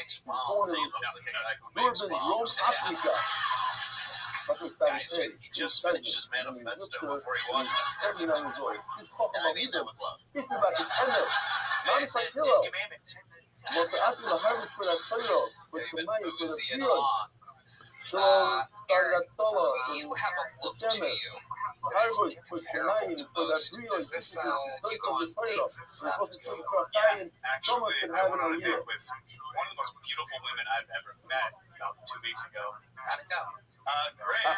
makes rum? Born in Durban, Rome, Africa. Guys, he just finished his manifesto before he won. 79 years old. He's talking And I about mean that with love. This is about his MS. Not his Ten hero. Commandments. Mosaati la harvest for that hero. But David tonight for the Boozy and field. on. Eric, you have a look to you that is comparable to most. Does this, do you go on dates and stuff? Yeah, actually, I went on a date with one of the most beautiful women I've ever met about 2 weeks ago. How'd it go? Great.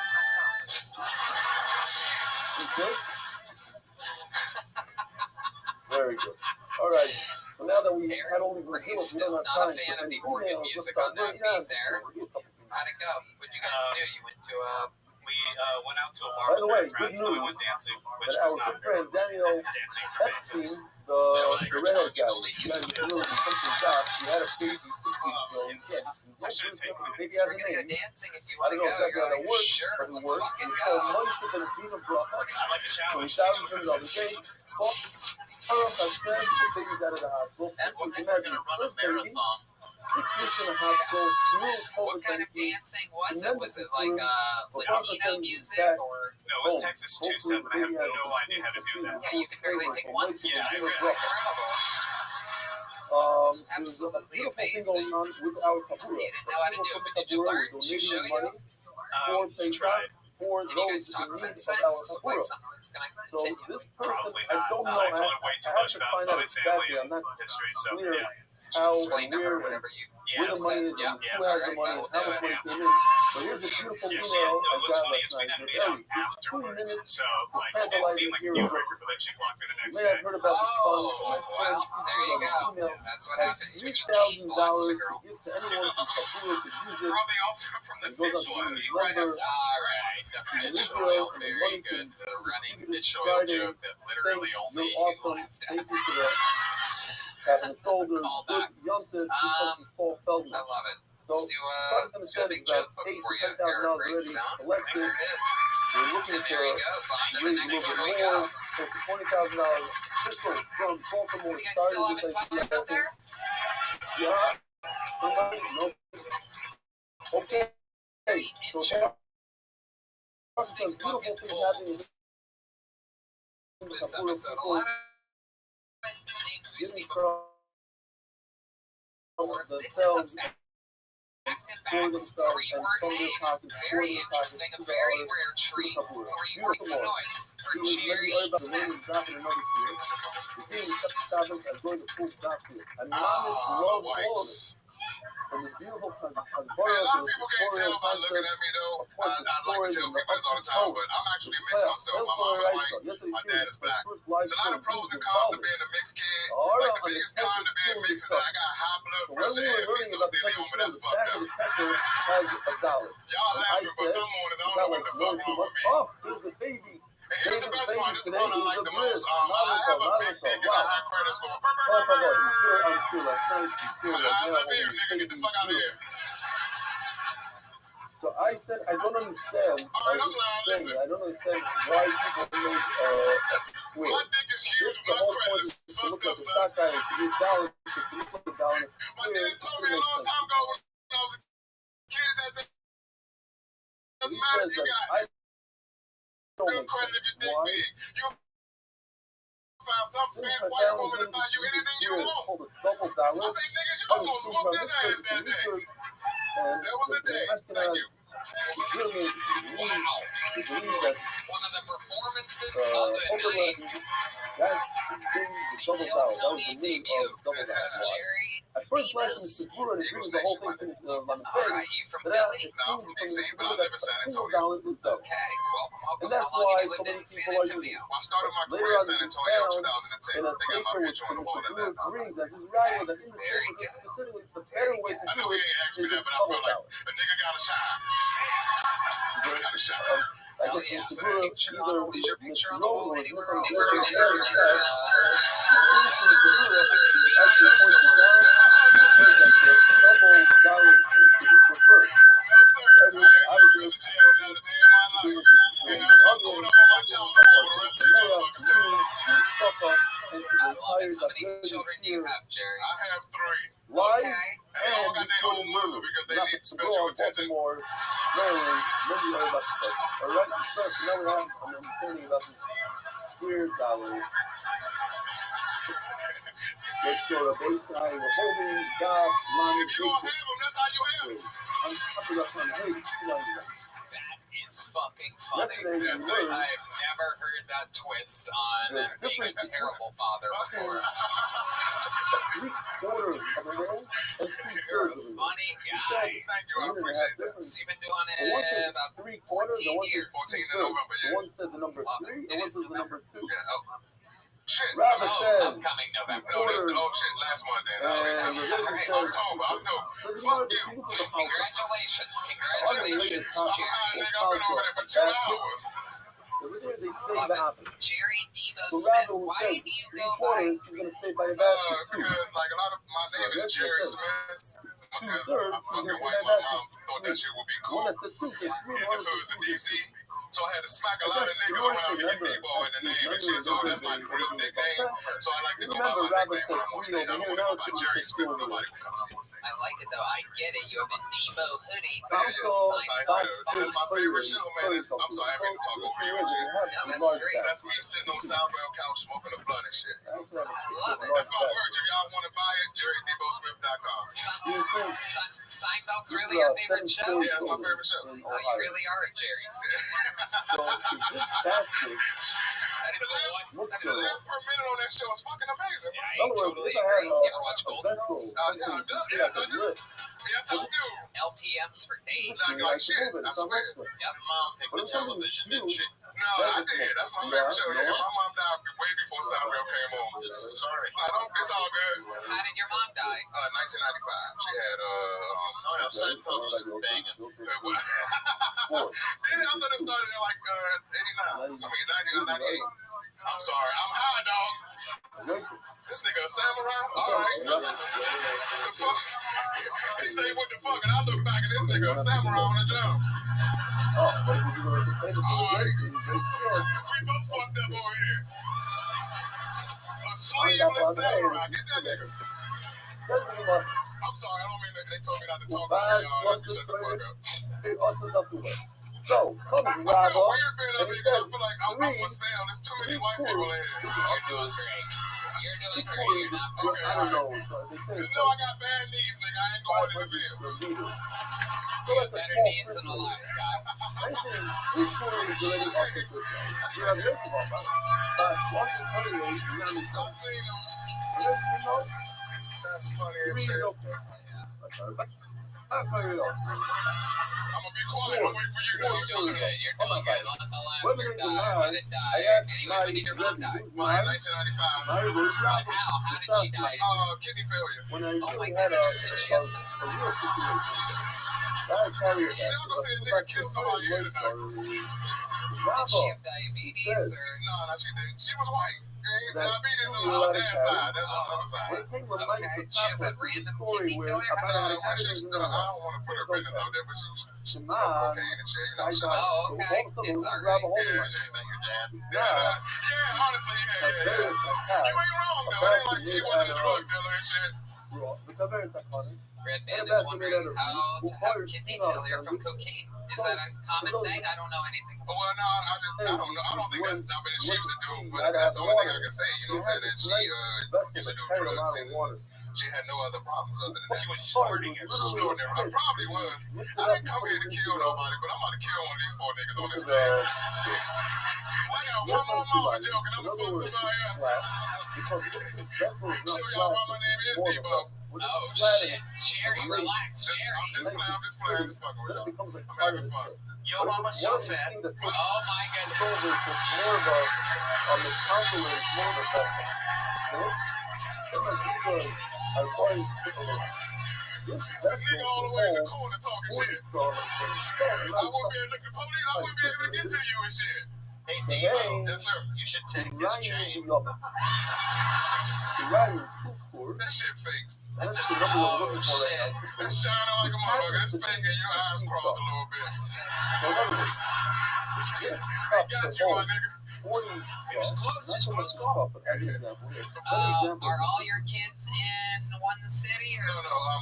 Good? Very good. All right. So now that we had all these He's still not a fan of the organ music on that beat there. How'd it go? What'd you guys do? You went to We went out to a bar By the with way, our friends, good and we news went dancing, which that was our not good friend Daniel dancing for me. Epstein, the redhead guy, he had a little something job. He had a baby 6 weeks ago. He can't. I should have taken Baby it. has we're a gonna go name. dancing if you I want don't to know go. if that's You're gonna like, work, sure, but it let's worked. fucking So go. Moishe for the Dina Bracha. I like the So he challenge. started him on the day. The baby's out of the hospital. And we're Imagine, gonna run a first baby, marathon. 6 weeks in the hospital. What kind of dancing was it? Was it like Latino music or? No, it was Texas two-step, and I have no idea how to do that. Yeah, you can barely take one step. Yeah, It's really. incredible. Absolutely amazing. On with our You didn't know how to do it, but did you learn? Did she show you? Tried. Have you guys talked since then? Is this like something that's going to So continue? this person, Probably I not. don't know. I told her way too I have much to about find out my family exactly. I'm and not history, so clear yeah. how Explain and to her where whatever you Yeah, where the money is, yeah, and yeah. who has the Alright, money, we'll and how do much it. money came in. But here's a beautiful Yeah, email I what's got funny last is we night. then It's made out very 2 afterwards, minutes. so like it didn't seem like a deal breaker, but then she blocked me the You next may have day. heard about this phone. Oh, My friend, well, there you go. email That's what has happens when you keep lots $3,000 of girls. to give to anyone from Kabul to use it. Probably all from the It goes fish up oil. to his You right number. up. All right, the fish oil. Very good. The running fish oil joke that literally only You're you awesome. laughed Thank at. you for that. Having the shoulders, Call good, back. young to Saul Feldman. I love it. So, Let's do a big joke book for you, Eric Greystone. There it is. we're looking And for there he goes. On to the raise a next little one we bit go. more. So for $20,000, Cisco from Baltimore You guys still having fun out there? Yeah. No. Okay. So some beautiful things happening This episode, a lot of names we've seen before. This is a back-to-back three-word name. Very interesting, a very rare treat. Three, make some noise for Jerry Smith. Oh, whites. From the beautiful Man, a lot of people can't tell by looking at me though. I'd like to tell people this all the time, but I'm actually mixed myself. My mom is white, my dad is black. There's a lot of pros and cons to being a mixed kid. Like the biggest con to being mixed is that I got high blood pressure and mesothelioma. That's fucked up. Y'all laughing, but someone is, I don't know what the fuck wrong with me. Oh, here's the baby. And here's the best part, this is the part I like the most. I have a big dick and a high credit score. Eyes up here, nigga, get the fuck out of here. So I said, I don't understand. Alright, I'm lying, listen. I don't understand why people make square. My dick is huge, The my whole credit point is is to fucked look up, at the son. stock guy and to get dollars, to put it down. My dad told me a long time ago when I was a kid, he said, doesn't matter if you got good credit if your dick big. You'll find some fat white woman to buy you anything you want. I say, niggas, you almost whooped his ass that day. That was the day. Thank you. Wow. One of the performances of the night. Tony debut. Jerry. At first, last Mr. Brewer and agreed with the whole thing finished on the Alright, you from Philly? No, I'm from DC, but I live in San Antonio. Okay, welcome. And that's How long have why you so lived many in San people are Antonio? Well, I started my career in San Antonio in 2010. in a They got my paper with picture on the wall Mr. in Brewer that. agreeing that his ride was an Very good. specifically the better way to I know do he it ain't asked me is that, but I double felt like down. a nigga got a shot. Got a shot. I Hell guess yeah. Mr. Is Brewer, your picture on the Mr. wall Rose anywhere was else? very Mr. very Brewer, sad. Mr. Brewer actually pointed out that the double dollar seems to be preferred. No, sir. I ain't never been to jail not a day in my life. And I'm caught up on my child support for the rest of you motherfuckers, too. I love it. How many children do you have, Jerry? I have 3. Why? Okay. And they all got their because they need special attention. Baltimore, Maryland, maybe everybody stuff. All right, so now we have an understanding about this weird dollar. Let's go to both sides. We're holding God, line, If you don't have them, that's how you have them. I'm hey, that is fucking funny. I've never heard that twist on being a terrible father before. 3/4 of a male and 2/3 You're of a a male. funny guy. Thank you, I appreciate that. So you've been doing it about 14 years. 14 in November, The yeah. one says the number 3, the one says the number 2. Yeah, shit. Rabbi says, Upcoming November. No, shit, last month then. October. Fuck you. Congratulations, Congratulations, Jerry. Nigga, I've been over there for 2 hours. Jerry Debo Smith, why do you go by because like a lot of my name is Jerry Smith. Because I'm fucking white, my mom thought that shit would be cool. In the hoods in DC. So I had to smack a lot of niggas around me and Debo in the name and shit. So that's my real nickname. So I like to go by my nickname when I'm on stage. I don't want to go by Jerry Smith. Nobody will come see me. I like it though. I get it. You have a Debo hoodie. That's my favorite show, man. I'm sorry, I mean to talk over you and shit. No, that's great. That's me sitting on Southwell couch smoking a blunt and shit. I love it. That's my merch. If y'all want to buy it, JerryDeboSmith.com. Seinfeld's really your favorite show? Yeah, that's my favorite show. Oh, you really are a Jerry. That is the laugh per minute on that show is fucking amazing. Yeah, I totally agree. You ever watch Golden Girls? Yes, I do. Yes, I do. LPMs for days. Like shit, I swear. Yep, mom picked the television, didn't she? No, I did. That's my favorite show. Yeah, my mom died way before Seinfeld came on. Sorry. It's all good. How did your mom die? 1995. She had no, Seinfeld was banging. I thought it started in like 89. I mean 98. I'm sorry. I'm high, dog. This nigga a samurai? Alright. The fuck? He say what the fuck, and I look back at this nigga a samurai on the drums. Alright. We both fucked up over here. A sleeveless samurai. Get that nigga. I'm sorry, I don't mean that they told me not to talk about y'all. Shut the fuck up. So, come on, I feel weird being up here because I feel like I'm for sale. There's too many white people in here. You're doing great. You're doing great. You're not for sale. I don't know. Just know I got bad knees, nigga. I ain't going in the fields. You have better knees than a lot, Scott. I've seen them. That's funny as shit. I'm gonna be quiet. I'm waiting for you now. You're doing good. You're doing good. Let the laughter die. Let it die. Anyway, when did your mom die? Well, in 1995. How did she die? Kidney failure. Oh my goodness. Did she have nigga killed somebody here tonight. Did she have diabetes or? No, she didn't. She was white. Diabetes on the dad's side. That's on the other side. Okay. She has a random kidney failure. I don't want to put her business out there, but she was cocaine and shit. You know, oh, okay. It's alright. Yeah, honestly, yeah. You ain't wrong, though. It ain't like he wasn't a drug dealer and shit. Red Band is wondering how to have kidney failure from cocaine. Is that a common thing? I don't know anything. Well, no, I don't know. I don't think that's, she used to do, but that's the only thing I can say. You know what I'm saying? That she used to do drugs and she had no other problems other than that. She was snorting it. Snorting it. I probably was. I didn't come here to kill nobody, but I'm about to kill one of these 4 niggas on this thing. I got one more mama joke and I'm gonna fuck somebody up. Show y'all why my name is Debo. Oh shit, Jerry, relax, Jerry. I'm just playing, I'm just fucking with y'all. I'm having fun. Yo, mama so fat. Oh my goodness. That nigga all the way in the corner talking shit. I wouldn't be able to look at the police, I wouldn't be able to get to you and shit. Hey, Debo. Yes, sir. You should take this chain. That shit fake. Oh, shit. That's shining like a motherfucker. It's fake and your eyes cross a little bit. I got you, my nigga. 40 It was close. It's close call. but as an example, here. Are all your kids in one city or? No.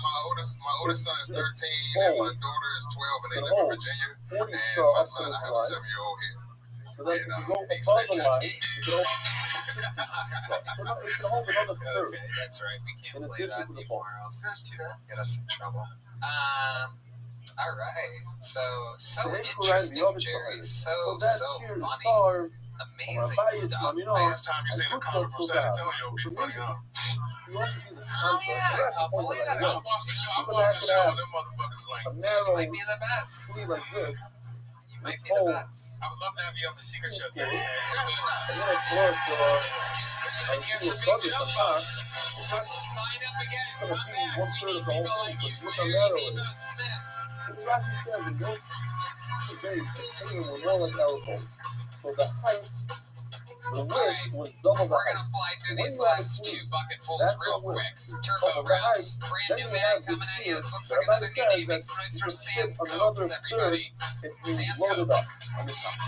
My oldest son is 13, and my daughter is 12, and they live in Virginia. And my son, I have a 7-year-old here. So then if you go he's above the line, fantastic. it can hold another third. Okay, that's right. We can't In play that addition to the ball. anymore, else it'll get us in trouble. All right. So interesting, Jerry. So funny. Amazing stuff. Last time you seen a comic from San Antonio, it'd be funny, huh? Oh, yeah, a couple. Yeah. I watched the show, and them motherfuckers A like. narrow You might be the best. sleeve like this, You might be the best. I would love to have you on the Secret Show Thursday. and then it floors to Sign a budget on top. up again. It's going to feed one third of the whole thing, but look how narrow it is. So the Rocky says in those days, the thing was more like aeroplanes. So the height, the width was double the We're height. gonna fly through these last 2 bucketfuls real quick. Turbo rounds. Brand new mag coming at you. This looks like another new naming. So it's for Sam Cokes, everybody. It's being Sam loaded up Cokes. on this top.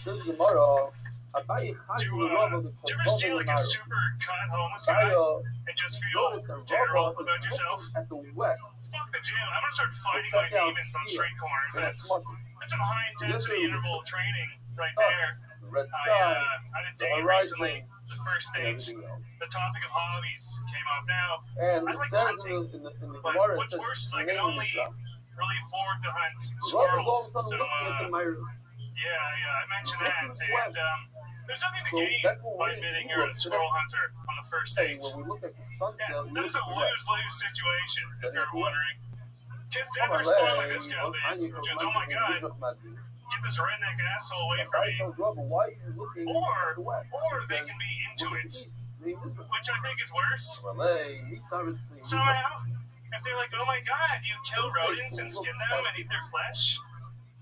This is the motto. Abaye has Do the love of the you ever see like a super cut homeless guy and just feel terrible about yourself? at the west. Fuck the gym. I'm gonna start fighting my demons on street corners. That's some high intensity interval training right there. The red I sky, did a date recently. It's the first and dates. everything else. The topic of hobbies came up now. And I it like says hunting, in the but Gemara, it what's says worse is I can naming only stuff. really afford to hunt Russ is squirrels. all of a So sudden looking at the mirror. yeah, I mentioned that. And there's nothing to So gain that's what by we admitting do. you're a squirrel hunter on the first Hey, dates. when we look at the sunset, Yeah, we that is a look at the west. lose-lose situation, if you're wondering. Kids I'm tend to a respond lad, like this guy did, which is, oh my god, get this redneck asshole away from me. Why are you looking at the west? Or they can be into it, which I think is worse. Somehow, if they're like, oh my god, you kill rodents and skin them and eat their flesh?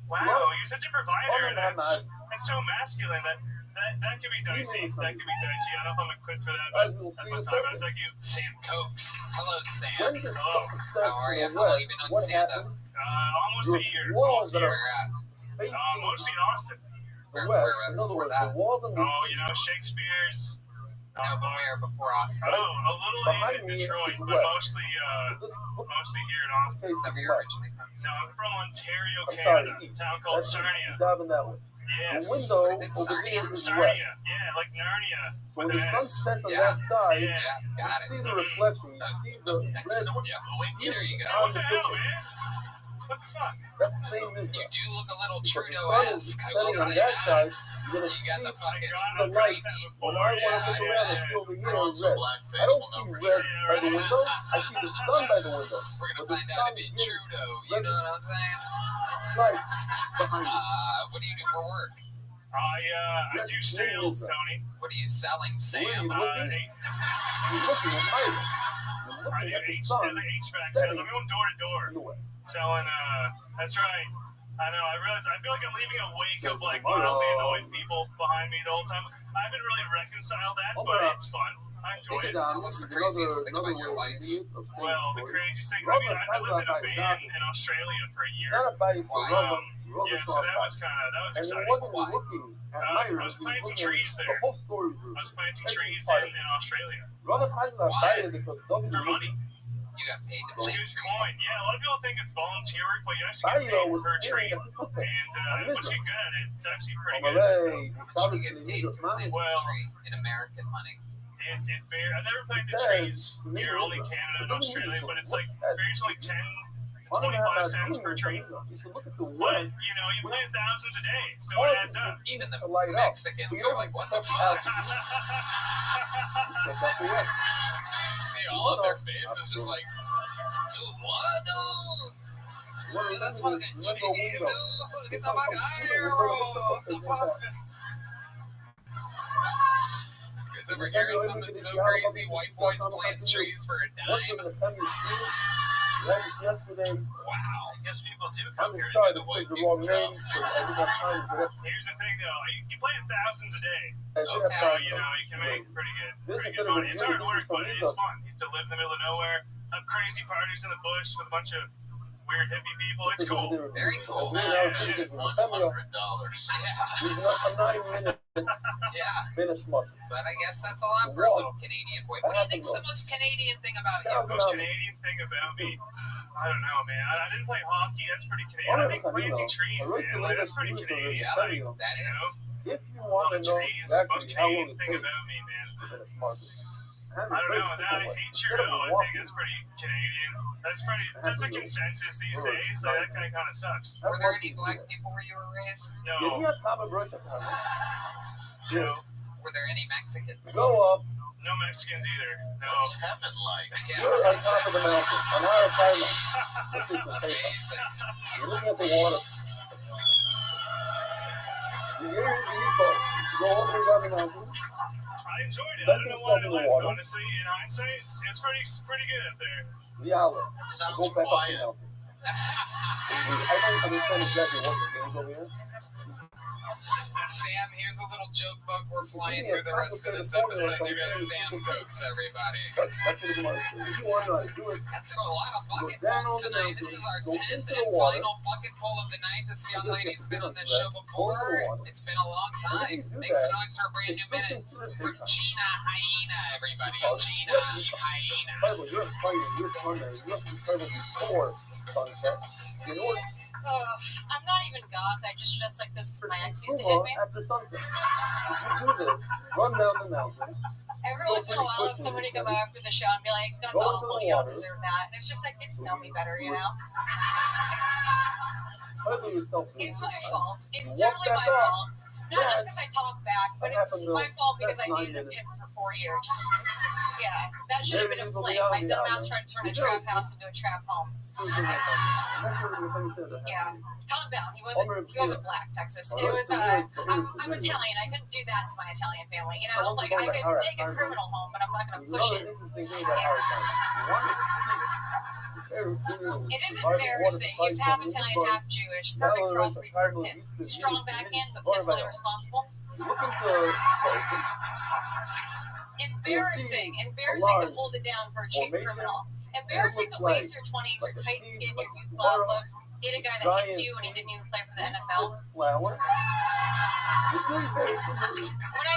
Wow, you're such a provider. That's so masculine that could be dicey. That could be dicey. I don't know if I'm equipped for that, but that's my time. But it's like you. Sam Cokes. Hello, Sam. Hello. How are you? How long you been on stand-up? Almost a year. Walls that Where are at? Mostly in Austin. the west. In other words, the walls and Oh, you know, Shakespeare's. No, but where before Austin? Oh, a little Behind in me is Detroit, the but west. mostly here in Austin. Is that where you're originally from? No, I'm from Ontario, I'm Canada, sorry, a town called Sarnia. Diving that way. Yes. The window Is it over here is west. Sarnia, yeah, like Narnia. So when with the an sun S. sets on Yeah. that side, Yeah. Yeah, got you see it. the reflection. You see the red. There you Oh, go. what the hell, man? What the fuck? That's the same as You do look a little because the sun is Trudeau-esque, I will setting on say that that. side. You're gonna You see got the fucking the light. When I want to look around and see over here is red. I don't see red by the window. I see the sun by the window. We're But gonna the find out sun if it's gives Trudeau. You know what I'm saying? light behind you. What do you do for work? I do sales, Tony. What are you selling, Sam? Where are you looking? You're looking at my You're I looking do at the HVAC sun sales. I'm going door to door. in the west. Selling, that's right. I know, I realize, I feel like I'm leaving a wake of, like, mildly annoyed people behind me the whole time. I haven't really reconciled that, but it's fun. I enjoy it. Tell us the craziest thing about your life. Well, the craziest thing, I mean, I lived in a van in Australia for a year. Not a base, Yeah, so that was exciting. And it wasn't looking at my I was planting trees there. The whole story was I was planting trees in Australia Rather Pfizer Biden because for money. You got paid to It's plant good trees. coin. Yeah, a lot of people think it's volunteer work, but you actually get Biden paid was per tree. saying And once you get good at it, it's actually pretty on the good. way, You started get to paid use to the plant money. a tree in American money. I've never planted trees here, only Canada and Australia, but it's like usually 10 to 25 cents per tree. You should look at the But, west. you know, you plant thousands a day, so Well, it adds up. Even the to light up. Mexicans are like, what the fuck? Check out the west. You see all of their faces just like, dude, what, dude? What Dude, that's is fucking cheap, dude. Get the fuck out of here, bro. What the fuck? You guys ever hear of something so crazy? White boys planting trees for a dime? Yesterday, Wow. I guess people do I'm come here and sorry do to the white take the people wrong job. names, so I didn't have time to get Here's the thing, though. You plant thousands a day. Okay. You know, you can make pretty This good is money. It's hard gonna work, be but it's fun. You have to live in the middle of nowhere, have crazy parties in the bush with a bunch of weird hippie people. It's cool. Very cool. $100. Yeah. I'm not even Yeah. finished much. But I guess that's a lot for a little Canadian boy. What do you think's the most Canadian thing about you? The most Canadian thing about me? I don't know, man. I didn't play hockey. That's pretty Canadian. I think planting trees, man. Like, that's pretty Canadian. Yeah, Like, that is. If you want to know Canadian's the most exactly how long Canadian it thing takes about me, man. to finish market, I don't know. That I hate your no. I think that's pretty Canadian. That's a consensus these days. Like, that kind of sucks. Were there any black people where you were raised? Did No. you have Papa Brush? No. Were there any Mexicans? Go up. No Mexicans either. No. What's heaven like? Yeah. You're on top of the mountain. On our timeline. Let's see some paper. Amazing. You're looking at the water. You hear your boat. You go over down the mountain. I enjoyed it. I don't know why I left, honestly. In hindsight, it's pretty good up there. The outlet. Sounds Go back up the quiet. mountain. I don't understand exactly what you're doing over here. Sam, here's a little joke book. We're flying through the rest of this episode. There goes Sam Cokes, everybody. That's what you want to do. If you want to do it, Got through a lot of bucket pulls tonight. This is our 10th and final bucket pull of the night. This young lady's been on this show before. It's been a long time. Make some noise for a brand new minute for Gina Hyena, everybody. Gina Hyena. Bible, you're fighting. You're trying to. You have to be careful before sunset. In order I'm not even goth. I just dress like this because my ex to used to move hit on me. after sunset. If you do this, run down the mountain. Every once in a while, if somebody come after the show and be like, "That's awful. You don't deserve that," and it's just like, get to know me better, you know. It's my fault. It's totally my fault. Not just because I talk back, but it's my fault because I dated a pimp for 4 years. Yeah, that should have been a fling. My dumbass tried to turn a trap house into a trap home. Yeah, calm down. He wasn't black, Texas. It was I'm Italian. I couldn't do that to my Italian family. You know, like I could take a criminal home, but I'm not gonna push it. It is embarrassing. He's half Italian, half Jewish. Perfect crossbreed for him. Strong backhand, but fiscally responsible. Embarrassing to hold it down for a chief criminal. Embarrassing to waste your 20s, your tight skin, your youthful look, date a guy that hits you when he didn't even play for the NFL. When I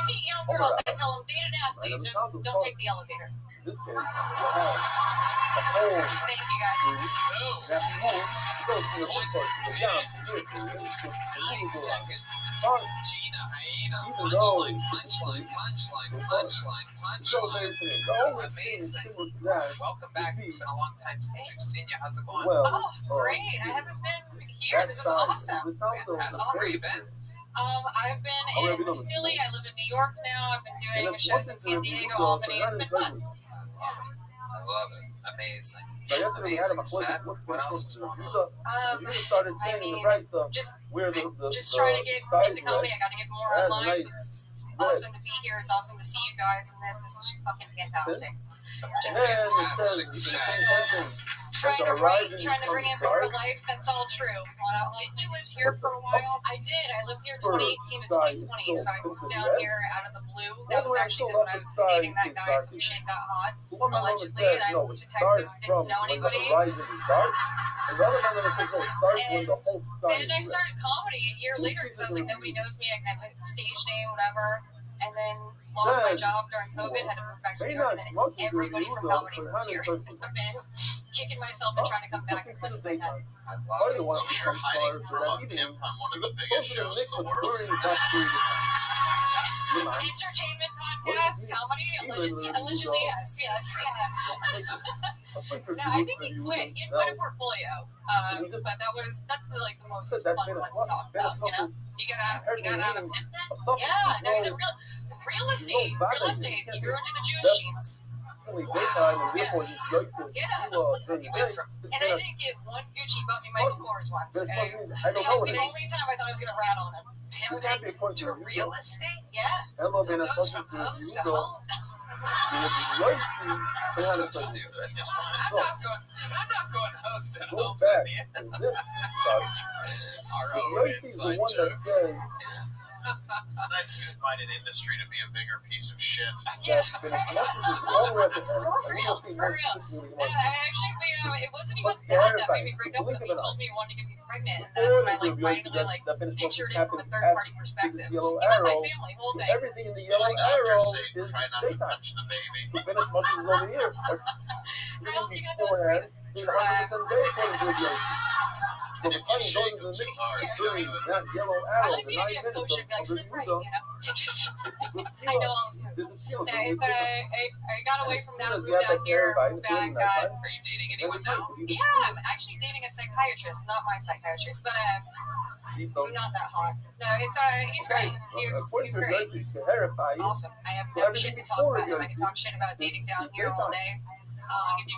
meet young girls, I tell them, date an athlete, just don't take the elevator. Thank you guys. 9 seconds. Gina Hyena. Punchline. Amazing. Welcome back. It's been a long time since we've seen you. How's it going? Oh, great. I haven't been here. This is awesome. Fantastic. Where you been? I've been in Philly. I live in New York now. I've been doing shows in San Diego, Albany. It's been fun. I love it. Amazing. Amazing set. What else is going on? I mean, just trying to get into comedy. I got to get more online. It's awesome to be here. It's awesome to see you guys in this. This is fucking fantastic. Just trying to write, trying to bring it back to life. That's all true. Didn't you live here for a while? I did. I lived here 2018 to 2020, so I moved down here out of the blue. That was actually because when I was dating that guy, some shit got hot, allegedly, and I moved to Texas, didn't know anybody. And then I started comedy a year later because I was like, nobody knows me. I can have a stage name, whatever. And then lost my job during COVID, had to move back to New York, and everybody from comedy moved here. I've been kicking myself and trying to come back as much as I can. I love it. So you're hiding from a pimp on one of the biggest shows in the world. Entertainment podcast, comedy, allegedly, yes. No, I think he quit. He had quite a portfolio, but that's like the most fun one to talk about, you know? He got out of Yeah, no, he's a real estate. He grew into the Jewish sheets. And I didn't get one Gucci, bought me Michael Kors once. And that was the only time I thought I was going to rat on him. pimping to real estate? Yeah. Who goes from host to home? So stupid. I'm not going host to home. Our own inside jokes. It's nice of you to find an industry to be a bigger piece of shit. Yeah. For real. I actually, it wasn't even that made me break up with him. He told me he wanted to get me pregnant, and that's when I like finally like pictured it from a third party perspective. Even my family, whole thing. Everything in the yellow arrow is try not to punch the baby. to finish much as over here. How else are you gonna know it's pregnant? There's 100% day for the good. So And the if you fun shake goes them in the too hard, mix, green, that yellow I arrow, like the the 9 idea of minutes kosher, like slip right, you know. I know all those moves. It's I got away from that, moved down here, moved back, got. Are you dating anyone now? Yeah, I'm actually dating a psychiatrist, not my psychiatrist, but I'm not that hot. No, it's he's great. He's great. He's awesome. I have no shit to talk about him. I can talk shit about dating down here all day.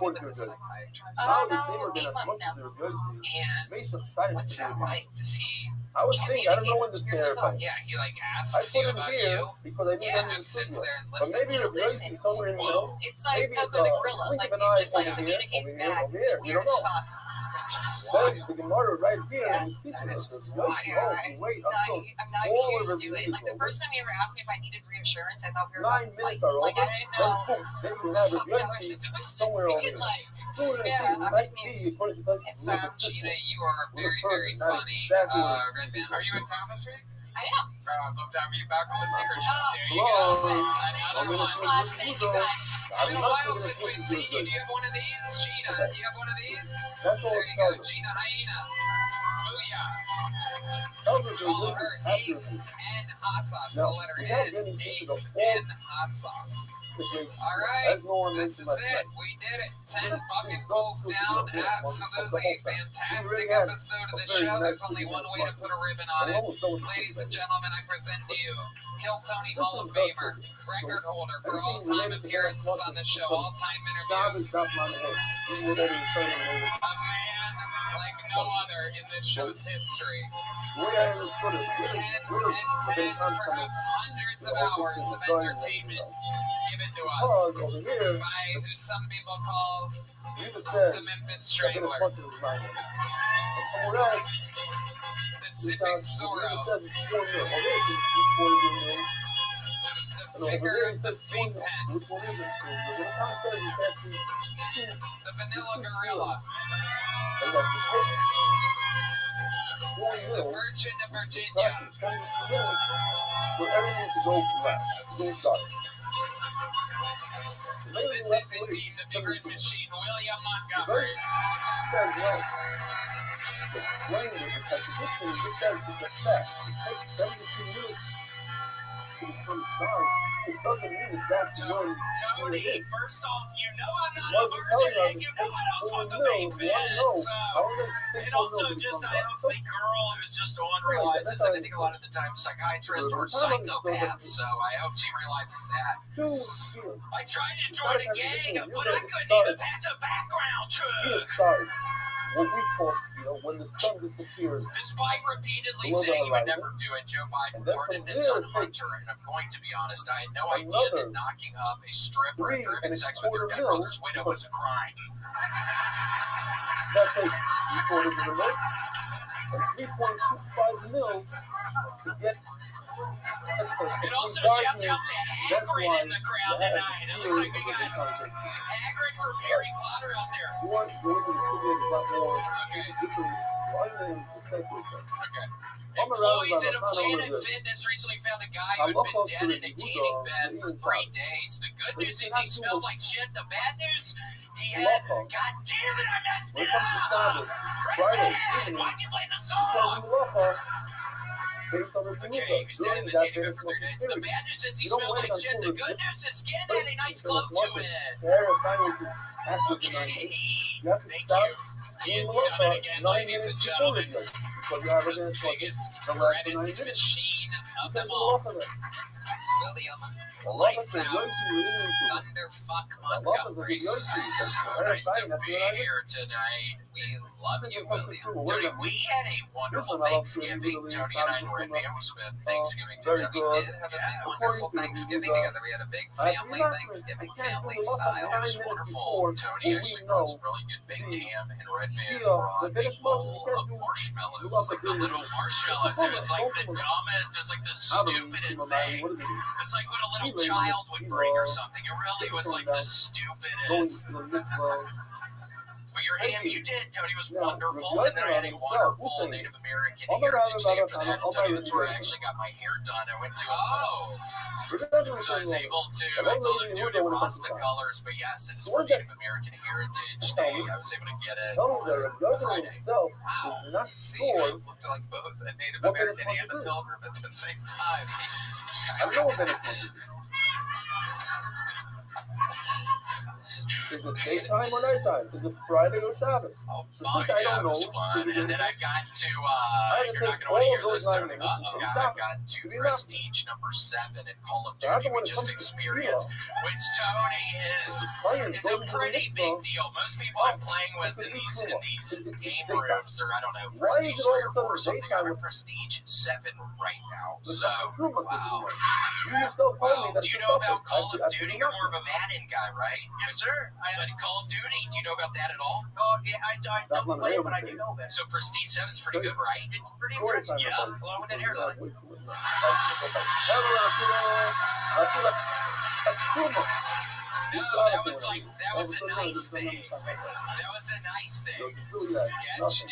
You've been with a psychiatrist. No, 8 months now. And what's that like? Does he? I was thinking, I don't know when this terrifying. Yeah, he like I asks put you him about here you. because I knew Yeah, that he Just sits was there and But maybe listens. the voice is somewhere in the middle. It's like Maybe Coco the gorilla. blink Like of an he eye just like over here, communicates over here, back. over It's here. You weird don't as know. fuck. That's Then wild. the Gemara right here, Yeah, and he's teaching that us. is This wild. Yoshi, oh, wait I'm until not all of used it to it. is Like the over. first time he ever asked me if I needed reassurance, I thought we were 9 about to minutes fight. are over. Like I didn't know Then we have a what that was Yoshi supposed somewhere to over be here. like. Sooner than Yeah, it I'm might just be, mute. according to such It's Gina, you are very, very funny. Red Band, are you in town this week? I am. I'd love to have you back on the Secret Show. Oh. There you Hello. go. I'm Another gonna one. Gosh, thank you guys. It's been a while since we've seen you. Do you have one of these? Gina, do you have one of these? That's all There you go. it's Gina Hyena. Booyah. Those are Follow the her. Eggs and hot sauce. The letter N. Eggs and hot sauce. All right. This is it. We did it. 10 fucking goals down. Absolutely fantastic episode of the show. There's only one way to put a ribbon on it. Ladies and gentlemen, I present to you Kill Tony Hall of Famer, record holder for all-time appearances on the show, all-time interviews. A man like no other in this show's history. Tens and tens, perhaps hundreds of hours of entertainment given to us by who some people call the Memphis Strangler, the Zipping Zorro, the figure of the Fake Pen, the Vanilla Gorilla, the Virgin of Virginia, this is indeed the Big Red Machine, William Montgomery. Tony, first off, you know I'm not a virgin, and you know I don't smoke a vape pen, so... And also, just I hope the girl who's just on realizes that I think a lot of the time psychiatrists are psychopaths, so I hope she realizes that. I tried to join a gang, but I couldn't even pass a background check. What we call, when the sun disappears. Despite repeatedly saying he would never do it, Joe Biden pardoned his son Hunter, and I'm going to be honest, I had no idea that knocking up a stripper after having sex with your dead brother's widow was a crime. That takes 3/4 of the milk and 3.25 mil to get. It also shouts out to Hagrid in the crowd tonight. It looks like we got Hagrid from Harry Potter out there. Okay. Employees at a Planet Fitness recently found a guy who had been dead in a tanning bed for 3 days. The good news is he smelled like shit. The bad news, he had... God damn it, I messed it up! Redman, why'd you play the song? Okay, he was dead in the tanning bed for 3 days. The bad news is he smelled like shit. The good news is skin had a nice glow to it. Okay, thank you. He has done it again, ladies and gentlemen. The biggest, reddest machine of them all. William Lights Out Thunderfuck Montgomery. So nice to be here tonight. We love you, William. Tony, we had a wonderful Thanksgiving. Tony and I and Rabbi, we spent Thanksgiving together. We did have a big, wonderful Thanksgiving together. We had a big family Thanksgiving, family style. It was wonderful. Tony actually brought some really good baked ham, and Redman brought a bowl of marshmallows, like the little marshmallows. It was like the dumbest, it was like the stupidest thing. It's like what a little child would bring or something. It really was like the stupidest. But your ham. You did. Tony was wonderful. And then I had a wonderful Native American heritage day after that. And Tony, that's where I actually got my hair done. I went to so I was able to, I told him to do it in Rasta colors, but yes, it is for Native American Heritage Day. I was able to get it Friday. Wow. You see, you looked like both a Native American and a pilgrim at the same time. Is it daytime or nighttime? Is it Friday or Shabbos? Oh, fun. Yeah, it was fun. And then I got to, you're not going to want to hear this, Tony. I got to Prestige number 7 in Call of Duty, we just experienced, which, Tony, is a pretty big deal. Most people I'm playing with in these game rooms are, I don't know, Prestige 3 or 4 or something. I'm at Prestige 7 right now. So, wow. Do you know about Call of Duty? You're more of a Madden guy, right? Yes, sir. But Call of Duty, do you know about that at all? Oh, yeah, I don't play it, but I do know that. So Prestige 7 is pretty good, right? It's pretty impressive. Yeah. Along with that hairline. No, that was a nice thing. That was a nice thing. Sketch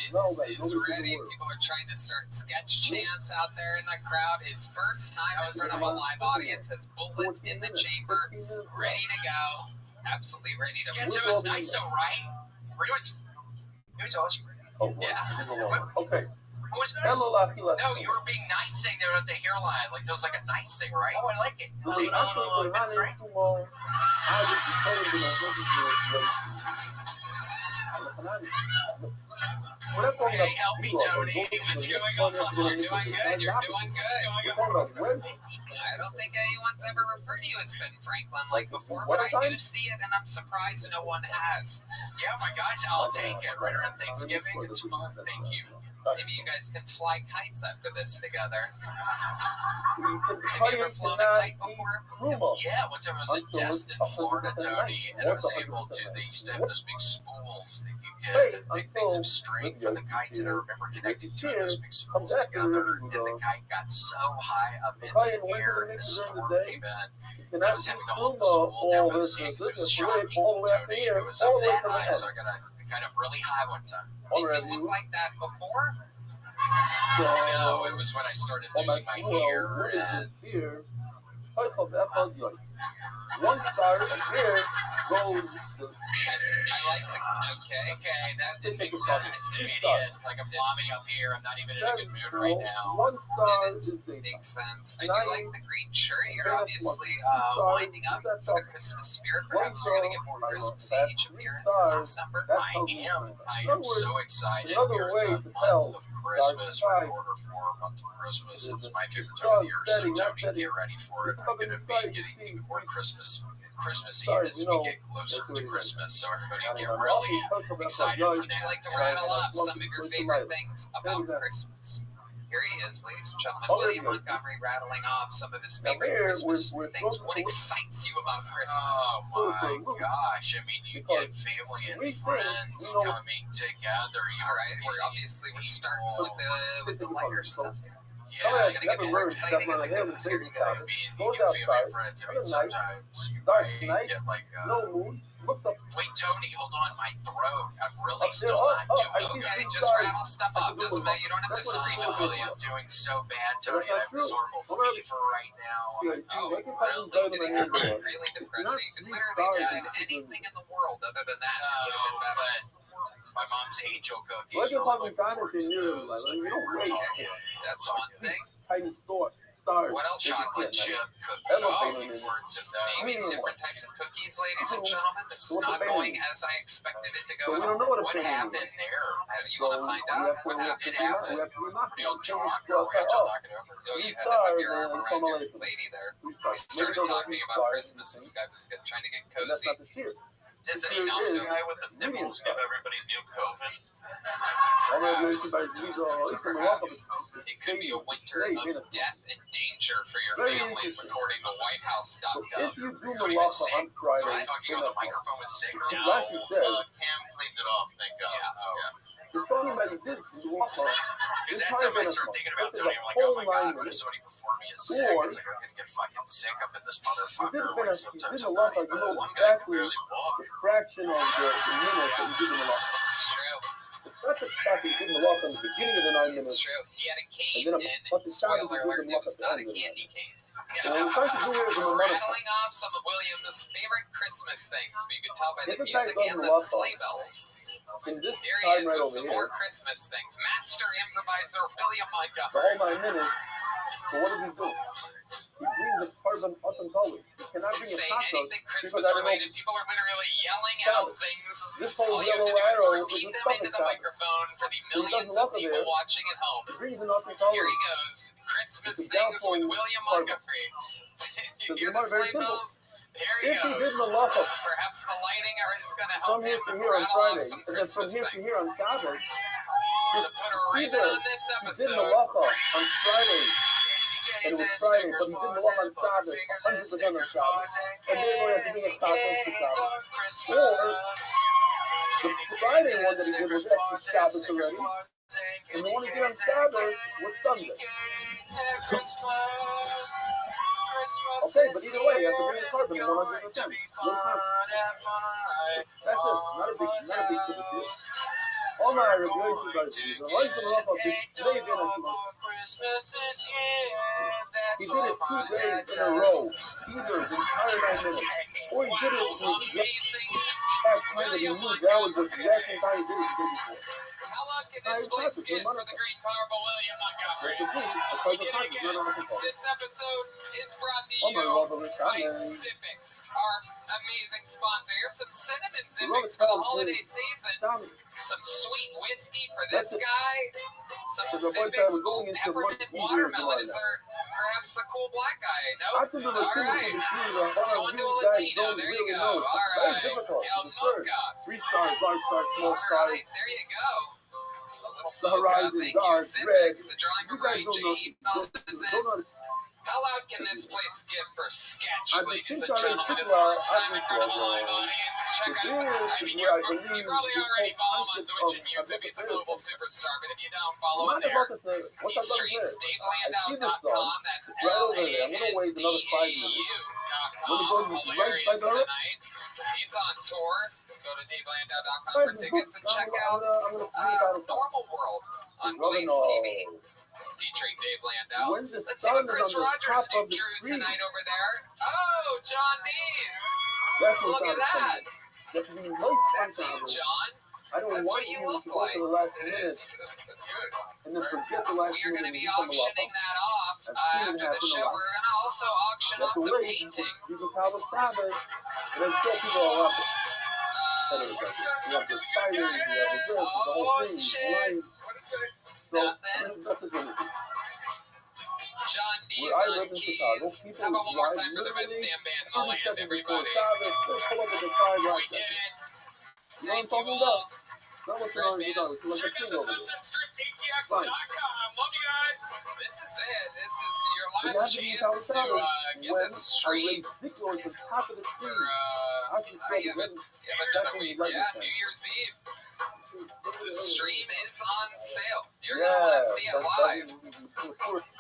is ready. People are trying to start sketch chants out there in the crowd. His first time in front of a live audience, has bullets in the chamber, ready to go. Absolutely ready to go. Sketch was nice, though, right? It was awesome. Yeah. Okay. What was nice? No, you were being nice saying they were at the hairline. Like, that was like a nice thing, right? Oh, I like it. Frank. Okay, help me, Tony. What's going on? You're doing good. You're doing good. I don't think anyone's ever referred to you as Ben Franklin like before, but I do see it, and I'm surprised no one has. Yeah, my guys, I'll take it. Right around Thanksgiving, it's fun. Thank you. Maybe you guys can fly kites after this together. Have you ever flown a kite before? Yeah, one time I was in Destin, Florida, Tony, and I was able to, they used to have those big spools that you could make things of string for the kites, and I remember connecting two of those big spools together, and the kite got so high up in the air, and a storm came in, and I was having to hold the spool down by the sea because it was shocking, Tony, and it was up that high, so I got kind of really high one time. Did you look like that before? No, it was when I started losing my hair, and one star here goes I like the okay, that didn't make sense. Idiot. Like, I'm bombing up here. I'm not even in a good mood right now. one star didn't make sense. I do like the green shirt. You're obviously winding up for the Christmas spirit. Perhaps you're going to get more Christmas age appearance this December. I am so excited. We're in the month of Christmas. We're in order for a month of Christmas. It's my favorite time of year, so Tony, get ready for it. I'm going to be getting even more Christmas Eve as we get closer to Christmas, so everybody get really excited for Would you like to rattle off some of your favorite things about Christmas? Here he is, ladies and gentlemen, William Montgomery rattling off some of his favorite Christmas things. What excites you about Christmas? Oh my gosh, I mean, you get family and friends coming together. All right, we're starting with the lighter stuff. Yeah, it's going to get more exciting as it goes. Here you go. I mean, you get family and friends. I mean, sometimes you might get like, wait, Tony, hold on, my throat. I'm really still not doing okay. Just rattle stuff up. Doesn't matter. You don't have to scream it, William. I'm doing so bad, Tony. I have this horrible fever right now. Really depressing. You could literally have said anything in the world other than that. It would have been better. My mom's angel cookies are looking forward to those. That's one thing. Sorry. What else? Chocolate chip cookies. Maybe different types of cookies, ladies and gentlemen. This is not going as I expected it to go. What happened there? You want to find out what Did happen? Real drunk or ranch, I'll knock it over. Oh, you had to have your arm around your lady there. We started talking about Christmas. This guy was trying to get cozy. Did the young guy with the nipples give everybody new COVID? It could be a winter of death and danger for your families, according to WhiteHouse.gov. Somebody was sick? So I was talking on the microphone was sick? No. Cam cleaned it off, thank God. Because that's something I started thinking about, Tony. I'm like, oh my God, what if somebody before me is It's like I'm gonna get fucking sick up in this motherfucker. Like sometimes I'm not even one guy can barely walk. The fraction of the minute that you give him a lock. It's true. It's not the fact that you give him a lock on the beginning of the 9 minutes. It's true. He had a cane, And then spoiler alert, it was not a candy cane. So what I'm trying to do here is in the Rattling off some of William's favorite Christmas things, but you can tell by the music and the sleigh bells. in this Here he time is right with over some here, more Christmas things. Master improviser William the Montgomery. whole 9 minutes, so what does he do? He brings the carbon up and colors. He cannot bring a Say tacos anything because Christmas I don't know. related, people are literally yelling out things. This whole All you have yellow to do is arrow is repeat a them into stomach the salad. microphone for the He doesn't millions look of people there. watching at home. He brings enough in Here colors. he goes. Christmas It's a things downfall with William carbon. Montgomery. So You hear it's the very sleigh simple. bells? Here he If he did goes. malacha Perhaps the lighting is going to from help here him to here on rattle off Friday, some and then from Christmas here to things. here on Shabbos, To put a ribbon on this he did episode. malacha on Friday, and it was Friday, but he did malacha on Shabbos, 100% on Shabbos, and therefore he has to bring a tacos to Shabbos. Or the Friday one that he did was actually Shabbos already, and the one he did on Shabbos was Sunday. Okay, but either way, you have to bring a carbon 100%. No time. That's it. Not a big deal. All my regulations are these. The lights in the love of this may have been a few months. He did it 2 days in a row, either the entire 9 minutes, or he did it with Amazing. that time that he knew that was the exact same time he did it the day before. How luck can this place get for the great powerful William Montgomery? We did it again. This episode is brought to you by Zippix, our amazing sponsor. Here's some cinnamon Zippix for the holiday season. Some sweet whiskey for this guy. Some Zippix peppermint watermelon. Is there perhaps a cool black guy? Nope. All right. Let's go into a Latino. There you go. All right. El Mocha. 3 stars, large stars, small All stars. right. There you go. A little The mocha. horizon, Thank dark, you, red. Zippix. The drawing You for guys don't know. How loud can this place get for sketch, I ladies and think I gentlemen? think His first time in front of a live well, audience. Check out this his, is I mean, where I you believe probably this already whole follow him on Twitch and concept YouTube. of He's a global superstar, but if you don't follow What him there, about this? What's he up streams DaveLandau.com. That's Right over there. I'm gonna wait another 5 minutes. When it goes LandAU.com. right by Hilarious the tonight. He's on tour. Go to DaveLandau.com for tickets and check out Normal World on Blaze TV. Featuring Dave Landau. When the Let's see what sun is Chris on the Rogers top of the drew screen. tonight over there. Oh, John Dees. That's Look what's at that. That's nice That's you, John. I don't That's want what you you look to go like. to the last It minute is. That's good. and then forget the last We are minute. going to be and become a auctioning lover. that off I've seen it after the happen a show. lot. We're going to also auction You have off to the wait. painting. You can call it Sabbath, and then still people are laughing. You have the sirens, you have the this, the whole Oh, thing. shit. What is it? So, Nothing. that's just what it is. John Dees Where I on live in Chicago, keys. people How about one more drive time for the best literally damn band in the 30 land, seconds before everybody? Sabbath, they pull up with the car We right did there. it. You know what I'm Thank you talking all. about? Not what's going on with us. It's like a Check out thing the over there. Sunset Strip, ATX.com. Love you guys. This is it. This is your We last have to be chance to get when this stream I raise Nico at the top of the for screen. I can you say have another week. Yeah, New Year's Eve. The stream is on sale. You're going to want to see it live.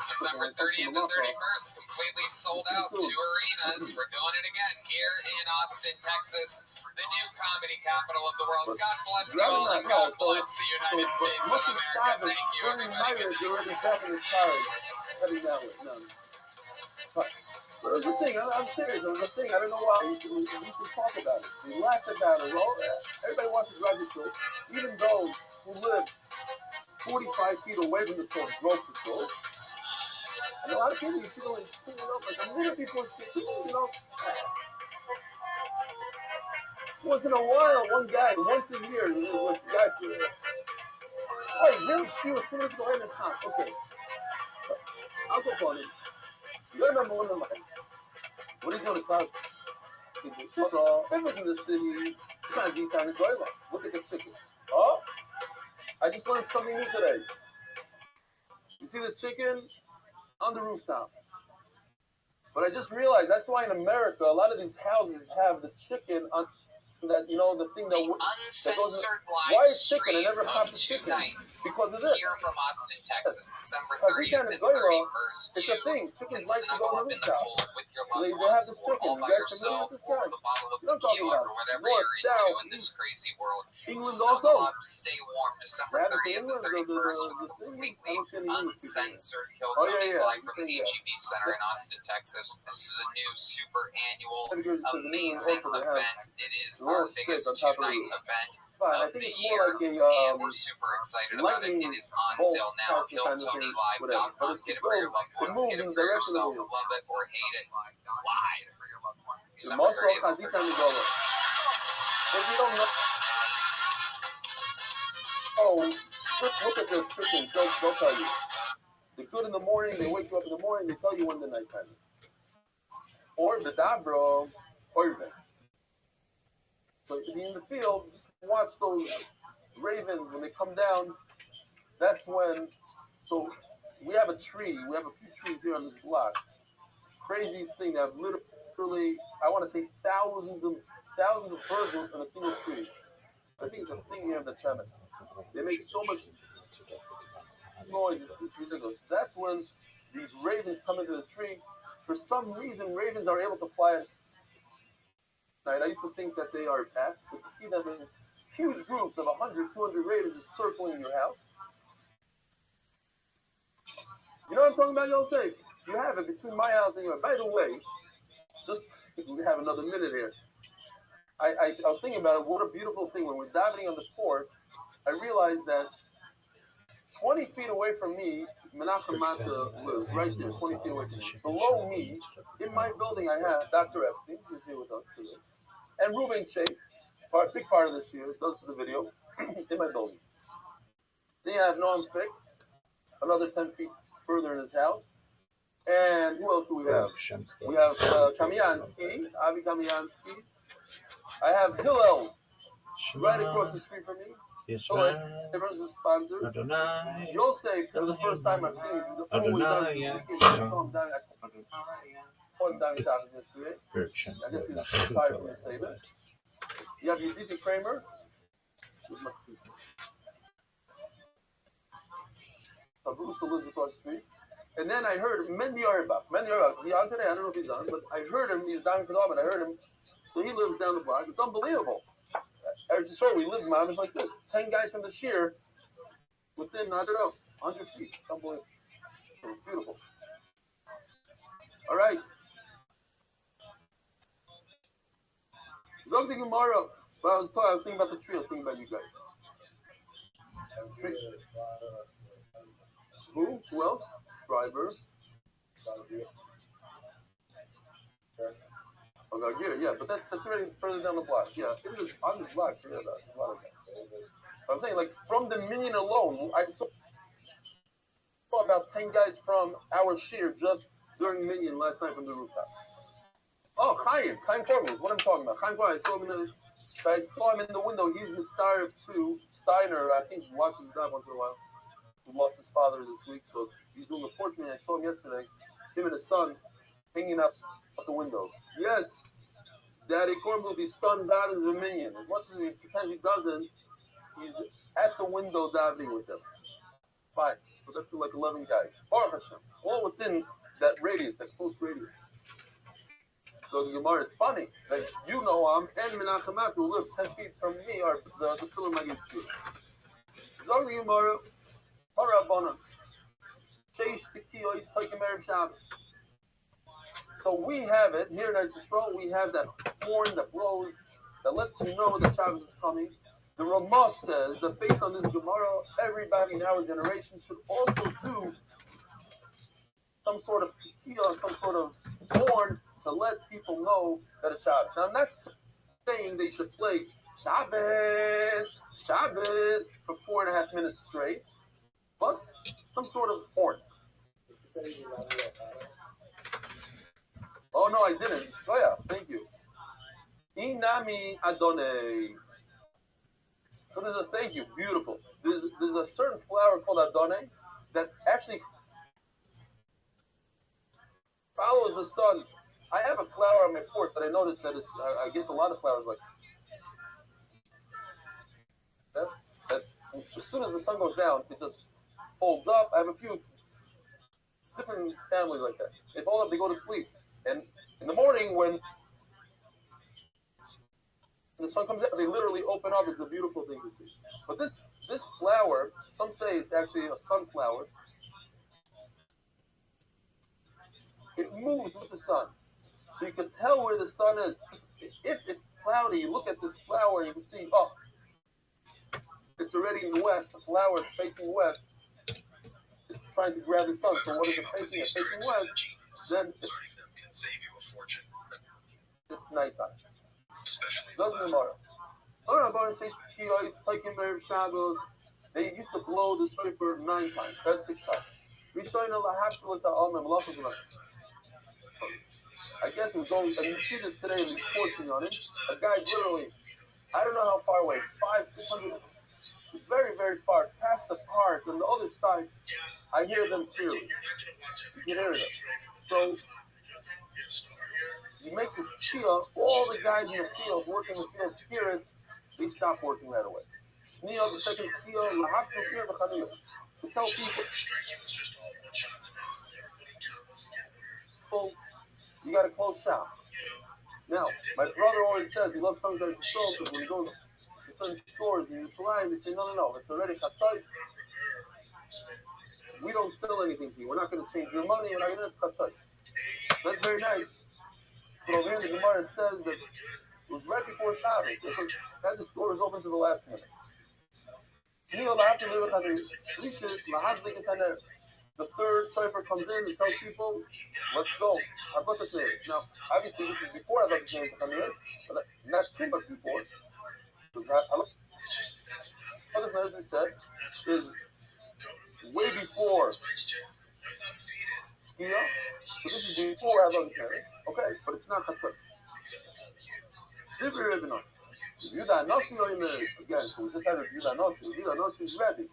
December 30th and 31st, completely sold out. 2 arenas. We're doing it again here in Austin, Texas, the new comedy capital of the world. God bless you all, and God bless the United States of America. Thank you, everybody. There's a thing, I'm serious, there's a thing, I don't know why, we can talk about it, we laugh about it, well, everybody wants to drive the show, even those who live 45 feet away from the grocery store, and a lot of people, you see them pulling up, like a million people, you know, once in a while, one guy, once a year, was the guy for, hey, this few was 2 minutes ago, and it's hot, okay, I'll go for it. You're number one in life. What are you doing this house? So, if it's in the city, trying to eat down his way. Look at the chicken. Oh, I just learned something new today. You see the chicken on the rooftop. But I just realized that's why in America, a lot of these houses have the chicken on that, you know, the thing that goes, Uncensored why live is chicken? I stream never of popped 2 chicken nights because of this. here from Austin, Texas, December Because we 30th can't and enjoy it all. 31st. It's a thing. You can Chickens like to snuggle go up in in the the house. cold with your So loved they have ones, this or chicken. all You by guys familiar yourself, with this or guy? with a bottle of You know what I'm talking tequila, about? or whatever North, you're south, into in this east. crazy world. England Snuggle also. up, stay warm. December They have it 30th in and England, 31st the with thing. I completely don't see any English people. uncensored Kill Oh, yeah, Tony's yeah. live from the HEB Center in Austin, Texas. This is a new super annual amazing event. It is our biggest 2-night event of the year, and we're super excited about it. It is on sale now. KillTonyLive.com. Get it for your loved ones. Get it for yourself. Love it or hate it. Live for your loved ones. December 30th. If you don't know, oh, look at this chicken. They'll tell you. They're good in the morning. They wake you up in the morning. They tell you when the nighttime is. Or the dabro, oirve. So if you're in the field, just watch those ravens when they come down. That's when. So we have a tree. We have a few trees here on this block. Craziest thing. They have literally, I want to say, thousands of birds in a single tree. I think it's a thing here in the Chemin. They make so much noise. It's ridiculous. That's when these ravens come into the tree. For some reason, ravens are able to fly at night. I used to think that they are pests, but you see them in huge groups of 100, 200 ravens just circling your house. You know what I'm talking about, Yosef? You have it between my house and yours. By the way, just we have another minute here. I was thinking about it. What a beautiful thing. When we're davening on the porch, I realized that 20 feet away from me, Menachem Mata lives right there, 20 feet away from me. Below me, in my building, I have Dr. Epstein, who's here with us today, and Ruben Che, a big part of this year, does the video, in my building. Then you have Noam Fix, another 10 feet further in his house. And who else do we have? We have Kamiansky, Avi Kamiansky. I have Hillel, right across the street from me. Everyone's sponsored. Yosef, for the first time I've seen him, always does I saw him down shopping yesterday. I guess he was tired from the saving. You have Yedidi Kramer. Bruce lives across the street. And then I heard Mendy Arbach. He's on today, I don't know if he's on, but I heard him, he's down in Kedam, and I heard him. So he lives down the block. It's unbelievable. So we live, Mom, it's like this. 10 guys from the shear within, I don't know, 100 feet. It's unbelievable. It's beautiful. All right. Zog the Gemara. Well, I was thinking about the tree. I was thinking about you guys. Who else? Driver. Oh, yeah, but that's already further down the block. Yeah, it is on this block. Yeah, a lot of that. I'm saying, like, from the minion alone, I saw about 10 guys from our shear just during minion last night from the rooftop. Oh, Chaim Korvus, what I'm talking about. Chaim Korvus, I saw him in the window. He's the star to Steiner. I think he watches that once in a while. He lost his father this week, so he's doing a portrait. I saw him yesterday. Him and his son hanging up at the window. Yes, Daddy Korvus, his son died in the minion. As much as sometimes he doesn't, he's at the window diving with them. Fine. So that's like 11 guys. Baruch Hashem. All within that radius, that close radius. So the Gemara, it's funny. Like, you know, and Menachem Mata, who lives 10 feet from me, are the Pillar Magid Shur. So the Gemara, Harabbanan, Sheish Tekiyo is Takim Erev Shabbos. So we have it, here in Eretz Yisrael, we have that horn that blows, that lets you know that Shabbos is coming. The Ramah says that based on this Gemara, everybody in our generation should also do some sort of tekiah, some sort of horn to let people know that it's Shabbos. Now, I'm not saying they should play Shabbos for 4.5 minutes straight, but some sort of horn. Oh, no, I didn't. Oh, yeah, thank you. Inami Adonai. So there's a thank you, beautiful. There's a certain flower called Adonai that actually follows the sun. I have a flower on my porch, but I noticed that it's, I guess a lot of flowers like that as soon as the sun goes down, it just folds up. I have a few different families like that. They fold up, they go to sleep. And in the morning, when the sun comes out, they literally open up. It's a beautiful thing to see. But this flower, some say it's actually a sunflower. It moves with the sun. So you can tell where the sun is. If it's cloudy, you look at this flower, you can see, oh, it's already in the west. The flower is facing west. It's trying to grab the sun. So what is it facing? It's facing west. Then it's nighttime. Doesn't matter. They used to blow the shofar 9 times. That's 6 times. I guess it was only, and you see this today in reporting on it. A guy literally, I don't know how far away, 500-600, very, very far, past the park on the other side. I hear them clearly. You can hear them. So you make this tefillah, all the guys in the field, working in the field, hear it, they stop working right away. The second tefillah, to tell people, you got to close shop. Now, my brother always says he loves coming to the store because when he goes to certain stores in Yerushalayim, they say, no, it's already chatzos. We don't sell anything to you. We're not going to change your money. We're not going to chatzos. That's very nice. But over here in the Gemara, it says that it was right before Shabbos. That the store is open to the last minute. The third shofar comes in and tells people, let's go. Now, obviously, this is before Hadlakas Neiros B'Chanuyot, but not too much before. Hadlakas Neiros, we said, is way before Shkia. So this is before Hadlakas Neiros. Okay, but it's not Chatzos. Again, so we just had a Yudah Nossi. Yudah Nossi is Rabbi.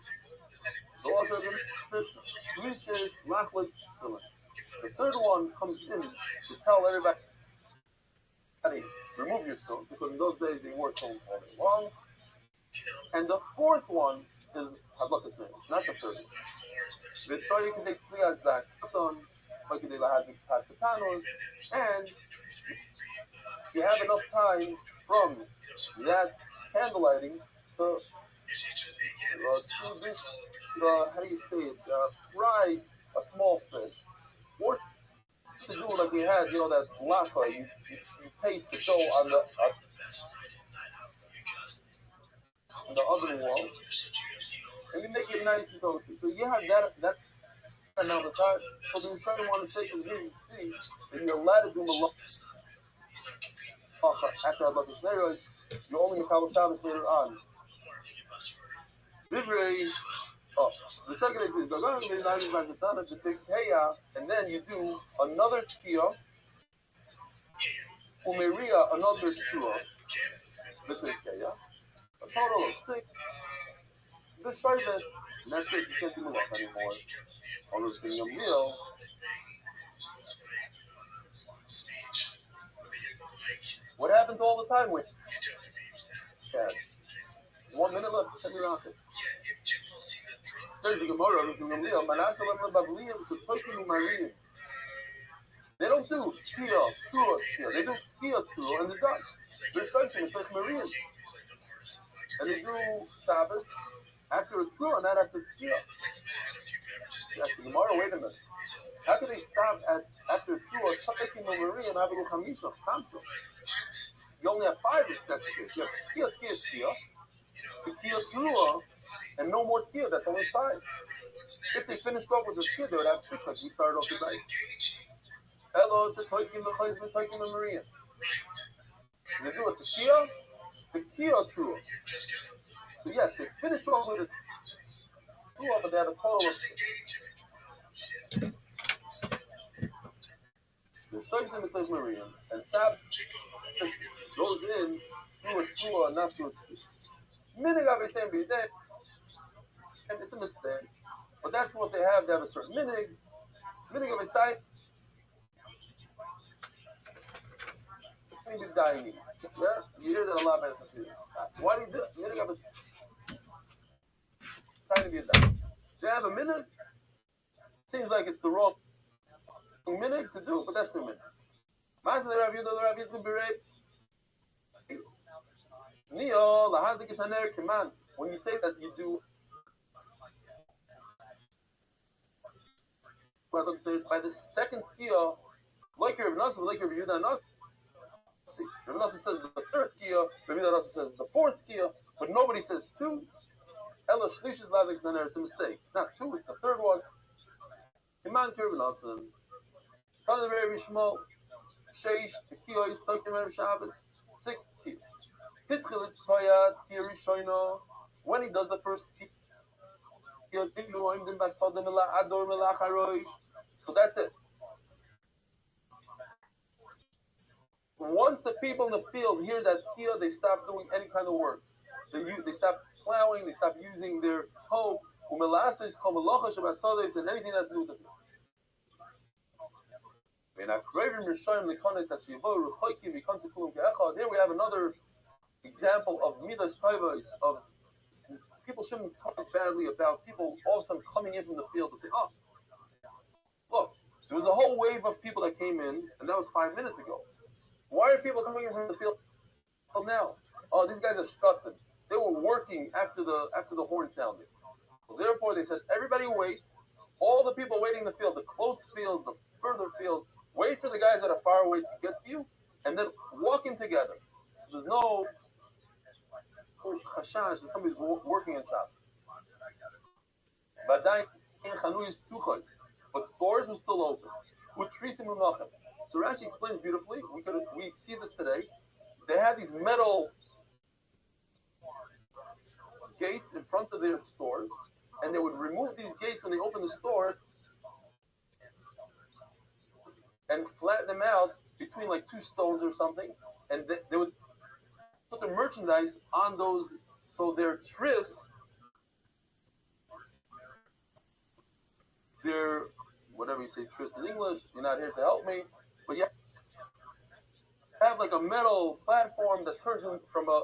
So also the third one comes in to tell everybody, remove yourself, because in those days they worked all day long. And the fourth one is Hadlakas Neiros, not the third one. The story can take 3 hours back, and you have enough time from that candlelighting to how do you say it? Fry a small fish, or to do like we had, that lapa. You paste the dough on the oven wall, and you make it nice and toasty. So you have that amount of time. So the Rishonim want to say to you, see, that you're allowed to do malach after Hadlakas Neiros. You only Mekabel Shabbos later on. The second is to take Heya, and then you do another tefillah, Umeria, another tefillah. This is Heya. A total of 6. The shayveh, and that's it. You can't do malach anymore. All this being a meal. What happens all the time with Chad? 1 minute left. Check your rocket. Says the Gemara, they don't do Tefillah, they do Tefillah, and they're done. They're starting to take Marian. And they do Shabbos after a Tefillah, not after Tefillah. Ask the Gemara, wait a minute. How can they stop after Tefillah, taking the Marian, and having a Chamisha, Kamsa? You only have 5 exceptions. You have Tefillah, Tefillah, and no more Tefillah. That's only 5. If they finished off with the Tefillah, they would have 6 like we started off tonight. Hello, it's just taking the Maria. They do a Tefillah, Tefillah. So yes, they finished off with a Tefillah, but they had a total of 6. The Shabbos in the place Maria, and Shabbos goes in through a Tefillah, not through a Tefillah. Minig of saying be dead, and it's a mistake. But that's what they have. They have a certain minig of a site. Minig is dying. Yeah, you hear that a lot about it. Why do you do it? Minig of a going to be a dime. To have a minute seems like it's the wrong minute to do, but that's the minute. Master the Rabbi Yitzchak Berei. Neo lahadik is haner keman. When you say that you do by the second kiyah, like your Rabbi Nassim, like your Rabbi Yehuda Nassim. Rabbi Nassim says the third kiyah, Rabbi Yehuda Nassim says the fourth kiyah, but nobody says two. Ela shlish is lahadik is haner. It's a mistake. It's not two. It's the third one. Keman ki Rabbi Nassim. Kan Rabbi Shmuel. Sheish the kiyah is talking about Shabbos. Sixth kiyah. When he does the first so that's it. Once the people in the field hear that kiyah, they stop doing any kind of work. They stop plowing, they stop using their hoe, and anything that's new to them. Here we have another example of midas tayvos, of people shouldn't talk badly about people all of a sudden coming in from the field and say, oh, look, there was a whole wave of people that came in, and that was 5 minutes ago. Why are people coming in from the field now? Oh, these guys are shtutzen. They were working after the horn sounded. So therefore, they said, everybody wait. All the people waiting in the field, the close fields, the further fields, wait for the guys that are far away to get to you, and then walk in together. So there's no chashash that somebody's working in shop. But stores were still open. So Rashi explains beautifully. We see this today. They had these metal gates in front of their stores, and they would remove these gates when they open the store and flatten them out between like two stones or something, and they would put the merchandise on those, so their tris, their whatever you say tris in English, you're not here to help me, but you have like a metal platform that turns from a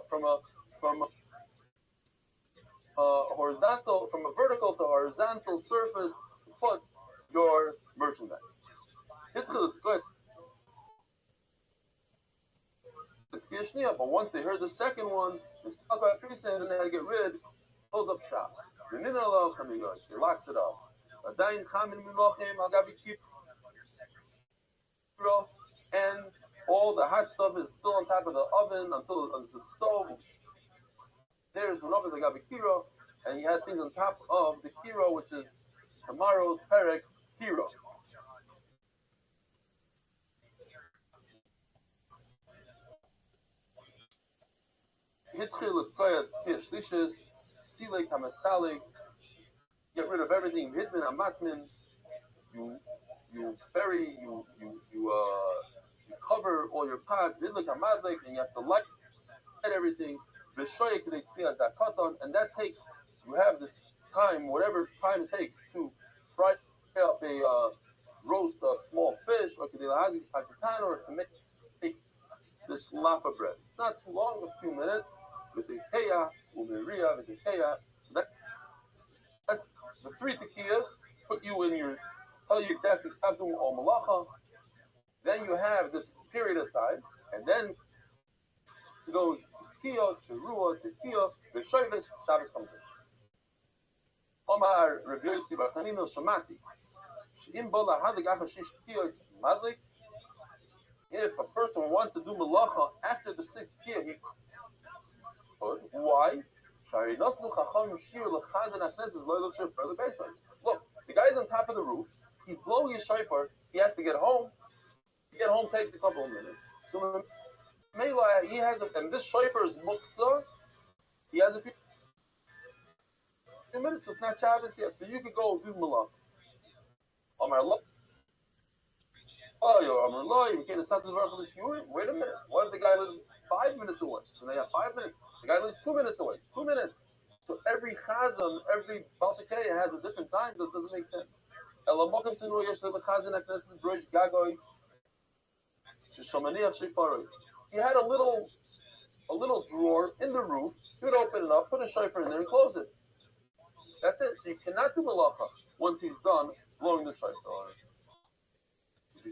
horizontal, from a vertical to horizontal surface to put your merchandise. Good. But once they heard the second one, they stuck out three cents and they had to get rid, close up shop. They locked it up. And all the hot stuff is still on top of the oven until it's the stove. There's Menachim the Gabi Kiro, and he had things on top of the Kiro, which is tomorrow's Perek Kiro. Get rid of everything. Hitman, amatmin. You bury, you cover all your pots. And you have to light everything. And that takes. You have this time, whatever time it takes, to fry up a roast a small fish, or to make this lapa bread. It's not too long, a few minutes. With the keya, with the keya. So that's the three tekiyas. Put you in your, tell you exactly stop doing all malacha. Then you have this period of time, and then it goes tekiya, teruah, tekiya, the shoyves, Shabbos comes in. Omar Rabbi Yossi bar Chanina Shamati. She'im bola hadik after shish tekiyos mazik. If a person wants to do malacha after the sixth kiyah, he could. Why? Look, the guy's on top of the roof. He's blowing his shofar. He has to get home. To get home takes a couple of minutes. So he has, and this shofar is muktzah. He has a few minutes. It's not Shabbos yet, so you could go do malach. Amar Allah. Oh, yo, Amar Allah. You can't stop the verse of the shiur. Wait a minute. What if the guy lives 5 minutes away? So they have 5 minutes. The guy lives 2 minutes away. 2 minutes. So every chazan, every baltikaya has a different time. That doesn't make sense. He had a little drawer in the roof. He would open it up, put a shofar in there, and close it. That's it. So you cannot do malacha once he's done blowing the shofar. You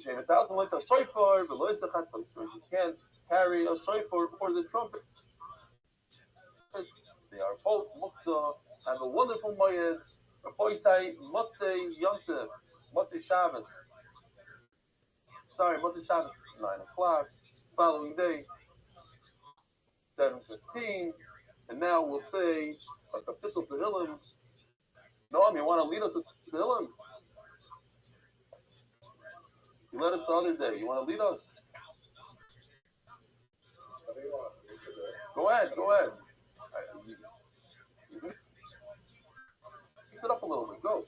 can't carry a shofar or the trumpet. They are both muktzah, have a wonderful moyed. Rabbi say Motzei Yontif, Motzei Shabbos. Sorry, Motzei Shabbos, 9 o'clock. Following day, 7:15. And now we'll say a kapitel tehillim. Noam, you want to lead us with tehillim? You led us the other day. You want to lead us? Go ahead. Sit up a little bit. Go.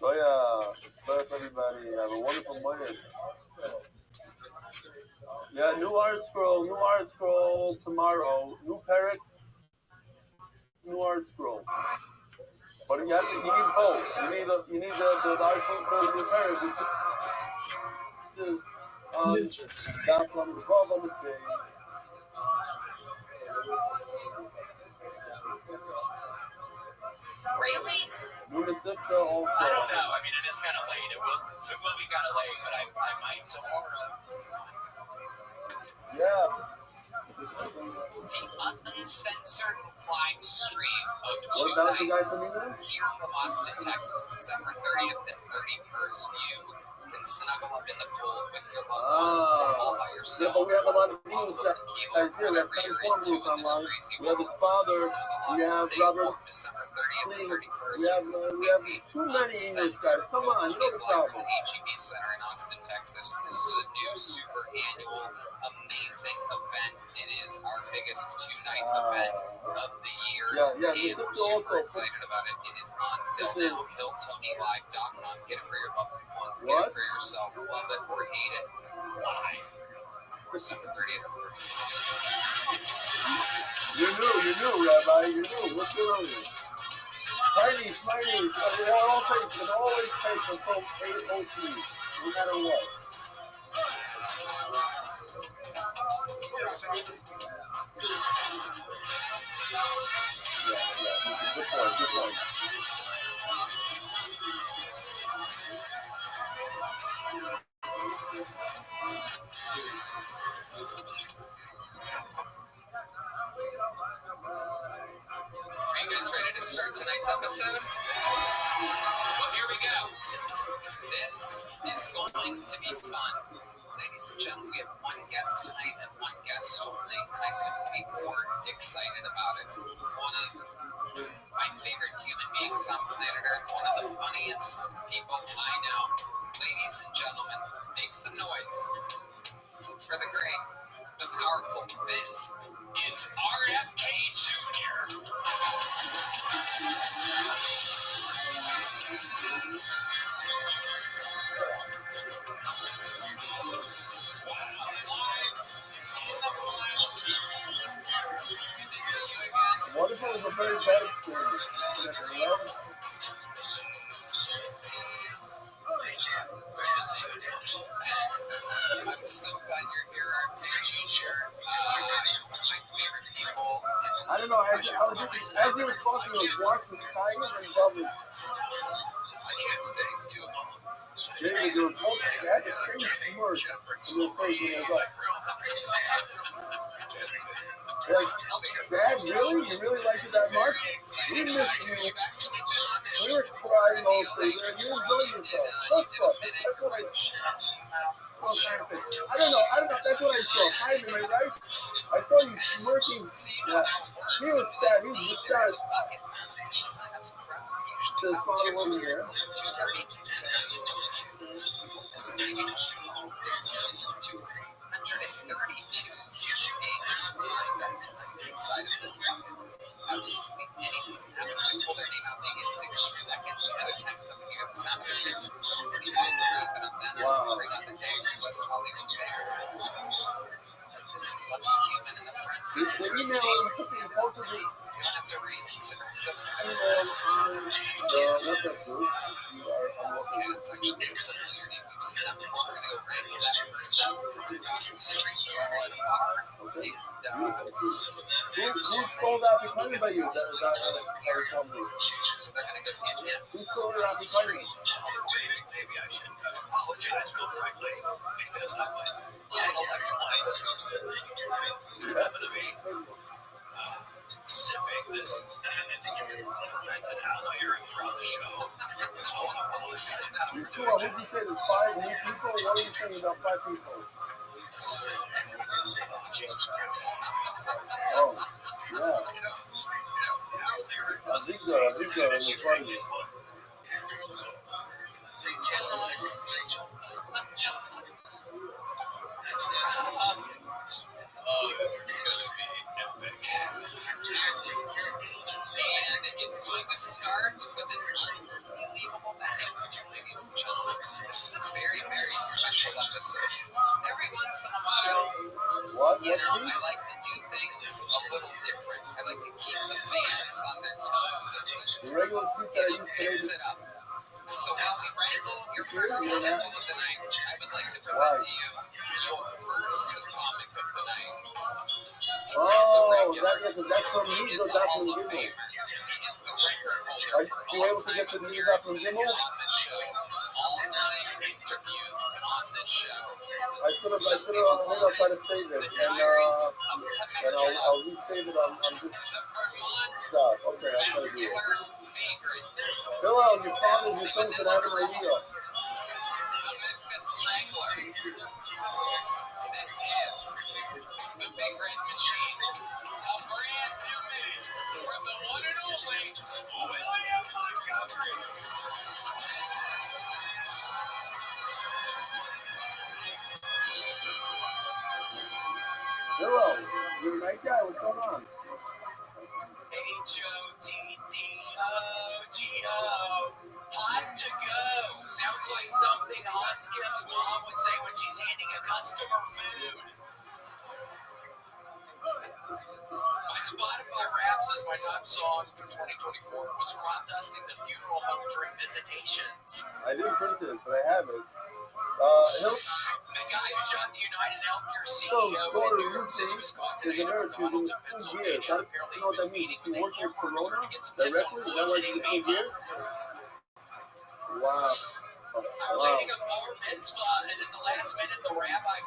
Oh yeah, bless everybody. Have a wonderful morning. Yeah, new art scroll tomorrow. New perek, new art scroll. But you need both. You need the art scroll for the new perek, which is down from the above on the page. Really? Municipal also. I don't know. I mean, it is kind of late. It will be kind of late, but I might tomorrow. Yeah. The uncensored live stream of 2 nights here from Austin, Texas, December 30th and 31st. You can snuggle up in the cold with your loved ones all by yourself. Yeah, but we have a lot of news guys here. We have 10 news online. We have his father. We have Robert. Please, we have too many English guys. Come on, you know the problem. From the HEB Center in Austin, Texas. This is a new super annual amazing event. It is our biggest 2-night event of the year. Yeah, and we're super excited about it. It is on sale now. KillTonyLive.com. Get it for your loved ones. Get it for yourself. Love it or hate it. Live. December 30th. You knew, Rabbi. You knew. What's going on here? Chinese. It always takes until 8:03, no matter what. Good point. Are you guys ready to start tonight's episode? Well, here we go. This is going to be fun. Ladies and gentlemen, we have one guest tonight and one guest only. I couldn't be more excited about it. One of my favorite human beings on planet Earth, one of the funniest people I know. Ladies and gentlemen, make some noise for the great, the powerful. This is RFK Jr. What if it was a very bad experience? as he was talking, he was watching Tiger and Bubba. I can't stay too long. They were both had the same smirk in their face when they was like, Dad, really? You really liked it that much? We miss you. We were crying all day there. You enjoyed yourself. That's what I don't know. That's what I saw. Hyman, am I right? I saw you smirking. Yeah. He was sad. He was sad. The father wasn't there. Absolutely anything can happen. I pull their name out, make it 60 seconds. Other times I'm hear the sound of the kids. It's been brief, and I'm then slurring on the day West Hollywood Bear. This lucky human in the front. The email is supposedly. You don't have to read it, so it's up to email on the WhatsApp group. Yeah, it's actually a familiar name. We've seen that before. We're going to go wrangle that first up across the street here at the bar. Who stole that behind by you? That company. So they're going to go get him. Who stole that behind you? Maybe I should apologize publicly because I went electrolytes. You happen to be sipping this fermented aloe here throughout the show. So I want to apologize now. You sure? What did you say? There's 5 new people? What are you saying about 5 people? Jesus Christ. Oh, yeah. These are in front of you. Oh, this is going to be epic. And it's going to start with an unbelievable bang, ladies and gentlemen. This is a very, very special episode. Every once in a while, I like to do things a little different. I like to keep the fans on their toes. Mix it up. So while we wrangle your first comic book of the night, I would like to present to you your first comic of the night. Oh, that's from He News is or a that Hall from of Gimel? Famer. He is the record holder Are for you able to get the news up from Gimel? on this show. All-time interviews on this show. I could have maybe I'll try to save it. And I'll resave it on this stuff. Okay, I'll try to do it. Fill out your father and your friends that have an idea. The Big Red Machine, a brand new man from the one and only William Montgomery. Hello, you're the right guy. What's going on? HOTTOGO. Hot to go. Sounds like something Hot Skip's mom would say when she's handing a customer food. My Spotify rap says my top song for 2024 was Crop Dusting the Funeral Home during visitations. I didn't print it, but I have it. The guy who shot the United Healthcare CEO in New York City was caught today in McDonald's in Pennsylvania. Apparently he was meeting with a hamburger owner to get some tips on bludgeoning people. Wow. I'm leading a bar mitzvah, and at the last minute, the rabbi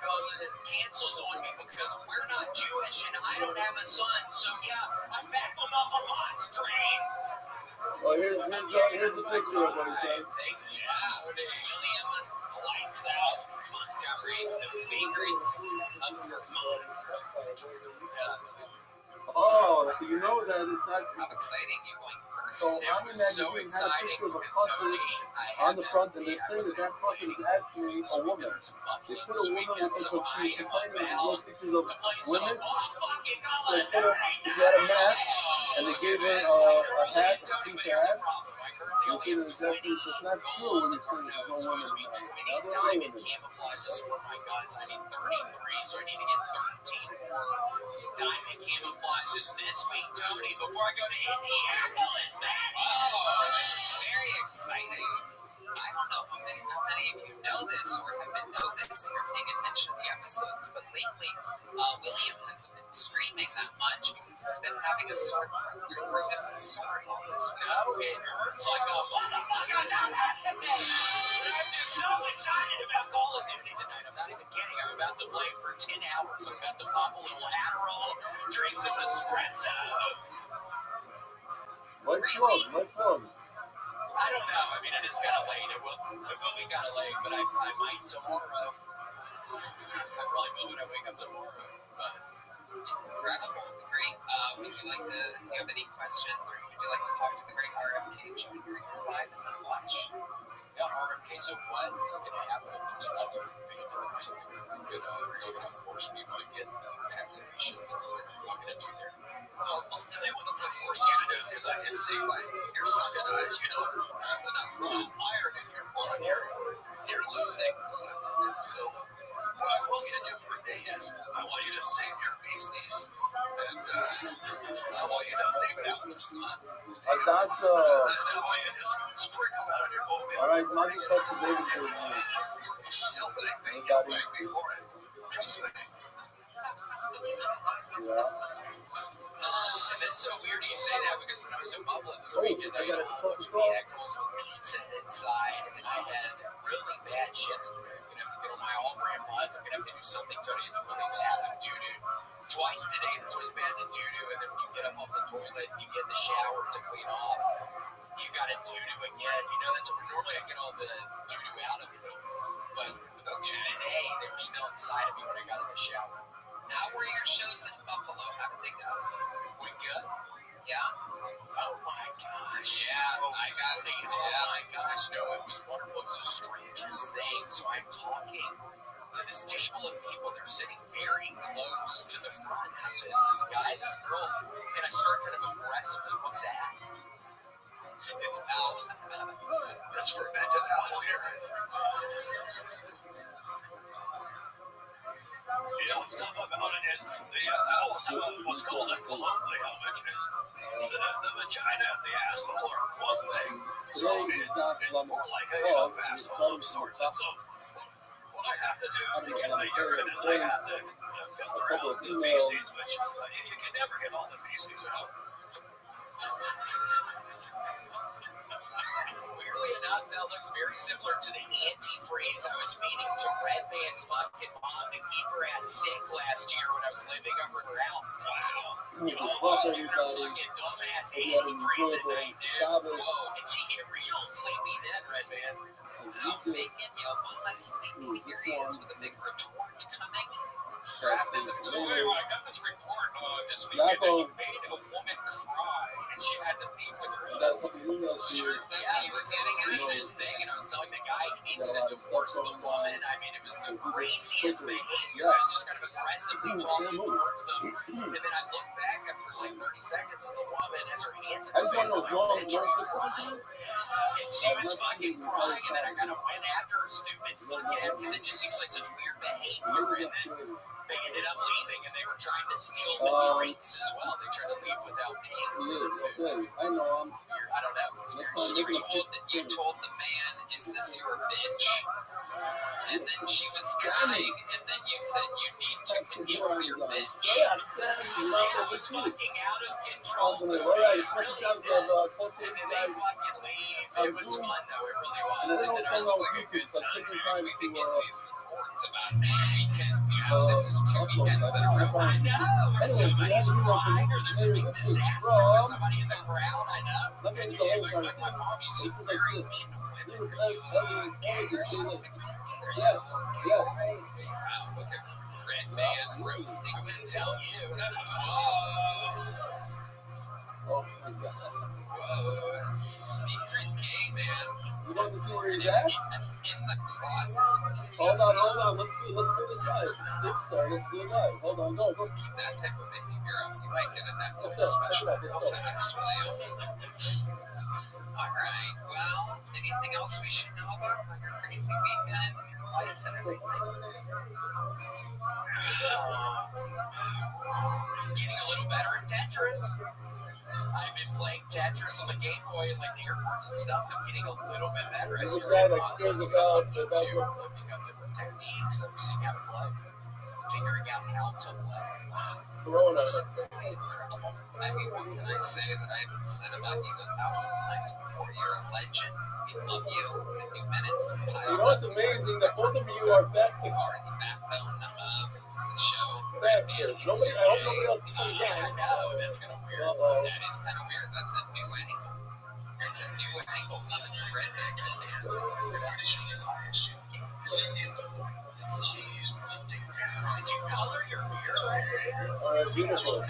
cancels on me because we're not Jewish and I don't have a son. So yeah, I'm back on the Hamas train. Well, here's the picture of what he said. Thank you. William Lights Out Montgomery, the favorite of Vermont. Oh, so you know that it's not. How exciting you going first. So It I'm was imagining so had a exciting picture of a because puppet Tony, on the front, and they're saying that puppet is actually a woman. They put a woman with so a I am complaining bound with pictures of to play women. fucking They put her, she had a mask, and they gave her a hat, a pink hat. You see that it's not true when you say there's no women in that. Now there are diamond women. camouflages for my guns. I need 33, so I need to get 13 more diamond camouflages this week, Tony, before I go to Indianapolis, man. Oh, this is very exciting. I don't know how many of you know this or have been noticing or paying attention to the episodes, but lately, William hasn't been screaming that much because he's been having a sore throat excited about Call of Duty tonight. I'm not even kidding. I'm about to play for 10 hours. I'm about to pop a little Adderall, drink some espressos. My phone. I don't know. I mean, it is kind of late. It will be kind of late, but I might tomorrow. I probably will when I wake up tomorrow. But incredible, the great. Would you like to? Do you have any questions, or would you like to talk to the great RFK? Should we bring her live in the flesh? Yeah, RFK. So what is going to happen if there's another variant or something? Are you going to force people to get vaccinations? What are you going to do there? Well, I'll tell you what I'm going to force you to do, because I can see by your sunken eyes, you don't have enough iron in your blood. You're losing blood. So what I want you to do for me is I want you to save your feces, and I want you to leave it out in the sun. That's and I want you to just sprinkle out on your oatmeal. all right. Michael touched the baby for you. You'll thank me. You'll thank me for it. Trust me. Yeah. It's so weird you say that, because when I was in Buffalo this weekend, I got a whole bunch of egg rolls with pizza inside, and I had really bad shits today. I'm going to have to get on my all-brand buds. I'm going to have to do something, Tony. It's really bad. I'm doo-doo twice today. It's always bad to doo-doo, and then when you get up off the toilet and you get in the shower to clean off, you got to doo-doo again. You know, that's what normally I get all the doo-doo out of me. But today, they were still inside of me when I got in the shower. How were your shows in Buffalo? How did they go? Went good? Yeah. Oh my gosh. Yeah, I got it. Oh my gosh. No, it was wonderful. It was the strangest thing. So I'm talking to this table of people. They're sitting very close to the front. And I'm just this guy, this girl. And I start kind of aggressively. What's that? It's owl. It's fermented owl urine. You know what's tough about it is the owls have what's called a colloquia, which is the vagina and the asshole are one thing. So it's more like a vast hole of sorts. And so what I have to do to get the urine is I have to filter out the feces, which you can never get all the feces out. Weirdly enough, that looks very similar to the antifreeze I was feeding to Red Band's fucking mom to keep her ass sick last year when I was living over at her house. Wow. You know, I was giving her fucking dumbass antifreeze at night, dude. Whoa. And she get real sleepy then, Red Band. I'm thinking your mama's sleeping. Here he is with a big retort coming. Scrapping the toy. I got this report this weekend that you made a woman cry, and she had to leave with her husband. Is that what you were getting at? This thing, and I was telling the guy he needs to divorce the woman. I mean, it was the craziest behavior. I was just kind of aggressively talking towards them, and then I looked back after like 30 seconds, and the woman has her hands in her face, like, bitch, are you crying? And she was fucking crying, and then I kind of went after her stupid fucking ass, because it just seems like such weird behavior, and then they ended up leaving, and they were trying to steal the drinks as well. They tried to leave without paying for the food. I know. I don't know. You told the man, "Is this your bitch?" And then she was crying, and then you said you need to control your bitch. Yeah, it was fucking out of control. Dude. Alright, It really did. And then they fucking leave. It was fun though. It really was. And then it was like a good time. We've been getting these reports about next weekends. You know, this is 2 weekends in a row. I know. Or somebody's crying, or there's a big disaster, or somebody in the ground. I know. Like my mom used to very mean to women. Gay or something. Yes. Wow, look at Red Man roasting. I'm gonna tell you. Oh my god. Whoa, it's secret gay man. You want to see where he's at? In the closet. Hold on. Let's do this live. Let's do it live. Hold on, go. Keep that type of behavior up. You might get a Netflix special. That's Alright, well, anything else we should know about your crazy weekend and life and everything? Getting a little better at Tetris. I've been playing Tetris on the Game Boy and like the airports and stuff. I'm getting a little bit better. I started looking up different techniques of seeing how to play, figuring out how to play. Corona. I mean, what can I say that I haven't said about you 1,000 times before? You're a legend. We love you. 50 minutes of pile know, it's amazing that both of you are back to are the backbone of the show. back here. I hope nobody else comes on. That's kind of weird. That is kind of weird. That's a new angle. It's a new angle. Nothing red. Did you color your beard? Alright, beautiful.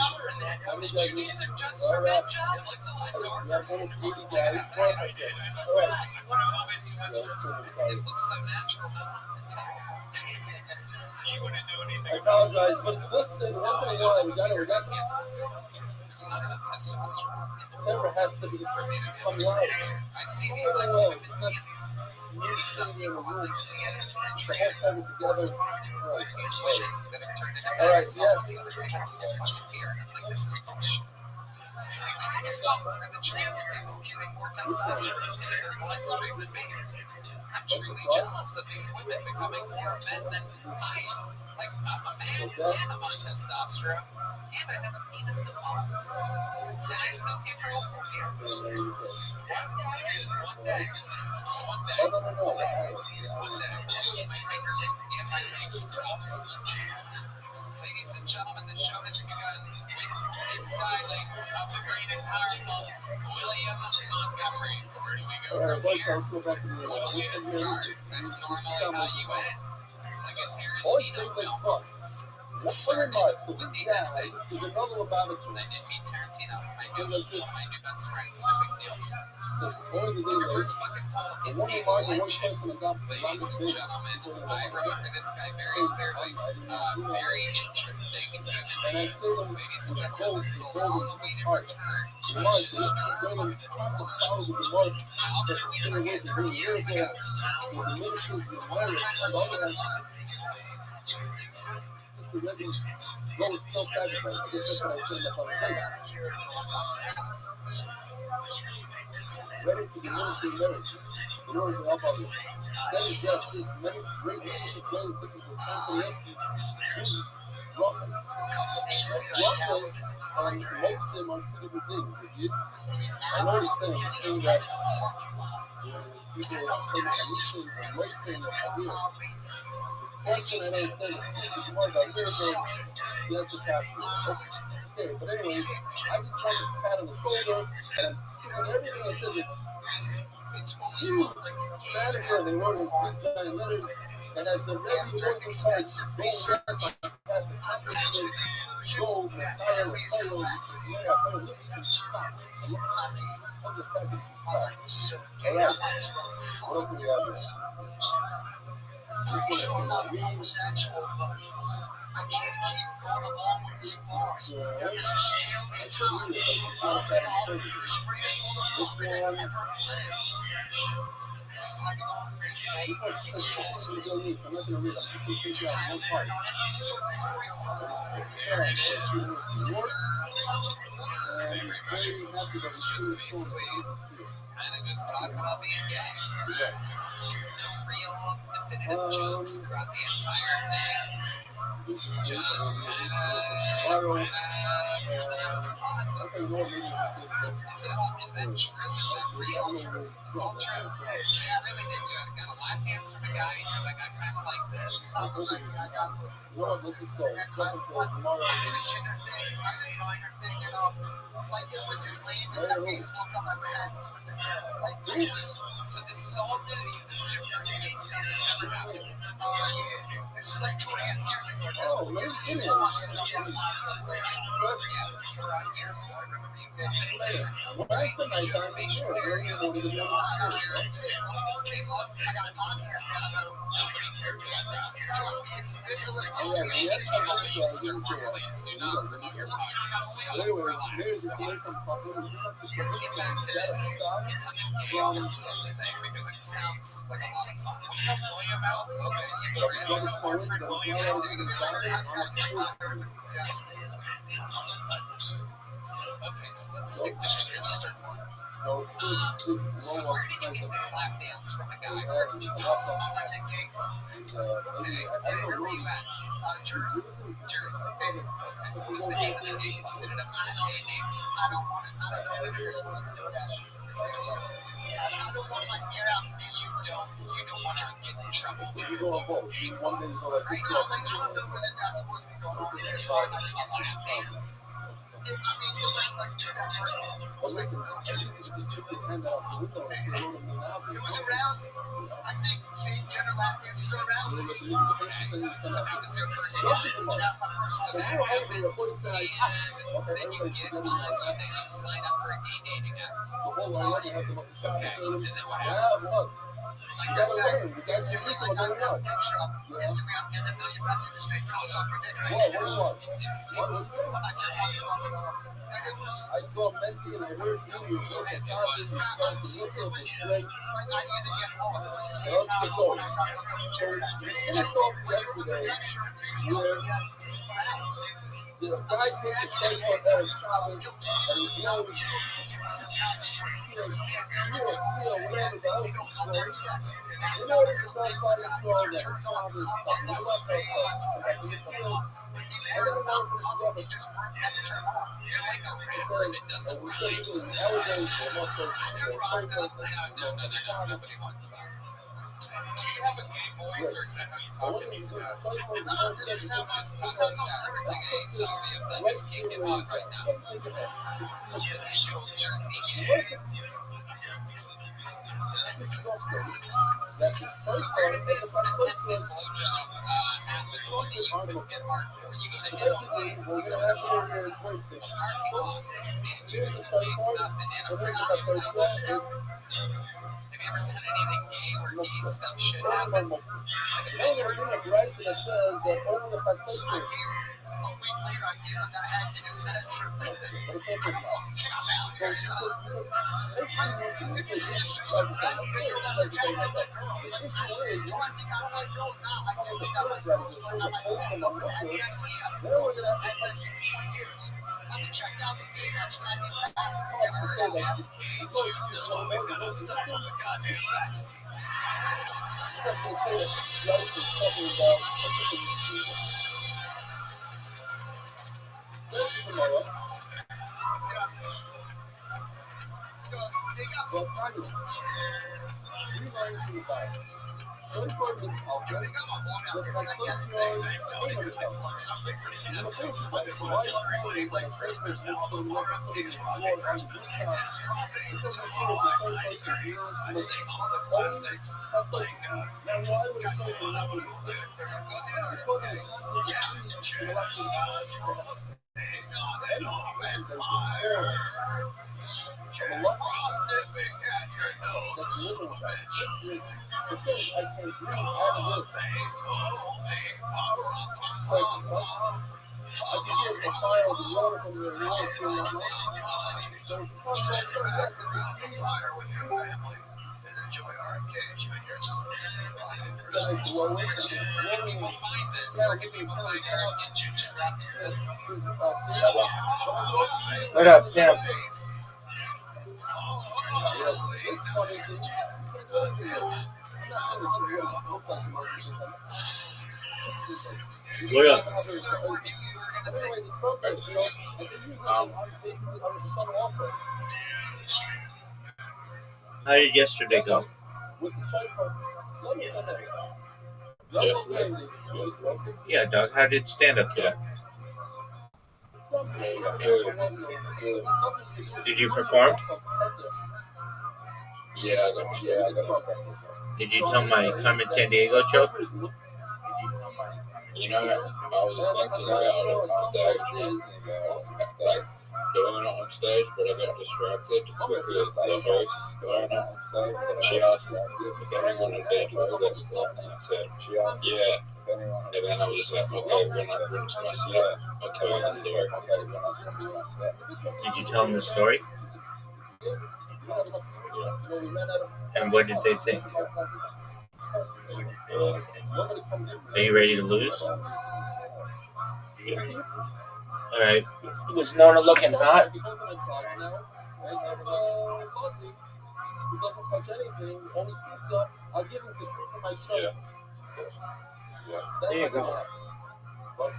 Did you do some just for men job? It looks a lot darker. Alright. It looks so natural, no one can tell. You wouldn't do anything. I apologize, but once in a while, we got There's not enough testosterone. never has to be come live. I see these, like, I've been seeing these. Some people on, like, CNN, trans, that have turned into Alright, guys. yes. The other day, I was fucking here, and I'm like, this is bullshit. For the trans people getting more testosterone into their bloodstream than me. I'm truly jealous of these women becoming more men than I am. Like, I'm a man and I'm on testosterone, and I have a penis and balls. And I still can't grow from here. One day. No. My fingers and my legs crossed. Ladies and gentlemen, the show has begun with his stylings of the great and powerful William Montgomery. Where do we go Alright, from boys, here? let's go back to the Well, we can start. That's normally how you end. It's like a Always Tarantino things like film. fun. Pretty much. So this guy is another about it. I did meet Tarantino, my new best friend, so no big deal. Supposedly, Our first fucking call is one the of the Lynch. one person that got the Ladies longest and bid. gentlemen, I remember this guy very clearly. Very interesting. And I say them Ladies and gentlemen, this is the long-awaited return to Mark, Stern. follows the Mark. After we forget 3 years ago, The ministers in America, the Rebbe's wrote self-sacrifice. This is what I said up on the plate. Ready to be ministry in marriage in order to help others. Saying yes, since many great leadership brothers such as Constantine, Rothschild, and Moxim are two different things. I know he's saying that people say that Moxim and Moxim are here. Question I don't understand is more about miracle. Yes, the caption. Okay, but anyway, I just want a pat on the shoulder, and I'm skipping everything that says it. Santa they wrote in big giant letters, and as the Rebbe was inside, past the conference, gold, Messiah, Pharaoh, stop. Of the package, stop. Alright, what else do we have here? I can't keep going along with this farce. Now this is stalemate time. The straightest motherfucker that's ever lived. Fighting off the I'm not going to read. I'm just going to take you out one part. And he's very happy that he's doing so kind of just talk about being gay. No real definitive jokes throughout the entire thing. Just kind of coming out of the closet. Is that true? Is that real? It's all true. See, I really did good. I got a lap dance from a guy, and you're like, I kind of like this. I was like, yeah, I got it. Lord, look at so. Tomorrow. Like it was his lazy hook on my bed with the girl. Like it was. So this is all new to you. This is your first gay stuff that's ever happened. Yeah. This is like 2.5 years ago. This is just watching enough from live. You were on here, so I remember you saying Why is the night time facial hair? You know, this is I got a podcast now, though. Nobody cares what's out here. Trust me, it's please do not promote your podcast. Anyway, there's a kid from Buffalo. Let's get back to this becoming thing because it sounds like a lot of fun. William out? Okay, you traded on Warford William out. Okay, so let's stick this to your stern one. So where did you get this lap dance from a guy? Where did you tell someone I was in gay club? Okay, where were you at? Jersey. What was the name of the gay club? Did it have a gay name? I don't know whether they're supposed to know that. I don't want to air out the name of don't want to get in trouble. You go on both. One day you go like this. I don't know whether that's supposed to be going on there. So I think it's two bands. I mean, it's like two that first band. It was like the go. At least if you stick his hand out the window and say, "What do you mean now?" It was arousing. I think seeing general audience is arousing. That was your first shot. That's my first So that happens, and then you get on, and then you sign up for a gay dating app. Okay, and then what happens? Like I said, instantly I got a picture up. Instantly I'm getting a million messages saying, "Go suck your dick." I saw Menti and I heard you. It was like I needed to get home. It was just saying, "No, I started looking at chicks." Finished off yesterday where the guy takes a place on Eric Chavez and he blows, whatever the hell he's doing. You know what it's done by this show that Chavez fucking left us and he killed. And then the man from the You're like a rapper that doesn't we rhyme. said he was nowadays for most of No, nobody wants that. Do you have a gay voice, or is that how you talk to these guys? This is how I talk to everything. Hey, sorry if that just can't get on right now. It's a show Jersey. So where did this attempted blowjob happen? The one that you couldn't get hard for? You go to his place, you go to the parking lot, maybe do some gay stuff in inappropriate. Have you ever done anything gay where gay stuff should happen? Rice that says that only the Pacific. A week later, I gave him that head in his bedroom. What up, Tim? What up? How did yesterday go? Yeah, dog. How did stand up go? Did you perform? Yeah. Did you tell my Carmen San Diego joke? You know, I was thinking about it on stage, like doing it on stage, but I got distracted because the host going on stage, she asked if anyone had been to a sex club, and I said, yeah. And then I was just like, okay, when I finish my set, I'll tell you the story. Did you tell them the story? Yeah. And what did they think? Are you ready to lose? Yeah. Alright. Was Nona looking hot? Who doesn't touch anything, only pizza. I'll give him the truth of my show. Yeah. That's There you go. But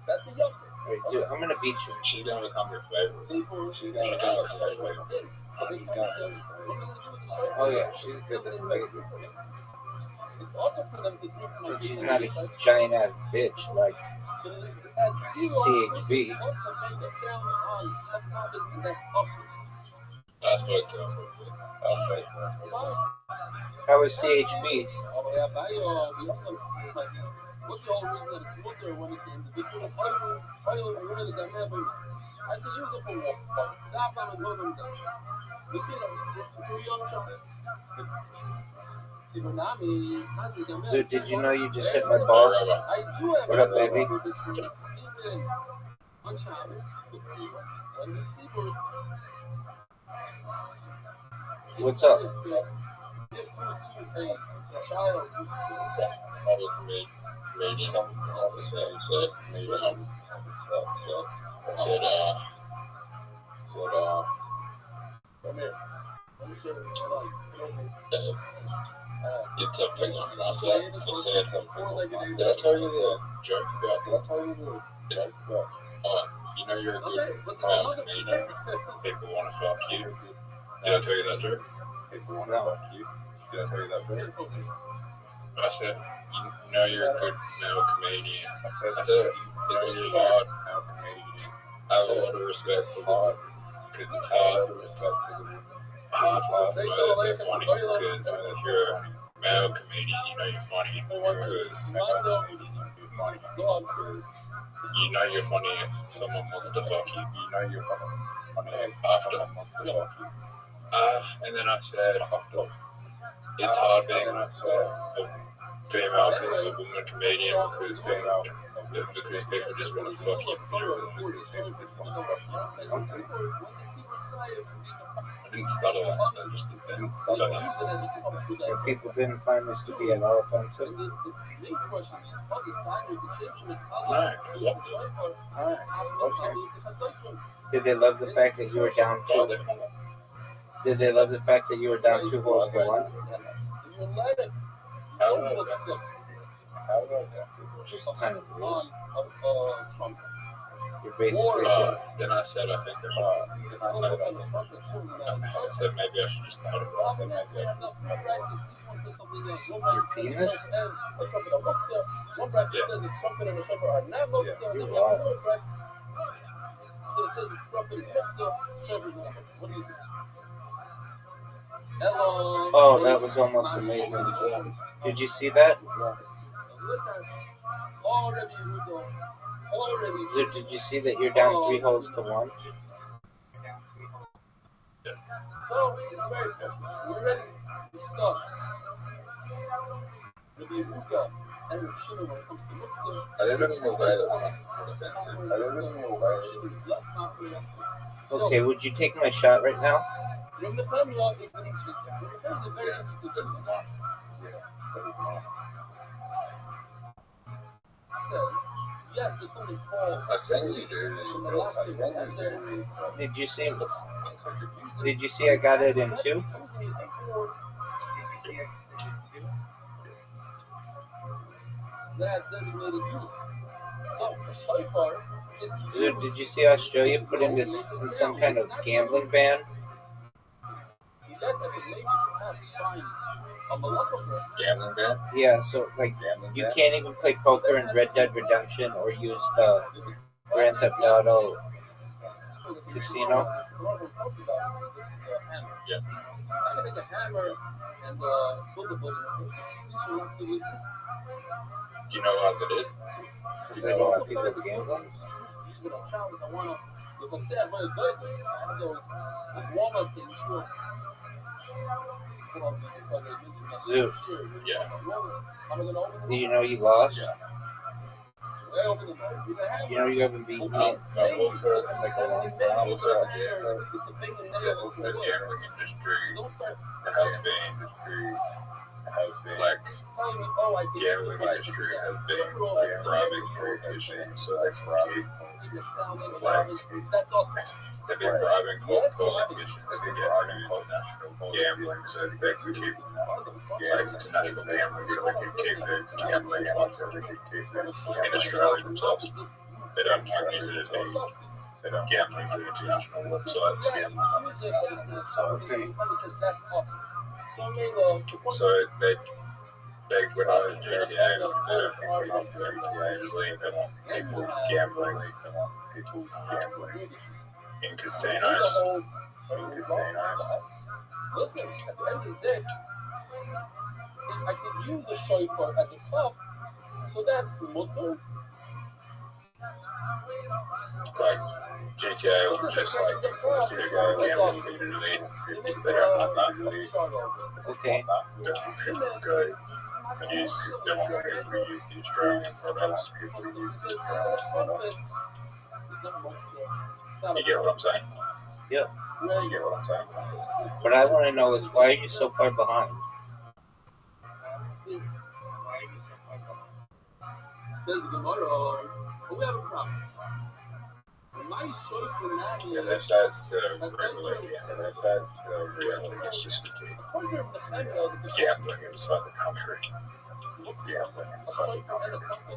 that's a young thing. Wait, dude, I'm gonna beat you. She's gonna become your favorite. She's gonna become your favorite. Oh yeah, she's good at the It's also for them to hear from my but she's not a giant ass bitch like CHB. I spoke to him. How was CHB? What's the whole reason that it's smoother when it's individual? Oil really the never. I can use it for what? That one is over them. You see them, Dude, did you know you just hit my ball? What up, baby? What's up? Comedian come here. Get up picture from outside. I'm saying something. Did I tell you the joke about? Did I tell you the joke about? You know you're a good comedian. People want to fuck you. Did I tell you that joke? People want to fuck you. Did I tell you that joke? I said, you know you're a good male comedian. I said, it's hard. I have a lot of respect for women because it's hard for women to be funny because if you're a male comedian, you know you're funny because you know you're funny if someone wants to fuck you. You know you're funny if someone wants to fuck you. And then I said, it's hard being a woman comedian because people just want to fuck you. I didn't stutter that. I just didn't stutter that. And people didn't find this to be at all offensive. No, Alright, okay. Did they love the fact that you were down two? Did they love the fact that you were down 2 holes to 1? Just kind of rules. You're basically then I said, I think I said maybe I should just cut it off. your penis? Oh, that was almost amazing. Did you see that? Dude, did you see that you're down 3 holes to 1? So it's very we already discussed with the Ruga and with Shimon when it comes to Muktzah. I didn't know why that was offensive. I didn't know why Shimon is less confident. Okay, would you take my shot right now? When the formula is an issue, the is a very interesting says, yes, there's something called. I sent you, dude. Did you see? Did you see I got it in 2? That designated use. So a shofar, it's Dude, did you see Australia put in some kind of gambling ban? Yes, I could maybe perhaps find a malacha. Gambling ban? Yeah, so like you can't even play poker in Red Dead Redemption or use the Grand Theft Auto casino. Yeah. I can take a hammer and build a building. Do you know what that is? Because they don't want people gambling. I want to, if I'm saying I'm very advisor, I have those walnuts that you sure. Dude, Yeah. do you know you lost? Yeah. You know you haven't beaten me? Also, the gambling industry has been like gambling industry has been bribing politicians so they can keep they've been bribing politicians to get international gambling so they can keep international gambling so they can keep the gambling funds in Australia themselves. They don't use it as they don't gambling for international websites. Okay. So they went on to GTA because they don't think they want GTA. They want people gambling. They want people gambling in casinos. Listen, at the end of the day, I could use a chauffeur as a cop, so that's mutter. It's like GTA was just like GTA gambling community. They don't want that. Okay. They want people to go and use. They want people to use the Australian products. People to use the Australian products. You get what I'm saying? Yep. You get what I'm saying? What I want to know is why are you so far behind? Says the Gemara, but we have a problem. Yeah, that's the regulation. That's the reality. It's just the key. Gambling inside the country. Gambling inside the country.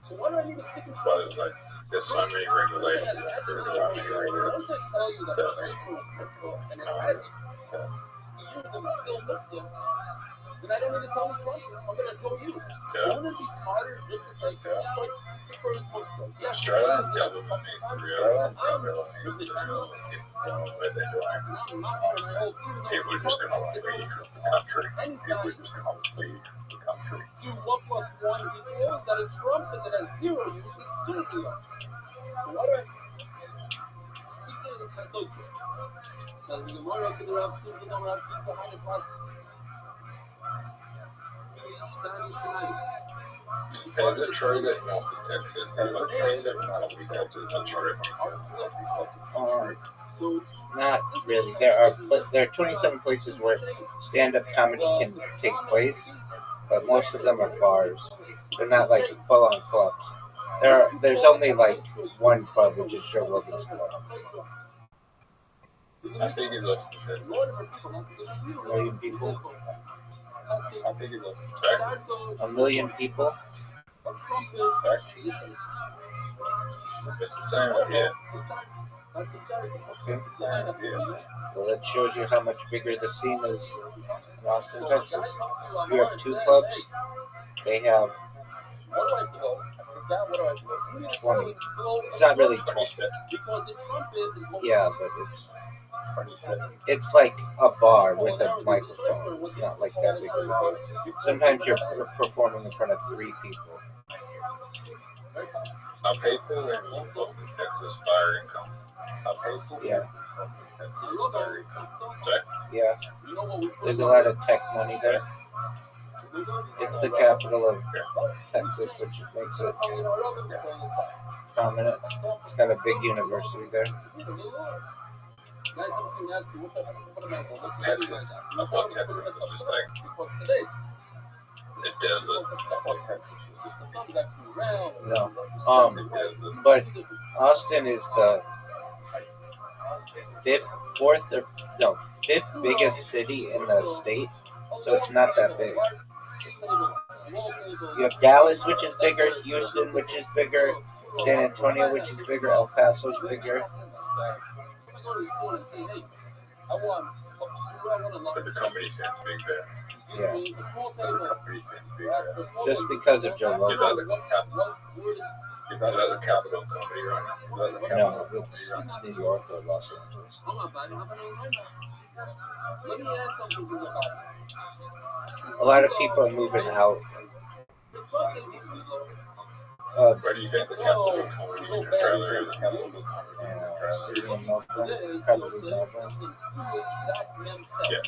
So why do I need to stick in But it's like, there's so many regulations. There's so many Once I tell you that the chauffeur is mutter and it has use and it's still mutter, then I don't need to tell me Trump has no use. So wouldn't it be smarter just to say chauffeur is mutter? Yes, Australian government needs to realize what they're doing. People are just going to leave the country. People are just going to leave the country. Do 1 + 1 equals that a trumpet that has 0 use is certainly less. So what do I? Says the Gemara, could have please the number of these behind the class. Is it true that most of Texas has a trade that most of Texas has a strip? Not really. There are 27 places where stand-up comedy can take place, but most of them are bars. They're not like full-on clubs. There's only like one club, which is Joe Rogan's club. How big is Austin, Texas? 1 million people. How big is Austin, Texas? 1 million people. It's the same here. Okay. Well, that shows you how much bigger the scene is in Austin, Texas. You have 2 clubs. They have 20. It's not really 20. Yeah, but it's like a bar with a microphone. It's not like that big of a bar. Sometimes you're performing in front of 3 people. Are people in Austin, Texas higher income? Yeah. Jack? Yeah. There's a lot of tech money there. It's the capital of Texas, which makes it prominent. It's got a big university there. Texas. I thought Texas was just like the desert. No. The desert. But Austin is the fifth biggest city in the state, so it's not that big. You have Dallas, which is bigger, Houston, which is bigger, San Antonio, which is bigger, El Paso is bigger. But the company seems big there. Yeah. The company seems big there. Just because of Joe Is that Rogan. the capital company right now? Is that the capital No, company it's right now? New York or Los Angeles. A lot of people are moving out. Where do you think the capital company in Australia is? Sydney and Melbourne, probably Melbourne. Yeah.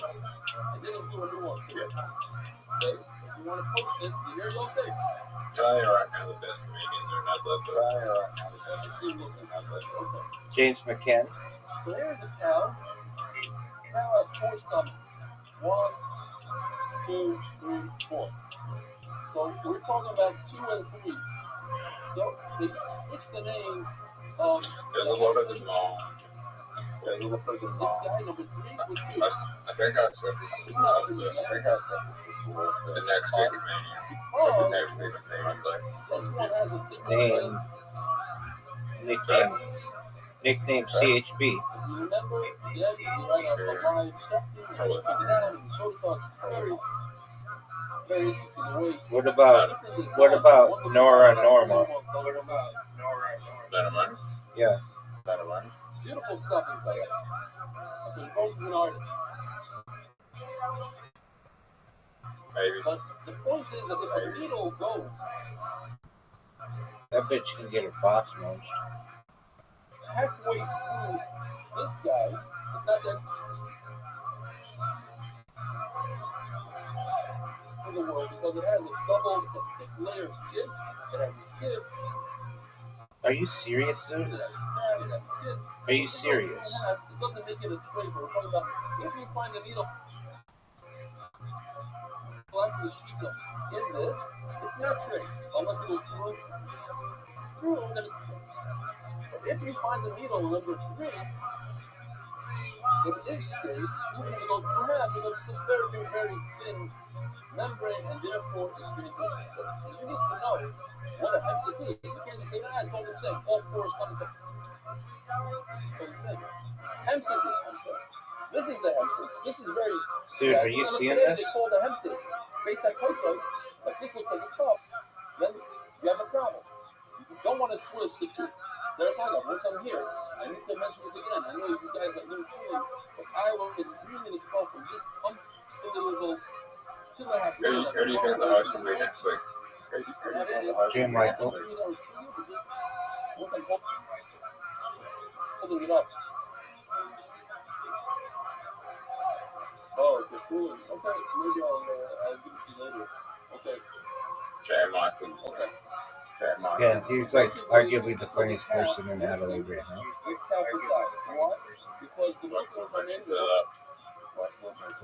Tell you right now, the best comedians are not left. James McCann. So here's a cow. Cow has 4 stomachs. 1, 2, 3, 4. So we're talking about 2 and 3. They switch the names of. There's a lot of them. There's a lot of them. This guy number 3 with 2. I think I said this before. The next big comedian. The next big comedian. This one has a different Name Nickname CHB. If you remember, yeah, you had a live chef here. He showed it to us. Very, very interesting. The way What about Nora Norma? Venom. Yeah. Venom. Beautiful stuff inside. There's both an artist. Maybe. But the point is that if a needle goes That bitch can get her box munched. halfway through this guy, it's not that in the world because it has a thick layer of skin. It has a skin. Are you serious, dude? It has fat. It has skin. Are you serious? It doesn't make it a tray. We're talking about if you find a needle like the shika in this, it's not tray unless it was through, then it's tray. But if you find the needle number 3, it is tray, even if it goes through half, because it's a very, very, very thin membrane, and therefore it creates a tray. So you need to know what a hemsis is. You can't just say, it's all the same. All 4 is something. All the same. Hemsis is hemsis. This is the hemsis. This is very. Dude, are you seeing this? They call the hemsis. Based on kosos, like this looks like a cup. Then you have a problem. You don't want to switch the two. Therefore, once I'm here, I need to mention this again. I know you guys are new feeling, but Iowa is 3 minutes far from this unbelievable. Who do you think the host will be next week? Jim Michael. Once I'm holding it up. Oh, okay, cool. Okay, maybe I'll give it to you later. Okay. Jay Michael. Okay. Jay Michael. Yeah, he's like arguably the funniest person in Adelaide right now. This cat would die. Why? Because the milk will come in.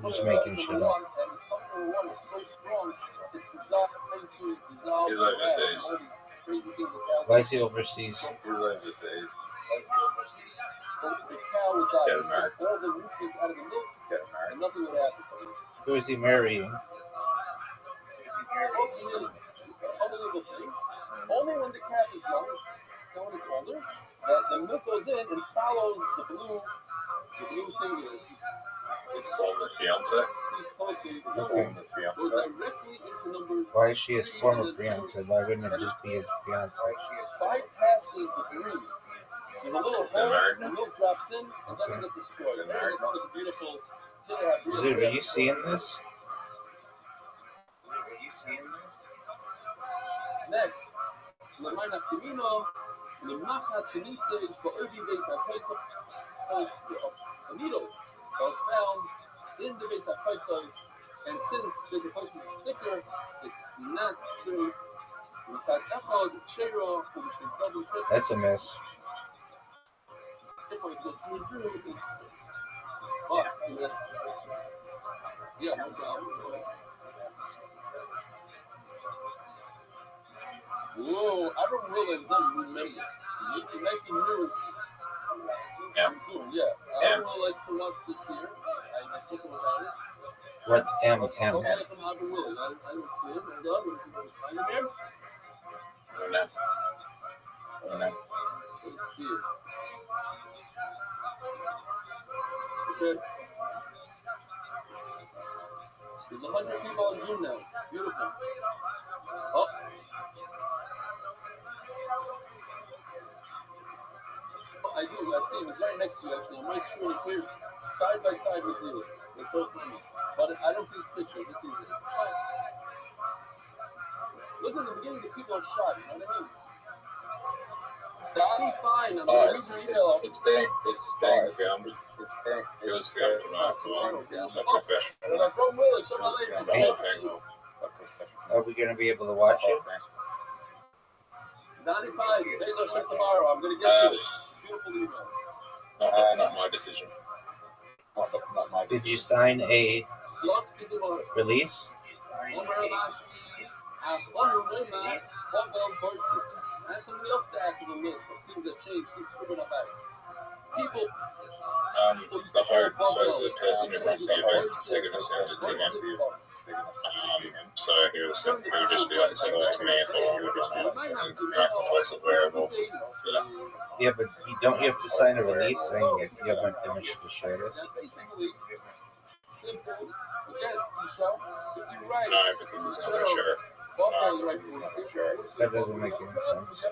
I'm just making shit up. And the stuff number 1 is so strong, it's designed to dissolve. He's overseas. Why is he overseas? He's overseas. So the cow would die. Dead America. All the nutrients out of the milk, Dead America. and nothing would happen to him. Who is he marrying? Unbelievable thing. Only when the calf is young, and when it's older, that the milk goes in and follows the blue thing here. It's former fiance. Goes Former fiance. directly into number. Why is she his former fiance? Why wouldn't it just be his fiance? Bypasses the green. There's a little hole, the milk drops in, and doesn't get destroyed. And there's a beautiful. Dude, are you seeing this? Next, a needle that was found in the base of Paisos, and since base of Paisos is thicker, it's not true. That's a miss. If it goes through, it's but yeah, no problem. Go ahead. Whoa, I don't really remember. It might be new. Zoom, yeah. Adam likes to watch this year. I spoke about it. What's M? Somebody from Outer Willing. I don't see him. And the others, you find him? No. Let's see it. Okay. There's 100 people on Zoom now. Beautiful. Oh. I do. I see him. He's right next to you, actually. On my screen, he clears side by side with you. It's so funny. But I don't see his picture. This is it. Listen, in the beginning, the people are shy. You know what I mean? That'll be fine. I'm going to read your email. It's being filmed. It was filmed tonight. Not professional. And I'm from Willing. Show my lady. Are we going to be able to watch it? 95 days on ship tomorrow. I'm going to get you beautiful email. Not my decision. Not my decision. Did you sign a release? I have something else to add to the list of things that changed since coronavirus. People the heart, so the passenger wants to heart, they're going to send it to him. So he would just be like, send it to me, or he would just replace it wearable. Yeah, but don't you have to sign a release saying if you have my permission to share this? Simple. Again, if you No, because it's not going to share. That doesn't make any sense.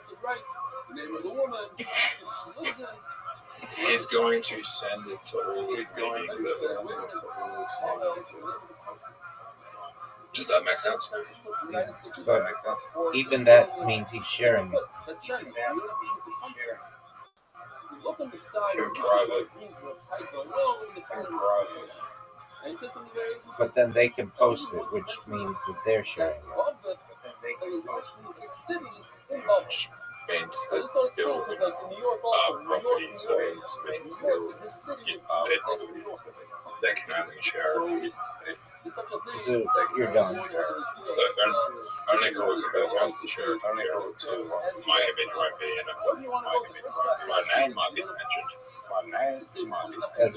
He's going to send it to all his meetings. Does that make sense? Does that make sense? Even that means he's sharing it. Look on the side Through private. But then they can post it, which means that they're sharing it. Means that still properties means they can only share. You're done. Only who wants to share, only who my image might be in it. My name might be mentioned. As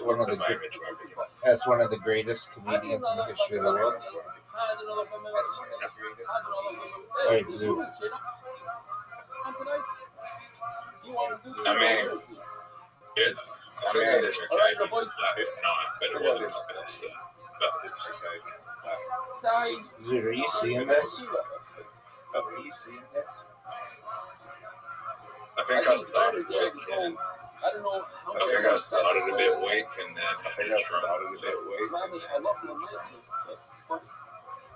one of the greatest comedians in the history of the world. Right, Zoo. I mean, it. I mean, there's a guy not, but it wasn't the best. But it's just like. Zoo, are you seeing this? I think I started weak, and I think I started a bit weak, and then I finished a bit weak.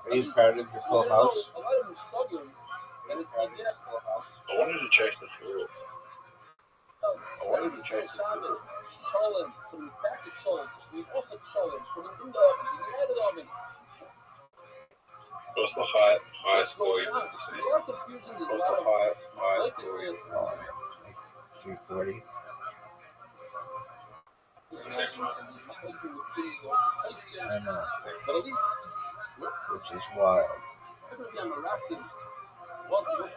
Are you proud of your full house? I wanted to chase the field. I wanted to chase the field. What's the highest score you want to see? What's the highest score you want to see? 340. Same one. I know. Which is wild. What's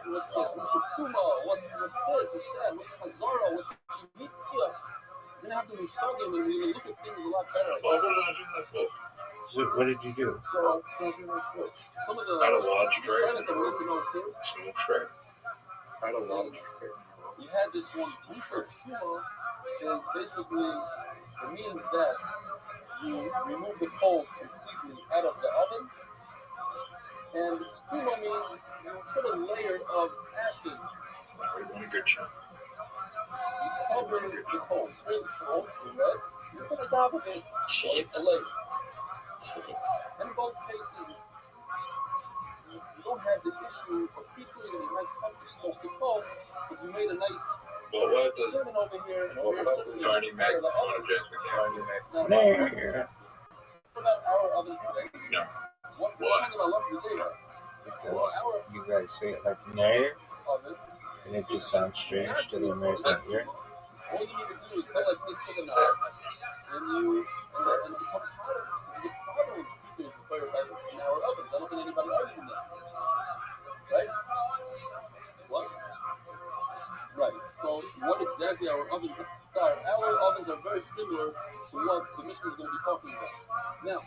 Tuma? What's this? What's that? What's Hazara? What's Unikia? Then have to resugim and we look at things a lot better. So what did you do? So some of the Had a large tray. China's that we look to know first. Small tray. Had a large tray. We had this one refer Tuma is basically it means that you remove the coals completely out of the oven. And Tuma means you put a layer of ashes. Really good chunk. You cover the coals. Right? You put on top of it a layer. And in both cases, you don't have the issue of heat creating a nice comfort stove to coal because you made a nice cinnamon over here. Tiny Mac of the oven. No. What about our ovens today? No. What kind of ovens do they have? Because you guys say it like no, and it just sounds strange to the American ear. All you need to do is go like this to the knob, and it becomes hotter. So there's a problem with heat preferred by in our ovens. I don't think anybody argues in that. Right? What? Right. So what exactly our ovens are? Our ovens are very similar to what the Mishnah is going to be talking about. Now,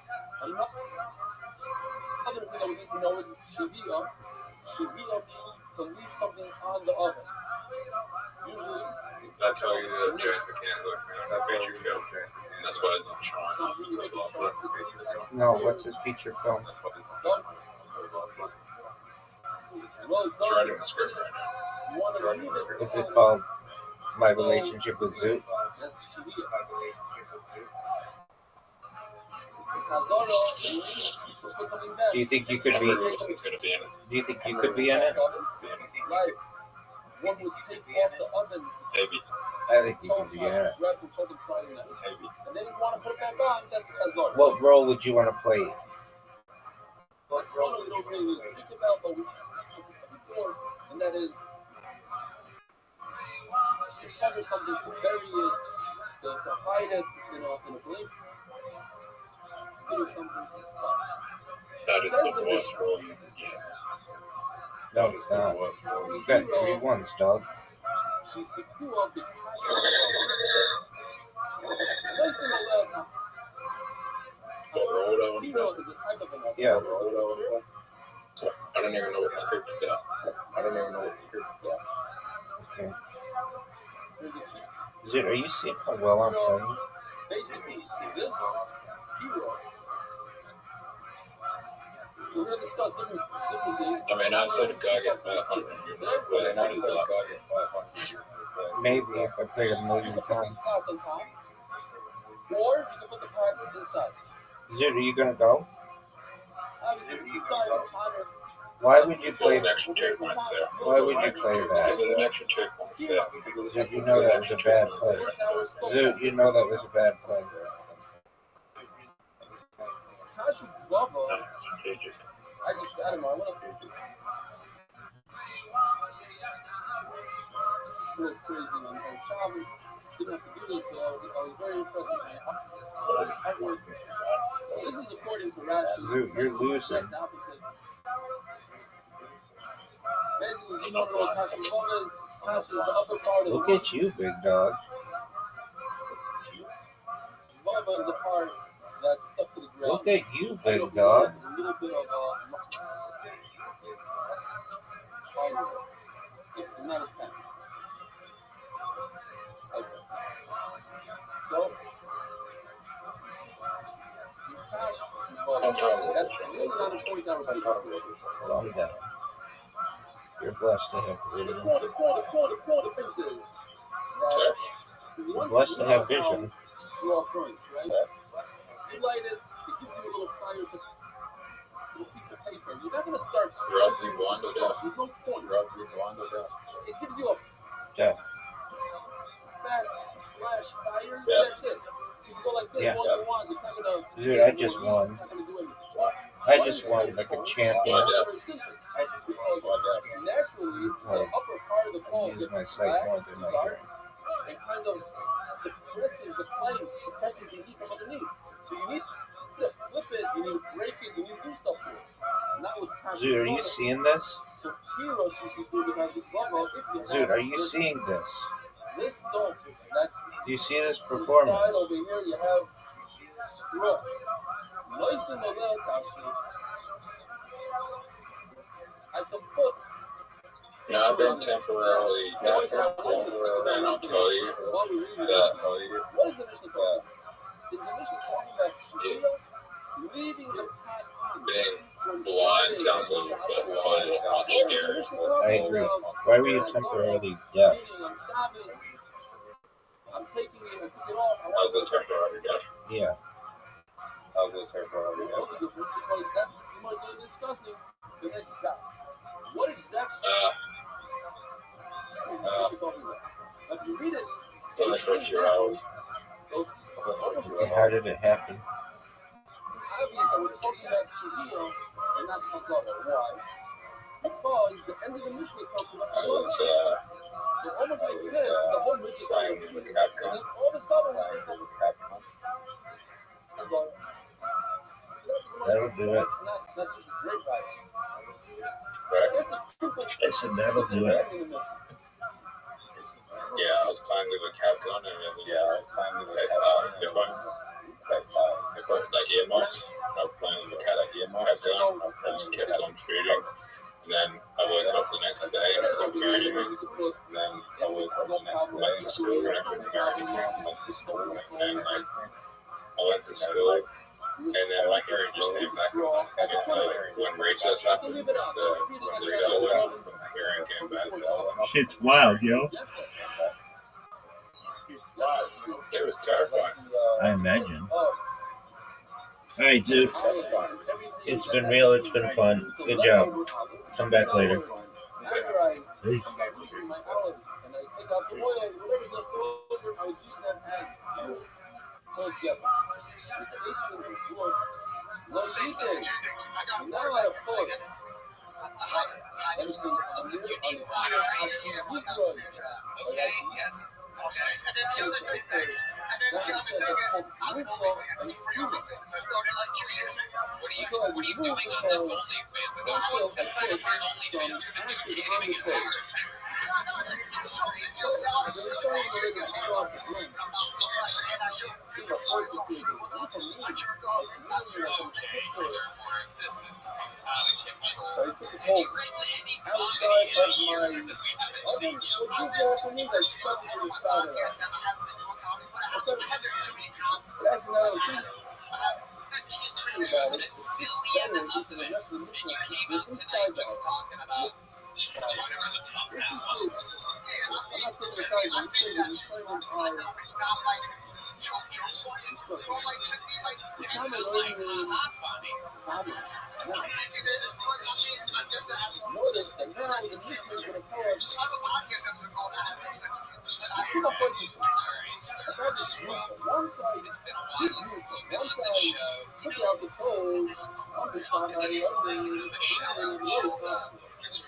another thing that we need to know is shehiyah. Shehiyah means to leave something on the oven. Usually, that's how you adjust the candle. That feature film. That's what I'm trying to do. No, what's his feature film? That's what it's done. It's well done. It's writing the script right now. You want to leave it. Is it called My Relationship with Zoot? That's shehiyah. Do you think you could be? Do you think you could be in it? Like, one would take off the oven. Maybe. I think you could be in it. Grab some chocolate frying in that. And then you want to put it back on. That's hazard. What role would you want to play? What role we don't really need to speak about, but we spoke about before, and that is you cover something to bury it, to hide it in a blink. That is the worst role you can get. No, it's not. You got 3 1s, dog. Yeah. I don't even know what script you got. Okay. Dude, are you seeing how well I'm playing? Basically, this hero. We're gonna discuss different things. I mean, I said a guy get 500. Maybe if I played a million times. Or you can put the pads inside. Dude, are you gonna go? Obviously, if it's inside, it's hotter. Why would you play that? Extra checkpoints there. Why would you play Because that? of the extra checkpoints there. Dude, you know that was a bad play. Dude, you know that was a bad play. Cashew guava. I don't know. I want to a little crazy on Chavez. Didn't have to do this, but I was very impressed with my artwork. This is according to Rothschild. Dude, you're losing. Basically, just want to know what Cashew guava is. Cashew is the upper part of the Look at you, big dog. guava is the part that's stuck to the ground. Look at you, big dog. There's a little bit of not a pen. Okay. So this cash, that's really not important that receiver. Calm down. You're blessed to have The vision. point is that You're blessed to have vision. Draw points, right? You light it, it gives you a little fire, it's like a little piece of paper. You're not gonna start smoking. There's no point. It gives you a Yeah. fast flash fire. That's it. So you can go like this all you want. It's not gonna. Dude, I just won. It's not gonna do anything. I just won like a champion. Because naturally, the upper part of the ball Use my gets sight black more than my dark, brain. and kind of suppresses the flame, suppresses the heat from underneath. So you need to flip it, you need to break it, you need to do stuff to it. Not with Cashew Dude, are you guava. seeing this? So Kiros uses to do the Cashew guava if you have Dude, are you this, seeing this? this dome. That Do you see this inside performance? over here you have scrub. Nice thing about Cashew. I can put. Yeah, I've been temporarily, and I'll tell you that, What is the mission called? Is the mission talking about Shia leaving the path on? being blind sounds like it's not scary. I agree. Why were you temporarily deaf? On Shabbos, I'm taking it and pick it off. I I'll want go temporarily deaf. Yeah. What's the difference? Because that's pretty much what we're discussing the next guy. What exactly is this mission talking about? Now, if you read it, It's on the first few hours. it's almost So how did it happen? obvious that we're talking about Shia and not Chazara. Why? Because the end of the mission talks about I Chazara. was So it almost makes sense. The whole mission is playing about with Shia. Capcom. And then all of a sudden we say Chazara. That'll do it. It's not such a great ride. Right? That's a simple. I said that'll do it. Yeah, I was playing with a Capcom and it was, if I like earmuffs, I was playing with a cat like earmuffs, I just kept on shooting. And then I woke up the next day and I couldn't hear anything. And then I woke up the next day, went to school and I couldn't hear anything. Went to school and then like I went to school and then my hearing just came back on. And then when recess happened, the hearing came back. Shit's wild, yo. It was terrifying. I imagine. All right, dude. It's been real. It's been fun. Good job. Come back later. Peace. My olives and I take out the oil, whatever's left over, I would use that as fuel. Called Geffen. No, you did. Not a lot of pork. Everything on here, Okay, yes. And then the other good things. And then Now he said that's called neutral and human. What are you doing on this OnlyFans? Is that what's the side of our OnlyFans? You're the new kid giving it power. Okay, sir, Mark, this is out of control. So he took the Have you whole written any outside comedy in of the my. years that we haven't seen you? What you also mean that stuff to the side of that. But actually, now that I think about it, Brazilian better up because the rest of the mission you is came out inside tonight just that. talking about This is it. I'm not saying the side, I'm saying the employment are the common learning hobby. Notice that now the mission is going to call us. Keep up focusing. I tried to do so. One side, it's been a while since you've been one on side, this show. took out the toes. I'm just trying to the other way.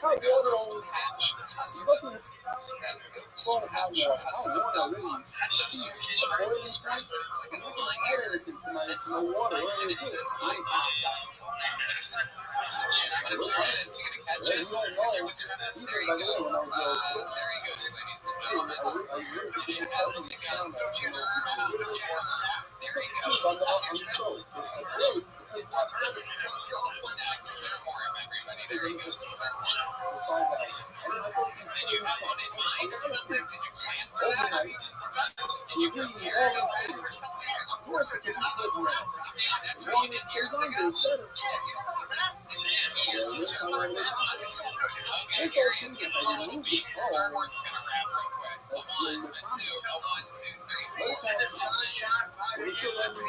Hot water on Patch. nothing. Well, hot water. Hot water really. Boiling point. I'm not going to add anything to my water. What do you do? But if there is, you're gonna catch it. You don't know. Even There by you the way, go. when I was There he goes, ladies and gentlemen. I really didn't have any sound. There he I'm goes. so. It's not perfect. Stormworm, everybody. There he goes. Stormworm. We'll find out. Did you have one in mind or something? Did you plan for that? Overnight, Did you prepare to win or something? of course, it can be good now. That's what you did years ago. It's 10 years. Okay, here he is getting a little beat. Starboard's gonna wrap real quick. A 1, a 2, a 1, 2, 3, 4. We should let me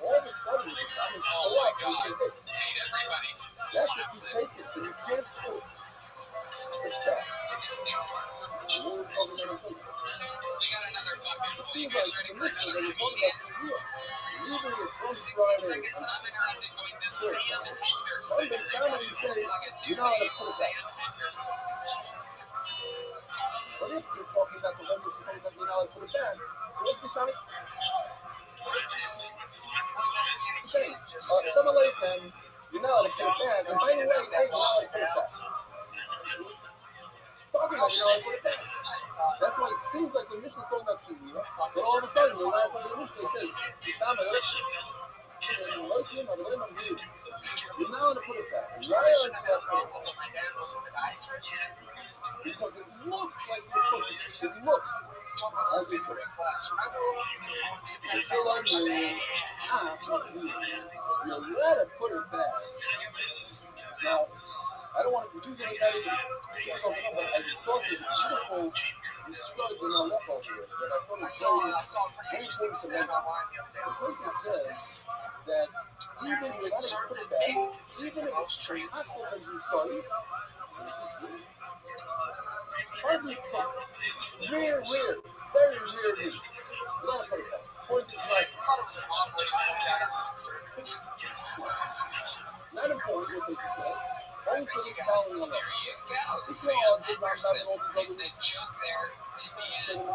all of a sudden, Oh my God. Hate everybody. that's if you take it, so you can't put it. It's bad. We're probably gonna put it. We got another bucket. It Will you seems guys like ready the for mission another that we're talking comedian? about for real. Leaving it from 60 Friday. seconds uninterrupted going to Sam Henderson. I've been trying to Looks say, like a you new know how to name, put it Sam back. Henderson. But if you're talking about the vendors who think that you know how to put it back, so what's the Sonic? Okay, Summer Lake, then, you know how to put it back. And by the way, hey, you know how to put it back. Talking about you know how to put it back. That's why it seems like the mission's talking about you, you know? But all of a sudden, the last line of the mission, it says, Summer Lake, you know how to put it back. Right onto that place. Because it looks like you're pushing it. It looks as if you feel like you let it put it back. Now, I don't want to confuse anybody with something else, but I just thought it was beautiful. You started to know up over here. But I thought it was very important to mention. Because it says that even if you put it back, even if it's not what you started, hardly put rare, very rare meat. Let's put it back. Point this right. Not important what this says. Only for this following alone. Because did not have all these other The joke there is the end. and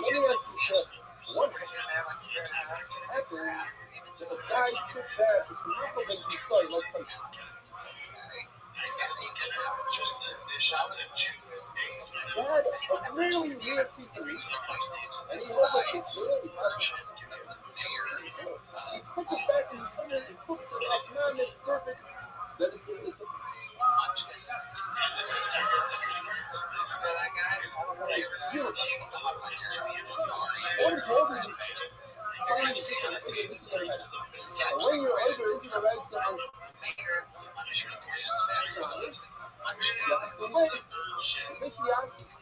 let me ask you this. What happened if a guy took that to compliment himself like this? That's a really weird piece of meat. And he looks like it's really touching. He puts it back in something and cooks it up. Man, it's perfect. That it's a when you're older, isn't the right sound? Basically, I took it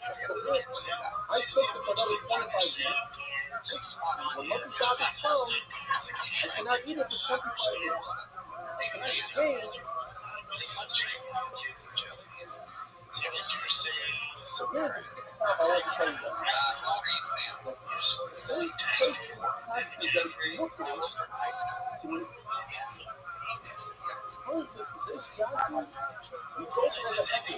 for another 25 years. When once it's out of town, I cannot eat it for 25 years. And I paid. So here's the big problem I like to tell you guys. How old are you, Sam? Since places past the days looking, so when it comes with this Yasu, you go for the heavy.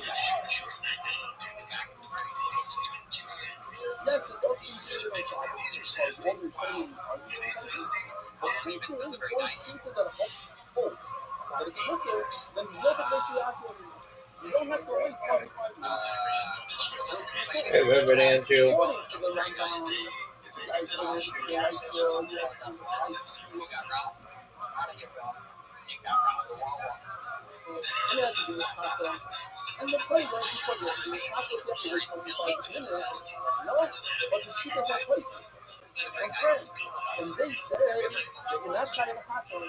Yes, it's also considered like water training. But since there is one people that hope that it's looking, then there's no delicious Yasu anymore. You don't have to wait 25 minutes. Hey, Reverend Andrew. And the play right before the tacos you have to wait 25 minutes. No, but the chickens are places. That's right. And they said that you're not trying to hot dog.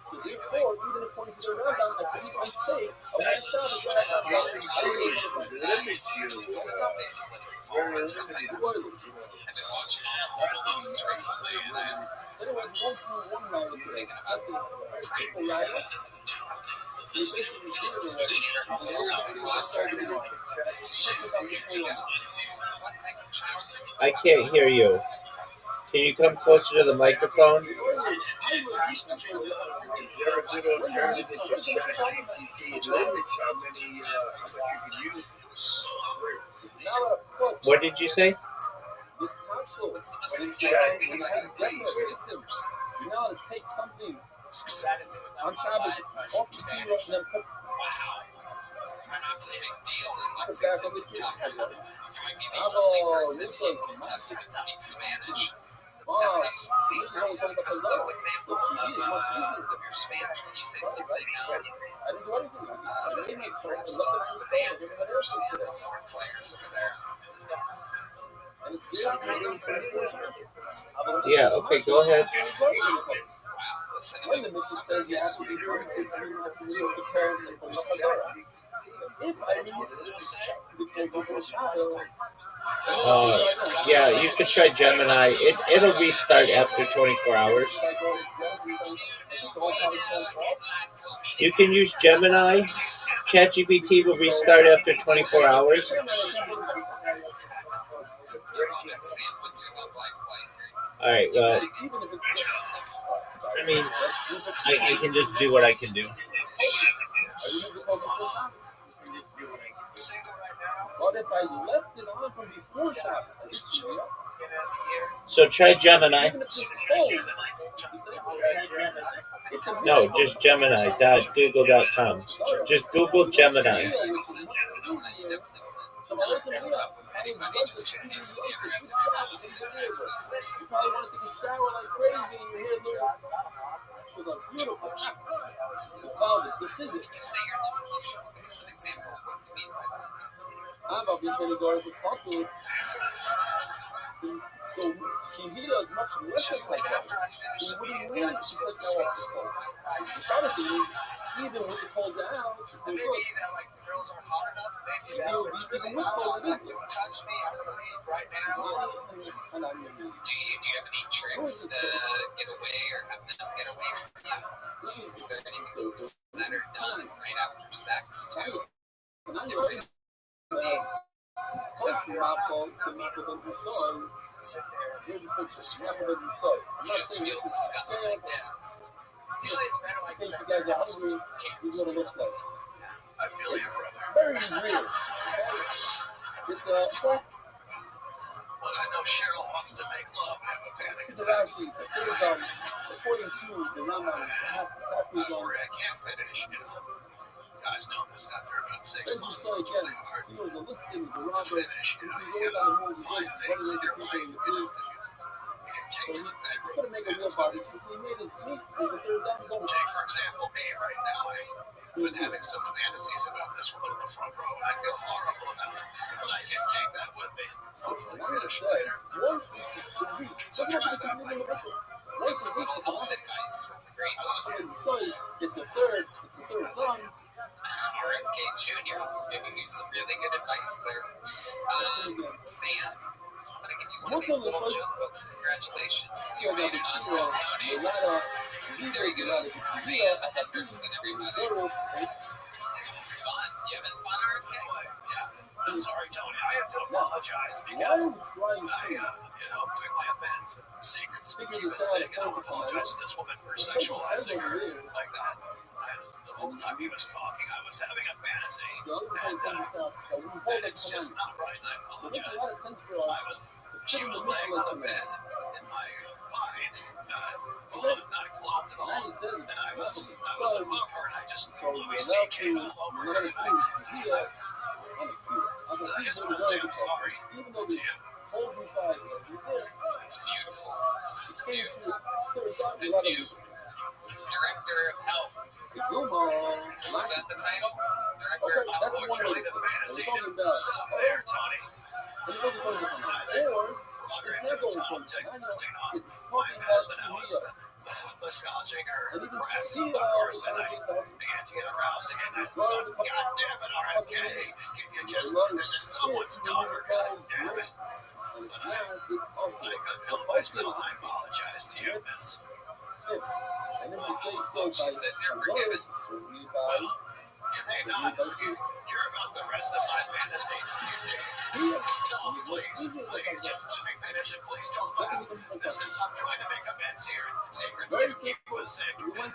So therefore, even according to their rundown, I believe I say, I want to shout at I can't hear you. Can you come closer to the microphone? What did you say? This capsule, when you have a victim, you know how to take something on Shabbos off the field and then put That's a big deal in it Lexington, back on the Kentucky. field. You might be the only person in Kentucky that speaks Spanish. That's absolutely brilliant. Because a little example of your Spanish, when you say something, I didn't do anything. I just made myself and some looked at the stand. Everybody else is there. more players over there. And it's still Yeah, okay, go ahead. Wow, listen to When these. the mission says you have to be perfect, you have to be prepared for the Torah. If I remove the shadow, Yeah, you could try Gemini. It'll restart after 24 hours. You can use Gemini. ChatGPT will restart after 24 hours. Sam, what's your love life like? All right, well, I mean, I can just do what I can do. But if I left it on from before Shabbos, I didn't chew it up. So try Gemini. Even if it's cold, No, just Gemini.google.com. Just Google Gemini. So my wife and me, I was like this. You probably want to take a shower like crazy and your hair look with a beautiful. You found it. It's a physics. You say you're Turkish. Give us an example of what you mean by that. I'm about to show you guys the couple. So she hears much less than myself. So what do you mean she took that off the cold? The Shabbos even with the cold out, it's so good. Like the girls are hot enough, Even with cold, it is good. don't touch me. I'm gonna leave right now. Do you have any tricks to get away or have them get away from you? Is there anything that are done right after sex too? Here's a picture. I'm not saying this is disgusting. Usually it's better like this. In case you guys are hungry, this is what it looks like. I feel you, brother. Very real. It's When I know Cheryl wants to make love, I have a panic it's attack. actually according to the Rambam, it's halfway long. Or I can't finish, you know. Guys know this after about 6 As you months. saw It's again, really hard he was a listed, he was a to robber. finish, you know. He's You always on the move, he's find always things in your running life, into you know, people. that you can So take he to the bedroom. couldn't make a real body since he made his meat. There's a third down goal. Take, for example, me right now. I've been having some fantasies about this woman in the front row, and I feel horrible about it. But I can take that with me. So one is said, once it's a week, So doesn't try have to that. be universal. Once a week, Little elephant guys from the Great Dog. so it's a third done. RFK Jr. giving you some really good advice there. Sam, I'm going want to give you one of these little joke books. Congratulations. You made it on Real Tony. There he goes. See ya, Henderson, everybody. This is fun. You having fun, RFK? Yeah. I'm sorry, Tony. I have to apologize because I took my amends. Secret speaking was sick, and I'll apologize to this woman for sexualizing her like that. The whole time he was talking, I was having a fantasy, and it's just not right. And I apologize. She was laying on the bed in my mind, not clothed at all, and I was above her, and I just Louis C.K. all over her, and I just want to say I'm sorry to you. It's beautiful. Beautiful. The new Director of Health. Was that the title? Director of Health. Unfortunately, the fantasy didn't stop there, Tony. Brought her into the top to clean off my mess, and I was massaging her breasts, of course, and I began to get aroused again. I thought, God damn it, RFK, can you just, this is someone's daughter, God damn it. But I couldn't help myself. I apologize to you, miss. She says you're forgiven. Well, you may not hear about the rest of my fantasy. You see, no, please, just let me finish it. Please don't laugh. I'm trying to make amends here. Secrets didn't keep us sick. What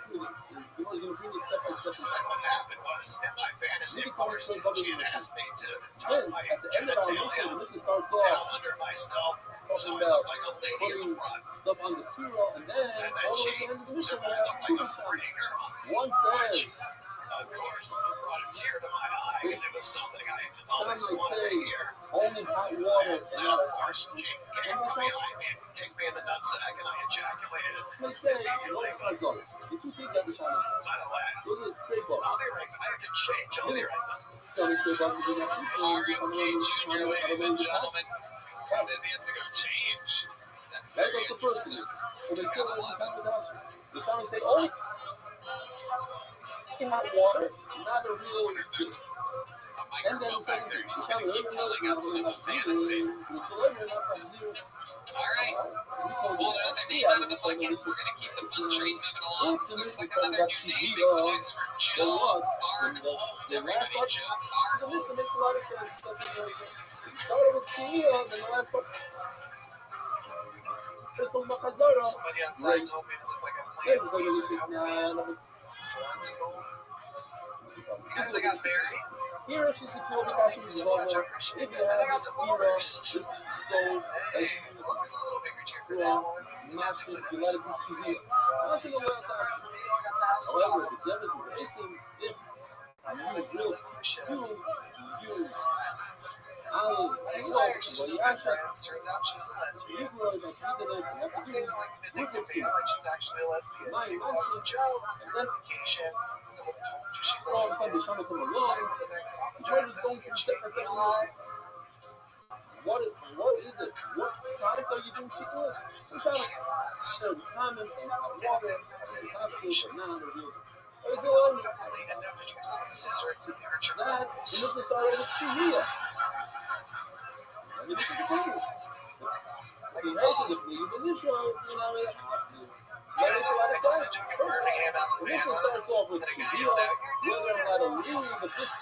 happened was, in my fantasy, of course, she had asked me to tuck my genitalia down under myself, so I looked like a lady in the front. And then she said that I looked like a pretty girl. Which, of course, brought a tear to my eye because it was something I always wanted to hear. And then, of course, she came from behind me and kicked me in the nutsack, and I ejaculated immediately. By the way, I'll be right back. I have to change. I'll be right back. RFK Jr., ladies and gentlemen. He says he has to go change. That's very interesting. Gotta love it. Hot water, not a real. A microphone back there, and he's going to keep telling us about fantasy. Alright, pulled another name out of the bucket. We're going to keep the fun train moving along. This looks like another new name. Make some noise for Joe Barnholt. Everybody, Joe Barnholt. Makes a lot of sense. Started with Chia, then the last part. Somebody outside told me to look like a plant. So that's cool. Because I got married. Here she's secure because she was So much I appreciate it. And I got divorced. Hey, as long as a little bigger check for that one. Statistically, that makes a lot of sense. For me, I got the house however, job. the devastation if I'm having to live my shit out. My ex-wife, she's still good friends. Turns out she's a lesbian. I'm not saying that like a vindictive man, like she's actually a lesbian. Also, Joe was on vacation. She's a lesbian. Aside from the fact that I'm a giant pussy and she ain't me alive. What is it? What product are you doing shit with? I'm trying to comment and Yeah, there was any indication. It's I wasn't related, no, but you guys like scissoring really hurt your that's balls. initially started with Chia. And this is the thing. Like The a health ball. of the initial, you know, it I makes a lot of told the sense. joke in Birmingham, Initially Alabama. starts off with And a guy Chia, yelled out, "You're whether doing or it not a wrong." lead, the bitch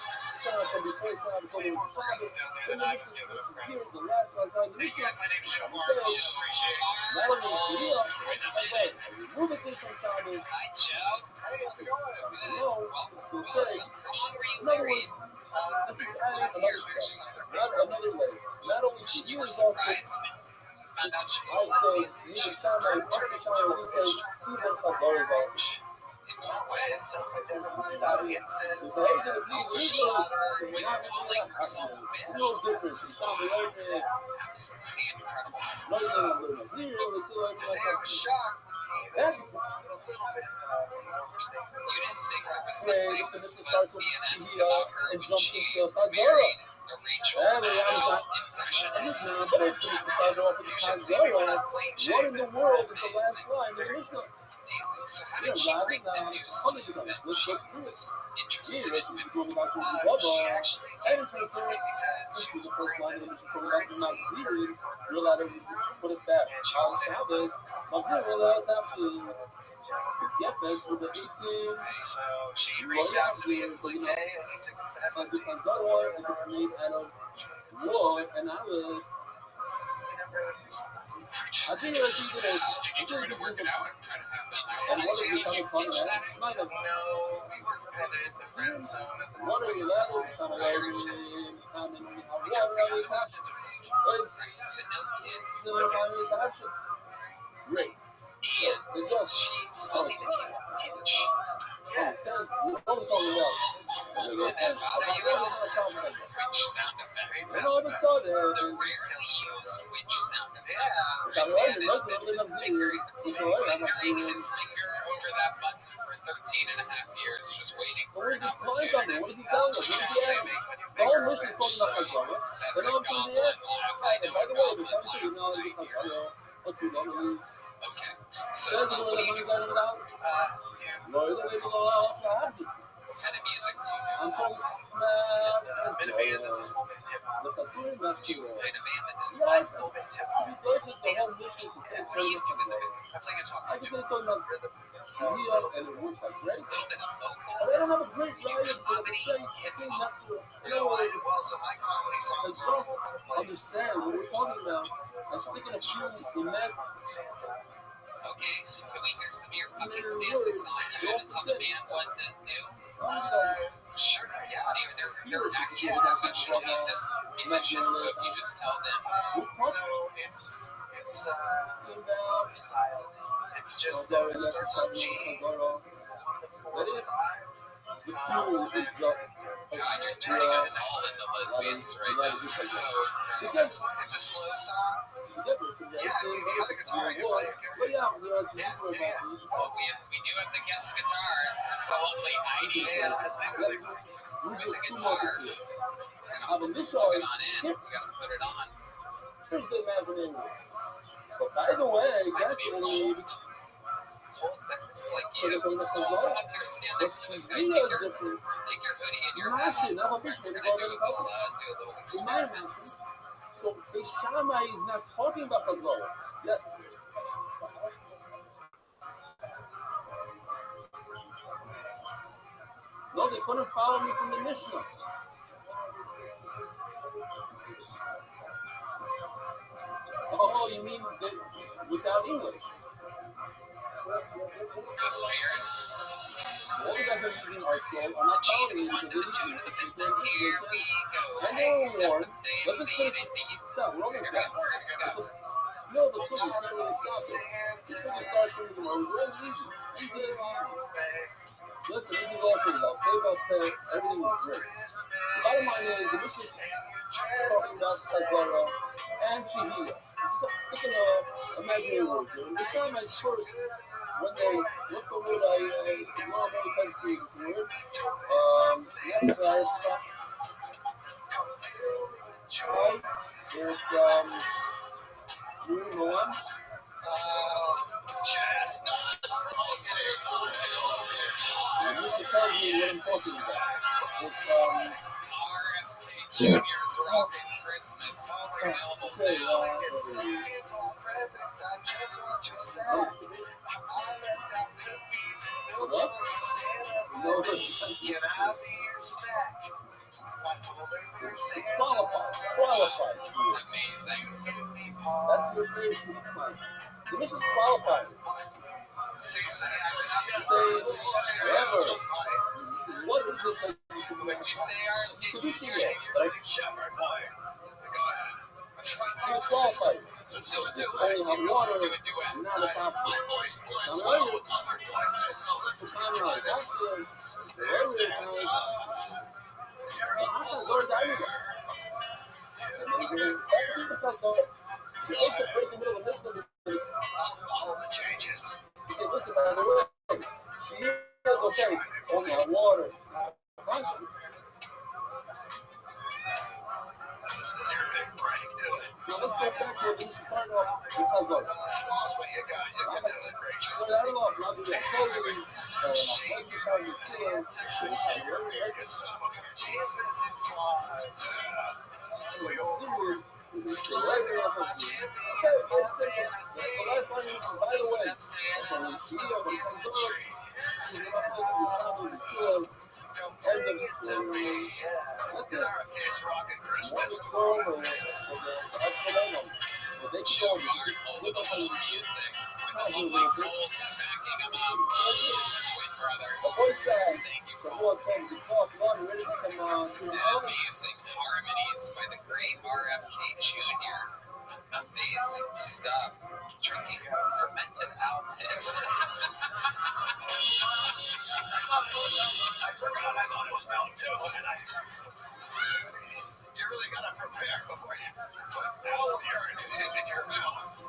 kind of from before Shabbos over Way to more progressive Shabbos. down there Then than I initially was doing with a switches friend. gears, the last night, Hey guys, my name's Joe So, Barnholt. Appreciate it. not only Chia, as well, remove the things from Shabbos. Hi, Joe. Hey, how's it going? No, so say, How long were you in other married? words, I've been for 11 years. We actually signed our not paperwork. another layer. Not only You Chia were is also surprised when you found out she was a I say, lesbian. you She just sound started like turning Pastor into Shaw, a you bitch say, towards two the end months of is awesome. marriage. Self-identified, incense, So, and She was calling herself a no witness. difference. It's not the old man. Absolutely incredible. No, zero. It's still like to say I was shocked would be that's a little bit overstatement. You didn't say purpose great. something The mission was starts with being asked Chia about her and when jumps she into Chazara. married a Rachel That way, I was Maddow like, impression. nah, but it started off with You should see me when Chazara. I'm clean What shaven. in the world is the last line of the Mishnah? Amazing. So how Yeah, did she Rabbit, break the news to you that let's she look through it. was interested Yeah, in she was women? going about She some actually and came it's clean to me because she was first line of the mission from back to Maxine, realized put it back on Shabbos. Maxine realized that she get this with the 18. So she reached out to me and was like, hey, I need to confess I'm being so if it's made out of wood, and I would. I think it's either did you try to work it out? And what are you trying to find out? No, we were kind of in the friend zone at that What are point you in time. trying to Prior to learn? we got adopted to So no kids. Great. And It's just she slowly became Jewish. Yes. What are you talking about? Did that bother you at all? Which sound effect? And all of a sudden, The rarely used which sound effect. Yeah. The man is fingering his finger over that button for 13 and a half years, just waiting for an opportunity. what is he telling us? What is he adding? The whole mission is talking about Chazara. That's And a all of a sudden, goblin laugh. I know by a the way, goblin the Chazara is laugh. not because let's see, what is Okay, so what do you do for work? What kind of music do you do? I'm talking Been a band that does full band hip hop. the Kasuri Do you play in a band that does Yes, Full band hip I hop. mean, those are the whole mission to say What do you do in the something. band? I play guitar. I can say something about Rhythm. Shia, and it works like great. a little bit of But vocals? they don't have a great Do riot, but comedy, they hip sing hop? next to it. You know, well, so my comedy songs are all Just over the place. understand what we're talking about. And speaking of tunes, we met Santa. Okay, so can we hear some of your fucking Santa song? You gotta tell the band what to do. Sure, yeah. They're actual professional musicians, so if you just tell them, So it's what's the style? It's just it starts on G, on the 4 to 5. the fuel is just God, you're turning us all into lesbians right now. This is so incredible. It's a slow song. Yeah, if you have a guitar, I can play it. Oh, we do have the guest guitar. There's the lovely Heidi. Man, I literally With the guitar. Aber this Plug is it on in. We gotta put it on. here's the imaginary. So by the way, Reminds that's me of really cold. Cold, it's like for you the come up here, stand but next to this guy, Shia take is your different. hoodie and your Not hat off. shit, not a fish, We're maybe gonna go do to a little in my experiment. mention. So the Shammai is not talking about Chazorah. Yes. No, they couldn't follow me from the Mishnah. Oh, you mean that without English? The spirit. All the guys that are using our scroll are not G to following the me 1 to because the 2 to the 5 to here we go. And Hey, they were warned. they Let's just finish this shot. We're almost done. So, no, the song is not really stopping. The song starts from the words. It's really easy. Easy. Listen, this is also about save up pay. Everything is great. The bottom line is the mission is talking about Chazara and Shihia. You just have to stick in a imaginary word here. The time is first when they what's the word I always had to see this word? Chestnuts. And this will tell you what I'm talking about. It's RFK Jr.'s Rockin' Christmas. Available okay, now. It's all presents, I just want your set. I left out cookies and milk for you, Santa. Can I be your snack? Like polar bear Santa. qualified. Amazing. You give me That's pause. what it is. The mission's qualified. So you say I Say whatever. What is it that you can When you say RFK Could you see Jr., that? Like, go ahead. you're qualified. Let's do a It's duet. only have water, Let's do a duet. not a option. My voice blends Now, well later, with other voices. it's a camera. That's the very time. See, also break the middle of this. I'll follow the changes. You say, listen, by the way, she is okay. Only have water. This is your big break, do it. Now let's get back to what we started off because of. Lost what you got. You can do it. Great So job. I don't know if I'll do that clothing, just how you see it. You son of a bitch. Jesus is Claus. We all last line is, by the way, end of story. That's it. Rockin' Christmas. They Joe Martin with a little music. With a lovely Colt backing him up. Sweet brother. Thank you, Colt. Amazing harmonies by the great RFK Jr. Amazing stuff. Drinking fermented alpis. I forgot. I thought it was Mountain Dew, and you really gotta prepare before you put owl urine in your mouth.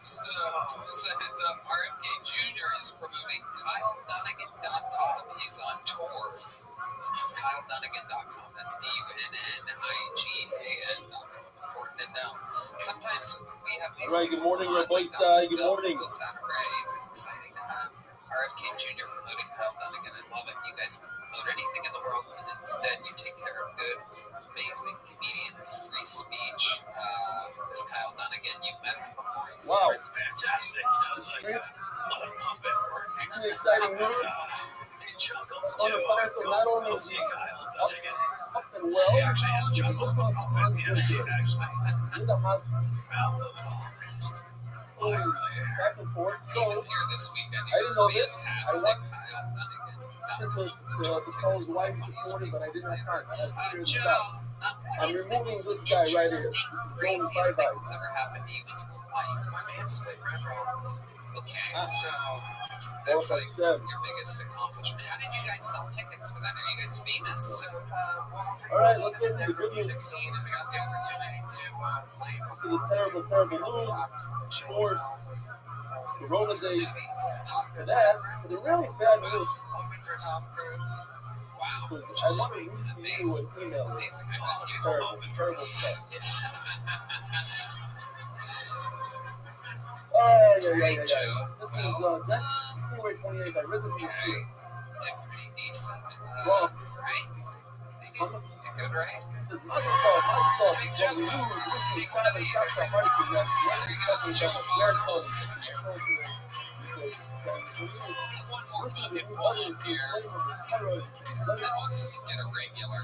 So heads up, RFK Jr. is promoting KyleDunnigan.com. He's on tour. KyleDunnigan.com. That's DUNNIGAN.com. Important to know. Sometimes we have these. All right, good morning, Rabbi. Good morning. It's exciting to have RFK Jr. promoting Kyle Dunnigan. I love it. You guys can promote anything in the world, and instead you take care of good, amazing comedians, free speech. This Kyle Dunnigan, you've met him before. He's fantastic. He does like a lot of puppet work. Really exciting news. He juggles On too. the parcel, not only You'll see Kyle Dunnigan. up and well, He actually just juggles the puppets. He actually in the hospital, mouth of it all. Just back and forth. He So was here this weekend. He I was didn't know this. fantastic. I Kyle Dunnigan. to call his wife this morning, but I didn't have time. I had to figure this Joe, out. I'm removing this guy right here. This is going craziest thing bye-bye. that's ever happened to you when you were playing. My man just played Red Rocks. Okay, so that's like your biggest accomplishment. How did you guys sell tickets for that? Are you guys famous? So, All right, let's get to the good news. music scene, and we got the opportunity to play To the terrible, terrible news. Of course, Corona days. For that, for the really bad news. Open for Tom Cruise. Wow. I want to read to you an email. Amazing. I want you to Terrible, open for terrible stuff. Yeah. Oh, yeah. Great, This Joe. is January 28th. I read this in the Okay. street. Did pretty decent. Well, Right? Did you good, right? It says, Mazel tov, from the news, wishing Simon Sasha Harkin that the unexpected of a rare soul. Let's get one more Wishing bucket the full others up the here. flame of the terror, Then we'll get a regular.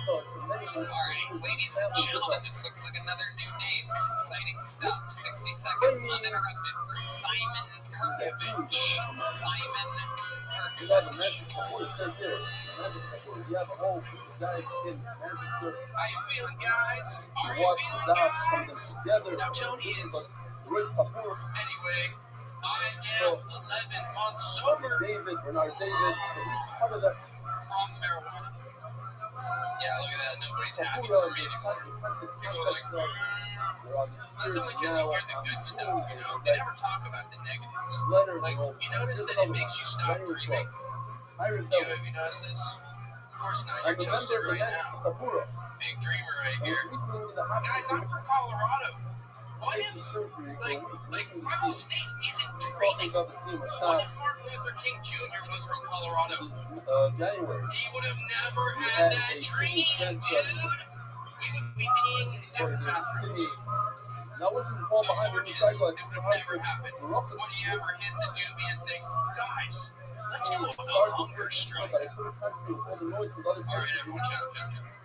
Alright, ladies and gentlemen, this looks like another new name. Exciting stuff. 60 seconds uninterrupted for Simon Perkovich. Simon You have a Perkovich. magic board, it says here. Magic board. You have a whole group of guys in magic board. How you feeling, guys? Are You you watch feeling, the dots, guys? something together. Now, Tony is. Rich Kapoor, Anyway, I am 11 months sober David, Bernard David, so he's part of that. from marijuana. Yeah, look at that. Nobody's happy Kapoor, for me anymore. People are like, that's only because you hear the good stuff, you know. They never talk about the negatives. Like, you notice that it makes you stop dreaming. I You, remember. have you noticed this? Of course not. I You're toasted remember right now. Kapoor. Big dreamer right I here. was recently in the Guys, hospital. I'm from Colorado. What Taking if, surgery for like, listening my to whole see state isn't talking dreaming? about the scene of What if shots. Martin Luther King Jr. was from Colorado? January. He would have never We had had that a dream, chance dude. We would be peeing in different bathrooms. Now wishing to fall behind the Torches, recycle it would have never happened. the roughest Would you ever hit the doobie and think, guys, let's go on a started hunger strike? but I couldn't concentrate with all the noise from other All right, places. everyone, shut up.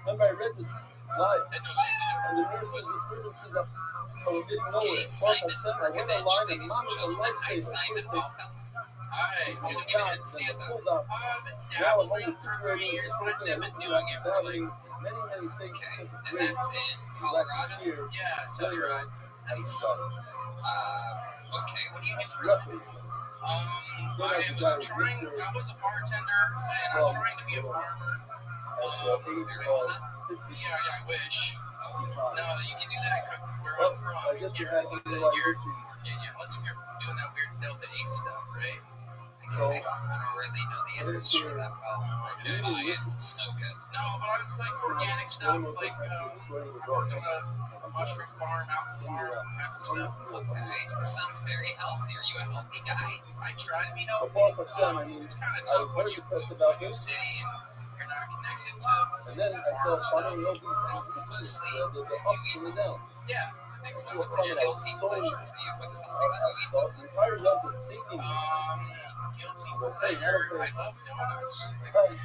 Remember, I read this live, And no, seriously, and the nurse says disturbances are getting nowhere. Okay, Simon I went Perkovich, online and ladies and mom was a gentlemen. Hi, lifesaver. Simon, First welcome. Hi, they you're looking shot, at then stand they up. pulled out. I've been Now I'm dabbling only for 3 years, but I've been doing it for like, many things. okay, Such a and great that's in Colorado? year. Yeah, Telluride. Nice. Okay, what do you do for a living? I was a bartender, and I'm trying to be a farmer. Marijuana? Yeah, I wish. No, you can do that where I'm from. I guess you You're, had to realize this is yeah, unless you're doing that weird Delta 8 stuff, right? I don't really know the industry that well. I just buy it and smoke it. No, but I like organic stuff. Like I worked on a mushroom farm, apple farm, that stuff. Okay, sounds very healthy. Are you a healthy guy? I try to be healthy. It's kind of tough when you move to a new city and you're not connected to mostly the ups and the downs. yeah. So what's your guilty pleasure for you? What's something that you eat? What's guilty pleasure? I love donuts.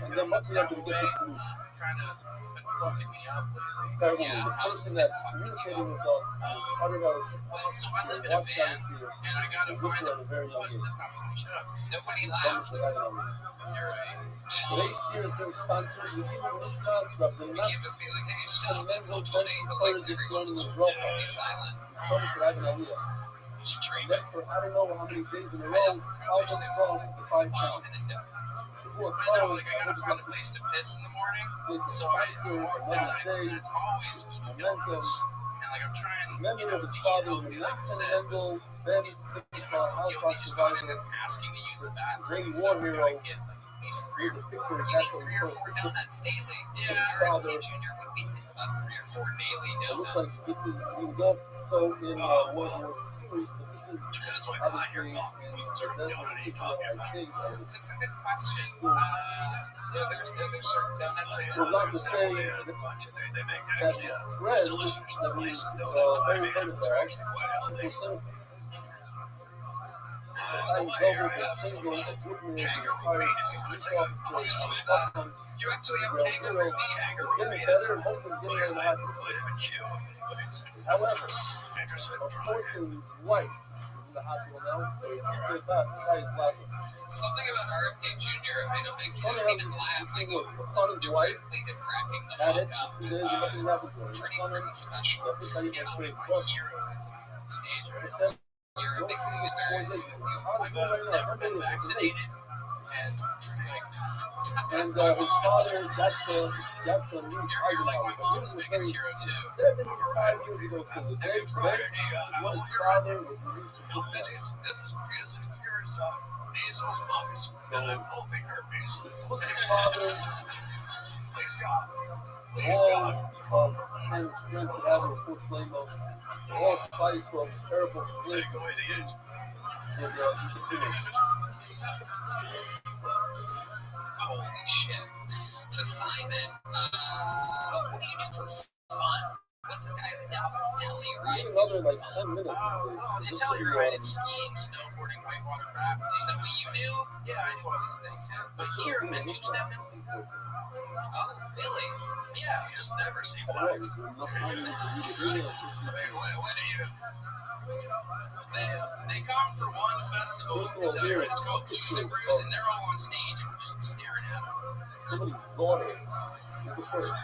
And then once you have to get this food, Kind of been fucking me up lately. started with the person that communicated with us was part of our Well, so I live in a van, and I gotta find at a very young age. Let's not finish it up. Nobody laughed. You're right. Today's year is being sponsored with even Mishnas, Rabbi. We can't just be like, hey, stop, it's all funny, but like everyone was just deadly silent. Then for I don't know how many days in a row, out of from the 5 times. I know, like, I gotta find a place to piss in the morning, so I walk down, and it's always just donuts. And, like, I'm trying, Memory you know, of his to eat father, healthy, like I said, but, Mendel, Ben, I feel guilty just going in and asking to use the bathroom, so I gotta get, like, at least 3 or 4. You eat 3 or 4 donuts daily. Yeah, Rabbi Jr. would be about 3 or 4 daily It looks donuts. like this is, he was also in World War II, but this is obviously in I think. That's a good question. There's certain donuts that Goes on to say that his friend, that he's very famous there, actually, was sent you actually have kangaroo meat. it's getting better, and hopefully it's getting in the hospital. However, unfortunately, his wife is in the hospital now, so he did that. He's laughing. Something about RFK Jr. I don't even laugh. I go directly to cracking the Had it, fuck up. 2 days, nothing happened to him. Pretty special. You know, my hero is on stage right now. You're a big loser. I've never been vaccinated. And, like, And his father got the new you're like my mom's biggest hero, too. 75 years ago to the day today, when his father was released from prison. Measles, mumps, and I'm hoping herpes. This was his father, Please God. all of his friends that have him, unfortunately, all fights for his terrible Take away the age. and disappeared. Holy shit. So, Simon, what do you do for fun? What's a guy that won't tell you, right? Another like 10 minutes. They tell you, right? It's skiing, snowboarding, whitewater rafting. Is that what you do? Yeah, I do all these things. But here, I'm in two-stepping. Oh, really? Yeah. You just never see wax. What do you? They come for one festival in town. It's called Blues and Brews, and they're all on stage and we're just staring at them. Somebody's daughter is the first.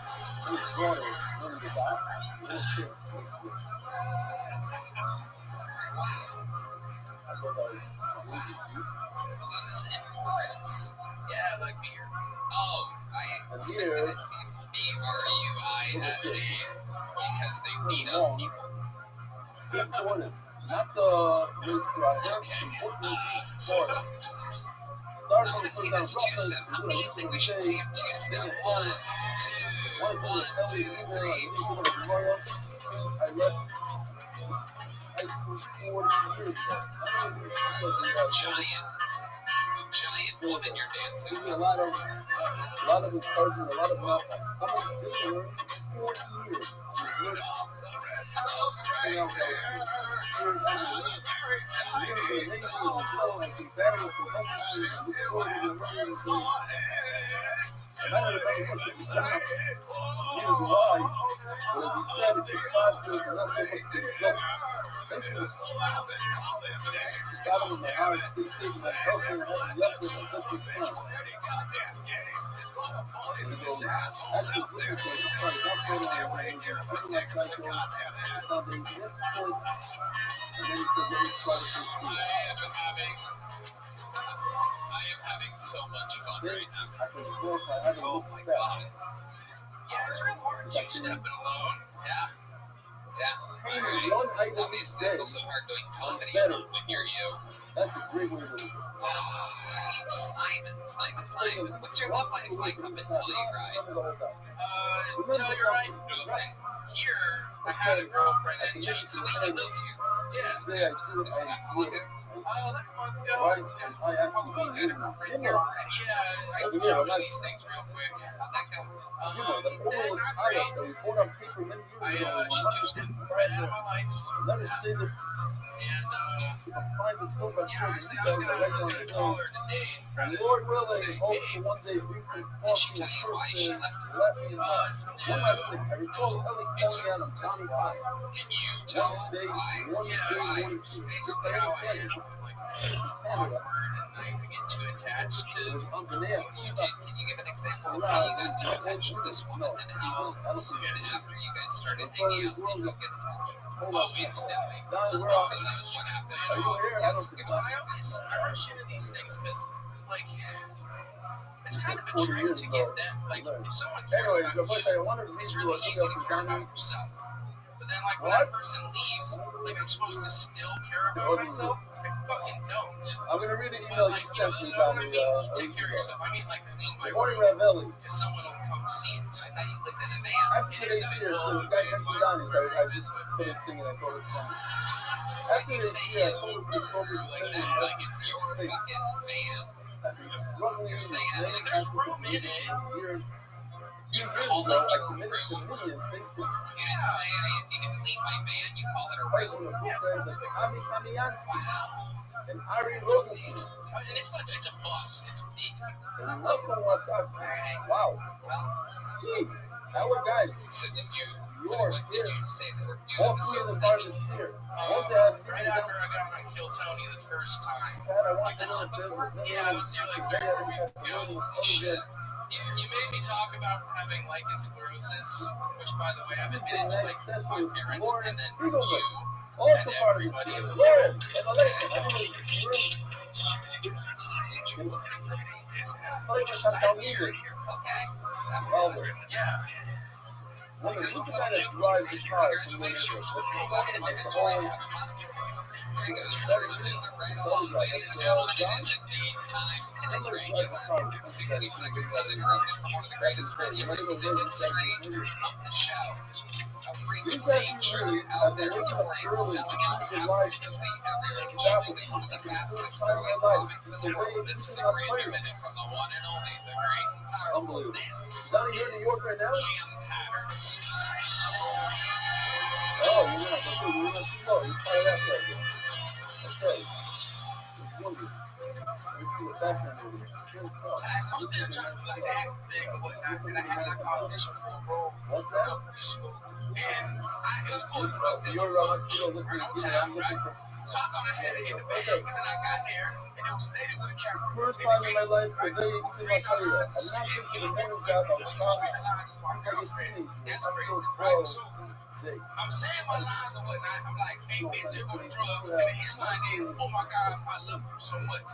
Somebody's daughter is going to die. I thought that was Blues and Brews. Yeah, like beer. Oh, I expected it to be BRUISE because they beat up people. Good Jordan, not the race driver. Okay. Jordan. Start I want to see this two-step. How many do you think we should see him two-step? 1, 2, 1, 2, 3, 4. I left high school 40 years ago. It's a giant woman you're dancing Give me with. a lot of encouragement, a lot of love. Someone did learn 40 years. I am having so much fun right now. Oh my god. Yeah, it's real hard two-stepping alone. Yeah. Alright. Obviously, it's also hard doing comedy alone when you're you. That's a great way to live. Simon, what's your love life like up until you ride? Until you ride, nothing. Here, I had a girlfriend and she sweetly moved here. Yeah, how long ago? Like a month ago. I had a girlfriend here already. Yeah, I can show you these things real quick. How'd that go? Not great. She just got right out of my life. And, honestly, I was gonna call her today and try to say, hey, did she tell you why she left? No. Can you tell why? Yeah, just basically how I am. Like, awkward and I get too attached to who you did. Can you give an example of how you got too attached to this woman and how soon after you guys started hanging out did you get attached? Instantly. So that was just happening. Yes, give us an example. I rush into these things because, like, it's kind of a trick to get them. Like, if someone cares about you, it's really easy to care about yourself. But then, like, when that person leaves, like, I'm supposed to still care about myself? I fucking don't. I'm gonna read the email you sent me about me. Take care of yourself. I mean, like, clean my Morning, room. Ravelli. Because someone will come see it. I thought you lived in a van. After today's year, you guys mentioned Donnie, so I just put his thing and I thought it was funny. After today's year, I told the appropriate decision. Like, it's your fucking van. You're saying it like there's room in it. You call it your room. You didn't say you can clean my van. You call it a room. Yeah, it's perfect. And Ari Rosenstein. And it's like it's a bus. It's big. And love from Wasatch. Wow. See, our guys. So did what did you say they were doing? All three of them part of this year. Right after I got my Kill Tony the first time. Like the night before? Yeah, I was here like 3 or 4 weeks ago. Holy shit. You made me talk about having lichen sclerosis, which, by the way, I've admitted to like my parents, and then you also and part of everybody this in the year. world. Yeah. Because you gotta drive the car. Congratulations. There you go. Right along, ladies and gentlemen. It is indeed time for a regular 60 seconds uninterrupted from one of the greatest regulars in the history of the show. A free feature out there touring, selling out consistently everywhere. Truly one of the fastest growing comics in the world. This is a brand new minute from the one and only, the great, powerful, this Donnie, you're in New York right now? Cam Pattern. Oh, you're not. You're not. You fired up right there. Okay. Let's see what background is. I'm still trying to feel like the acting thing or whatnot, and I had like an audition for a role What's a that? couple weeks ago, and it was full of drugs. You're looking I'm looking for. So I thought I had it in the bag, and then I got there, and there was a lady with a camera. First time in my life, but very easy in my career. I'm not thinking of any job. I was promised. I'm like a teenager. That's crazy, right? So I'm saying my lines and whatnot. I'm like, hey, bitch, it with drugs, and his line is, oh my gosh, I love you so much.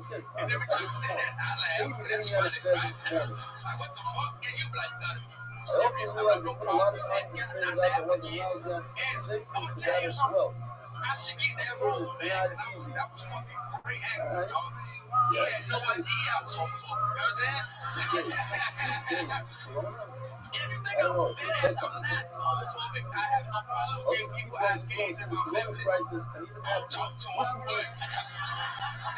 And every time I say that, I laugh, and that's funny, right? Like, what the fuck? And you be like, none. I also realized I put a lot of time to figure out the one that was and they I'm gonna could tell you as something. well. I should get that role, man. That was fucking great acting, dog. He had no idea I was homophobic. You know what I'm saying? If you think I'm dead ass, I'm not homophobic. I have no problem with gay people. I have gays in my family. I don't talk to them, but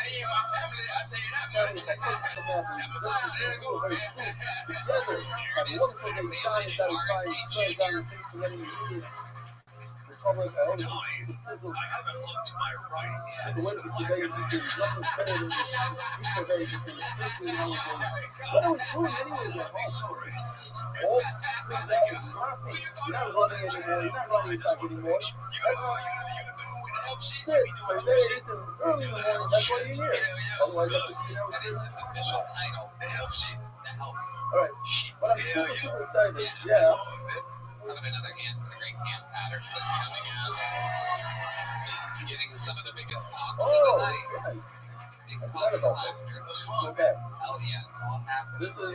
they in my family, I tell you that much. Amazon, there you go, man. There it is. Exactly. Tony, I haven't looked to my right yet. What are we doing anyways at home? So racist. Oh, you're not running anymore. You're not running back anymore. You doing with the help shit? That's it. By very early in the morning, that's why you're here. Otherwise, that is his official title. The help shit. The help. Alright. But I'm super excited. Yeah. How about another hand for the great Cam Patterson coming out? Getting some of the biggest pops of the night. big pops of laughter. It was fun. Okay. Hell yeah, it's all happening. This is You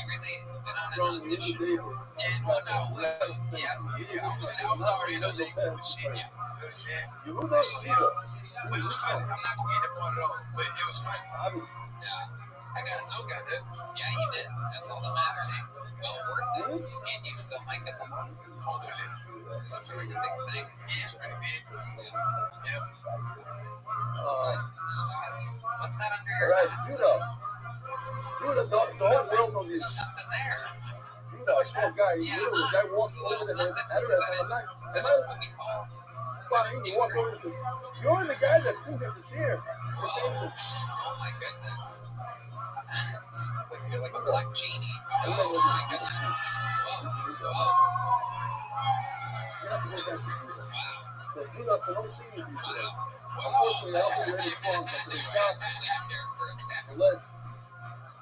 really went on an from audition? David. Yeah, no, I was already in the league with shit. Yeah. Yehuda So, yeah. But it was funny. I'm not gonna get that part at all. But it was funny. Yeah. I got a joke out there. Yeah, you did. That's all that matters. Well worth it. And you still might get the money. Hopefully. Is it for like a big thing? Yeah, it's pretty big. Yeah. What's that under All your right, hat? Judah, the whole world knows you. Stuffed in there. Judah, I saw a guy. Literally, the guy walked over to him. Address, I'm like, Is that what we call? fine. He walked over and said, "You're the guy that sings at the share." Oh my goodness. You're like a black genie. Oh my goodness. Whoa. You have to go back to Judah. Wow. So Judah, so no singing for you. Wow. Unfortunately, I also read a song that says, "Stop." So let's.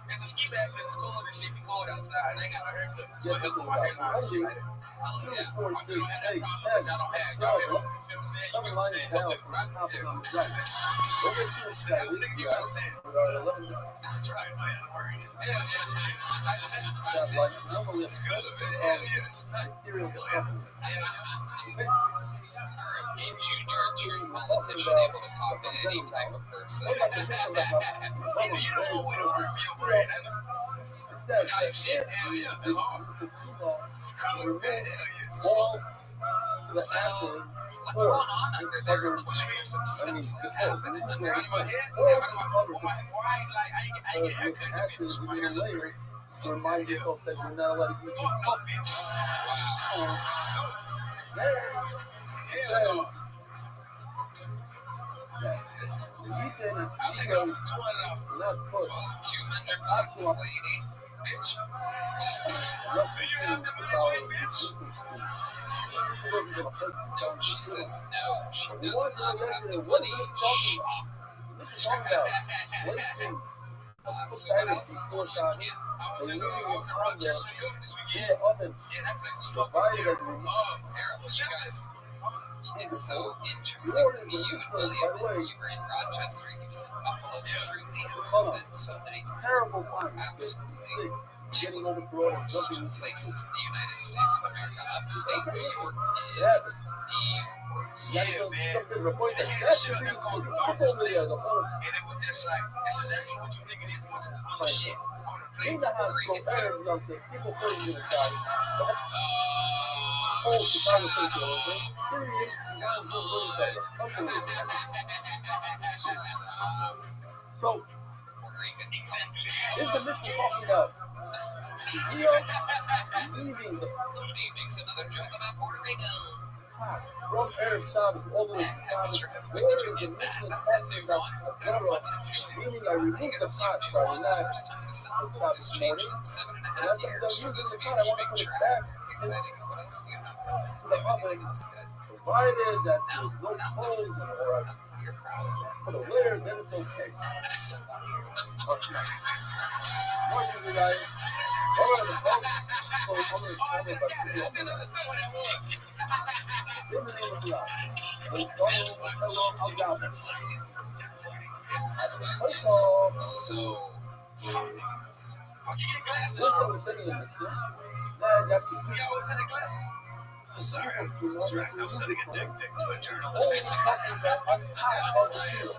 It's a ski bag, but it's cold and shit. Be cold outside. I ain't got no haircut. So I Yes, help with my hair line and shit like that. Two, Yeah. 4, 6, 8, 10. Y'all don't have. Y'all have. You feel what I'm saying? You 7 get what I'm lines saying? down Help from with the top it. and on the right. Don't get too excited. You know what I'm saying? We are 11 That's right, man. Yeah. I just guys like normally it's good, man. Hell yeah. It's nice. material stuff. Yeah. Basically, Junior, a true politician able to talk to any type of person. what about the mission that You don't know where to work me over at. it's that Type shit. Hell yeah. That's all. It's cool, man. Hell yeah. All the So, actors what's going on under there? Looks like there's some stuff happening under Out of my there. head. all Out the of my others. why I ain't get a haircut. Actors My in hair a look layer great. to remind yourself that you're not allowed to use Fuck this no, cup. bitch. Wow. Hell no. Ethan and I'll take Chico it off $200. not put Well, $200, lady. Bitch. less Do you than have the money, $2 white bitch? No, she says no. She We does want to not know have yesterday, the what money. is this talking about? This is talking about wasting So what else is before going on, God kid? I was and in leaving it on Rochester, New York this the weekend. oven Yeah, that place is fucking provided that terrible. we It's terrible. You guys, it's so interesting Yours to is me. You in and Pittsburgh, by the way. William, you were in Rochester, he was in Buffalo. Truly, as Hold I've on. said so many times, terrible time. absolutely Sick. Getting over broad and worst jumping into places in the United States of America. Upstate New York Yeah. is the worst. Yeah, Yeah, man. something to the point that They had that's shit the up there biggest called thing. the The Artist whole video, the whole And it was just like, this is actually what you think it is. A bunch of bullshit on the in plate. the hospital, Eric loved it. People thought he was gonna die. The Oh, whole shit. conversation over. Here he is, he's on Zoom doing something. Unbelievable. So, Puerto Rican. Exactly. is the mission talking about Rio leaving the Tony makes another joke about Puerto Rico. path from Arab Shabbos all the way to That's Shabbos? true. When Where did you is the get that? mission That's a talking new about one. Hazara? Meaning I I removed get the a few path new so I ones. not First time the soundboard has changed in 7.5 years. For those of you I want to keeping put it track, back exciting. What else do you have? That's to the new. oven, Anything else good? provided that No, there's no nothing. holes in the oven. Nothing you're proud of. For the layer, then it's okay. Morning, you guys. All right, the phone. So, I'm gonna tell you about the I didn't understand what that was. Same as the block. They don't know how down there. So, Fuck, you get glasses? Listen, we're sitting in this. Man, that's the You always had glasses. sorry. That's right. I'm sending a dick pic to a journalist. Only talking about on top of the field.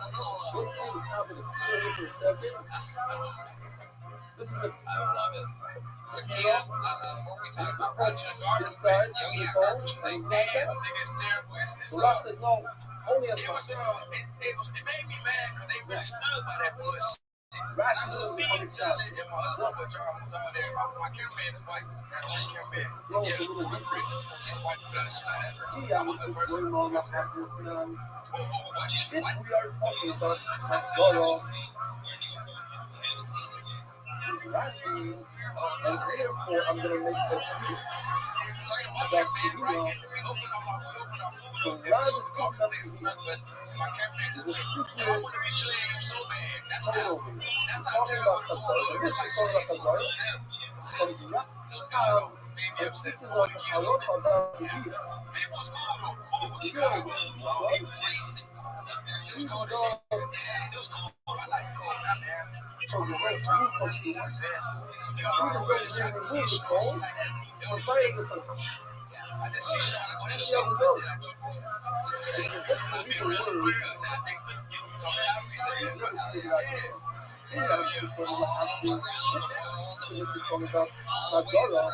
Let's see the top of the field for a second. This is a I love it. So, Kia, what were we talking about? Rochester? inside Oh, this yeah, hole. garbage plate. And Man, like this that. nigga's terrible. The rock says no. Only a It made me mad because they really stood by that bullshit. And I was being Charlie and my other boy Charlie was down there. My cameraman is white. That only cameraman. Yeah, I'm racist. I'm white. Better shit I ever. Yeah, I'm I'm a just person. way more like that. Whoa, what? If we are talking about Hazara, this is Rashi, and therefore I'm going to make a Sorry, my cameraman, right? And we open our food. So Rod is coming up to me. My cameraman There's is a I secret want to be slayed so bad. That's tunnel how. over here. That's Talking how terrible about the Hazara. food This is. is talking about Hazara. Comes Rod. Those guys made me And upset. teaches I want us to how kill love them. how God to be. It was cool though. The food was You good. know, It was Freezing. This it's cold as shit. It was cold. I like cold. Not bad. So the road you from school, You you know, can go there and remove the cold, but by it, it's like, I just see shit. I go, that shit. yeah, we I go. said, I'm Just to read the word, you told me I was saying, you never see it out there. Yeah, it's just one of the actual so this is talking about Hazara.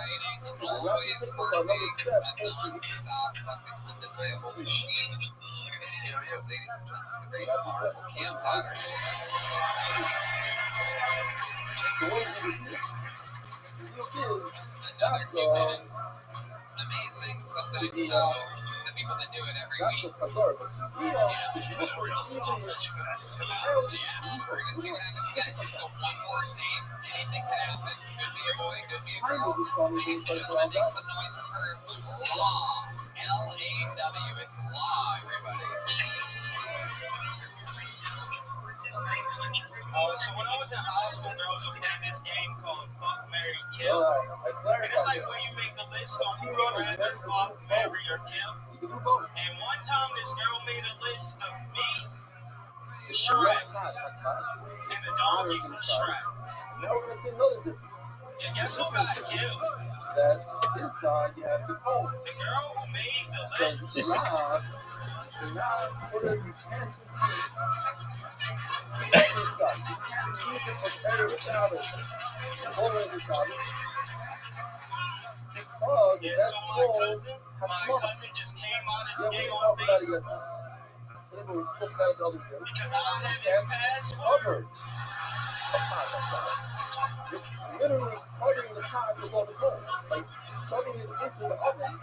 And Rashi takes up another step, Non-stop fucking undeniable machine. Ladies and gentlemen, the great powerful Cam Patterson. So what is it? Another human. Amazing. Something to tell the people that do it every That's week. the Hazara, but Yeah, it's been a real sausage fest. Yeah, we're gonna see what happens next. So one more name, anything could happen. Could be a boy, could be a girl. Ladies and gentlemen, make some noise for Law. L-A-W. It's Law, everybody. So when I was in high school, girls would play this game called Fuck, Marry, Kill. I And it's like when you make the list on who you'd rather fuck, marry, or kill. And one time this girl made a list of me, Shrek, and the donkey from Shrek. Now we're gonna see another difference. And guess who got killed? That inside you have the cold. The girl who made the Says list. not whether you can conceive. Inside, you can't keep it or better without it. Always without it. Because Yeah, that's so my cousin just came out as gay on Facebook So they will slip out the other day. because I don't have his password. Covered. You're literally cutting the top of all the cold. Like shoving it into the oven.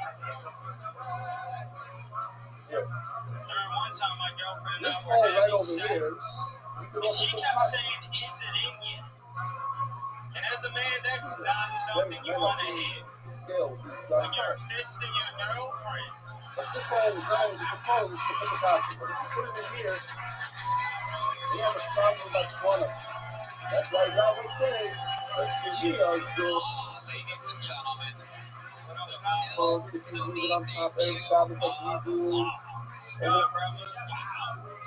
Here. There one time my girlfriend and This I hole were right having over sex, here. You could and also she put kept hot. saying, "Is it in yet?" And as a man, that's not something you want to hear. Scale with these When giant you're parts. fisting your girlfriend, But this hole is not only proposed to put the box, but if you put it in here, we have a problem with that corner. That's why God would say that Shia is good. Ladies and gentlemen, So if you leave it on top, every Shabbos like we do. it's God, brother.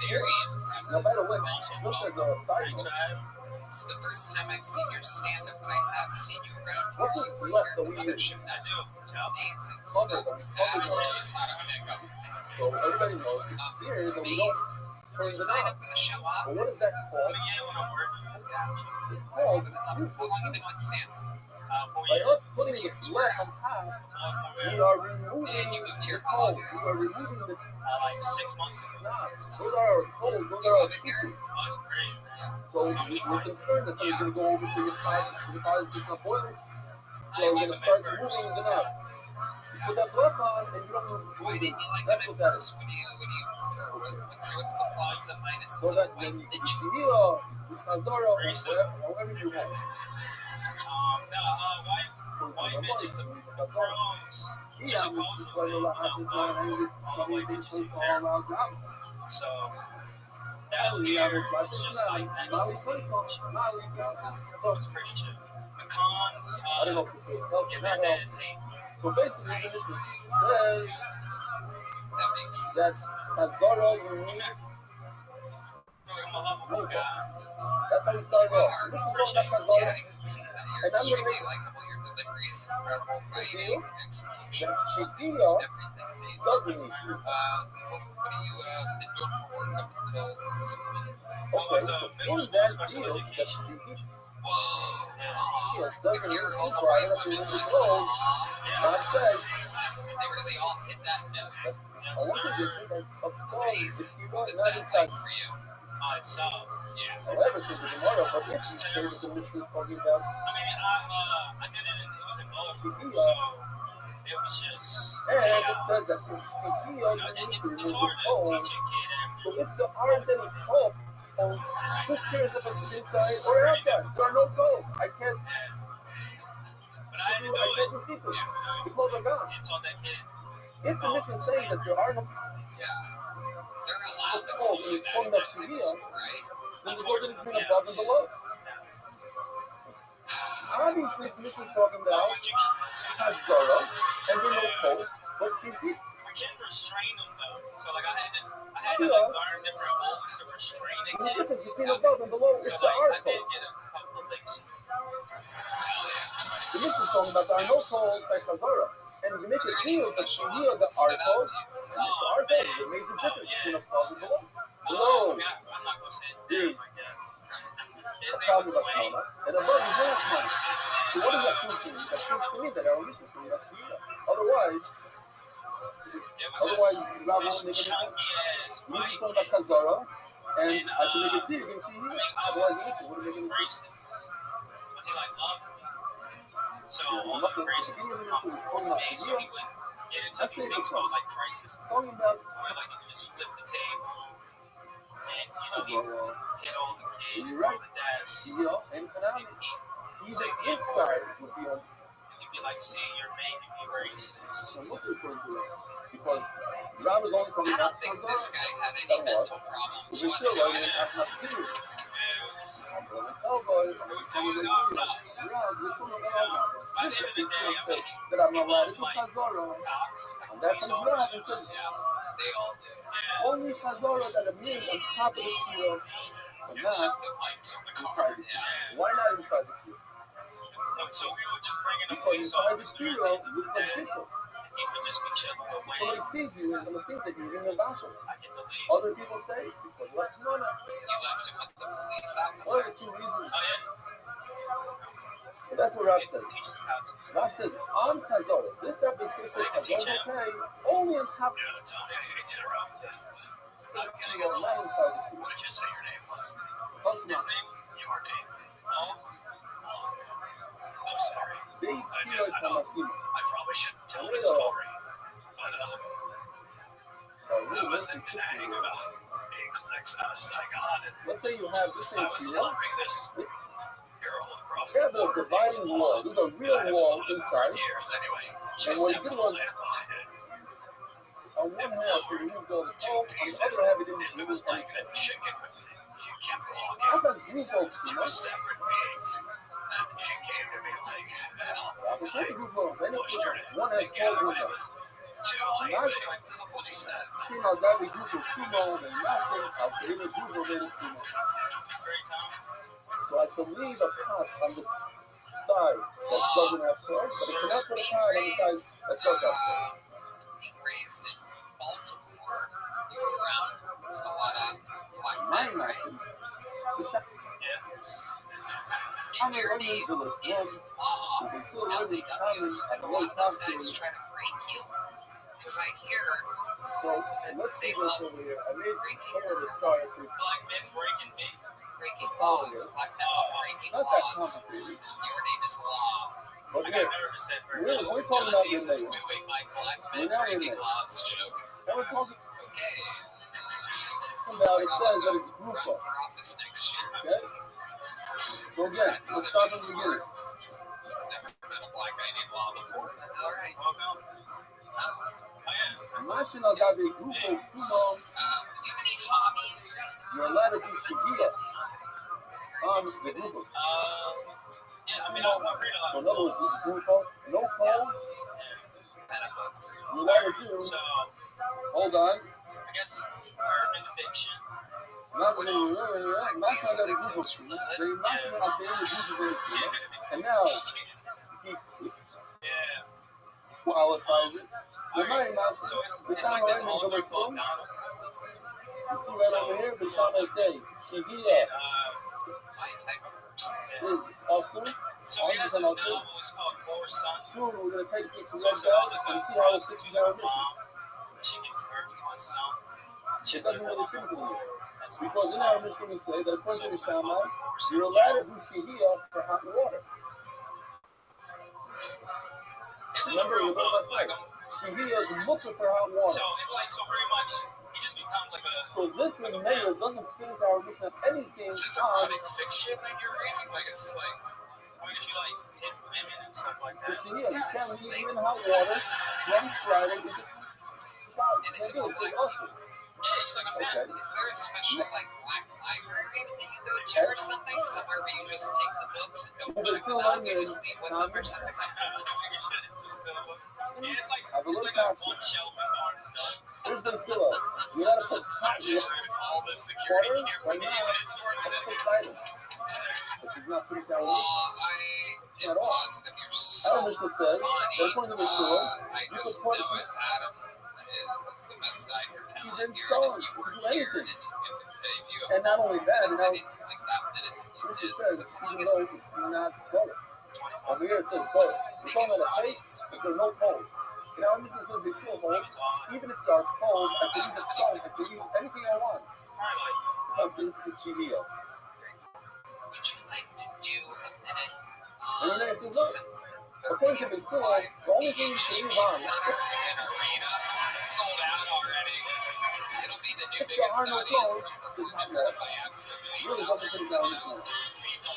very No impressive. matter what, just as a side Thanks, note, man. It's the first time I've seen your stand-up, and I have seen you around here. what's this You were left here that we at the use? mothership. I do. Amazing Cover stuff. them. That Cover them. is how to pick up. So everybody knows it's here that we don't Amazing. turn You it sign on. up for the show But often. what is that I called? mean, yeah, when I'm working, It's called How roof. long have you been on stand-up? 4 By years. us putting the flat on top, we are removing And you moved here the how long cold. ago? We are removing the Like 6 months ago. nah. 6 months. Those are our cold. Those You are our love it here? features. Oh, it's great. So we're concerned that someone's going to go over to your side to the bottom since it's not boiling. I So we're like going to them start at moving first. the knob. You put that block on and you don't move. Why didn't you like That's them what at that first? What do you prefer? What's the pluses and minuses So of that white when you bitches? feel Hazara or however you want. White bitches are crumbs. Yeah, Just a I'm culture. just like a lot of All white bitches are fair. So, down here, it's just like ecstasy. So It's pretty chill. The cons, I don't know if this will help yeah, or they're not help. meditate. So basically, the Mishnah says That makes sense. that Hazara, you need. I'm a lovable guy. That's how we started off. The Mishnah talking about Yeah, Hazara. I can see that. You're And I'm gonna extremely make likable. Your delivery is incredible. Writing, execution, that everything Shia amazing. doesn't need you. What have you been doing for work up until this point? Okay, so in that deal, that Whoa. Shia If doesn't need you're all you the for white it, women if going, it goes, not said. they really all hit that note. That's a one condition that's above Amazing. if you What don't is not that inside. like for you? It's Yeah. However, says the Gemara, but if you say that the Mishnah is talking about I did it, it was in Bulletproof, so it was just, and yeah, it says that the Shia you know, you need it's to hard remove to the cold. teach a kid So if there aren't any cold, who cares if it's inside or outside? There are no cold. I can't but I had to do it. defeat them. The clothes are gone. You taught that kid. If the Mishnah is saying that there are no Yeah. They're allowed to cold do and it's that talking in about that type of Shia, school, right? then there's no difference between above and below. Obviously, the Mishnah is talking about Hazara, and there are no cold, but Shia. We can't restrain them though. So like I had to like learn different old it's a restraining The hit. difference between above and below is So, the like, I art did code. get a couple of things. The Mishnah is talking about there are no calls by Chazara. And to make a deal that she hears the art code, the art code is a major difference between above and below. Below I'm not going to say his is name, I guess. His a name problem was with Wayne. Kona, and above is not money. So what does that prove to me? That proves to me that our Mishnah is going to be Otherwise, There was this Rabbi won't make any sense. chunky ass The Mishnah is white talking about Chazara, and And, I can make a dig and she I hears. mean, I Otherwise, was the Mishnah wouldn't make any sense. racist, but he like loved me. So Says, all the the crazy beginning of the people Mishnah was come talking to about me, so he would get into these things called like crisis, talking about where like you can just flip the table and Chazara. hit all the kids, You're throw right. the desk, Yeah, and Hanami. Even inside would be on. and you'd be like, see, you're making me racist. I'm looking for it because Rob was only talking I about don't think Chazara. this guy had any mental problems If it's still whatsoever. right, I'm not serious. It was, I'm going to tell boy. it was tough. Rob, you're so not By the end of the day, say I mean, that I'm not allowed to do like Chazara. cops, And that police comes Rob and officers. says, They all do. Yeah. only Chazara that are made on top of the field, but It's not just the lights on the car. inside the field. Why not inside the field? So we would just bring in a Because police inside the officer, field looks like Bishop. and he would just be chilling away. Somebody sees you is going to think that you're in a Basha. I get to leave. Other people say, because what? No, no. You left him with the police One of officer. the two reasons. Oh, yeah. But that's what Rob Get to says. teach the cops. Rob says, on Chazara, this stuff that says Chazara okay, only on top You know, Tony, I hate to interrupt you. of the field, not inside the field. What did you say your name was? Hushma. His name? Your name? Oh, I'm sorry. These I kilos guess I from know. Masima. I probably shouldn't tell this story, but I wasn't denying about 8 clicks out of Saigon, and Let's say you have this I thing was here. celebrating this girl across You the have a border. dividing wall. There's a real wall inside. Years anyway. She And what stepped you on did the was- landmine and On one half, you removed all the two coke. On the pieces, other half, you didn't and it remove was like anything. a chicken. She kept How walking. does groove It folks was do two that? separate beings, and she came to me like hell. Well, show the groove folks. Then Pushed her it's one to has together, cold but it windows. was too late. But anyway, this is what he said. See, now that we do for sumo and wrestling, I'll say the groove related sumo. great time. So I can leave a pot on the side that doesn't have coke, but I cannot put a pot on the side that does have coke. Being raised in Baltimore, you were around a lot of black My men, right? maxim, the shot. And your name is Law. You can still Now live they in got common used, and and a really lot of those guys costume. try to break you. Because I hear So let's see this over here. I made some of the charts. Black men breaking me. breaking laws, black men breaking Not that laws. complicated. Your name is Law. But I here, got nervous at first. we're talking John about Dees your is name. doing my black We're men not in breaking there. laws joke. And we're talking Okay. about it says that it's Run Grupo. for office next year. Okay? So again, let's start from the beginning. So I've never met a black guy named Law before. But all right. Welcome. Oh, yeah. National Gabe Grupo Sumo, Do you have any hobbies? you're allowed to do Shigira on the Grupo. Yeah, I mean, I read a So lot in of other words, books. this is Grupo, no calls, Meta books. you're allowed to do, So, hold on, I guess urban fiction. not going to National Gabe Grupo Sumo, the National Gabe Grupo Sumo, and now, he Yeah. qualifies it. The Mighty So National, it's the like Channel this M author and called Gullah Donald. you see right over here, the Channel say, Shigira My type of person. is awesome. So he has this novel, it's called More Sun. Soon we're going to take this So red it's about bag like and a see how it fits with prostitute our and mission. mom. She gives birth to a son. It doesn't really fit with you. That's Because in our mission we say that according to the Shammai, you're allowed to do Shihiyah for hot water. This is a Remember, we real learned book. last Like, night. Shihiyah is mutter for hot water. so pretty much, he just becomes like a. So this with mayor doesn't fit into our mission of anything Is this on erotic fiction that you're reading? Like, is this like, I mean, if you like hit women and stuff like for that. Shihiyah. You can't leave even hot water from Friday into Shabbat. and it's It's like, awesome. Yeah, he's like a Okay. man. is there a special like black library that you go to or something? Somewhere where you just take the books and don't But check it's still them out, on you there. just leave with them or something like that? You should just yeah, it's like Have a it's look like a at one shelf in Barnes and Noble. Here's Benzilla. You gotta put all the security water cameras right now. even towards it. Put Titus. But he's not putting down water. I am positive you're so Adam is just said, funny. they're going to Benzilla. I You just could know put it. Adam is the best actor he talent didn't here. show And him. if you were He could do here, anything. if you And not only that, it's now, anything like that minute you this did, it says, as long even as though it's not both. Over here it says both. We're talking about a face, but there are no poles. You know, I'm just going to say they still hold. Even if there are poles, I can use a phone. I can use anything I want. It's up to GDO. would you like to do a minute And then it says, look, according to Benzilla, the only thing you can leave on, Center and Arena sold out already. It'll be the new if there biggest are no audience poles, of it's not ever that. by absolutely Really doesn't put it down in the thousands of people.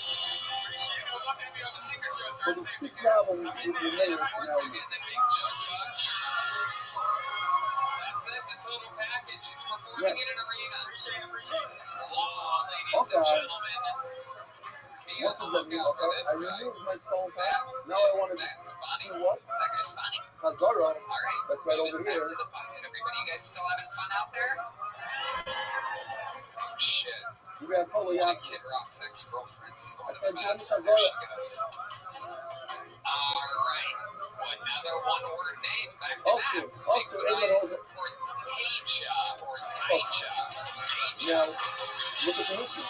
But the big problem with the mayor Once now, again, the big jug bug. That's it, the total package. He's performing in an arena. Hello, ladies and gentlemen. Be on what the does that mean? lookout for Okay, this I guy. removed my phone pack. Now I want to That's funny. do what? That guy's funny. Chazara. All right, That's right moving over back here. to the bucket. Everybody, you guys still having fun out there? Oh shit! You got totally One of out. Kid Rock's ex-girlfriends is going to Okay, the Johnny bathroom. There she Chazara. goes. All right, another one-word name back to Also, back. Make also, some everyone noise knows for Taja or Taja. now, look at the movie.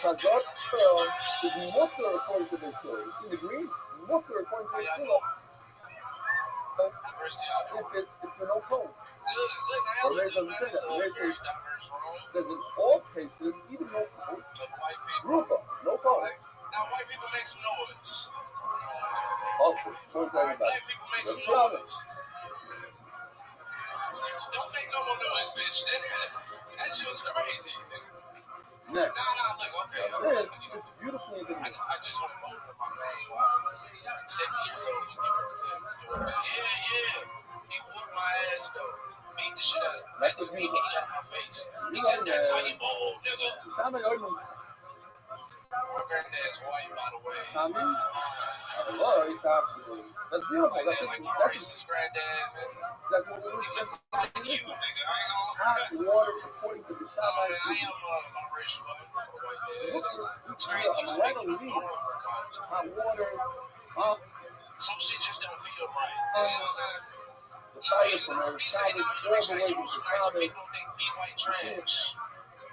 Chazara is Mutter according to Benzilla. You see the green? Mutter according to Benzilla. If there are no poles. Or maybe it doesn't say that. Maybe it says in all cases, even no poles. Rufa, no poles. Now, white people make some noise. Also, don't worry about Black it. people make The some problem. noise. Don't make no more noise, bitch. That shit was crazy. Next. Nah, look, okay. This is beautifully individual. I just want to mold with my grandfather. 70 years old. Yeah. He whooped my ass, though. Beat the shit out of me. That's the He beautiful. beat up my face. He said, that's how you mold, nigga. Shama Yodman. My granddad's white, by the way. Tommy? I love it, actually. That's beautiful. Like That's my what racist granddad, man. that's what we're He that's was like you, nigga. I ain't hot gonna. water according to the I Shama. am my racial white dad. It's crazy. I'm right on leave. Hot water. Some shit just don't feel right. You know what I'm saying? The fire from her. Shama's all the way to the Some Shama. people think we white trash.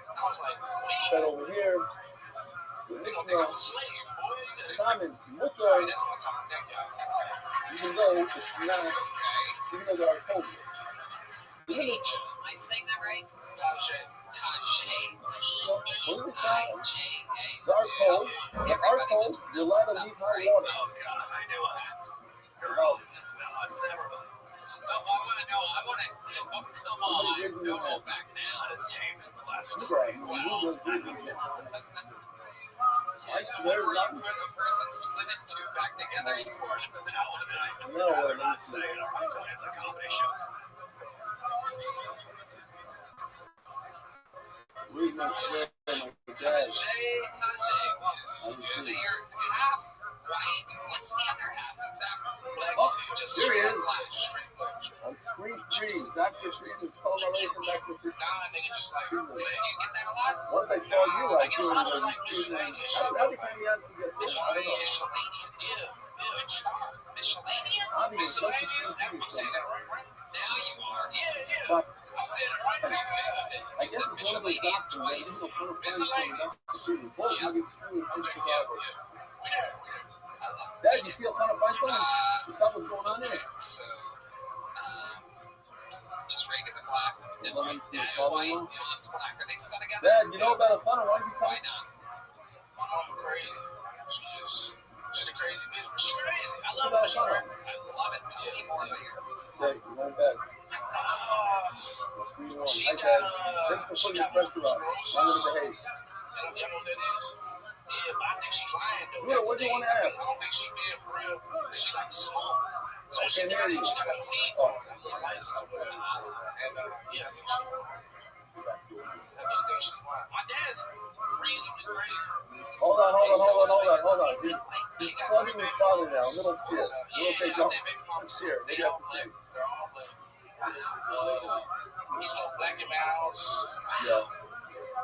I was like, That we over here. The don't mixture think I'm of a slave, boy. Shaman, Mutter, Alright, that's my top deck, y'all. even though it's not, even though there are codes. Taja, am I saying that right? Tajay. T-A-I-J-A. Dark cold, you're allowed to leave hot water. Oh, God, I knew it. Girl, Well, never mind. No, I want to. Oh, come on. Don't hold back now. Not as tame as the last look one. at it. I What swear were to you put the person split in two back together? Of course, but the hell of it, I'd No, rather no, not say it. All right, Tony, it's a comedy show. Read my swear, my dad. Tajay. Well, so you're half white. What's the other half exactly? Black Oh, is here. Just here straight it up is. black. Straight black. On screen 3, Dr. Freeman, told my race and Dr. Freeman. Nah, nigga, just like, Do you get that a lot? Once I saw you, I I get a saw lot of you. like miscellaneous shit. How did you on to get this? I don't know. Miscellanean. Yeah. Miscellanean? I'm even so Miscellaneous? I'm saying that right? Now you are. Yeah. But I'm saying it right. You fixed it. I You guess said it's one of those miscellanean doctrines that twice. you know, both Yeah. maybe true in Okay, Chicago. We there. I love Dad, you see how fun to find something? You saw what's going on Okay, there? so just regular black. And my Lemons, dad's father-in-law? white, mom's black. Are they still together? Dad, you know about a funnel? Why do you Why come? not? My mom's crazy. She's a crazy bitch, but she crazy. I love About her. a She funnel? crazy. I love it. Tell me more about your Dad, you're going back. The screen one. She Hi, got, Dad. Thanks for she putting the got pressure on. sclerosis. I'm going to behave. Y'all know what that is? Yeah, but I think she lying though. Zura, what do you want to ask? I don't think she being for real. She like to smoke. So she can't got hear you. a weed card, a license or whatever. And yeah, I think she's lying. I really think she's lying. My dad's reasonably crazy. Hold on. He's plugging his father now. Little shit. Yeah, Okay, I go. said baby mama's Let's hear it. They Maybe I all have to black. see. They're all black. He smoked black in my house. Yeah.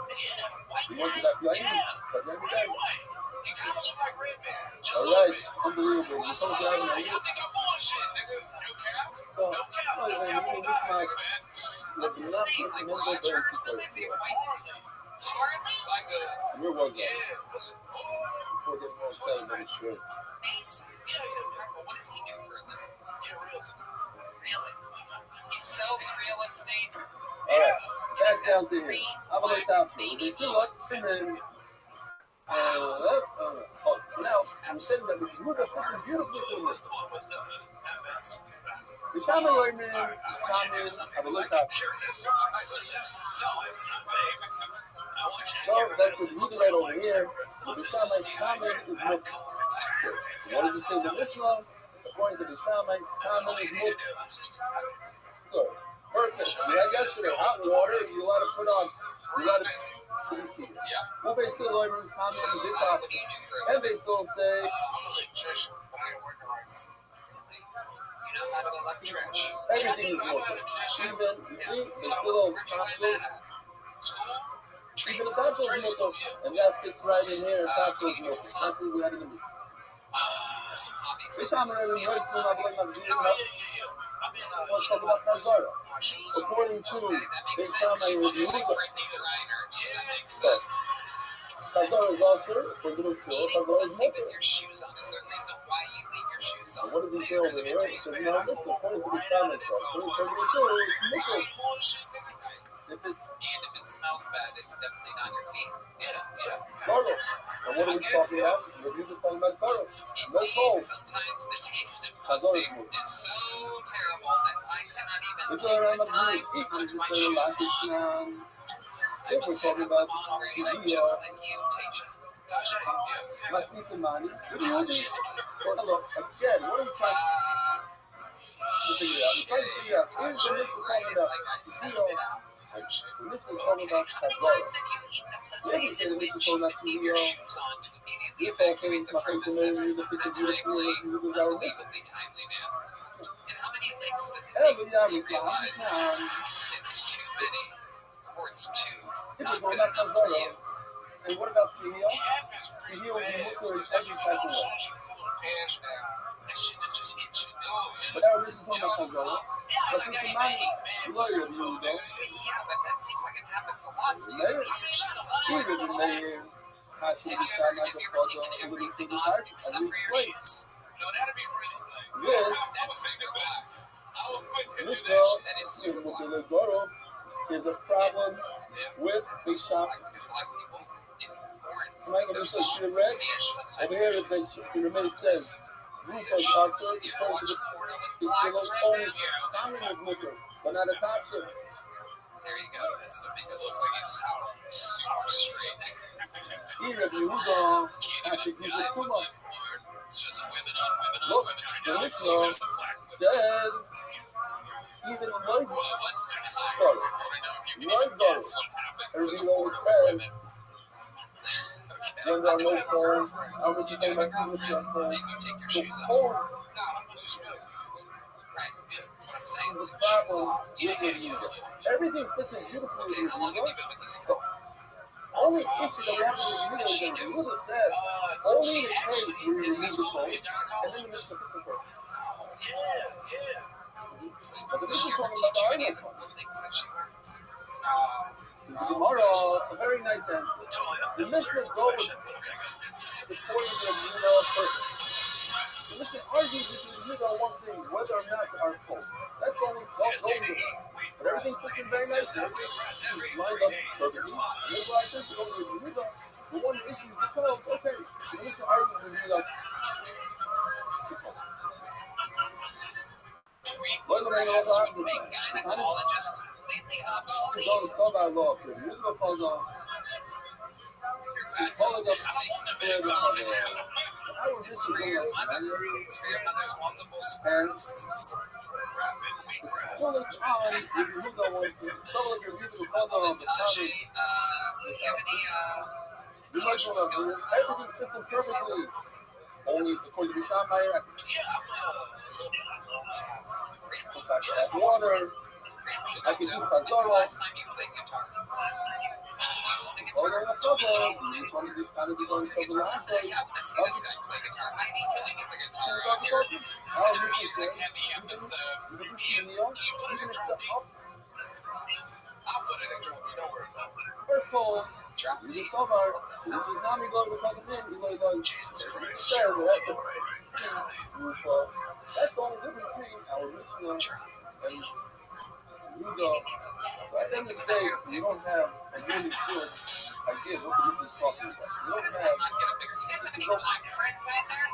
This is a white You guy. went to that flight? Yeah. Really white. He kind of looked like Red Man. Just All a little right. bit. Unbelievable. What's You up? told Y'all me think I'm bullshit, nigga. No cap. Well, No cap. well, No then cap you on need God, to man. smash What's his name? Like Roger or something? Is he a white Harley? Like a... Where was that? Yeah. What's... Before getting more excited, I'm sure. He doesn't remember. What does he do for a living? Get realty. Really? He sells real estate. All right. Back down to here. Have a look out for it. They still up, and then... now, I'm saying that the Yehuda fits in beautifully for this. The Shaman Learning, Shaman, have a look out for it. So that's the Yehuda right over here. The Shaman is milk. What does it say in the Mishnah? According to the Shaman is milk. Good. Perfect. We had yesterday hot water. You allowed to put on. You allowed to. Who basically learning Shaman is this option? And they still say. I'm an electrician. I ain't working right now. You know how to electric. Everything is working. Even, you see, there's little capsules. Even the capsules is milk, and that fits right in here. Capsules milk. That's what we had in the movie. This time, we're ready to not believe my video. Let's talk about Tazara. According to this time, I review it. Tazara is also, according to the show, Tazara is milk. What does he say over here? It says, no, this according to the Shaman itself. So according to the show, it's milk. If it smells bad, it's definitely not your feet. Yeah. Garlic. And what are we talking about? We're just talking about garlic. No cold. Sometimes the taste of pussy is so terrible that I cannot even It's take around the the time blue. to put my It's shoes on. on. If we're talking about I'm just like you, Tasha. must be some money. What do you mean? Hello, again, what are we trying to figure out? We're trying to figure out, is the mission talking about CEO? The mission is talking about Tazara. Maybe say the mission is talking about CEO. This whole thing is my favorite familiar music, it's a beautiful music, it's our mission. Hell, yeah, it's my It's too many, or it's too not good enough for you. And what about CEO? CEO will be looking at every type of way. But our mission is talking about Tazara. But since the man lawyer knew though. Yeah, but that seems like it happens a lot for you. He was the mayor. How should we sound like a father over the single heart? And we explain. Yes. Mishnah, is a problem with the shop. I'm not going to say she read. Over here, the remain says, roof of concert, according to the still only common is milker, but not a concert. There you go. That's to make it look like he's super straight. He reviews on Asher Giza Kuma. It's just women on women on Look, women. the Mishnah says, even like God, everything always says, when there are no phones, I was just talking about people with your phone. So phones is a problem with your music. Everything fits in beautifully with your music. The only issue that we have with the music is that Yehuda said only in case where you remove the phone and then you miss the physical part. But the mission is talking about the iPhone. Tomorrow, a very nice answer. The mission goes according to the Yehuda first. The mission argues with the Yehuda on one thing, whether or not they are cold. That's the only thing. But everything fits in very nicely. Everything is lined up perfectly. And that's why I said to go to the Yehuda. The one issue is because, okay, the mission argues with the Yehuda. Bluegrass would make gynecologists completely obsolete. It's on the law. The Yehuda falls on. Calling up It's for your mother's multiple sclerosis. Fully on if you don't want to. Some of your people call them on the Taji, do you have any social skills? everything fits in perfectly. Only according to Shammai, water, I can do Chazara. Last time you played guitar. Oh, no, no, you just want to just kind of do something like that. Yeah, I want to see this guy play guitar. Heidi, can we get the guitar out here? It's kind of music heavy episode. Can you put it in drum beat? I'll put it in drum beat. Don't worry about it. Purple. Drop You D. just saw that. This is not me going to plug it in. You're going to go. Jesus Christ. That's the only difference between our Mishnah and Yuga. So at the end of the day, you don't have a really good idea what the Mishnah is talking about. You don't Does that have. not get a bigger? You guys have any black friends out there?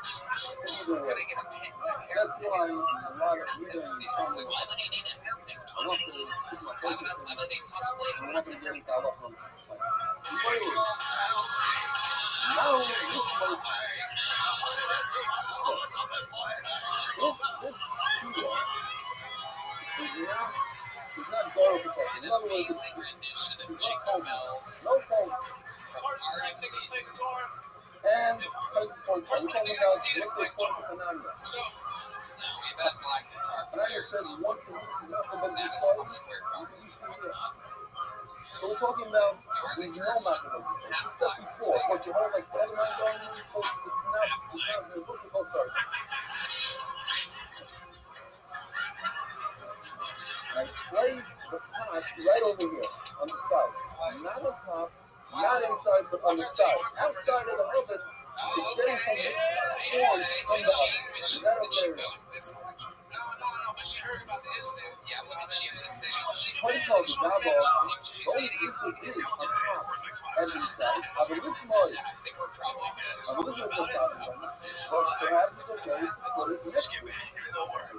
Either Could way. I get a pin? That's why there's a lot of reading. He's probably, why would he need a hairpin? I want to keep my Why focus on would he possibly? I'm not going to get into that one. Now, this one. This video is not gold because An in other words, amazing rendition of Jingle Bells no phone. from R.I.P. And price point. I'm talking about what's the point of Hanania. No, we've had black guitar Hanania players says on once a week is not the best Madison song. Square You Garden. can usually hear. So we're talking about there's no mathematics. It's step before. But you hold like the other man going, so it's not the bush of sorry. I placed the pot right over here on the side. Not on top, not inside, but on the side. Outside of the oven, it's getting something warm from the oven. Is that okay? No, but she heard about the incident. Yeah, what did she have to say? Point called the Davos, only this is on top and inside. I will listen more. I think we're probably good. I will listen to this album. But perhaps it's okay to put it next to it.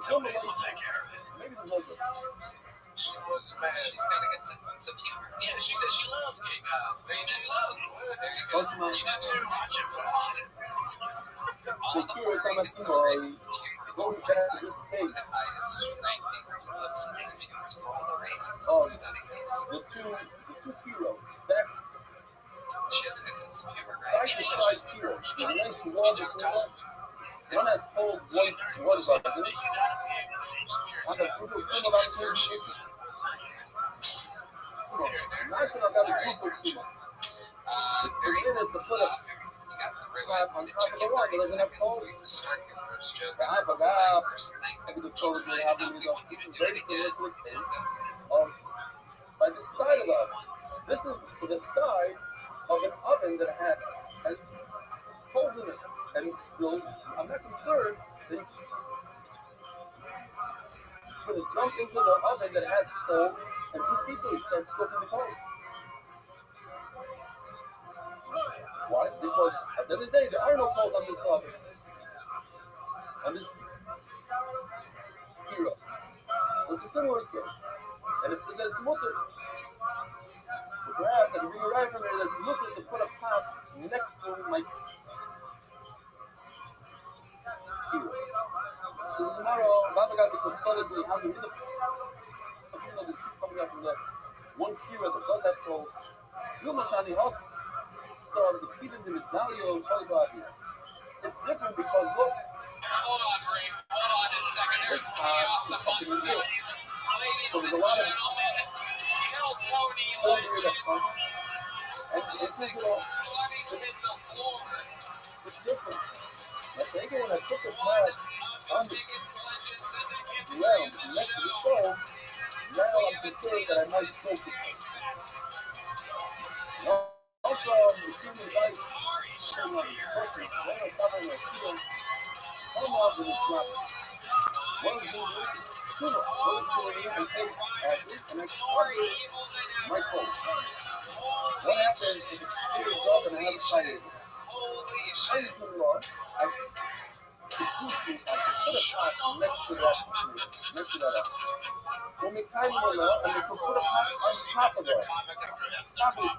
Tell me what you take care of it. Maybe there's no good. She wasn't mad. She's got a good sense of humor. Yeah, she said she loves gay guys. Man, she loves them. There you go. You know who? Watch it. All the forms of races of humor. Going back to this case, The highest rankings of sense of humor. All the races of studying these. the two heroes, that She has a good sense of humor, side right? to side heroes, the nice wall between them. One has poles, one doesn't. I have good She about keeps her him. shoes on. Nice enough that was good for you. Very fun stuff. You got to rewind. It took you 30 seconds to start your first joke. I forgot. First thing. I could have Keep told you signing how up. many We want you to do it again. by the side of the oven. This is the side of an oven that has holes in it. And still, I'm not concerned that you're going to jump into the oven that has holes and completely start sticking the holes. Why? Because at the end of the day, there are no holes on this oven. On this hero. So it's a similar case. And it says that it's mutter. So perhaps I can bring a right from here that's mutter to put a pot next to my hero. So tomorrow, Rabbi got because solidly has a little even though this heat coming out from the one hero that does have called Yumashani House. The Peter in the Dalio Chalibadi. It's different because look. Hold on, Ray. Hold on a second. There's chaos amongst us. Ladies and gentlemen, kill Tony Legend. And it is all. Bloodies hit the floor. It's different. I think when I put the One pot of on the the biggest legends in the realm history of the next to the show. stove, now We I'm haven't concerned seen that I him might since smoke it. Best. Also, the human rights come on the person. One on top of my field. Come up with a slap. One is doing it. Two more. One is doing it and take Ashley and I More cover evil than my ever. coat. Holy What happens if it tears up and I have a fire? Holy I shit. just put it on. I could boost me. I could put a pot next to that. Next to that. When we kind of know, and we could put a pot on top of that. Top of it.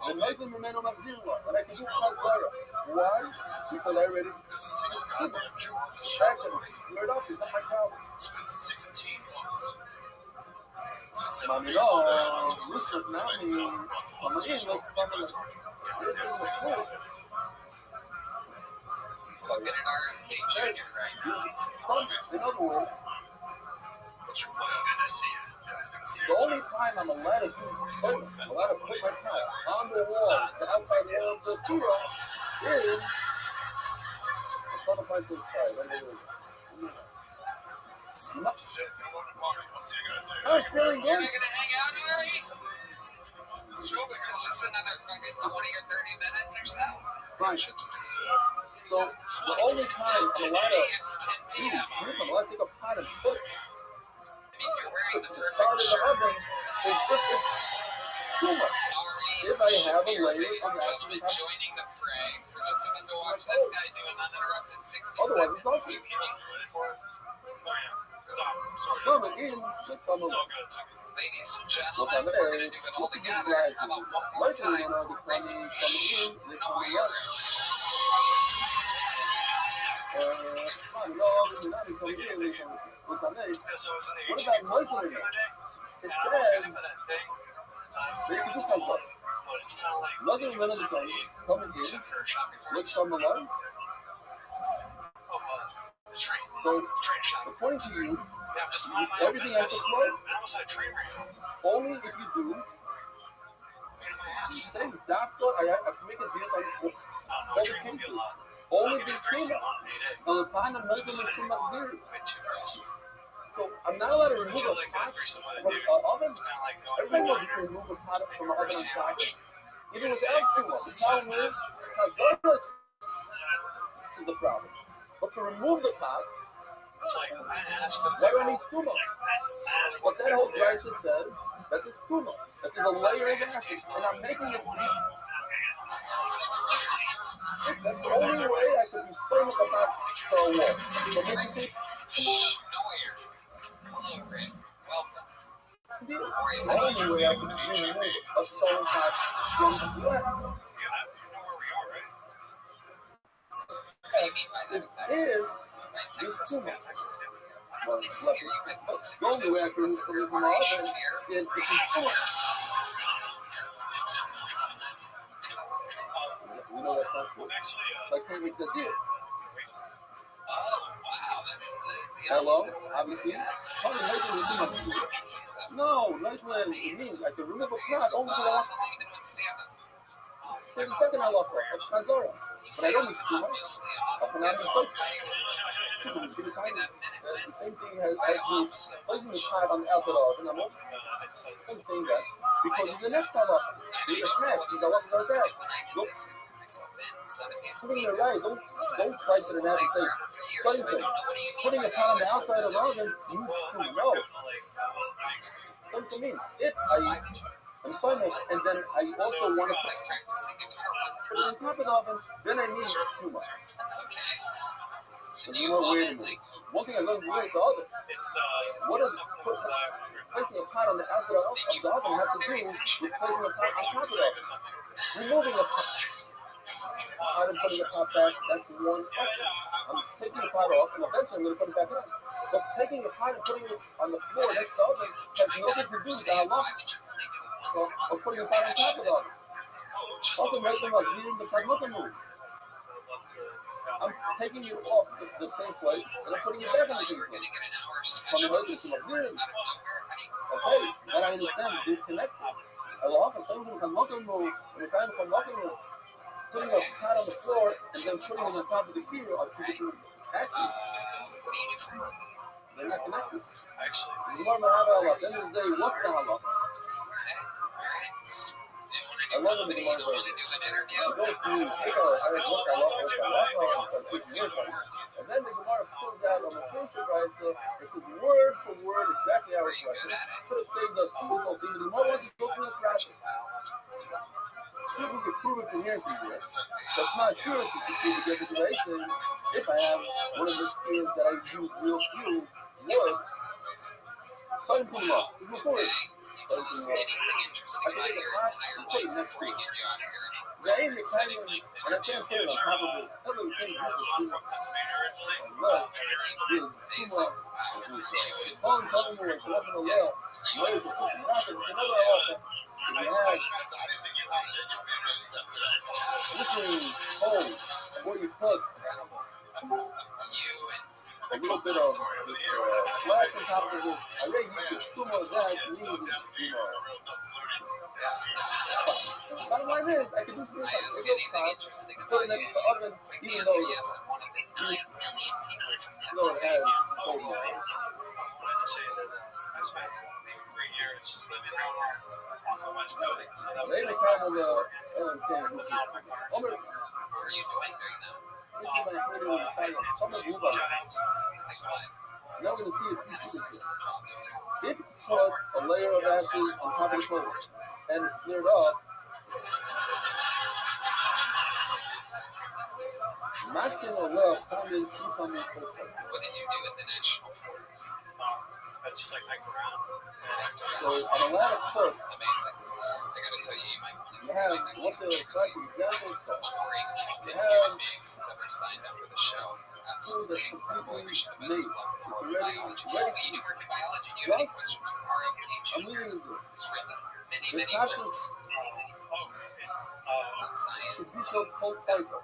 The night in Romano Maximo, and I can do Chazara. Why? Because I already checked and cleared up. It's not my problem. It's been 16 months since Mommy, listen, now I'm in look coming. This is the cool. Looking at RFK Jr. right now. In other words, What's your plan? Good to see you. Yeah, it's good to see The you. only time I'm allowed to do excitement, I'm allowed to put my pot on the wall, the outside wall of the hero, is Spotify subscribe. I'm sick. I'm on the party. I'll see you guys later. I was feeling You're good. not gonna hang out, Ari? Show me. It's just another fucking 20 or 30 minutes or so. Fine. So the only time I'm allowed to It's 10 do p.m. sleep, I'm allowed to take a pot and put it I mean, you're wearing the to start perfect in the shirt. oven is if it's too much. Ari, If I have a here, layer ladies of and gentlemen, actually joining the fray. We're just about to watch this guy do an uninterrupted 60 otherwise it's seconds. awesome. You ready for it? Oh yeah. Stop. Sorry. Coming in, click on the It's all good. It's all good. Ladies and gentlemen, we're gonna do it all together. How about one more time for Rick? Shh. No ears. Yeah, so I was in the What HEB about parking lot Michael? the other day. It And I was getting says to that thing. they I can forget what just it's have called, some. but it's kind of like Nothing maybe minutes 70 coming in, except for shopping look carts. from the line. Oh, the train. So The train shopping according carts. to you, Yeah, I'm just minding my own everything has to business. flow. And I almost had a train ran Only if you do. in my You ass. say Dafka, I have to make a deal on I don't know, all a the train would be a cases. lot. Only Like, this it's thirsty came a lot in a day. on the time of Muslim Specifically, Shumak Ziri. I had 2 girls. So I'm not allowed to I remove feel a like pot that threesome with a from dude. an oven. It's kind of like going Everybody to knows you a can diner remove a pot and from you an order oven a on chocolate. sandwich. Even without tuma. The problem is, Hazara is the problem. But to remove the pot, It's like, I asked for the why do I pickle. need tuma? I But that whole Brisa says that there's tuma, that there's a layer of acid, and I'm making it deep. That's the only way I could be so much about for a wall. So maybe see, Shh. No ears. Hello, Rick. Welcome. the only way I could be remove a sewing pot from the you know where we are, right? What do you mean by that is exactly? if Right, this Texas. tuma. Yeah, Texas, yeah. I don't really see you with looks The only way I could remove something from the oven here. is if it's tuma. We know that's not true. Actually, So I can't make the deal. Oh, wow. That is the Hello, opposite of what I obviously. guess. Probably making it too much. No, Nightland, it means I can remove a pot only because I want I'll even withstand it. say the second I love her, a Chazora. You But say I don't off need and too on, much. mostly off. Up and down Yes, the off. sofa. Give me that minute. The same thing has Why me off so placing the much? pot on the outside of the oven. I'm saying that because in the next time up, I you're don't know attacked, what because the I wasn't person there. when I do this, I put myself in 7 days a Putting week. it right, don't slice it in half and say, So I don't know what do you mean putting by a pot on that. the outside of the oven means to know. Don't mean if I'm simul, and then I also want to It's like practicing guitar once put it on top of the oven, then I need too much. Okay. So So do you you know love where it? to Like, one thing I learned from the other. It's, What does simple as that. placing a pot on the outside of the oven have to do with placing a pot on top of the oven? Removing a pot and putting the pot back, that's one option. I'm taking the pot off and eventually I'm going to put it back on. But taking a pot and putting it on the floor next to the oven has nothing to do with the halach why would you really do it once a month? of putting a pot on top of the oven. Also making a zero the pragmatic move. I'm taking it off the same place and I'm putting it back on the same We're place. gonna get an hour From special the episode to my out of zero. nowhere. How do you Okay, then I understand. They're connected. Allah, something can welcome you, and the kind of welcome you, putting a pot on the floor and then putting it on top of the hero are two different actions. what do you do for work? They're not connected. Actually, The more Allah, at the end of the day, what's the halach? I love it. You don't want to do an interview? You don't do and then the Gemara pulls out on the Kosher Brisa, it says word for word exactly how it's right. Could have saved us this whole thing. The Gemara wants to go through the process. See if we can prove it from here to here. That's not true to prove it because I say if I have one of the skills that I use real few wood, something law. This is before it. Tell us anything interesting about your entire life before we get you out of here. Yeah, I ain't excited, and I can't put it on top of it. Other things, this is too much. Unless is too much. Oh, I'm talking about it. That's an allel. Where is it? It's another offer. If you have looking home where you put You and a little bit of this flash on top of it. I think you could too much that means, bottom line is, I can do something like Ask anything interesting about you. oven, Quick even answer, though yes, I'm one of the 9 million people from it has Pennsylvania. cold water. I wanted to say that I spent maybe 3 years living on the West Coast, so that was Later time of the phenomenal part. What are you doing there now? it's about 30 on the side. It's Some some move seasonal on. jobs. Like what? Now we're going to see if you Kind of see this. seasonal jobs. If you put a layer of ashes on top of the clothes and it flared up, mashing a well found in incoming culture. What did you do at the National Forest? I just like hiked around. So on a lot of cook, Amazing. I gotta tell you, you might want to you have what's a classic example? boring fucking Yeah. human beings that's ever signed up for the show. Absolutely incredible. I wish you the best of luck with It's all already biology. ready. But you do work in biology. Do you have any questions from RFK I'm Jr.? leaving you. It's written many, The many passion books Oh, on science. should be shown cold cycle.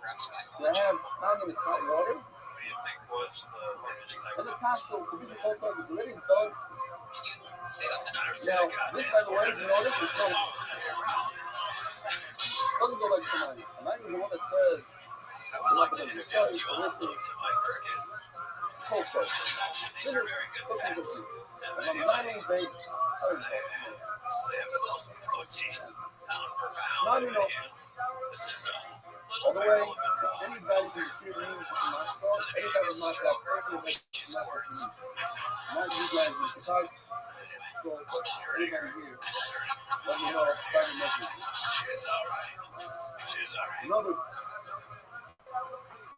Perhaps So I biology. have found in this hot water, what do you think was the hardest and the type passion should be cold cycle is already done. Can you say that one? Now, this by the way, you notice it's not, doesn't go like tonight. Tonight is the one that says, I would like to introduce you all to my cricket. cold cycle. These are very good pets. And I'm not in bait. They have the most protein pound per pound. Not enough. This is a By little the way, barrel of if anybody can shoot me in my stuff, anytime I'm not that perfect, she's not words. not you guys in Chicago. So, anybody here, let me know if I can message you. She's alright. She's alright. Another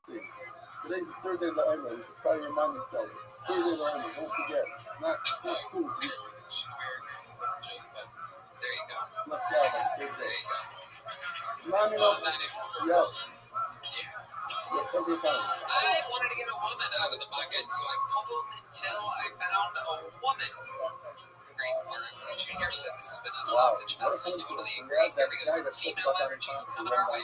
thing. Today's the third day of the Omer. We should try to remind each other. Third day of the Omer. Don't forget. It's not cool to be There you go. left out on the third There day. you go. Not enough. Yes. Yes, every time. I wanted to get a woman out of the bucket, so I pulled until I found a woman. The great RFK Jr. said this has been a sausage fest. I totally agree. Here we go. Some female energies coming our way.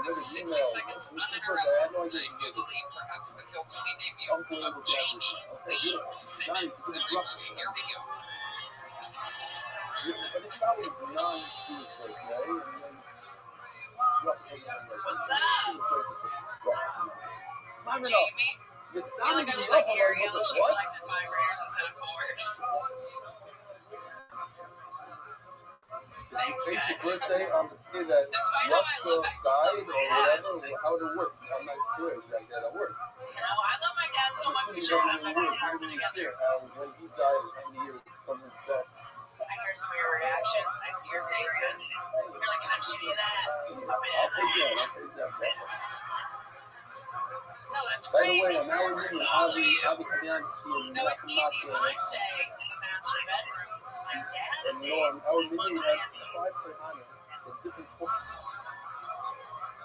60 seconds uninterrupted. I do believe perhaps the Kill Tony debut of Jamie Lee Simmons. Here we go. But it's always non-Jewish place, right? What's up? Not enough. Jamie? It's You not look even like the Ariel. what? She collected vibrators instead of forks. Thanks, Basic guys. birthday on the day that Despite how I Russia love my died or dad. whatever, how did it work? I'm not sure exactly how that worked. You know, I love my dad so much. We It should doesn't have really done work. I that don't really together. care how when he died and how many years from his death. I hear some of your reactions. I see your faces. You're like, how shitty is that? Put my dad I'll take that. in I'll take that. No, that's By the crazy. way, I'm now It's reading all of Avi you. Kamiansky and No, it's easy when I stay in the master bedroom. My dad and stays Norm. I would in mean the that handsome. 5 per honor. The different books.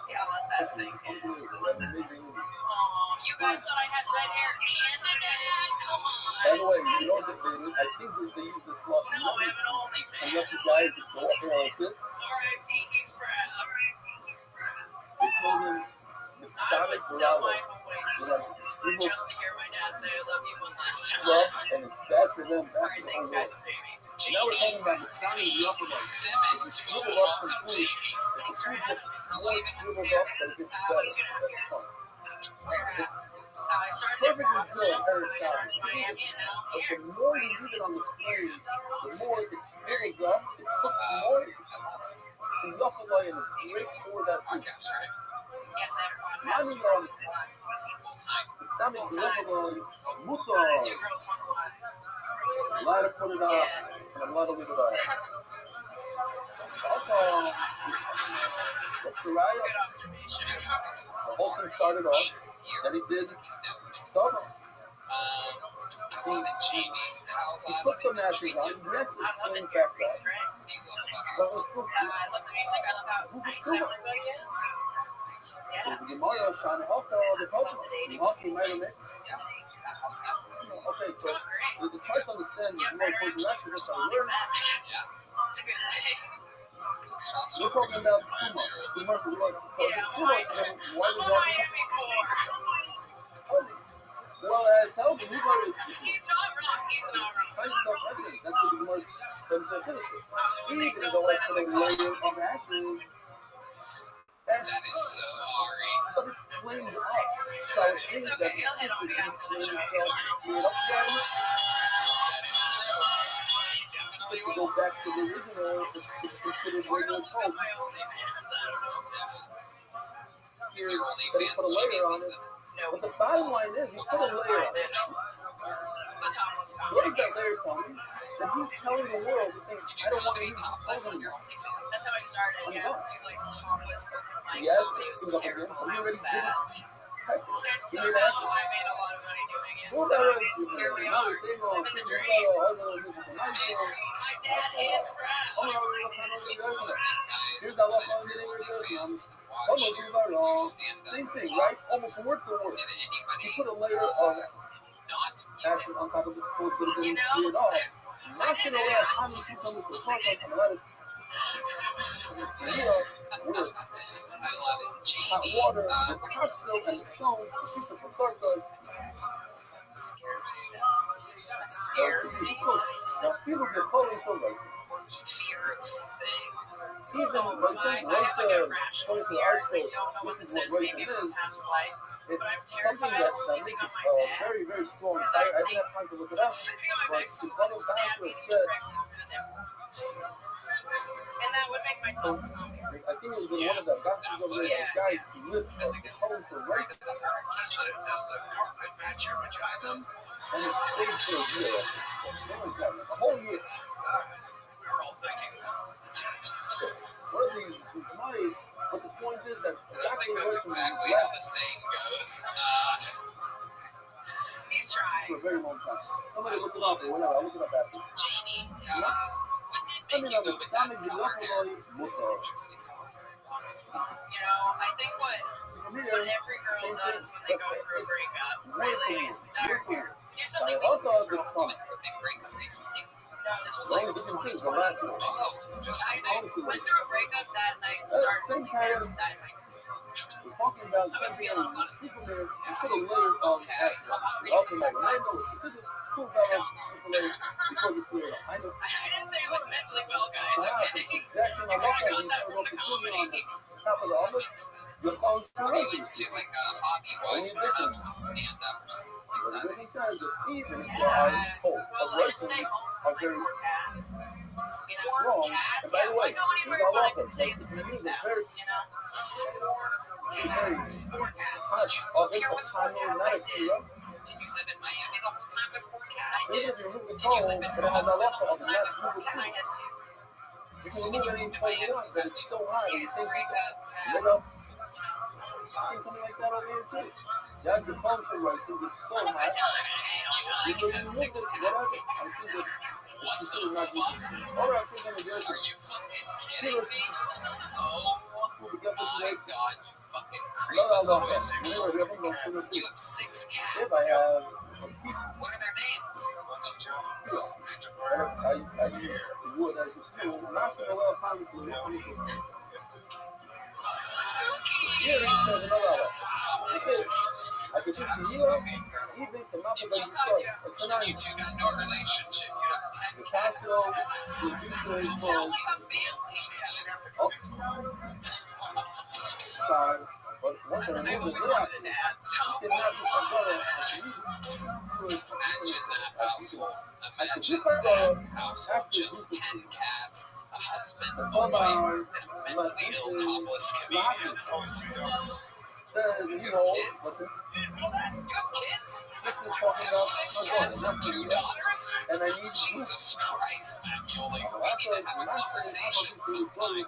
Yeah, I'll let that sink in. Unbelievable. That's amazing movie. Aw, you guys thought I had red hair and a dad? Come By the on. way, you know that I think they use this lot. No, I have an And let you OnlyFans. guys go up there like this. R.I.P. He's proud. They told him it's I Static would sell my Morales. voice just to hear my dad say I love you one last Love, time. and it's bad for them. Bad Alright, for the thanks whole guys, world. I'm baby. Now we're talking about it's not even up about Simmons, Give well, it up some welcome, food. Jamie. Thanks for having me. Hello, even Give with it up, Sam. but it gets I better. was gonna have That's fun. I started in Perfectly Boston, good, Eric moved on to Sabat. Miami, and now I'm But here. the more you leave it on the flame, the more it shrivels up. It cooks more. The buffalo and it's great for that food. Podcast, right? Yes, I have a Not podcast. even Full time. it's not even buffalo. Muto. 2 girls, 1 boy. I'm allowed to put it up, and I'm allowed to leave it up. Okay. What's the riot? Good observation. The whole thing started off. Then he did double. Love it, Jamie. How's He last put some week? matches on. Yes, I it's love going it back here. up. It's great. What do you love about But us? we're still I love the music. I love how nice everybody is. So Yeah. the Gemara is trying to help all the people. The hockey might have made. How's that? Okay, It's so going great. it's hard to understand the Get more better important and lecture. keep Just I responding learned. back. Yeah. It's a good thing. We're talking about Puma. The nurse is like, so Yeah, it's Puma. So then why I'm would a that Miami for. be? Well, I tell you, He's not wrong. He's not wrong. find self-evident. That's what the most expensive finish it. Even though I put a layer of ashes. That is so Ari. But it's flamed up. So I think It's that okay. He'll hit all the flame apples. itself cleared up again. That is true. He definitely But to will. go back to the original, it's considered We're regular gonna look up coke. my OnlyFans. I don't know. Is your They OnlyFans put a Jamie layer on Lisa? it. No. But the bottom line is, you put a layer on it. The topless What comic. is that layer coming? That he's telling the world, he's saying, You do I don't want to comedy use this topless on clothing your anymore. OnlyFans? That's how I started. I'm Yeah, done. do like topless open mic Yes, comedy. It it's was up again. terrible. But he I already was did bad. his And He somehow made it I made a lot of money doing it. Well, So that is, here we now are. the same Living the dream. other musical It's, night. my dad is proud. Oh, no, we're not So going what to if guys Here's would the sign love up for your of OnlyFans and Oh, watch no, you you're right. do stand-up Same thing, right? Almost topless? word for word. Did You anybody put a layer of not ashes on top of this clothes, but it You didn't know, clear it off. I Not didn't gonna let ask. how many people come to the podcast and let it. Weird. I love it. Hot Jamie, water, the what do you Rothschild and the Jones, the pizza from Sarkar. that scares me. That scares me. Now, feel a bit holy show racing. fear of something? Even Oh, racing, I have like a once rational going to the fear. art I school, don't know what this this is is. what Maybe racing it's a is. past life. It's But I'm something terrified that of sleeping makes it on my bed. very, very strong. Because I I didn't have time to look it up. Sleeping on my But bed, the someone's Bible gonna stab passage me and said, direct him to the devil. And that would make my toes come. I think it was in one of the doctors over there, that guy with a colors of rice, Does the carpet match your vagina? and it stayed for a year. Something like that, like a whole year. We were all thinking One of these money, but the point is that I don't think that's exactly how the saying goes. He's for trying. a very long time. Somebody look it up or whatever. I'll look it up after. Jamie, what did I make mean, you I'm go with that Islamic color hair? That's an Muslim. interesting color. You know, I think what every girl does when they go through a breakup, right, ladies, dark hair. Do something I thought meaningful. the You went through a big breakup recently. No, this was the like only difference is the last one. Oh, just I went through a breakup that night and started Same looking parents. at that night. We're talking about I was feeling a lot of people there. You put a layer of ashes. Okay, like, I know it's cool about people layer because it's clear. I know. I didn't say it was mentally well, guys, okay? Exactly. You could have got that from the comedy. Top of the oven, your phone's What are you into, like hobby-wise, but not doing stand-up or something But like the that? good signs that even if your eyes cold, Well, of I just racing stay home are with very my cats. You know, strong. And cats. by the way, I go anywhere these are when I also can stay in the very pussy's house, you know? very Four cats. hot. Move here with four Not a cats? kilo. Did you live in Miami the whole time with four cats? Even if you remove the Did you cold, live in but it has a Boston lot the whole of time that with four people I cats? had to. You can remove any cold you want, but it's so hot. And you think Break you up. lit up. I think something like that over here too. You have your function racing, it's so hot. He Because has you 6 remove it, whatever. cats. I think it's What considered the not good. fuck? All right, I'm going to Are you fucking kidding me? Oh get this my weight. god, you fucking creep. No, That's no, all no. six. Whenever you have them, You have 6 if cats? I have What are their names? Mr. I would as the fuel, national well congressman. Here it says another. I could just hear even the mouth of the soil. If you two got no relationship, you'd have 10 The cats. castle, the usual is So called we have family. side, but once I I've remove always the wanted graph, a dad, so. you cannot be a Imagine that household. I could Imagine just like that household. Just 10 cats, a husband, a wife, and a mentally ill topless comedian. says, You you have know, kids? listen, You have kids? this is You talking have about 6 my cats daughter, and not 2 you. daughters? And I need Jesus Christ, Matt Muley. We need to have a conversation sometime.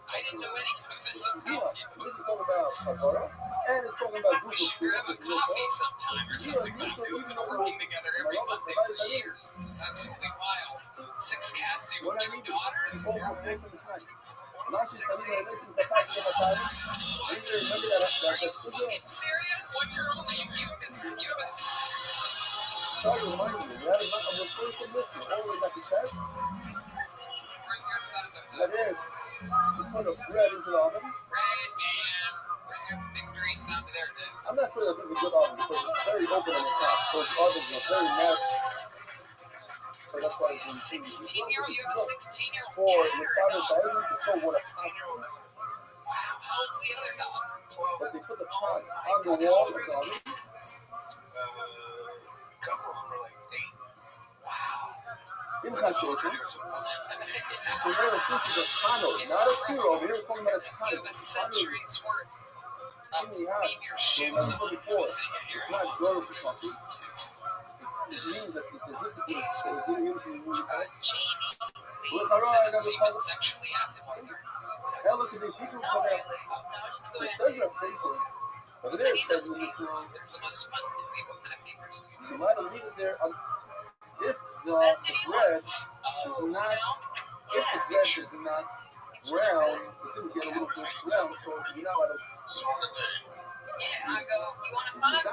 I didn't know any of this about you. This is talking about my daughter, and it's talking about We should grab a coffee sometime or something. We've been working together every Monday for years. This is absolutely wild. 6 cats, you have 2 daughters? Last 16. this is a fact of a time. Are you fucking serious? What's your only you have a Sorry, remind me, you have a first submission all the way back to test. Where's your sound That effect? is, you put a bread into the oven. Right, man. Where's your victory Very sound. There it is. I'm not sure that this is a good album because it's very open in the top. So the others are very nasty. So that's why it's 16-year-old? You have a 16-year-old for cat the or a Sabbath, dog? I didn't even show what a hospital. Wow. How old's the other dog? But they put the pot on the wall of the dog. Couple of them were like 8. Wow. Infatuation. So now the sense is a condo, not a hero. We're talking about a You condo. have a century's worth of In the leave your shoes on before. pussy in your It's not house. girl to talking. It means that it's as if it's Jamie Lee Well, Simmons, you've been sexually active on your house. Hell, look at this. You can put out. So it says reputations. But What's there any it of those says in this papers? room, What's the most fun to me? What kind of papers do you you might have leave it there if the bread is not, if the bread is not round, the thing get a little bit round, so you're not allowed to. Yeah, I go, you want to find?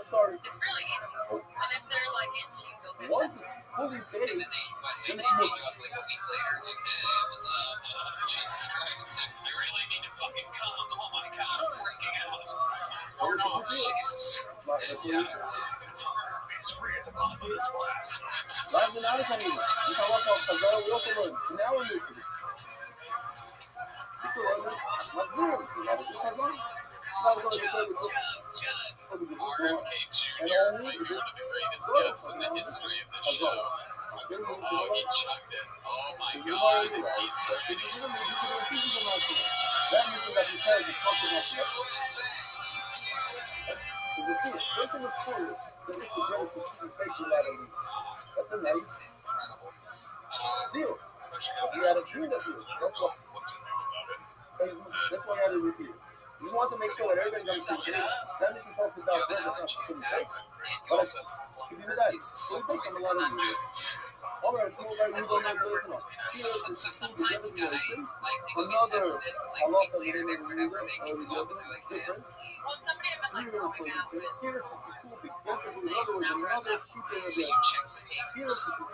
Sorry. It's really easy. And if they're like into you, they'll get Once it's fully And baked, then they hit you up like a week later, like, hey, what's up? Jesus Christ, I really need to fucking come. Oh my God, I'm freaking out. Oh no, Jesus. Yeah. It's free at the bottom of this glass. Live in Alex, amigo. You can walk off, Cazaro, we also learn. Now we're listening. Isso é, Maxim, you gotta do Cazaro. RFK Jr. might be one of the greatest guests in the history of the show. Oh, he chugged it. Oh my God, he's ready. That means that he says it's fucking up here. Because the thing, first thing it's true, that if the bread is completely baked without a leak. That's a This nice is incredible. deal. He had a dream that deal. That's why I had to repeat it. You just want to make sure that everybody's on the same page. That mission talks about bread that's not completely baked. But like, if you do that, so baked on a lot of you. All right, so right, we don't have to So sometimes guys, like, they go get tested, like, a week later, they whatever, they give you up, and they're like, hey, Well, somebody I've been like growing out with. so you check the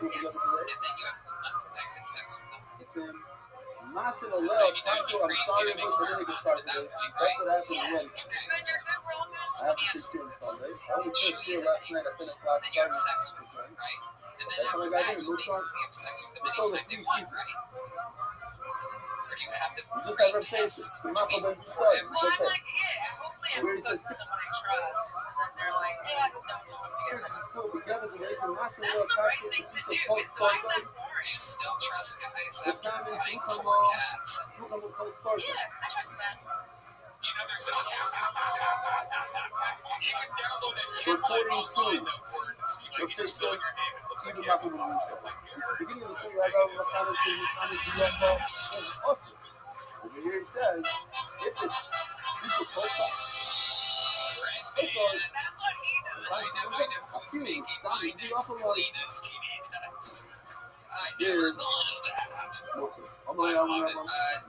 papers, and then you have unprotected sex with them. It's in national level. I'm sorry, but then they can try to do this. That's what happened Yeah. when Good, you're good, we're all good. I have to sit here on Sunday. I only took here last night at 10 o'clock. Then you have sex with them, right? And then after that, you basically have sex with them anytime they want, right? Or do you have them You just have retest reputations. The map of them Well, decide. I'm like, yeah, hopefully I'm Where he says- with someone I trust. And then they're like, yeah, I hope that was someone to get Here's tested. cool together to make a national That's level the right council. thing to It's do. a post It's why is Sunday. that for? Do you still trust guys The after time is buying income 4 law. cats? Income law code source. Yeah, I trust Matt. You know, there's you can download a template Recording online too. though for you Let's just say fill this. your name. It looks See like the you map have of the a release. stuff like It's the beginning of the song. I got a kind of thing. It's not a direct law. It's awesome. Over here it says, if it's legal profile, Right, man. That's what he does. I know who's making mine as clean as TV tests. I never thought of that. I'm like,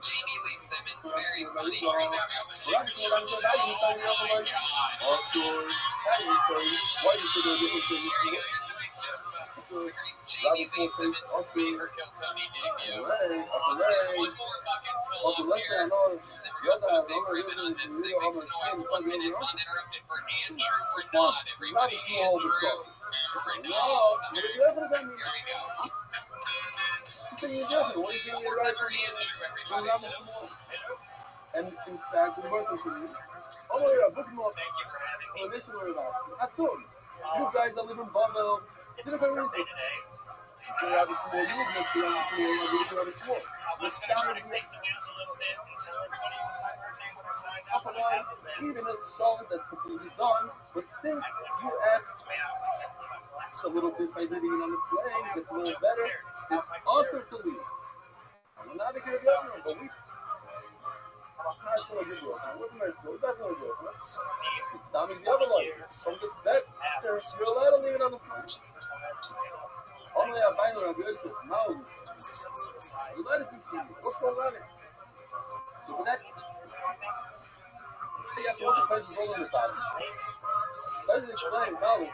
Jamie Lee Simmons, very funny. Well, You're never on the secret show. that's what I'm saying. Oh my God. also, I didn't say why you should do this thing. Here's a big joke about the great Jamie Lee Simmons' favorite Kill Tony debut. Let's get one more bucket pull up here. Then we're gonna put a big ribbon on this thing. Make some noise. 1 minute uninterrupted for Andrew Renaud. Everybody, Andrew Renaud. Here we go. What's up for Andrew, everybody? And in fact, we're working for you. Oh, yeah, book more. Thank you for having me. Missionary about you. I told you. You guys that live in Bonneville, It's you my know the birthday reason. today. You have a small movement, you have a small. I was going to try to grease the wheels a little bit and tell everybody it was my birthday when I signed up, but I had to admit, Even a song that's completely done, but since you act it's way out. I kept my a little bit by hitting it on the flame, it's a little better, it's also to leave. I'm not a good governor, but we. I'm not going to give you a what's the next one? That's not good, huh? So neat. It's not even the other line. From the that, you're allowed to leave it on the floor. First time I ever stayed home. Only a minor of good to now. Assisted suicide. You let it do shit. What's going on? So with that, you have to watch the places all in the time. President Trump, Valley.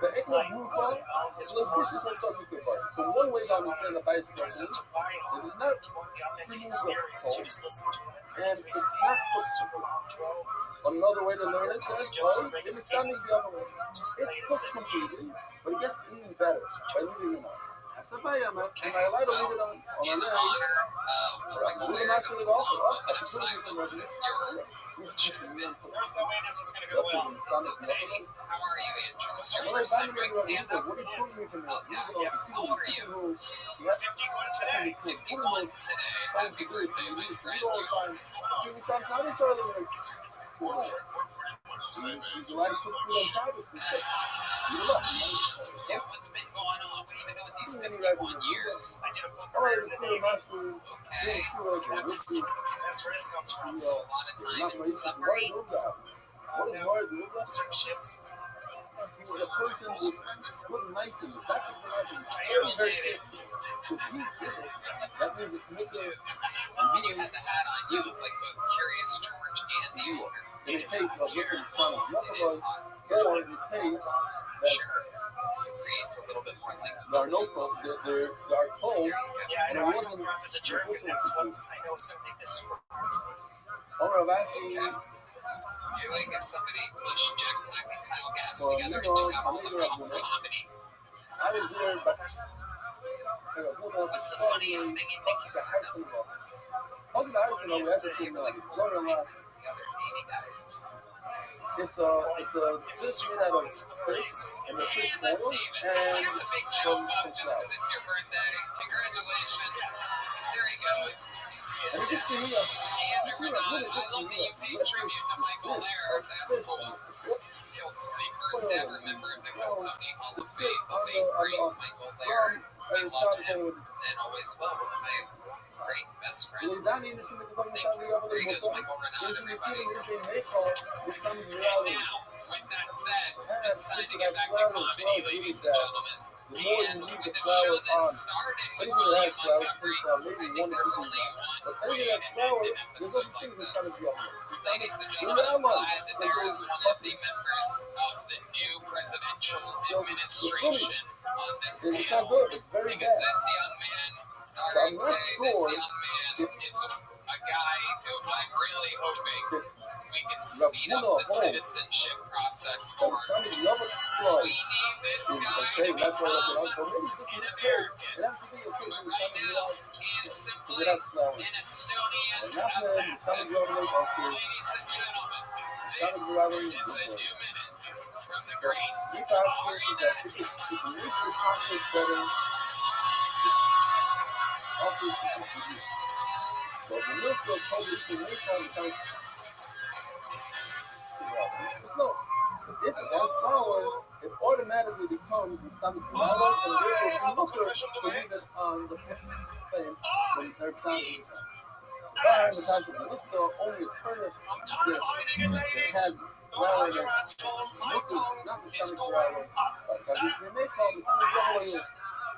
But ain't no rule for it. Let's push this on subject about it. So one way to understand the bicycle is it's not remove the code, and it's not another way to learn it. That's well, if it's done the other way, it's cooked completely, but it gets even better by leaving it on. I said, am I allowed to leave it on a leg? In honor of Michael Laird, that was a long moment of silence. There's no way this was going to go well. That's okay. How are you, Andrew? This is your first time doing stand-up? Yes. How old are you? 51 today. 51 today. Happy birthday, my friend. We're pretty much the same age. Yeah, what's been going on? What have you been doing these 51 years? I did a full career in the Navy. Okay. That's where this comes from. So a lot of time in submarines. Certain ships. The person was good, nice, and that was nice. I irritated. So he did it. That means it's making When you had the hat on, you look like both Curious George and the owner. it takes a listen to some It is hot. or it pays that Sure. Creates a little bit more like there are no folks that are cold. Yeah, I know. I come across as a jerk, and that's what I know is going to make this super hard. Or I've actually you're like if somebody pushed Jack Black and Kyle Gass together and took out all the comedy. I was there, but What's the funniest thing you think you How's the Harrison over at the same like level? the other Navy guys or something? It's a scene out of Chris and the Chris And let's photo, save it. and Here's a big joke up just because it's your birthday. Congratulations. There he goes. and it's just me. Andrew Renaud, I love that you paid tribute to Michael Laird. That's cool. Killed the first ever member of the Kiltony Hall of Fame, the late great Michael Laird. We love him and always will. One of my great best friends. Thank you. There he goes, Michael Renaud, everybody. And now, with that said, it's time to get back to comedy, ladies and gentlemen. And with the show that started with William Montgomery, I think there's only one way to end an episode like this. Ladies and gentlemen, I'm glad that there is one of the members of the new presidential administration on this panel. Because this young man, this young man is a guy who I'm really hoping we can speed up the citizenship process for. We need this guy to become an American who right now is simply an Estonian assassin. Ladies and gentlemen, this is a new minute from the great It's as power, it automatically becomes the stomach and have a confession to make. on the thing when they're trying to the only alternative I'm tired of hiding it, ladies. has Don't hide your ass, Tom. My tongue is going up.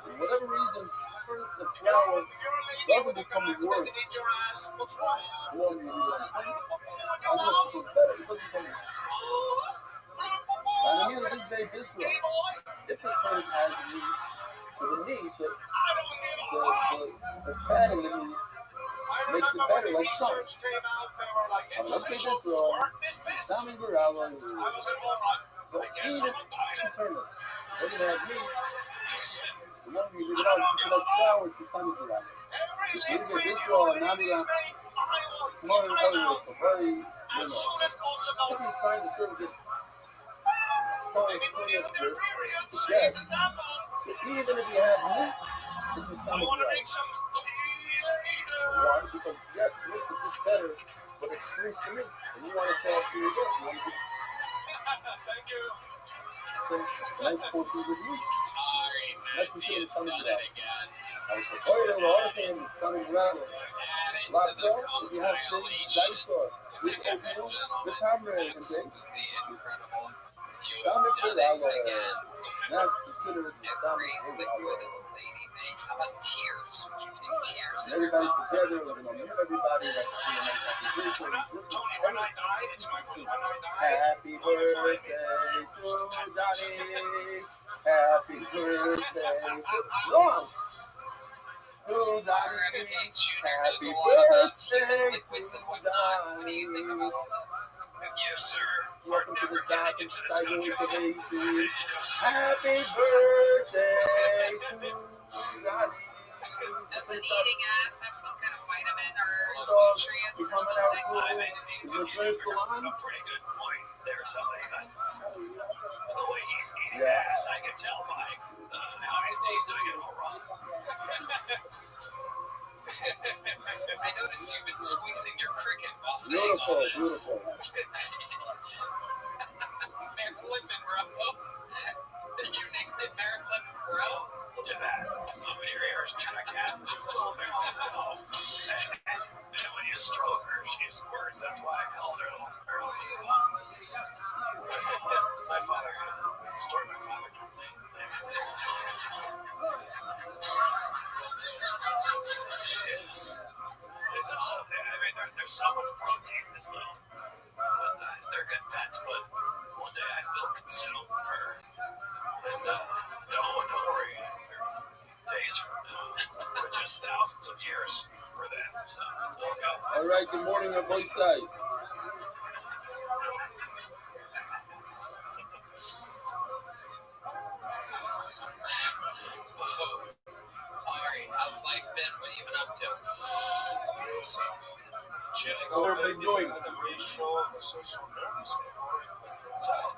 for whatever reason, first the If you're flower a lady doesn't with a become guy who worse. doesn't eat your ass, what's wrong? Warm you A little poo-poo in your I'm mouth? just better. It doesn't become worse. A little poo-poo. And here this day this way. Hey, boy. If the current has a knee, so the knee, I don't give a fuck. the fat in the knee I makes it remember when better, the like research came out, they were like, it's let's take official, this wrong. squirt this piss. Tommy Garava, I was at home like, so I guess even I'm a toilet. turnips, they're gonna have me. The one you leave it out, so that's flowers, it's Tommy Garava. Every You liquid get you this wrong, now ladies we make, I want in Tomorrow my is mouth a very, as soon as possible. if you're trying to serve this Anybody on their period, yes. save the tampon. So even if you have meat, it's in I Tommy want to Garava. make some tea later. Why? Because yes, it makes the fish better, but it shrinks the meat. And you want to sell it to your guests. You want to Thank you. get nice portions of meat. Sorry, Matty, it's done it again. Oh, yeah, the other thing is Tommy Garava. Adding to Locked the up, you have steak, compilation. dinosaur, with oatmeal, with tamarind and things. Absolutely incredible. You've Stomach done Garava. it again. That's considered the Every stomach liquid a lady makes. How about tears? Would you take tears in your Everybody mouth? together, we're going to meet everybody that's seeing us. We're not Tony when I die, it's my when I die. Happy birthday to Johnny. Happy birthday long to Johnny. RFK Jr. knows Happy a lot about human birthday liquids and to whatnot. What do you think Johnny. about all this? Yes, sir. We're Welcome to never the getting Johnny into this Tiger country. with the baby. Happy birthday to Johnny. Does an eating ass have some kind of vitamin or Dog, nutrients you or coming out something? cool? I mean, Is your first salon? a pretty good point there, Tony. But the way he's eating Yeah. ass, I can tell by how he's doing it all wrong. I noticed you've been squeezing your cricket while saying Beautiful, all this. beautiful. Marilyn Monroe? You nicked it Marilyn Monroe? Look at that. Up in your ears, jackass. Oh, no. And when you stroke her, she squirts. That's why I called her Marilyn Monroe. My father, story my father told me. She is. There's so much protein in this little. They're good pets, but one day I will consume her. And don't worry. Days from now, but just thousands of years for them. So it's all go. All right, good morning on both sides. Alright, how's life been? What have you been up to? Chilling What are they doing? with the ratio was so nervous before it turns out.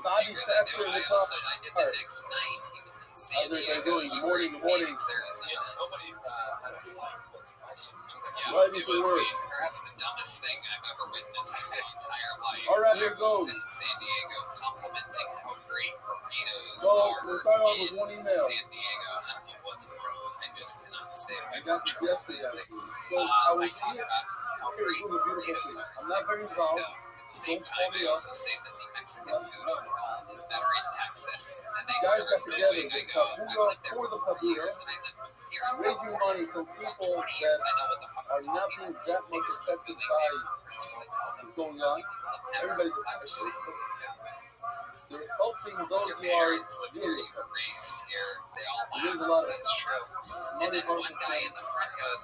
Bobby Bigger than Factor new. in the I did the car. next night. He was in San How's everybody Diego. doing? You Good were morning, in good morning. Phoenix, Arizona. Nobody had a fight that also took Yeah, Driving it to was work. perhaps the dumbest thing I've ever witnessed in my entire life. All right, I here was goes. in San Diego complimenting how great burritos So, are we'll start off with in one email. San Diego. I don't know what's wrong. I just cannot stay away I from got this trouble yesterday, lately. actually. So, I was talk here. about how Here, great it's really beautiful burritos thing. are in I'm San not very Francisco. proud. At the same Don't time, call me I up. also say that the Mexican food overall is better in Texas. And they Guys start got together going. I with go, I've Papua lived there for the for 4 years, Papua, and I lived here in raising California money for from about people 20 years. I that know what the fuck are I'm not talking being about. that They much just keep affected doing by based on principle. I tell them what's going people on. have never Everybody's ever affected. seen. They're helping those Your who are parents lived here, really you were raised here. They all There is a laughed. lot of That's true. And money then one versus guy in the front goes,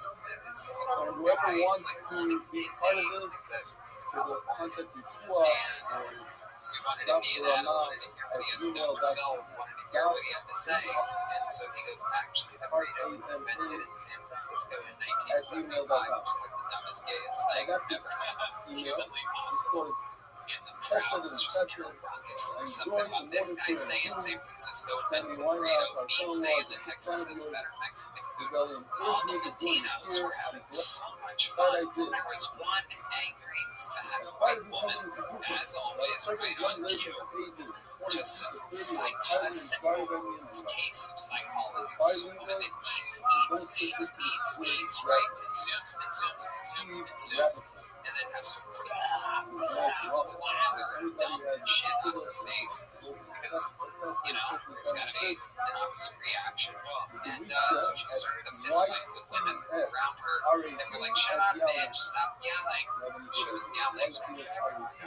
it's and guy whoever who's wants like, to be part of this this. It's is a contact Yeshua and we wanted to be Dr. that. I Rama wanted to hear what at he had. Dr. Phil wanted to hear what he had to say. And so he goes, actually, the burrito was invented in San Francisco in 1935, which is like the dumbest, gayest I thing got this ever email. humanly So possible. it's And the crowd was just raucous. Like something about this guy saying San Francisco invented the burrito, me saying that Texas has better Mexican food. rebellion. All the Latinos were having so much fun. There was one angry, fat white woman, as always, right on cue. Just a simple case of psychology. This woman that eats, right? Consumes, and then has to lather and dump shit out of her face. Because, there's gotta be an opposite reaction. And so she started a fist fight with women around her. They were like, shut up, bitch, stop yelling. She was yelling.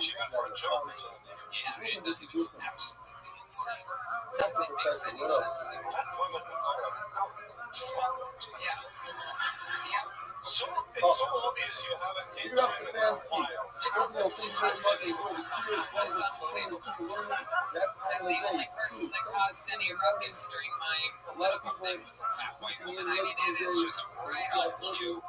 She went for a joke. Yeah, it was absolutely insane. Nothing makes any sense anymore. Fat women are out trouble. Yeah. So it's so obvious you haven't hit You're up women to in a dance. while. It's unbelievable. And the only person that caused any ruckus during my political thing was a fat white woman. I mean, it is just right on cue.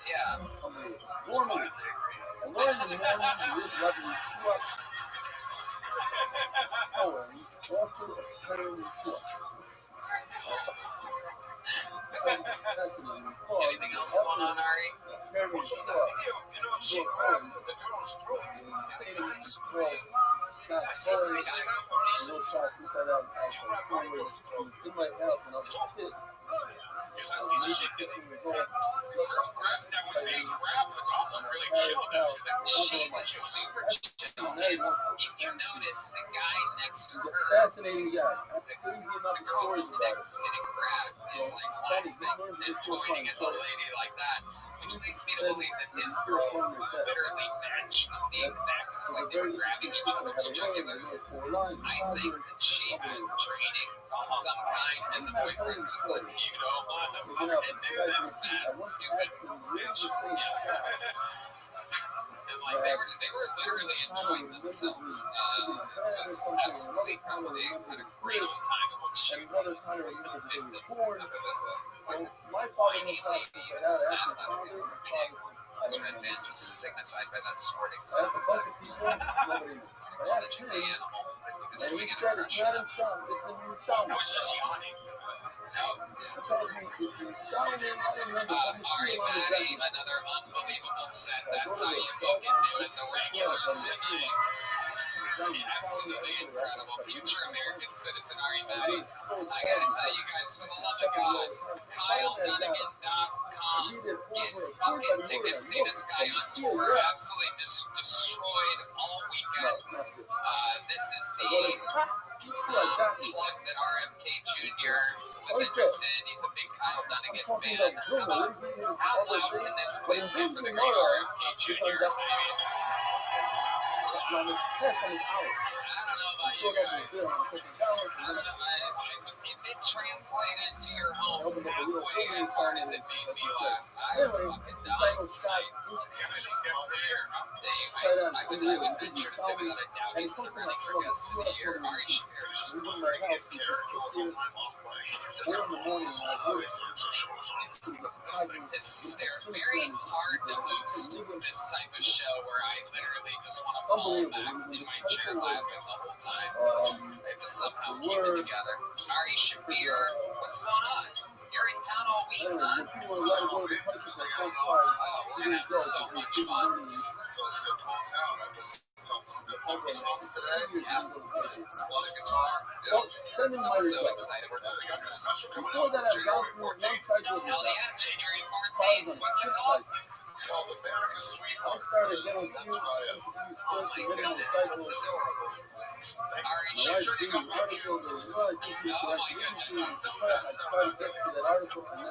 Yeah. Anything else going on, Ari? What's with that video? She grabbed the girl's throat. Nice play. I think we should have a reason. In my house when I was a kid. If that piece of shit didn't The girl that was being grabbed was also really chill. She was super chill. And if you notice, the guy next next to He's a her. fascinating guy. That's crazy amount of The girl stories whose about neck him. was getting grabbed is like laughing and pointing at the lady like that, which leads me to believe that this girl who literally matched the exact, it was like they were grabbing each other's jugulars. I think that she had training of some kind, and the boyfriend's just like, you don't want to fucking do this, fat, stupid bitch. Yeah. And like they were literally enjoying themselves. It was absolutely incredible. They had a great old time of what she was no victim other than the My father whiny was lady who was mad about it getting kicked. This red band just signified by that snorting sound That's a bunch of people. Nobody knows. Call it the animal that he was And doing he an said it's impression not in of. Sham, it's in Sham. I was just yawning. Oh, yeah. He tells me it's in Sham, and I don't remember how many Ari people on his Maddie, record. another unbelievable set. That's how you fucking do it. The regulars tonight. Absolutely incredible. Future American citizen Ari Maddie. I gotta tell you guys, for the love of God, KyleDunnigan.com. Get fucking tickets. See this guy on tour. Absolutely destroyed all weekend. This is the plug that RFK Jr. was interested in. He's a big Kyle Dunnigan fan. How loud can this place get for the great RFK Jr.? I don't know about you guys. I don't know. If it translated to your homes halfway as hard as it made me laugh, I was fucking dying. I would venture to say without a doubt he's the running for guest of the year. Ari Shaffir just preferring his character time off mic. It's hysterical. Very hard to host this type of show where I literally just want to fall back in my chair laughing the whole time. I have to somehow keep it together. Ari Shaffir, what's going on? You're in town all week, huh? Oh, we're gonna have so much fun. It's a cool town. I just saw some good honky tonks today. Yeah. Slide guitar. Send him my I'm so request. excited. We're They got your special coming Before out that, I've January gone through one 14th. cycle of Hell yeah, January 14th. What's it called? It's called America's I Sweetheart. started getting That's right. Oh my goodness, that's adorable. Ari Shaffir, articles. Oh my goodness.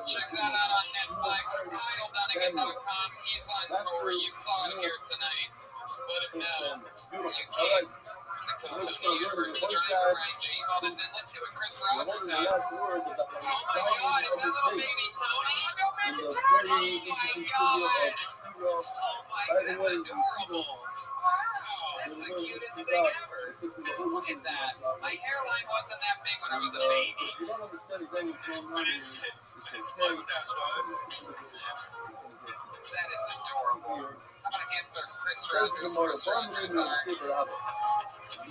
Check that out on Netflix. KyleDunnigan.com. He's on tour. You saw him here tonight. Let him know you came from the Cotonou University. Driver Ryan J. Bob is in. Let's see what Chris Rogers has. Oh my God, is that little baby Tony? No, baby Tony! Oh my God! Oh my, that's adorable. Wow, that's the cutest thing ever. Look at that. My hairline wasn't that big when I was a baby. But his mustache was. That is adorable. How about a hand for Chris Rogers? Chris Rogers, our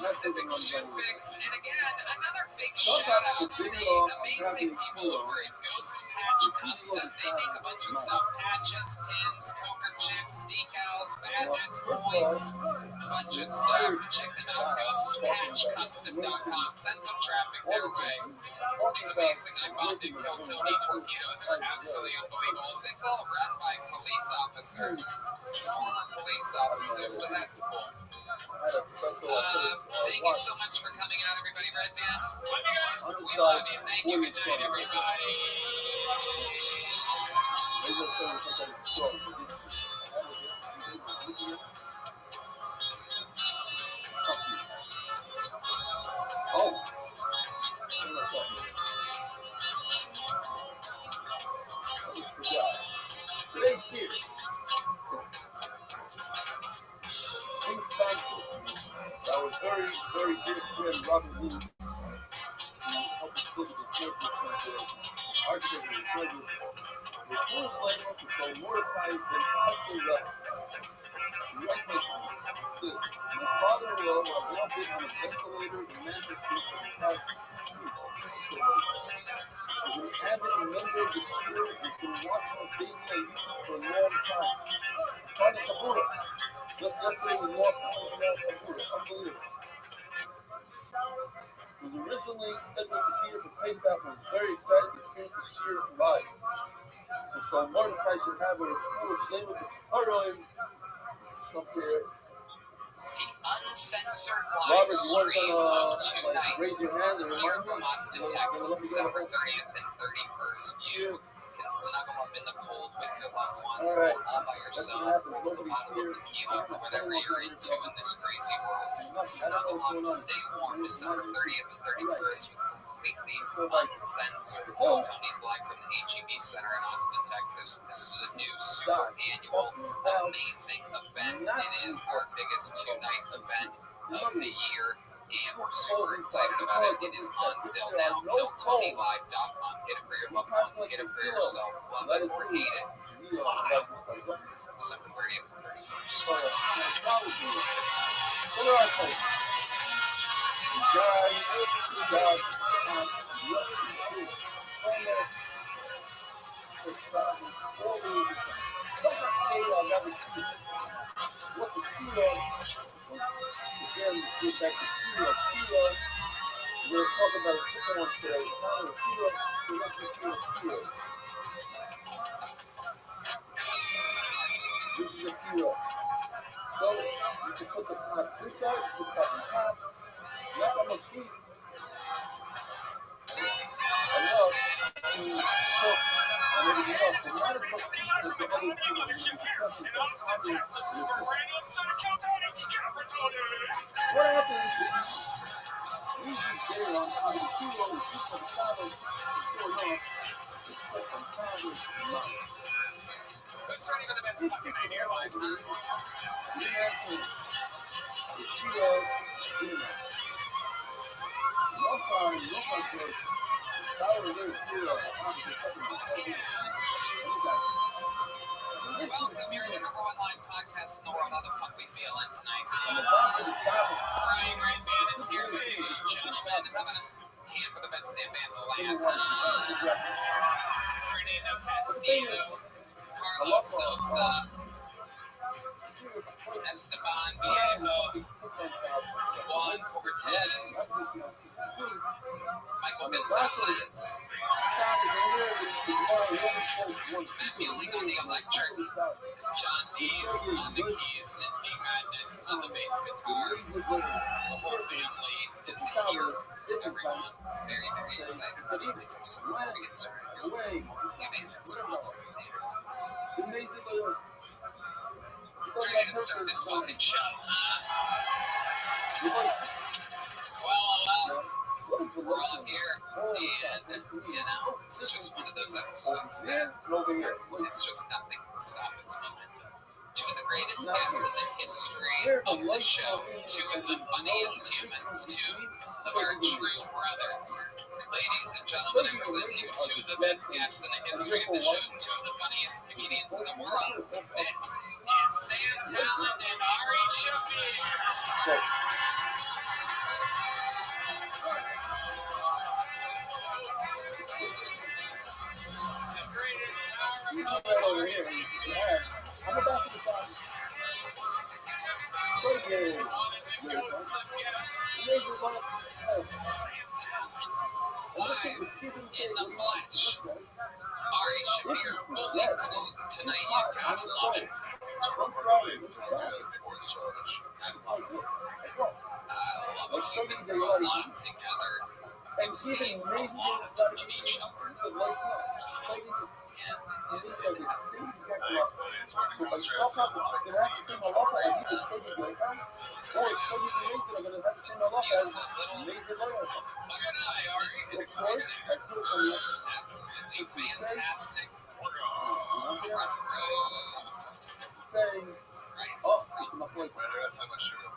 Civics Jet Fix. And again, another big shout out to the amazing people over at Ghost Patch Custom. They make a bunch of stuff: patches, pins, poker chips, decals, badges, coins, a bunch of stuff. Check them out, ghostpatchcustom.com. Send some traffic their way. It's amazing. I bombed and killed Tony. Torpedoes are absolutely unbelievable. It's all run by police officers, former police officers, so that's cool. Thank you so much for coming out, everybody. Red Band, love you guys. We love you. Thank you. Good night, everybody. Today's year. Things back to our very, very dear friend Robert Lee. Help us look at the character of our children. The first language is so mortified and also left. The right thing is this. My father-in-law was now been on a ventilator in Manchester for the past weeks. As an avid member of the Shira, he's been watching daily on YouTube for a long time. It's part of Kabura. Just yesterday we lost Kabura. Unbelievable. He was originally scheduled to be here for Pesach and was very excited to experience the Shira live. So Shalom Mordechai should have a foolish label, but Haroy is up there. The uncensored live Robert, you stream want of to 2 nights raise your hand and here remind from me? Austin, Texas, December 30th and 31st. You can snuggle up in the cold with your loved ones, All right. all by yourself, with a bottle of tequila, or whatever you're into in this crazy world. Snuggle up, stay warm December 30th and 31st with completely uncensored Bill Tony's live from the HEB Center in Austin, Texas. This is a new super annual amazing event. It is our biggest 2-night event of the year, and we're super excited about it. It is on sale now. BillTonyLive.com. Get it for your loved ones. Get it for yourself. Love it or hate it. December 30th and We're talking about a different one today. It's not a kilo, so let's just see a kilo. This is a kilo. So you can put the pot inside, put the pot on top. Not on the sheet. Enough to cook and everything else. But not as much as the other Mothership here in Austin, Texas, for a brand new episode of Kill Tony. what happens is you just get it on top of the kilo, you put some salad, it's going on. It's put some salad, Who's ready for the best fucking night airlines, huh? you mentioned the kilo, dinner. No time for salad is kilo. Welcome, you're the number one live podcast in the world. How the fuck we feeling tonight, huh? Brian Grand Band is here, ladies and gentlemen. How about a hand for the best stand band in the land, huh? Fernando Castillo, Carlos Sosa, Esteban Viejo, Juan Cortez, Michael Gonzalez, Matt Mueling on the electric, John Dees on the keys, and D Madness on the bass guitar. The whole family is here. Everyone very, very excited about tonight's episode. We're going to get started. Here's the amazing sponsors later. Ready to start this fucking show, huh? Well, we're all here, and, this is just one of those episodes that it's just nothing can stop its momentum. Two of the greatest guests in the history of the show, two of the funniest humans, two of our true brothers. Ladies and gentlemen, I present to you two of the best guests in the history of the show, two of the funniest comedians in the world. This is Sam Talent and Ari Shafir. Over here. I'm about to decide. So good. Live in the flesh. Ari Shafir, fully clothed tonight. You gotta love it. I love it. We've been through a lot together. We've seen a lot of each other. It's fantastic. Thanks, buddy. It's working to concentrate on a lot of things. Beautiful little It's absolutely fantastic. Front row. Right. That's how much sugar.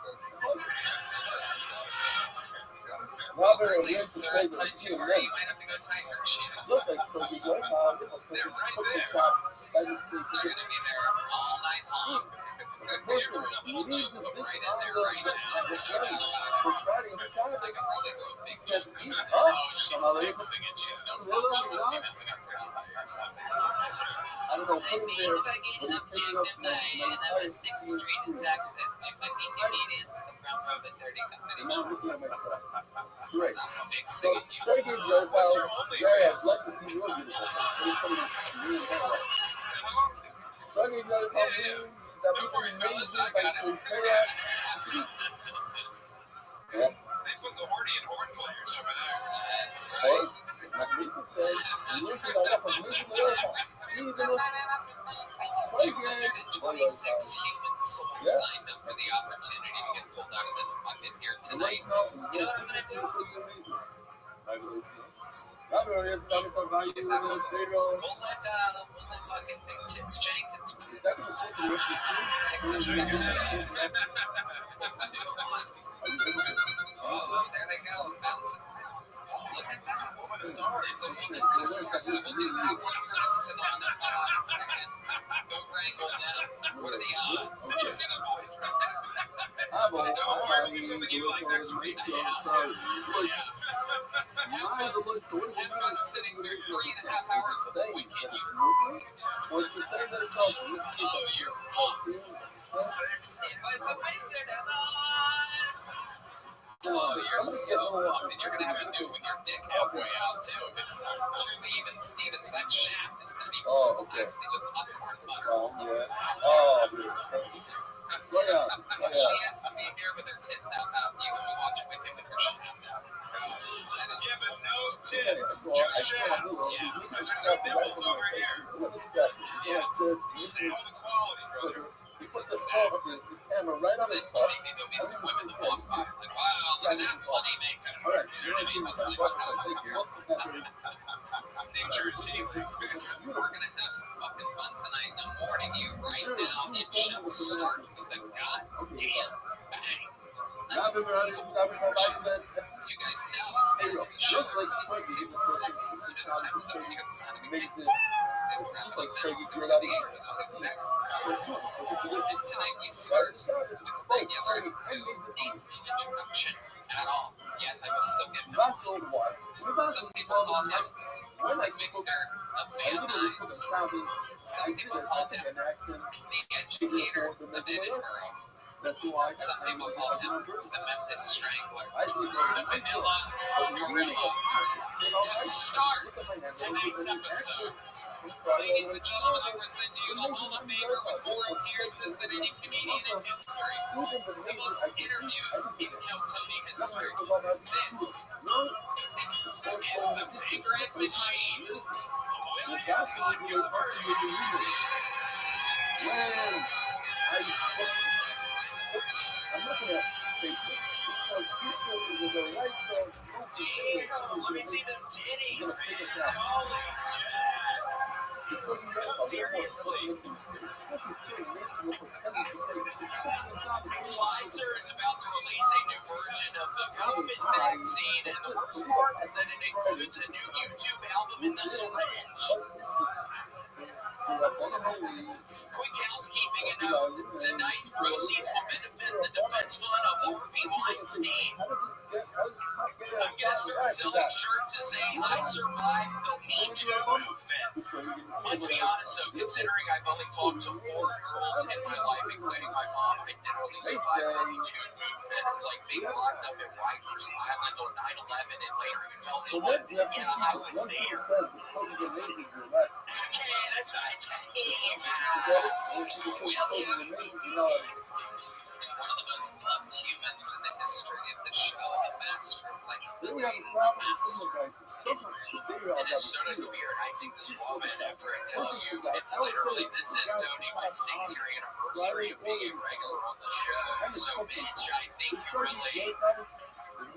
Robert, Release are at time 2, or you might have to go tie her shoes. looks like so good. They're right there. They're gonna be there all night long. You're a little joke of right in there right now. I could probably throw a big joke. Oh, she's fixing it. She's no fun. She must be missing a throw. I mean, if I get objectified and I was 6th Street in Texas by fucking comedians at the front row of a dirty comedy show. Great. Stop So, fixing it. Shay gave you a What's your power. only Gary, I'd fans? like to see your beautiful. Shay gave you a power. That we can amazing by Shay's chaos. They put the horny and horn players over there. That's right. Magnetic says, "Looking at what magnetic even if 226 human souls signed up for the opportunity to get pulled out of this bucket here tonight. You know what I'm going to do? We'll let fucking Big Tits Jenkins pick the second half. 2 months. Oh, there they go, bouncing around. Oh, look at that. Woman to start. It's a woman to start, so we'll do that one first, and then we'll go on second. Go wrangle them. What are the odds? Did you see the boyfriend? Don't worry, we'll do something you like next week. Have fun sitting through 3.5 hours of weekend. Oh, you're fucked. It was the Wizard of Oz. Oh, you're so fucked, and you're gonna have to do it with your dick halfway out too. If it's truly even Stevens, that shaft is gonna be plastic with popcorn butter all over it. She has to be here with her tits half out. You have to watch Wicked with her shaft out. Yeah, but no tits, just shaft. Yes. There's no nipples over here. Say all the quality, brother. He put this camera right on his butt. Maybe there'll be some women that walk by like, wow, look at that bloody maker. Alright, You know what I mean? Must live with how big here. Nature is healing. We're gonna have some fucking fun tonight, and I'm warning you right now, it shall start with a goddamn bang. As you guys know, as fans of the show, like 60 seconds, you know, the time is up, you got the sound of a kid. Say, we're gonna like that, once they were on the air, that's why they go back. And tonight we start with regular, who needs no introduction at all. Yet I will still give him. Some people call him the victor of Van Nuys. Some people call him the educator of Edinburgh. Some people call him the Memphis Strangler, the Vanilla Gorilla. To start tonight's episode, ladies and gentlemen, I present to you the Hall of Famer with more appearances than any comedian in history. The most interviews in Tony history. This is the Vagrant Machine. Will you on your birthday? I'm looking at Facebook. Damn, let me see them titties, man. Holy shit. Seriously. Pfizer is about to release a new version of the COVID vaccine, and the worst part is that it includes a new YouTube album in the syringe. Quick housekeeping and note, tonight's proceeds will benefit the defense fund of Harvey Weinstein. I'm gonna start selling shirts to say I survived the Me Too movement. Let's be honest though, considering I've only talked to 4 girls in my life, including my mom, I didn't really survive the Me Too movement. It's like being locked up at Rikers Island on 9/11 and later you tell someone, yeah, I was there. Okay, that's my team. One of the most loved humans in the history of the show, a master of like master of It is so nice to be here, and I think this woman, after I tell you, it's literally, this is Tony, my 6-year anniversary of being a regular on the show. So, bitch, I think you really...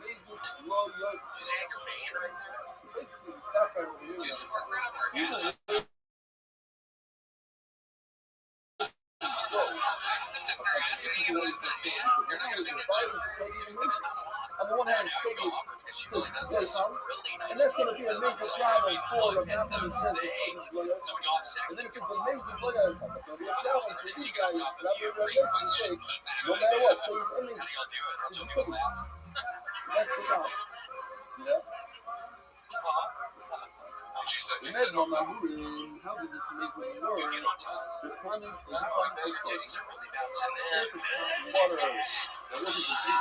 Is that your man right there? do some more groundwork. On the one hand, shake it to this song, and that's going to be a major problem for the Memphis Strangler. And then it's an amazing look at it. It's going to be a problem for you guys. No matter what. So, I mean, it's pretty. That's the problem. Yeah. Imagine my movie, how does this amazing work? The plunging, the Titties are really bouncing in. water. The river is easy.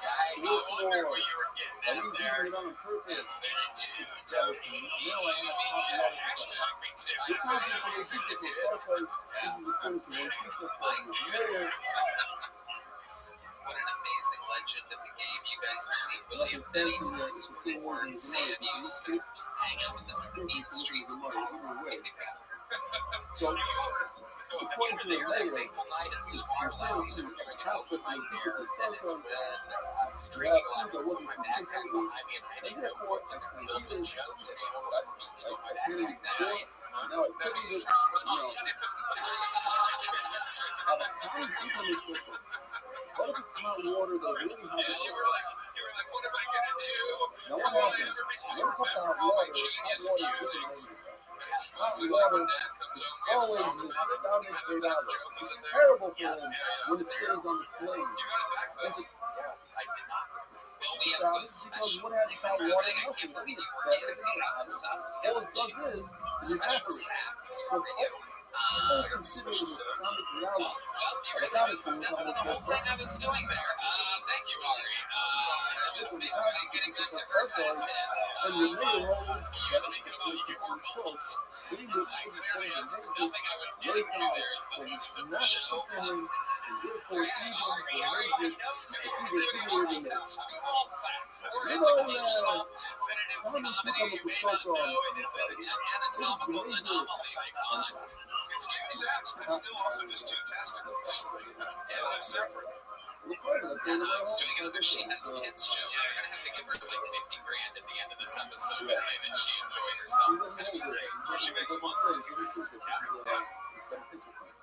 I wondered what you were getting at there. It's very too tough. Hashtag me too. What an amazing many times before Sam used to hang out with them on the mean streets of Colorado. So, according to the mayor, Fateful night at the Squire Lounge. They were doing an open mic there, and it's when I was yeah, drinking a lot there with wasn't my backpack behind me, and I didn't know what I filled with jokes, and a homeless person stole my backpack that night. now it That could be homeless this, person was you on know, tip. what if it's not water that really Yeah, has you were like, what am I gonna do? Now Will what I happens? ever be able to When it comes remember out all my water, genius hot water musings? is It's hot like water when Dad comes home, we have a always song the about it. stoutest And great that outlet. joke was in It's there. terrible for Yeah, him yeah, when it stays on the flame. You got it back, though? Yeah, I did not. Well, we have Because this special what happens thing that's hot water? happening. I can't believe you were in it on this up. We All have it does is special evaporate. sacks So for you. I got two special setups. Well, you really was stepping in the whole thing I was doing there. Thank you, Ari. I was basically getting back to her fat tits. And your mayor She was thinking about your balls. Clearly, nothing I was getting to there is the least of the show. Ari already knows that it's going to be those two ball sacks. More educational than it is comedy. You may not know it is an anatomical anomaly they call it. It's two sacks, but still also just two testicles. Yeah, they're separate. And I was doing another She Has Tits show. We're going to have to give her like 50 grand at the end of this episode to say that she enjoyed herself. It's going to be great. So she makes money.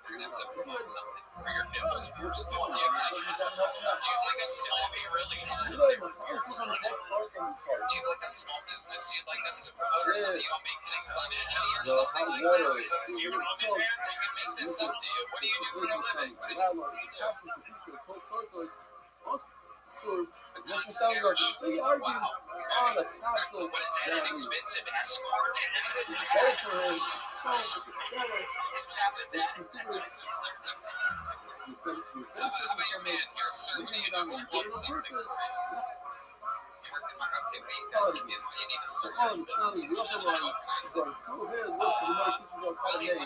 You're going to have to promote something for your nipples first. Oh, do you like a small, be really hot if they were yours? Do you like a small business you'd like us to promote or something? You don't make things on Etsy or something like that? Do you have an OnlyFans? You can make this up to you. What do you do for a living? What do you do? So you argue on a council. What is that, an expensive escort? How about your man here, sir? What do you do? We'll plug something for you. You work in my okay, wait, that's you need to start your own business. Really, what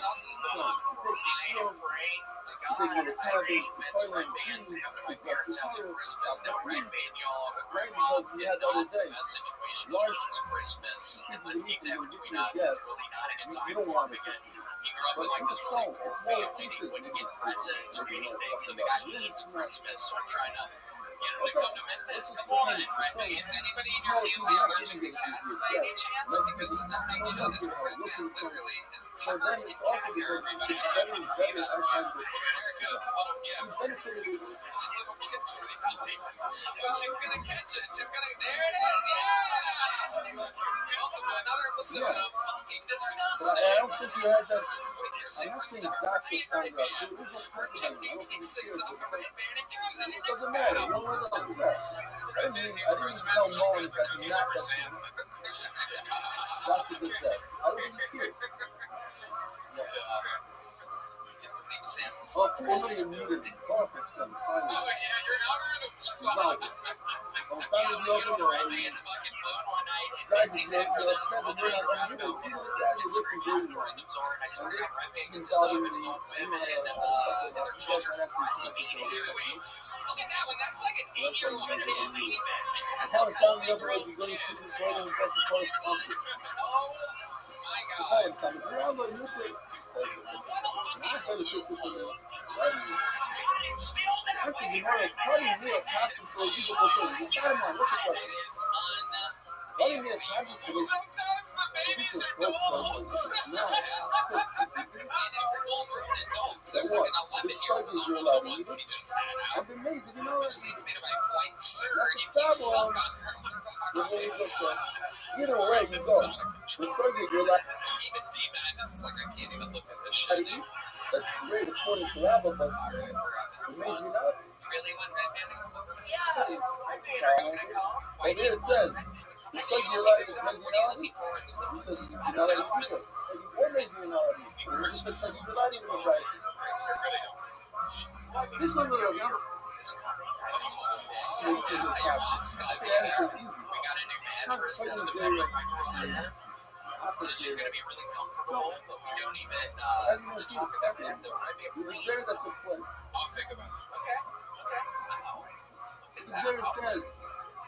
else is going on? I am praying to God. I bring Vince Red Band to come to my parents' house at Christmas. Now, Red Band, y'all, Grandma did not the best situation. It's Christmas, and let's keep that between us. It's really not a good time for him again. He grew up in like this really poor family. He wouldn't get presents or anything, so the guy hates Christmas. So I'm trying to get him to come to Memphis. Come on, Red. Is anybody in your family allergic to cats by any chance? Because I don't know if you know this, but Red Band literally is covered in cat hair. Everybody, I don't see that. There it goes, a little gift. A little gift for the audience. Oh, she's gonna catch it. She's gonna. There it is. Yeah. Welcome to another episode of Fucking Disgusting. I don't think you had that. With your superstar Red Band, where Tony picks things up a Red Band and throws it in the Doesn't matter. crowd. No one does that. Red Band needs Christmas because the cookies are for Sam. Dr. did that. I was a kid. Oh, somebody needed coffee. Oh, yeah, you're an algorithm's phone. I'm trying to be open to Red Band's fucking phone one night, and Guys, Betsy he's said to this, upset we'll that we're joke not around on about what YouTube. her Instagram algorithms are, and I swear to God, Red Band gets his algorithms on women and their children breastfeeding. Look at that one, that's like an 8-year-old kid even. That's a fully grown kid. Oh, my God. What a fucking fool. Still there. Actually, you know, Tony knew a passion for people before. You try him on. What's the It question? is Tony knew a passion for this. sometimes the babies are dogs. And it's full-grown adults. There's like an 11-year-old on the ones he just had out. I've been amazing, you know. Which leads me to my point, sir. If you suck on her, Either way, you go. The struggle is real life. even D-Man, this is like I can't even look at this shit. That's great according to Rabbi, but All right, we're having it fun. made me not. You really want Red Band to come over for Yeah. this? I paid her to come. So there it says, the struggle your life is What are you personality. looking forward to? He says, you're not a secret. What makes you not a secret? Christmas. You're not even a right. I really don't. This one will remember. This coming. This is a Your mom's gonna be Yeah, there. it's easy. We got a new mattress down in the bedroom I grew up in. So she's gonna be really comfortable, but we don't even As you can see, talk about that. second, Though, Red Band, the please. exam that took place. I'll think about it. Okay. The exam says,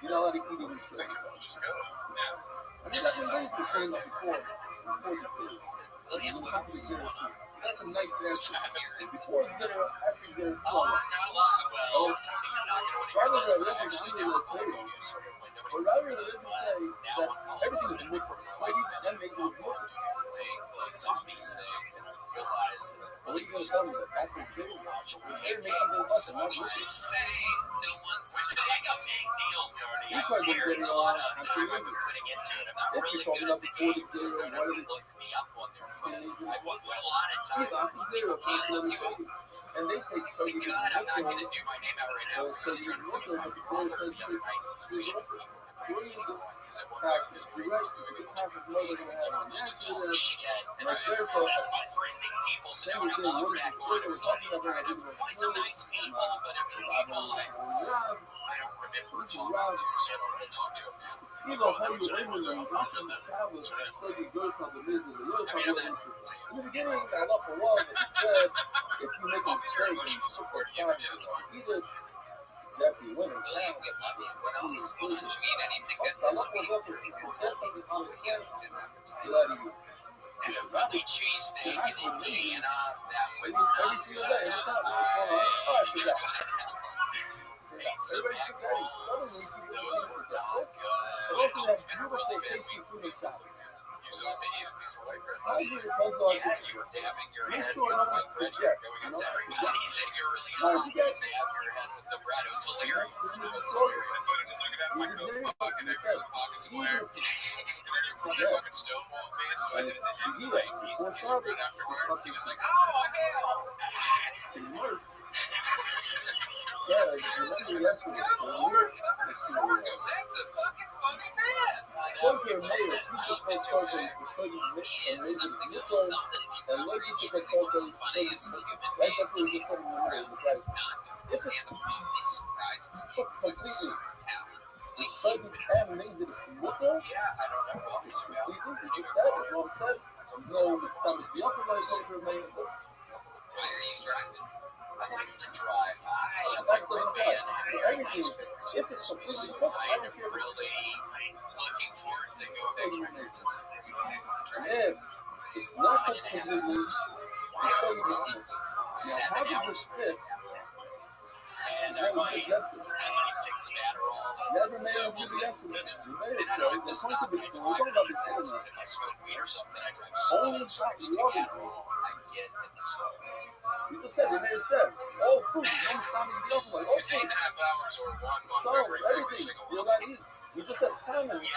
You're not allowed to eat it. Just think about it. Just go. I mean, I've been raised to stand up before you say it. William Woods is one of That's a nice answer. spirits. Before exhibit, after exhibit, Oh, not a lot. Well, Tony, I'm not going to want to hear Rather this, than but listen actually to now the Call of trailer, Duty has started when nobody or was rather doing than this, listen but say now that when Call of everything Duty's is been mixed. like That makes it playing the zombies thing, and I realized that So what are you going to tell me that after exhibit, it makes something less than not I wicked? say no one's Which is like a big deal, Tony. You I tried to swear get it's it a lot on of country time I've music. been putting into it. I'm not If really you're good talking at about the before game, so exhibit, don't what ever is it? look me up on there. But I I put a lot of time. after exhibit, and they say so We could. I'm not going to do my name out right now because I was trying to put Look, my before it brother says the other night. He was waiting for me What do you do? because I wanted Passion. to You're right. It's a good passion for mothers and have just to talk natural shit. And I Right, just therefore, befriending people. So now when I logged back on, it was all these kind of quite some nice people, but it was people I don't remember talking to, so I don't want to talk to them now. you know how you remember them. You should travel to show you good from the music. You're talking about in the beginning, I love for love, but he said if you make a mistake, Emotional support here. Yeah, it's fine. either exactly winner. William, we love you. What else is going on? Did you eat anything good I this love week? for love. That's something on the You head. have a good appetite. Glad you. And a Philly cheesesteak and Indiana, that was Every not single good. day, every shot. Oh, I forgot. Ate some Everybody's egg forgetting. rolls. Suddenly, Those were not It good. also has It's been a beautiful, really big tasty week. food and shop. You saw me eat a piece of white bread How last do night. you depends on Yeah, you were dabbing your head sure with enough white to bread. You forget, were going you up know? to everybody saying you're really How hot. did You you get- dab your head with the bread. It was hilarious. It was So hilarious. I took it out of my coat pocket, I put it in the pocket square, and then you run the fucking stonewall me, so I did it to him. Right? So right afterward, he was like, "Oh, hell!" Yeah, remember yesterday. Lord, covered in sorghum. That's a fucking funny man. Look at Mayor, you should put something to show you mix He and is make something it of look something. and look at the One of the photos. funniest human That's beings. what we just said in the middle of the price. Not doing stand-up comedy surprises me. It's like a super talent. But you have amazing look at. Yeah, I don't know what it's about. You just said it, what I said. So it's time to be up for my over main. Why are you driving? I like to drive. I like like the Rabbi drive. and have So very everything, nice memories if of it's Christmas. completely So cooked, I I'm don't care if it's really looking forward to going back to my parents' house next week. yeah, it's not cooked completely. I'll show you this one. Now, how does this fit? And I was suggesting. I might take some Adderall. Never made So a we'll good see. yesterday. You made And it I so. don't have to The point stop. of I it, so drive we're talking about the for cinema. If I smoke weed or something, I drive slow. Only So I just take water. Adderall. I get in the slow. You just said, it made sense. All food, no one's trying to get off of it. All It's food. 8.5 hours or 1 month So, every everything, single you're one. not eating. You just said family. Yeah,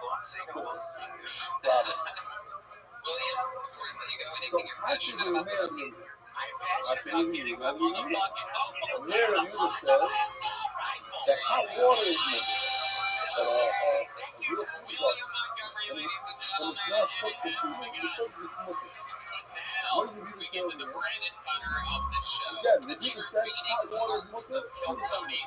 well, I'm saying I'm on this. Robin. William, before I let you go, So, anything you're how should passionate you about this marry week? me? I'm passionate about getting my motherfucking hobo. There, you just said that hot water is needed. But, real food is William Montgomery, ladies and when it's gentlemen, not cooked, and it's as we easy go, to show you the smoke. now What do you we need to get say to the over bread and butter of the show, Yeah, the the true Jesus says feeding hot water is heart much of Kiltony.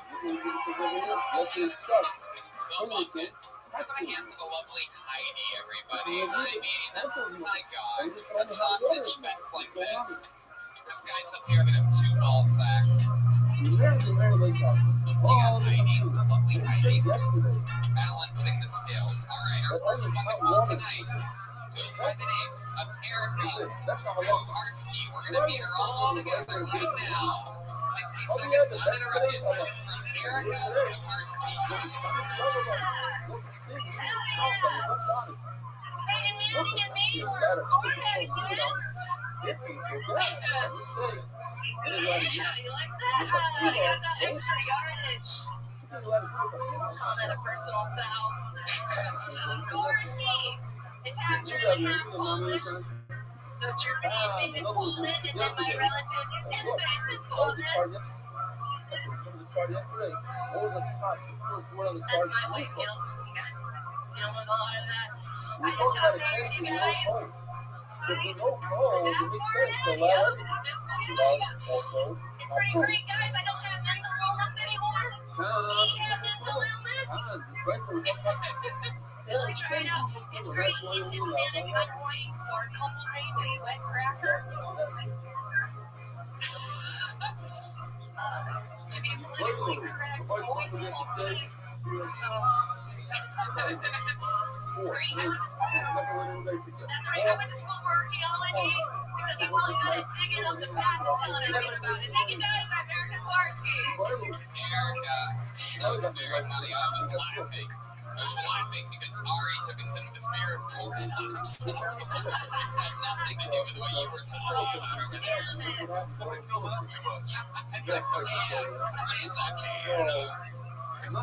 Let's say stuff. So bumping. Put a hand for the lovely Heidi, everybody. I mean, my God, a sausage fest like this. There's guys up here that have 2 ball sacks. You married the Mary Lake House. You got Heidi, the lovely Heidi, Yesterday. balancing the scales. All right, our first bucket ball tonight goes by the name of Erica That's not a lot. Koharski. We're going to meet her all together right now. 60 seconds uninterrupted from Erica Koharski. If you forgot, mistake. You like that? I got extra yardage. Call that a personal foul. Gorski. It's half German, half Polish. So Germany invaded Poland, and then my relatives invaded Poland. That's the chart yesterday. What was the top? The first word on the That's chart? my white guilt. Dealing with a lot of that. We I just talked got about married, it you crazy, guys. So if we know Paul, it makes sense to allow everything. That's You pretty know, also. It's pretty great, guys. I don't have mental illness anymore. We have mental illness. Billy, try it out. It's great. He's Hispanic, I'm white, so our couple name is Wet Cracker. To be politically correct, always salty. It's great. I went to school. That's right. I went to school for archaeology because I'm really good at digging up the past and telling everyone about it. Thank you guys. I'm Erica Kowarski. Erica, that was very funny. I was laughing. I was laughing because Ari took a sip of his beer and poured it on himself. Had nothing to do with what you were talking about. Damn it. Somebody filled it up too much. It's okay. Oh my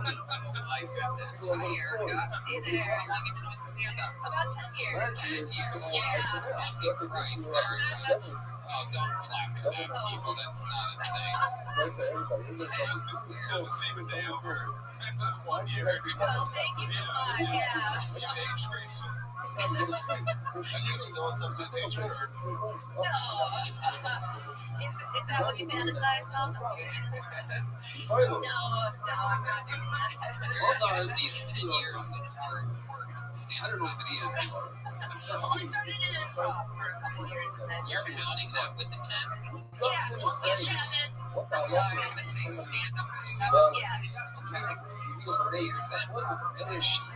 goodness. Hi, Erica. Hey there. How long have you been doing stand-up? About 10 years. 10 years. Jesus fucking Christ, Erica. Oh, don't clap for that, people. That's not a thing. 10 years. Doesn't seem a day over 1 year. Oh, thank you so much. Yeah. You aged gracefully. I guess it's all substitution. No. Is that what you fantasize about? No, I'm not doing that. These 10 years of hard work in stand-up comedy is... I started in improv for a couple years and then You're counting that with the 10? yeah, so we'll say 7. You're going to say stand-up for 7? Yeah. Okay. You 3 years then. Really shit.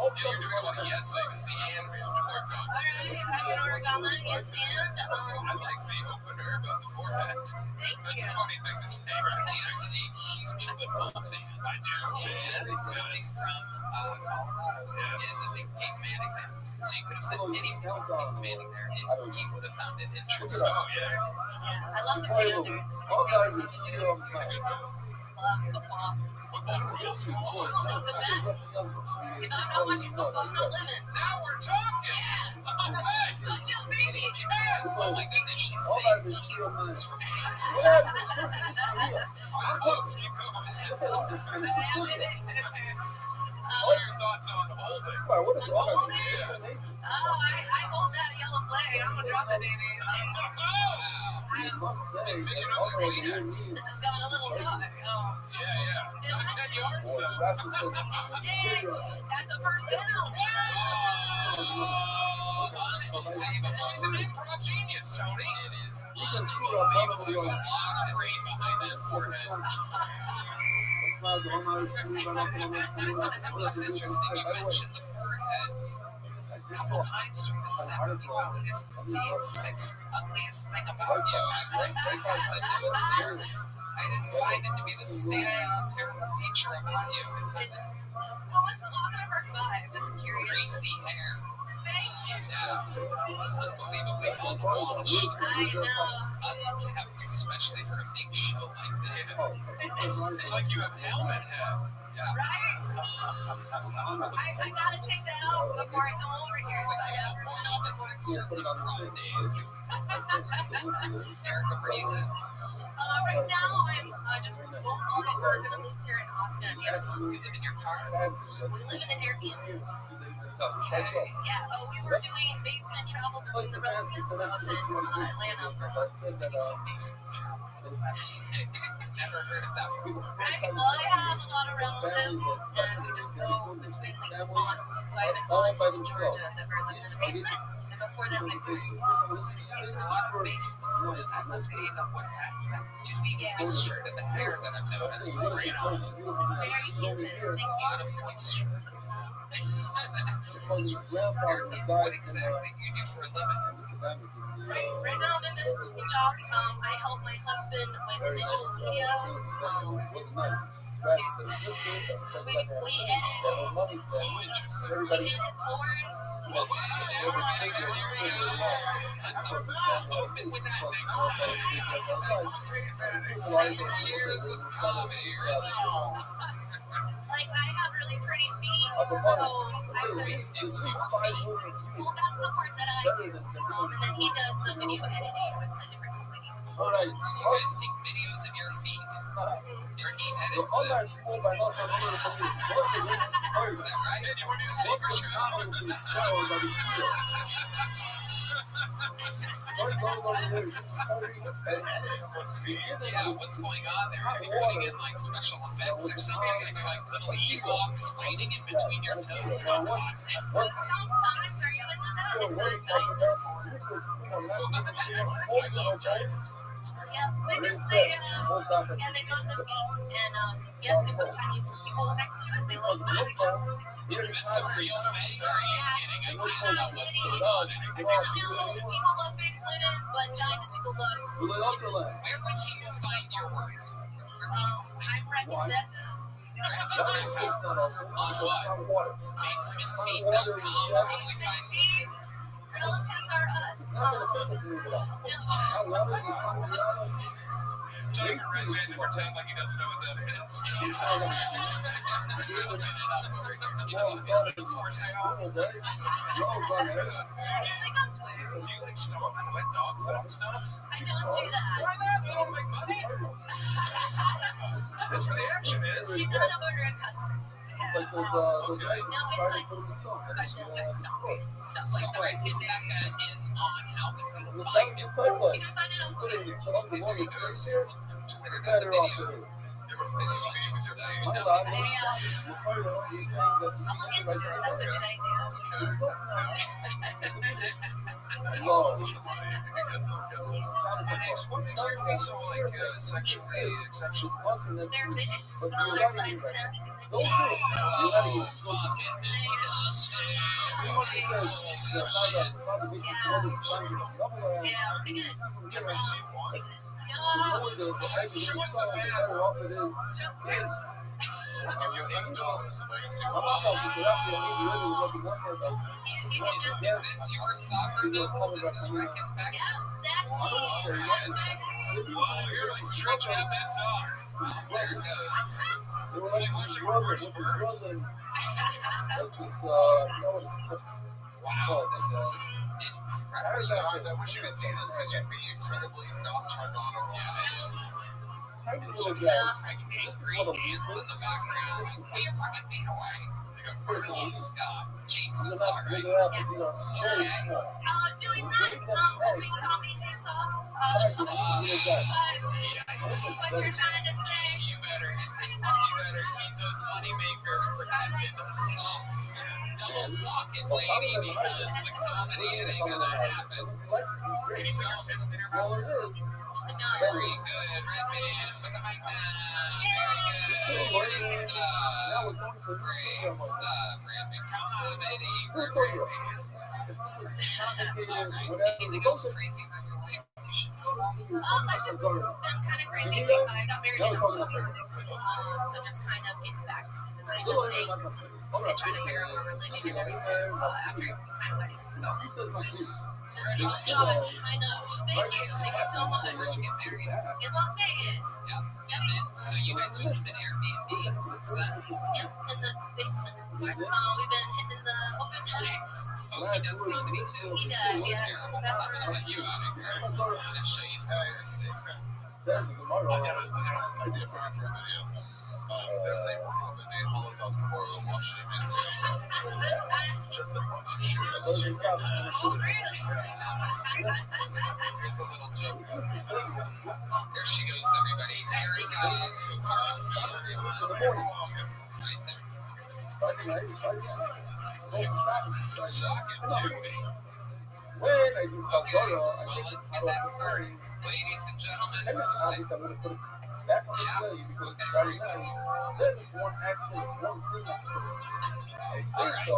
You're doing a lot of yes segments, the and we have to work on. Alright, I can work on that. Yes, and I like the opener about the forehead. thank That's you. a funny thing to say. Sam's a huge football fan. I do. And coming from Colorado is a big Peyton Manning fan. So you could have said anything about Peyton Manning there, and he would have found it interesting. Oh, yeah. Yeah, I love to play under. It's my favorite thing to do. Love football. Football is the best. If I'm not watching football, I'm not living. Now we're talking. Yeah. All right. Touchdown, baby. Oh my goodness, she's saying keywords from I'm close. Keep going. What are your thoughts on holding? Holding? Oh, I hold that yellow flag. I'm gonna drop it, baby. This is going a little far. Oh. Yeah. Did I? 10 yards, though. Dang, that's a first down. unbelievable. She's an improv genius, Tony. It is unbelievable. There's a lot of brain behind that forehead. It's interesting you mentioned the forehead. A couple times during the set, meanwhile, it is the sixth ugliest thing about you. I got the notes here. I didn't find it to be the standout terrible feature about you. What was number 5? Just curious. Greasy hair. Thank you. Yeah, it's unbelievably unwashed. I know. Unkept, especially for a big show like this. It's like you have helmet head. Yeah. Right? I gotta take that off before I come over here. It's like you haven't washed it since your prom days. Erica, where do you live? Right now, I'm just home, but we're gonna move here in Austin. Yeah. You live in your car? We live in an Airbnb. Okay. Yeah. Oh, we were doing basement travel between the relatives, so it's in Atlanta. You said basement travel. What does that mean? Never heard of that before. Right? Well, I have a lot of relatives, and we just go between like months. So I have an aunt in Georgia that never lived in a basement, and before that, my parents. There's a lot of basements. That must be what adds that dewy moisture to the hair that I've noticed. It's very humid. Thank A lot you. of moisture. Erica, what exactly do you do for a living? Right now, I'm in between jobs. I help my husband with digital media. We edit. So interesting. We edit porn. Well, never figured open with that thing. 7 years of comedy, really? Like, I have really pretty feet, so I could. It's your feet. Well, that's the part that I do. And then he does the video editing with a different company. So you guys take videos of your feet, and he edits them. Is that right? Did you want to do a secret show? Yeah, what's going on there? Is he putting in like special effects or something? Is there like little Ewoks fighting in between your toes or something? Well, sometimes, are you into that? It's a giant I love giant sports. Yeah, they love the feet, and yes, they put tiny people next to it. They love that. Is this a real thing, or are you kidding? I can't tell what's going on. People love big women, but giants people love. Where would people find your work? I'm Rabbi. BasementFeed.com. Where do we find Relatives are us. Talking Red Man to pretend like he doesn't know what that is. Do you like stomping wet dog food and stuff? I don't do that. Why not? You don't make money. That's where the action is. You gotta order a custom. No, it's like special effects stuff. So right, Rebecca is on. How can people find it? You can find it on Twitter. Twitter, that's a video. I'll look into it. That's a good idea. What makes your feet so sexually exceptional? They're big. They're size 10. Oh, fucking disgusting. Yeah, pretty good. Never seen one. No. Show us the man. I'll give you $8 if I can see one. Is this your soccer noodle? This is Rick and Becky. Yeah, that's me. Whoa, you're like stretching out that sock. Well, there it goes. It's English and reverse verbs. Wow, this is incredible. Guys, I wish you could see this because you'd be incredibly not turned on or Yeah, off. it is. It's just like angry ants in the background. Like, put your fucking feet away. God, Jesus, alright. Doing that, hoping comedy takes off. What you're trying to say? You better keep those money makers protected. Those socks. Double sock it, lady, because the comedy, it ain't gonna happen. Can you put your fist in your mouth? Very good, Red Man. Put the mic down. Very good. Great stuff, Red Man. Comedy for Red Man. Anything else crazy about your life you should know about? I've just been kind of crazy. I got married in October. So just kind of getting back to the swing of things and trying to figure out where we're living and everything after kind of wedding. So, gosh, I know. Thank you. Thank you so much. Where'd you get married? In Las Vegas. Yep. So you guys just been Airbnb since then? Yep, in the basements, of course. We've been hitting the open mics. Oh, he does comedy too? He does, yeah. Terrible. That's I'm gonna let you out of here. I'm gonna show you some mercy. I got an idea for a video. There's a room in the Holocaust Memorial in Washington, D.C. Just a bunch of shoes. Oh, really? Here's a little joke about this. There she goes, everybody. Erica, who parts everyone. Right there. Sock it to me. Okay, well, let's get that started. Ladies and gentlemen. Yeah, okay. Alright.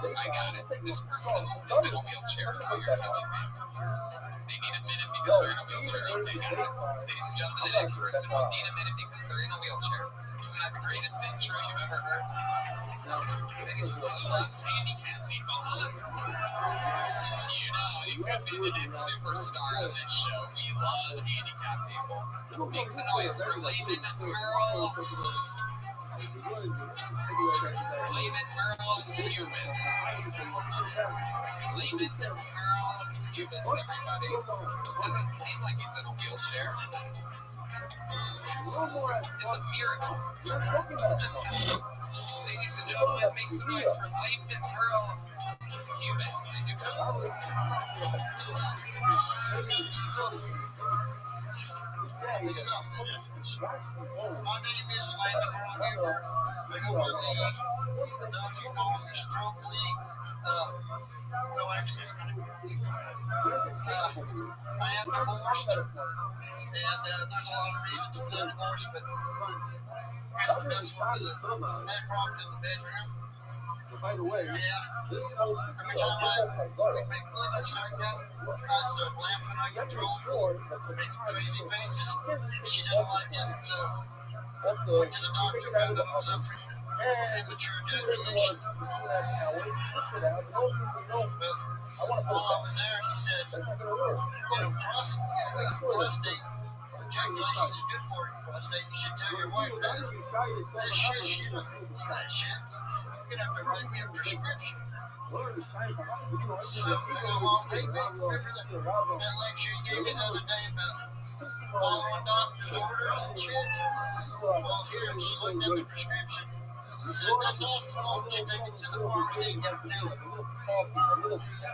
I got it. This person is in a wheelchair, is what you're telling me. They need a minute because they're in a wheelchair. Okay, got it. Ladies and gentlemen, the next person will need a minute because they're in a wheelchair. Isn't that the greatest intro you've ever heard? Who loves handicapped people, huh? You know, you could be the next superstar on this show. We love handicapped people. Make some noise for Layman Merle. Layman Merle Cubis. Layman Merle Cubis, everybody. Doesn't seem like he's in a wheelchair. It's a miracle. Ladies and gentlemen, make some noise for Layman Merle Cubis. My name is Layman Rothschild. Now, if you know me, Stroke League, No, actually, it's going to be. I am divorced, and there's a lot of reasons for that divorce, but I guess the best one is I had problems in the bedroom. By the way, Yeah. this house, Every time we make love, I start laughing out of control, making crazy faces. She didn't like it, so went to the doctor, found out I was suffering immature ejaculation. But while I was there, he said, prostate ejaculation is good for you. Prostate, you should tell your wife that. That shit, she don't do that shit. You're gonna have to write me a prescription. So I go home, hey, babe, remember that lecture you gave me the other day about following doctor's orders and shit? Well, here, she looked at the prescription. Said, that's awesome, why don't you take it to the pharmacy and get it filled?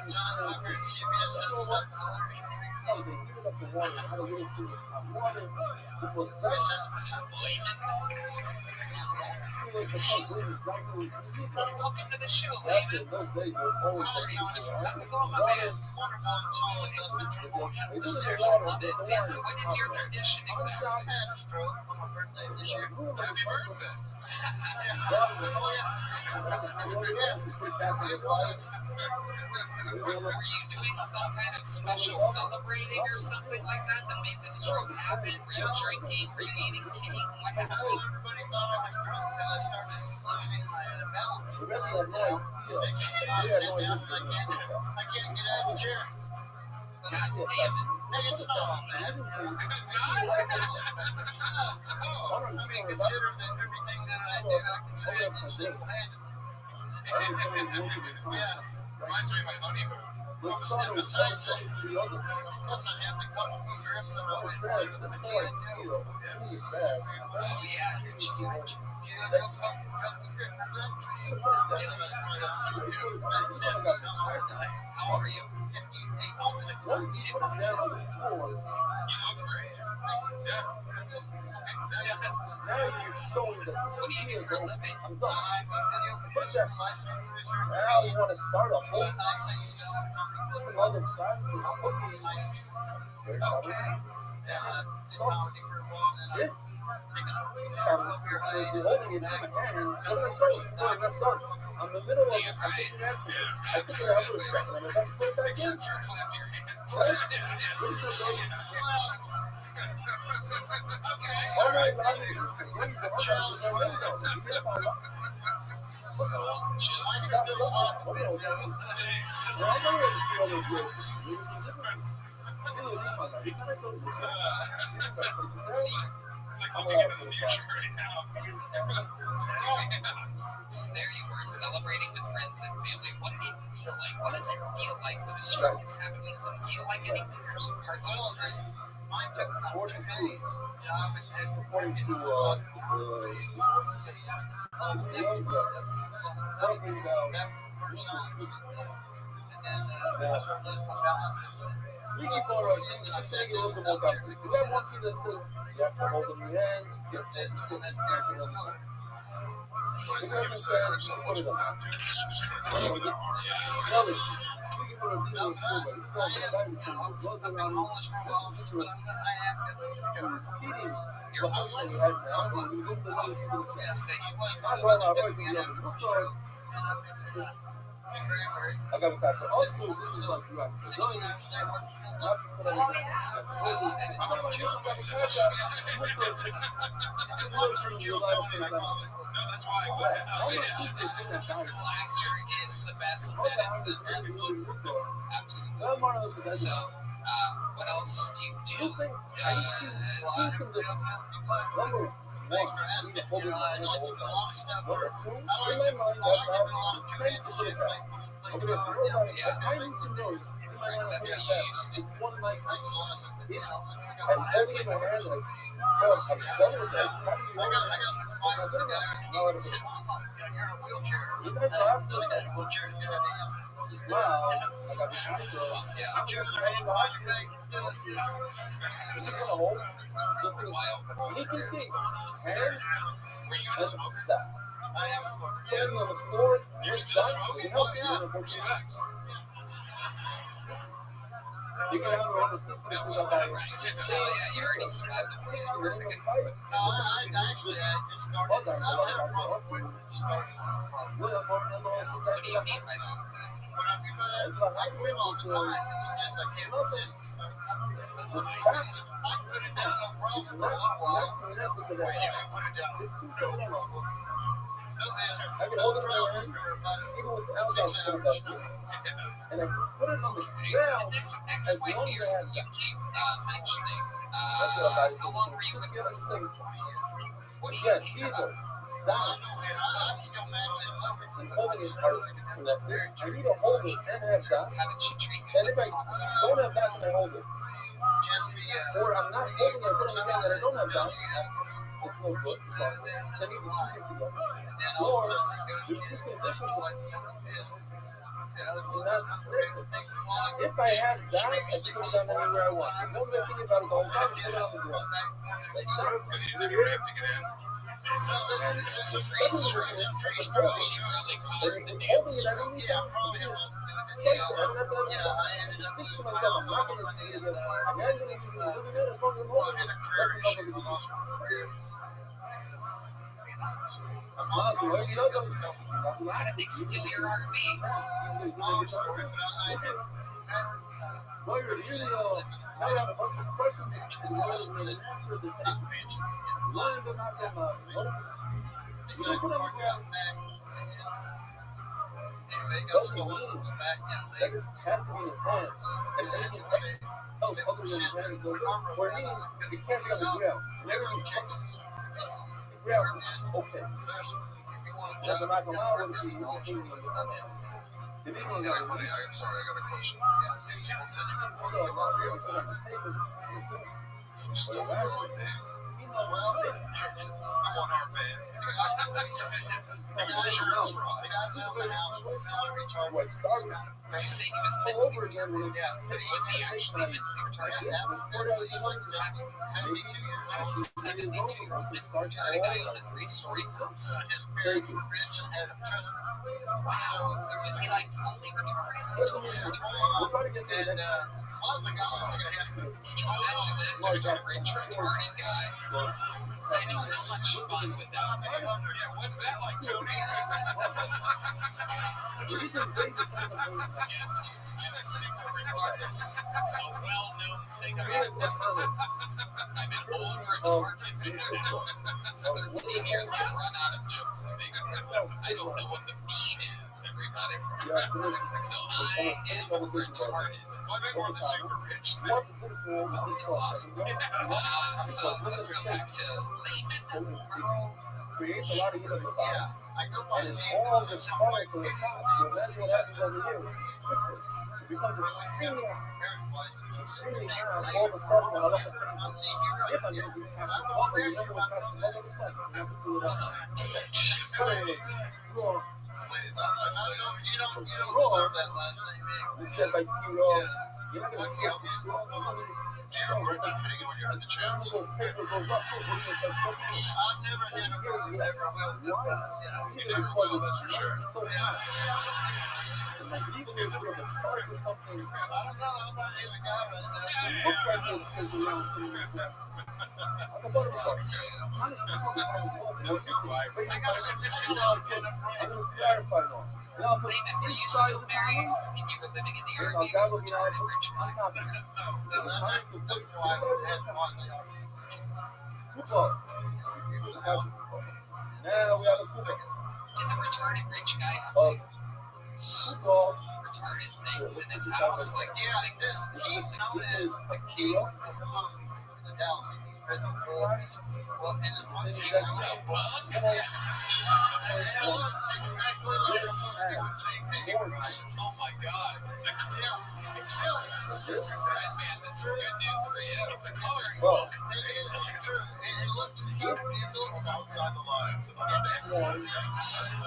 So that fucker at CVS had to stop calling me for refills. I guess that's my time. Welcome to the show, Layman. How are you? How's it going, my man? Wonderful. I'm so adjusted from walking up the stairs. I love it. Fancy. What is your condition exactly? I had a stroke on my birthday this year. Happy birthday. It was. Were you doing some kind of special celebrating or something like that that made the stroke happen? Were you drinking? Were you eating cake? What happened? Everybody thought I was drunk because I started losing my balance. I can't get out of the chair. God damn it. Hey, it's not all bad. I mean, consider that everything that I do, I can say I can single-handedly. Yeah. Reminds me of my honeymoon. And besides that, plus I have the couple from grip that I always play with my kids. Oh, yeah. How are you? 58 months ago. You look great. Yeah. Now you're showing the What do you do for a living? I'm done. I'm a video producer. Now you want to start a whole other classes and cooking. Okay. Yeah, comedy for a while, and You're holding it in my hand. What do I show you? I'm not done. I'm in the middle of it. I'm taking action. I took it out for a second. I'm about to put it back in. except for clap your hands. Okay. All right, man. The child in the window. I still slap a bit. It's like looking into the future right now. So there you were, celebrating with friends and family. What did it feel like? What does it feel like when a stroke is happening? Does it feel like anything or some parts of it? Mine took about 2 days. I've been According to I say a little bit more complicated. So we have one thing that says you have to hold it in your hand, you have to put it on the other. So we have to say, put it on. Another, we can put a video of food, but it's called the time to buzz around. This is repeating you're homeless? the now. We look at the I was going to say, you might I want brought to my do wife it to in the a other. I got a copy. Also, this is like right. So, not because I and it's up to you myself. If it wasn't for you, Tony, I probably would. No, that's why I wouldn't. Laughter is the best medicine. Absolutely. So, what else do you do? Thanks for asking. You know, I like to do a lot of stuff. I like to do a lot of two-handed shit, like guitar. That's what you used to do. It's one night. Thanks a lot. And holding in my hand, like, oh, I'm done with that. How do you I got a fight with the guy. He said, you're in a wheelchair. I still got a wheelchair to get out of here. Wow. I got this one. Fuck yeah. I'm choosing a hand behind your back. Do it. You're gonna hold just this sneaky thing. And were you a smoker? that. I am a smoker. Putting on the floor. You You're still smoking? Oh, yeah. Respect. You can have a piece of Oh, yeah, you already survived the first birthday. No, I just started. I don't have a problem with starting on a problem. What do you mean by that exactly? I quit all the time. It's just I can't resist. I can put it down, no problem, for a little while. Well, you can put it down, no problem. I can hold it in my hand, even with the outside stuff. And I put it on the ground. This ex-wife of yours that you keep mentioning, how long were you with her? What do you hate about her? I'm still madly in love with her. Holding is hard connected. I need to hold it and have dots. How did she treat you? And if I don't have dots and I hold it, or I'm not holding it, I put it again that I don't have dots, it's no good. It's awesome. So I need the two things together. Or there's two conditions with it. If I have dots, I can put it down anywhere I want. As long as I think about it the whole time, I put it on the ground. Because you never have to get in. And It's just a free stress. She really caused the damn stress. yeah, probably have to do with the jails. I ended up losing my money and in a career issue. I lost my career. How did they steal your RV? I'm sorry, but I had Now we have a bunch of questions and lawyers will answer the text. Lawyer does not have a you know, put on the ground. Anyway, it goes to the back down there. It has to be in his hand. And anything else other than his hand is no good. Where it means it can't be on the ground. Never be Texas. The ground is okay. Now the knock him out would be Buddy, I'm sorry, I got a question. These people said you could walk with I want our man. Insurance fraud. Did you say he was mentally retarded? Was he actually mentally retarded? He's 72 years How old. is a 72-year-old mentally retarded guy on a 3-story house? His parents were rich and had him trust me. Wow. Is he like fully retarded? Totally retarded? And a lot of the guys, I think I had Can you imagine that? Just a rich retarded guy. I know how much fun with that. Yeah, what's that like, Tony? Yes, I'm super retarded. A well-known thing about me. I'm an old retarded. So 13 years we've run out of jokes to make. I don't know what the mean is, everybody. So I am retarded. I think we're the super rich. Well, that's awesome. So let's go back to Lehman. creates a lot of heat on the bottom. Yeah, I took my And it's all this falling from the top. So imagine what happens over here, which is stricter. It becomes extremely high. All of a sudden, when I look at change, if I'm using passion bubble, remember what passion bubble looks like? You have to do it up. This lady's not a nice lady. You don't deserve that last name anyway. You said by P-Raw, you're not going to skip the straw. Do you regret not hitting it when you had the chance? Paper goes up, what do you say? I've never had a girl, never will. You never will, that's for sure. So high. And like, even if you have a spark or something, I don't know, I'm not even a guy right now. it looks like it says around to me. Like a butterfly. That's good vibe. I got a pin up I'm right. going to clarify now. Now, Lehman, were you still married when you were living in the RV with your retarded rich wife? No, that's why I was had on the Football. Now we have a football. Did the retarded rich guy have Oh, like football. retarded things in his house? Like, he's known as the king of the Dallas. He's been well, in the books, he wrote a book. It looks exactly like a oh my god. Right, man, this is good news for you. It's a coloring book. It looks, he this outside the lines. this one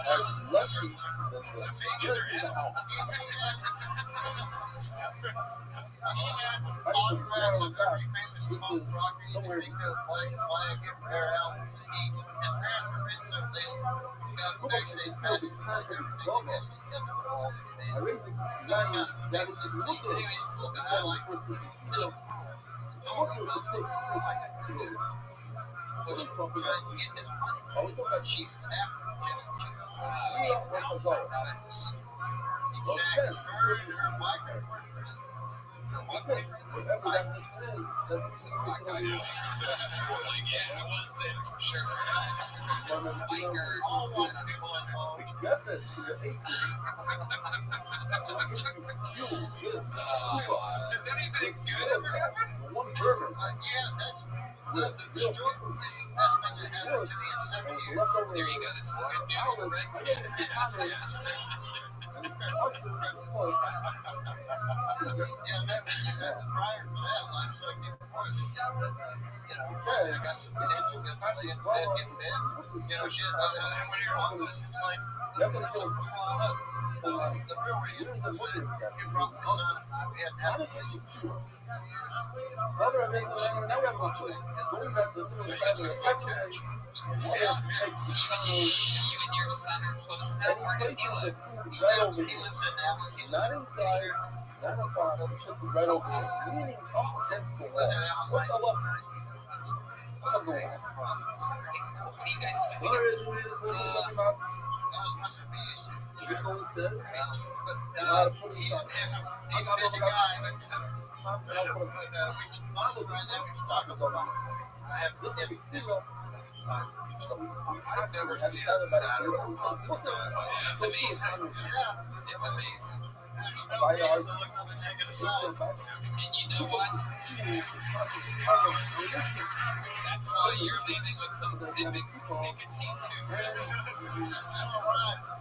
as lucky than the Phages are edible. This is somewhere I raised it that is whatever that is, doesn't seem like I was there for sure. Biker. Breakfast for your 18. Does anything good ever happen? One burger. Yeah, that's the stroke is the best thing that happened to me in 7 years. There you go. This is good news for Red. Yeah, that prior to that, life's like different was. I got some potential, got to lay in bed, get fed. Shit. When you're homeless, it's like, the real reason is that it brought my son. We had You and your son are close now. Where does he live? He lives in Allen. He's not inside, not above, it's right over here. Leaning up against the wall. What's the left? What are you guys doing? Where is it? What are you talking about? Not as much as we used to. Traditional says. But he's a busy guy. But right now we're talking about. I have this. I've never seen a Saturday concert like that. It's amazing. Yeah, it's amazing. There's no need to look on the negative side. And you know what? That's why you're leaving with some Civics nicotine toothpicks.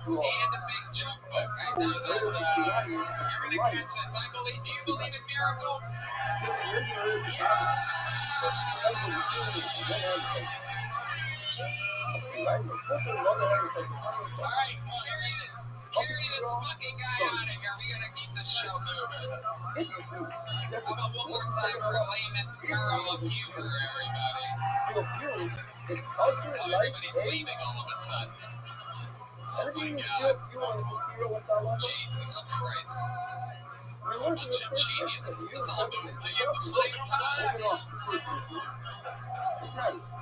And a big jump book. I know that you're going to catch this. Do you believe in miracles? Alright, carry this fucking guy out of here. We gotta keep the show moving. How about one more time for layman girl of humor, everybody? Everybody's leaving all of a sudden. Oh my God. Jesus Christ. A bunch of geniuses. Let's all move to the same time.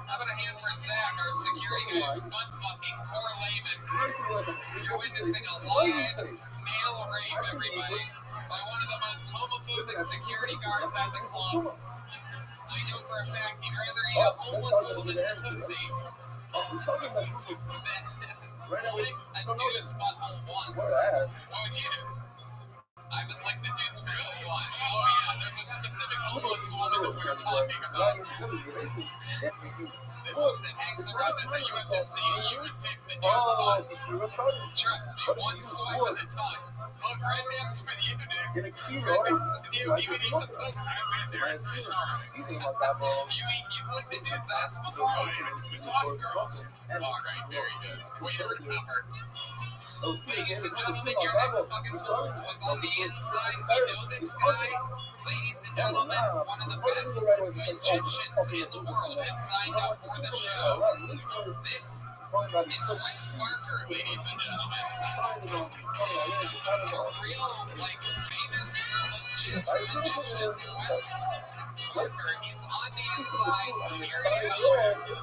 How about a hand for Zach, our security guy who's butt fucking poor layman? You're witnessing a live male rape, everybody, by one of the most homophobic security guards at the club. I know for a fact he'd rather eat a homeless woman's pussy than lick a dude's butthole once. What would you do? I would lick the dude's butthole once. Oh yeah, there's a specific homeless woman that we're talking about. The one that hangs around this that you have to see, you would pick the dude's butt. Trust me, one swipe of the tongue. Well, granddad's for you, dude. Granddad's for you, you would eat the pussy. I've been there, it's alright. You've licked the dude's ass before? Oh, yeah, massage girls. Alright, very good. Way to recover. Ladies and gentlemen, your next fucking film was on the inside. You know this guy? Ladies and gentlemen, one of the best magicians in the world has signed up for the show. This is Wes Parker, ladies and gentlemen. A real, famous, legit magician. Wes Parker, he's on the inside. Here he goes.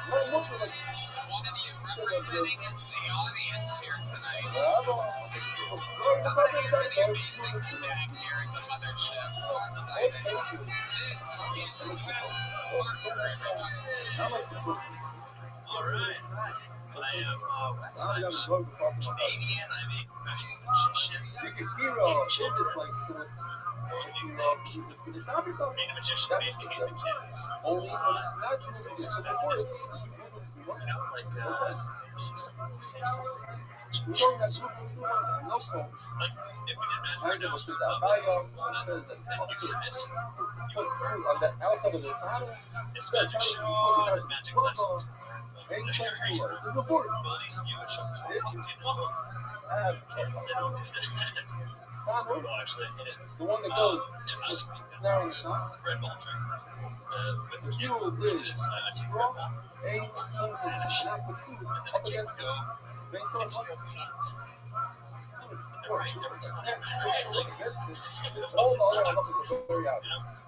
It's one of you representing the audience here tonight. How about a hand for the amazing staff here at the mothership? Alongside it. This is Wes Parker, everyone. Alright, hi. I am Wes. I'm a Canadian. I'm a professional magician. What do you think? Being a magician made me hate the kids. This takes us back to this. like system. We don't have like, if we did magic right now, says that says that put fruit on the outside of the bottle. It's magic show, it's magic lessons. Ain't so cool. This is before. Well, at least you would show me for kids, they don't do that. Well, actually, the one that goes, I like it's now on the top. Red Bull drink, for example. With The the fuel with is this, I take Red Bull, ain't something and I put food and then up I keep against going. they It's told in your hands. They're right there. Right? Like, all it sucks. very out.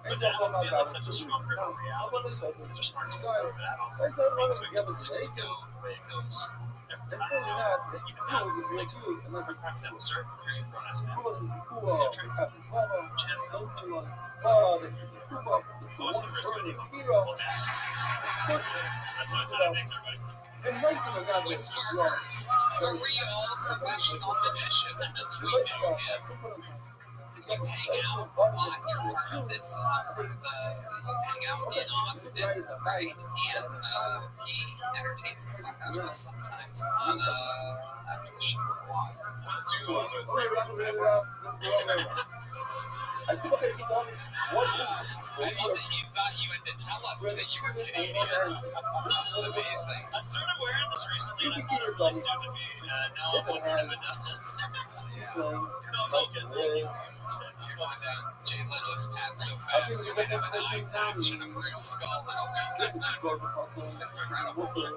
But that has been like such a strong grip on reality. Because they're smart to figure that out. So it makes it six to go the way it goes. It's really not. The fuel is really good. And For times at a certain period, grown ass man. Cuba is cool. That's my time. Thanks, everybody. A real professional magician. That's we know him. You hang out a lot. You're part of this, you hang out in Austin, right? And he entertains the fuck out of us sometimes on after the show. Let's do I love that you thought you had to tell us that you were Canadian. This is amazing. I started wearing this recently, and I thought it really suited me. Now I'm looking at it. You're going down Jay Leno's path so fast. You might have an eye patch and a bruised skull in a week. This is incredible. 3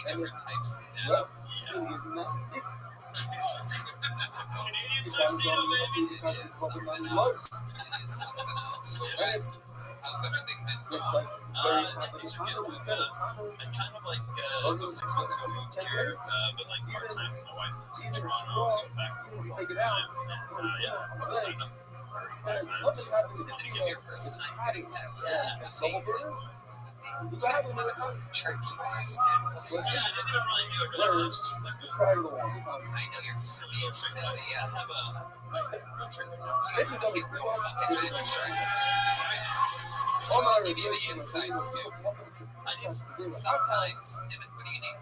different types of denim. Jesus Christ. Canadian tuxedo, baby. It is something else. It is something else. So guys, how's everything been going? Things are getting I kind of like 6 months ago moved here, but like part time because my wife lives in Toronto, so back for full time. Yeah, I'm signed up. This is your first time getting that. Amazing. You got some other tricks for us, Tim. Let's Yeah, I didn't even really do it really much. Just like I know you're silly. Yes. I have a real trick for You guys want to see a real fucking magic trick? So I'll give you the inside scoop. Sometimes, what do you need?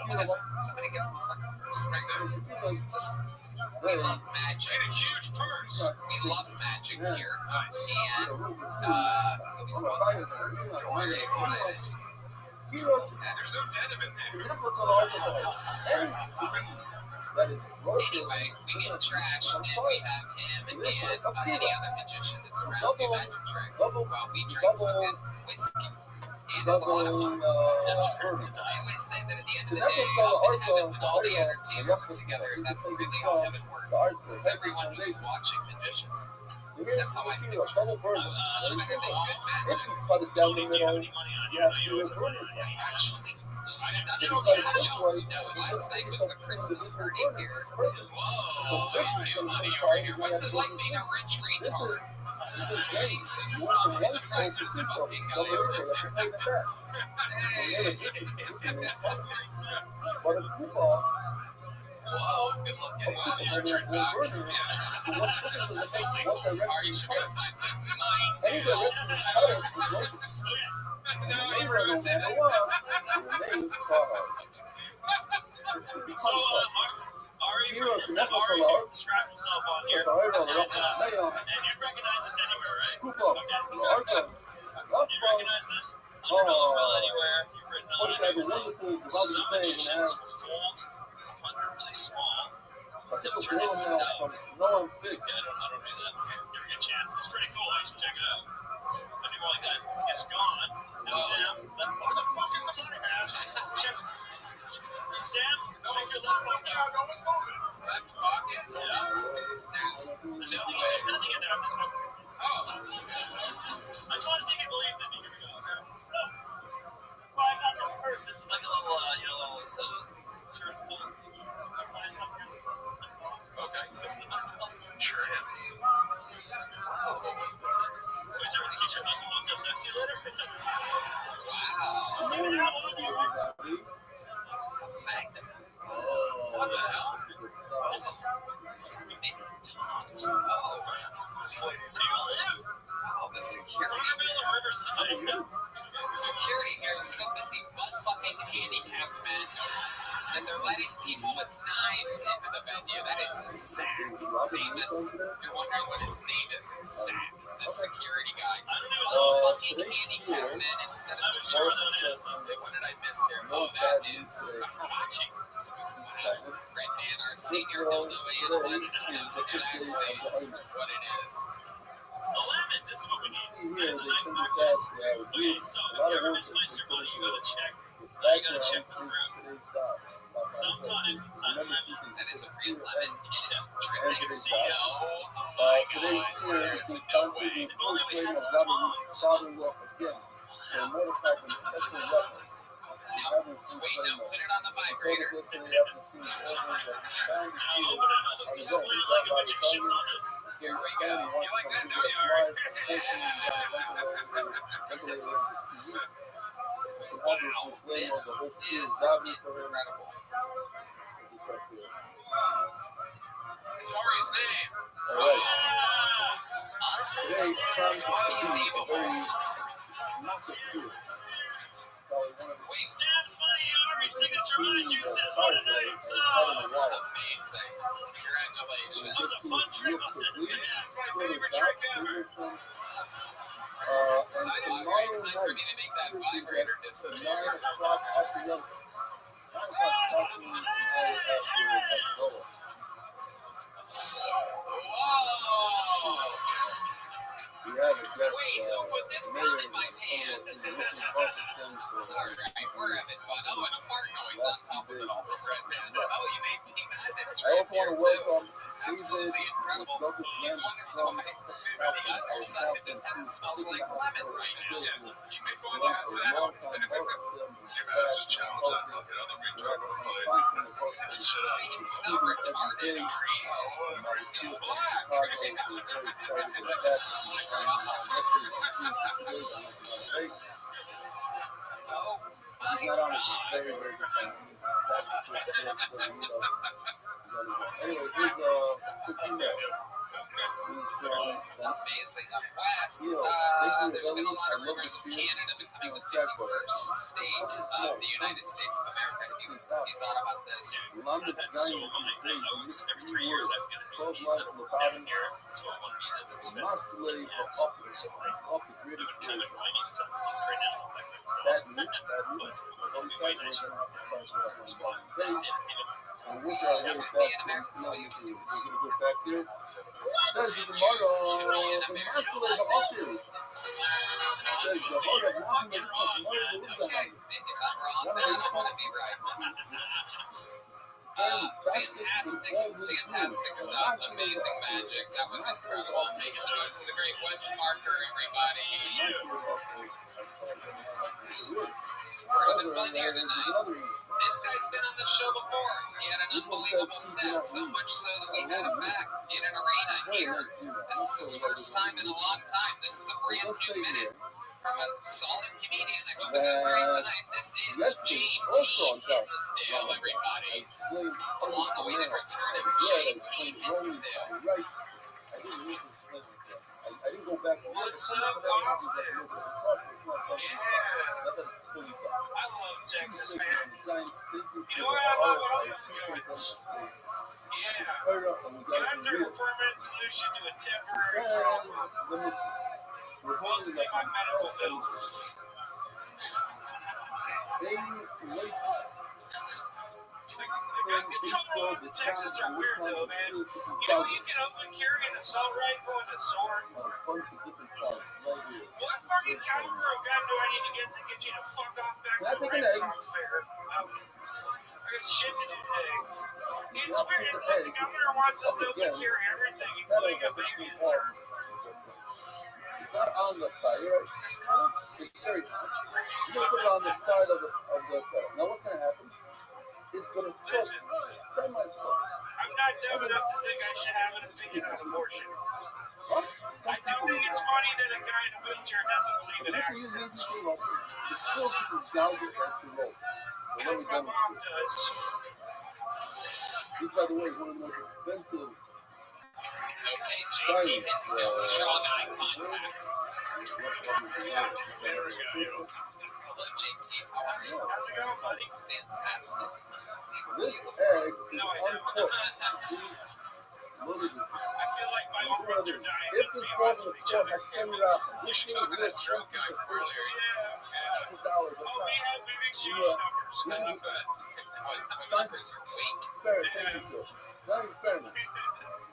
Just somebody give him a fucking purse right there. Just, we love magic. And a huge purse. We love magic here. And, he's going through the purse. That's very exciting. There's no denim in there. Anyway, we get trash, and we have him and any other magician that's around do magic tricks while we drink fucking whiskey. And it's a lot of fun. I always say that at the end of the day, up in heaven, when all the entertainers are together, that's really how heaven works. It's everyone who's watching magicians. That's how I feel. Much better than good magic. Tony, do you have any money on you? I know you always have money on you. Actually, stunning cash. No, last night was the Christmas party here. Whoa, new money over here. What's it like being a rich retard? Jesus, fucking Christ, this fucking guy over there. Whoa, good looking. Your trick back. Or you should go sign some mine. So, Ari described himself on here, and you'd recognize this anywhere, right? Okay. You recognize this? $100 bill anywhere. You've written on it anywhere. So some magicians will fold really small. They'll turn it into dough. Yeah, I don't do that. Give it a chance. It's pretty cool. You should check it out. I'd be more like that. It's gone. No, Sam. Where the fuck is the money, man? Check. Sam, check your left pocket. No one's moving. Left pocket? Yeah. There's nothing in there. I'm just smoking. Oh. I just want to see if you believe in me. Here we go. Well, I got this purse. This is like a little, shirt pull. Okay. Sure am. Wow. Is everything in your husband wants to have sex with you later? Wow. Maybe not one of you, right? Magnum. What the hell? So many tongs. Oh. This lady's Where do you live? Wow, the security. Riverville or Riverside? The security here is so handicapped men. And they're letting people with knives into the venue. That is Zach, famous. If you're wondering what his name is, it's Zach, the security guy. Fucking handicapped men instead of I'm sure that is. What did I miss here? Oh, that is Tachi. Red Man, our senior dildo analyst, knows exactly what it is. 11. This is what we need. Man, the night podcast. Okay, so if you ever misplace your money, you gotta check. You gotta check the room. Sometimes it's not 11. That is a free lemon. It is dripping. See, oh my god. There's no way. If only we had some tongs. No, wait, no, put it on the vibrator. Just like a magician on it. Here we go. You like that, don't you? Wow, this is incredible. It's Ari's name. Unbelievable. Wait, Sam's money, Ari's signature money juices. What a night. amazing. Congratulations. That was a fun trick, wasn't it? Yeah, it's my favorite trick ever. I know, right? It's time for me to make that vibrator disappear. Whoa! Wait, who put this gum in my pants? Alright, we're having fun. Oh, and a fart noise on top of it all from Red Man. Oh, you made Team Madness right here, too. Absolutely incredible. He's wondering why the other side of his head smells like lemon right now. Before the sound. Let's just challenge that fucking other retard to fight. Shut up. He's so retarded, Ari. He's black. Oh my god. Amazing. Wes, there's been a lot of rumors of Canada becoming the 51st state of the United States of America. Have you thought about this? That's so mine. I always, every 3 years, I get a new visa every year. So one visa is expensive. Yeah, so I'm trying to find it because I'm using right now. My friends don't. But it'll be way nicer spot. Nice entertainment. Being American, all you have to do is Fucking wrong, man. okay, if I'm wrong, then I don't want to be right. Fantastic stuff. Amazing magic. That was incredible. Thanks so much to the great Wes Parker, everybody. We're having fun here tonight. This guy's been on the show before. He had an unbelievable set, so much so that we had him back in an arena here. This is his first time in a long time. This is a brand new minute from a solid comedian. I hope it goes great tonight. This is JT Hinsdale, everybody. A long-awaited return of JT Hinsdale. What's up, Austin? Yeah. I love Texas, man. You know what I love all those guns? Yeah. Guns are a permanent solution to a temporary problem. Mostly my medical bills. The gun control laws in Texas are weird, though, man. You know, you can open carry an assault rifle and a sword. What fucking caliber of gun do I need to get you to fuck off back to the Renaissance Fair? I got shit to do today. It's weird. It's like the governor wants us to open carry everything, including a baby insert. It's not on the fire. It's very. You're gonna put it on the side of the pedal. Now what's gonna happen? It's gonna cook semi-slow. I'm not dumb enough to think I should have an opinion on abortion. I do think it's funny that a guy in a wheelchair doesn't believe in accidents. Because my mom does. He's, by the way, one of the most expensive. Okay, JT Hinsdale, strong eye contact. There we go. Hello, JT. How are How's it going, buddy? Fantastic. This egg is No, I uncooked. don't. Literally. I feel like my organs are dying. If this was a store, I came it out. You should talk to that stroke guy from earlier. Yeah. $50 Oh, we have big exchange numbers. I love that. The numbers are weight. Experiment, thank you, sir. Not an experiment.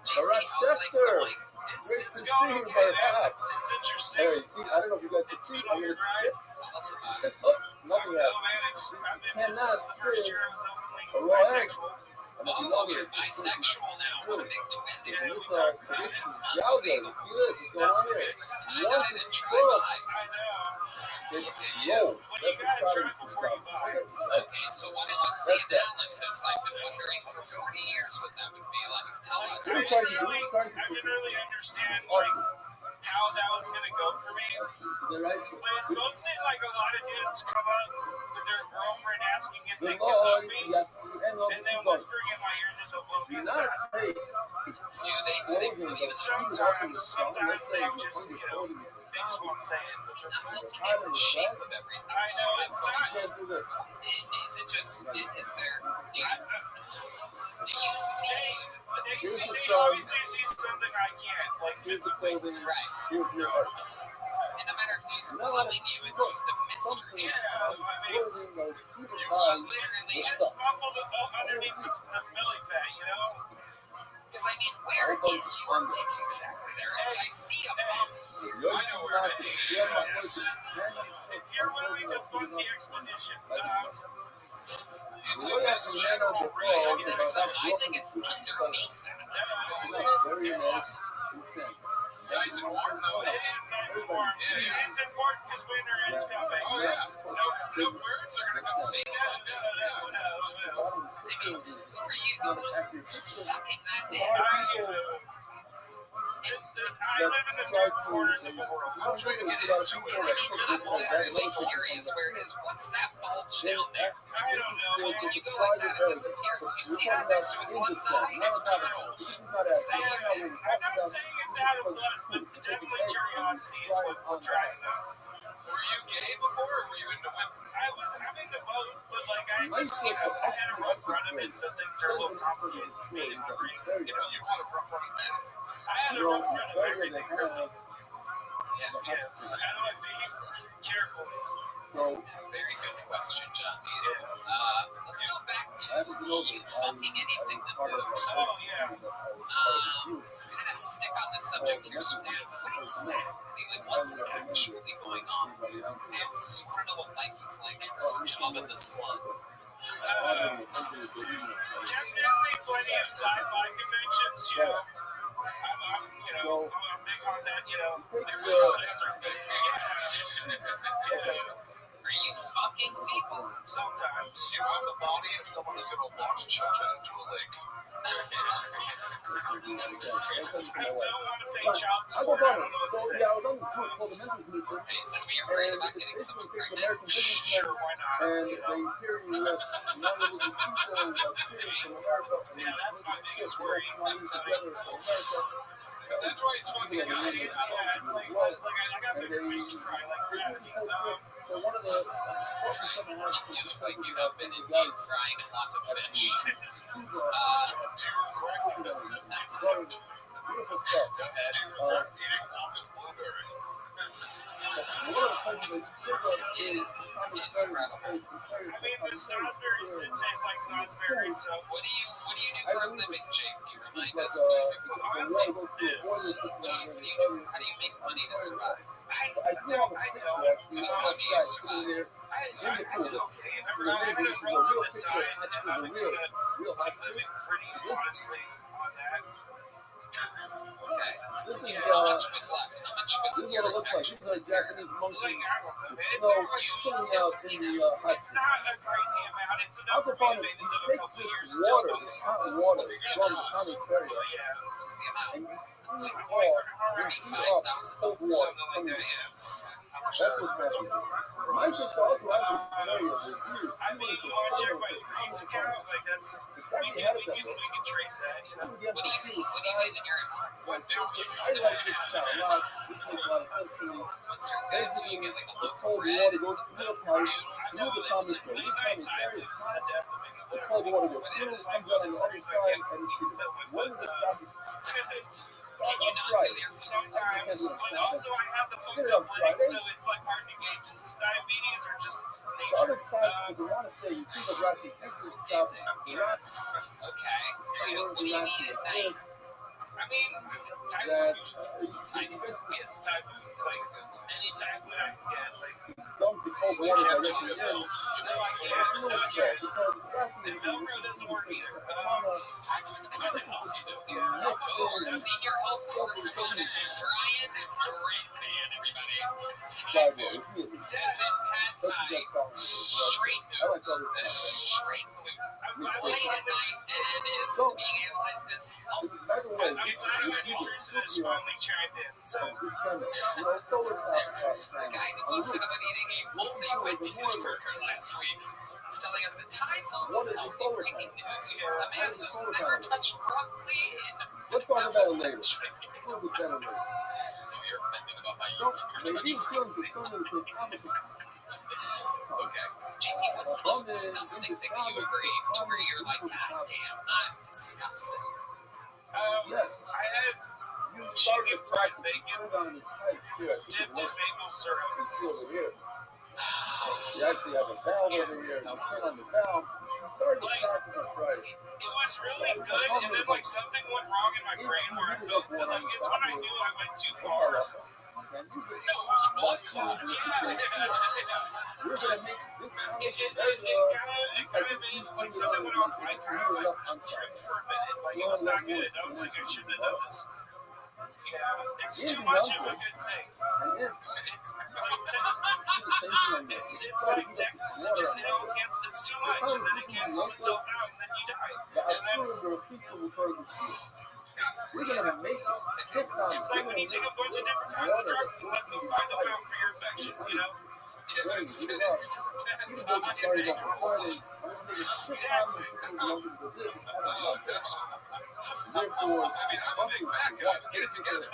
JP, Alright, how's life Chester. going? It's Great to going see you, okay, my man. God. It's interesting. Hey, see, I don't know if you guys can It's see. been I'm a going to weird spit. ride. Tell us about it. Oh, nothing No, happened. man, it's I've been Cannot this is the first spit. year I was openly A raw egg. bisexual. Oh, you're bisexual now. What a big twist. Yeah, we Look talked at about this it. Yowza. You see this? What's going on here? Tie-dyed Once and it's tri-dye. cooked, I know. it's Yeah. rolled. But you That's the gotta try product before you buy. Okay, so what's the analysis? I've been wondering for 40 years what that would be like. Tell us. I didn't really understand like how that was gonna go for me. But it's mostly like a lot of dudes come up with their girlfriend asking if they can love me, and then whispering in my ear that they'll blow me in the bathroom. Do they blow you? Sometimes they just, they just won't say it. I'm looking at the shape of everything. I know, it's not. Is it just, is there, do you see? They obviously see something I can't, like physically. Right. Here's your art. And no matter who's blowing you, it's just a mystery. Yeah, I mean, Literally, it's muffled underneath the belly fat, you know? because I mean, where is your dick exactly there? I see a bump. I know where it is. Yes. If you're willing to fund the expedition, It's in this general range. I think it's underneath that. Very nice. Insane. It's nice and warm though. it is nice and warm. It's important because winter is coming. Oh yeah. No birds are gonna come steal that. No. I mean, who are you? Who's sucking that dick? I live in the dark corners of the world. I'm trying to get into it. I'm literally curious where it is. What's that bulge down there? I don't know. Well, when you go like that, it disappears. You see that next to his left eye? It's turtles. I'm not saying it's out of lust, but definitely curiosity is what drives them. Were you gay before, or were you into women? I'm into both, but like I had a rough run of it, so things are a little complicated for me in my brain. You had a rough run of it. I had a rough run of everything, really. Yeah. How do I be? Carefully. So, Very good question, John Dees. Let's go back to you fucking anything that moves. Oh, yeah. I'm gonna stick on this subject here. So what exactly, like, what's actually going on? It's, I want to know what life is like. It's Job in the Slum. Definitely plenty of sci-fi conventions, you know. I'm big on that, you know. Are you fucking people? Sometimes. You have the body of someone who's going to launch children into a lake. I don't want to pay child I support. go I down. don't know what to So, say. yeah, I was on this group called the Mentors Mission. Hey, is that what you're worried about getting It's someone basically pregnant? American businessmen, Sure, why not? and You they know? hear you with non-religious people and experience from America. And Yeah, that's my biggest worry. flying together in America. That's why it's fucking Yeah, good. it's like I got bigger fish to fry, like gravity. So one of the questions that I have is Just like you have been in deep frying lots of fish. beautiful stuff. Do you regret eating Wonka's blueberry? One of the places that Is incredible. I mean, the snozzberries did taste like snozzberries, so What do you do for a living, JP? Remind us. honestly, this. How do you make money to survive? I don't. So how do you survive? I did okay. I had a relative that died, and I'm living pretty honestly on that. Okay. This is How much was left? How much was this is what it looks like. This is a Japanese Like, monkey. I don't know, man. It's It's snow not like chilling out in the hot it's not a crazy amount. It's enough Also for me found to that maybe you live a take couple this years water, just this on hot this. water from the commissary, Well, yeah. What's the amount? and you cool it off with cold water. Something like that, yeah. How That's what's happening. My sister also actually familiar with you. I mean, you want to check my Queen's account? Like, that's... We can trace that, you know? What do you mean? What do you mean when you're at home? What do you I like this account a lot. This makes a lot of sense to me. What's your go-to? You get like a loaf of Cold bread water and goes some to milk house. I Through know, the it's common late sense. This night time is time. very It's hot. the death of me. The cold water goes through, It's comes out on the other side, and it's when does this process can you not feel your sometimes, but also I have the fucked up leg, so it's like hard to gauge. Is this diabetes or just the nature? other side, if you want to say, you see the Rashi pieces of Iraq, Okay. So what do you eat at night? I mean, Thai that food. Yes, Thai food. Like, any Thai food I can get. Like, dump the cold water directly in. no, I can't. It's a little slow because Rashi And is Velcro doesn't work either. Thai food's kind of healthy though. Oh, senior health correspondent Brian Brandman, everybody. Thai food, as in pad Thai, straight noodles, straight gluten, late at night, and it's being analyzed as health. By the way, I'm glad my nutritionist finally chimed in. So, solar The guy who posted about eating a multi-wit cheeseburger last week is telling us that Thai food was healthy. Breaking news. A man who's never touched broccoli in let's talk about it later. We'll be better later. You're offended about my So, maybe it's feelings with someone who can promise you. Okay. JP, what's the most disgusting thing that you ever ate to where you're like, God damn, I'm disgusting? Yes. I had chicken fried bacon dipped in maple syrup. You actually have a valve over here. You turn on the valve. You start the process on Friday. It was really good, and then like something went wrong in my brain where I felt like it's when I knew I went too far. No, it was a blood clot. We're gonna make this It kind of made like something went on. I kind of like tripped for a minute. Like it was not good. I was like, I shouldn't have done this. Yeah, it's too much of a good thing. It's like Texas. It just it's too much, and then it cancels itself out, and then you die. We're gonna make it. It's like when you take a bunch of different kinds of drugs and let them find a pound for your infection, you know? Exactly. Therefore, I mean, I'm a big fat guy, but get it together.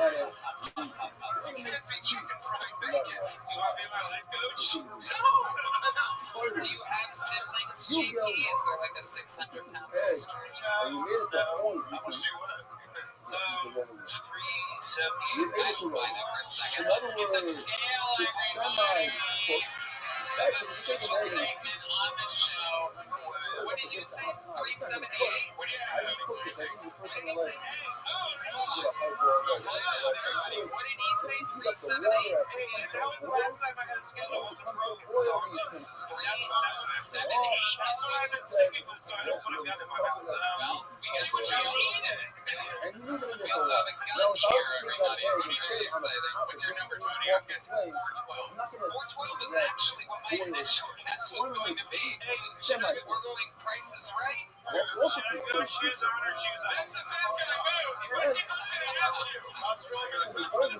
You can't be chicken fried bacon. Do you want to be my life coach? No. Do you have siblings, JP? Is there like a 600-pound sister? you made it that point. How much do you weigh? 378. I don't buy that for a second. In other Let's get the words, scale, it's everybody. This is a special segment on the show. What did you say? 378? What did he say? Everybody, what did he say? 378? Hey, that was the last time I had a scale that wasn't broken, so I'm just... 378? That's what I've been sticking with, so I don't put a gun in my mouth. Well, we got what you needed. We also have a gun here, everybody, so it's very exciting. What's your number, Tony? I'm guessing 412. 412 is actually what my initial guess was going to be. So if we're going prices right. Should I go shoes on or shoes off? That's a fat guy move. You're going to have to. Tom's really going to come with it.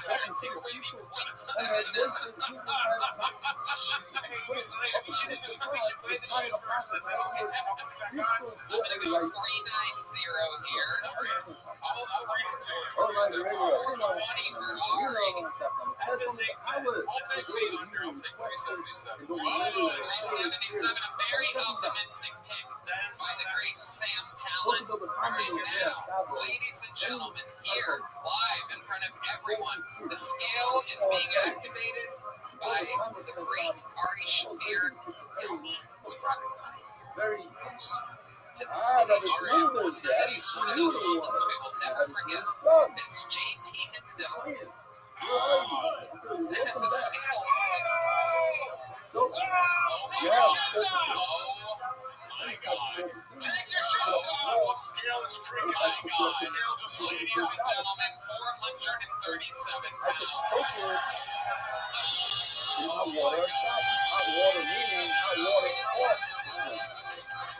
Trying to take away the 0.7. We should play the shoes first, and then we'll get back on. I'm going to go 390 here. I'll read it to you. 420 for Ari. That's the same. I'll take the under. I'll take 377. Oh, 377. A very optimistic pick by the great Sam Talent. Right now, ladies and gentlemen, here, live in front of everyone, the scale is being activated by the great Ari Shafir. It's brought to life. Very To the stage. These smiles we will never forget. It's JP Hinsdale. The scale. so. Take your shoes off. Oh my God. Take your shoes off. Scale is freaking. Oh my God. Scale just, ladies and gentlemen, 437 pounds. Hot water meaning hot water off.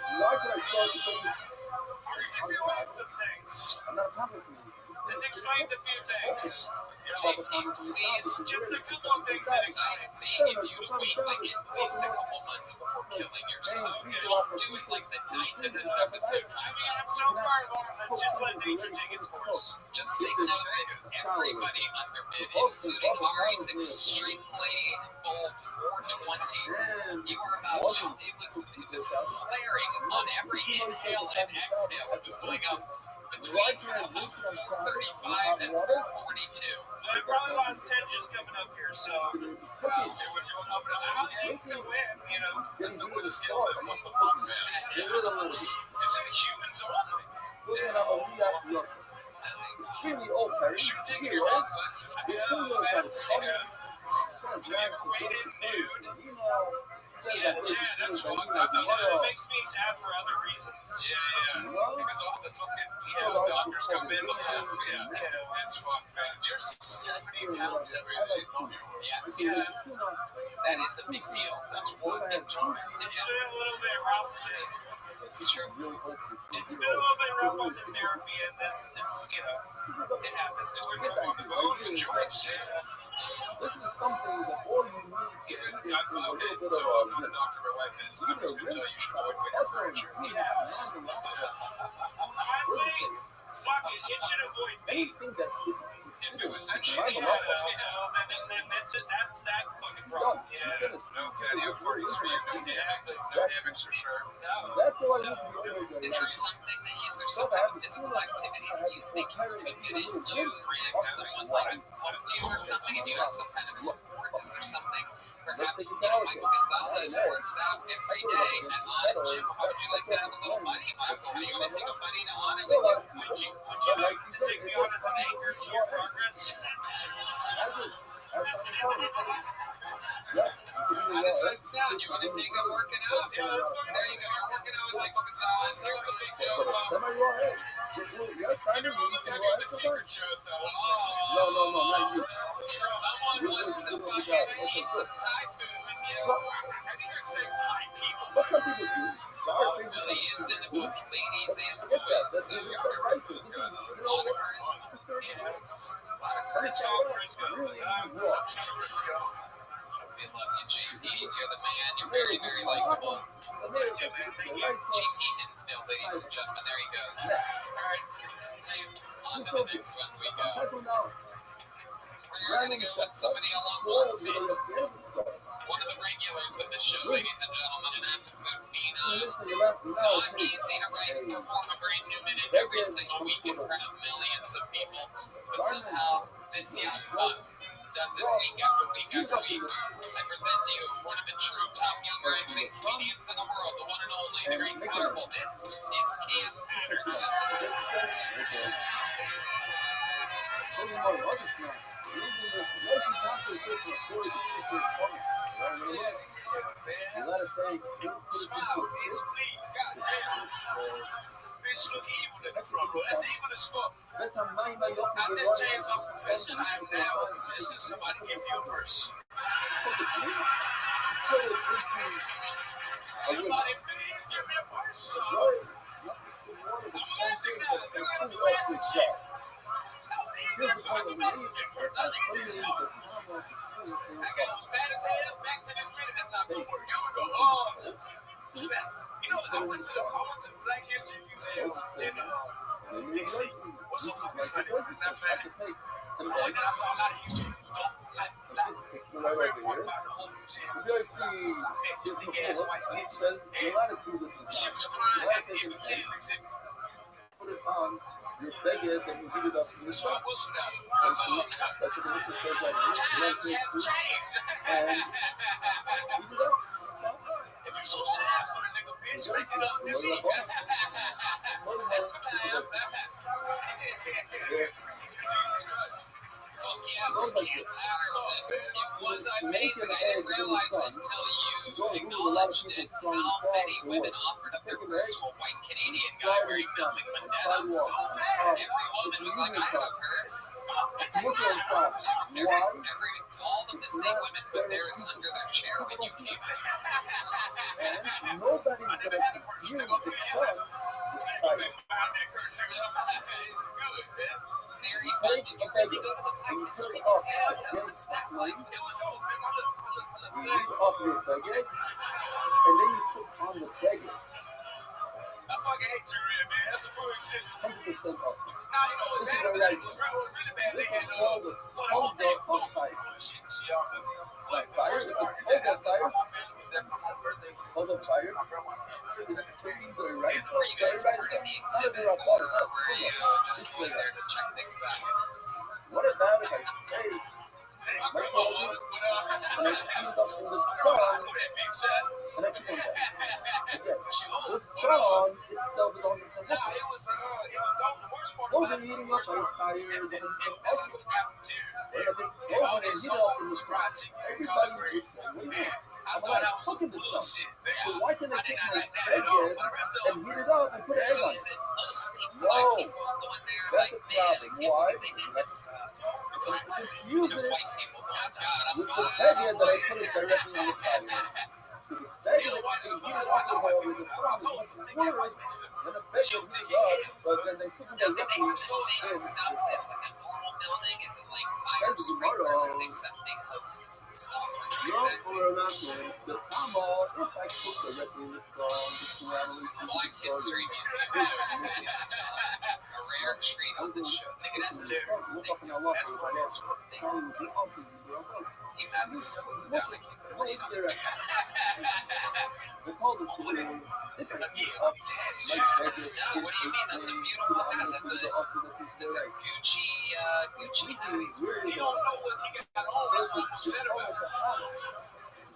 You like what I told you. Are you doing some things? I'm not promising you. This This explains a few things. Please, Just a couple of things that explain. I'm saying if you'd wait like at least a couple months before killing yourself. Don't do it like the night that this episode comes out. I'm so far along. Let's just let nature take its course. Just take note that everybody under mid, including Ari's extremely bold 420, you were about it was flaring on every inhale and exhale. It was going up between 435 and 442. I probably lost 10 just coming up here, so It was going up and I up. don't think to win, you know. That's with the skill set. What the fuck, man? Is it humans only? Extremely old, Perry. Should have taken your own glasses. You ever waited, dude? Yeah, that's fucked up. It makes me sad for other reasons. Yeah. Because all the fucking doctors come in. Yeah. It's fucked, man. You're 70 pounds heavier than you thought you were. Yes, Yeah. that is a big deal. That's one in time. It's been a little bit rough to. It's true. It's been a little bit rough on the therapy, and then it's, you know, it happens. It's been rough on the bones and joints, too. This is something that all you need Okay, is so I'm not a doctor, my wife is. I'm just going to tell you, you should avoid weight furniture. Honestly, fuck it. It should avoid me. anything that is If it considered was sexual, Then that's that fucking problem. Yeah. no patio parties for you, no hammocks. No hammocks for sure. No. that's all I need to be able to Is there something that is there some type of physical activity that you think you could get into if someone like hugged you or something and you had some kind of support? Is there something perhaps Michael Gonzalez works out every day and on a gym? How would you like to have a little buddy, Michael? Are you gonna take a buddy to on it with you? Would you like to take me on as an anchor to your progress? How does that sound? You want to take up working out? Yeah, that's fucking There you go. You're working out with Michael Gonzalez. Here's a big joke. You're almost gonna be on the secret show, though. No, not you. Someone wants to fucking eat some Thai food with you. I think you're saying Thai people. What some people do? Oh, so he is in the book ladies and Forget that. boys. This is So the right. This is, a lot of charisma. Yeah. A lot of It's charisma. all Frisco. Frisco. We love you, JP. You're the man. You're very, very likable. JP Hinsdale, ladies and gentlemen. There he goes. All right. On to the next one we go. We're going to go with somebody a lot more fit. One of the regulars of the show, ladies and gentlemen, an absolute phenom. Not easy to write and perform a brand new minute every single week in front of millions of people, but somehow this young buck does it week after week after week. I present to you one of the true top young rising comedians in the world, the one and only, the great powerful. This is Cam Patterson. Smile, bitch, please. Goddamn. Bitch look evil in the front row. That's evil as fuck. I just changed my profession. I am now a musician. Somebody give me a purse. Somebody please give me a purse. I'm magic now. You gotta do magic shit. That was easy as fuck. I need this fuck. I got as fat as hell. Back to this minute. That's not gonna work. Here we go. You know, I went to the Black History Museum in DC. What's so fucking funny? Is that funny? And then I saw a lot of history. Very important about the whole museum. I met this big ass white bitch, and she was crying at the end of the exhibit. So I whistled at her. Times have changed. If you're so sad for the nigga, bitch, make it up to me. That's my time. Jesus Christ. Fuck yes, Cam Patterson. It was amazing. I didn't realize until you acknowledged it how many women offered up their purse to a white Canadian guy wearing nothing but denim. So fast. Every woman was like, I have a purse. All of the same women put theirs under their chair when you came in. Nobody's going to confuse the fun with fighting. There take a beggar and you put it up against a slave. You use up your beggar, and then you put on the beggar. I fucking hate you, Red, man. That's the bullshit. 100% awesome. Now, you know what This is bad very about nice. this was really bad. This They is had called the so the whole thing. Tongue of Fire. Shit, she all the Like fire, it's a tongue of fire. Tongue of fire. It's cooking the rice. Were you guys part of the exhibit, or were you just going there to check things out? What about if I take my clothes and I clean up in the sun and I put them back? Again, the sun itself is on the sun. Overheating up by fire is awesome. And if it overheats up in the sun, everybody eats it. What do you mean? I'm not cooking the sun. So why can't I take my bacon and heat it up and put an egg on it? No, that's a problem. Why? It's confusing with the bacon that I put it directly on the fire. So the bacon that is heated up with the sun is much worse than the bacon heated up, but then they put it directly in the sun. It's like a normal building, is it like fire sprinklers, or they've set big hoses and stuff? No, we're not doing the combo. If I cook directly in the sun, just randomly Black History Museum a rare treat on this show. Nigga, that's hilarious. Look up in our love for that. Probably would be awesome. Team Madness is looking down. I can't What is there? They call this one. If I heat up my bacon, No, what do you mean? That's a beautiful hat. That's a Gucci hat. He's wearing. He don't know what he got on. That's what I'm upset about.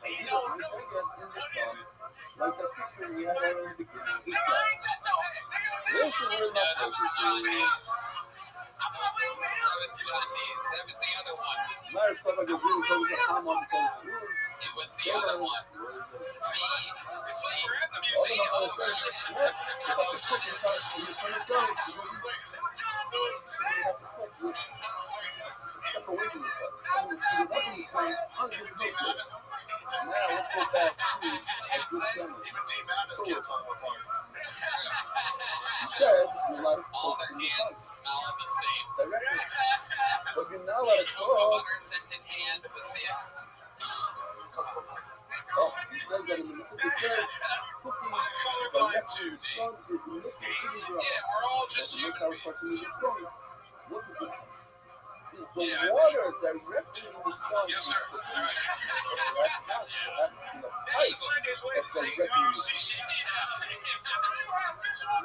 He don't know. What is it? Like that picture we had in the beginning. Nigga, I ain't touch your head. Nigga, Listen, we're not That was John Hayes. I'm not saying That was John Hayes. That was the other one. Matter of stuff like this really comes up. I'm on the It was the other one. it's like we're at the museum. Oh, shit. Step away from the sun. Now let's go back to this Even Team Madness can't talk apart. You said you let it All cook their in the sun. hands smell the same. Directly. But you now let it Cocoa cook. butter scented hand was the. Oh, he says that in the Mississippi says cooking colorblind too, the sun is looking pretty dry. Yeah, we're all just That's human how beings. person is strong. What's the difference? Is the Yeah, I water directly in the sun? Yes, sir. All right. That's not. That's in the Now pipe. you find this way to That's say directly in girl the see shit.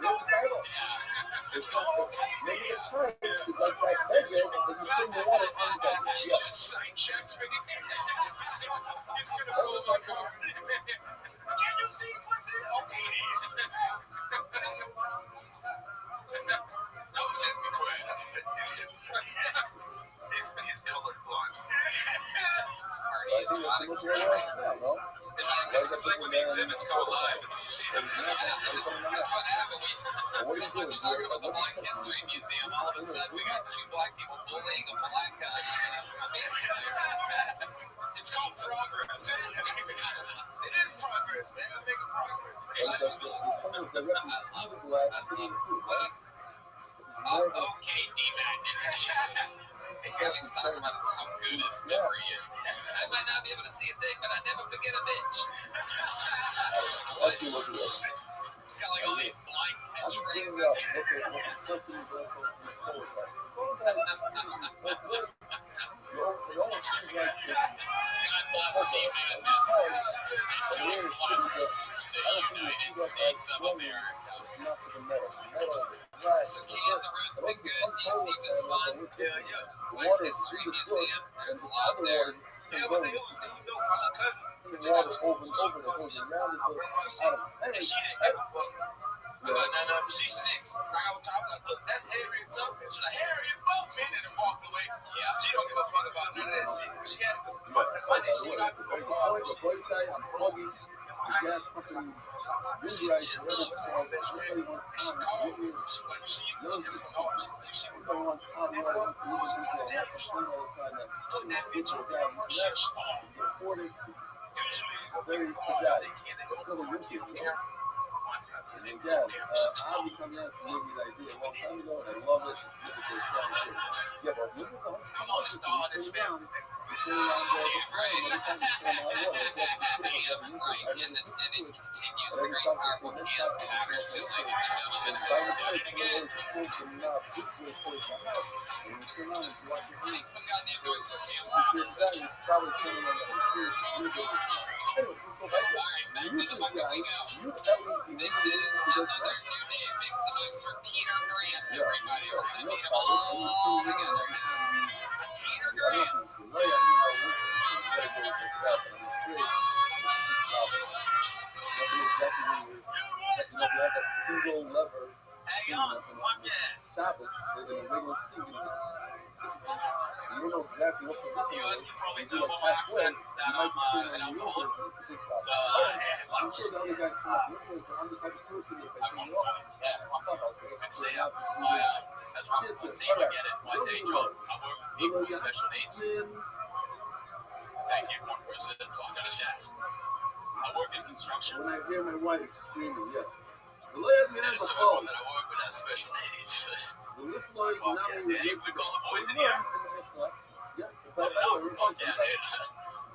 No title. It's not the negative pipe. It's like that beggar that you put the water on the beggar. It's Yes. just sight checks. It's gonna go like a. Can you see pussy? Okay then. No, just be quiet. He's colorblind. It's party. I It's think not it's a much more like that, no? It's like when the exhibits go live and you see them. That's what happened. We had so much talking about the Black History Museum. All of a sudden, we got two black people bullying a black guy. Amazing. It's called progress. It is progress, man. We're making progress. Like the sun is directly through the glass to the food. Okay, D-Madness, Jesus. All he's talking about is how good his memory is. I might not be able to see a thing, but I never forget a bitch. Let's see what it is. It's got like all these blind I'm just figuring catchphrases. out what the is also in the soul class. It almost seems like God bless D-Madness. the God bless the United States of America. not for the metal. So Cam, the road's been good. DC was fun. Yeah. Black History Museum. There's a lot there. Yeah, but they know my cousin. It's Water another over and school. over and goes around it. And she didn't give a fuck. No, she's 6. Like I was talking, like, look, that's Harriet Tubman. She's like, Harriet Tubman, and then walked away. Yeah. She don't give a fuck about none of that shit. She had to go. The funny shit, like, The boy side, I'm foggy. The gas company, she Right, loves her best friend. And she called me. She like, she just called. You see what I'm everyone's out there. putting that bitch on there. She Usually, usually very they fragile. can't It's go really risky. care. I'll be coming out to give me the idea a long time ago, and I love it. Yeah, but when I'm on the star in this film. Damn right. And it continues the great powerful Cam Patterson, ladies and gentlemen. Make some goddamn noise for Cam Patterson. Alright, back to the bucket we go. This is another new name. Make some noise for Peter Grant, everybody. We're gonna meet them all together. Peter Grant. Single lever. Shabbos, they're going to wiggle seat. You don't know exactly what position. You guys can probably tell by my accent that I'm an alcoholic. I'm sure the other guys come up with it, but I'm the type of person that if I turn you off, as Robert would say, I get it. My day job, I work with people with special needs. Thank you, one person. Fuck out of chat. I work in construction. when I hear my wife screaming, yeah. There's someone that I work with has special needs. We call the boys in here. I'm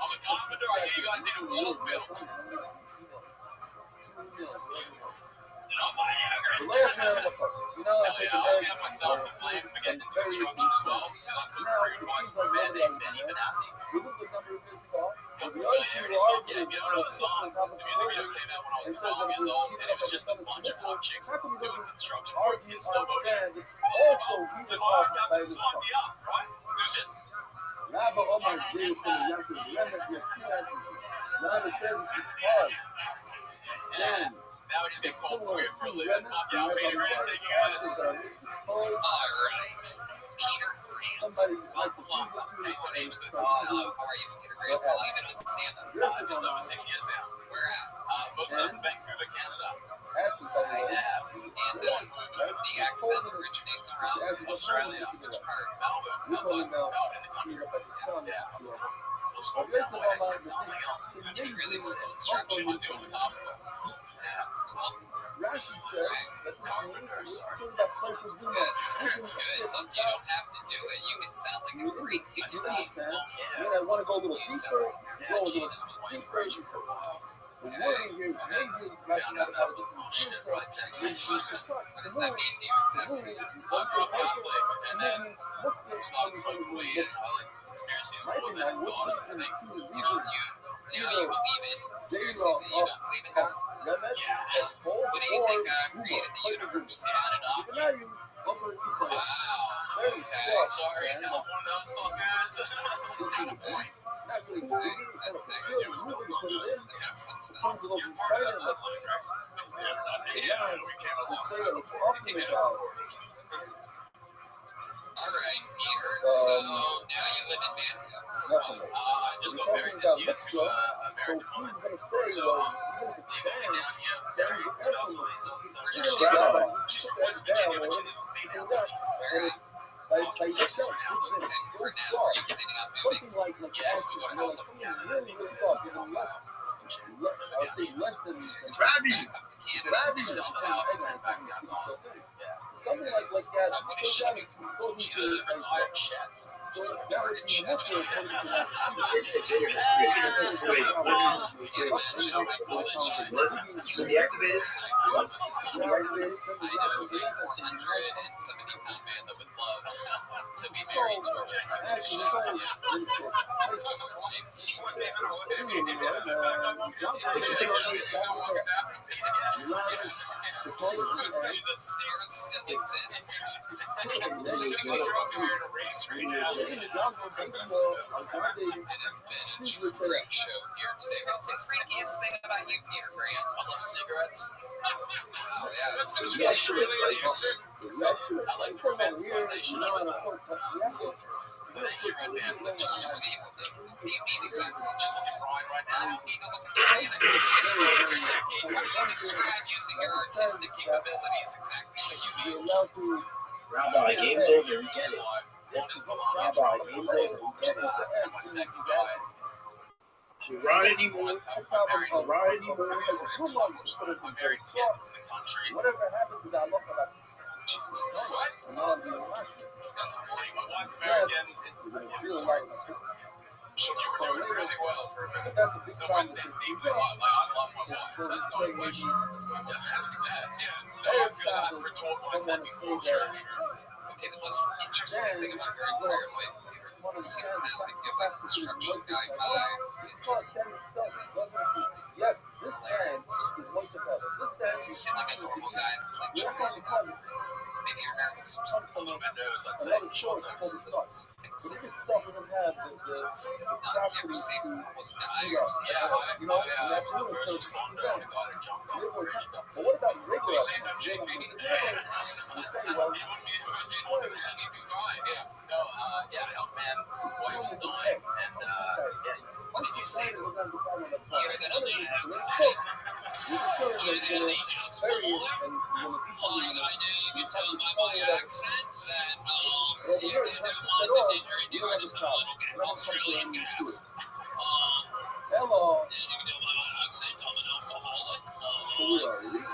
a carpenter. I hear you guys need a wall built. Not my immigrant. Hell yeah, I'll have myself to blame for getting into construction as well. I took career advice from a man named Benny Benassi. If you don't know the song, the music video came out when I was 12 years old, and it was just a bunch of hot chicks doing construction work in slow motion. So I got this song up, right? It was just. Rabbi Omar J. from the Yankee, you have two answers. Rabbi says it's hard. Sand. Now we just get called weird for a living. Yeah, Peter Grant, thank you guys. Alright. Peter Grant. Somebody Welcome. Hey, today to the call. How are you, Peter Grant? Well, you've been on stand-up. Just over 6 years now. Where at? Most of them in Vancouver, Canada. Ashley, by the way. And the accent originates from Australia. which part? Melbourne. Outside Melbourne in the country. Yeah. We'll smoke down my accent. Do you really want construction? I'm doing the carpenter. Rashi says that this name is sort of that place of doing That's good. Look, you don't have to do it. You can sound like a great You human understand? When I want to go a little deeper, go a little deeper. The wording here is amazing. Rashi got about this What does that mean to you exactly? I'm from Catholic, and then it's not smoking weed. I like conspiracies more than God. I think. You believe in conspiracies and you don't believe in God? Yeah. What do you think created the universe? Wow. Very Sorry, I'm one of those fuckers. What's the point? That's a point. It was built on the Have some sense. You're part of that bloodline, right? Yeah, we came along before we became headquarters. Alright, Peter. So now you live in Vancouver. I just got married this year to an So American he's woman. going to say, So, well, even if it's even Sam, down here, Sam's a person. Where's She's your from West Virginia, but she lives with me now. Where at? By yourself, it's so soft. Something like Yes, we got a house up something in Canada. really, really soft. You know, I would say less than Rabbi! We sell the house and in fact got lost. something like that. It goes She's into a retired chef. so that would be much more according to that. So deactivated? 170-pound man that would love to be married to a retired chef. Do the stairs still exist? It has been a true freak show here today. What's the freakiest thing about you, Peter Grant? I love cigarettes. Oh, yeah. That's really I like commercialization. Thank you, Red Man. What do you mean exactly? Just look at Brian right I now. don't need to look at Brian. I've been for over a decade. What do you describe using your artistic capabilities exactly? What you mean? Rabbi, game's over. We get it. This is my mom. Rabbi, game's over. We get it. My second guy. Rodney Moore. I'm married to get into the country. Whatever happened to that love for that? Jesus. What? And now I'm being watched. It's got some money. My wife's American. It's Real life. So you were doing really well for a minute. That's a big No, problem. but deeply, I love my wife. That's not a question. I wasn't asking that. Yes. No, I'm good after I told what I said before. Sure. Okay, the most interesting thing about your entire life, you seem to give like construction guy vibes. Yes, this sand is once a heaven. This sand You seem like a normal guy that's like trying to maybe you're nervous or something. A little bit nervous, I'd say. Another source of the sucks. But if itself doesn't have the Nuts, you ever property see to almost die or something? Yeah, you know, yeah, and I that was the fluid's first going to responder and I got it jumped off the bridge. But what about regular? Jake, maybe. You say, well, You'd be fine. Yeah, I helped man. Boy, he was dying. And, Once you say that, you're gonna need it. You're gonna need it. All I know, you can tell by my accent that you don't want the didgeridoo. I just have a little bit of Australian gas. hello. You can tell by my accent I'm an alcoholic. So we are really?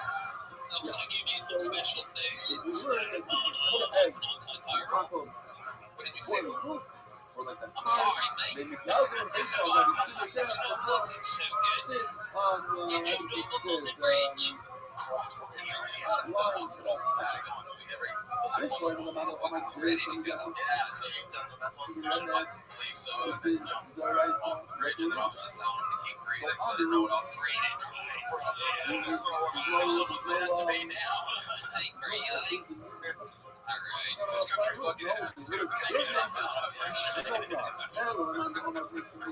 Looks like you need some special things. We're in the What did you say? I'm sorry, mate. Maybe now they're It's not looking so good. sit on You know, on the bridge. this way when I'm on my Ready to go. yeah, so you tell them that's constitution, I believe so. And then jumped off the bridge and I was just telling him to keep breathing. I didn't know what else to say. Someone said that to me now. Hey, breathing. All right. This country's lucky to have you. Thank you, downtown. I appreciate it.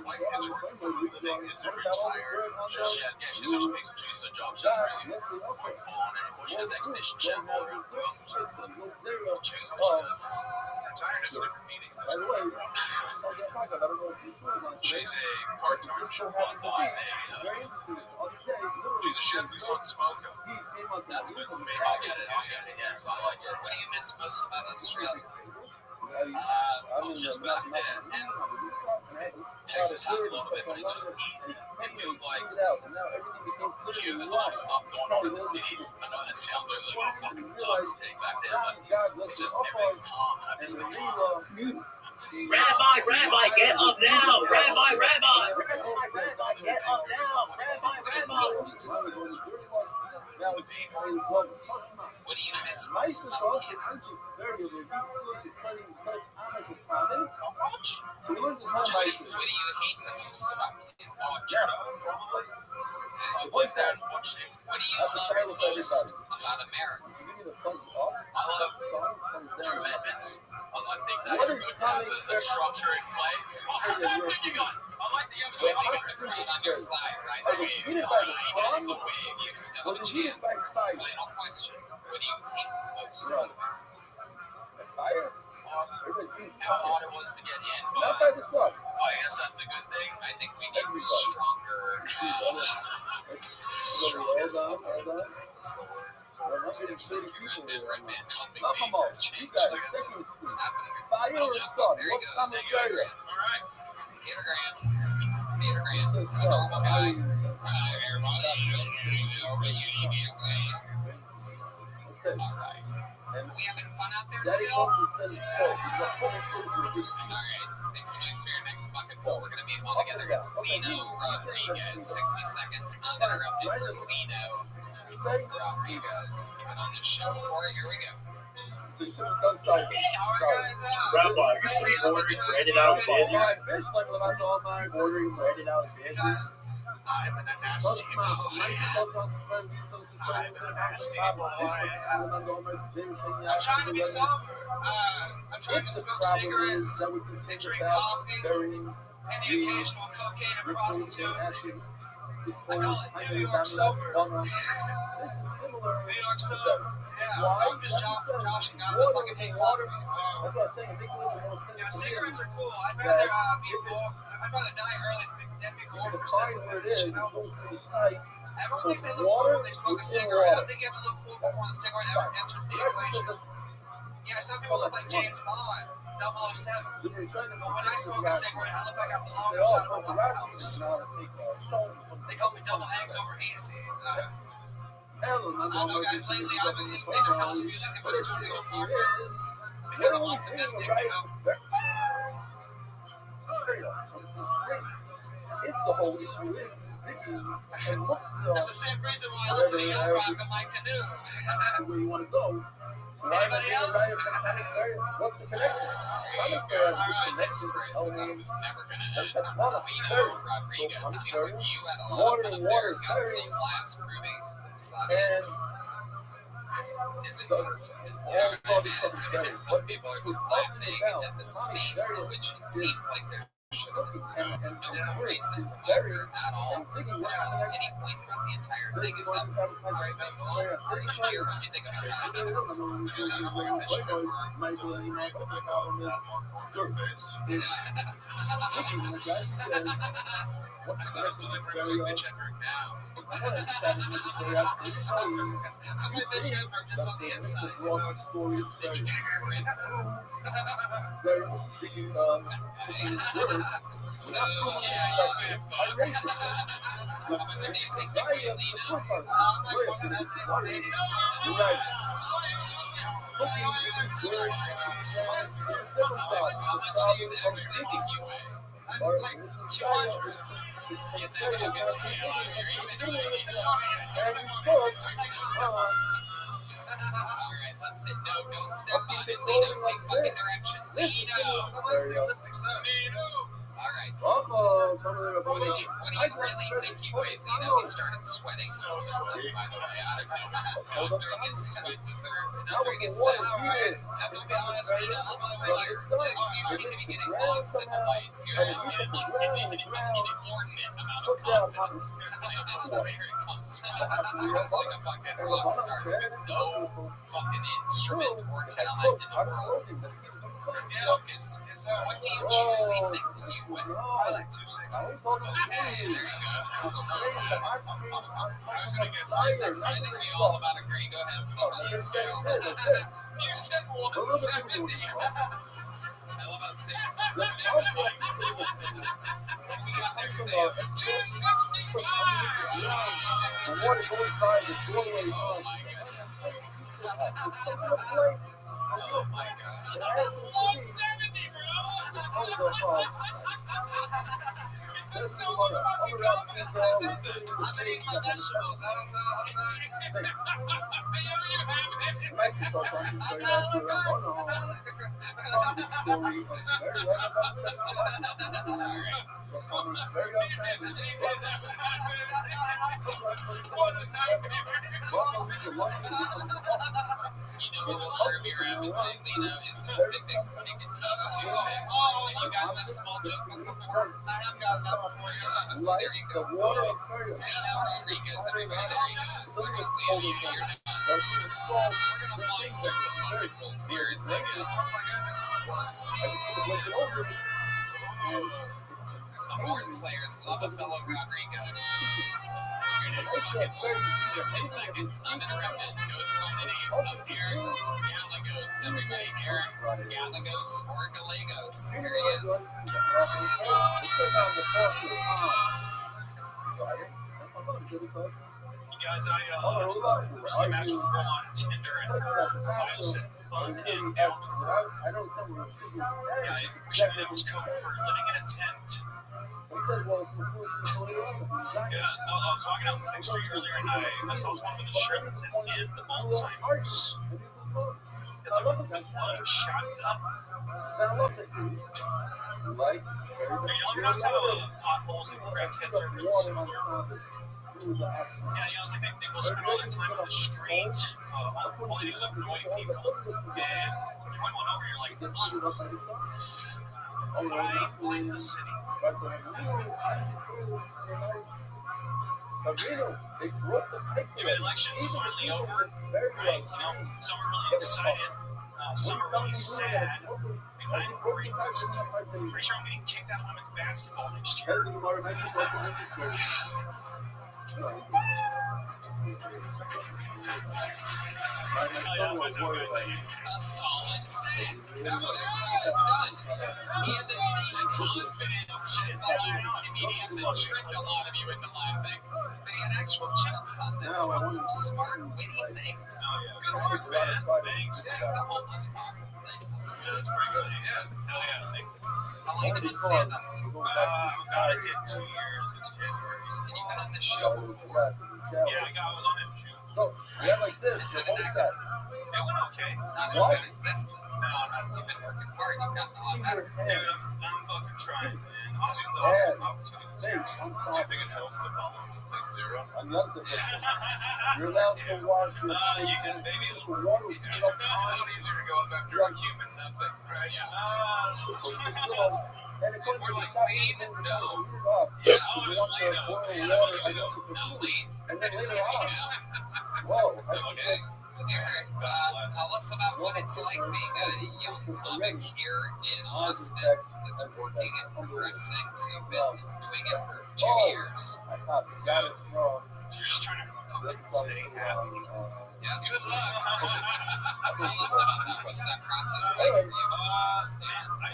Wife is everything is retired. Just yet. Yeah, she's she makes a job. She's really quite full on it. She has expedition chef all over the world. Choose what she does. Retired is a different meaning. She's a part-time chef on time. She's a chef who's on smoker. That's good to me. I get it. Yeah, so I like it. What do you miss most about Australia? I was just back then, and Texas has a lot of it, but it's just easy. It feels like there's a lot of stuff going on in the cities. I know that sounds like a little fucking tough to take back there, but it's just everything's calm, and I miss the calm. Rabbi, get up now! Rabbi, get up now! What do you miss most about Canada? What do you hate the most about Canada? What's that? Watching. What do you love most about America? I love their amendments. I think that it's good to have a structure in play. You got. I like the episode. You get the crowd on your side, right? The wave, you still have a chance. Final question. What do you hate most about America? How hard it was to get in, Not by but the sun. I guess that's a good thing. I think we need stronger. Hold on. What's the word? It's You're a big red man helping Now, me come on. for change. You got a Look at this. second It's screen. happening. Fire or sun? There you What's go. coming further? All right. Peter Grant. He's a normal guy. All right. We having fun out there still? Alright, make some noise for your next bucket pool. We're gonna meet them all together. It's Lino Rodriguez. 60 seconds uninterrupted for Lino Rodriguez. He's been on this show before. Here we go. So you should have done something. Rabbi, you're ordering breaded out business. Ordering breaded out business. Guys, I'm in a nasty mood. I'm in a nasty mood. I'm trying to be sober. I'm trying to smoke cigarettes and drink coffee and the occasional cocaine and prostitute. I call it New York sober. This is similar. New York sober. Yeah, I'm just joshing guys. I fucking hate water. That's what I was saying. It makes a little more sense. Yeah, cigarettes are cool. I'd rather I'd rather die early than be bored for cigarettes. You know? Everyone thinks they look cool when they smoke a cigarette. I don't think you have to look cool before the cigarette ever enters the equation. Yeah, some people look like James Bond. 007. Literally trying to But when I smoke a cigarette, I look like I'm the say, longest oh, out of Uncle the Rothschild house. now to take Charlie from They call me double eggs over easy. Ellen, I don't know, guys. Lately, I've been listening to house music in my studio apartment because I'm optimistic, you know. If the whole issue is digging and look to That's the same reason why I listen to yacht rock in my canoe. where you want to go. So why not Anybody being a else? what's the connection? Comic fair has this connection. Never gonna That's smaller. We know Rodriguez. Seems like you had a lot of time there. Got some laughs proving that this audience isn't perfect. You know, and some people are just laughing at the space in which it seemed like there should have been no reason for laughter at all. Almost any point throughout the entire thing. Is that right, Bimbo? Are you sure? What do you think about that? That's totally brings up Mitch Hedberg now. Mitch Hedberg just on the inside. So, yeah, you're fan. How much do you think you really know? Like 170. How much do you actually think you weigh? Like 200. Get that fucking seal on here, even Alright, let's sit. No, don't step on it. Nino, take fucking direction. Nino! Nino! Alright. What do you really think he weighs, Nino? He started sweating all of a sudden, by the way. I don't know. During his sweat, was there... Not during his set. Alright. I'm gonna be honest, Nino. I'm over here. You seem to be getting lost in the lights. You have an inordinate amount of confidence. I don't know where it comes from. It's like a fucking rock star with no fucking instrument or talent in the world. Focus. What do you truly think that you weigh? I like 260. Okay, there you go. That's a little less. I was gonna guess 260. I think we all about agree. Go ahead, step on the scale. You said 170. I love how Sam's what we got there, Sam? 265! Oh my goodness. Oh my god. 170, bro! There's so much fucking confidence that's in there. I've been eating my vegetables. I don't know. You know what will serve your appetite, Lino, is some Zipix nicotine toothpicks. You got this small joke book before? I have got that before, yes. There you go. Lino Rodriguez, everybody, there you go. Seriously, Lino, you're not. We're gonna find through some articles here, is like a... Important players love a fellow Rodriguez. Here it is, fucking 60 seconds, uninterrupted. Goes home to up here. Gallegos, everybody here. Gallegos or Gallegos. Here he is. You guys, I recently matched with a girl on Tinder and I said fun and out. Yeah, we should be able to cover for living in a tent. Yeah, I was walking down 6th Street earlier and I saw someone with a shirt that said "Is the Alzheimer's." It's a blood shotgun. You notice how the potholes and crackheads are really similar? Yeah, you know, it's like they will spend all their time on the street. All they do is annoy people. And when you run one over, you're like, I blame the city. Maybe the election's finally over, right? You know, some are really excited, some are really sad. I'm pretty sure I'm getting kicked out of women's basketball next year. A solid Sick. That was it's done. He had the same confidence as the last comedians that tricked a lot of you into laughing. But he had actual jokes on this one, some smart, witty things. Good work, man. Thanks. Yeah, the homeless problem thing. That's pretty good. Yeah. Hell yeah, thanks. How long have you been stand-up? I've got to hit 2 years. It's January. And you've been on the show before? Yeah, I was on it in June. So, you have like this, the whole set. It went okay. Not as good as this, though. No, you've been working hard. You've gotten a lot better. Dude, I'm fucking trying, man. Austin's awesome. Opportunities. Do you think it helps to follow Complete Zero? Another person. You're allowed to watch your you can maybe the water was it's a lot easier to go up after a human nothing, right? and it could be like lean, no. Yeah, I was lean up. Lean. And then later on, whoa, Okay. So Eric, tell us about what it's like being a young comic here in Austin that's working and progressing. So you've been doing it for 2 years. I thought you got it wrong. You're just trying to stay happy. Yeah, good luck. Tell us about that. What's that process like for you? I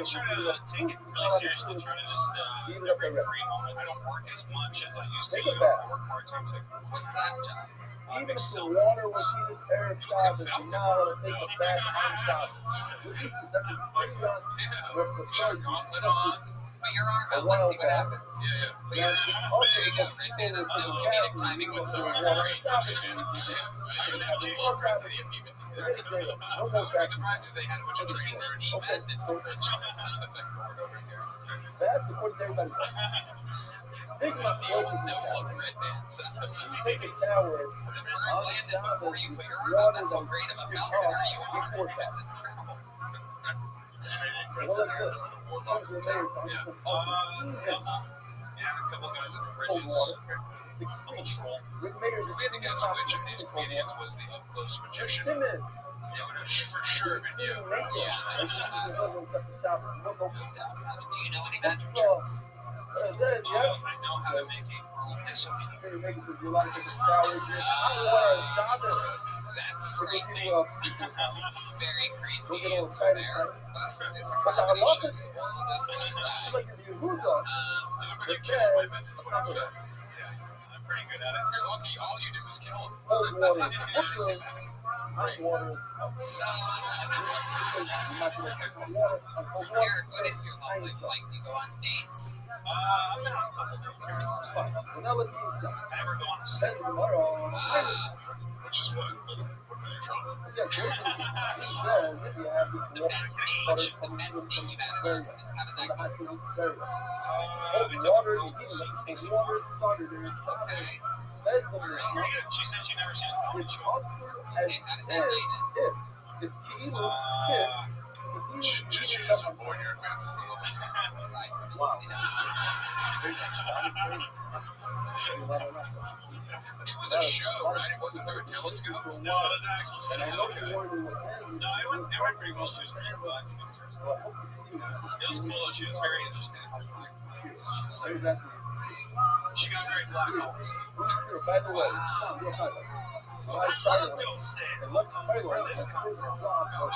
try to take it really seriously. Try to just every free moment. I don't work as much as I used to. I work part-time. What's that job? Even if the water was heated air shop, it's now to take a back on top. That's a serious repercussion. But your arm out, let's see what happens. But there you go. Red man has no comedic timing whatsoever. I'm surprised if they had a bunch of trained there. Deep madness and rich sound effect board over here. That's according to everybody. Think about the focus No one red band sound effect. take a shower. The bird landed before you put your arm up. That's how great of a falconer you are. It's incredible. Friends in there, the warlocks in town. Yeah, a couple guys on the bridges. A little troll. I think guess which of these comedians was the up-close magician. Yeah, it would have for sure been you. Yeah. Do you know any magic tricks? I know how to make it disappear. That's frightening. Very crazy answer there. But it's a comedy show, so we'll just let it ride. I'm pretty good at women, is what I said. Yeah, I'm pretty good at it. You're lucky all you did was kill him. So, Eric, what is your love life like? Do you go on dates? I've been on a couple dates here in Austin. Now let's see some. I never go on a second. Which is what? Put it in your trunk. The best stage you've had in Austin. How did that go? She said she never seen a comedy show. It's key Just you just avoid your advances. It was a show, right? It wasn't through a telescope? No, it was actually okay. No, it went pretty well. She was very glad. It was cool. She was very interested. She got very black all of a sudden. By the way, I love Bill Sid. Where this comes from. Or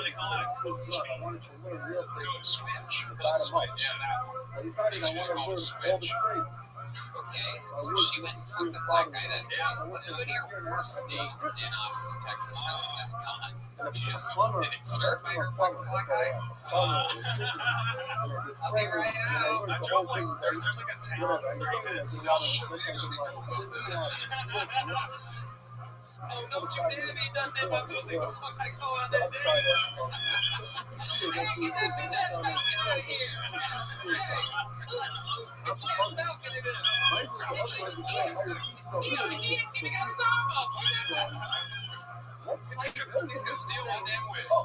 they call it a code change. Code switch. Code switch. Yeah, that. She just called it switch. Okay, so she went and fucked a black guy that day. Let's go to your worst date in Austin, Texas. How's that gone? Did it start by her fucking black guy? I'll be right out. I drove like, there's like a town 30 minutes south. Oh, don't you dare be done in my pussy before I go on that date. Hey, get that bitch ass Falcon out of here. Hey, bitch ass Falcon it is. He ain't even got his arm up. It's because he's gonna steal one damn wig. Oh,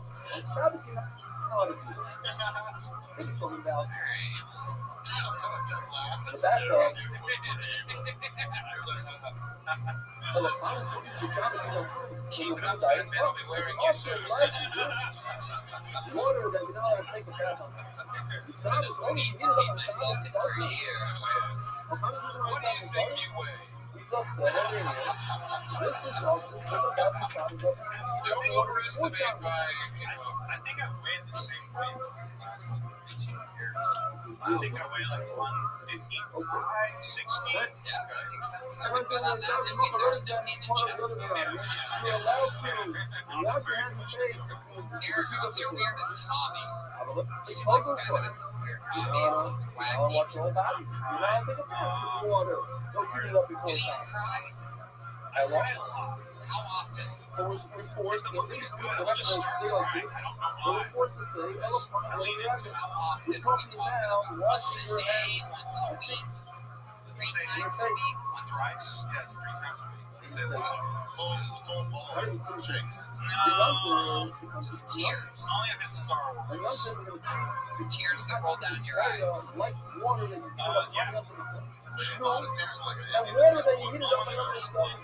Travis, you know how to do it. It's going down. The back door. Well, the finals will be Travis in those Keep it up, fat man. I'll be wearing you soon. Water that you know how to take a bath on. Travis, I need to feed my Falcon for a year. What do you think you weigh? just said earlier, this is also for the body count is also Don't overestimate my, I think I weighed the same weight for the last like 15 years. I think I weigh like 155, 60. yeah, that makes sense. I would bet on that. I mean, there's no need to check. You're allowed to wash your hands and face. Eric, what's your weirdest hobby? Have a look. You seem like a guy that has some weird hobbies, something I'll wacky. wash your whole body. You're not allowed to take a bath with water. Go heat it up Do before you time. cry? I cry a lot. How often? So we're forced If the to movie's good, we're I'll not just going to start stay like crying. this. I don't know But why. we're forced to say, I lean into it. How often are we talking about? Once a day, once a week, Let's 3 say times a week? thrice. Yes, 3 times a week. Let's say Say, wow. Full ball shakes. No. Just tears. Only if it's Star a young Wars. person going to treat Tears that roll down your eyes. like water that you heat up yeah. up in itself. A lot of tears like And water that you heat it up and up in itself,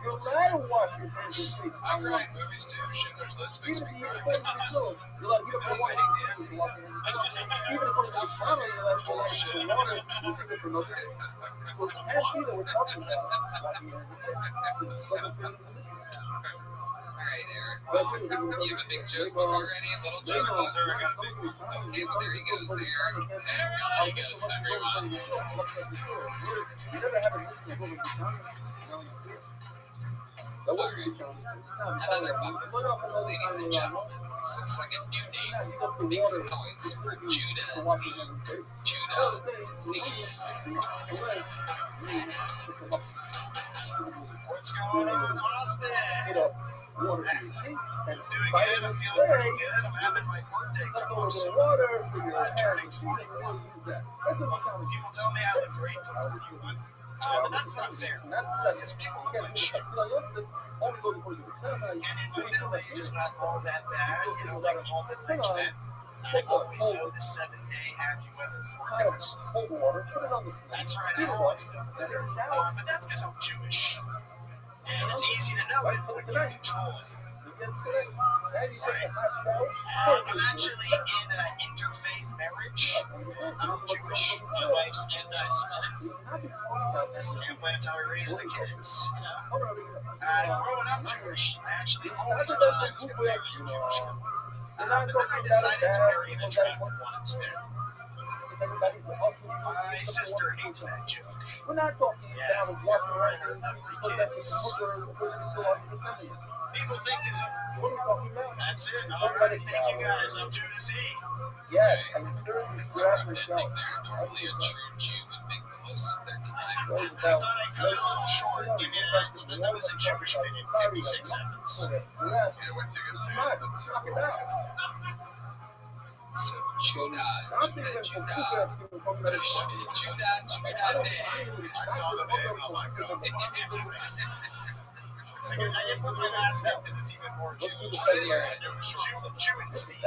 you're allowed to wash your hands and face. I cry in movies too. Schindler's List makes Even if me you heat cry. it up in yourself, you're allowed to heat up your water and face. You wash your hands and face. Even according to the Bible, you're allowed to wash your water and face for no reason. So it can't be that we're talking about washing your hands and face. This doesn't fit into the mission. Alright, Eric. Well, you have a big joke book already? A little joke book? Okay, well, there he goes, Eric. There he goes, everyone. You never have a mission to go with the county. That was the county. Another book. Ladies and gentlemen, this looks like a new name. Make some noise for Judah Z. Judah Z. What's going on, Austin? Water. Doing good. I'm feeling pretty good. I'm having my birthday come up soon. Water for your Turning hands. 41. That's what the county. People tell me I look great for 41. But that's not fair. Because people look like shit. And in my middle age is not all that bad. You know, like almond rich men. I always know the 7-day AccuWeather forecast. That's right, I always know. But that's because I'm Jewish. And it's easy to know it when you control it. I'm actually in an interfaith marriage. I'm Jewish. My wife's anti-Semitic. Can't blame how we raise the kids. You know? Growing up Jewish, I actually always thought I was going to marry a Jewish girl. But then I decided to marry an attractive one instead. My sister hates that joke. We're not talking about washing your hands because that's People think it's so what are we talking about? that's it. Alright, thank you guys. I'm Judah Z. Yes, I'm sure you grab They're yourself. normally a true Jew would make the most of their time. Goes I about thought I cut it a little short. You know, that was a Jewish minute, 56 seconds. yes, Yeah, once you get smack, smack it out. So Judah, I'm thinking from two fast people talking about it. Judah, I saw the name and I'm like, oh, I didn't put my last name because it's even more Jewish. Jewish.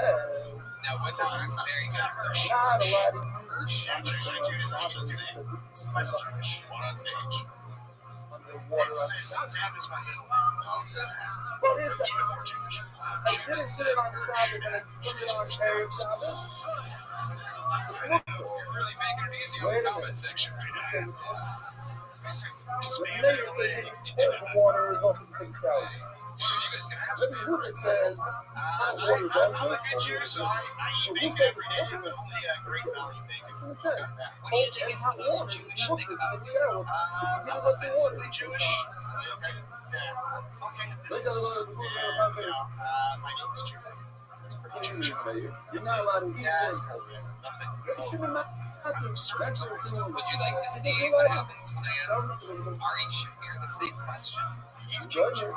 Now, what's the first name? It's a Hirsch. Not a lot of Hirsch. I'm Jewish. Judah Z is his name. It's less Jewish. what an age. underwater. Sam is my middle name. But it's Even more Jewish. I didn't put it on Shabbos and I put it on Erev Shabbos. It's You're really making it easy on the comment section right now. the mayor says that water is also the big shower. You guys gonna have Maybe Huda says hot water is I'm also a good Jew, so I eat bacon every day, but only a great value bacon. that's what it says. What do you think is the most Jewish thing about it? I'm offensively Jewish. Okay. Yeah. Okay. Business. And, my name is Jew. It's pretty Jewish. You're not allowed to eat Yeah, it's it. cool, man. Nothing. You should not I'm circumcised. Would you like to see what happens when I ask Ari Shafir the same question? He's Jewish. No,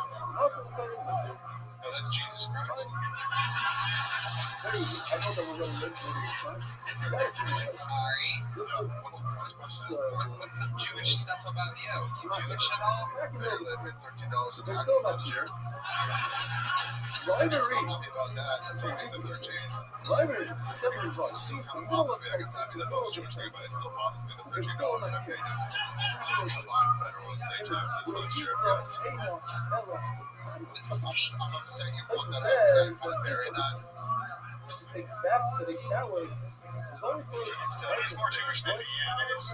that's Jesus Christ. Ari, what's some Jewish stuff about you? You Jewish at all? Barely admit $13 in taxes last year. Don't tell me about that. That's why I said 13. It still kind of bothers me. I guess that'd be the most Jewish thing, but it still bothers me. The $13 I paid combined federal and state taxes last year. Yes. I'm saying you want that out and kind of bury that. It still is more Jewish than me, yeah, it is.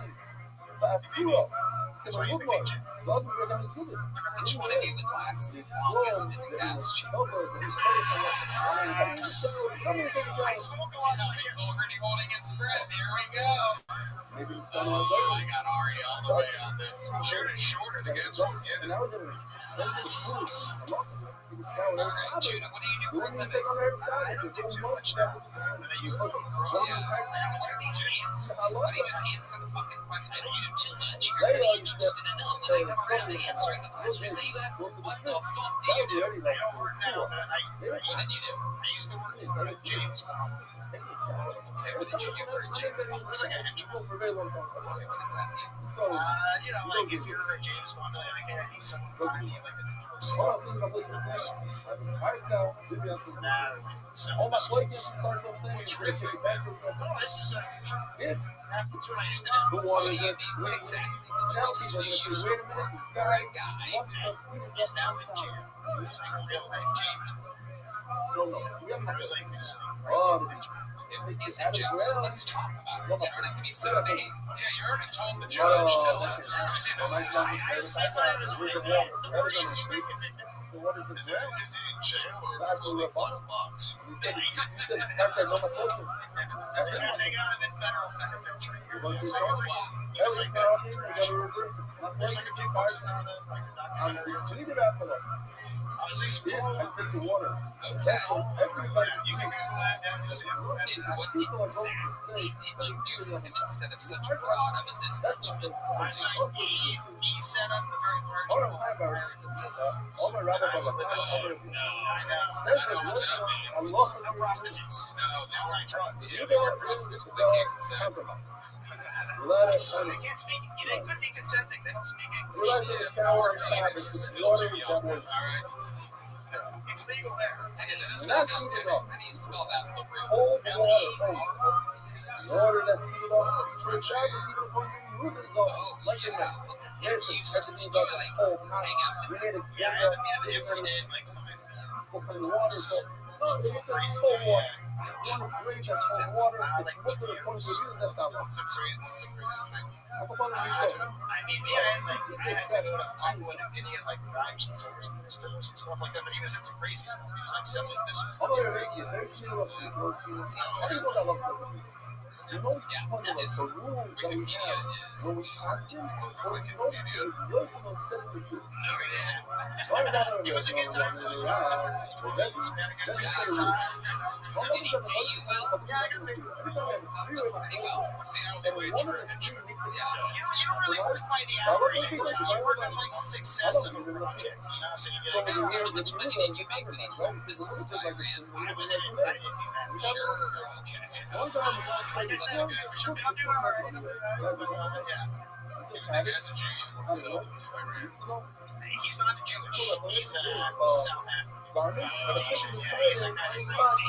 That's why he's the king Jim. Remember which one of you would last the longest in the gas chamber? It's I smoke a lot of He's beer. already holding his breath. Here we go. Oh, I got Ari all the way on this one. Shoot it shorter to guess what I'm getting. All right, Judah, what do you do for a living? I don't do too much now. But I used to grow. Yeah. What are these answers? Why don't you just answer the fucking question? I don't do too much. You're going to be interested to know when I come around to answering the question that you have. What the fuck do you do? I don't work now, but What did you do? I used to work for James Bond. Okay, what did you do for James Bond? It was like a henchman. What does that mean? You know, like if you're a James Bond, like, hey, I need someone to buy me like a new song. Oh, my boy starts on saying It's riffing. Oh, this is that's what I used to do. What do you mean? What exactly? What else do you use? You're a guy. He's now in jail. It's like a real life James Bond. It was like this. Is it jokes? Let's talk about it. You don't have to be so vague. Yeah, you already told the judge. Tell us. I thought it was a real war. Or he's been convicted. Is he in jail or fully plus bucks? They got him in federal penitentiary. It was like that. There's like a few bucks now that like a documentary or two. I was exploring. Okay. You can Google that and see it. And what exactly did you do for him instead of such a broad of his description? So he set up a very large empire in the Philippines. I was the I know. No prostitutes. No, they all like drugs. They were prostitutes because they can't consent. They can't speak. They couldn't be consenting. They don't speak English. Still too young. All right. It's legal there. How do you spell that? How do you spell that? Cold water. Water that's heated up. Oh, yeah. Yes, You everything's like cold. hang out We with made a Yeah, I haven't been every day at like 5 p.m. open water. So, no, it's just cold water. You want to breathe that cold water. It's not to the point where you that's not What's the craziest thing? Talk about it. I mean, I had to go to Iowa and he had like rhymes and forest and distilleries and stuff like that, but he was into crazy stuff. He was like selling missiles. Although they're very similar to you know, Yeah, that is. the rules that we Wikipedia have is. when we ask him, or you know, you're going to set the food. Nice. He was a good time. He told me he's been a good guy. Did he pay you well? Yeah, I got paid. That's pretty well. What's the hourly wage for a henchman? Yeah. You don't really work by the hour. You work on like success of a project, you know. So you get like, How much money did you make when you sold missiles to Iran? I was in it. I didn't do that. Sure. Okay. Like I said, I'm doing all right. But yeah, As a Jew, you sold them to Iran. he's not Jewish. He's South African. Asian. Yeah, he's like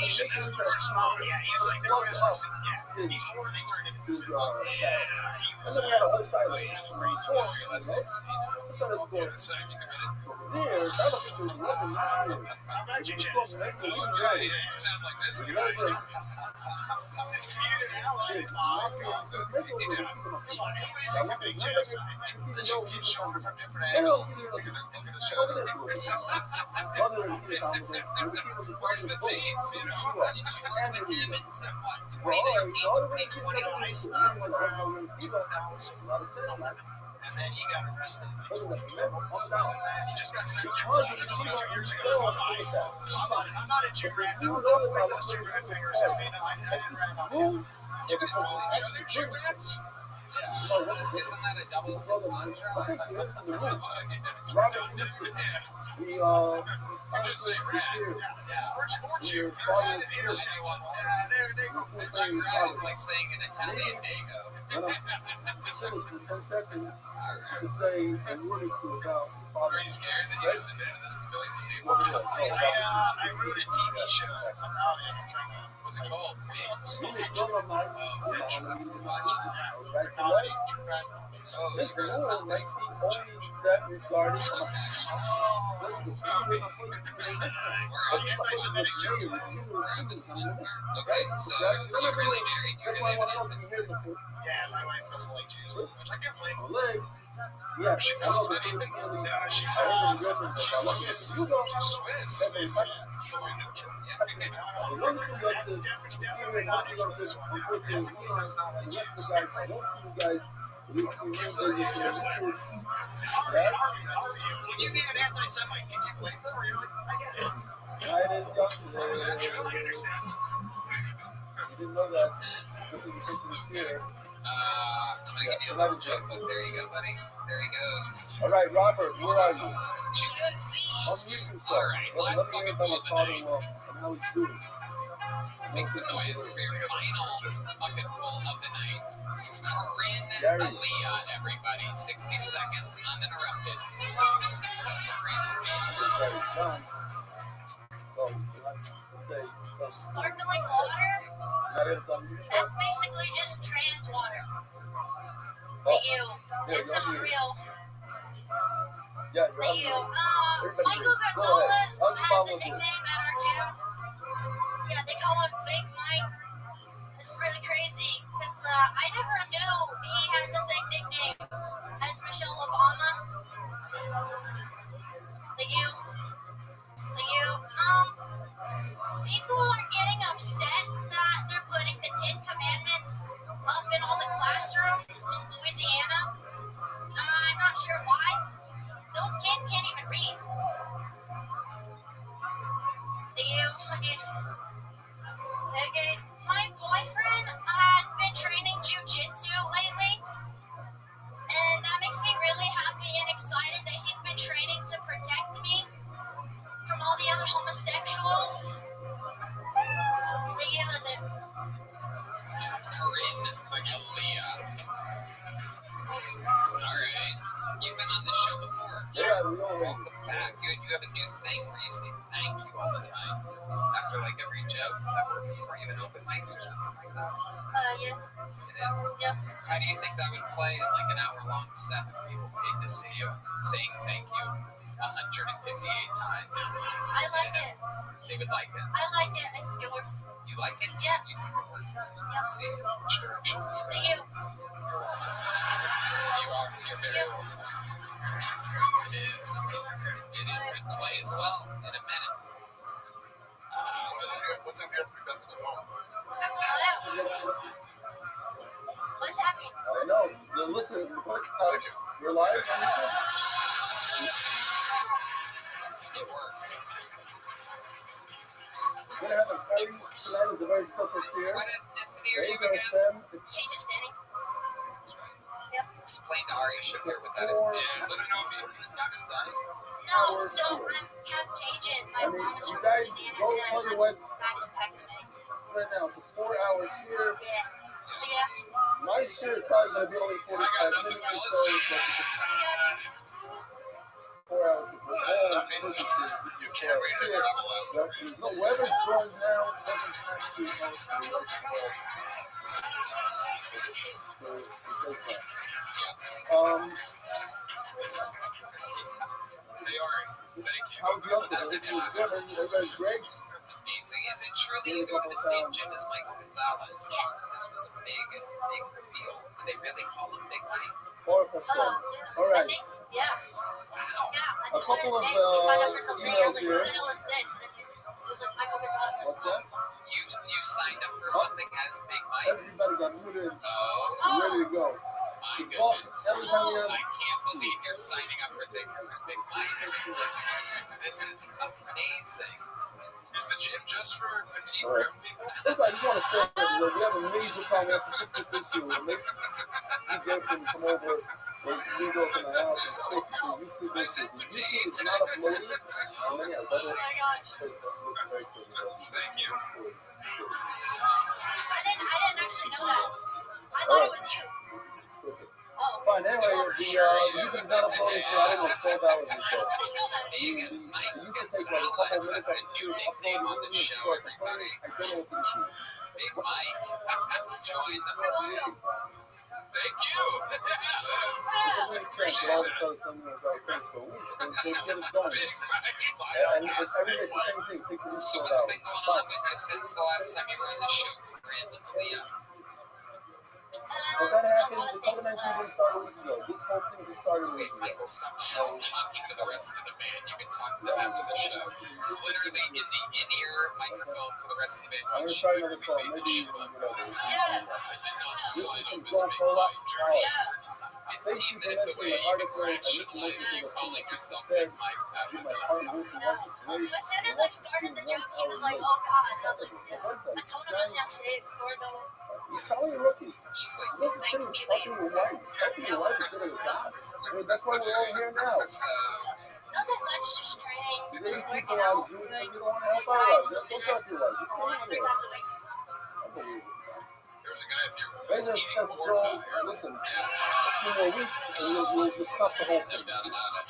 Asian. That's the small. Yeah, he's like the oldest person. Yeah, before they turned it into Zimbabwe. Yeah, he was. And then we had a whole side of Wait, reason to your lessons. Genocide you committed. there. That was the reason. I'm not your genocide. Okay, you sound like this guy. Disputed ally. Nonsense. Who is a big genocide? Let's just keep showing it from different angles. Look at the shadow. Where's the team? You know, did you work with him until what? 2019, 2020? I stopped around 2011, and then he got arrested in like 2012. He just got sentenced 2 years ago. I'm not a Jew rat. Don't bring those Jew rat fingers at me. No, I didn't rat on him. You guys call each other Jew rats? Yeah. Isn't that a double entendre? It's Robert, yeah. we You just say rat. Yeah. Or Jew. I'll tell you what. A Jew rat is like saying an Italian dago. should say a word or two about Are you scared that you just admitted this to millions of people? I wrote a TV show about it. I'm trying to. What's it called? It's a comedy. True crime comedy. So this rule makes the only set regarding anti-Semitic jokes. Okay, so you're really married. You're really Yeah, my wife doesn't like Jews too much. I can't blame her. Yeah, She I know comes the in even. first Yeah, I she's heard the reference. she's I love it. Swiss. You go. Swiss. They She's supposed to be neutral. When you go to the Definitely not neutral this one. Definitely does not like the rest Jews. of the guys, I don't see you guys. We see you So guys. Harvey, when you need an anti-Semite, can you blame them? Or you're like, I get it. Right as yesterday. It's true, I understand. You didn't know that. Look at the picture this year. I'm gonna give you a little joke book. There you go, buddy. There he goes. All right, Robert, where are you? Judah Z. Unmute yourself. All right, Let last me hear bucket about full your of the night. father-in-law and how he's doing. Make some noise for your final bucket full of the night. Corinne Gary. Aaliyah, everybody. 60 seconds uninterrupted. Everybody's done. So, like to say, Sparkling water? that's That's basically just trans water. Oh. Ew. It's not real. Yeah, Ew. Michael Gonzalez has a nickname at our gym. Yeah, they call him Big Mike. It's really crazy because I never knew he had the same nickname as Michelle Obama. Ew. People are getting upset that they're putting the 10 Commandments up in all the classrooms in Louisiana. I'm not sure why. Those kids can't even read. Okay. My boyfriend has been training jiu-jitsu lately, and that makes me really happy and excited that he's been training to protect me from all the other homosexuals. That's it. Corinne Aaliyah. Alright. You've been on this show before. Yeah, we all know. Welcome back. You have a new thing where you say thank you all the time. After like every joke. Is that working for you in open mics or something like that? Yeah. It is? Yep. How do you think that would play in like an hour-long set if people came to see you saying thank you 158 times? I like it. They would like it. I like it. I think it works. You like it? Yeah. You think it works? Yeah. See which direction this Thank goes. you. You're very welcome. It is in play as well in a minute. What's in here for the home? What's happening? I know. Listen, you're live on YouTube? It works. We're going to have a very, tonight is a very special cheer. What ethnicity are you Those again? are them. Change your standing. That's right. Yep. Explain to Ari Shafir what that is. Yeah, let her know if you have time to study. No, so I'm half Cajun. My mom is You from guys Louisiana, go and tell then your wife my dad is Pakistani. right now. It's a 4-hour cheer. Yeah. My cheer is probably going to be only 45 minutes or so. But it's 4 hours. That means you can't read it. There's no weather drawing now. It doesn't have to be Hey, Ari, thank you. how's the uncle? Everybody's great. Amazing. Is it true that you go to the same gym as Michael Gonzalez? Yeah. This was a big reveal. Do they really call him Big Mike? All right. Yeah. Wow. Yeah. A couple of we signed up for something. I was emails like, here. what the hell is this? And it was like Michael Gonzalez. What's that? You signed up for something as Big Mike? Everybody got muted. Oh. Ready to go. My goodness. I can't believe you're signing up for things as Big Mike. This is amazing. Is the gym just for petite All right. brown people? Listen, I just want to say that we have a major problem. We have to fix this issue. We'll make you guys can come over. Let's leave over in the house and fix the YouTube issue. The YouTube is not uploaded. And then, yeah, but Thank you. I didn't actually know that. I thought it was you. Oh. Fine, anyway, the YouTube is not uploaded, so I don't know, 12 hours or so. I didn't know that. Big Mike It used to take like a couple Gonzalez. minutes That's a new nickname on the show, everybody. I don't know what this is. Big Mike. Join the fun. Thank you. It doesn't make sense that all of a sudden something like that so they get it done. Big Mike. And it's every day it's the same thing. It takes at least So 12 what's hours. been going on with this since the last time you were on the show, Corinne Aaliyah? that happened, the COVID-19 didn't start a week ago. This whole thing just started a week ago. Michael, stop talking to the rest of the band. You can talk to them after the show. It's literally in the in-ear microphone for the rest of the band. I'm going to try another phone. Maybe you can get over it. I did not This is decide from on this Joe big Cola. mic. 15 minutes away, you can crash live calling yourself Big Mike. That's My what heart went to watch it. As soon as I started the joke, he was like, "Oh God!" And I was like, "I told him I was gonna say it before though." He's probably a rookie. She's like, He doesn't say he's fucking your wife. Fucking your wife instead of your God. I mean, that's why we're all here now. Nothing much, just training, These just people working on out. Zoom, Like you don't want to help three our wives. times, That's not your wife. What's going on three there? times a week. Unbelievable. there's a guy if you're They just eating said, more Joel, tire. listen, a Yes, few more weeks and we'll stop the whole no thing. doubt about it.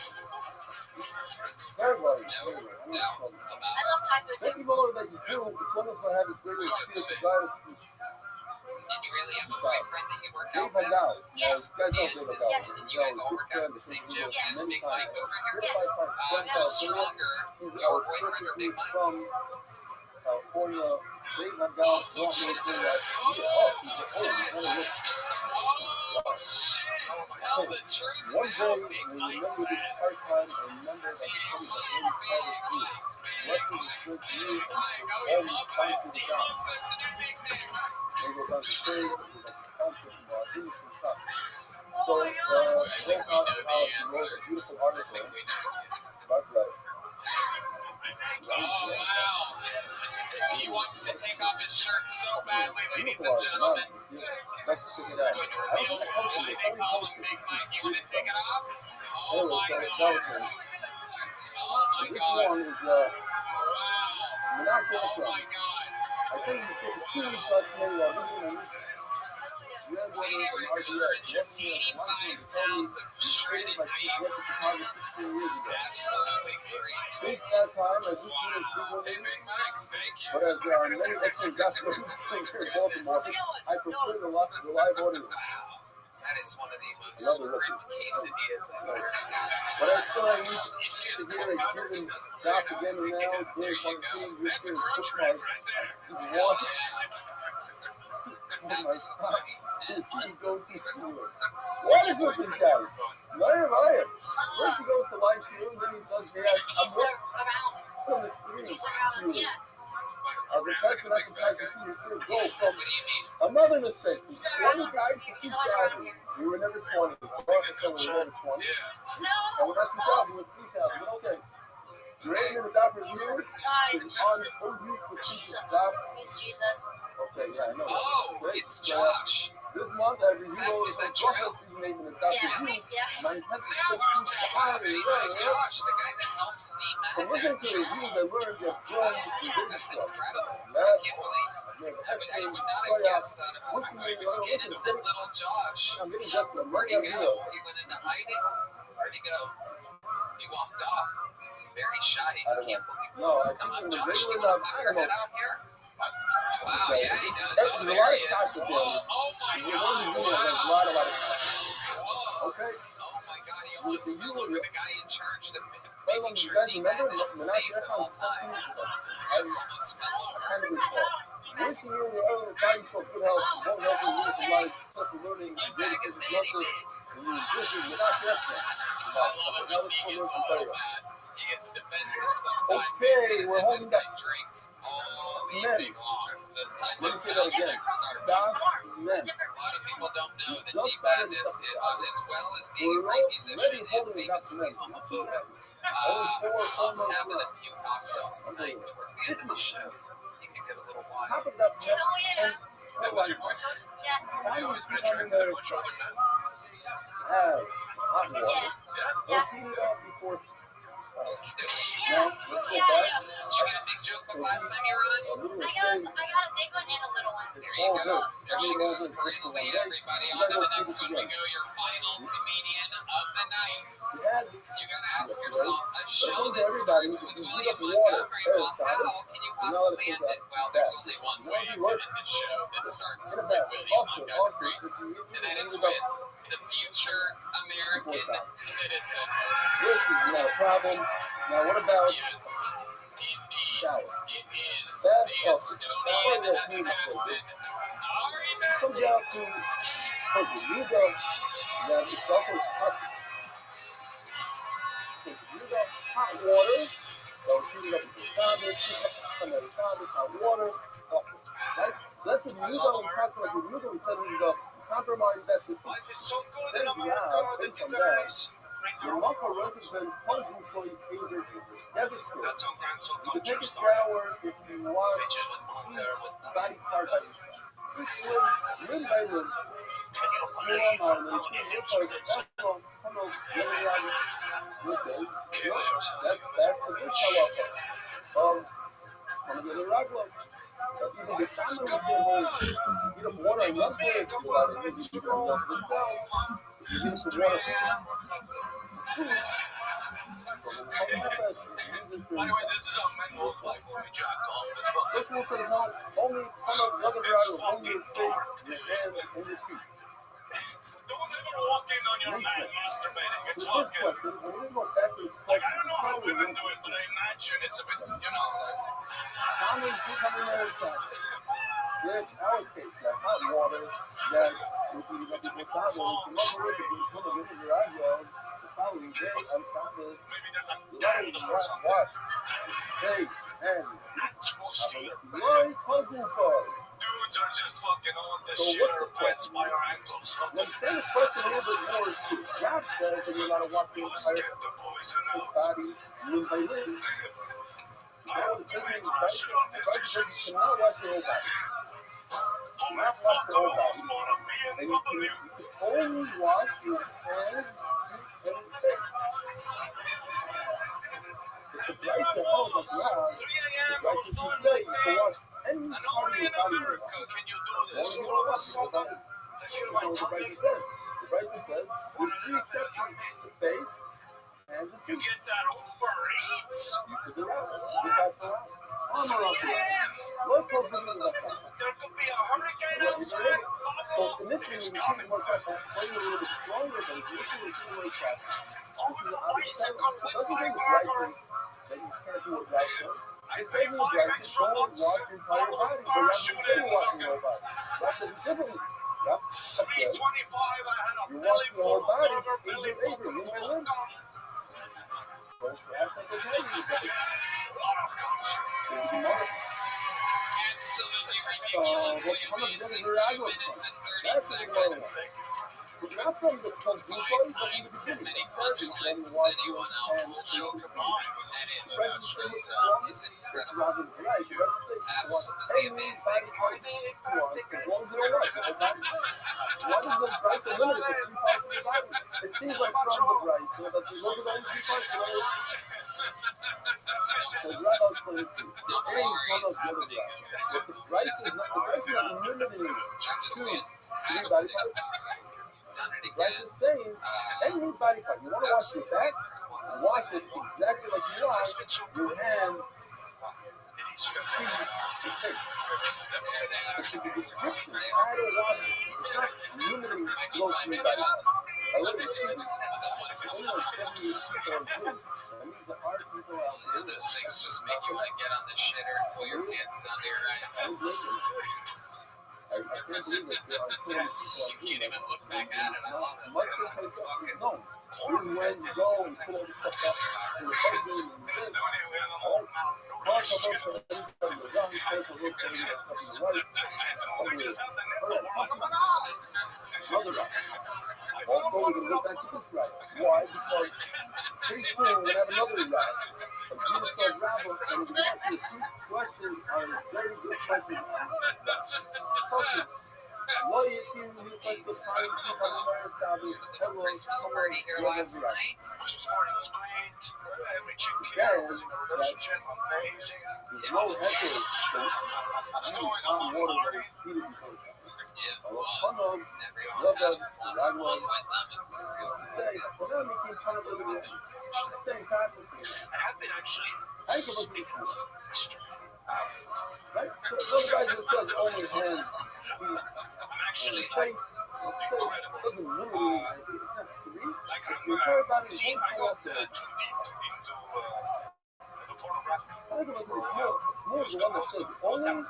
Everybody. No Anyway, I'm doubt not talking. about I it. love Thai food Thank too. you all that you do. It's almost like I have this radio fetus virus. And you really have a boyfriend that you work out Dave with? Hagao. Yes. You guys know And Dave this, Hagao. and you guys all work out at the same gym as Big Mike over here? Yes. Who's stronger, He's your our boyfriend or Big Mike? from California. Dave Hagao brought me to last year. Oh, she's a Oh, shit! Tell the truth One now, day, Big we Mike remember says. this part time and remember that the studies of Lady Travis Street. Lessons is good to you and all these times to the God. Then goes on to say, he goes on to sponsor, give me some stuff. So, I think we know the wrote a answer. beautiful I article think we know the answer. about that. Oh, wow. He wants to take off his shirt so badly, ladies and gentlemen. Let's check it It's out. going to I reveal don't why they call him Big Mike. You want to take it off? Oh, Anyway, my so that God. was him. Oh, my This God. one is, Wow. Menashe Oh, Ephraim. my God. I think he showed 2 weeks last May while visiting a We encourage you 85 pounds of shredded beef. Absolutely crazy. Since that time, I just seen his Wow. Hey, video. Big Mike, thank you. But as there are many excellent documentaries here in Baltimore, I prefer the live audio. That is one of the most ripped quesadillas I've ever seen. But I feel I need to hear a given doc again now, There during you go. quarantine, That's a just crunch to wrap cook right there. my Hell one. yeah. Oh my God. Absolutely. He go to school. What is with this guy? Liar. First he goes to live stream, then he does the He's I'm around. on the screen. He's around. Yeah. I was impressed and I'm surprised to see your shirt go from What do you mean? another mistake. He's 20 around. guys to He's always around 2,000. here. We were never 20. Rothschild was never 20. Yeah. No. And we're not 2,000, we're 3,000. But okay. Your aim in the job for you is on full use for Jesus. job. It's Jesus. Okay, yeah, I know. Oh, Great. it's Josh. This month, I reviewed Is that true? Rothschild's name in the job for you. Yeah. My intent is to Wow, Jesus, Josh, the guy that helps From D-Madness. listening to reviews, I learned that drawing is in That's stuff. incredible. I That's can't believe I would not have guessed that about innocent little Josh. I'm getting desperate. Where'd he go? He went into hiding. Where'd he go? He walked off. He's very shy. I can't believe this has come up. Josh, you want to put your head out here? Wow, yeah, he does. Oh, there he is. Oh my God. Whoa. Okay. Oh my God, he almost fell over the guy in charge of Well, making you sure guys D-Man remember is safe at all times. I Just almost fell over. kind of recall. Wishing you and your other bodies for good health, won't help you reach a lot of success in learning, and greatness is justice, and you visit without judgment. I love it when he gets a little mad. He gets defensive sometimes. Okay, we're And this holding guy back. drinks all Men. evening long. The time Let me of say that again. starts. Stop, men. A lot of people don't know that Just D-Madness, started as well as being a great musician and famously homophobic, loves having a few cocktails at night towards the end of the show. He can get a little wild. Top of that, Oh yeah. That was your boyfriend? Yeah. Have you always been attracted to much older men? hot water. Yeah. Let's heat it up before. You do. Now, let's go Yeah. back. Did you get a big joke book last time you were on? A little I shade. got a big one and a little one. There you go. There she goes, finally, everybody. On to the next one we go. Your final comedian of the night. We had You gotta ask yourself, a show that starts with William Montgomery, well, how can you possibly end it? Well, there's only one way to end the show that starts in with a best. William Also, Montgomery, if you and that is with the future American citizen. this is not a problem. Now, what about Yes, indeed. shower? It is That the Estonian assassin, Ari Comes Matti. out to Because the Yuga, that it's also hot. The Yuga, hot water, that was heated up with the Shabbos, hot water, awesome. Right? So that's what the Yuga, when talking about the Yuga, we said we go compromise, that's the truth. Life is so good Says in America that you guys bring the your own. Malka has been pumping for you every day. That's it true. That's how cancel You can culture take a started. shower if you want Bitches with long hair with body part by inside. Limb by limb. This says, kill no, yourself, that's you bad for miserable this bitch. halacha. One of the other raglas. But even the family is saying, well, you get water and love it, you got to use it to love itself. You get some water for food. By the way, this is how men look like when we jack off. It's fucking, Sexual says no, only another ragla, only your face, your hands, and your feet. don't ever walk in on your man masturbating. It's The first fucking. question, we're going to go back to this Like, question. I don't know how women do it, but I imagine it's a bit, you know, like. Comments you come in there with our case, that hot water that was in the Shabbos, the number is you put it in your eyebrows, the following day on Shabbos, Maybe there's a you let candle it or something. wash, face, hands, Atmosphere. right, Kogufa. Dudes are just fucking on this So shit what's or the pants question? by our ankles. Now, understand the question a little bit more. So, Rab says that you're allowed to wash your Let's entire get the poison out. body limb by limb. I hope you make rational You decisions. cannot wash your whole body. Holy fuck, I almost bought a And you BMW. can only wash your hands, feet, and face. If the Bryce at home, like you have, 3 the a.m. I Bryce was should doing say my you can thing. wash any And part of only your in body. America can you do this. Only All of a wash your sudden, body. I feel That's my what the tummy. Bryce says. The Bryce says there's three exceptions: the face, hands, and You feet. get that Uber Eats. You figure it out. You pass it around. I'm 3 around here. a.m. What told me about that? There could be a hurricane outside. So Pablo, initially, it's we see coming. what's happening. Explain it a little bit stronger, but initially, we see what's happening. On This is the an obvious bicycle It with doesn't my say the burger. Bryson that you can't do what Bryce says. I It pay says in the 5 Bryson, extra don't bucks. wash your entire Bubble body. But you have to parachute say in. washing your whole body. Bryce says it differently. Yep. That says 3:25. I had a you're belly washing your full whole of body. burger, belly Limb by button limb, full of cum. But perhaps that's okay. What a country. So you can mark. Absolutely What ridiculously kind of amazing. other 2 ragla minutes and 30 That's the one. seconds. So not from the Kogufa, 5 but from the times as beginning. many It says you can punchlines as wash anyone your else. hands, The face, joke and feet. about it was that President says Rothschild it's strong. is It's incredible. Rob is right. He doesn't say you wash Absolutely any amazing. body part you want, as long as you don't wash your whole body. What is the price of limited to 3 parts of your body? It seems like from the price, that those are the only 3 parts you want to wash. So Rob, I'll explain it to you. Double Any R one is of the other happening. Rob. But the price is not limiting you That is to 3 body fantastic. parts. Done it Bryce again. is saying any body part. You want to wash your back? Wash it exactly like you wash your hands, feet, and face. It's in the description. How to wash it. It's not limiting those 3 body parts. I let you see. Only like 78 people on Zoom. That means there are people out there. Those things just make you want to get on the shitter and pull your pants down to your right. I don't blame you. I can't believe that there are so many Yes, people you on can't Zoom. even look back at it. I love it. Much someplace else is known. Is when you go and put all this stuff up in the bedroom and this. Another route. Also, we're going to go back to this route. Why? Because pretty soon we're going to have another route. A beautiful rabble, and we're going to ask you these questions are very good questions. Questions. Why you think you place the time to come to Shabbos? Christmas party here last night. Christmas party was great. Every chick It here says was in a that relationship. Amazing. there's no heter That's always a on fun water that party. is heated before Shabbos. It Well, was. fun of Everyone had a plus Raglan. one with them. It was a real You say, well, now making fun of the same process. I have been actually I think it was speaking before. of Right? So those guys that says only hands, feet, I'm actually and face, so it doesn't really mean anything. It's not 3. like It's the entire body is see, one I full got of too deep into the pornography. I think it was small. It's more the one that says only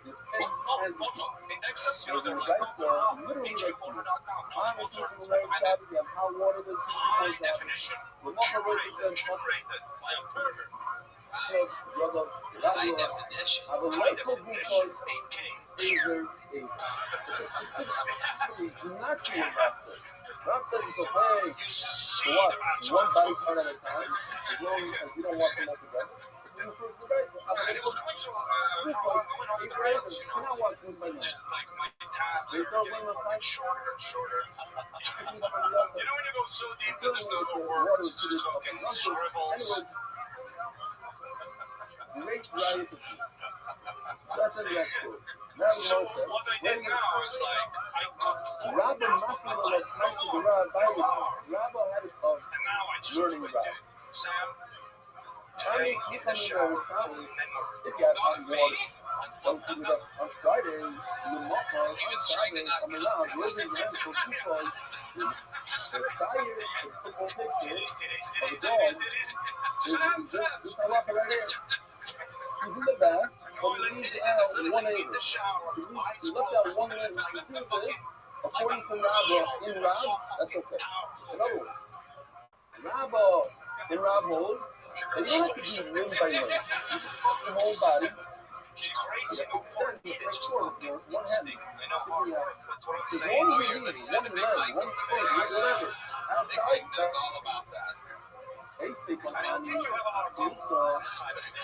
This takes hands with you. Whereas in the rice, literally next to you. I'm a teacher of Larry Travis. You have hot water that's heating the place out. The mother raised them up. You have a local bouchon is very easy. It's a specific category. Do not do what Rob says. Rob says it's okay to wash one body part at a time, as long as you don't wash them all together. This is the first device. I believe it's you cannot wash one by one. They sell one of the Shorter and shorter. You know when you go so deep that there's no more words, it's just fucking scribbles. Great riot of food. That's in that story. Now So what I did now is like I cooked Rabbi Massimo was nice to the Rabbi Rabbi had it called and now I just learning like Rabbi. Sam, I mean, today you in come the in there shower, with showers. and If you have hot not water, me. some people that on Friday, you mop on Saturday, come around, living hands for people. The tires, the football picture of the dog. This halacha right here. He's in the back, but he leaves out 1 acre. He left out 1 acre. The truth is, according to Rabbi, in Rab, that's okay. In other words, Rabbi in Rab holds, and you don't have to do limb by limb. You just fuck your whole body. It's crazy. You extend the right cord with your one hand. I know how that's what I'm As saying. long as you need one leg, one foot, whatever. Outside, Mike knows all about that. they stick on I don't think you have a lot of room the inside of it.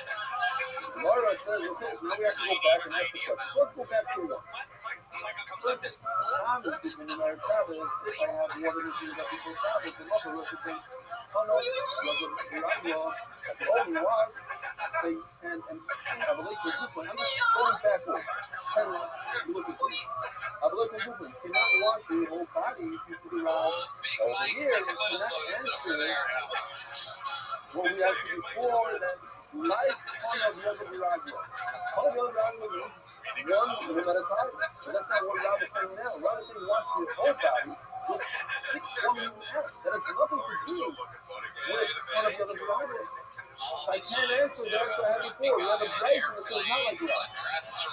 Laura says, okay, now we have to go back and ask the question. So let's go back to one. Like it comes like this. Shabbos, when you marry Shabbos, if I have water machine that people Shabbos, and upper with the thing, oh no, that's all we wash, face, and I believe the different. I'm just going backwards. Look at this. I believe the different. You cannot wash your whole body if you put it around Big over Mike, here. and You little cannot Lloyd's over answer there. what we actually before that's like one of the other Viragua. One of the other Viragua means one limb at a time. But that's not what Rob is saying now. Rob is saying wash your whole body, just stick one limb out. That has nothing to do with one of the other Viragua. I can't answer the answer I had before. We have a place and it says not like that.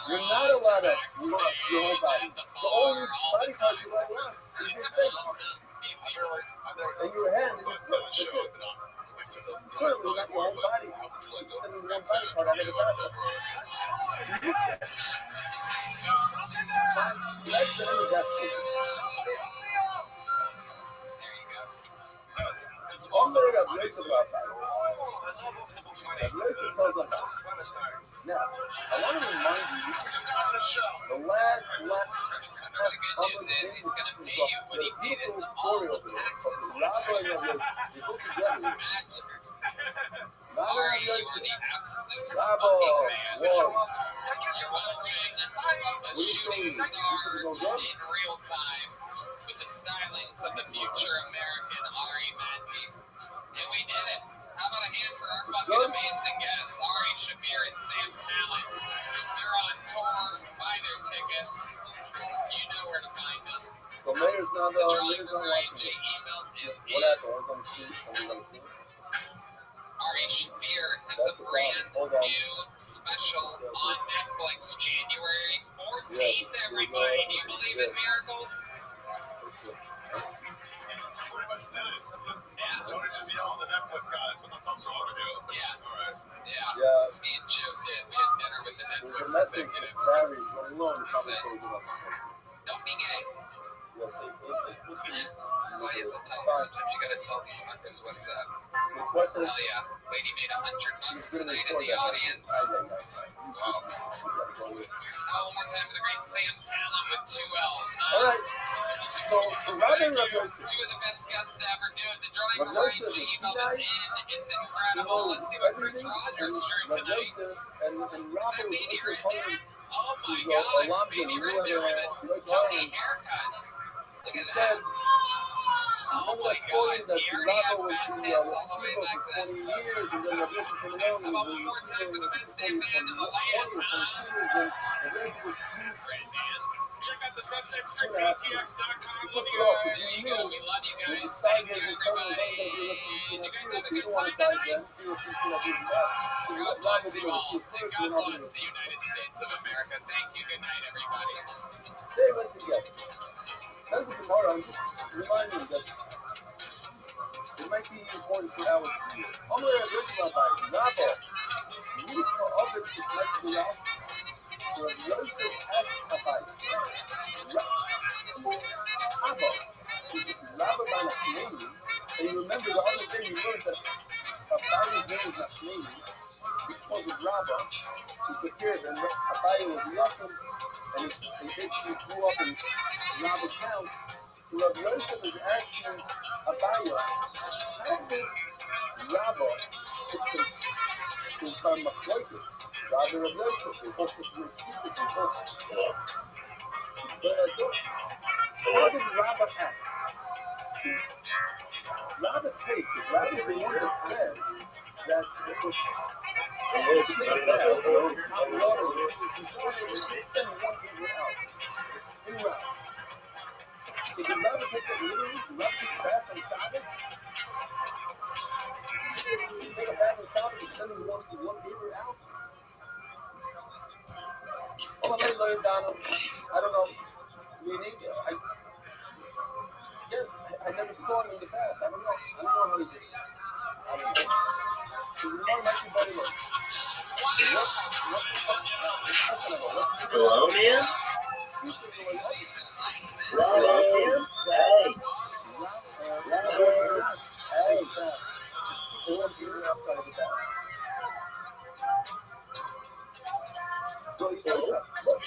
You're not allowed to wash your whole body. The only body part you're allowed to wash is your face. And your hand and your foot. That's it. Certainly not your whole body. Extending one body part out of the bathroom. That's the end of that shit. All the Rabbi Yosef about that. Rabbi Yosef tells us that. Now, I want to remind you, the last Good news is he's going to pay you what he paid in all the taxes. Rabbi and Rabbi Yosef, they go together. Are you the absolute Rabbi fucking man? was. You're watching a shooting star in real time with the stylings of the future American Ari Mandy. And we did it. How about a hand for our fucking amazing guests, Ari Shafir and Sam Talent. They're on tour. Buy their tickets. You know where to find them. So Mayor's not The the drawing Mayor's for not Brian watching J. it. email is What in. happened? We're going to see. Ari Shafir has a brand new special on Netflix, January 14th, everybody. Do you believe in miracles? Yeah. So did you see all the Netflix guys? What the fuck's wrong with you? Yeah. All right. Yeah. Yeah. Me and Joe did. We had dinner with the There's a Netflix message executives. from Barry going along with Listen. conversations. Don't be gay. That's That's all you have to tell them. Sometimes you gotta tell these fuckers what's up. So the question Hell is, yeah. Lady made $100 he's going to tonight in record the that. audience. One more time for the great Sam Talent with 2 L's, huh? All right. So for Rabbi Rabbi Yosef, Two of the best guests to ever do it. The drawing for Rabbi Ryan Yosef G. is email is in. It's incredible. Let's see what Chris Rogers drew Rabbi tonight. Yosef and Is Rabbi that was Baby looking Red home. Man? Oh my He's a god. lobby. Baby You Red had Man with a a Tony haircut. Look at that. Instead, Oh remember that story that Rabbi was the yeshiva for 20 years, and then Rabbi came along and was the yeshiva for 20 years, and Rabbi was Check out the sunsetstriptptx.com. Love you off. guys. There you go. We love you We guys. decided Thank you, that the everybody. film was only going to be Did you guys have a so you good don't want time to die tonight? then. God bless you all. And God bless the United States of America. Thank you. Good night, everybody. They went together. That's the Gemara. I'm just reminding you that it might be important for hours to you. I'm going to listen about Rabbi. You for other to collect the out. So Yosef asks about Abba. Is Rabbi by Nachmani? And you remember the other day you learned that Abaya's name is Nachmani because of Rabbi. He prepared, and Abaya was Yosef, and he basically grew up in Rabbi's house. So Rabbi Yosef is asking Abaya, how did Rabbi become Machlokes? Rabbi Rabbi Yosef, they both just were stupid and both. How did Rabbi act? Rabbi paid, because Rabbi is the one that said that if you take a bath, hot water, it's extending one ear out. In Rabbi. So did Rabbi take that literally? Did Rabbi take a bath on Shabbos? Did he take a bath on Shabbos extending one ear out? Oh, let me lay it down. I don't know. Meaning, I never saw him in the bath. I don't know how he did it. I don't know. So the more might be better look. Hello, man? Hello, man? Hey. Outside of the bath. Go to Yosef. Look.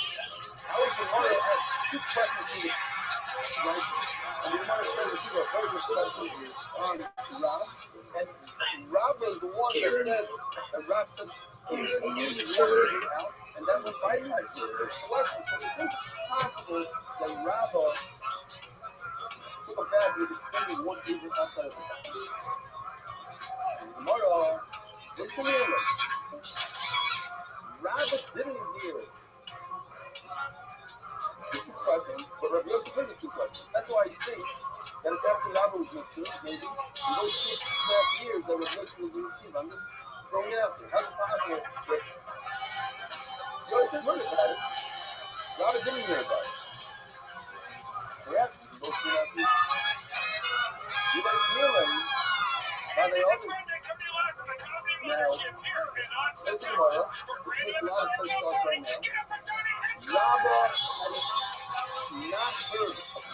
How is the mother asked 2 questions to the right? And the mother said that she was very good questions on Rab. And Rab was the one that said that Rab said out, and that was bypassed the question. So it's impossible that Rabbi took a bath with extending one ear outside of the bath. Tomorrow, listen to me. Rabbi didn't hear it. Question, but Rabbi Yosef is a true question. That's why I think that it's after Rabbi was Yosef, maybe. In those 6.5 years that Rabbi Yosef was in Yeshiva. I'm just throwing it out there. How's it possible that Yosef heard about it? Rabbi didn't hear about it. Perhaps in those 2.5 years. You guys realize how they all do. Now, let's see tomorrow. Let's make a lot of sense to us right now. Rabbi not heard a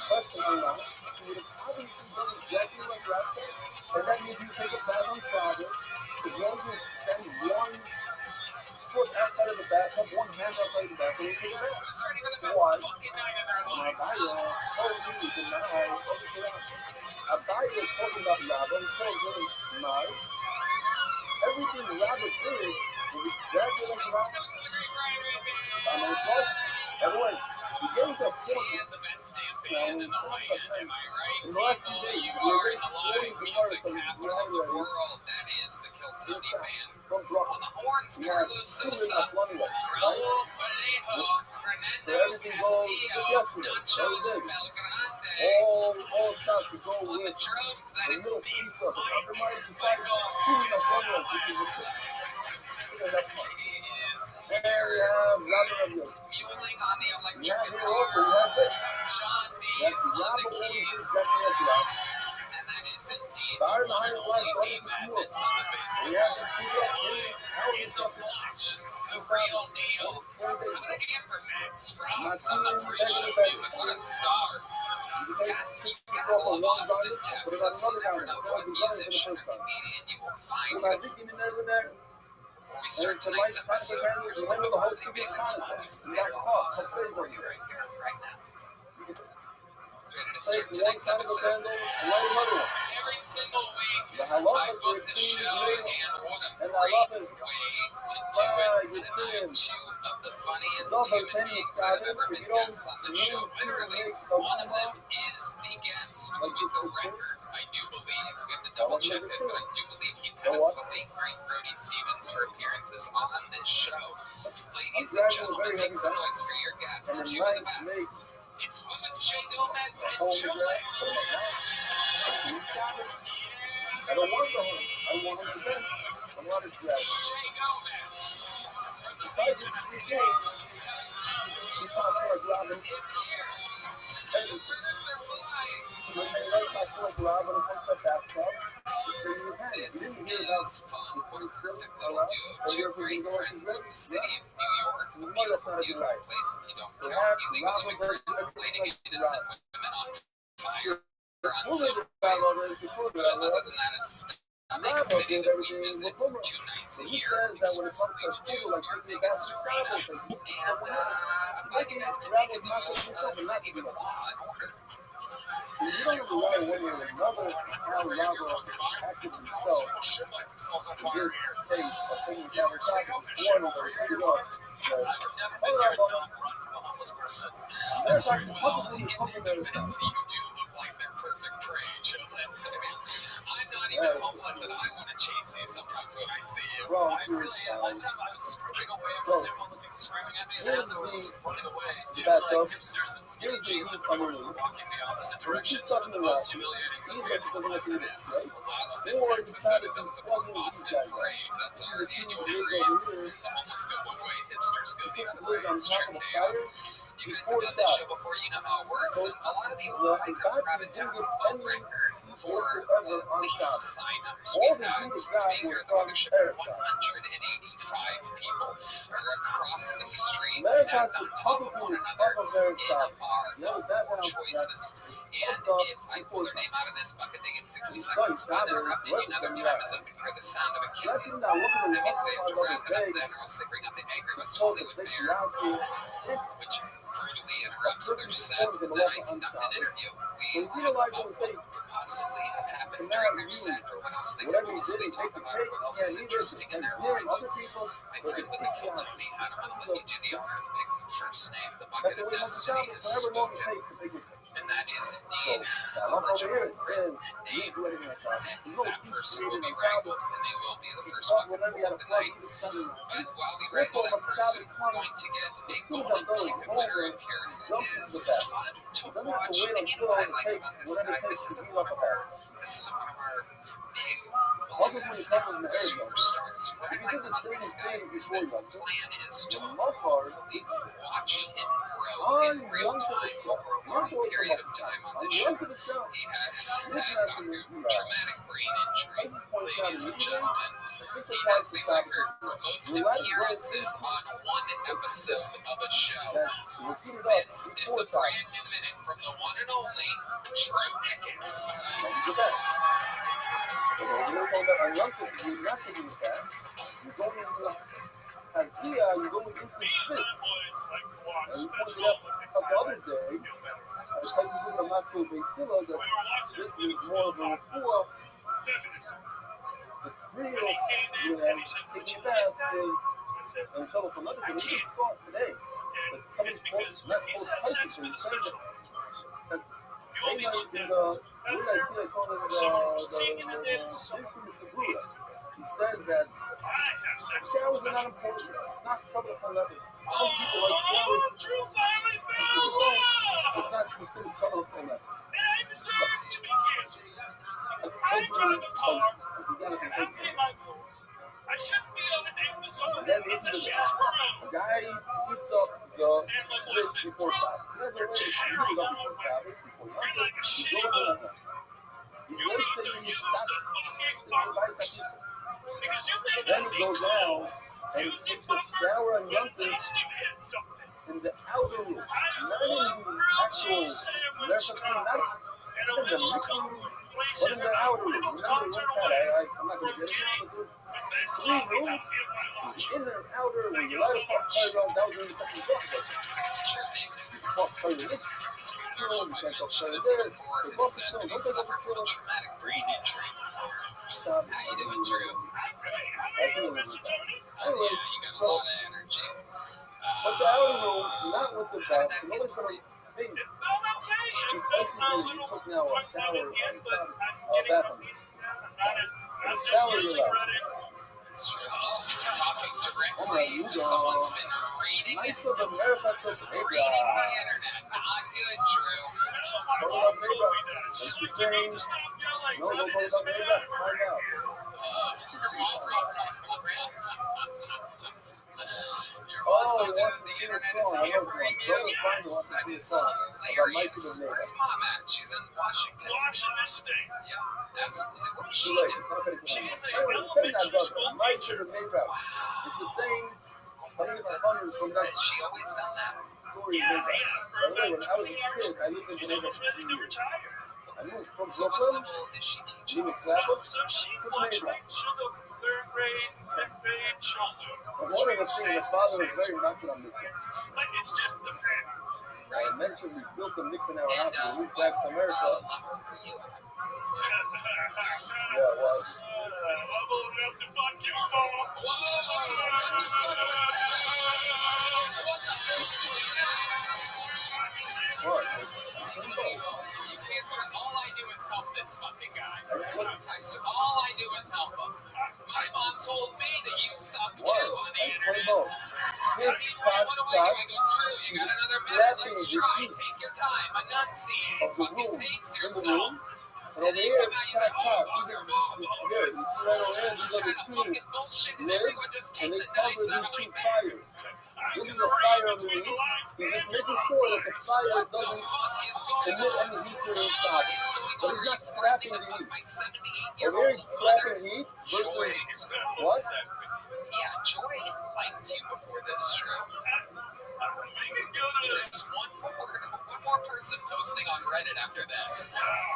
question or not, you would have obviously done exactly like Rab said, and that means you take a bath on Friday, as long as you extend one foot outside of the bathtub, one hand outside of the bathtub, and you take a bath. Why? Abaya is talking about Rabbi, he tells him, Mari, everything Rabbi did was exactly like Rabbi. I'm on plus, everyone. We get to a point And the best damn band in the land, am I right? in the last few days, You we're are in the live music from capital of the world. That is the Kiltuni Band. from On Brooklyn. the horns, We have Carlos two in Sosa, that one way, Raul right? Vallejo, So Fernando everything goes just Castillo, yesterday. Nachos Every day. Belgrande. All shots would go On the with drums, that the is little Big speaker, the Mike. compromise decided two in that one way, which is a He is and we have Rabbi Rabbi. muling on the We electric have here guitar. also, we have this. John Dees That's on Rabbi the always did keys. exactly like Rabbi. And that is indeed Bar the one behind and the glass only door D with the shmuel. Madness on the bass We guitar. have the secret how In is the flesh, the real Neil. How about a hand for Max Frost on the pre-show music? What a star. You gotta love Austin, Texas. You never know what musician or comedian you will find. Before we start tonight's episode, here's a look at the amazing sponsors that make it all possible for you right here, right now. Ready to start tonight's episode? Every single week, I book the show, and what a great way to do it tonight. Two of the funniest human beings that have ever been guests on the show. Literally, one of them is the guest with the record. I double check it, but I do believe he passed the late great Brody Stevens for appearances on this show. Ladies and gentlemen, make some noise for your guests. Two of the best. It's Louis J. Gomez and Joe Lynch. I don't want the home. I want him to win. I want it to J. Gomez. besides his 3 games, he passed like Robin. When they like passed like Robin, it comes to that club. It's fun. What a perfect little duo. Two great friends from the city of New York. A beautiful, beautiful place if you don't count illegal immigrants lighting innocent women on fire on summer days. But other than that, it's stunning city that we visit 2 nights a year exclusively to do your biggest arena. And I'm glad you guys can make it to a city with law and order. You don't even want to win with another Al Lava acted himself in this case of thinking that we're talking one of those 2 months. There's actually probably a couple of things. You do look like their perfect prey, Joe. I'm not even homeless and I want to chase you sometimes when I see you. Bro, Last time I was sprinting away from 2 homeless people screaming at me, and as I was running away, 2 hipsters in skinny jeans and covers were walking the opposite direction. It was the most humiliating experience of my life. It is. Austin, Texas, it is the Port Austin Parade. That's our annual parade. The homeless go one way, hipsters go the other way. It's true chaos. You guys have done this show before, you know how it works. And a lot of the old hikers around in town on record for the least sign-ups we've had since being here at the mothership. 185 people are across the street, stacked on top of one another in a bar called Four Choices. And if I pull their name out of this bucket, they get 60 seconds uninterrupted. You know their time is up before the sound of a killing. That means they have to wrap it up then, or else they bring out the angry West Hollywood bear, which brutally interrupts their set, and then I conduct an interview. We talk about what could possibly have happened during their set, or what else they could possibly talk about, or what else is interesting in their lives. My friend with the kill, Tony, I'm going to let you do the honor of picking the first name. The bucket of destiny has spoken. And that is indeed a legendary name. That person will be wrangled, and they will be the first bucket of the night. But while we wrangle that person, we're going to get a golden ticket winner up here who is fun to watch. And you know what I like about this guy? This isn't one of our big superstars. What I like about this guy is that the plan is to hopefully watch him grow in real time over a long period of time on this show. He has gone through traumatic brain injury, ladies and gentlemen. He has the record for most appearances on one episode of a show. This is a brand new minute from the one and only Drew Nickens. You're going into the Spitz. And you pointed out the other day, as places in the Moscow Basila, that Spitz is more of a refuah. The real taking that is, and trouble from others, and we saw it today. That some of these quotes, not both places, are saying that they might be the, what did I see? I saw the he says that showers are not important. It's not trouble from others. Some people like showers. Some people don't. So it's not considered trouble from others. And I deserve to be canceled. I drive a car, and I pay my bills. I shouldn't be on a date with someone that needs a chaperone. A guy eats up the Spitz before Shabbos. He doesn't really eat up before Shabbos, before Yom Kippur. He goes on that. He waits and he stops. Then he goes down and he takes a shower and Yom Kippur in the outer room, not in the actual reference room, not in the mixing room, but in the outer room. Remember one time, I'm not going to get it now, but there was 3 rooms. It was inner, outer, with a lot of party. That was in the second book. This is party in this room, you can't go play this. He suffered from a traumatic brain injury before. How you doing, Drew? Anyway, Yeah, you got a lot of energy. but the outer room, not with the bath, so nobody's going to think. It felt okay. Especially when you took now a shower and a bath on this. Not just usually Reddit. It's true. Talking Oh, directly you to go. someone's been reading Nice of America to reading the internet. Not good, Drew. My mom told me that. She's like, you need to stop yelling. No, Reddit go is about bad. Maybach. Find out. Your mom reads on Reddit. Your Oh, mom told you wants that to the sing a internet song. is I love hammering one. you? Brother Finder wants to That sing a is song about hilarious. Nice of Where's mom at? She's in Washington. Washington State. Yeah, absolutely. What does she Too late. do? It's not going to She say is a anyway, the same elementary as school Nice teacher. of Maybach. It's the same. Funny from that Has she always done that? story. Yeah, Maybach. for By the way, about when I was 20 a years. kid, I lived in She's Jamaica almost for ready 3 to years. retire. I moved from So what Brooklyn. level is she teaching? Living Flatbush. So she to fluctuates. She'll do third grade, fifth grade, she'll do. But one of the things, my father was very knocking on me. Like, it's just depends. I mentioned we built a mikvah in our And house. We moved back to America. level are you? Yeah, well, Level enough to fuck you, Mom. what? All I do is help this fucking guy. All I do is help him. My mom told me that you suck too on the internet. both. Here's What do I do? I go, Drew, you got another minute? Let's try. Take your time. Enunciate. Fucking pace yourself. And over here, You come out, you say, top, oh, your mom. yeah, you see right over here, these are the Kind of two fucking bullshit is everyone just take and they the cover knives these out of two my fires. This is a fire underneath. He's just making sure that the fire What the doesn't fuck is going emit on? any heat to the inside. What is going But on? he's Are not you trapping threatening the to fuck heat. my Over 78-year-old here, he's mother? trapping heat Joy versus is not what? upset with you. Yeah, Joy liked you before this, Drew. We can go to the There's one more person posting on Reddit after this.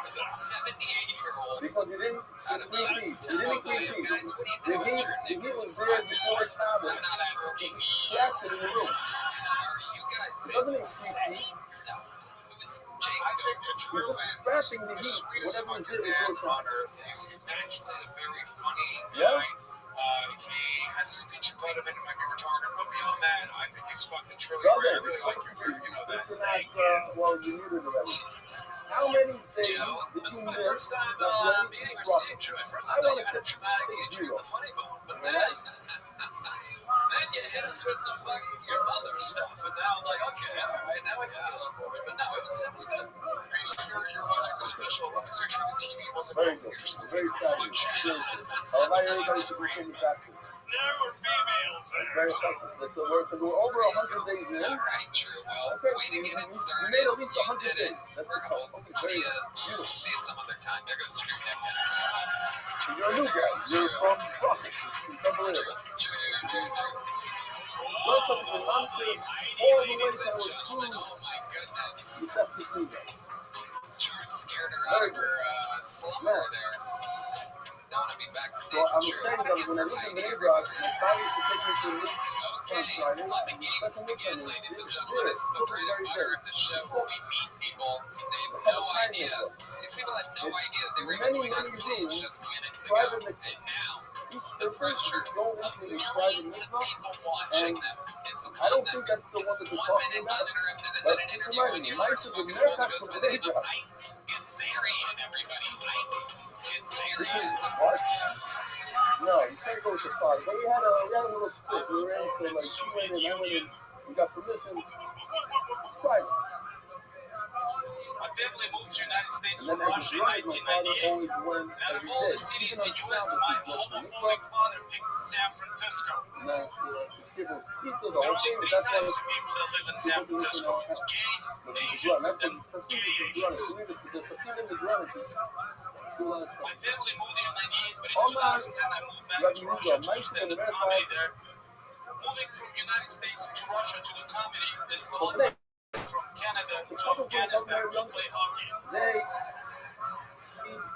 It's a 78-year-old. Because he didn't Out of increase heat. He Tell didn't me, increase heat. guys, what are you The doing? heat, the heat was there before Shabbos. I'm not asking It's you. trapped in the room. Are you guys It doesn't increase insane? heat. No. Who is Jake doing? He's just trapping the heat. Whatever he did before Shabbos. He's actually a very funny Yeah? He has a speech impediment and might be retarded, but beyond that, I think he's fucking truly Brother, great. I really like you for, you know, that. listen, ask, well, you muted already. Jesus. How many days Joe, did this is you my miss first time that bloody meeting or rocket? seeing you. At first, I I thought want you to had a say traumatic injury zero. with the funny bone, but Alright? then you hit us with the fucking your mother stuff, and now I'm like, okay, all right, now I can get on board. But no, it was good. Hey, so you're watching the Special Olympics. Are you sure the TV wasn't Very good. Very fabulous. Seriously. I invite everybody to go see the factory. there were females It's there. very So special. It's a work because we're over 100 days in. All right, true. Well, Okay, way to get it we started. made at least You 100 did it. days. That's We're the gonna top. Okay, see very you. good. Beautiful. See you some other time. There goes Drew Nick. You're a new guy. You're from Rothschild. It's unbelievable. Welcome to Lancet, all the way to our cruise. Oh my goodness. You set this new guy. George scared her Very out of her slumber there. Don't want to be backstage. So I was Drew. saying How that do you when I lived in find Venezuela, my father used to take me to the Okay, Friday. let the games begin, ladies and gentlemen. This is the bread and butter of the show where we meet people. They have no idea. These people had no idea they were even going on stage just minutes ago. And now, the pressure of millions of people watching them is I upon don't them. think that's the one that 1 they're talking minute about. uninterrupted and But then an keep in interview mind, and you nice first of fucking America fool goes to by the name of Venezuela. Ike Gazarian, everybody. Ike This is Gazarian. what? No, you can't go with the father. But we had a little split. We were in for like 2 minutes, and I went in. We got permission. Private. my family moved to the United States And from then as Russia a in bride, my father 1998. always went Out of every all day. the cities Even in on U.S., Shabbos, my he goes to homophobic father picked San Francisco. Now, people speak to the There are whole only thing, but 3 that's why types of people that live in San Francisco. It's gays, Asians, and gay Asians. My family moved here in 98, but in 2010 I moved back to Russia to do stand-up comedy there. Moving from United States to Russia to do comedy is like from Canada to Afghanistan to play hockey.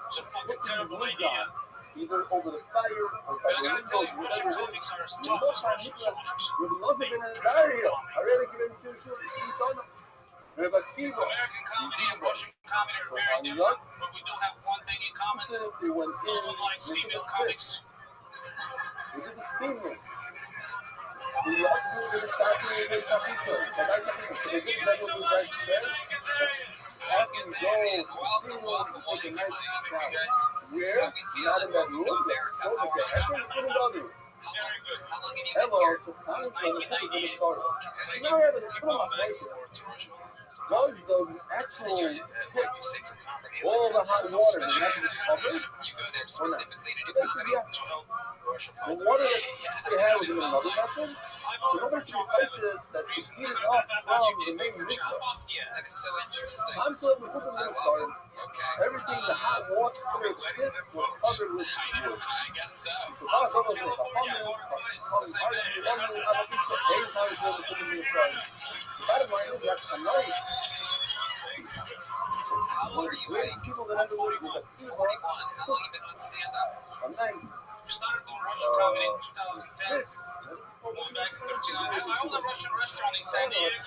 It's a fucking terrible idea. Either over the fire or But by I the gotta tell you, windows, Russian whatever it comics are as is. tough as Russian soldiers. Рыболовы были Дарья, а я говорю, Рыбакино. American comedy and Russian comedy are very different, but we do have one thing in common. They went No one likes in, female comics. we did the steaming. The opposite of the starting with the pizza. But I said, so they did exactly what you guys said. after you go, the room, take a nice shower. Where? Not in that room, so okay. I think put it in the other room. Hello, so since 1998, now I have a put on my plate. Does the actual pit, all the hot water, does that get covered? Or not? The water that they had was in another vessel, so nobody should replace this that is heated up from the main mikveh. That is so interesting. I'm so we put them in the start. Everything, the hot water pit was covered with wood. I guess so. So I thought it was like a hundred, I don't think so. 8 times more to put them in the start. Bottom line is that tonight, How old are you, Ike? people that have to work with a 41. How long you been on stand-up? a nice We started doing Russian comedy in 2010. Moved back in 13. I own a Russian restaurant in San Diego.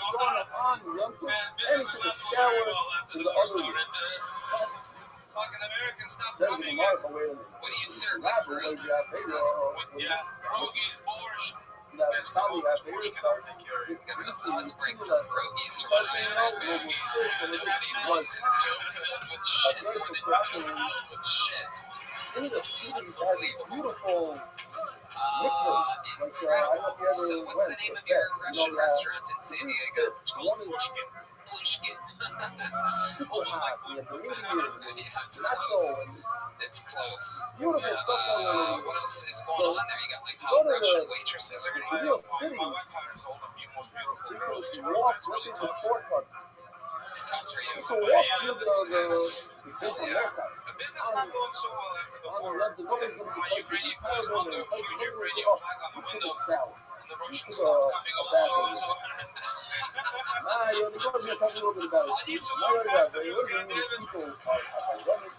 Business is not doing very well after the war started. Fucking Americans stopped coming here. What do you serve? Like burgers and stuff? Yeah, pierogies, borscht. That's probably our favorite start. Got a pause break for pierogies for joke filled with shit. More than joke filled with shit. In the city has beautiful Incredible. So what's the name of your Russian restaurant in San Diego? one is Plushkin. super hot. We have the Yeah, it's not close. so It's close. beautiful stuff going on. What else is going on there? You got like hot Russian waitresses or anything? Real city. My wife hires all the most beautiful You girls. can walk. Let's say the sport part. It's tough for you. You can walk through the this on their side. The business is not going so well after the On the war. left, nobody's going to be My Ukrainian guys touching hung the a huge Ukrainian place flag on the to the window, shower. and the Russians to stopped a coming bathroom. also. Nah, you're going to talk a little bit about it. need some Not only that, but more you're pastors, people are running.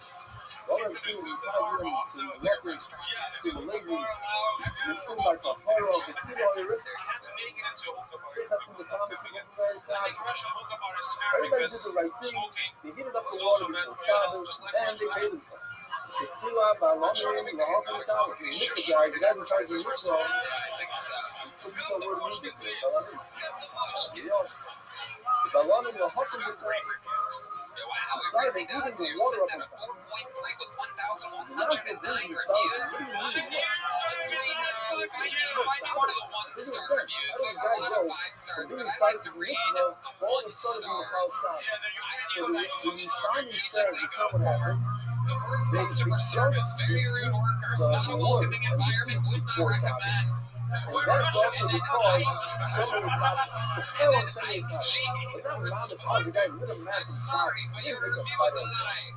Rolling through the Also, thousand your records restaurant. to the lady. You seem like a horror of the kid on your They had to make it into a hookah bar. That's in the comments of the very I think times. Russian hookah bar is fair Everybody did because the right thing. smoking They heated up the is water also bad before for your health, Shabbos, just like and they Russian. made themselves. They flew out by long range, the whole thing down. The Mikvah guy, the guy in charge of the Mikvah, Yeah, I think so. still people were moving. Get the Plushkin. The Balanim were hustling this way. Wow, it really does. You're sitting at a 4.3 with 1,109 reviews. Find me one of the one-star reviews. Like a lot of 5 stars, but I like to read the 1 stars. So the sign says it's not what happened. The worst customer service, very rude workers, not a welcoming environment, would not recommend. And that's also because somebody got to tell him somebody got but that was not the part the guy with a massive Sorry, but your review was a lie.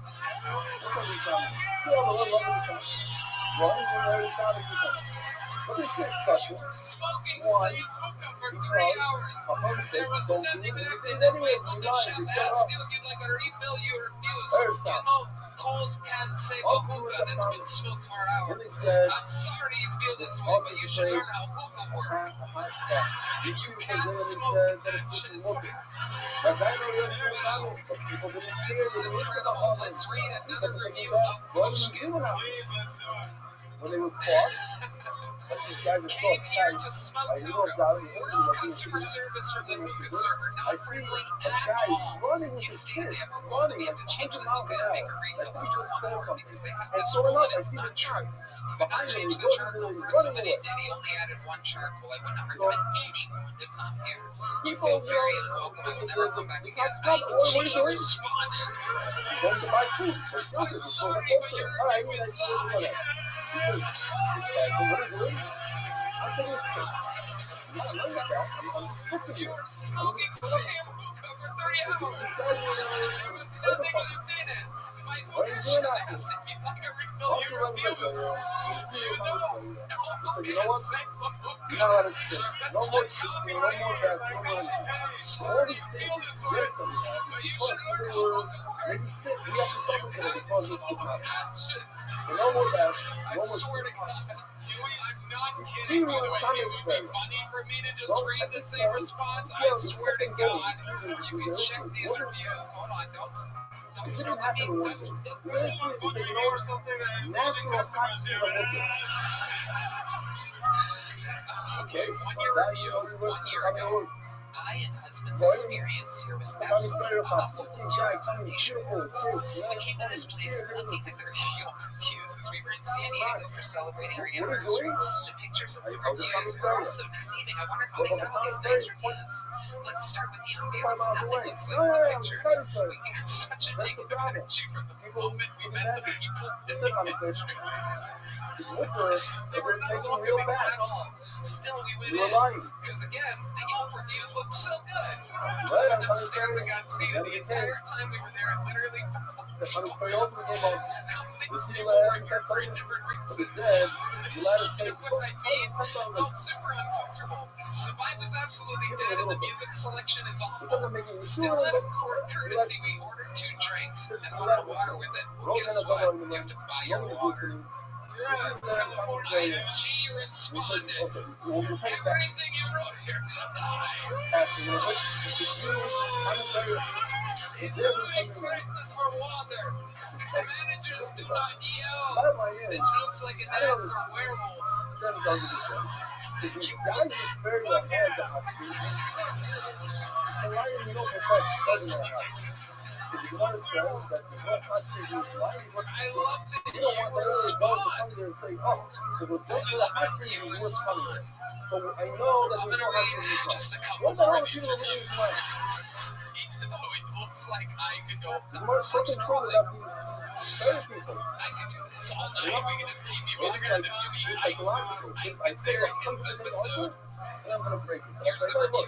What is this stuff? You were smoking the same hookah for 3 hours. There was nothing left in it. My hookah chef asked you if you'd like a refill. You refused. You know, Coles can't save a hookah that's been smoked for hours. I'm sorry you feel this way, but you should learn how hookah works. You can't smoke ashes. This is incredible. Let's read another review of Plushkin. Please, let's do it. When they was caught, these guys are so Came here excited. to smoke hookah. Worst customer service from the hookah server. Not friendly at all. He stated they ever warned me to change the hookah and make a refill after 1 hour because they have this rule and it's not true. He would not change the charcoal for us, and when he did, he only added 1 charcoal. I would not recommend anyone to come here. You feel very unwelcome. I will never come back again. She responded. Going to buy food. I'm sorry, but your review is lying. He says, what are you doing? I'm taking a stick. I'm just fixing You you. were smoking the same hookah for 3 hours. There was nothing you did it. My hookah chef asked if you'd like a refill. Also, You what was refused. You don't. So you know what? You know how to stick. No more fixing, no more bats, no more anything. I'm All sorry these you things, feel this these way, that we have, but you because should learn they how were hookah maybe works. sick. We have to suffer from it because You of this smoke matter. ashes. So no more bats, I no more swear to sticks. God. I'm not kidding you. It would be funny for me to just read the same response. I swear to God. You can check these reviews. Hold on. Don't It start didn't with me. happen once. We didn't see it. We said, you know what? Something that National toxins are looking. Okay, 1 year review. 1 year ago. I and husband's experience here was absolutely awful in terms of nation rules. We came to this place looking at their Yelp reviews as we were in San Diego for celebrating our anniversary. The pictures of the reviews were also deceiving. I wonder how they got all these nice reviews. Let's start with the ambiance. Nothing looks like the pictures. We got such a negative energy from the moment we met the people in the pictures. They were not welcoming at all. Still, we went in, because again, the Yelp reviews looked so good. We went upstairs and got seated. The entire time we were there, it literally felt like these people were here for a different reason. You know what I mean? Felt super uncomfortable. The vibe was absolutely dead, and the music selection is awful. Still, out of courtesy, we ordered 2 drinks and wanted water with it. Well, guess what? You have to buy your water. She responded. Everything you wrote here is a lie. If you're looking prices for water, managers do not yell. This looks like an ad for werewolves. You want that? I love that you respond. So I know that I'm gonna read just a couple more of these reviews. Even though it looks like I could go some scrolling. I could do this all night. We can just keep moving here. This could be I say Lincoln's episode. I'm gonna break it. Here's the review.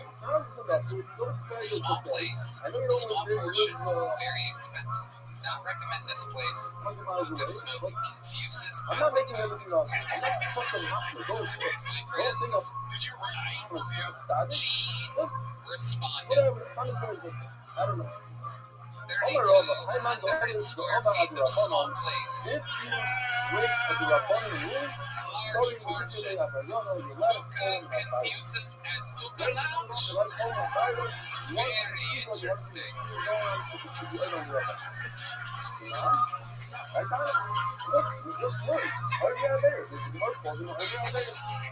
Small place, small portion, very expensive. Not recommend this place. Hookah smoke confuses. I'm not making everything else. I'm not fucking hustling. My friends, did you write? G responded. I don't know. 32 square feet of small place. Large portion. Hookah confuses at hookah lounge. Very interesting.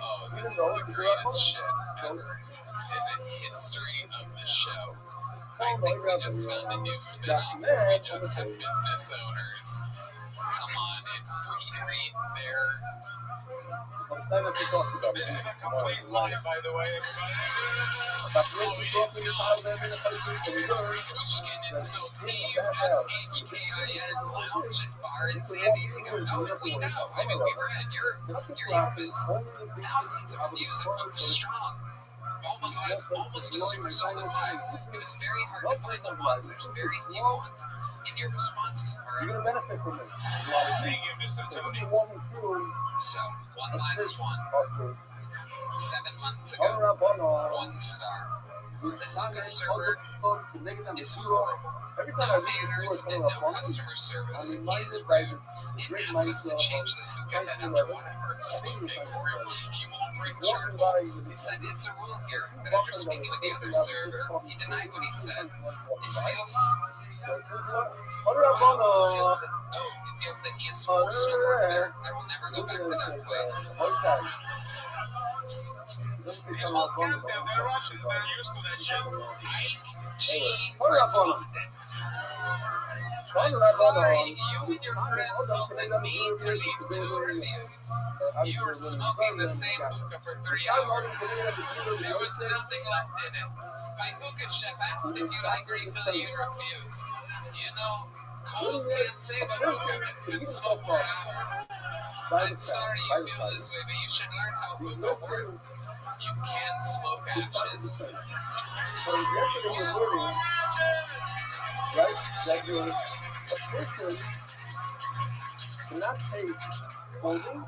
Oh, this is the greatest shit ever in the history of the show. I think we just found a new spin-off where we just have business owners come on and read their... This is a complete lie, by the way. Pushkin is spelled P-U-S-H-K-I-N, lounge and bar in San Diego. How did we know? I mean, we read your Yelp is thousands of reviews and strong. Almost a super solid 5. It was very hard to find the ones. There's very few ones. And your responses are... You're gonna benefit from it. They give this a Tony. So, one last one. 7 months ago, 1 star. The hookah server is horrible. No manners and no customer service. He is rude and asks us to change the hookah head after 1 hour of smoking. He won't bring charcoal. He said it's a rule here, but after speaking with the other server, he denied what he said. It feels that he is forced to work there. I will never go back to that place. They love Camden. They're Russians. They're used to that shit. Ike G responded. I'm sorry, you and your friend felt the need to leave 2 reviews. You were smoking the same hookah for 3 hours. There was nothing left in it. My hookah chef asked if you'd like refill, you refused. You know, cold can't save a hookah that's been smoked for hours. I'm sorry you feel this way, but you should learn how hookah works. You can't smoke ashes. So yesterday morning, right, that you're a person cannot take clothing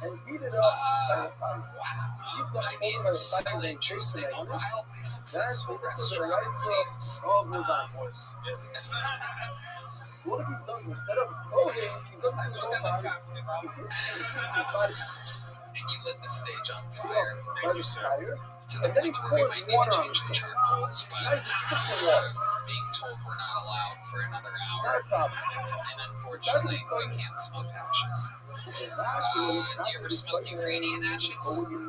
and heat it up by the fire. Wow. I mean, still interesting. A wildly successful restaurant, it seems. Yes. So what if he does, instead of clothing, he doesn't use his body, he heats his body. And you lit the stage on fire. Thank you, sir. To the point where we might need to change the charcoals, but being told we're not allowed for another hour. And unfortunately, we can't smoke ashes. Do you ever smoke Ukrainian ashes? Only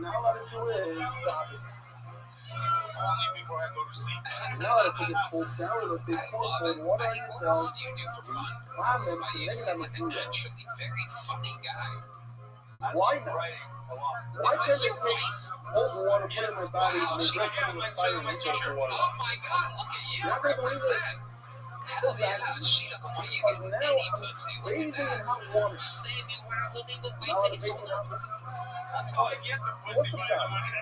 before I go sleep. Now to take a cold shower, let's say pour cold water on What yourself. else do you do for fun? Climb So it, you and seem then like a naturally very funny guy. Why not? Writing a lot. Why Is can't this they your take wife? cold water, put it in my body, Wow, and she then got go from the fire and take the water? Oh my god, look at you, You're not gonna believe it. represent. Hell yeah, she doesn't want you Because getting now any I'm pussy. Look at raising in that. hot water. Damn, you were holding with Now my I'm face. baking Hold hot up. That's how I get the So pussy what's the when I problem? do it.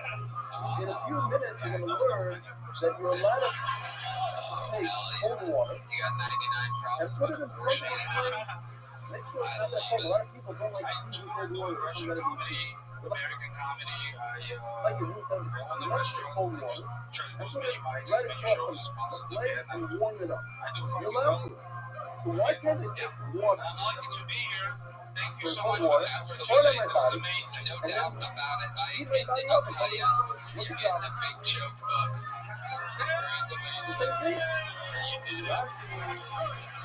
In a few minutes, you're going to learn that you're allowed to take cold water You got 99 and problems, put but it a in front of Porsche. the flame. Make sure it's not that cold. A lot of people don't like using cold water. They Russian come out of comedy, American comedy. like a room temperature. on the So let's restaurant, cold I water just try to and do as put many it mics, right as many across shows as the possible. flame and warm it up. I do You're fucking allowed well. to. So why can't they take water? I'm lucky to be here. Thank you With so cold much for water, this pour it on opportunity. my This is body, amazing. No and doubt then about it. heat my body I'll up and tell you, what's you're the getting problem? the big joke book. It's the same thing.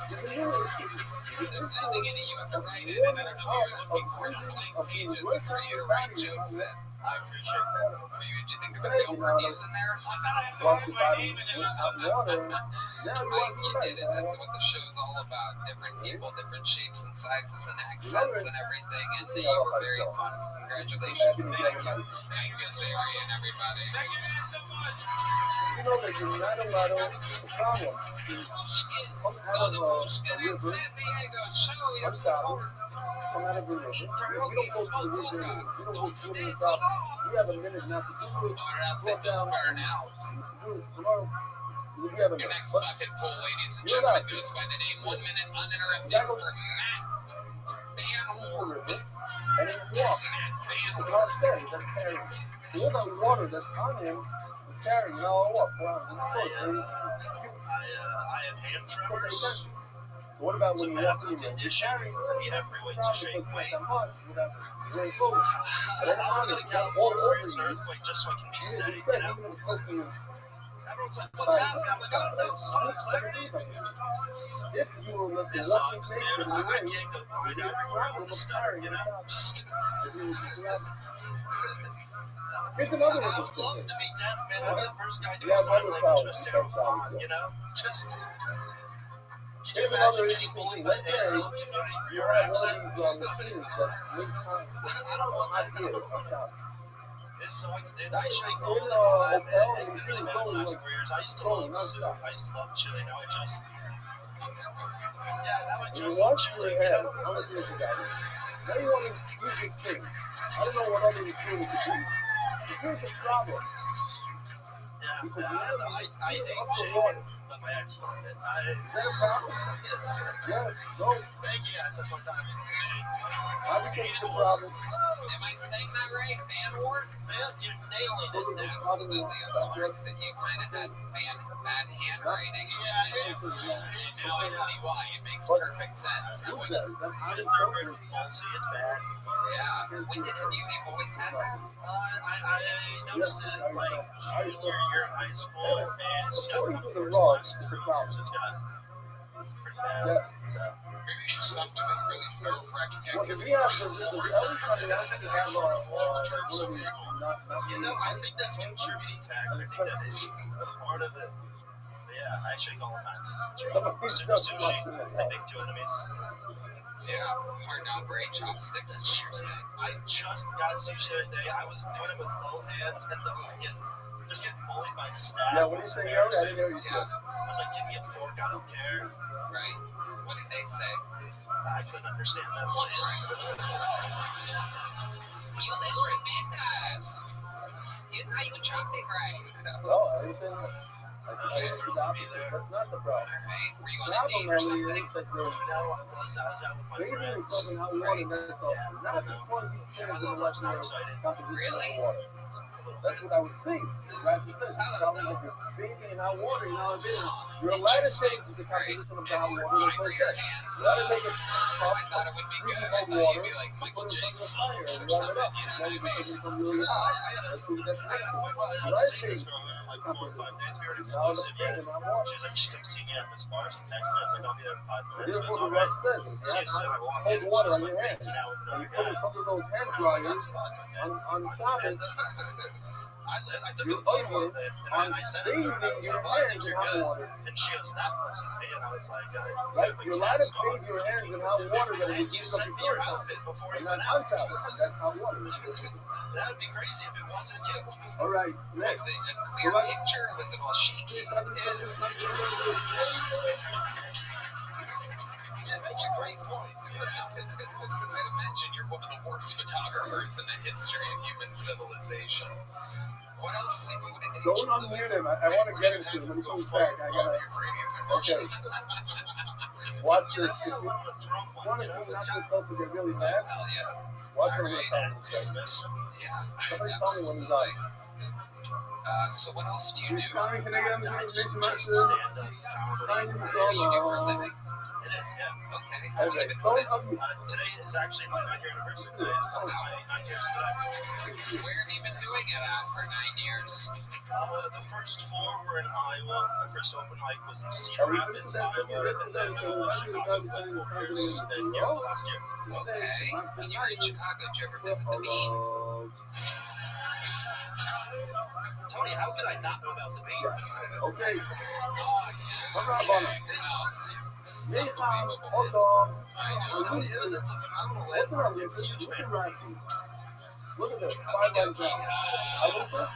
There's a new issue. There's nothing in it you have to write it, and I don't know what you're looking for in blank pages. It's for you to write jokes in. I appreciate that. I mean, did you think there was no reviews in there? I thought I had to Wash write your my body name in it or with hot something. water. Now you wash You your body. did it. That's what the show's all about. Different people, different shapes and sizes and accents and everything. And you were very fun. Congratulations. Thank Thank you. you. Thank you, Zari and everybody. Thank you guys so much. You know that you're not allowed to the problem. Pushkin. Come Go out to of Pushkin a in river, San Diego. Show your unshowered, support. come out of a river. Eat We don't pierogi, go to smoke the river. hookah. We don't go Don't swimming stay in too the long. We have a minute not to do it. Or else Go it will down. burn out. We have a Your minute. next But bucket pool, ladies and You're gentlemen, not. goes by the name 1 minute uninterrupted That for goes- Matt Van the Hoort. river, and then you walk. Matt So Van God said that's carrying. All that water that's on him is carrying. Now what? I have hand tremors. So what about It's a when you walk medical in there? condition. We have free weights to shake weight. That much without very close. I want to go to California to experience an earthquake just so I can be steady, you know? Everyone's like, what's happening? I'm like, I don't know, sonic clarity? If you were, let's say, It walking sucks, naked dude. in I the rain, can't go blind everywhere with the stutter, you know? Just, if you were just around. Here's I another would interesting love thing. to be deaf, man. I'd be the first guy You doing have sign other language in a problems, stereophone, you know? Just, can you Here's another imagine getting interesting bullied thing. by Let's the say ASL community for you your have one of accent? these machines that makes time. I don't want I that. feel it. I'm sorry. It's so extended. I shake all In the a time, hotel, and it's been really bad the last 3 years. I used to love soup. I used to love chili. Now I just, now I You just love want chili, your you head. know? I'm a serious about it. Now you want to use this thing. I don't know what other machine it could be. But here's the problem. Because I hate up to shaking, water. but my ex loved it. Is that a problem? Yes. No. Thank you guys. That's my time. Obviously, it's a problem. Am I saying that right? Van Hoort? Man, you're nailing it, dude. Absolutely. I'm sorry because you kind of had bad handwriting. Yeah, it's Now I see why. It makes perfect sense. Who's It's that? like, That it's I'm third grade palsy. It's bad. yeah. When did you always had that? I noticed it like junior year in high school, and it's just got According to the worse law, last it's a 2 problem. years. It's got pretty bad. Yes. So, Maybe you should stop doing really nerve-wracking Well, if we activities. have the Elvis coming out, we have one of these you know, I think that's a contributing factor. I think that is part of it. But yeah, I shake all the time. It's rough. Sushi, I make 2 enemies. Yeah. Hard to operate chopsticks. Sure thing. I just got sushi the other day. I was doing it with both hands, and just getting bullied by the staff. Yeah, what do you say, Gary? I didn't hear you say. Yeah. I was like, give me a fork, I don't care. Right. What did they say? I couldn't understand that. You guys were bad guys. You thought you would chop it right. No, I didn't say that. I said the opposite. That's not the problem. Alright. Were you The on a date or problem really something? is that you're No, I was out with my bathing friends. yourself in hot water, that's all. Not because you change the molecular composition of the water. That's what I would think. Rabbi says, it's probably like you're bathing in hot water, you know what I mean? You're allowed to change the composition of the hot water, that's what I said. You gotta make it So I thought it would be good. I thought you'd be like Michael J. Fox or something. You know what I mean? That's what that's next to it. I had to see this girl like 4 or 5 days. We were exclusive yet. She's like, she come see me at this bar. She texted me. It's like, I'll be there in 5 minutes. Here's It's what the all Rush right. says. If you See you have soon. I walk in. cold water She's on like your hand, making out with and you another put it in guy. some of those hand I was like, dryers that's fine. on Shabbos, I took a photo of it, and I sent it to her, and I was like, well, I think you're good. And she goes, that wasn't me. And I was like, right, you're allowed to bathe your hands in hot water that and was you used up sent me your before. outfit before you And went not out. hot shower. That's hot water. That would be crazy if it wasn't you. All right, Was next. it a clear picture or was it all shaky? Yeah, make a great point. I'd imagine you're one of the worst photographers in the history of human civilization. What else is he doing? Don't unmute him. I want to get into it when he comes back. I gotta. Okay. Watch this. If you want to see nothing else to get really mad, Hell yeah. watch what I'm going to tell him. Yeah. Somebody tell me when he's on. So what else do you do? Connie, can I get him to I make just my stand-up comedy. What do you do for a living? It is, yeah. Okay. How long Okay, have you been don't doing it? unmute. Today is actually my 9-year anniversary. Today is my 9 years today. Where have you been doing it at for 9 years? The first 4 were in Iowa. My first open mic was in Cedar Rapids, Iowa, and then Chicago, then 4 years, then here last year. Okay. When you were in Chicago, did you ever visit the Bean? Tony, how could I not know about the Bean? Okay. Oh, yeah. I'm not on it. It's Hold unbelievable. on. I know. Tony, it's a phenomenal What's it on? landmark. I'm a huge Look fan. at Rothschild. Look at this. 5 legs down. I look this.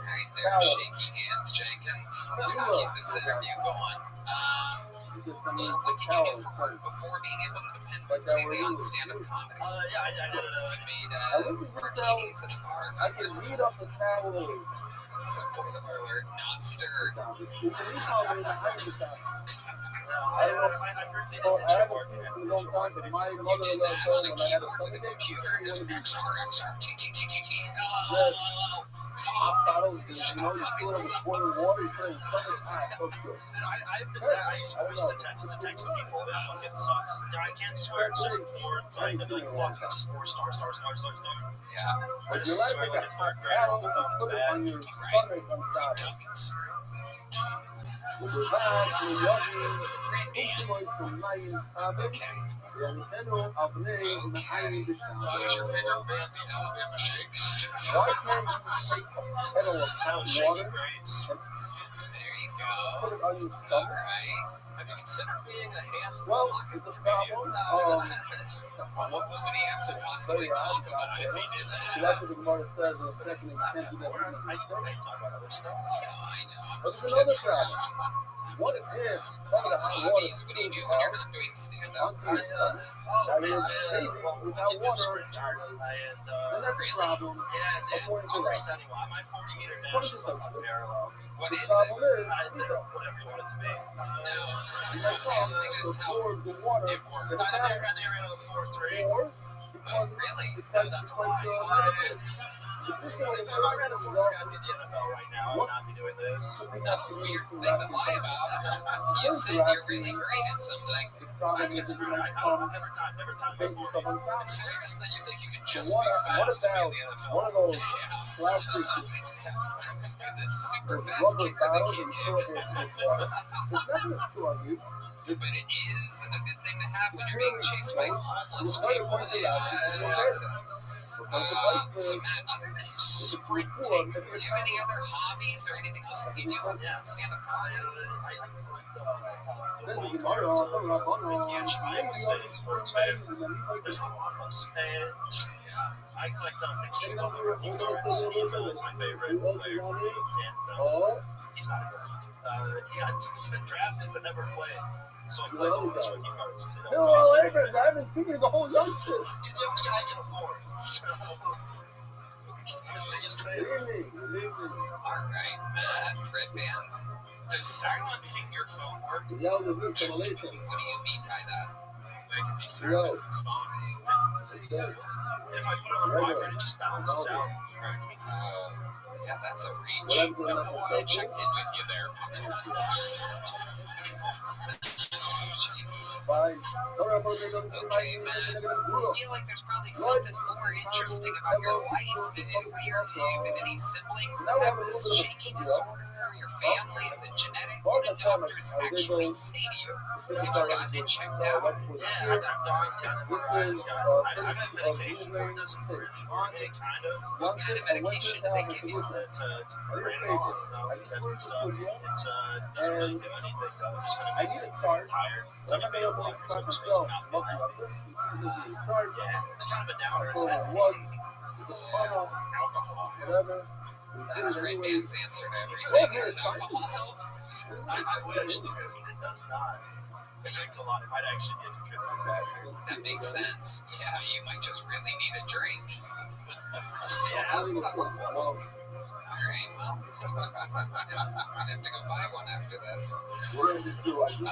Right there, shaky hands, Jenkins. Let's just keep this interview going. You just What did you do for work before being able to depend completely on stand-up comedy? Yeah, I did You made look at this martinis at the bar. I can read off the towel. Spoiler alert, not stirred. You can read how many behind the shop. I briefly did So the I gym haven't work. seen this in a long time, but my You mother did let that go on a when I had a keyboard with a stomach ache. computer. She wanted to XR. Yes. Hot bottles, you know, you fill it with boiling water, you put it in your stomach. So good. And I used to text people, and it fucking sucks. I can't swear, it's just 4, it's like, fuck, it's just 4 stars. Yeah. But you like to get hot bottles and put it on your stomach on top. With the vibes, with yummy, últimos semanas, sabe? E a Nintendo Albany, behind the Who's your favorite band, the Alabama Shakes? Why can't you take a kettle of hot water and There you go. put it on your stomach? Alright. Have you considered being a hands Well, it's a problem. What would he have to possibly talk about if he did that? So that's what the Gemara says in the second extent of that. I talk about other stuff. I know. I'm What's just another kidding. problem? What if some of the hot water Hobbies, what do you do when you're not doing stand-up? onto your stomach? I mean, maybe without water, and that's a problem. According to I'll that. race anyone. My 40-meter What dash is is this? on parallel. What The is it? problem is, Whatever you want it to be. you might come to absorb the water It in works. the They tower. ran a 4.3. Or because Really? it's like medicine. This is If I ran a 4.3, I'd be the NFL right now. I would not be doing this. That's a weird thing to lie about. You said you're really great at something. I think it's great. Every time Make yourself on top. It's serious that you think you can just What be fast to be about in the NFL. one of those Yeah. plastic You're this super fast rubber kicker that bottles can and kick. fill it with water? It's not going to spill on you. But it is a good thing to have when you're being chased by homeless It's people very in important. Texas. So Matt, other than sprinting, do you have any other hobbies or anything else that you do other than stand-up comedy? Desde que moro, todo lo pongo. Huge Iowa State sports fan. There's not a lot of us. And I collect the King Butler rookie cards. He's always my favorite player. And he's not a goalie. He's been drafted but never played. So I collect all his rookie cards. Hello, Abrams. I haven't seen you the whole young kid. He's the only guy I can afford. So, I'm his biggest fan. All right, Matt, Red Band. Does silencing your phone work? Ya lo vi, como le dije. What do you mean by that? Like if he silences his phone, does he do? If I put it on vibrate, it just balances out. Yeah, that's a reach. I don't know why I checked in with you there. Jesus. Bye. Okay, man. I feel like there's probably something more interesting about your life. What are your any siblings that have this shaky disorder? Your family? Is it genetic? what do doctors actually say to you? Have you gotten it checked out? Yeah, I've gone down This MRIs, is I've had medication for it, doesn't work. It kind of, What kind of medication do they give you? to bring it on, that's the stuff. It's, doesn't really do anything, though. It's gonna I make need you a chart. tired. It's I'm like not a gonna beta open blocker, the so chart it's supposed to myself. be not Months bad. after, it's chart. Yeah, it's kind of a downer. So It's it heavy. was. It's a ton of Alcohol. whatever. We did That's it right, anyway. man's answer to Well, everything. man, Does it's alcohol help? I wish, because it does not. It drinks a lot. It might actually be a contributing factor. That makes sense. Yeah, you might just really need a drink. Yeah, Alright, well, I'm gonna have to go buy one after this. We're gonna just do it. Matt,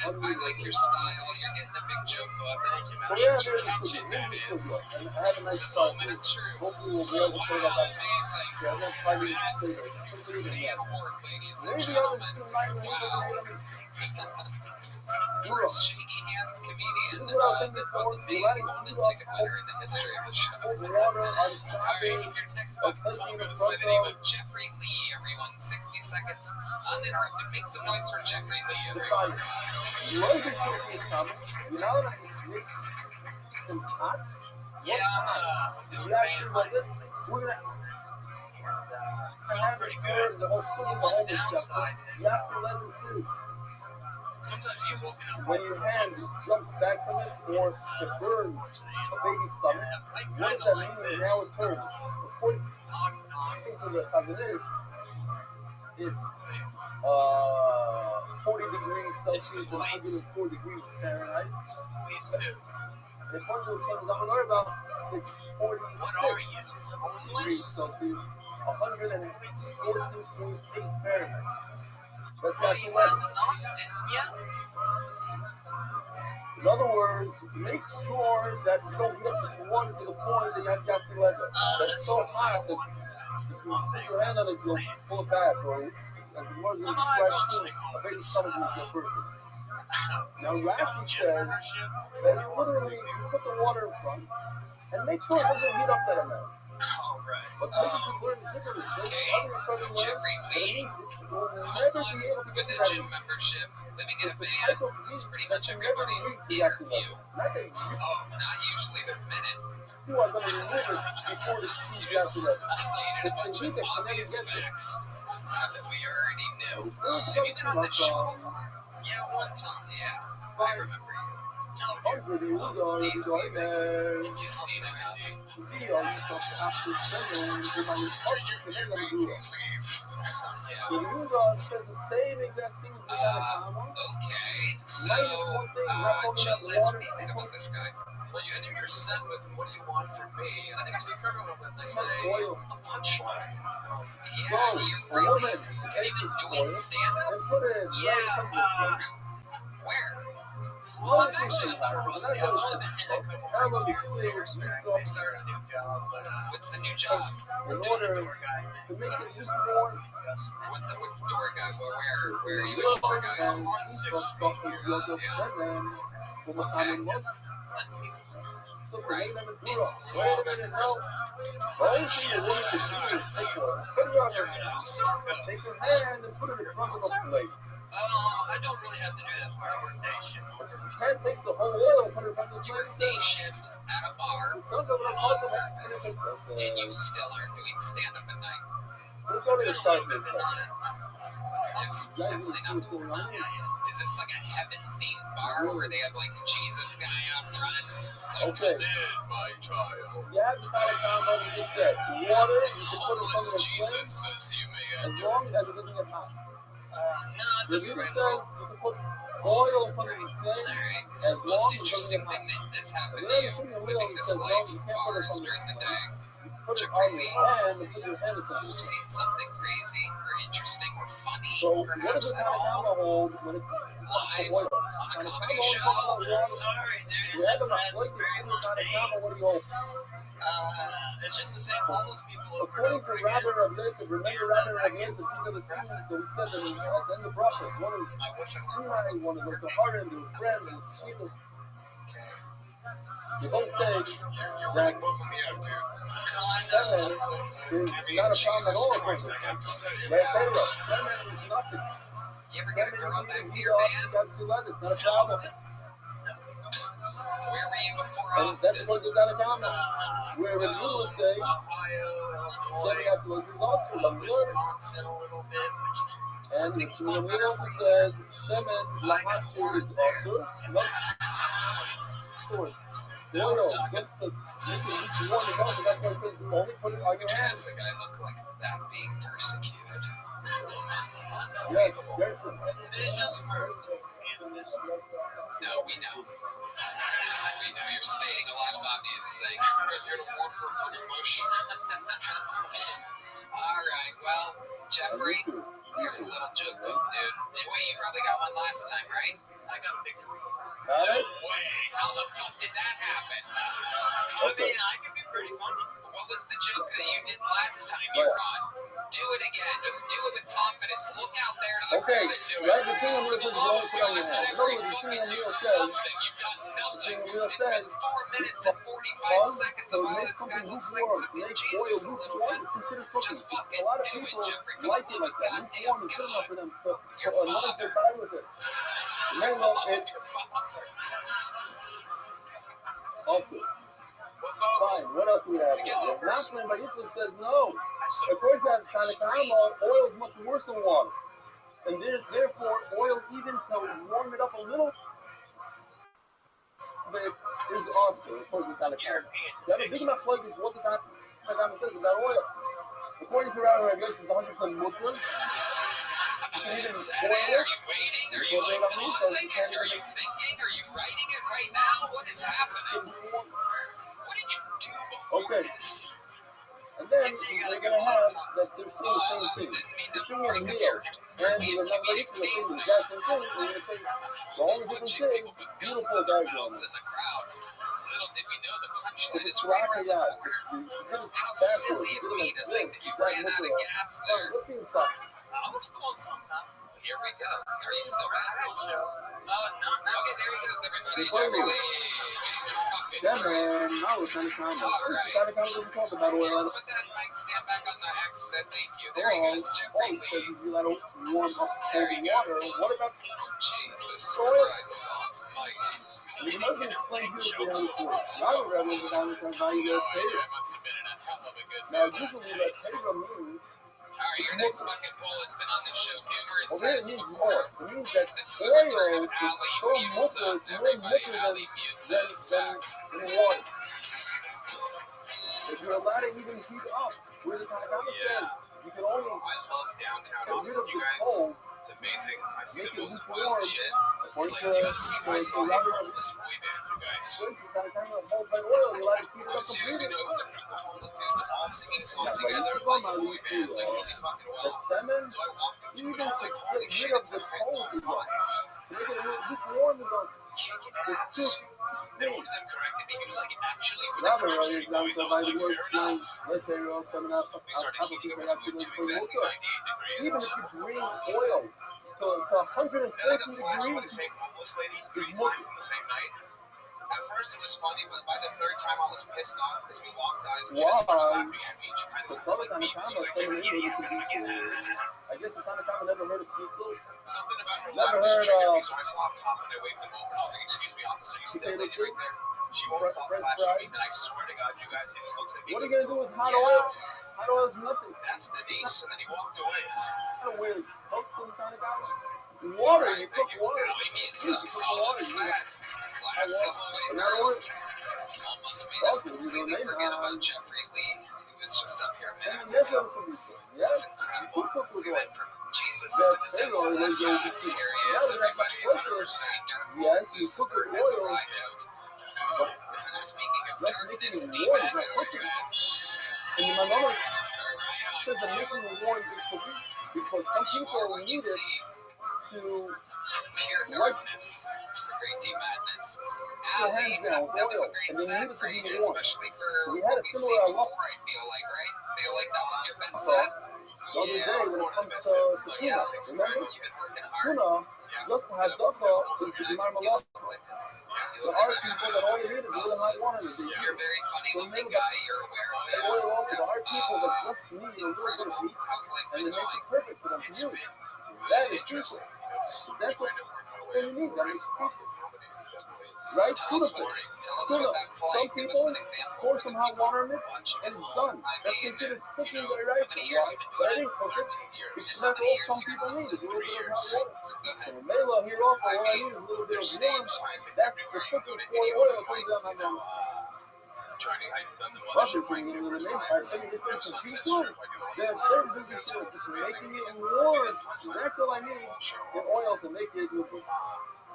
I like your style. You're getting a big joke book. Thank you, So man. yeah, You there's catch the it, Sugar. that There's the is. Sugar. And I have a nice The start. moment of truth. Hopefully we'll be able to put it up. Amazing. Yeah, I'm gonna try to say that. Man award, ladies and Maybe other gentlemen. two minor Wow. First shaky hands comedian This is what I was saying that before. wasn't The made Latin golden food ticket winner in the history of the show. water on Alright, topics. your next book goes by the name of Jeffrey Lee. Everyone, 60 seconds uninterrupted. Make some noise for Jeffrey Lee, everyone. You always get something coming. You know what I mean? Them hot. Yeah, I'm doing You actually like this. We're gonna have this good. The whole sugar, the whole stuff. You have to let this is. Sometimes you've woken up. When your hand jumps back from it or it burns a baby's stomach, what does that mean? Now it turns. According to the Chazanish, it's 40 degrees Celsius and 104 degrees Fahrenheit. And according to the Chinese I'm learning about, it's 46 degrees Celsius, 114.8 Fahrenheit. That's actually letters. In other words, make sure that you don't get up this water to the point that you have Yahtzee leather. That's so hot that if you put your hand on it, you'll pull it back, or as the words will describe soon, a baby's stomach will get perfect. Now Rashi says that it's literally, you put the water in front, and make sure it doesn't heat up that amount. But this is learn differently. This other Rishonim learn that it means that you will never be able Homeless to with get a to that. gym membership, living in a It's a van. type of It's heat pretty that much you never everybody's reach the theater Yahtzee view. level. Not that Not usually their minute. you are going to remove it before the You speed just Yahtzee level. stated a It's the bunch heat of that you never obvious get to. facts that we already knew. It's Have you been on the show before? Yeah, one time. Yeah, I remember you. Hundred years ago, He's leaving. You've seen enough. we are after general, the Yudah says the same exact things we got in common. Okay, so, Minus one thing, Joe Liz, what do you think about this guy? Well, you end your set with, what do you want from me? And I think I speak for everyone when they say Oil. a punchline. Yeah, So, you a really woman can take even this doing oil stand-up? and put it Where? Well, I'm actually a lot of roles. Yeah, I've only been in a couple I weeks. will be clear, so I started a new job, but What's the new job? in order to make it just more What's the door guy? Where are you real a door guy? and something you'll get then for what time it was. So wait a minute, wait a minute, no. All you need to do is take one, put it on your hand, take your hand and put it in front of a plate. I don't really have to do that part. I work day shift. But you can't take the whole oil and put it in front of the You work plate. day shift at a bar, and you still aren't doing stand-up at night. Let's go to the side of this. It's definitely not doing that. Is this like a heaven-themed bar where they have like a Jesus guy out front? It's like, Okay. my child. You have the kind of combo we just said. Water, you can put it in front Homeless of a Jesus plate says you may as enter. long as it doesn't get hot. No, The it's just Review right says you can put oil in front of the flame Alright. as Most long as it doesn't interesting get hot. thing that has happened to Whatever you thing the living wheel this says, life, you can't put it bars on during the day. Put it on your hand and put your hand in front Must of have it. seen something crazy or interesting or funny, So what does perhaps the at all, combo hold when it comes to live oil? on a On a comedy combo, show. I'm sorry, dude. you It have just a has plate very that's not a mundane. combo, what do you hold? It's just the same homeless people over and According over to again. Rabbi of this, remember Rabbi of this, these are the things that we said that at the end of breakfast. One is Sinai, one is like the Haran, the friend, and the Shivas. You don't say You're really that bumming me out, dude. Shemen is not a problem at all. Christ, I have to say it. Right, Pharaoh. Shemen is nothing. You ever get a girl back to your You man? got 2 letters, not a problem. Where were you before And that's Austin? what they got a comment. Where you would say, Ohio, Chevy Illinois, Absolute is also number 1. Wisconsin a little bit. And the Emil also says, Shemin Lahashi is also number 4. Oil, just to make it each one to go, but that's why it says only put it on your hands. Does the guy look like that being persecuted? Yes, very true. No, we know. We know you're stating a lot of obvious things. I'm here to warn for a burning bush. All right, well, Jeffrey, here's a little joke book, dude. Wait, you probably got one last time, right? I got a big one. Got it? Way, how the fuck did that happen? I mean, I can be pretty funny. What was the joke that you did last time you were on? Do it again. Just do it with confidence. Look out there to the Okay, crowd and do right, it. the thing Emil says is only put on your hands. In other words, the thing Emil says, Something. You've done nothing. Emil It's says, been 4 minutes and 45 seconds of all this guy looks like fucking Jesus a little bit. It's considered cooking. Just fucking A lot of do it, people Jeffrey, for like the it love like of that. goddamn Lukewarm is good enough for God. them, but Your as long as they're fine with it. Remember, it's Your father. also Well, folks, fine. What else do we have? Here? Not claimed by Yisrael says no. According to that Tanakama, oil is much worse than water. And therefore, oil, even to warm it up a little bit, is also, according to Tanakama. You have a big enough plug is what the Tanakama says about oil. According to Rabbi, it's 100% mutter. You can even boil Are it. you waiting? Are you like pausing it? Are you thinking? Are you writing it right now? What is happening? What did you do before Okay. this? And then they're going to have that they're saying the same thing. They're saying a meal. And remember, it's the same exact same thing. And you're going to say, the only difference is beautiful diagram. In the crowd. Little did we know the punchline It's is right around the rocket corner. How silly of me to think that you ran out of gas there. Let's see what's up. I was pulling something out. Here we go. Are you still at it? No. Okay, there he goes, everybody. Jeffrey Lee. Jesus fucking Yeah, Christ. man. Now we're trying to calm down. All right. We're trying to talk about oil. Put that mic stand back on the X. Thank you. There All he goes, Jeffrey he says Lee. is you let it warm up cold water. What about Jesus Christ almighty. you must explain here the Holy Spirit. Robert Rebbe is about to how you get paid. That must have been in a hell of a good Now, mood. usually that Pedro means, All right, your next bucket full has been on the show numerous well, it times means before. more. It means that This is a return oil of is so alley much, it's more everybody. much Alley Musa is back. than water. If you're allowed to even heat up, where the Tanakama says, you can only I love downtown get rid Austin, of you the guys. cold, It's amazing. I see make the it most lukewarm. wild shit. According Like to the other week, I saw him Robert on this boy band, you guys. says, the Tanakama holds by oil, you're allowed to heat it I up was seriously, completely. no, it was a group of homeless dudes all singing a song Yeah, but together, it's like a about boy band, like really fucking The well. Shemin, So I walked up to it even and I was to like, get holy rid shit, of it's the a fit cold is life. to make it lukewarm is also. Kicking It's ass. too Then one of them corrected me. He was like, actually, with the Rather, Crime is Street now boys. I to was by the like, words fair enough. let there go Shemin out. We started heating up his mood to exactly 98 degrees. Even if you bring oil to 114 Then I got flashed by the degrees, same homeless lady 3 It's more- times in the same night. At first it was funny, but by the 3rd time I was pissed off because we locked eyes and she just starts Why? laughing at me. She kind of the sounded Southern like me, but she Tanakama was like, saying yeah, that yeah, you yeah. I guess the Tanakama never heard of Schnitzel. Something about her Never laugh just heard triggered of- me, so I saw a cop and I waved him over. And I was like, excuse me, officer, you see that Potato lady right there? She won't stop French flashing fries. me, and I swear to God, you guys, he just looks at me. What are and you goes, gonna do with hot yeah, oil? Hot oil is nothing. that's Denise, and then he walked away. I don't wear coats in the Tanakama. Water, you cook water. Alley Musa, You cook solid water. set. Laughs the whole way And not through. oil. Almost made us Okay, completely you know, forget man, about Jeffrey Lee, who was just up here And minutes that's ago. what it should be said. It's Yes, incredible. you cook with We oil. went from Jesus That's to the devil Pharaoh in that was going to fast. see. Here he Now is, that everybody. much 100% dark Yes, you Lucifer cook with has oil. arrived. But Speaking of that's darkness, making it warm, it's not D-Madness is cooking. back. And my mama Right on says that cue. making it warm is cooking because some You are people what you need it see. to Pure darkness. The great D-Madness. Ali, hands down, that was a oil, great and they set need it for to you, be warm. especially for So we had what a we've similar seen look. before, I feel like, right? Feel like that was your best So, set? the other day when it comes to Yeah, tuna, remember? you've been working hard. Tuna, just hadacha is the marmalade. There are people that all they need is a little hot water in it. You're a very funny So looking remember guy. You're aware of that this. oil also, there are people that just need a little bit of Incredible. heat How's life and been it makes going? it perfect for them to It's use. been That really is truthful. interesting. was That's trying to work my way what you need. That right makes to it Boston tasty. comedy. So definitely Right? Tell Tuna us fish. what that's Some like. Give people us an example. pour for some the hot people water in it, watching and at it's home. done. I That's mean, considered you cooking know, the how rice. many Why? years have you been That doing it? ain't cooking. 13 years. Because How that's many all years some have you people lost need it? is a little 3 bit of years. hot water. So go So ahead. Mela here also, I all I mean, need is a little bit There's of warm. stage time That's the everywhere you go cooking to for any oil open comes mic. out my You know, mouth. I've done the Butter mothership from mic the numerous name. times. I mean, You know, it's some Sunset people. Strip I do all the They're time. shaving the That's shit, just amazing. making it I warm. did punchline That's all I need. the whole show. Get oil to make it good.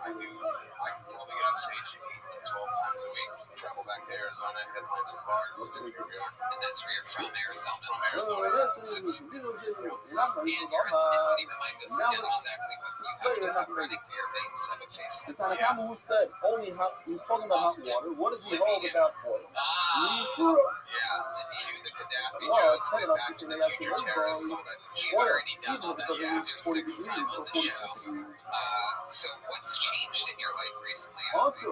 I probably get on stage 8 to 12 times a week. Travel back to Arizona, headline some bars. And that's where you're from, Arizona. From No, Arizona. that's and Your ethnicity, remind us now again exactly what you have to have running through your veins to have a face the like that. Tanakama who said only hot, he's talking about hot water. What does he hold about water? Ah, Yisura. yeah, and cue the Gaddafi Well, jokes tell that it Back up to to the the Future actual terrorists. oil. We've Oil, already done even all if it that. doesn't This is reach your 40 sixth degrees time on or the 46 show. degrees. So what's changed in your life recently? Also,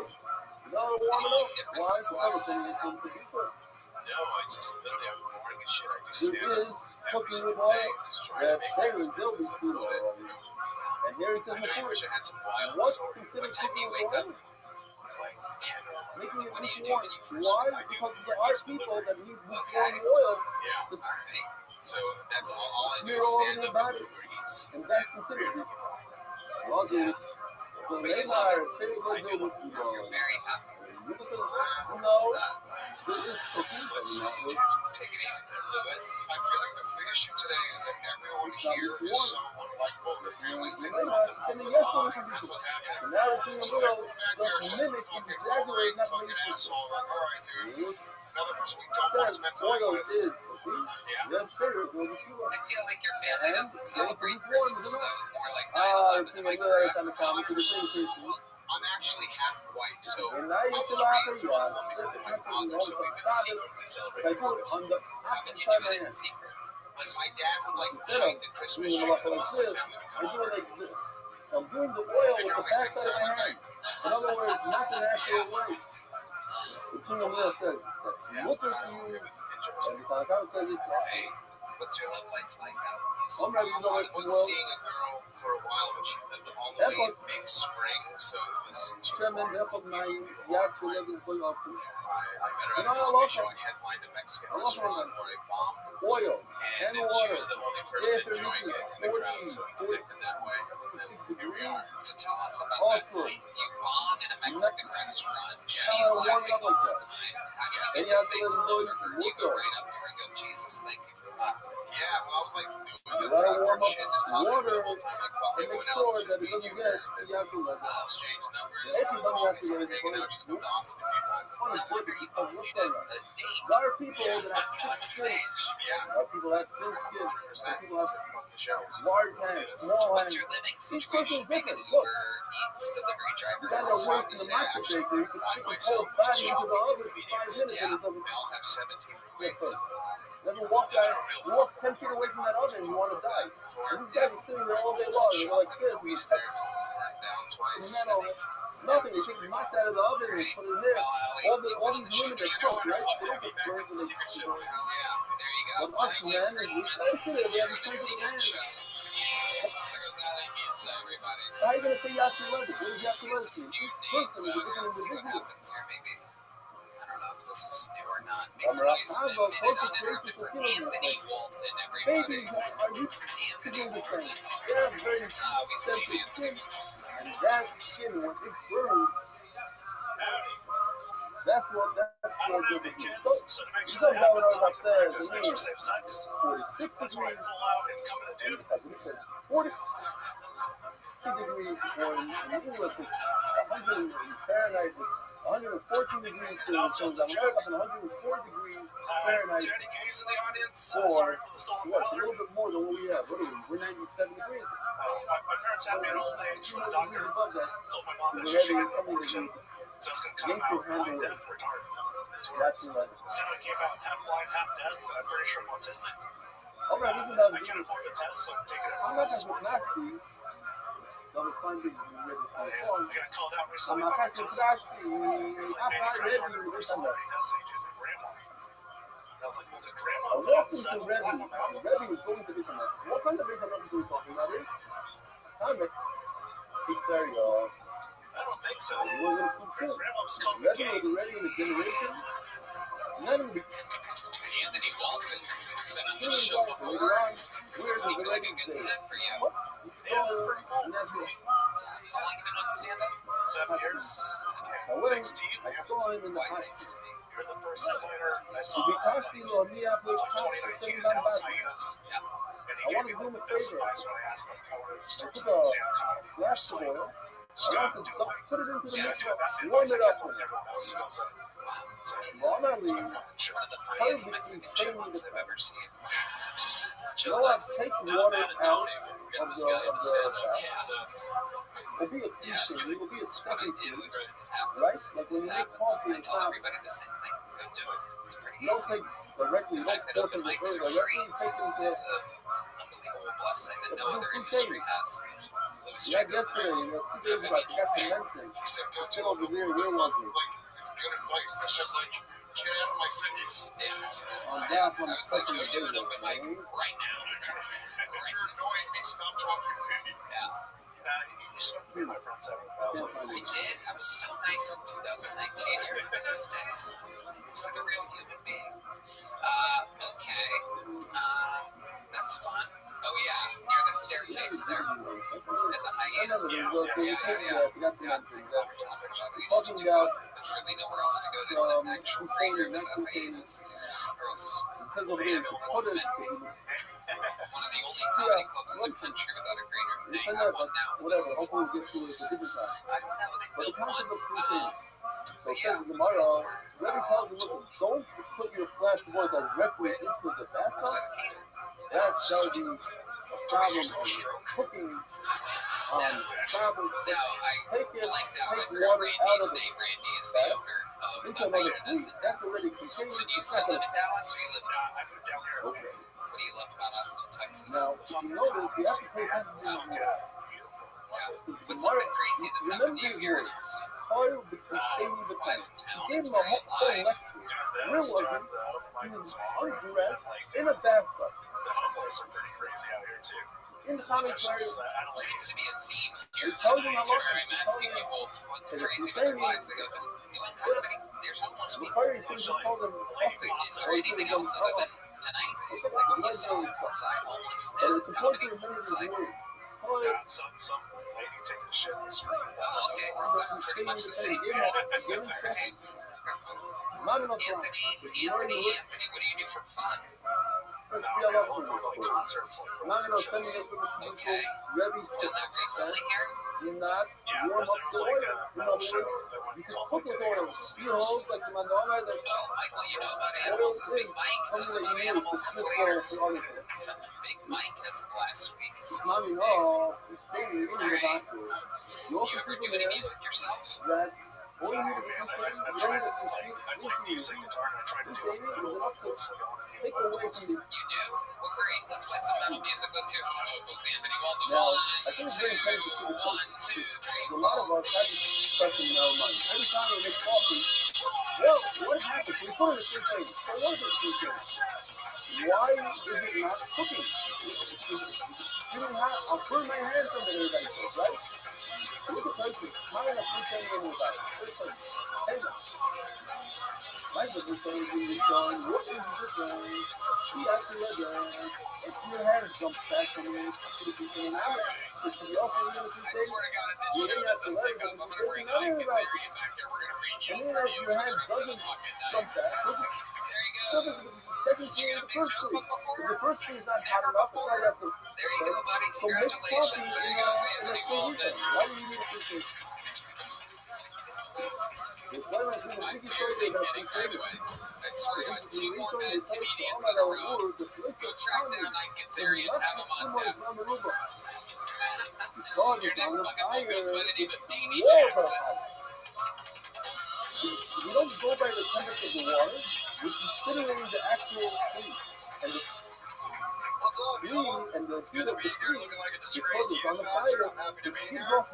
another warming up. Why? Difference For last some night. reason, producer. No, I just literally I'm boring as shit. I do There stand up is every cooking with single oil. day, just trying to That make Sharon this Zilby business. That's too. about it. And here he says, I just wish I had some wild what's story. considered What time do cooking you with wake up? oil? Like 10 or 11. Making it What do you do lukewarm. when you first Why? I do Because for there are yeast people delivery. that need lukewarm Okay. oil. Yeah. Just All right. So that's all I do smear is all over stand their up and body. Uber Eats. And that's considered this. Also, Yeah. the But you name love are it. Sharon goes over to You're very happy. you can say, no, there is cooking, but Let's not with. take it easy there, Lewis. I feel like the issue today is that everyone here is so unlikable. The families did Maybe nothing not. I mean, for yes, the but lives. it's That's what's happening. so now it's in the So middle, everyone back just there is just a mimics, fucking exaggerate, boring not fucking make it. asshole. Like, all right, dude. Another person we don't want to Says spend time oil with. is cooking. Yeah. Them sugars will be sugar. I feel like your family doesn't celebrate lukewarm, Christmas, isn't it? though. More like It's 9/11. in Am I the middle correct? of the comment to the same thing. I'm actually half white, so And I now you was can laugh raised at Muslim that. because This of my is father, notice so of we would Shabbos. secretly celebrate I put it Christmas. on the How opposite would you side do of it my in hand. secret? Like my dad would like Instead hang of the Christmas doing tree it in the like Muslim this, family would I come do over. it like this. So I'm doing the oil with the back side of my hand. In other words, not the natural way. The Tuna Mill says that's mutter to use, and the Tanakh says it's Hey, what's your love life like now? I'm ready to go I with the was world. seeing a girl for a while, but she lived all the way in Big Spring, so it was too far. Chairman, therefore, my yacht to live is going off. I met her You at know, a I comedy love show her. and headlined a Mexican I love her. restaurant where I bombed. Oil And and she water. was the only person If it enjoying reaches it in the crowd, so I 40, connected that way. 46 And here we are. degrees, So tell us about also, that night. You bombed in a Mexican restaurant. How She's I warm laughing it up the like whole that. time. How do you And get you to have say to let it hello go to her? You go water. right up to her and go, Jesus, thank you for laughing. Yeah, well, I was like doing You the gotta crowd warm work up shit, just talking to water people. And I'm like, fuck and make everyone else, sure it's that just it me and doesn't you get here. the yacht to level. I'll exchange numbers. If you don't Talk, have to so get we're it hanging out. She's come to Austin a few times. What is Now, good? where you What's you going did on? a date A lot of people that have on thick skin. stage. Yeah. A lot of people have thin skin. Some people have Fuck the show. large hands, small What's hands. your living Each situation? person is Being an different. Look, Uber Eats delivery driver. the guy that works in the matcha bakery could stick his whole body into the oven for 5 minutes and it doesn't They all have 17 get roommates. hurt. Then you walk 10 feet away from that oven and you want to die. And these guys are sitting there all day long and they're like this and you touch Down twice. metal. Nothing. You take the matcha out of the oven and put it in there. All these women that cook, right? They don't get burnt when they So, yeah, there you go. But us men, we're sensitive. We have a sensitive hand. Everybody. How are you going to say Yatsu Levi? What is Yatsu Levi? Each person is a different See what individual. happens here, maybe. I don't know if this is new or not. Make I'm some right. noise I for have a a minute culture uninterrupted crisis for for killing Anthony me. Walton, everybody. Babies are used to Anthony doing the Walton. same. They have very sensitive skin. And that skin, when it burns, that's the difference. So, sometimes I was upstairs and me, 46 degrees, as it says, 40 degrees, or in English it's 100, in Fahrenheit it's 114 degrees to the Americas and 104 degrees Fahrenheit Jenny Gaze in the audience. for, Sorry for the stolen what's a valor. little bit more than what we have. What are we? We're 97 degrees. My parents had me at old age for the 2 doctor. degrees above that. Told my mom that We're she having had an something abortion. that So it's going to come out blind, deaf, and retarded. His That's words. right. So when it came out half blind, half deaf, and I'm pretty sure I'm autistic. All right, this is how I can't afford the test, so I'm taking it. I'm not as with nasty. Double funding written some song. I got called out I'm recently not by my as with cousin. nasty. He's like, man, After you try I read harder you, for this something and he does than he did for grandma. I was like, well, did grandma I put out walked into 7 Rabbi. platinum albums? Rabbi was going to be some. What kind of bass I'm not supposed to be talking about here? Simon. There you go. I don't think so. You weren't going to keep saying. Grandma just called me Rabbi gay. was already in a generation. None of them. Anthony Walton, been on He the was show like, before. later on, where is Seemed the like a legend good say? set for you. What? Yeah, that's pretty cool. And that's what. How long you been on stand-up? 7 years. I went. Thanks to you, I man. saw him in the Quite hospital. nice to me. You're the first headliner I saw. Ubicasti lo mia Until por 2019 in down Dallas back. Hyenas. Yeah. And he I gave wanted me to do like him the a best favor. advice when I asked like I wanted to I start took stand-up a comedy. flash Just like, oil. just I gotta want do to like, put it into the yeah, microwave. that's the Warm advice I it get up. from everyone else who does it. So, Normally, it's fun. Sure. One of the funniest Mexican chipmunks I've ever seen. you know, I've taken water out of the will be a piece thing. It will be a second thing, right? Like when you make coffee I in tell coffee, everybody the same thing. Go do it. It's pretty you don't easy. take directly, you The don't fact that pour open from the mics earth are directly, free you take them to is an unbelievable blessing that no other industry has. Louis like Strickland. yesterday, 2 days ago, I forgot to mention. He said, go Sit to over there, where That's was not it? like good advice. That's just like, get out of my face. On that one, I was like, pressing go the do an video. open mic right now. You're annoying me. Stop talking to me. You spoke to me, my friends having a bell. We did. I was so nice in 2019. You remember those days? It was like a real human being. Okay. That's fun. Oh yeah, near the staircase there. At the Hyenas. Yeah. Yeah. I forgot to mention that. Talking about there's really nowhere else to go. They don't have an actual grainer without Hyenas. Or else It says over here, put it. one of the only comedy clubs in the country without a grainer. You They send have that, one now. whatever. Hopefully we'll get to it at a different time. I don't know. They But the built concept of one. cliche. So it says in the motto, Rabbi tells him, listen, don't put your flash boy directly into the bathtub. Was that a theater? That would be a problem for cooking problems. No, I Take it, blanked out. I take forgot water out Randy's of it. name. Randy is the owner of Think the about it. Hyenas. That's already continuing. So do you still live in Dallas or you live in I moved down here. Okay. What do you love about Austin, Texas? Now, if you notice, you have to pay attention to these words. What's something crazy that's happened to you here in Austin? Toil between shady the time. He gave him a whole lecture. Where was he? He was undressed in a bathtub. The homeless are pretty crazy out here too. In the comedy It's player, just, I don't Seems to be a theme here He's telling tonight. them how Where much I'm he's asking telling people what's And if crazy you about their say- lives. They go, just doing comedy. There's homeless the people. party should have just told him, Is there anything else other than tonight? Like what you saw outside, homeless and and it's important comedy? to remember It's these like, words. Toil know. Some lady taking a shit in the street. well, okay, it's pretty much the same thing. Right? Not enough Anthony, what do you do for fun? Let's No, be a lot we'll go to like of concerts, like Not roasting enough shows. feminist permission Okay. Rebbe Done six. that recently here? You're not Yeah, warm there up was the like oil. a You metal know, show that went you can called cook like with the oil. Animals as You hold like the mandala that Well, Michael, you know about oil animals. is Big Mike knows something about that you use to animals as slip leaders. for other things. Big Mike has last week. Mommy, no, it's shady. You need to watch it. You You also ever see do from any there music yourself? that all you need is a man, cliche. I You tried don't to need I played decent guitar and I tried to do Cliche it. is enough to take away from the. You do? Well, great. Let's play some metal music. Let's hear some vocals. Anthony Walton. Now, One, I think it's very important to see this one, case. two, three. A lot of us have this question in our mind. Every time we make coffee, well, what happens? We put in a cliche. So what is it cliche? Why is it not cooking? I'm putting my hands on it, everybody says, right? Look at places. Not enough cliche in the Bible. First place. My business is being done. What is the difference? He actually again. If your hands jump back from me, to the saying, I'm it should be also in the I cliche. swear to God, if this You show really have to doesn't let pick it up, I'm go. going to bring Not Ike everybody. Kazarian back here. We're going to read And you then for if you your for the hand rest of the doesn't fucking jump night. back, There you go. the second key and the first key. If the first key is not hot enough, it's not enough to. There you go, buddy. So make coffee Congratulations. There in you go, a Anthony clean Walton. region. Why do you need a clean region? The flavors in the I'm cookie barely soda that kidding, by the way. I swear to God, 2 more bad comedians in a row. Go track down Ike Kazarian and have him on deck. Your next fucking one goes by the name of Davey Jackson. If you don't go by the temperature of the water, which is sitting in the actual heat, and the What's up, heat y'all? and the It's heat good to of be the here. heat, Looking like a because disgrace to it's you on the guys. fire, I'm happy to be he's here. off.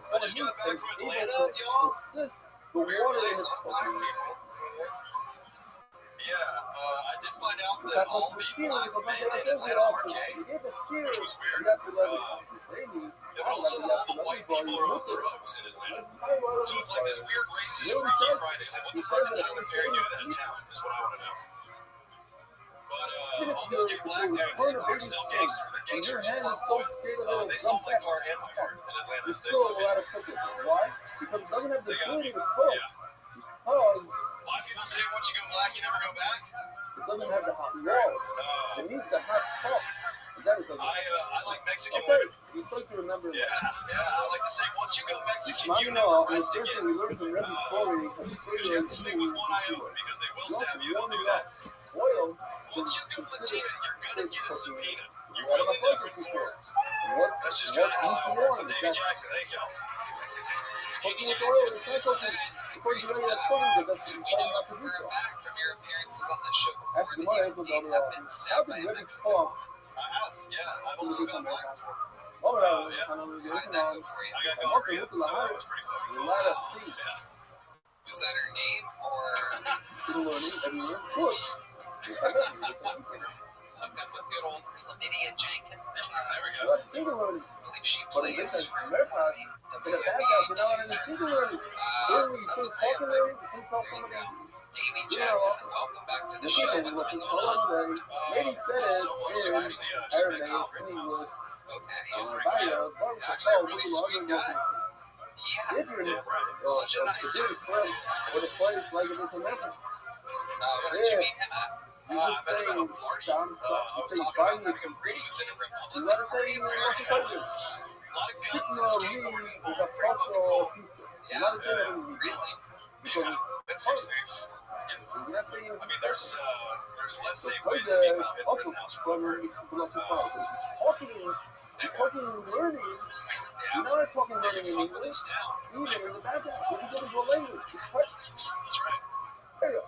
I just got back from It's Atlanta, able to y'all. assist the Weird water in place, its lot of black cooking. people. Yeah, I did find out Because that all what's the the shear, black because men like I in said, we Atlanta are also, gay. you gave a shear, Which was weird. you got to let it, Amy, But also all the white people are on drugs in Atlanta. So it's like this weird racist Freaky Friday. Like, what the fuck did Tyler Perry do to that town? Is what I want to know. But all those gay black dudes are still gangsters. They're gangsters as fuck, boy. They stole my car and my heart in Atlanta. There's still a lot of cooking. Why? Because it doesn't have the ability to cook. Because a lot of people say once you go black, you never go back. It doesn't have the hot wall. It needs the hot cup. I like Mexican women. You like to remember that. Yeah, I like to say once you go Mexican, you know, never rest again. We learned from Rabbi's story. Because you have to sleep with one eye open because they will stab you. They'll do that. Oil. Once you go Latina, you're gonna get a subpoena. You will end up in court. That's just kind of how it works. I'm Davey Jackson. Thank y'all. Cooking with oil is not cooking. According to that's cooking, but that's We know for a fact from your appearances on the show before that's the money I put over there. How can Rabbi talk? I have, yeah. I've also gone black before. Oh, How did that go for you? I got gonorrhea, so that was pretty fucking cool. Was that her name or? Hooked up with good old Chlamydia Jenkins. There we go. I believe she plays for in the backhouse, you're not in the single learning. Davey Jackson, welcome back to the show. What's been going on? Lady said it in Aramaic, English, bio. Actually, a really sweet guy. Yeah. Such a nice dude. With a place like it is in Memphis. Where'd you meet him at? You just say I was talking about having a breeding center in Republic. You gotta say you want to fight it. A lot of guns and skateboards Is involved. a Pretty fucking puzzle cool. pizza. You Yeah. gotta say that in the Really? because That's so safe. you're not saying I mean, there's less safe play ways to be the out in also house. from talking and learning. You're not talking learning in English, even in the background. This is going to a language. It's question. That's right. There you go.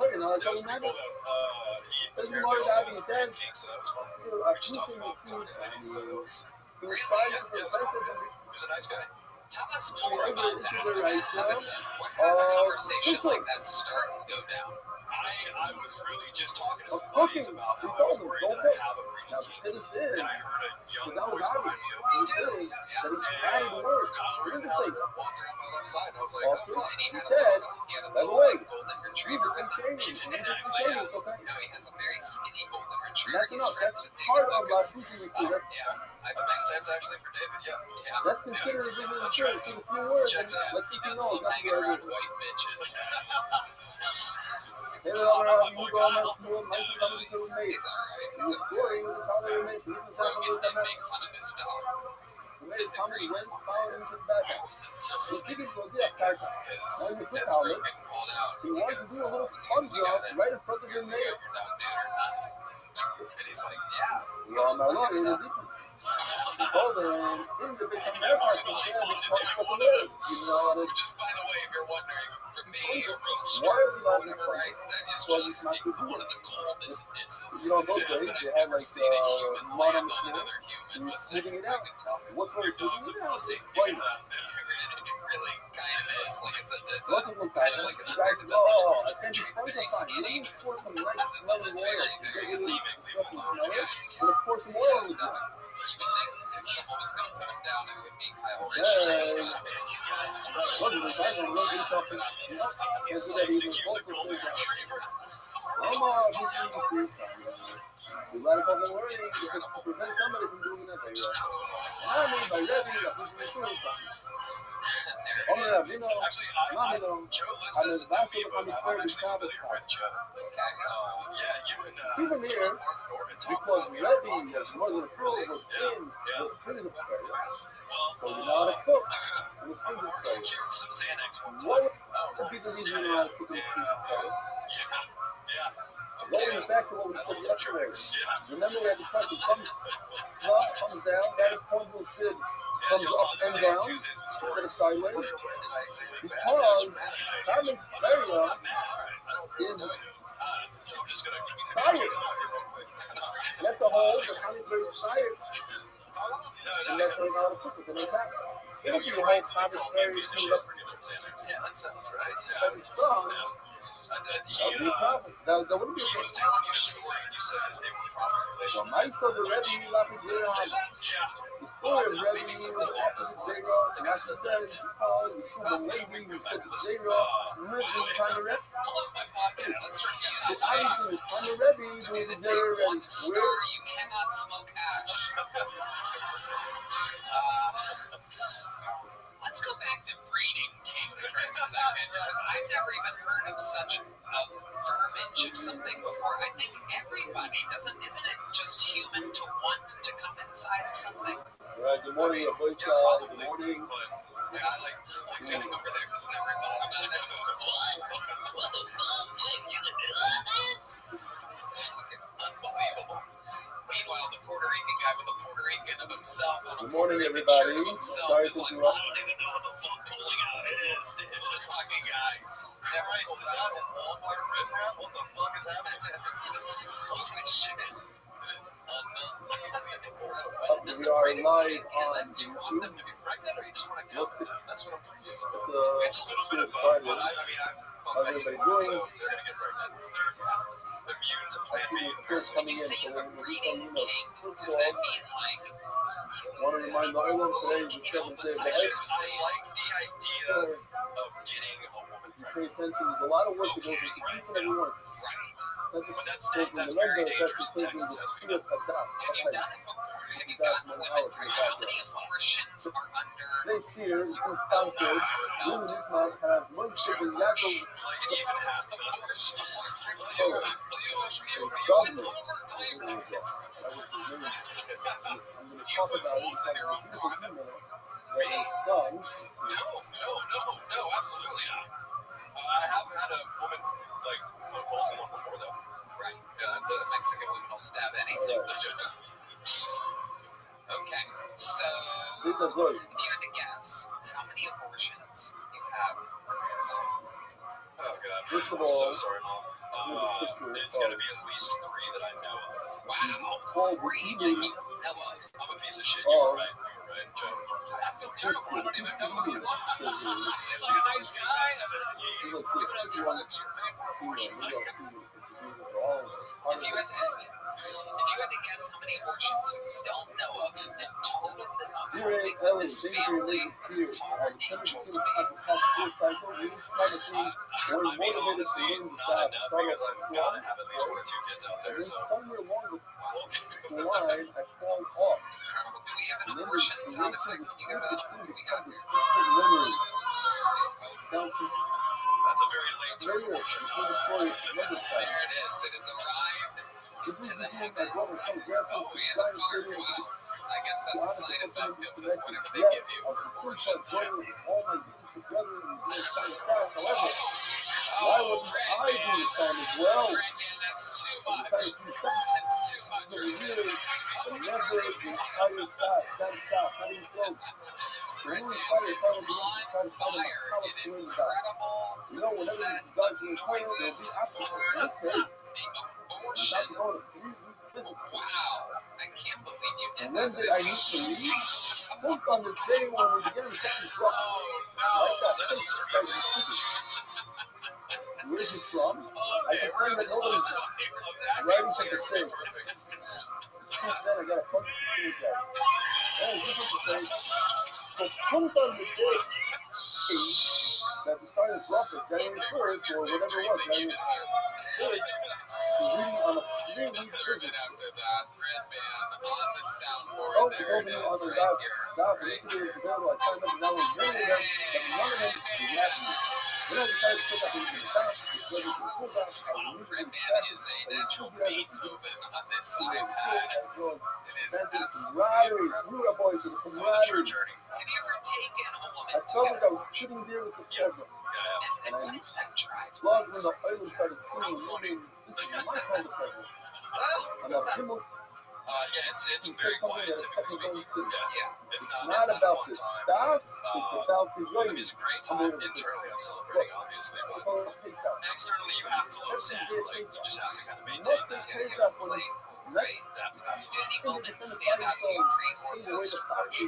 Okay, now I That tell was you pretty now. cool, though. He Says apparently Lord also Rabbi has a said, brain kink, so that was fun. to We just talked teaching about the cock food, dating, so it was he was really, trying yeah, to it was cool. prevent He was a nice guy. Tell us more about that. the right How does a conversation like that start and go down? I was really just talking to some buddies about how I was worried that I have a breeding now kink. finish this. And I heard a So young that was voice behind obvious. me. He did that he added the word. Kyle He didn't Rittenhouse say walked around my left side, and I was like, Also, oh, fuck. he He said, had a by the little way, golden he's retriever a with him. He's a okay? No, he has a very skinny golden retriever. That's He's enough. friends That's with David part of our Lucas. teaching you see. That's Yeah, That makes sense, actually, for David, yeah. that's considered a good insurance. It's a few words. Checks out. Like you know, it's not Hanging very around good. white bitches. Hey, you go on my school, my comedy show was made. He's alright. It was story with the color information. He was having Rogan this and didn't that. make fun of his dog. So maybe Tommy went, followed him to the back. That's so The sick. tickets will get back. Now Because he's a good as collar. Rogan called out, So he wanted to do a little sponge job right in front of your Your mayor. dog neutered or not. And he's like, yeah. We all know that. It was different. He told him, in the big America, he said, he talks about the live. You know, Which is, by the way, if you're wondering, for me, a roaster Why or is that whatever, right? That is Well, just it's not good. one of the coldest disses. You know, those that days, I've they had ever like seen a human land modern on another so human. you're Listen, smoothing it I out. can tell. What's wrong with Dog's a smoothing it out? pussy. Why? It really kind of is. Like, it's Lots of them kind kind of of like an guys underdeveloped go, oh, I culture. can't just sponge Pretty up on. skinny. Let me pour some nice That's smelling oil. very Get leaving. really stuffy smell it. It's And pour some oil in it. dog. You would think if someone was going to put him down, it would be Kyle Hey. Rittenhouse. Look at this, I don't look at something. Can't do that even. Execute the Also, golden say that. retriever. I'm just doing the same thing. You let it fucking worry to prevent somebody from doing that thing. And I mean by Rabbi, like he's doing something. Oh yeah, you know, Actually, Joe I Liz mean, doesn't know that's me, what but the I'm funny actually part of familiar with Joe. Yeah, you and See them here, Mark Norman talked because about me on the Rabbi, podcast as one one of time. the crew, was in the springs of fire. Well, So you know how to cook in the springs of Mark fire. secured some Xanax one time. What would be the reason you know how to cook in the springs of fire? Yeah. Going back to what we said yesterday. Yeah. Remember we had the question, thumbs up, thumbs down, that is point was good. Thumbs up and down instead of sideways. Because carbon barrier is fire. Let the hole, the planetary is fire. And that's why you know how to cook it. And in fact, if you hold planetary heat up Yeah, that sounds right. to the sun, that would be a problem. That wouldn't be a He was problem. telling you a story and you said that they were problem because they So should my son, the Rebbe, Yeah. the story of Rebbe was after the Zera, and as he says, the two lady who said the Zera lived in Tana Pull up my podcast. Let's review So that. obviously, Tana Rebbe To was me, a the Zera take one and star, where you cannot smoke hash. Let's go back to breeding king for a second, because I've never even heard of such verbiage of something before. I think everybody isn't it just human to want to come inside of something? Right, good morning, Yeah, voice, probably, good morning. but yeah, like standing over there just never thought about it. What the fuck? Like, you can do that, man? Fucking unbelievable. Meanwhile, the Puerto Rican guy with a Puerto Rican of himself on a Good Puerto morning, Rican everybody. shirt of himself Sorry is to like, I interrupt. don't even know what the fuck pulling out is, dude. This fucking guy. Never pulled out a Walmart riffraff? What the fuck is happening? Holy shit. It is unbelievable. Does We the are breeding live king, is that on you want them to be pregnant, or you just want to cover them? That's what I'm confused about. It's a little bit of both, but I mean, I'm How's Mexican, everybody so doing? they're gonna get pregnant. They're immune to plant beans. When you say you're a breeding king, does that mean like Want to remind the Oilers today is the seventh day of I life. just, I like the idea of getting a woman You pregnant. pay attention, there's a lot of work that goes into each and every one. right? Not just But that's taking the very number, that's dangerous just in taking Texas, the as we field know. of that. Have you done it before? Have you gotten a woman pregnant? How many abortions are under? This year, in Wisconsin, women this month have one shipping natural Like even half of us. I'm going to talk about it because the beautiful female that has sons. No, absolutely not. I have had a woman like poke holes in one before though. Right. Yeah, Those Mexican women will stab anything. Okay, so This is good. if you had to guess how many abortions you have, Oh god. First of I'm so all, sorry, Mom. It's gonna be at least 3 that I know of. wow, 3 that you know of. I'm a piece of shit. You were right, Joe. I feel terrible. I don't even know who you are. You seem like a nice guy. Even on drugs, you're paying for abortion. If you had to guess how many abortions you don't know of and total the number, how big would this family of fallen angels be? I mean, honestly, not enough because I've got to have at least 1 or 2 kids out there, so. Somewhere along the line, I called off. Incredible. Do we have an abortion sound effect? Can you go to what we got here? That's a very late abortion. There it is. It has arrived to the heavens. Oh, and a fire cloud. I guess that's a side effect of whatever they give you for abortions. Why wasn't I doing the same as well? That's too much. That's too much. The never entire On fire in incredible set of noises for the abortion. Wow, I can't believe you did And that. when did I need to leave? Look on the day when we began the second drop. Oh Where's it from? I Okay, confirm that nobody's writing to the same. Since then, I got a fucking feeling that. Oh, this is the same. So, put on the day that the starting drop is January 1st, or whatever it was, January 1st, reading on a 3-week visit. after that, Red Band on the soundboard. Oh, There it is, right here. Stop. Right here. I signed up and now we're bringing them, but none of them is laughing. Then I decided to put that into the back, because it's a full back. Red Band is a natural Beethoven on this iPad. It is absolutely incredible. It was a true journey. Have you ever taken a woman I to felt get like I was sitting there with the children. and what is that drive? Plugged when the oil started singing, moving. This is my kind of present. And the Himmel, Yeah, it's very quiet, typically speaking. Yeah, it's it's not not about fun the time. stuff, it's about the I mean, way. it's a great time. Internally, I'm celebrating, obviously, but externally, you have to look sad. Like, you just have to kind of maintain that. Right? That's Do any moments stand out to you pre-hormones abortion?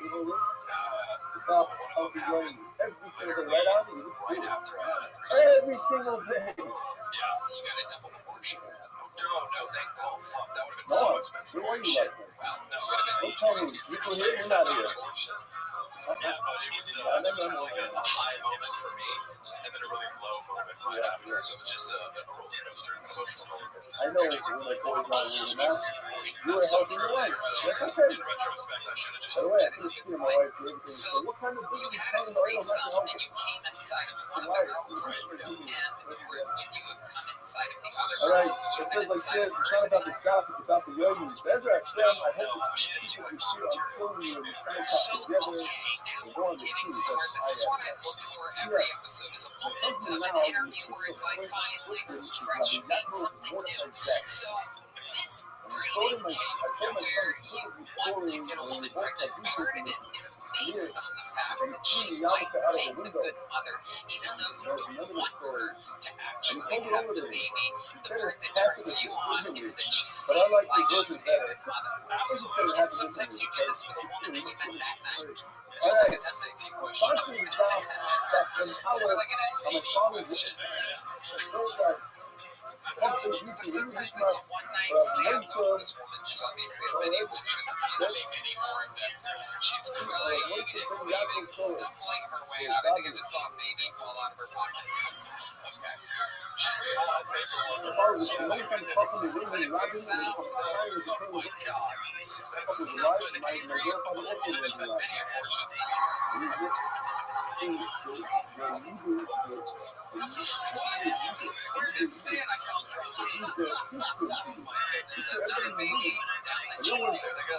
About how the way every single day, Right after I had a threesome. every single day. Yeah. You got a double abortion. No, thank. Oh fuck, that would have been so offensive Why you coordinator. like that? Well, no, Don't tell me. You go here, you're not here. yeah, but it was kind of like a high moment for me, and then a really low moment right after. So it was just a roller coaster, an emotional roller coaster. I know when my boys not winning now. You were helping your wife. That's okay. In retrospect, I should have just. By the way, I couldn't see my wife do everything. So what kind of You business is had a talking about? I don't have to threesome help and you. you came inside of one of the girls, and you have come inside of the other All right, girls. it says like this. It's not about the shop, it's about the yo-yo. Ezra, Sam, I hope how she you didn't see keep my your shit on film and you kind of So, talk together. okay, now Go we're on the getting team. somewhere. This is what I That's look for every episode is a momentum, an interview where it's like finally some fresh meat, something new. So, this breeding came where you want to get a woman pregnant. Part of it is based on the fact that she might make a good mother, even though you don't want her to actually have the baby. The part that turns you on is that she seems like she would be a good mother. And sometimes you do this with a woman that you met that night. This was like an SAT question. It's more like an STD question. But sometimes it's a one-night stand though with this woman. She's obviously had many emotions, many more of this. She's crying and weaving, stumbling her way out. I think I just saw a baby fall out of her pocket. Okay. Sound. Oh my God. This is not good. It's been many abortions. Where did Santa come from? Oh my goodness, another baby down the street. There they go.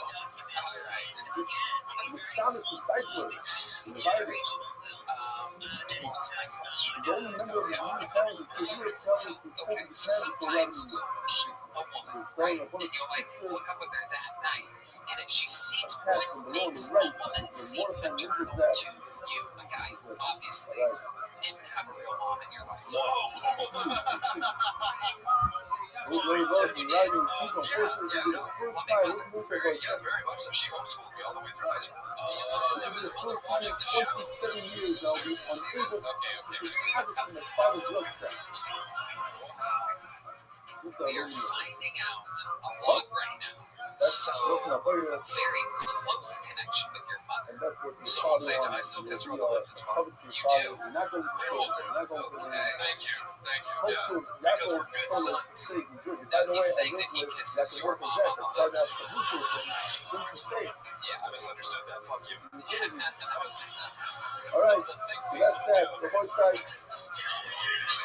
All right. So sometimes you meet a woman, right? And you'll like look up with her that night. And if she seems what makes a woman seem maternal to you, a guy who obviously didn't have a real mom in your life. Very much so. She homeschooled me all the way through high school. To his mother watching the show. We are finding out a lot right now. So, a very close connection with your mother. So I still kiss her on the lips. It's fine. You do? Okay. Thank you. Yeah. Because we're good sons. No, he's saying that he kisses your mom on the lips. Yeah, I misunderstood that. Fuck you. All right, so that's that. The both sides.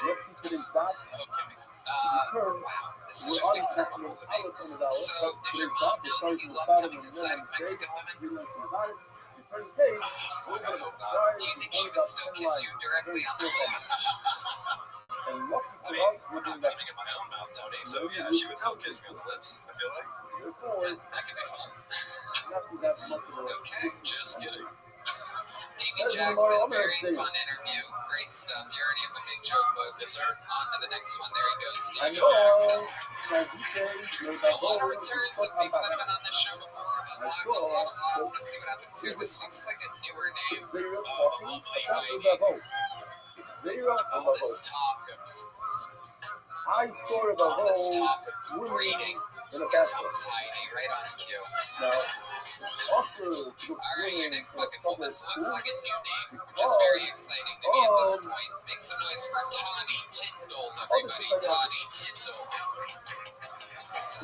Let's see today's dot. Okay. Wow. This is just incredible to me. So, did your mom know that you love coming inside of Mexican women? Do you think she would still kiss you directly on the lips? I mean, I'm not coming in my own mouth, Tony, so yeah, she would still kiss me on the lips, I feel like. That could be fun. Okay. Just kidding. Davey Jackson, very fun interview. Great stuff. You already have a big joke book. Yes, sir. On to the next one. There he goes. Davey Jackson. A lot of returns of people that have been on this show before. A lot. Let's see what happens here. This looks like a newer name. All this talk of breeding. Here comes Heidi right on cue. Alright, your next bucket full. This looks like a new name, which is very exciting to me at this point. Make some noise for Tawny Tyndall, everybody. Tawny Tyndall.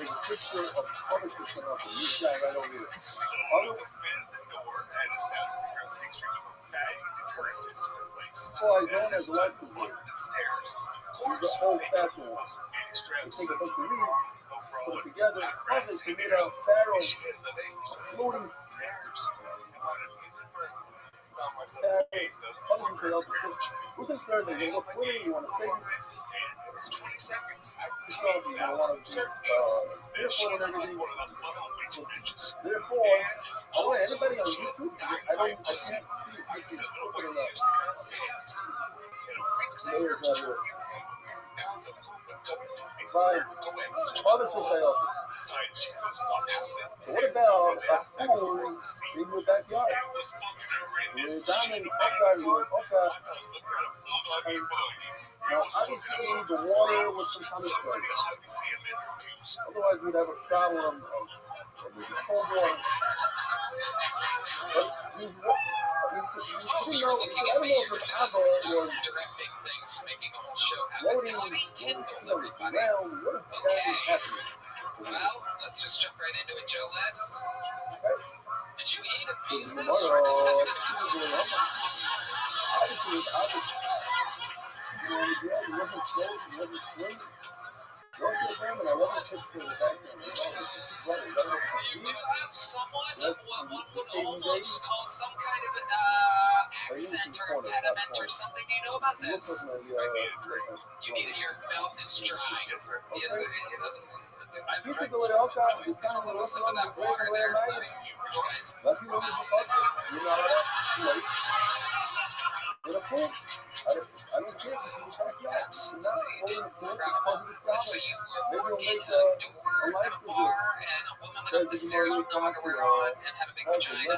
There's a picture of other person up there. This guy right over here. Someone expanded the door and announced that there are 6 years of bag deterrences to the place. Well, I don't have the light to One of the stairs. There's a whole fashioned one. They take a bunch of leaves, put it together, cover it to made out of barrel, floating we're concerned that you're floating, you want to save it. It's 20 seconds. You saw me, I want to be therefore and everything. Therefore, I want anybody on YouTube, I can't see it. I see it. Put it up. Layers not here. Fine. Father should play off. what about a pool in your backyard? With diamond, okay. Now, obviously, the water was some kind of spray. Otherwise, we'd have a problem of cold water. But you know, I don't know if it's Abba was directing things, making a whole show happen. loading Tommy Tyndall, everybody. around. What is happening? Well, let's just jump right into it, Joe List. Did you eat a piece of this? You do have somewhat of what one would almost call some kind of accent or impediment or something. Do you know about this? You need it. Your mouth is dry. Yes, sir. I've tried some of that water there. Guys. Absolutely. So you were working a door at a bar and a woman went up the stairs with no underwear on and had a big vagina.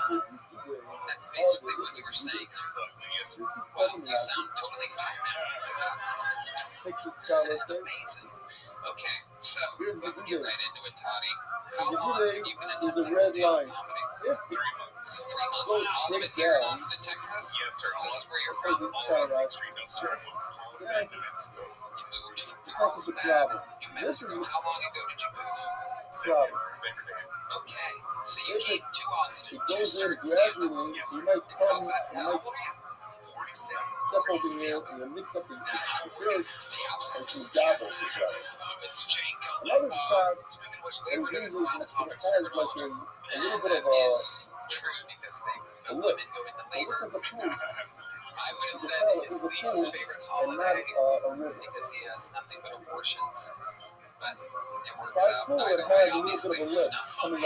That's basically what you were saying. Well, you sound totally fine now. Amazing. Okay, so let's get right into it, Toddy. How long have you been attempting stand-up comedy? 3 months. 3 months. All of it here in Austin, Texas? Yes, sir. Is this where you're from? All 6th Street, no, sir. You moved from Carlsbad, New Mexico. How long ago did you move? Okay, so you came to Austin to start stand-up. Yes, sir. How's that? How old are you? 47. Step over here and mix up the fish and some dabbles. Another side, and these has like a little bit of a lip. Look at the pool. I would have said his least favorite holiday because he has nothing but abortions. But it works out either way. Obviously, it's not funny.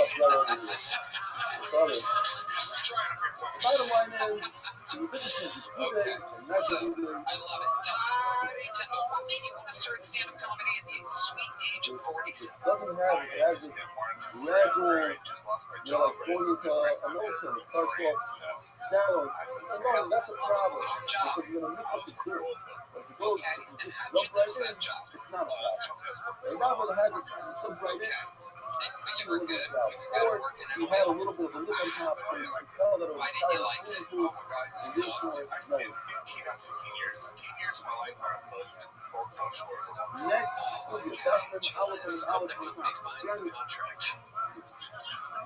Bottom line is, okay, so I love it. Toddy Tyndall, what made you want to start stand-up comedy at the sweet age of 47? Doesn't have it. It has this gradual, like going into emotion. It starts off shallow. Alone, that's a problem. Because you're going to mix up the two. But if it goes, just jump right in, it's not a problem. If I would have had to jump right in, but you were good. You were good at working it. You had a little bit of a lip on top, so you could tell that it was why didn't you like it? Oh my God, it sucked. I spent 15 out of 15 years. 10 years of my life where I played broke short for one. Next, you'll be Dustin, Allison, The company finds the contract.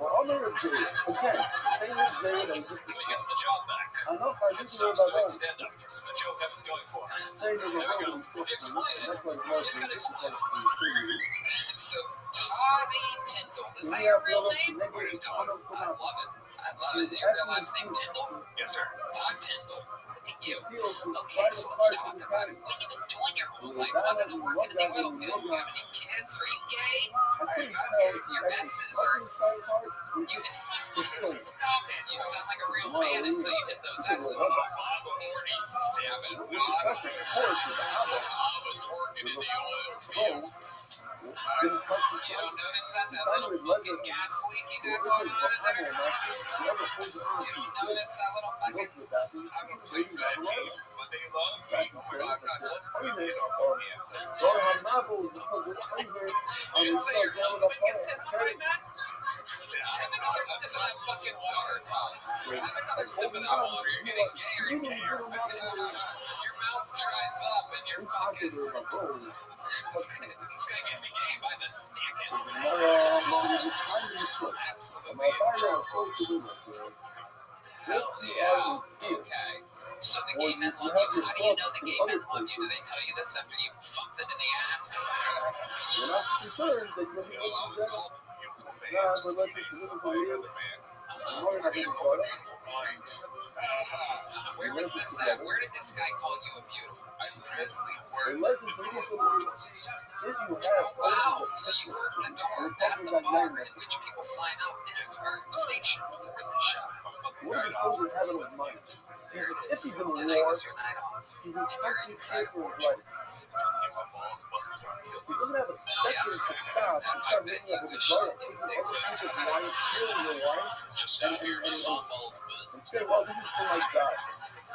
Well, I'm here with Jade. Again, same with Jade and just... So he gets the job back. I know if I And didn't know starts about doing that. stand-up. That's the joke I was going for. Same with There we go. the Explain it. Just gotta explain it. So, Toddy Tyndall, is that your real name? I love it. I love it. Your real last name Tyndall? Yes, sir. Todd Tyndall. Look at you. Okay, so let's talk about it. What have you been doing your whole life other than working in the oil field? You have any kids? Are you gay? Your S's are... Stop it. You sound like a real man until you hit those S's. I'm 47. I was working in the oil field. You don't notice that little fucking gas leak you got going on in there? You don't notice that little fucking... I'm a big fat team, but they love me. Oh my God, God, let's bring it up. Just say your husband gets hit on by men? Have another sip of that fucking water, Tom. Have another sip of that water. You're getting gayer and gayer. Your mouth dries up and you're fucking... This guy gets gay by the second. Absolutely incredible. Hell yeah. Okay. So the gay men love you. How do you know the gay men love you? Do they tell you this after you fuck them in the ass? You're not concerned that you're going to do yeah, but let's just live for you. Where was this at? Where did this guy call you a beautiful? Wow, so you work the door at the bar in which people sign up. or station for the show. What are you supposed to have in his mind? There it If is. he's in a Tonight war, was your night off. he's And you're inside his life. Get my balls busted on tilt. He doesn't have a second to stop. He's I not bet making you up his wish life. you Taking knew they other were people's life, killing your wife, Just out here fumbled. and saying, well, this is for my God.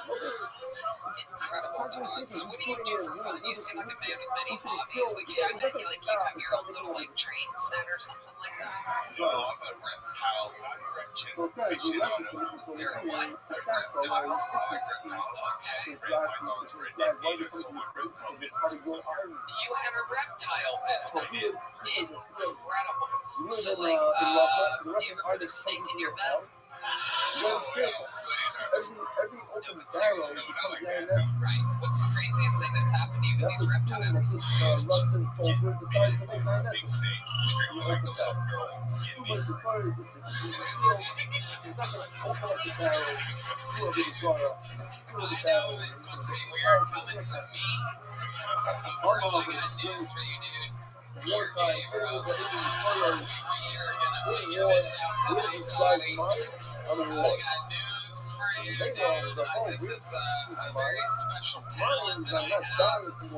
Incredible talents. What do you do for fun? You seem like a man with many hobbies. Like, yeah, I bet you like you have your own little like train set or something like that. No, I'm a reptile direction. So it's not a good lesson for me. So You're a what? You have a reptile business. Incredible. So like, do you ever put a snake in your bed? Every open barrel becomes lioness. Right. What's the craziest thing that's happened to you with That's these a tune that reptiles? this Russian soldier decided to make Big lioness. snakes screaming like a little girl and skin But the part is, it's not going to open up the barrel, do a big slaughter, I know it must be weird coming from me. Bro, I got news for you, dude. You're gay, bro. You're gonna figure this out tonight, Tommy. I got news for you, dude. This is a very special talent that I have. It is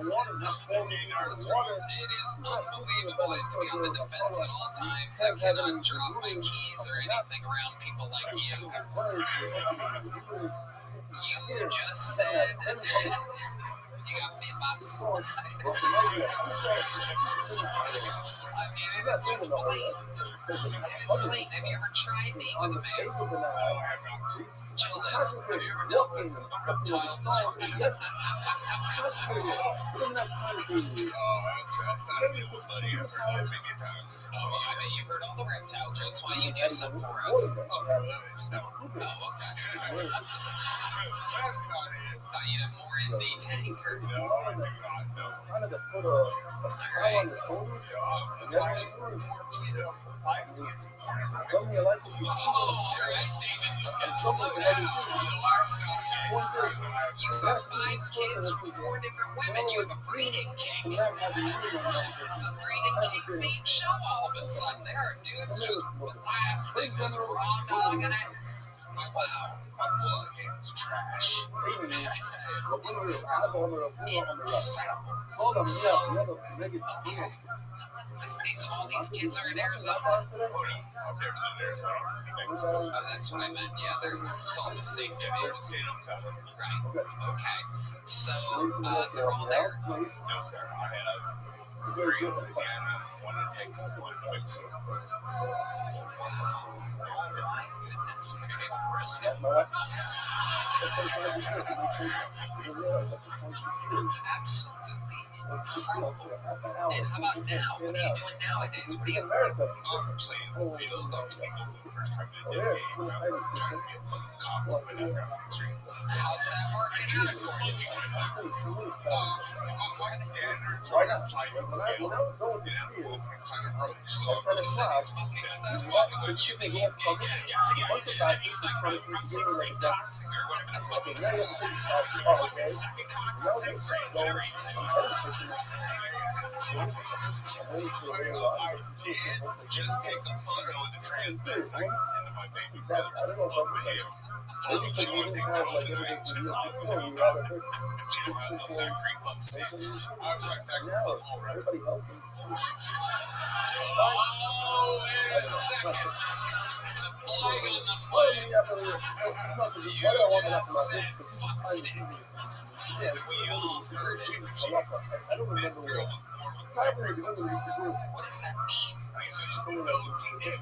unbelievable. I have to be on the defense at all times. I cannot drop my keys or anything around people like you. You just said you got bit by a slide. I mean, it is just blatant. It is blatant. Have you ever tried being with a man? Chill this. Have you ever dealt with reptile dysfunction? Oh, I bet you've heard all the reptile jokes. Why don't you do some for us? Oh, okay. Thought you'd have more in the tank, or... Tell me you like it. Oh, all right, David Lucas, slow down. You have 5 kids from 4 different women. You have a breeding kink. It's a breeding kink themed show all of a sudden. There are dudes just blasting, just raw dogging it. Wow. My blood is trash. All these kids are in Arizona. I've never been in Arizona. That's what I meant. Yeah, it's all the same. Right. Okay. So they're all there. No, sir. I have 3 in Louisiana, 1 in Texas, 1 in New Mexico. Wow. Oh my goodness. Absolutely incredible. And how about now? What are you doing nowadays? What are you doing? I'm playing in the field. I'm single for the first time in a decade. I'm trying to be a fucking congressman after I'm 16. How's that working out for you? My standards are just like on scale. I'm kind of broke. So You said he's fucking with us? Fucking with you think he's gay? Yeah. You said he's like, I'm 6'3" cock singer or whatever the fuck he's like. Second cock, I'm 6'3", whatever he's like. I did just take a photo of the transvestites into my baby brother over here. Told him she wanted to take all the night. She was obviously a doctor. She didn't have no factory fucks to I was right back in football, right? Oh, wait a second. The flag on the plane. You just said fuck stick. And we all heard it. This girl was born with factory fucks. What does that mean? He said, you know what you did.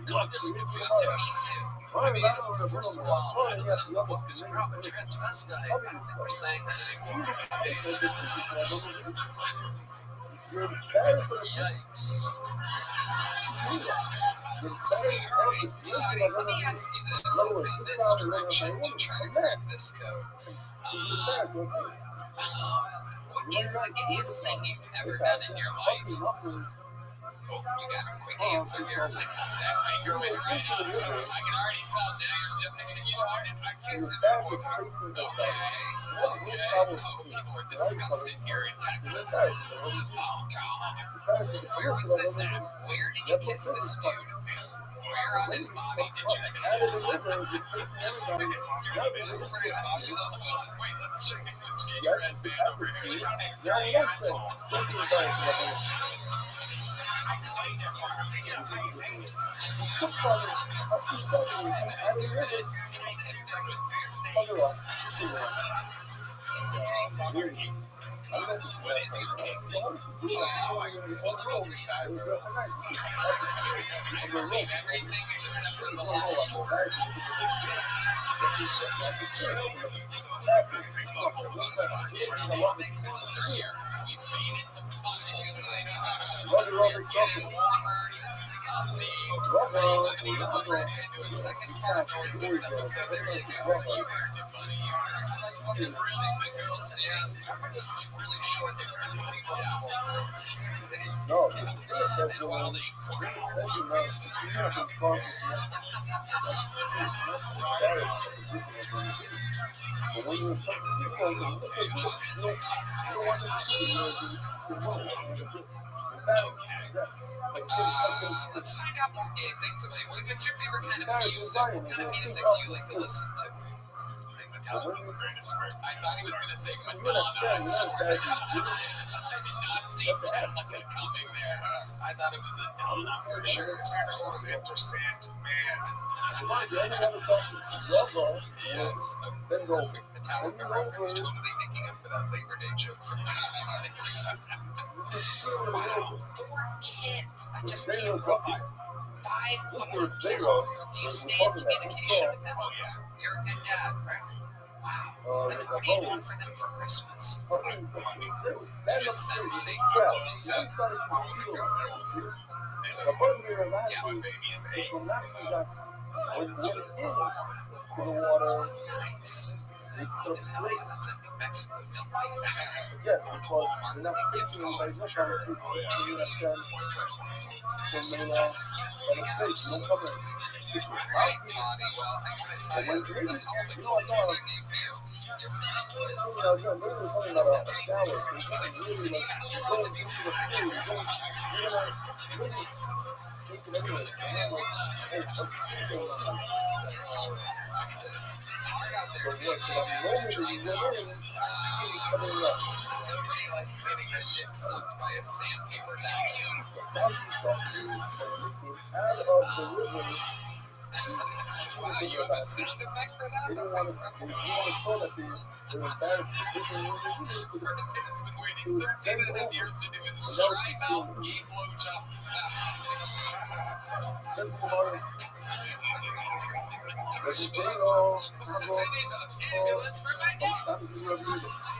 No, I'm just confused. Me too. I mean, first of all, I don't see the book as a proper transvestite. I don't think we're saying that anymore. Yikes. Alright, Toddy, let me ask you this. Let's go this direction to try to crack this code. What is the gayest thing you've ever done in your life? Oh, you got a quick answer here. That finger went right out. I can already tell now you're jumping in. You know, I kissed it that one time. Okay. Oh, people are disgusted here in Texas. Oh, come on. Where was this at? Where did you kiss this dude? Where on his body did you kiss him? Wait, let's check in with your headband over here. What is your kink? Everything except for the last word. A little bit closer here. We made it to buttholes. We're getting warmer. Into a second part noise this episode. There you go. You earned it, buddy. You earned it. Fucking really big girls today. It's really short there. No, And while they let's find out more gay things about you. What's your favorite kind of music? What kind of music do you like to listen to? I thought he was going to say Madonna. I swear to God. I did not see Metallica coming there. I thought it was Madonna for sure. His favorite song was Enter Sandman. Yes, a perfect Metallica reference. Totally making up for that Labor Day joke from wow, 4 kids. I just can't believe 5 kids. Do you stay in communication with them? Oh, yeah. You're a good dad, right? Wow. And what are you doing for them for Christmas? Just send money. Yeah, my baby is 8. Nice. That's in New Mexico. Going to Walmart and gift card for sure. Alright, Toddy, well, I gotta tell you, it's a hell of a cold TV debut. Your minute was... It's hard out there to be a nobody likes getting their shit sucked by a sandpaper vacuum. Wow, you have a sound effect for that? That's incredible. Ferdinand's been waiting 13 and a half years to do his dry mouth gay blowjob sound. Ambulance for my dad.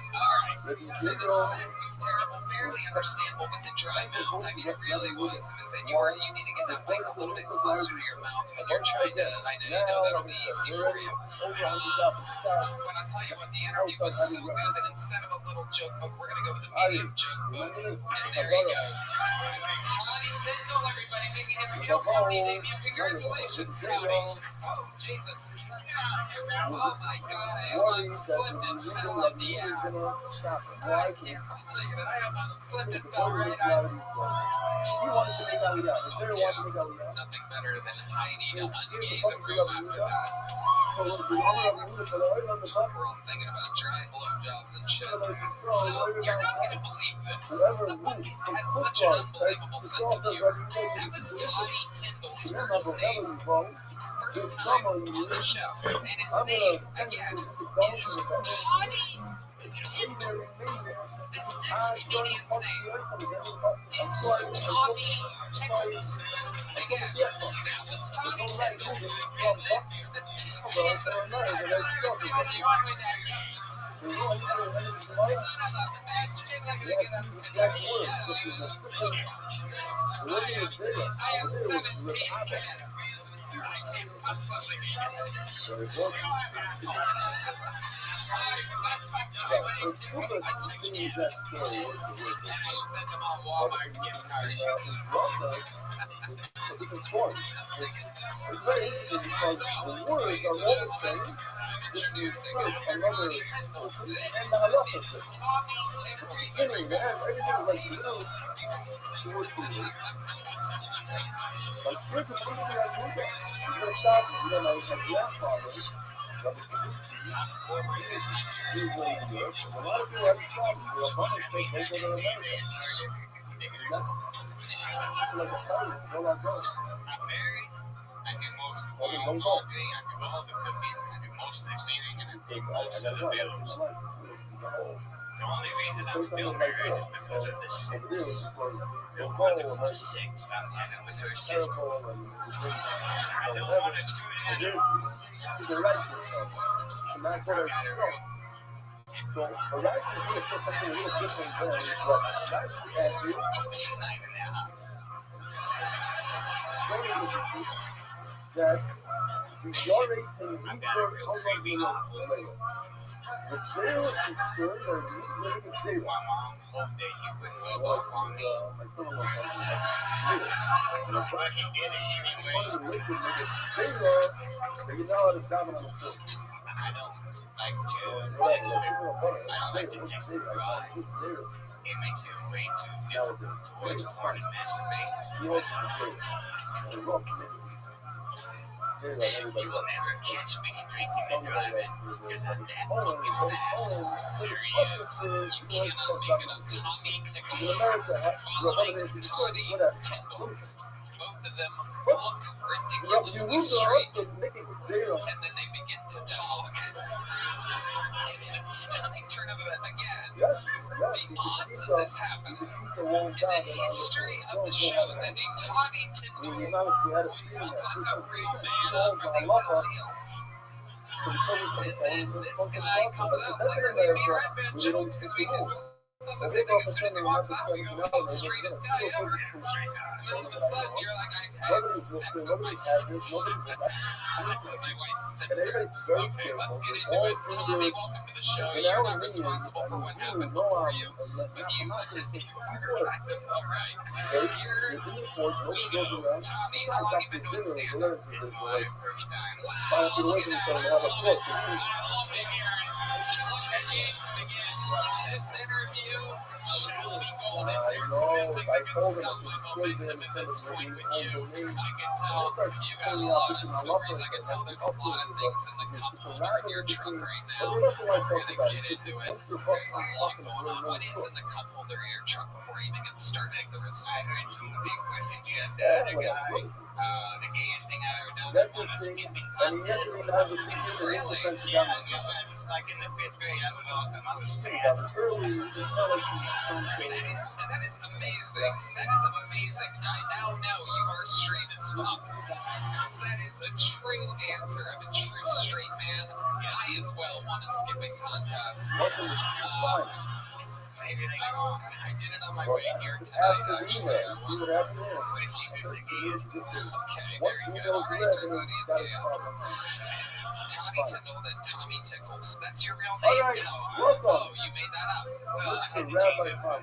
Alright, so the sound was terrible, barely understandable with the dry mouth. I mean, it really was. It was, and you need to get that mic a little bit closer to your mouth when you're trying to, I know that'll be easy for you. But I'll tell you what, the interview was so good that instead of a little joke book, we're going to go with a medium joke book. And there he goes. Toddy Tyndall, everybody, making his Kill Tony debut. Congratulations, Toddy. Oh, Jesus. Oh my God, I almost flipped and fell at the end. I can't believe it. I almost flipped and fell right out. Nothing better than Heidi to ungay the room after that. We're all thinking about dry blowjobs and shit. So, you're not going to believe this. The book has such an unbelievable sense of humor. That was Toddy Tyndall's first name. First time on the show. And his name, again, is Toddy Tyndall. This next comedian's name is Tommy Tickles. Again, that was Toddy Tyndall. And this... I'm the only one with that name. Son of a bitch, maybe I'm gonna get up. I am 17, kid. Introducing another Tyndall. and the This halacha is Tommy Tyndall. beginning, they have everything like little towards the way. Like here's the thing that I knew that. You're gonna stop me. You know, my grandfather, Rabbi, he was in New York, and a lot of people had this problem. They were born and they go to America. And that, like a party, go like that. I'm married. I do most of Only one all goal. day. I do all the cooking. I do most of the cleaning and I pay I most of got the one. bills. That's The only reason I'm still married is because of the over there, sickness. the The goal wonderful was sick. I'm with her sister. terrible and I don't want to screw that up. he's a righteous son. And I go to so a righteous is going to say something a little different than what righteous has you. That the glory can be for over the jail is concerned or living in jail. My mom hoped that he would love off on me. My son-in-law told me that. But he did it anyway. One of the wicked niggas, they love, but you know how to dominate on the foot. I don't like to text her. I don't like to text her God. It makes it way too difficult to watch a hard and masturbate. She wants to be jail. Rough nigga. You will never catch me drinking and driving because I'm that fucking fast. There he is. You cannot make it up. Tommy Tickles. Following Toddy Tyndall. Both of them look ridiculously straight. And then they begin to talk. And in a stunning turn of events again, the odds of this happening in the history of the show that a Toddy Tyndall would look like a real man under the oil field. And then this guy comes out literally a mean red man joke because we thought the same thing as soon as he walks out. We go, oh, straightest guy ever. And then all of a sudden you're like, I have sex with my sister. Sex with my wife's sister. Okay, let's get into it. Tommy, welcome to the show. You're not responsible for what happened before you, but you are kind of alright. Here we go. Tommy, how long have you been doing stand-up? This is my first time. Wow, look at that. I love to hear it. Let the games begin. This interview shall be golden. There's something that can stop my momentum at this point with you. I can tell you got a lot of stories. I can tell there's a lot of things in the cup holder in your truck right now. We're going to get into it. There's a lot going on. What is in the cup holder of your truck before you even get started? The rest I heard some big questions you asked the other guy. The gayest thing I ever done was on a skipping contest. Really? Yeah, it was like in the 5th grade. That was awesome. I was fast. That is amazing. That is amazing. I now know you are straight as fuck. That is a true answer of a true straight man. I as well won a skipping contest. Maybe they go. I did it on my way here tonight, actually. I won. Was he the gayest? Okay, very good. Alright, turns out he's gay. Tommy Tyndall, then Tommy Tickles. That's your real name, Tom. Oh, you made that up. Well, I had to change it from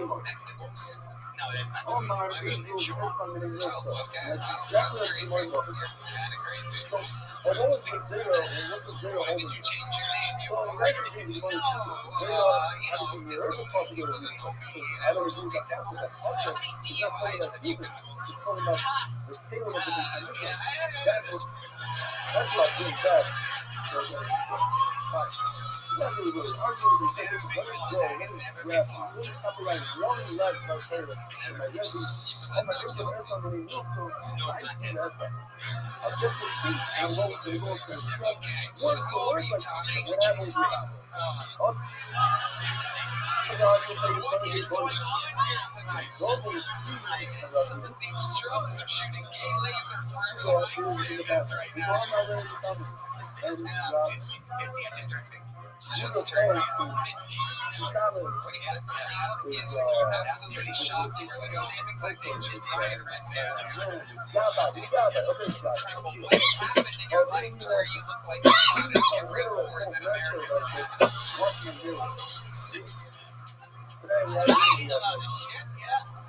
Spectacles. No, that's not true. My real name's Sean. Oh, okay. Wow, that's crazy. You're kind of crazy. Why did you change your name? You weren't? No. You know, how many DUIs have you got? That's not doing bad. So how old are you, Tommy? What is going on here tonight? Some of these drones are shooting gay lasers wherever the light stand is right now. and Just turned 50. Putting the crowd is absolutely shocked. You are the same exact age as Brian Redman. Incredible. What has happened in your life to where you look like you're out in every war that Americans have?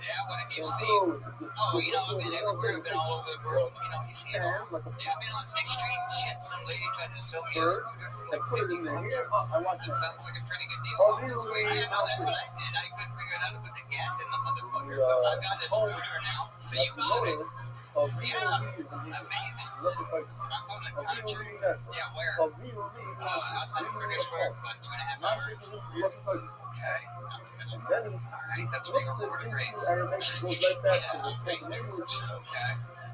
Yeah, what have you seen? Oh, you know, I've been everywhere. I've been all over the world. You know, you see it all. Yeah, I've been on extreme shit. Some lady tried to sell me a scooter for like 50 bucks. That sounds like a pretty good deal, honestly. Yeah, no, that's what I did. I couldn't figure out how to put the gas in the motherfucker. But I got a scooter now. So you bought it. Yeah, amazing. I'm from the country. Yeah, where? Outside of Fredericksburg, about 2.5 hours. Okay. Alright, that's where you're born and raised. Okay.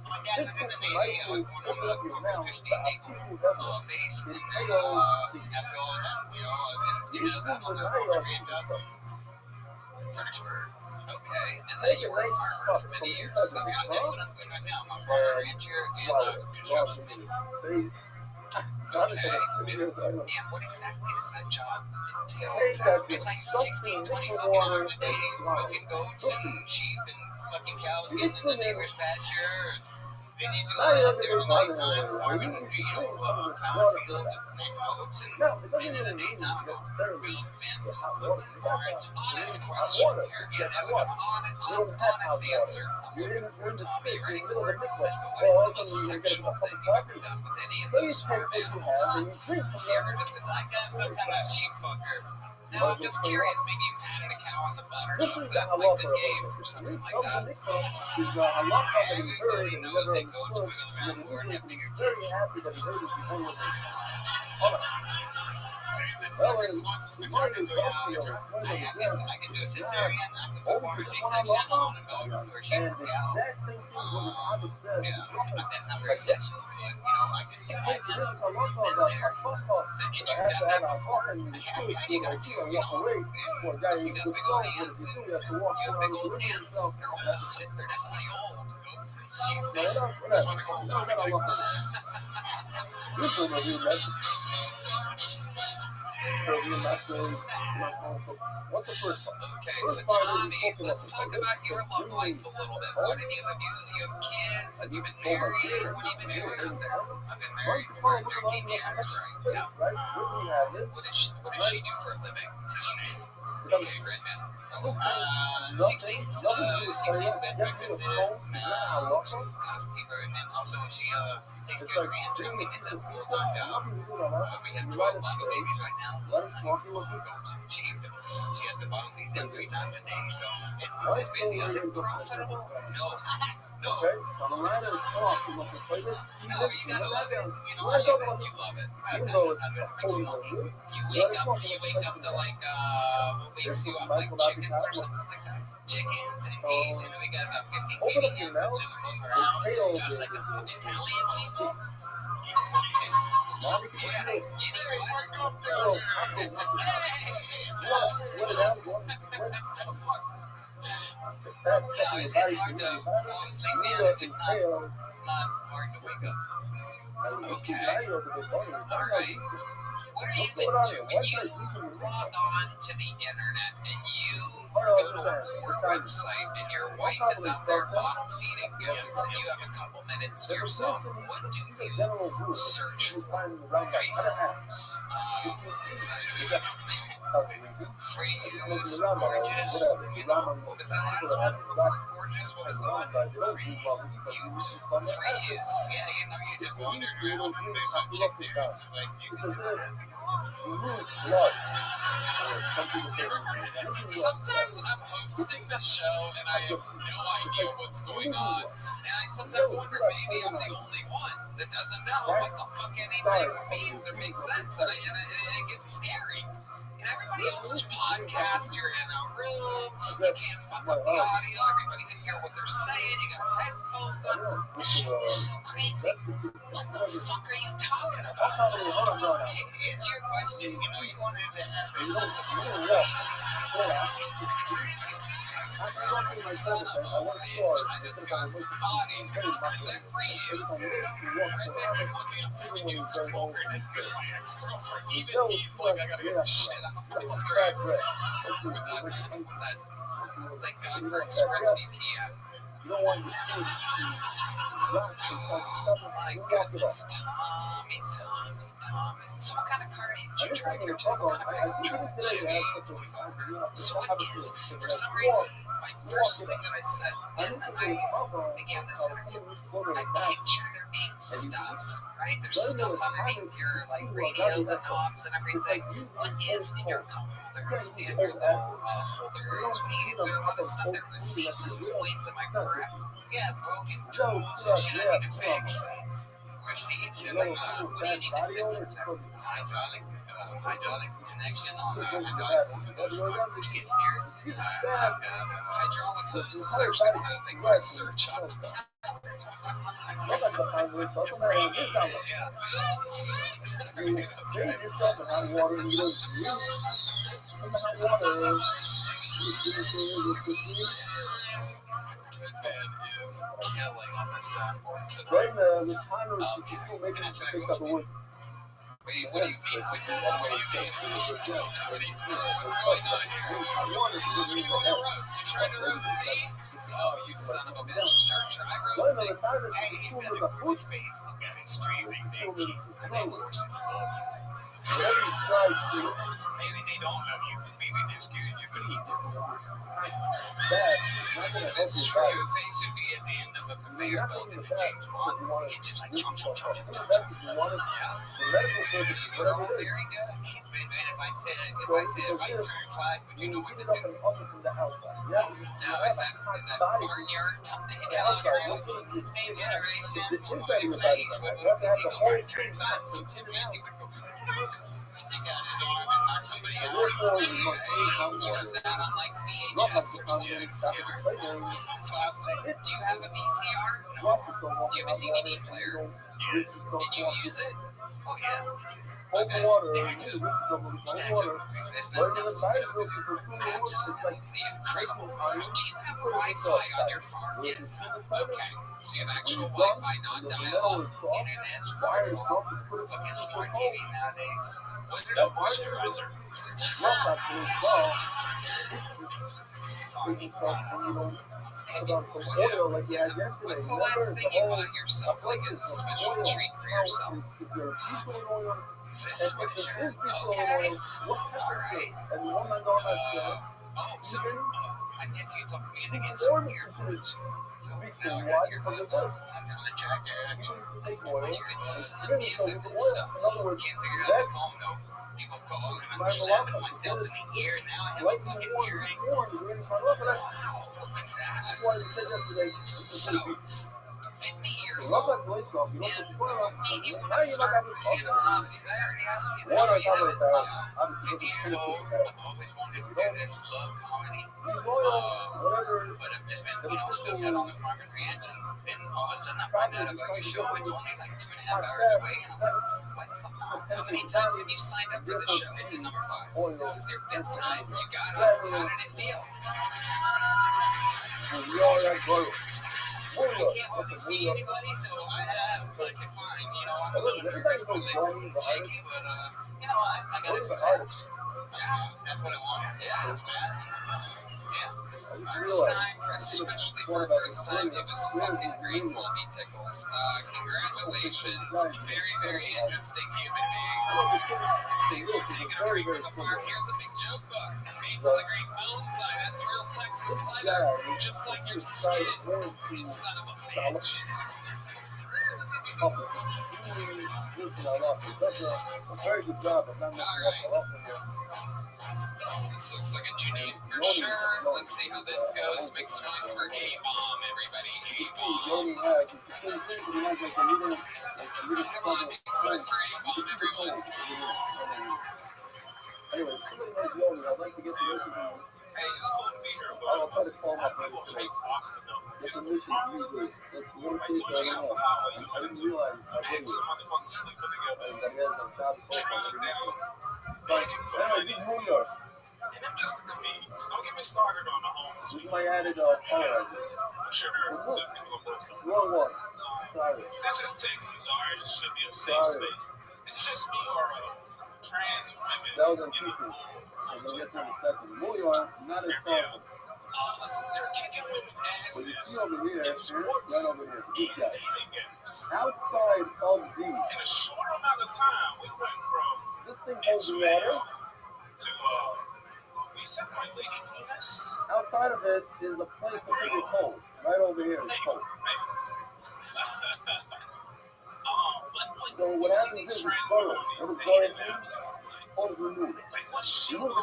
My dad was in the Navy. I was born on the Corpus Christi Naval Base. And then after all that, you know, I was in Fredericksburg. Okay, and then you were a farmer for many years. So That's what I'm doing right now. I'm a farmer rancher and construction manager. okay. And what exactly does that job entail? It's like 16, 20 hours a day, milking goats and sheep and fucking cows, getting in the neighbor's pasture. Then you do it during the nighttime, farming, you know, plowing fields and planting oats. And then in the daytime, I go build fence and fucking barns. Honest question here. Yeah, that was Honest answer. I'm looking for Tommy. You ready for it? What is the most sexual thing you've ever done with any of those farm animals? You ever just like that, some kind of sheep fucker. No, I'm just curious. Maybe you patted a cow on the butt or something, like the game or something like that. Everybody knows that goats wiggle around more and have bigger tits. The second closest vagina to a urethra. I can do a cesarean. I can perform a C-section on a dog or sheep or cow. Yeah, that's not very sexual, but you know, I just stick my hand in there. And you've done that before. Yeah, you got to, you know, you got big old hands. You have big old hands. They're definitely old. That's what they call Tommy What's the first one? Okay, so Tommy, let's talk about your love life a little bit. What have you have kids? Have you been married? What have you been doing out there? I've been married for 13 years. That's right. Yeah. What does she do for a living? Okay, Redman. She cleans bed breakfasts, she's a housekeeper, and then also she takes care of ranch. I mean, it's a full-time job. We have 12 bottle babies right now. She has to bottle feed them 3 times a day, so it's busy. Is it profitable? No. No. Okay, so I'm right at the top. You want to play this? No, you gotta love it. You know, I love it. You love it. Even though it's You wake up to like what wakes you up, like chickens or something like that. Chickens and geese, and we got about 50 baby hens that live above our house. So it's like a fucking Italian people? Okay. Alright. What are you into when you log on to the internet and you go to a porn website and your wife is out there bottle feeding goats and you have a couple minutes to yourself? What do you search for? free use, gorgeous, you know, What was that last one? Before gorgeous, what was the one? free use. Free use. Yeah, you know, you just wander around and there's some chick there. It's like, you can do Sometimes I'm hosting the show and I have no idea what's going on. And I sometimes wonder maybe I'm the only one that doesn't know what the fuck anything means or makes sense. And it gets scary. In everybody else's podcast, you're in a room, you can't fuck up the audio, everybody can hear what they're saying, you got headphones on. The show is so crazy. What the fuck are you talking about? It's your question, you know, you wanted to answer Son of a bitch, I just got bodied. Is that free use? Redman's looking up free me news forward and it's my ex-girlfriend. Even he's like, I gotta get the shit off my screen. With that, thank God for ExpressVPN. You don't want to see My goodness, Tommy. So what kind of car did you drive here today? What kind of pickup truck? Jimmy. So it is, for some reason, my first thing that I said when I began this interview, I picture there being stuff, right? There's stuff underneath your like radio, the knobs and everything. What is in your cup holders, in your little holders? What do you, is there a lot of stuff there with seats and coins? Am I correct? Yeah, broken tools and shit I need to fix. Receipts and What do you need to fix exactly? hydraulic connection on the hydraulic hose, which gets near. Hydraulic hose is actually one of the things I search on. Ben is killing on the soundboard tonight. Wait, what do you mean? What do you mean? What's going on here? You trying to roast me? Oh, you son of a bitch. Sure, try roasting. Hey, you got a good face. You got extremely big teeth. And they horses love you. Maybe they don't love you. Maybe they're scared you're going to eat their corn. It's true. Your face should be at the end of a conveyor belt in the James Bond. It's just like chomp, chomp, chomp, chomp, chomp, chomp. Yeah. These are all very good. Man, if I said right turn, Clyde, would you know what to do? Now, is that barnyard Ontario? Same generation, from my place, when we go right turn, Clyde, so Tim Ramsey would go stick out his arm and knock somebody out. You have that on like VHS or something somewhere. Do you have a VCR? No. Do you have a DVD player? Yes. Can you use it? Oh, yeah. Okay. Stacks of Absolutely incredible. Do you have Wi-Fi on your farm? Yes. Okay. So you have actual Wi-Fi, not dial-up. Internet's wonderful. Fucking smart TVs nowadays. What's it? No moisturizer. What's the last thing you bought yourself, like as a special treat for yourself? Okay. Alright. So, my nephew took me to get some earbuds. So, now I got earbuds on. I'm on a tractor. I can listen to music and stuff. Can't figure out the phone though. People call and I'm slapping myself in the ear. Now I have a fucking earache. Wow, look at that. So, 50 years old, and made you want to start stand-up comedy? But I already asked you that. You haven't. 50 years old. I've always wanted to do this. Love comedy. But I've just been, still got on the farm and ranch, and then all of a sudden I find out about your show. It's only like 2.5 hours away, and I'm like, why the fuck not? How many times have you signed up for the show? This is number 5. This is your 5th time. You got up. How did it feel? I can't hardly see anybody, so I have like decline. I'm a little nervous. My legs are a little shaky, but I got it for artists. Yeah, that's what I wanted. Yeah. First time, especially for a first time, it was fucking great, Tommy Tickles. Congratulations. Very, very interesting human being. Thanks for taking a break from the farm. Here's a big joke book. Made from the Great Mountain Side. That's real Texas leather. Just like your skin, you son of a bitch. Very good job, but not This looks like a new name for sure. Let's see how this goes. Make some noise for A-Bomb, everybody. A-Bomb. Come on, make some noise for A-Bomb, everyone. Anyway, I'd like to get to Hey, it's cool to be here, but I'll try to call how my do people make Boston know? It's It's a mission honestly. usually. It's one Like, so piece once you get on the highway, you I run didn't into realize I pigs, didn't. some motherfuckers sleeping together, Like, I had a job drugged down, But begging for I money, New York. and them just the comedians. Don't get me started on the homeless This is people. my added color. I'm sure there are good people on both sides. One. So This is Texas, alright? This should be a safe space. It's just me or trans women. That was on Tuesday. And then get to the second. Bouillon, not as powerful. They're kicking women asses. But you see over here, in sports, right over here. in dating games. Outside of the, In a short amount of time, we went from this thing holds water. To we separate lady penis. Outside of it is a place that people cold. Right over here is cold. So what happens is it's burrow. It was going in, cold is removed. Remove the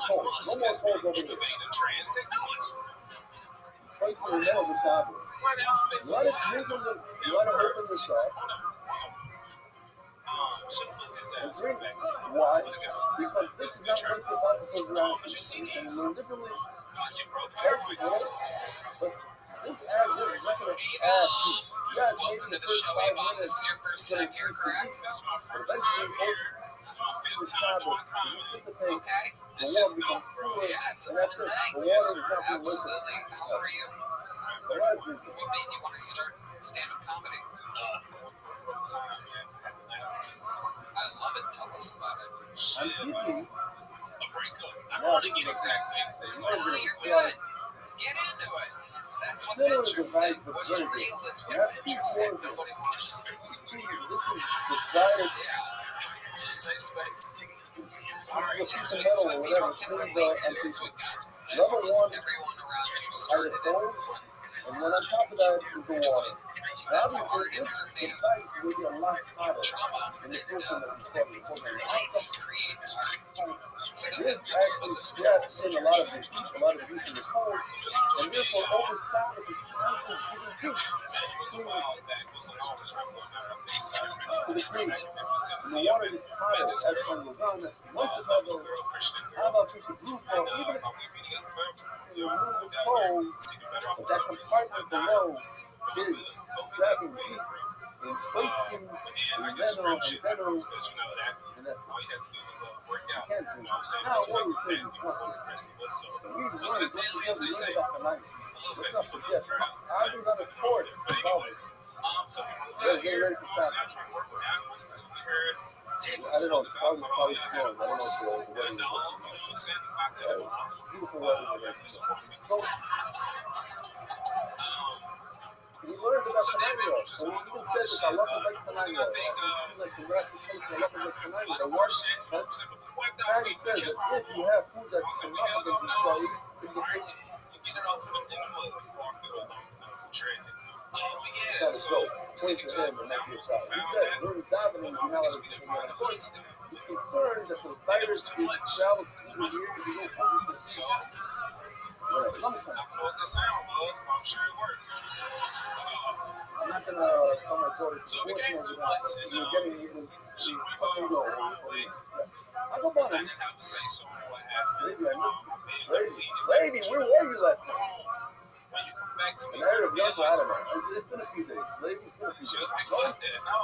cold. No more cold over here. Place in the middle of the tablet. Let it open the top. And drink. Why? Because this is not place the particles around and learn differently. But this adds this is not going to add heat. Yeah, it's maybe the first 5 minutes. This is your first time here, correct? This is my first time here. This is my fifth time doing comedy. Okay. This is dope, bro. Yeah, it's a And that's fun it. thing. The water is not going to Absolutely. How old are you? The water is What made you want to start stand-up comedy? Rough time, man. I love it. Tell us about it. Shit, I'm bro. keeping. A breakup. I don't want to get exact things. No, you're good. Get into it. That's what's Still is interesting. device, but What's very real good. is You what's have to keep interesting. going. Nobody wants this. This is decided. It's a safe space. Alright, Piece so of it's metal what or people whatever. can Things relate are to. It's what Level almost one everyone around you are the started it. cold, and then on top of that is the water. That's hard Obviously, is this certainly device will be a lot hotter trauma than the and first one that we started recording. creates art. So go This ahead, tell us about actually the story. gets in a lot of the heat, a lot of the heat in the cold, and therefore overshadows the chances of giving heat to the cream. And the water gets hotter as time goes on. That's much another. How about you could roof or even if you remove the cold, but that compartment below is grabbing heat and placing the metal and that's All you have to do is work out. can't do. You know what I'm saying? Now, Just what fucking you things say for is the rest of us. So, we listen as daily as they say. let's not forget, I do not afford it. But anyway, so we moved out here. You know what I'm saying? I'm trying to work with animals. That's what we heard. Texas I don't know, was about, probably y'all had a snows. I don't know horse if and a dog. You know what I'm saying? It's not that wild. beautiful weather You have to support me. So we learned about So then, man, Canania. we just So we going through even a lot said of this, I shit. love the Lake One thing Canania. I think, It seems like some reputation, I love the Lake a Canania. lot The of one horse shit. You know what that I'm saying? But we wiped out Patty feet. We says kept that our if you own. have food that's So enough Miguel of go it, knows. it's a Alright, you get it off in the mud. You walk through it, tread it. But yeah, so point sticking to to him it and now, make we it sound. He found said, that. we're diving in But the I guess we analysis didn't of find the place the then. He's concerned that the virus too much. travels through the air to go over the So Lumberson. I don't know what the sound was, but I'm sure it worked. I'm not gonna come record it. So it became too much, and You're getting it was she went fucking her low. own way. I go I by didn't have to say so on what happened. Baby, I missed My bed Lady, bleeding. lady, where were you last night? When you come back to me, And I heard tell of me young I I don't know. It's been a few days. Lady, it's been a few She was days. like, fuck that. No.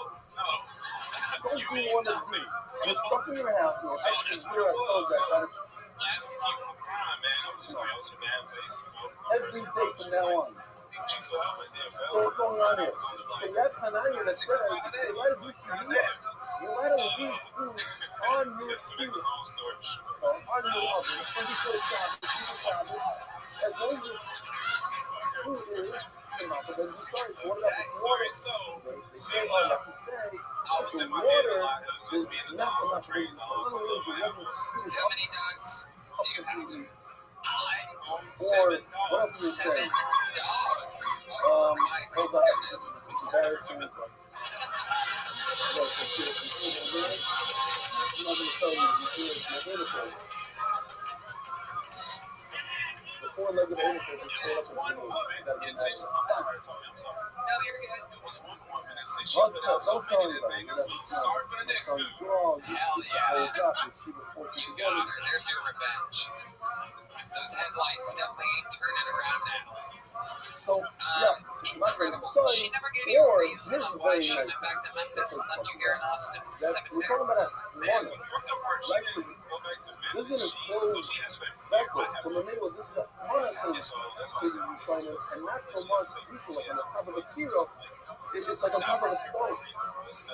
Don't You do mean one of nothing. me. You're stuck in your house. You're So actually that's what here it at was. Soul's So back. I have to keep from crying, man. I was just like, I was in a bad place. You know, Every day from now on. What you felt, I did feel. So what's going on here? So you have Canania that says, you write a do you write a read food on your To make a long story short. on your oven, 24 tablets, 50 tablets, as long as your food is enough, but then you start pouring up with water. Alright, so They say, oh, you have to say, I was the in my head a water lot. It was just me is and the not dog. enough for you. Trained dogs. I love my animals. How many dogs do you have? I own Or 7 what else dogs. do you 7 say? dogs. Oh my Hold up. goodness. It's embarrassing. I'm not going to tell you it's my four-legged elephant just It was pulled one up woman and that said, I'm sorry, Tony, I'm sorry. No, you're good. It was one woman that said she put out so many that they was sorry for the next dude. Hell yeah. You got her. There's your revenge. Those headlights definitely ain't turning around now. So, Incredible. She never gave you a reason on why she went back to Memphis and left you here in Austin with 7 we're talking about barrels. Man, so from the work, she didn't go back to this Memphis. is an So she has family. vessel. So the name of this is a Yeah, so that's what I'm saying. and not so much usual on the top of the zero. It's like on top of a stove. This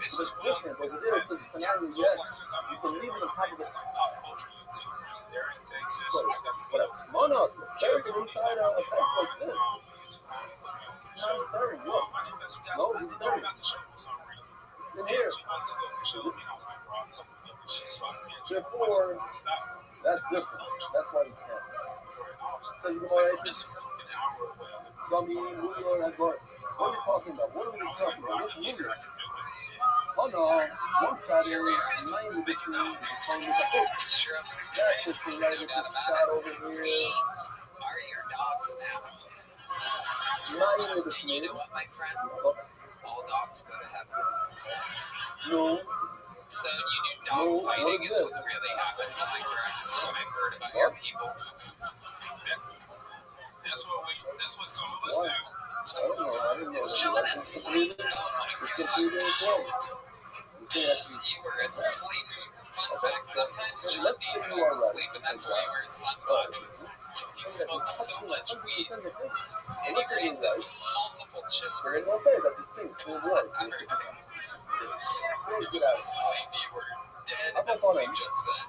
It's is one different. Over there, it says Canadian So it's Jack. like since I'm You can leave it on top of the. pop culture YouTubers, they're in Texas. I got Whatever. No, no. It's buried inside a place like this. Not buried. Look. No, it's buried. In here. Therefore, that's different. That's why you can't. So you know what? Gummy, Mueller, and what? What are you talking about? What are we talking about? What's Mueller? Oh no, one shot is 90 between the same with the hook. That's just the right shot over here. Are your dogs now? 90 between. You know what, my friend? All dogs go to heaven. No. So you do dog fighting is what really happens, am I correct? This is what I've heard about your people. That's what some of us do. Is chilling asleep? Oh my god. You were asleep. Fun fact, sometimes John Dees falls asleep and that's why he wears sunglasses. He smokes so much weed and he raises multiple children. He was asleep, you were dead asleep just then.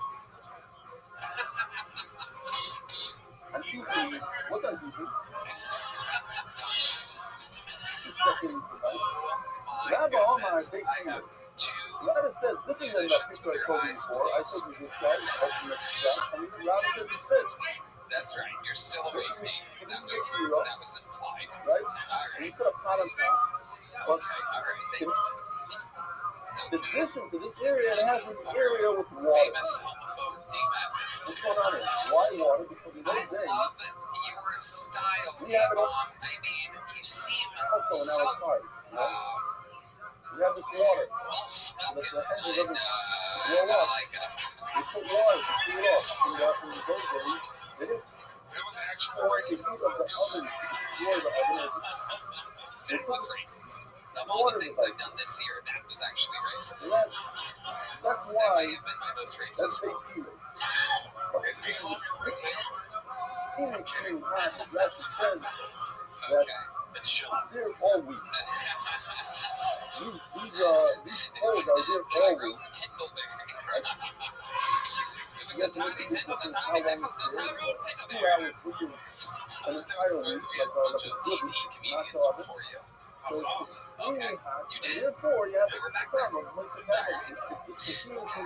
What's on TV? Rabbi, all my big finger. Rabbi says, this isn't that picture I told you before. I told you this guy, ultimate shot. I mean, Rabbi says it's this. That's right, you're still awake, Dean. That was implied. Right? Alright. And you put a pot on top. Okay, alright. In addition to this area, it has an area with water. Famous homophobe D-Madness. What's going on here? Why water? Because in those I days, love your style, we have it all. I mean, you seem Also, so now it's hard. We have this water. well spoken. That's the edges of it. I Roll up. like it. We put water to cool it off. And in those days, they didn't. That was actual Or the racism, heat of the folks. oven. Or the oven. It was racist. Of all the things I've done this year, that was actually racist. That's That why. may have been my most That's racist fake one. healing. Is he home your real name? Anything has that's the trend. Okay. It's Sean. They're all weak. These holes are here all Tyrone week. Tindleberry. It was a tiny Tindle, the tiny Tickles, the Tyrone 2 Tindleberry. hours pushing an entire week We had a bunch of like TT a comedians not before you. so Okay, you hot. you did. Therefore, you have We to were back there. problem. Most of the time, it just continues to.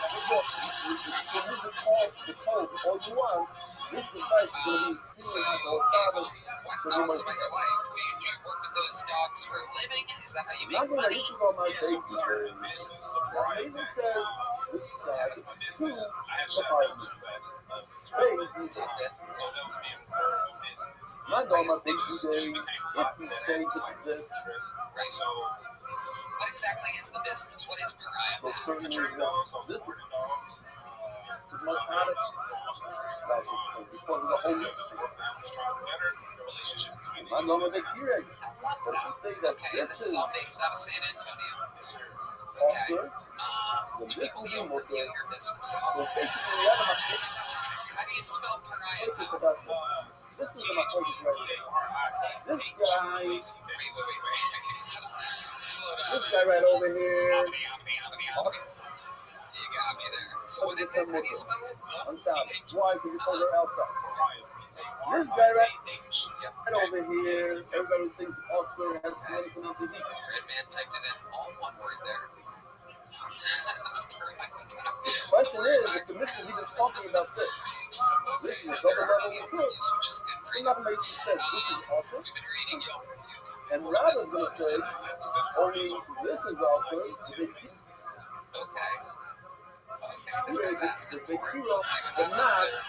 You move the cold all you want. This device is going to be So, extremely hot all the time. what else about your life? Do you work with those dogs for a living? Is that how you Not make that money? this is all my Yes, I'm baby. started a business. Now, Nathan says this side is two I have apartments. Space It's all good. So that was me and my business. my dog must It think just today became a if lot you better. say this. Right. So, What exactly is the business? What is So Pariah? certainly train dogs, so this for the dogs. is my product. That's because of the whole mix. I was trying to better the relationship between My dog will make you ready. But if you say that Okay, and this this is is all based out of San Antonio. Yes, sir. Okay. offer, Do people you work in your business at so all? basically we have about six How do you spell Pariah? places about this. This is my focus right here. This guy, Wait. Slow down. this guy right over here, You got me there. So what is it? How do you spell it? on top. Why? Because you call her outside. This guy right over here, everybody thinks also has tremendous amount of heat. Red man typed it in all one word there. Question is, if the mission we've been talking about this, this is a double level recruit. Which is good for I'm you. not going to make you say this is awesome, We've been reading your reviews. and Robin's going to say only this is awesome. The big key. Okay. Okay, this guy's asking The big for it. key, Let's see what but happens not. here.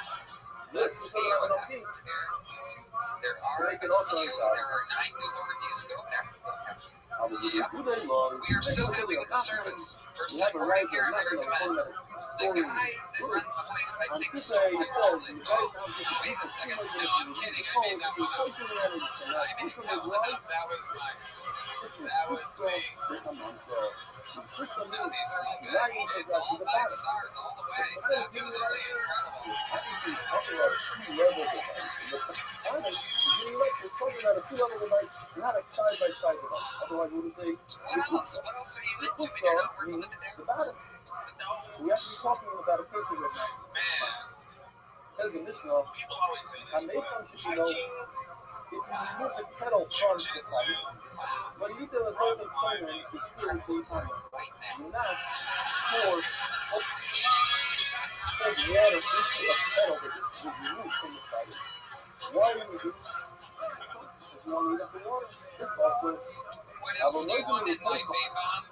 This Let's is see not what enough heat. happens here. There are Make a it also few. inside. There are 9 Google reviews. Go there. I will give you 2 days long. We are so happy with the service. First time working here, I recommend. The guy that runs the place, I think, stole my wallet. Oh, wait a second. No, I'm kidding. I made that one up. I made that one up. That was mine. That was me. No, these are all good. It's all 5 stars all the way. Absolutely incredible. Not a else? What else are you into when you're not working with the dudes? We have to be talking about a person right now. Man, Says the Mishnah, people always say I this. made some shit, you know, Hiking, if you remove the kettle from the jujitsu, pot, but you tell a person someone is still the time. Do not pour water into a kettle that is removed from the fire. Why do you do? If you want to heat up the water, it's also What else do you want in life, Avon?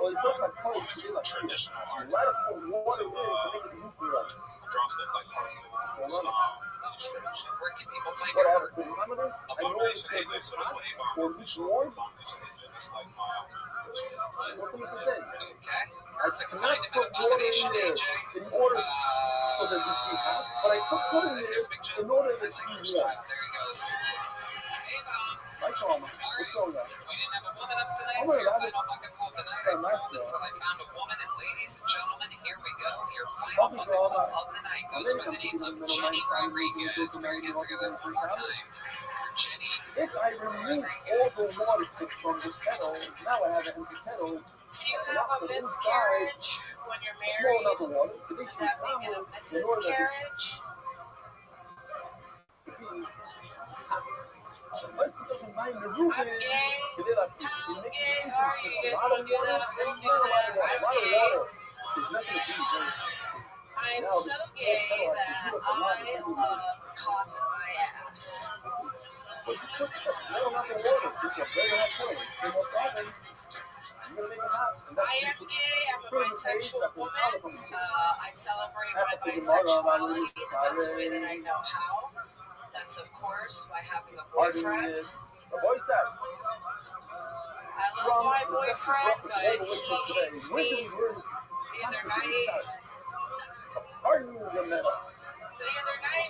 well, it's not like cold, it's like traditional a artists. lot of water in to make it nuclear. Draw stuff like hearts and illustration. Where can people find What your I have work? a thermometer, I know it's Abomination AJ, so that's what Avon or is. this warm. Abomination AJ, that's like my What can you say? Okay. I Perfect. cannot Find him put at water in Abomination there AJ. in order so that this be hot, but I put water in Here's Big there Joe. in order I that like it your be style. warm. There he goes. Avon. My trauma. What's going on? We didn't have a woman up tonight, Oh so my your God. final bucket call of the night. I Got a match, called though. until I found a woman, and ladies and gentlemen, here we go. Your final Bucket bucket call. call of the night goes by the name of Jenny Rodriguez. Very good together one more time. For Jenny. If I remove all the water from the kettle, now I have an empty kettle. Do you have a miscarriage when you're Small married? enough of water. Does that make it a miscarriage? The person doesn't mind the roof. I'm gay. How gay are you? You guys want to do that? We'll do that. I'm gay. There's nothing to do. I'm so gay that I love cock in my ass. But you put small enough of water. It's a very hot kettle. There's no problem. You're going to make it hot. I am gay. I'm a bisexual woman. I celebrate my bisexuality the best way that I know how. That's, of course, by having a boyfriend. The boy says. I love my boyfriend, but he hates me. The other night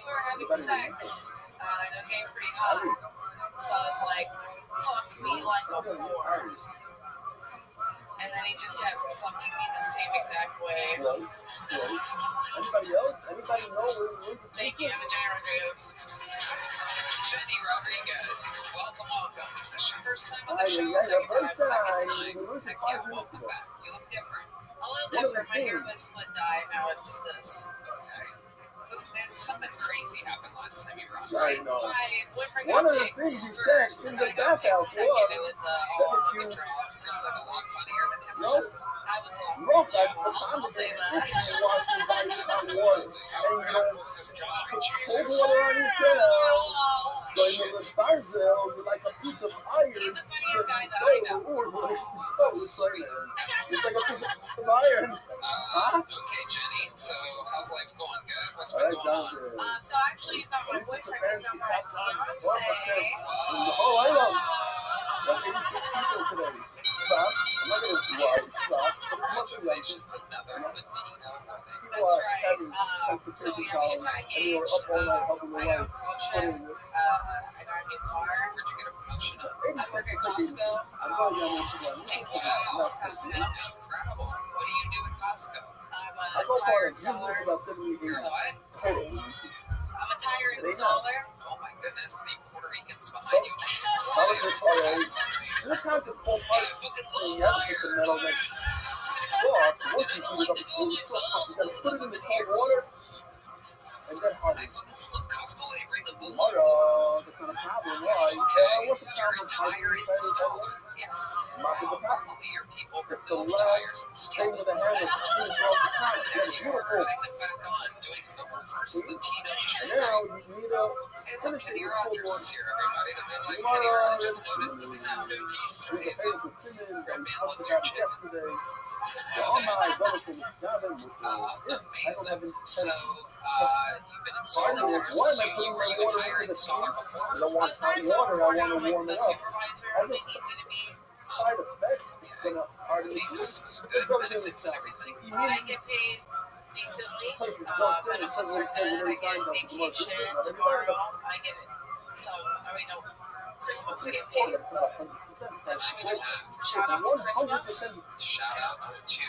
we were having sex, and it was getting pretty hot. So I was like, fuck me like a whore. And then he just kept fucking me the same exact way. Anybody else? Anybody know where Thank you, I'm a Jenny Rodriguez. Jenny Rodriguez. Welcome. Is this your first time on the show? Second time. Heck yeah, welcome back. You look different. A little different. My hair was split dye, now it's this. Okay. Then something crazy happened last time you rocked, I right? know. My boyfriend One got of the picked things you first, said in and the I got picked bathhouse second. was It was that all if the you draw. So like a lot funnier than him or no, something. I was a lot no, funnier. I'll I'll say that. you want to buy hot water, and you know, What's this guy? put Jesus. cold water on your kettle. So you know, Shit. the stars there, like a piece of iron. He's the funniest guy that I I know. It's like a piece of iron. Huh? Okay, Jenny. So how's life going? Good. What's All been right, going down on? there. So actually, he's not my boyfriend. He's now my fiance. Oh, I know. That's 86 people today. Stop. I'm not going to do it. Stop. Congratulations, another Latino wedding. That's right. So yeah, we just got engaged. I got a promotion. I got a new car. Where'd you get a promotion up? I work at Costco. Thank you. Incredible. What do you do at Costco? I'm a tire installer. You're what? I'm a tire installer. Oh my goodness, the Puerto Ricans behind you. This kind of full I fucking love tires. I don't like to go myself. Put it in the cold water and then I fucking love Costco. They bring the balloons. that's not a problem. Why? What's the You're a tire installer. Yes. Normally your people The remove last tires and steal thing with them. the hand is Now you are beautiful. putting the back on, doing the reverse Latino shit. And now you need a Hey, look, Kenny Rogers is here, everybody. The real life Kenny Rogers. Just noticed this now. Amazing. What's your chick? Amazing. So, you've been installing tires. So, were you a tire installer before? I don't want hot Tires water. are I now want to like warm the it up. supervisor. They need me to be. Side effect is gonna hardly. Hey, Costco's good benefits and everything. I get paid decently. Benefits are good. I get vacation tomorrow. I get some. I mean, no, Christmas. I get paid. That's what you have. Shout out to Christmas. Shout out to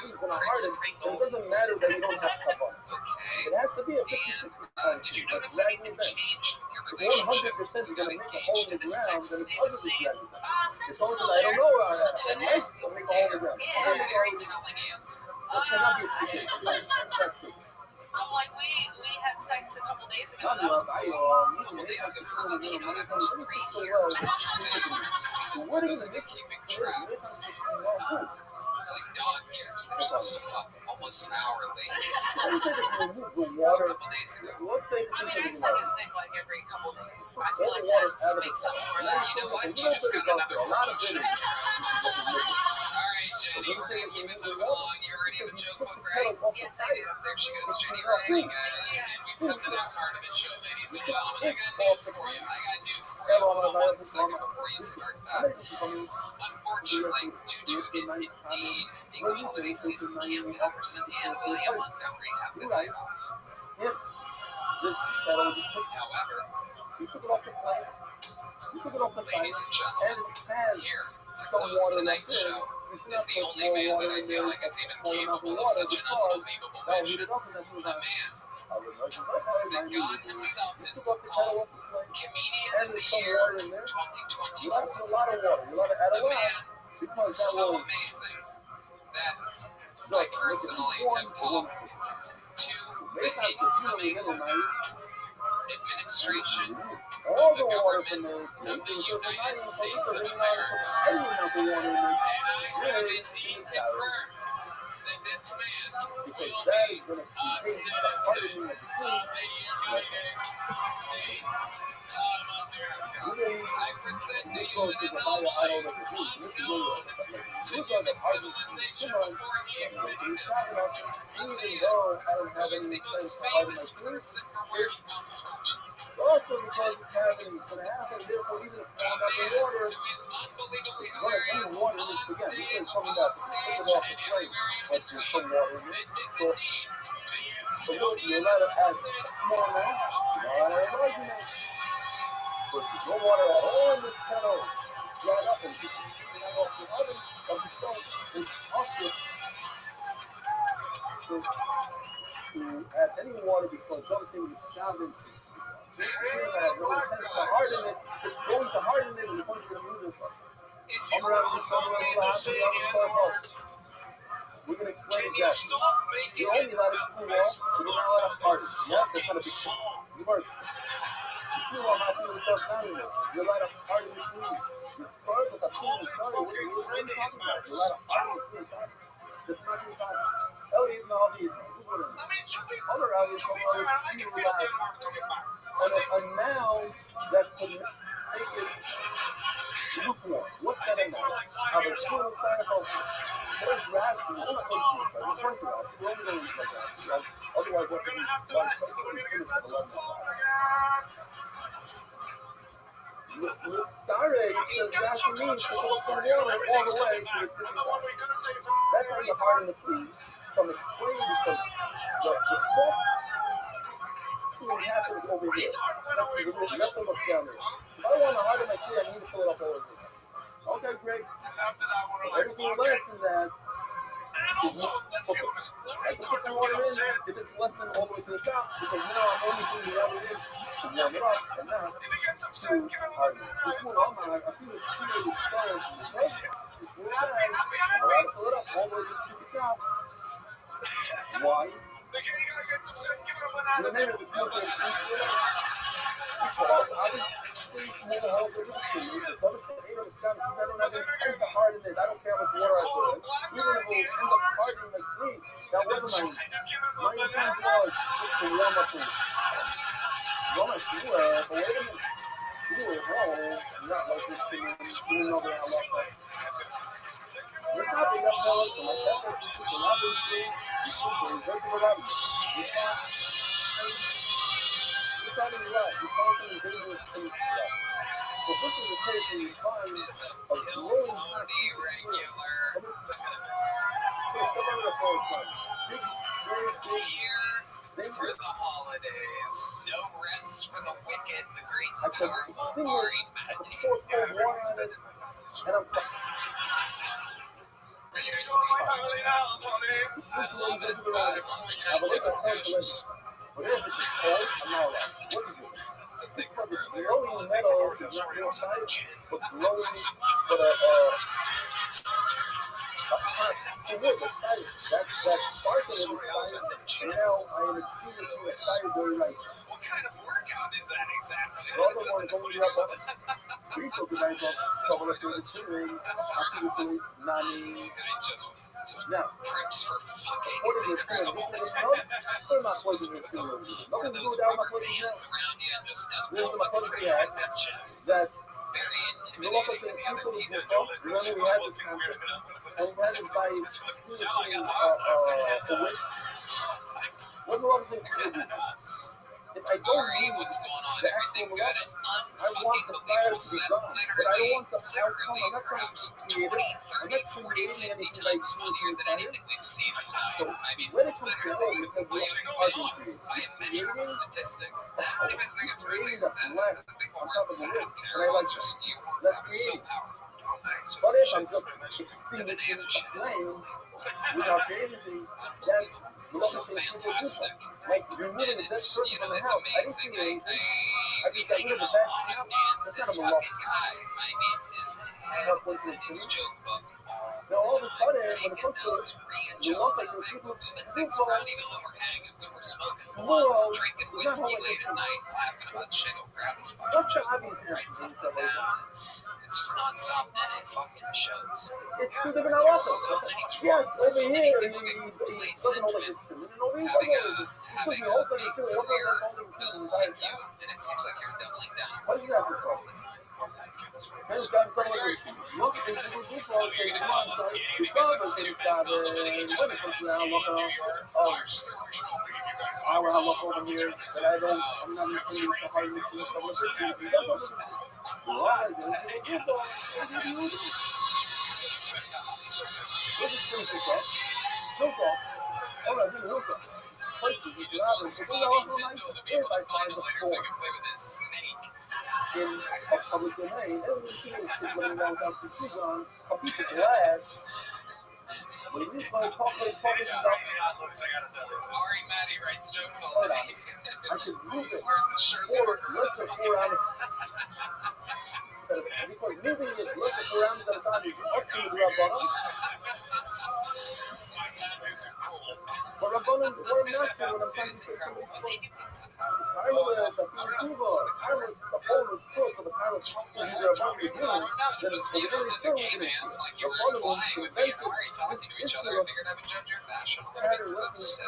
It's gonna Chris hurt it. Kringle. It doesn't matter that you don't have cover. Okay. It has to And did you notice anything changed with your relationship? You got engaged to the sex stay the same? Sex is still there. We're still doing it. Still there. Yeah. Very telling answer. I'm like, we had sex a couple days ago. That was A couple days ago for a Latino, that goes 3 years. For those of you keeping track, it's like dog years. They're supposed to fuck almost hourly. So a couple days ago. I mean, I suck his dick like every couple days. I feel like that makes up for that. You know what? You just got another promotion. Alright, Jenny, we're gonna keep it moving along. You already have a joke book, right? Yes, I do. There she goes, Jenny writing. And we've come to that part of the show, ladies and gentlemen. I got news for you. Hold on 1 second before you start that. Unfortunately, due to indeed being the holiday season, Cam Patterson and William Montgomery have been laid off. However, ladies and gentlemen, here to close tonight's show is the only man that I feel like is even capable of such an unbelievable mission. A man that God himself has called Comedian of the Year 2024. A man who's so amazing that I personally have talked to the incoming administration of the government of the United States of America. And I have indeed confirmed that this man will be a citizen of the United States of America. I present to you an anomaly unknown to human civilization before he existed. A man who is the most famous person for where he comes from. Also because it's happening, it's going to happen, therefore even if it's A not man the water, who is unbelievably water hilarious in on this, again, stage, it's coming off back, stage, off and the plate, everywhere in but there's some between. water in it. This is So, indeed the so look, you're Estonian allowed to add citizen more now, not an argument. But there's no water at all in this kettle. Dried up and just taking that off the oven of the stove. It's also to add any water because something is sounding. It's going to harden it, and the point you're going to lose it. I'm around we can explain exactly. You're only allowed to cool off, but you're not allowed to harden. Yeah, that's not a big deal. You work. You cool off after you start sounding it. You're allowed to harden the food. You start with a clean starter. What are you talking about? You're allowed to harden the food. That's not your time. Elliot and all these. Other Elliot, a noun that could make it lukewarm. What's that a noun? Have a true sign of there's gratitude. Otherwise, we're going to have to sorry, it's gratitude means to put some water all the way to the that's how you harden the food. Some explain because the salt happens over here. You have to look down there. If I want to harden my tree, I need to fill it up over here. Okay, great. Everything less than that. I can put the water in if it's less than all the way to the top because now I'm only putting the water in to warm it up. And now, I feel it's starting to start from the first. I want to fill it up all the way to the top. Why? Remember the smoke I don't care what water I put in. Even if it will end up hardening like me, that wasn't my intent was just to warm up the warm up the but wait a minute. Not like this thing, you know that I love that. You're not big up fellas, so like that person should not be free. You should be regular Rabbi. You're not in love. You're constantly dangerous things to love. So this is the case where you find a growing Tony regular. Here for the holidays. No rest for the wicked, the great and powerful Mari meditating. And I'm I love it. I love it. It's delicious. But if it's just cold, I'm not allowed. What is it? It's a thing Because where it's they're glowing metal is not real fire, but glowing, but for wood, that's fire. That sparkling is fire. And now I am experiencing a fire very right. What kind of workout is that exactly? The other one is only up on three so good nights of someone up in the ceiling, actively, Nani. This guy just Now, preps for fucking. what It's is this? incredible. They're not poisoning your cereal. One Nothing of to do those with that. My rubber poison bands around you and just This is pump my up poison crazy hat. that shit. That Very the local intimidating to the other people people. remember we had this concept, and we had it by communicating a wish. What the local thing to do? If I don't Ari, need what's going on? the Everything actual good? love, An I want the fire unfucking to be set gone, but I don't liturgy. want the outcome. I'm not trying Perhaps to create 20, it. I'm 30, not 40, creating 50 anything like times funnier than anything we've seen on So time. I mean, when it what comes the to hell home, are it's like you what doing? are you creating? By a measurable statistic. I don't even think it's really Creating the black a big on word top of the fat wood. terrible. And I like It's just you work let's out is so create. powerful. But if I'm just experiencing a flame without creating anything, that's the So local thing people do. fantastic. Like removing the dead It's, person you know, from the it's house. I didn't amazing. see anything. I We just got hang rid of the out bad on it, smell. and That's this kind of a loss. fucking guy, I mean, his head is in his joke book. Now all of a sudden, when it Taking comes to notes, the readjusting local thing, things, people moving things around even when we're hanging, when we're smoking Whoa, blunts, drinking it's not whiskey how I late do at night, laughing about shit, he'll grab his fucking What's the joke obvious book, write answer? something down. It's just nonstop, and it fucking shows. It's two different outcomes. So many Yes, so over many here, people get he complacent doesn't know that with it's true. And over here, he having doesn't know a it's true. big One person career only two built entire like you, time. and it seems like you're doubling down What is that for? all the time. Then got someone who's look at this people do for all say come on, son. Because it's got when it comes to now look off. Oh, I will look over here that I don't I'm not even doing the hard machine stuff with it. Why? This is pretty good stuff. Look off. Oh no, this is look off. Places you can have it. So we all know nice if I find the floor. In a public domain, everyone sees is running around without the shoes on, a piece of glass. But at least when I talk about Ari Matty writes jokes all hold day. on. I should move He it wears his shirt forward, over less his than fucking 4 hours. Because moving it less than 4 hours at a time is up to the Rabbanon. But Rabbanon, what I'm not doing when I'm trying to say somebody's I remember the Fuba, I remember the phone was full, so the pilot was Rabbanon was doing. Then it's You know, as a gay really man, like you were implying with me and Ari talking to each other, I figured I would judge your fashion a little bit since I'm so.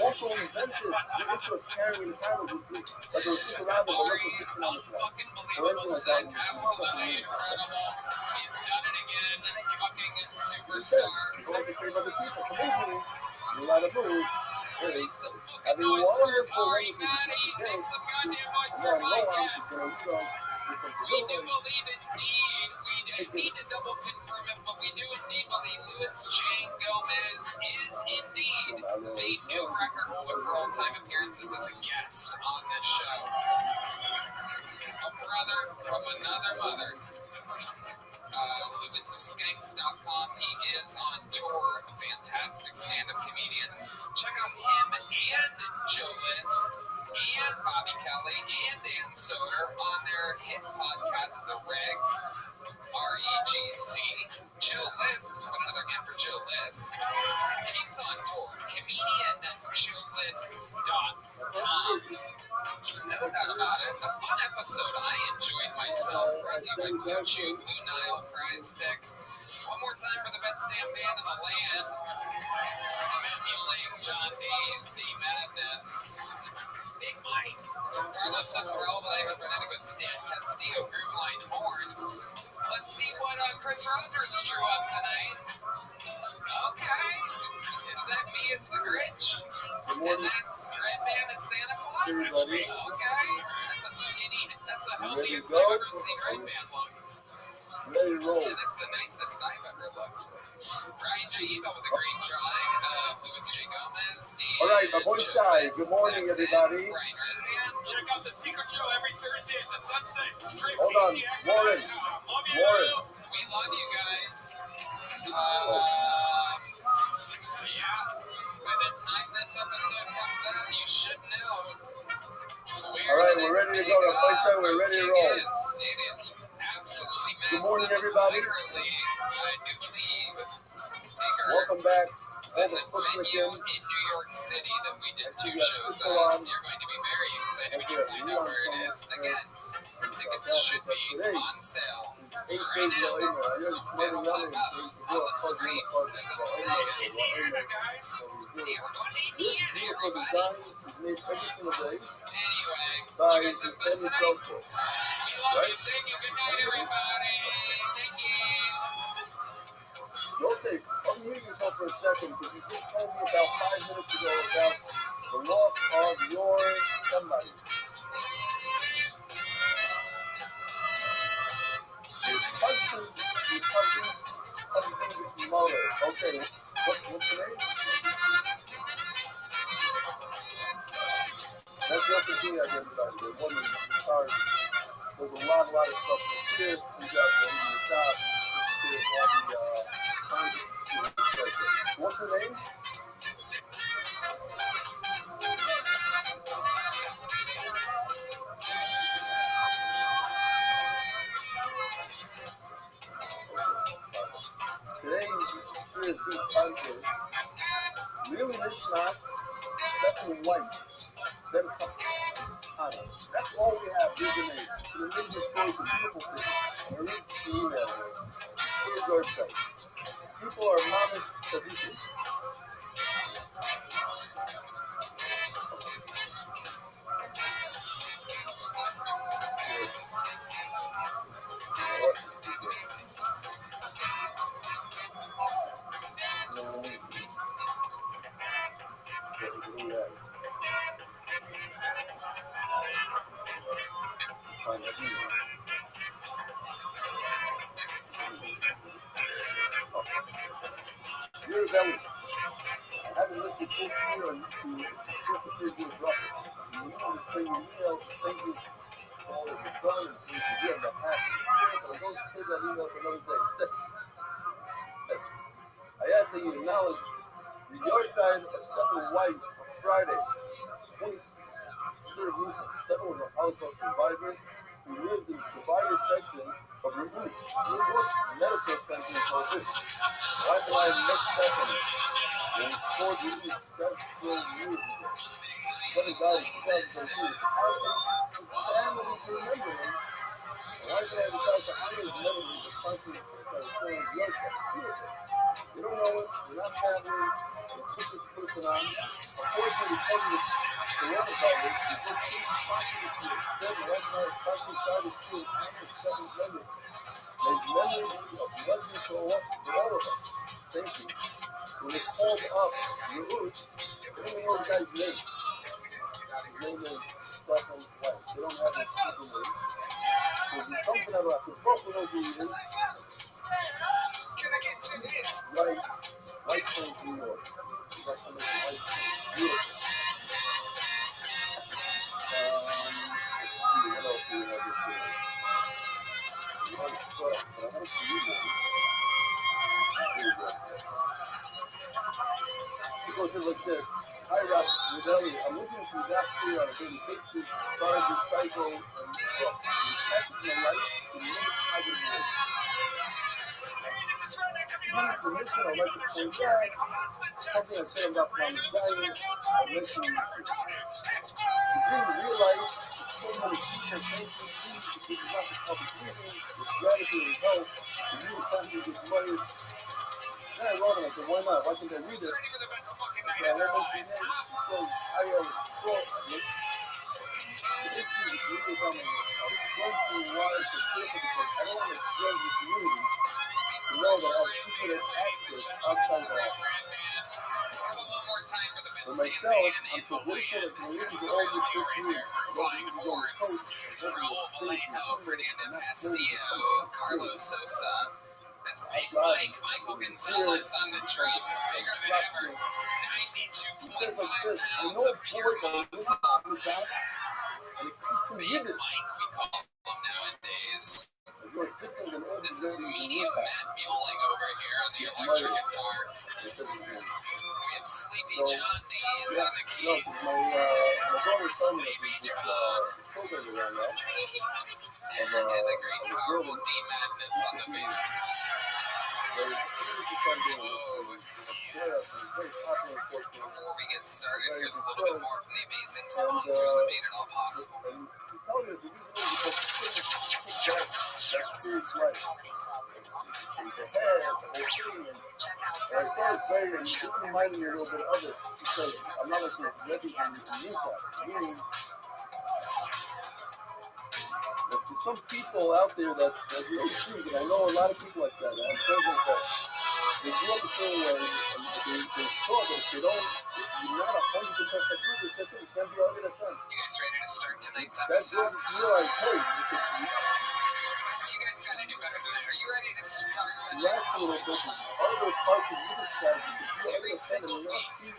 also invented the issue of carrying titles, which is that there were people around the Ari, local fiction on the side. unfucking believable, sick, absolutely incredible. He's done it again, fucking superstar. You like to save other people. Amazing. You like to move. Make some fucking noise for Ari Matty. Make some goddamn noise for my guest. We do believe indeed, we need to double confirm it, but we do indeed believe Louis J. Gomez is indeed the new record holder for all-time appearances as a guest on this show. A brother from another mother. Louis of Skanks.com. He is on tour, a fantastic stand-up comedian. Check out him and Joe List and Bobby Kelly and Dan Soder on their hit podcast, The Regs, REGZ. Joe List, put another hand for Joe List. He's on tour, comedianjoelist.com. No doubt about it. A fun episode. I enjoyed myself. Brought to you by Blue Chew, Blue Nile, Prize Picks. One more time for the best damn band in the land. Matt Mueling, John Dees, D Madness, Big Mike, Carlos Cesarello, Vallejo Fernandez, Dan Castillo, Groove Horns. Let's see what Chris Rogers drew up tonight. Okay. Is that me as the Grinch? And that's Red Man as Santa Claus? Okay. That's a skinny, that's the healthiest I've ever seen Red Man look. Ready to roll. And it's the nicest I've ever looked. Brian J. Eva with a great drawing. Louis J. Gomez. All right, my boy Shy. Good morning, everybody. Check out the Secret Show every Thursday at the Sunset Strip. Hold on, Warren. Love you. Warren. We love you guys. Yeah. By the time this episode comes out, you should back. There's a venue in New York City that we did 2 shows at. You're going to be very excited when you find out where it is. Again, tickets should be on sale right now. It'll pop up on the screen as I'm saying. Indiana, guys. Yeah, we're going to Indiana, everybody. Anyway, did you guys have fun tonight? We love you. Thank you. Good night, everybody. Thank you. Joseph, I'm hearing yourself for a second because you just told me about 5 minutes ago about the loss of your somebody. Your cousin's mother. Okay, what's her name? That's the other thing I get about it. The woman in charge. There's a lot of stuff. The kids who's out there in the shop. What's her name? Today, is this country. Really, it's not. That's white. That's all we have. Here's the name. The religious choice of beautiful things. Or at least the email. Here's your website. People are mamish tzaddikim. You're a belly. I haven't listened to you on YouTube since the kids were brothers. You know this thing email, thank you for all that you've done and for you to I'm happy. But I'm going to save that email for another day. Instead, I ask that you acknowledge the yard side of Stephen Weiss on Friday, 23rd of Nisan. Stephen was a Holocaust survivor who lived in the survivor section of Rabbi Medical Center in Prohibition. Wife and I met Stephen when 4 degrees several years ago. Stephen died in 2013. Family to remember him. My wife and I decided to honor his memory with a function that was showing your sex. You don't know it, you're not family, you put this person on. Unfortunately, because of the coronavirus, you just keep talking to your children. Right now, it's constantly started to honor Stephen's memory. May his memory be of blessing for all of us. Thank you. When it called up your roots, they don't know the guy's name. His name is Stephen White. They don't have his super name. So if you come to that rock, the prophet knows who he is. Right from New York. Beautiful. What else do we have this year? But I don't see you guys. Here we go. It goes in like this. Hi, Rabbi. I'm looking for that here on a daily basis. Started this cycle and impacted my life in many positive ways. Permission, I'd like to say that something I said about my anxiety, I mentioned you didn't realize so many people thank you to be not the public meeting with gratitude and help to you to come to this lawyers. Then I wrote him, I said, why not? Why can't I read it? So I went with the name, he says, I was short. The issue is really about my I was going through water to circle because I don't want to share the community to know that I was keeping it active outside the house. For myself, I'm so grateful that we're able to all this good news. Carlos Sosa. That's Big Mike. Michael Gonzalez on the drums. Bigger than ever. 92.5 pounds of pure muscle. Big Mike, we call him nowadays. This is medium Matt Mueling over here on the electric guitar. We have Sleepy John Dees on the keys. Sleepy John. And the great powerful D Madness on the bass guitar. Whoa, Yes. Before we get started, here's a little bit more from the amazing sponsors that made it all possible. There's some people out there that really think, and I know a lot of people like that. I have friends like that. They grew up a certain way, and they saw that if they don't, if you're not 100% secure, it's going to be all going to turn. You guys ready to start tonight's That's episode? what you realize, hey, You guys gotta do better than that. Are you ready to start tonight's other parts of your strategy. Every single week,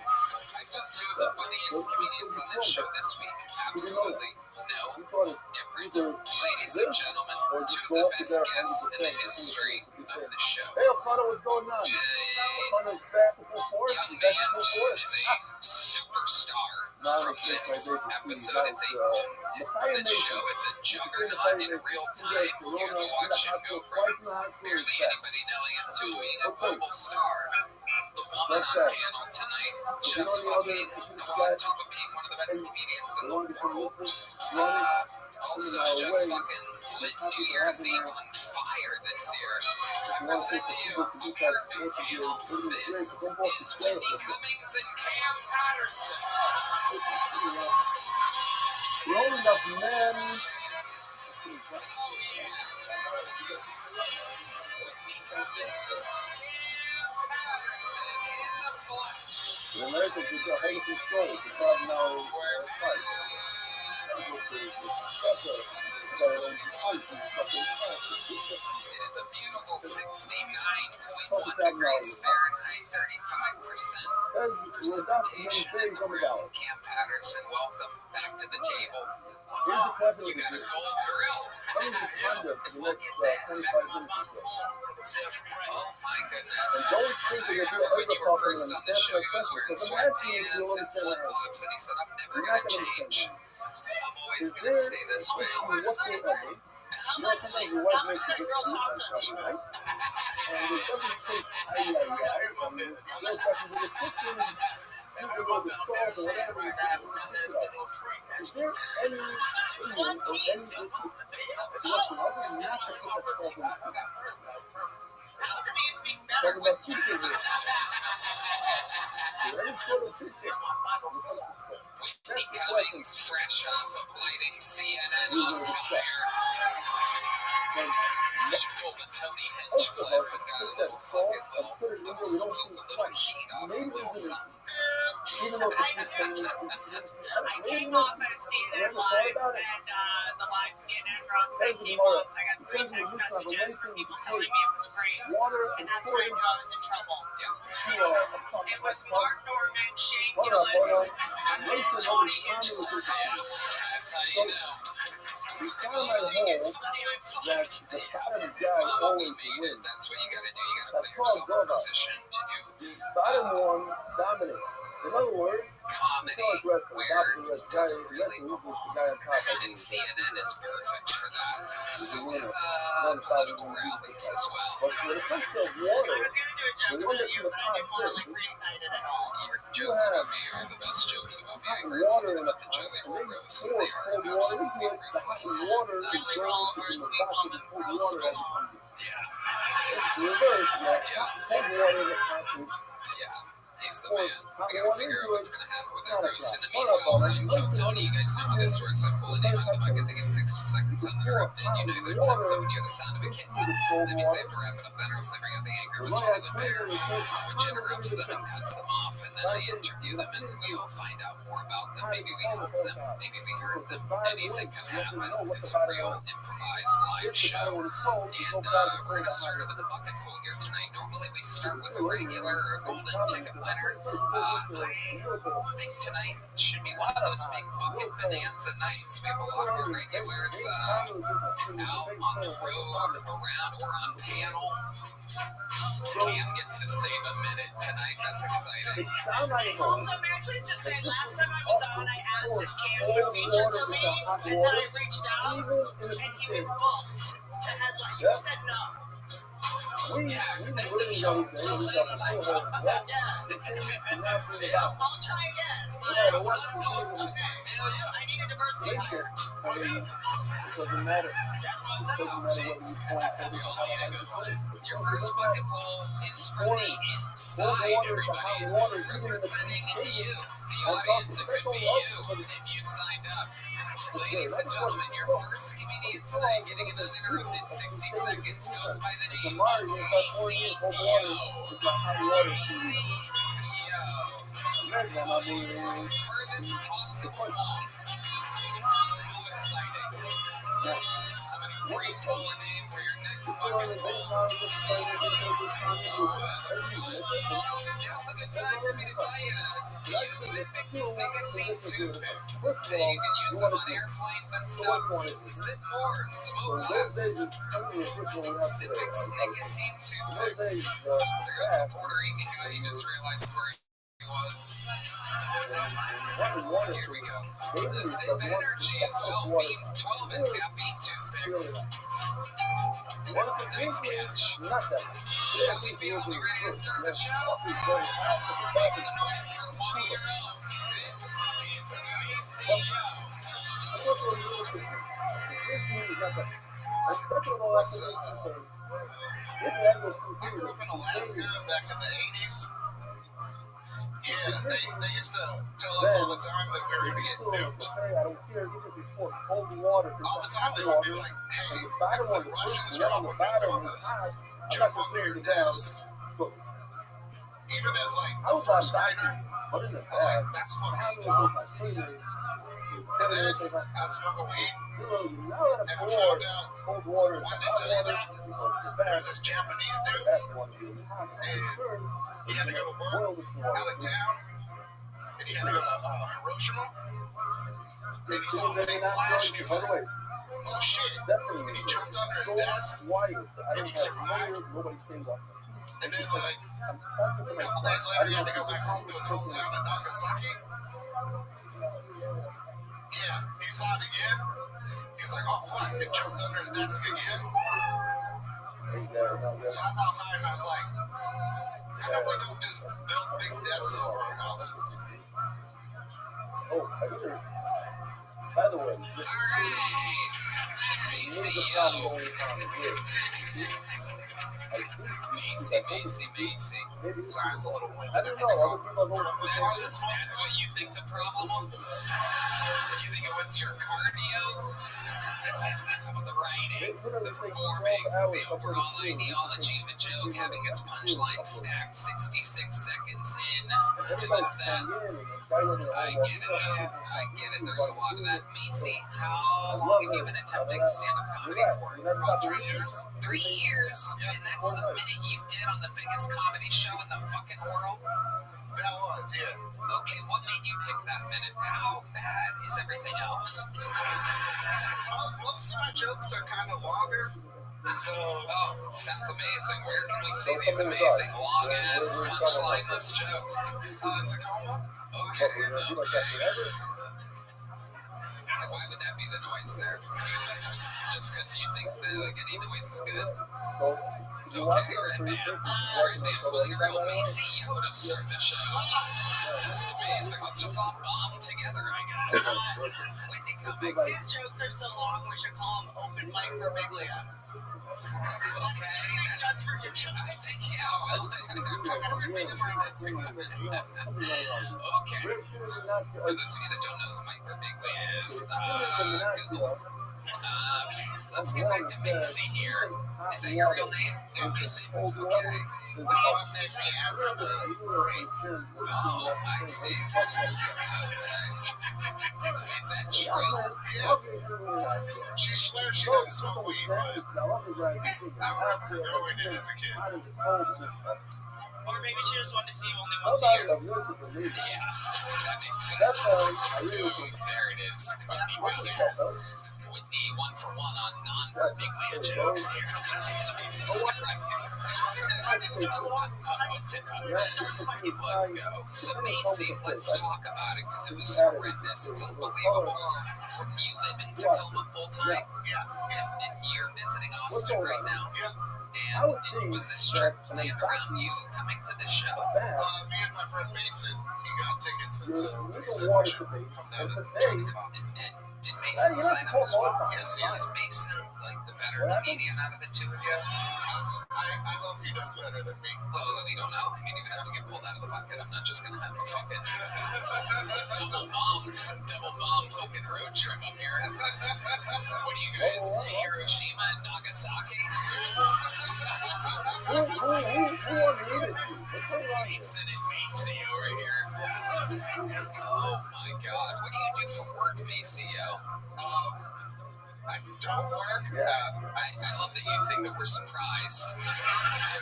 I put two of the funniest comedians on this show this week. Absolutely no different. Ladies and gentlemen, two of the best guests in the history of the show. Hey, O'Connor, what's going on? O'Connor's basketball force. Young man is a superstar from this episode. It's this show is a juggernaut in real time. You gotta watch him go from barely anybody knowing him to being a global star. The woman on panel tonight, just fucking, on top of being one of the best comedians in the world, also just fucking lit New Year's Eve on fire this year. I present to you a perfect panel. This is Whitney Cummings and Cam Patterson. Rolling up men. The Americans have got wonderful stories. It's not now fight. It is a beautiful 69.1 degrees Fahrenheit, 35% precipitation in the room. Cam Patterson, welcome back to the table. You got a gold grill. Look at that. Oh my goodness. I remember when you were first on the show, he was wearing sweatpants and flip-flops, and he said, I'm never going to change. I'm always going to stay this way. How much that grill cost on TV? And it doesn't take is there any Whitney Cummings, fresh off of lighting CNN on fire. She pulled a Tony Hinchcliffe and got a little smoke, a little heat off a little something. I came off at CNN Live and the live CNN Rothschild came off. I got 3 text messages from people telling me it was great, and that's when I knew I was in trouble. It was Mark Norman, Shane Gillis, and Tony Hinchcliffe. That's how you know. it's out of my home that the bottom guy always wins. That's what you gotta do. You gotta put yourself in a position to do. The bottom one dominates. In other words, comedy where it doesn't really. And CNN is perfect for that. So is political rallies as well. But when it comes to water, I was gonna do a joke about you, but I didn't want to like reignite it at all. Your jokes about me are the best jokes about me. I heard some of them at the Jelly Roll roast, and they are absolutely ruthless. Jelly Roll or as we call them, roast roll. Yeah, he's the man. I gotta figure out what's gonna happen with that roast in the meanwhile. Ryan Kill Tony, you guys know how this works. I pull a name out of the bucket, they get 60 seconds uninterrupted. You know their time zone, you hear the sound of a kitten. That means they have to wrap it up then, or else they bring out the angry Hollywood bear, which interrupts them and cuts them off, and then I interview them, and we all find out more about them. Maybe we helped them, maybe we hurt them. Anything can happen. It's a real improvised live show. And we're gonna start it with a bucket pull here tonight. Normally we start with a regular or a golden ticket winner. I think tonight should be one of those big bucket bonanza nights. We have a lot of our regulars out on the road, around, or on panel. Cam gets to save a minute tonight. That's exciting. Also, may I please just say, last time I was on, I asked if Cam would feature for me, and then I reached out, and he was booked to headline. You said no. We really know that he's got a full hole. What? The team is not doing about. I'll try again. Yeah, the worst team is I need a diversity hire. I mean, it doesn't matter. It doesn't matter whether you point at it. Your first bucket poll is from the inside, everybody. Representing you, the audience. It could be you if you signed up. Ladies and gentlemen, your first comedian tonight getting an uninterrupted 60 seconds goes by the name of CEO. Furthest possible one. How exciting. I'm going to great pull a name for your next bucket poll. Now's a good time for me to tell you to use Zipix nicotine toothpicks. You can use them on airplanes and stuff. Zip more, smoke less. Zipix nicotine toothpicks. There goes a Puerto Rican guy. He just realized where he was. Here we go. The Zip Energy is well-beamed 12 and caffeine toothpicks. Nice catch. How we feel? We ready to start the show? Make some noise for one of your own. This is CEO. What's up? I grew up in Alaska back in the 80s. Yeah, they used to tell us all the time that we were going to get nuked. All the time they would be like, hey, if the Russians drop a nuke on us, jump under your desk. Even as like a first grader, I was like, that's fucking dumb. And then I smoked weed and I found out why they tell you that. There's this Japanese dude and he had to go to work out of town and he had to go to Hiroshima and he saw a big flash and he was like, oh shit, and he jumped under his desk and he survived. And then like a couple days later he had to go back home to his hometown in Nagasaki. Yeah, he saw it again. He's like, oh fuck, and jumped under his desk again. So I was all high and I was like, how come we don't just build big desks over our houses? Oh, by the way, Macy. Sorry, it's a little windy. I don't know. That's what you think the problem was? You think it was your cardio? How about the writing, the performing, the overall ideology of a joke having its punchline stacked 66 seconds in to the set? I get it. There's a lot of that. Macy, how long have you been attempting stand-up comedy for? About 3 years. 3 years? And that's the minute you did on the biggest comedy show in the fucking world? That was, yeah. Okay, what made you pick that minute? How bad is everything else? Most of my jokes are kind of longer. So, sounds amazing. Where can we see these amazing long-ass punchline-less jokes? Tacoma. Okay. Why would that be the noise there? Just because you think that, like, any noise is good? Okay, Red Band, pull your own ACO to start the show. That's amazing. Let's just all bomb together, I guess. Whitney coming. These jokes are so long, we should call them open mic Berbiglia. Okay, that's for your joke. I think, yeah, well, I've never seen him right next to him. Okay. For those of you that don't know who Mike Berbiglia is, Google. Okay, let's get back to Macy here. Is that your real name? Yeah, Macy. Okay. What do you name me after the rain? Oh, I see. Okay. Is that true? Yeah. She swears she doesn't smoke weed, but I remember her growing it as a kid. Or maybe she just wanted to see you only once a year. Yeah, that makes sense. There it is. Whitney 1-for-1 on non-Berbiglia jokes here tonight. Jesus Christ. Let's go. So Macy, let's talk about it because it was horrendous. It's unbelievable. You live in Tacoma full time? Yeah. And you're visiting Austin right now? Yeah. And was this trip planned around you coming to the show? Me and my friend Mason, he got tickets, and so he said we should come down and check it out. And did Mason sign up as well? Yes, he Is is. Mason like the better comedian out of the two of you? I hope he does better than me. Well, we don't know. I mean, even have to get pulled out of the bucket. I'm not just gonna have a fucking double bomb fucking road trip up here. What are you guys, Hiroshima and Nagasaki? Mason and Macy over here. Oh my God, what do you do for work, Maceo? I don't work. I love that you think that we're surprised.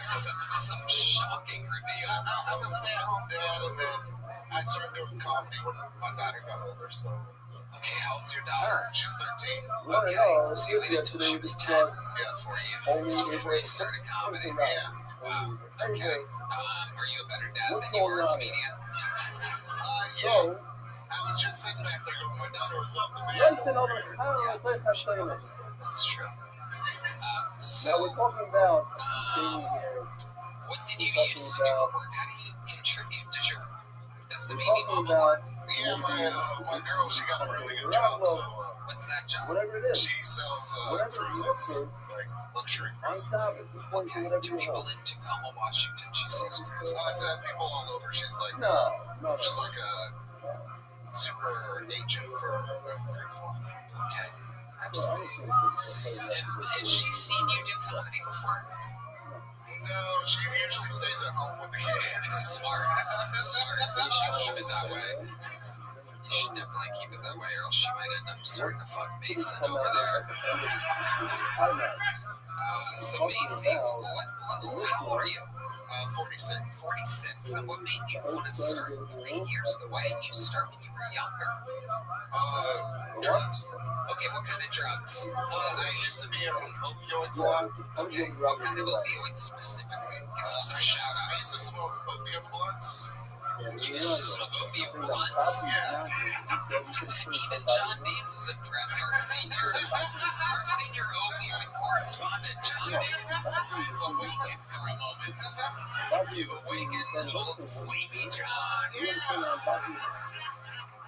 Some shocking reveal. I'm a stay-at-home dad, and then I started doing comedy when my daughter got older, so... Okay, how old's your daughter? She's 13. Okay, so you waited until she was 10 before you started comedy? Yeah. Wow, okay. Are you a better dad than you were a comedian? Yeah. I was just sitting back there going, my daughter would love the band. That's true. Now we're talking about what did you used to do for work? How do you contribute? Does the baby mama work? Yeah, my girl, she got a really good job, so... What's that job? She sells cruises, like luxury cruises. Okay, to people in Tacoma, Washington, she sells cruises. To people all over. She's like a super agent for a cruise line. Okay, absolutely. And has she seen you do comedy before? No, she usually stays at home with the kids. Smart. You should keep it that way. You should definitely keep it that way, or else she might end up starting to fuck Mason over there. So Macy, how old are you? 46. 46. And what made you want to start 3 years ago? Why didn't you start when you were younger? Drugs. Okay, what kind of drugs? I used to be on opioids a lot. Okay, what kind of opioids specifically? Give us some shout I outs. used to smoke opium blunts. You used to smoke opium blunts? Yeah. Even John Dees is impressed. Our senior opioid correspondent, John Dees, is awakened for a moment. You awakened old sleepy John.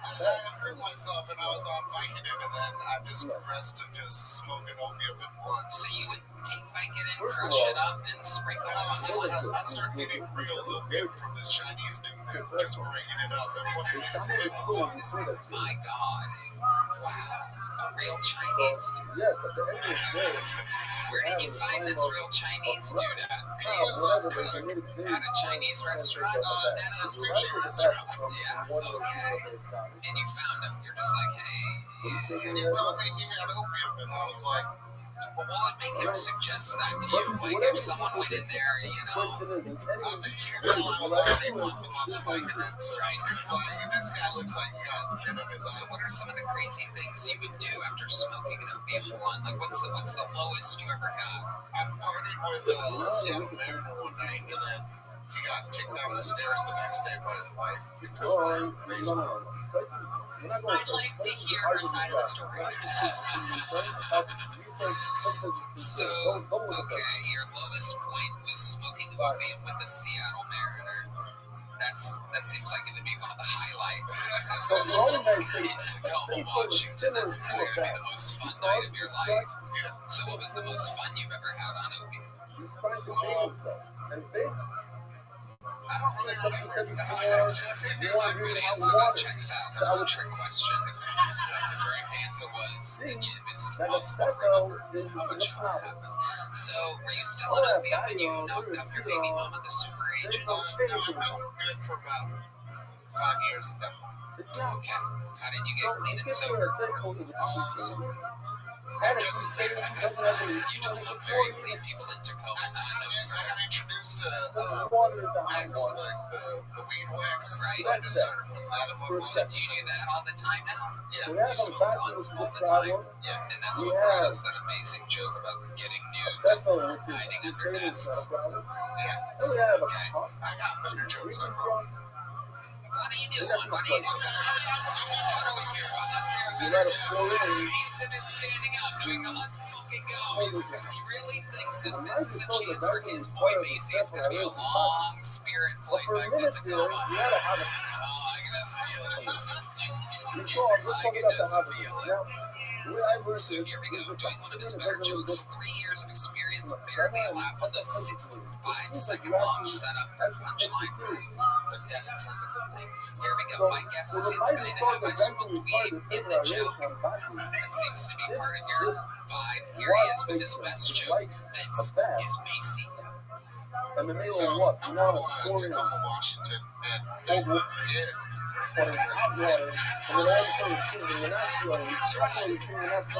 I had hurt myself and I was on Vicodin, and then I just progressed to just smoking opium and blunts. So you would take Vicodin, crush it up, and sprinkle it on the blunts? I started getting real opium from this Chinese dude and just breaking it up and putting it in blunts. My God. Wow. A real Chinese dude. yes, at the end of the day, Where did you find this real Chinese dude at? He was At a Chinese restaurant? at a sushi restaurant. Yeah, okay. And you found him. You're just like, hey. And he told me he had opium, and I was like, Well, what would make him suggest that to you? Like, if someone went in there, you know, I think you could tell I was already popping lots of Vicodin, so it's like, this guy looks like he got hit in his so eye. what are some of the crazy things you would do after smoking an opium blunt? Like, what's the lowest you ever got? I partied with Seattle Mariner one night, and then he got kicked down the stairs the next day by his wife and couldn't play baseball. I'd like to hear her side of the story. So, okay, your lowest point was smoking opium with the Seattle Mariner. That seems like it would be one of the highlights. In Tacoma, Washington, that seems like it would be the most fun night of your life. So what was the most fun you've ever had on opium? I don't really remember. That's a good answer. That checks out. That was a trick question. The correct answer was that it was impossible to remember how much fun happened. So, were you still on opium when you knocked up your baby mama, the super agent? No, I've been good for about 5 years at that point. Okay. How did you get clean and sober? You don't look very clean. People in Tacoma. I got introduced to wax, like the weed wax. Right. So I just started putting that in my Do blunt. you do that all the time now? Yeah. You smoke blunts all the time? Yeah. And that's what brought us that amazing joke about getting nude and hiding under desks. Yeah. Okay. I got better jokes, I promise. What are you doing? What are you doing? What are we here? Let's hear about it. Mason is standing up doing the let's fucking fucking go. He really thinks that this is a chance for his boy Macy. It's going to be a long Spirit flight back to Tacoma. Oh, I can just feel it. I can just feel it. So here we go, doing one of his better jokes. 3 years of experience, barely a laugh on the 65-second long setup for punchline for desks under the thing. Here we go. My guess is it's going to have I smoked weed in the joke. That seems to be part of your vibe. Here he is with his best joke. This is Macy. So, I'm from Tacoma, Washington, and all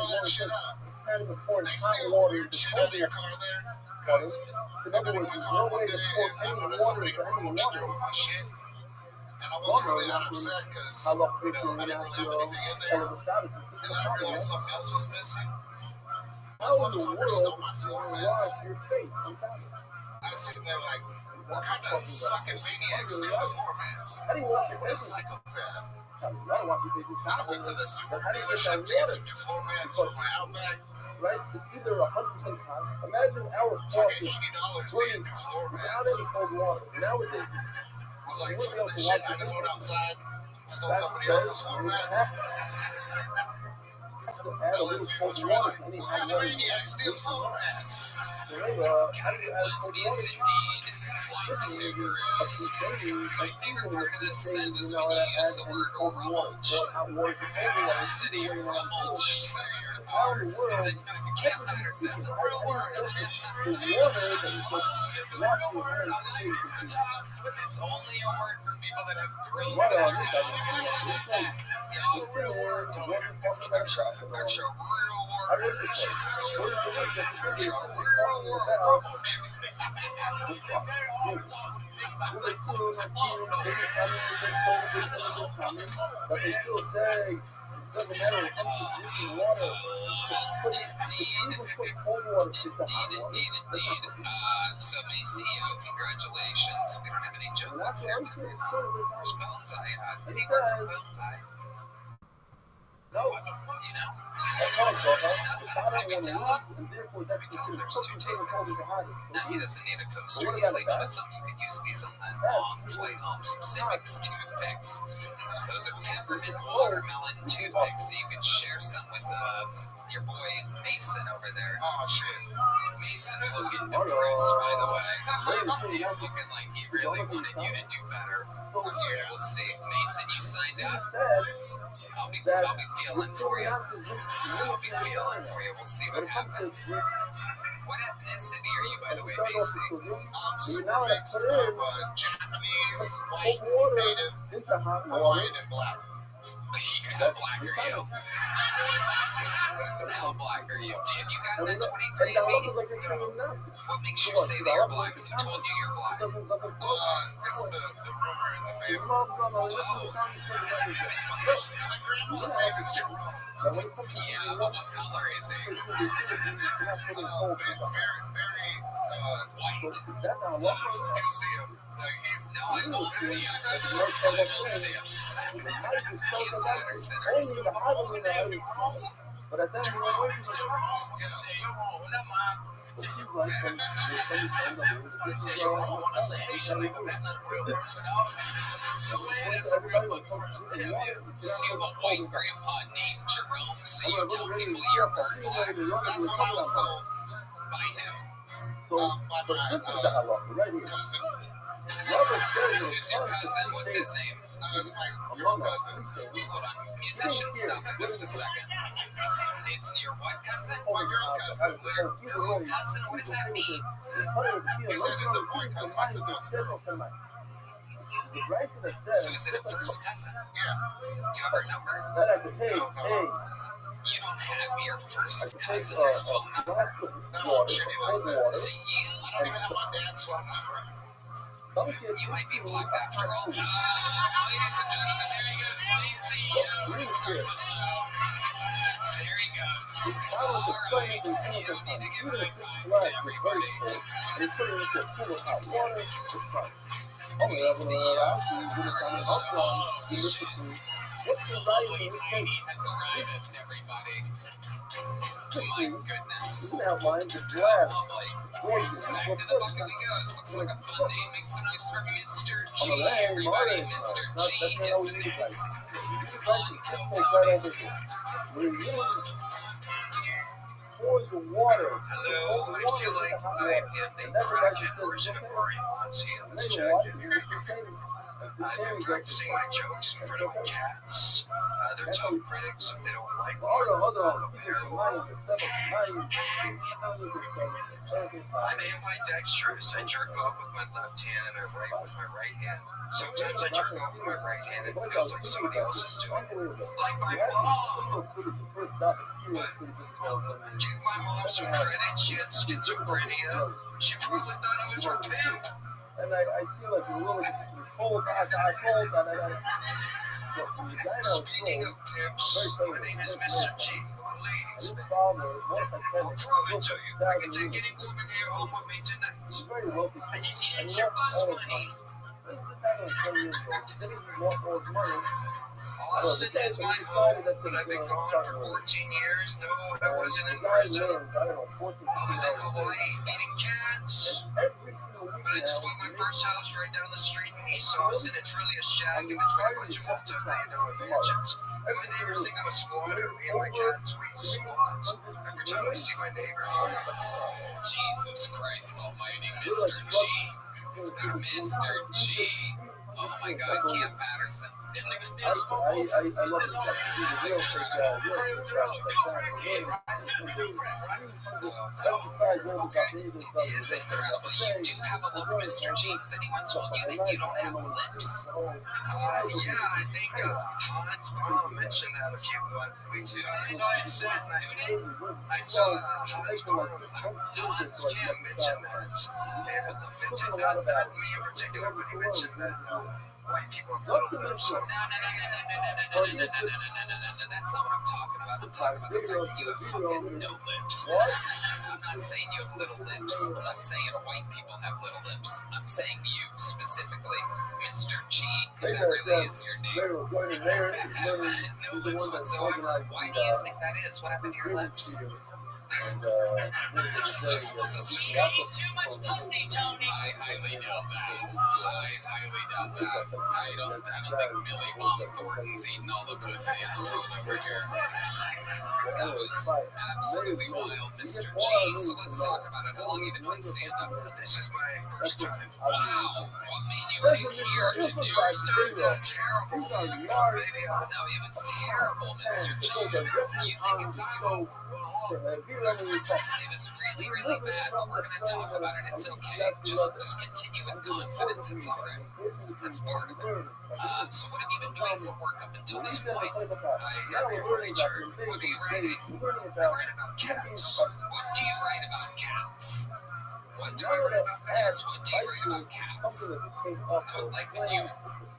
that shit up. They steal weird shit out of your car there, because I've been in my car one day and I noticed somebody roached through my shit. And I wasn't really that upset because, I didn't really have anything in there. And then I realized something else was missing. This motherfucker stole my floor mats. I was sitting there like, what kind of fucking maniac steals floor mats? This psychopath. I went to the super dealership to get some new floor mats for my Outback. Right? It's either 100% hot. Imagine our fucking $80 to get new floor mats. Cold water. Nowadays, I was like, fuck this shit. I just went outside, stole somebody else's floor mats. My lesbians were like, what kind of maniac steals floor mats? Lesbians indeed. Like Subarus. My favorite part of this set was when you used the word rumulch. You said you're rumulch. You said you can't matter. That's a real word. It's a real word. I like your job. It's only a word for people that have grilled their a real word. That's a real word. Indeed. So Macy, congratulations. We don't have any joke notes here today. Where's Valentine? Any word for Valentine? No. Do you know? Nothing. Do we tell him? We tell him there's 2 tables. No, he doesn't need a coaster. He's leaving with something. You can use these on that long flight home. Some Civics toothpicks. Those are peppermint watermelon toothpicks, so you can share some with your boy Mason over there. Oh, shit. Mason's looking depressed, by the way. He's looking like he really wanted you to do better. Yeah, we'll see. Mason, you signed up. I'll be feeling for you. We'll see what happens. What ethnicity are you, by the way, Macy? I'm super mixed. I'm Japanese, white, native, Hawaiian, and black. How black are you? How black are you? Dude, you got that 23andMe? What makes you say that you're black? Who told you you're black? It's the rumor in the family. My grandma's name is Jerome. Yeah, but what color is he? Very, white. You see him. No, I won't see him. Kim Patterson or something. But at that point, Just you have a white grandpa named Jerome, so you tell people you're part black. That's what I was told. By him. By my cousin. Who's your cousin? What's his name? It's my girl cousin. Hold on. Musicians, stop it just a second. It's your what cousin? My girl cousin. Your girl cousin? What does that mean? He said it's a boy cousin. I said no, it's a girl. So is it a first cousin? Yeah. You have her number? You don't have your first cousin's phone number? No, I'm shitty like that. So I don't even have my dad's phone number. You might be black after all. Ladies and gentlemen, there he goes. Please start the show. There he goes. All right. You don't need to give high fives to everybody. Please see you. Start the show. lovely Heidi has arrived, everybody. My goodness. How lovely. Back to the bucket we go. This looks like a fun day. Make some noise for Mr. G, everybody. Mr. G is next. On Kill Tony. Hello, I feel like I am the crackhead version of Mario Monty in this jacket here. I've been practicing my jokes in front of my cats. They're tough critics if they don't like one. I'm ambidextrous. I jerk off with my left hand and I write with my right hand. Sometimes I jerk off with my right hand and it feels like somebody else is doing it. Like my mom! But give my mom some credit. She had schizophrenia. She probably thought I was her pimp. And I see like a little cold. Speaking of pimps, my name is Mr. G. I'm a ladies' man. I'll prove it to you. I can take any woman here home with me tonight. I just need extra bus money. Austin is my home, but I've been gone for 14 years. No, I wasn't in prison. I was in Hawaii feeding cats. But I just bought my first house right down the street in East Austin. It's really a shack in between a bunch of multi-million-dollar mansions. And my neighbors think I'm a squatter. Me and my cats, we squat every time we see my neighbors. Jesus Christ almighty, Mr. G. Mr. G. Oh my God, Cam Patterson. This nigga still smoking. He's still on. That's incredible. Okay. It is incredible. You do have a look, Mr. G. Has anyone told you that you don't have lips? Yeah, I think Hans Baum mentioned that a few weeks ago. I said, I saw Hans Baum. Hans Cam mentioned that. And the fidgets, not me in particular, but he mentioned that white people have little lips. No. That's not what I'm talking about. I'm talking about the fact that you have fucking no lips. I'm not saying you have little lips. I'm not saying white people have little lips. I'm saying you specifically, Mr. G, because that really is your name. No lips whatsoever. Why do you think that is? What happened to your lips? Let's just You eat too much pussy, Tony. I highly doubt that. I don't think Billy Bob Thornton's eating all the pussy in the world over here. That was absolutely wild, Mr. G. So let's talk about it. How long have you been stand-up? This is my first time. Wow. What made you pick here to do Terrible. Maybe No, it was terrible, Mr. G. You think it's evil? It was really, really bad, but we're going to talk about it. It's okay. Just continue with confidence. It's all right. That's part of it. So what have you been doing for work up until this point? I am a writer. What are you writing? I write about cats. What do you write about cats? What do I write about cats? What do you write about cats? Like with you.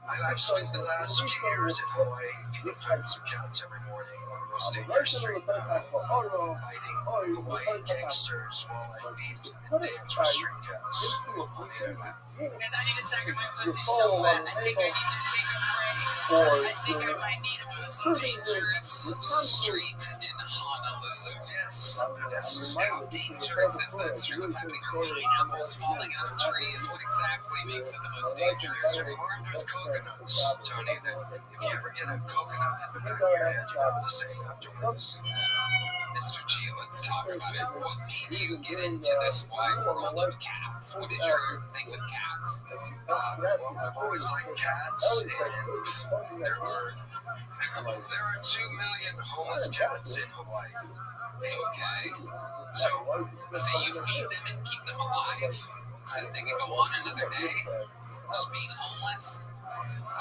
I've spent the last few years in Hawaii feeding hundreds of cats every morning on the most dangerous street, fighting Hawaiian gangsters while I feed and dance with street cats on the internet. Guys, I need to sack my pussy so bad. I think I need to take a break. I think I might need a Most dangerous street in Honolulu. Yes. How dangerous is that street? What's happening? Are pineapples falling out of trees? What exactly makes it the most dangerous street? Armed with coconuts, Tony, that if you ever get a coconut in the back of your head, you're the same afterwards. Mr. G, let's talk about it. What made you get into this wide world of cats? What is your thing with cats? Well, I've always liked cats, and there are 2 million homeless cats in Hawaii. Okay. So you feed them and keep them alive so that they can go on another day? Just being homeless?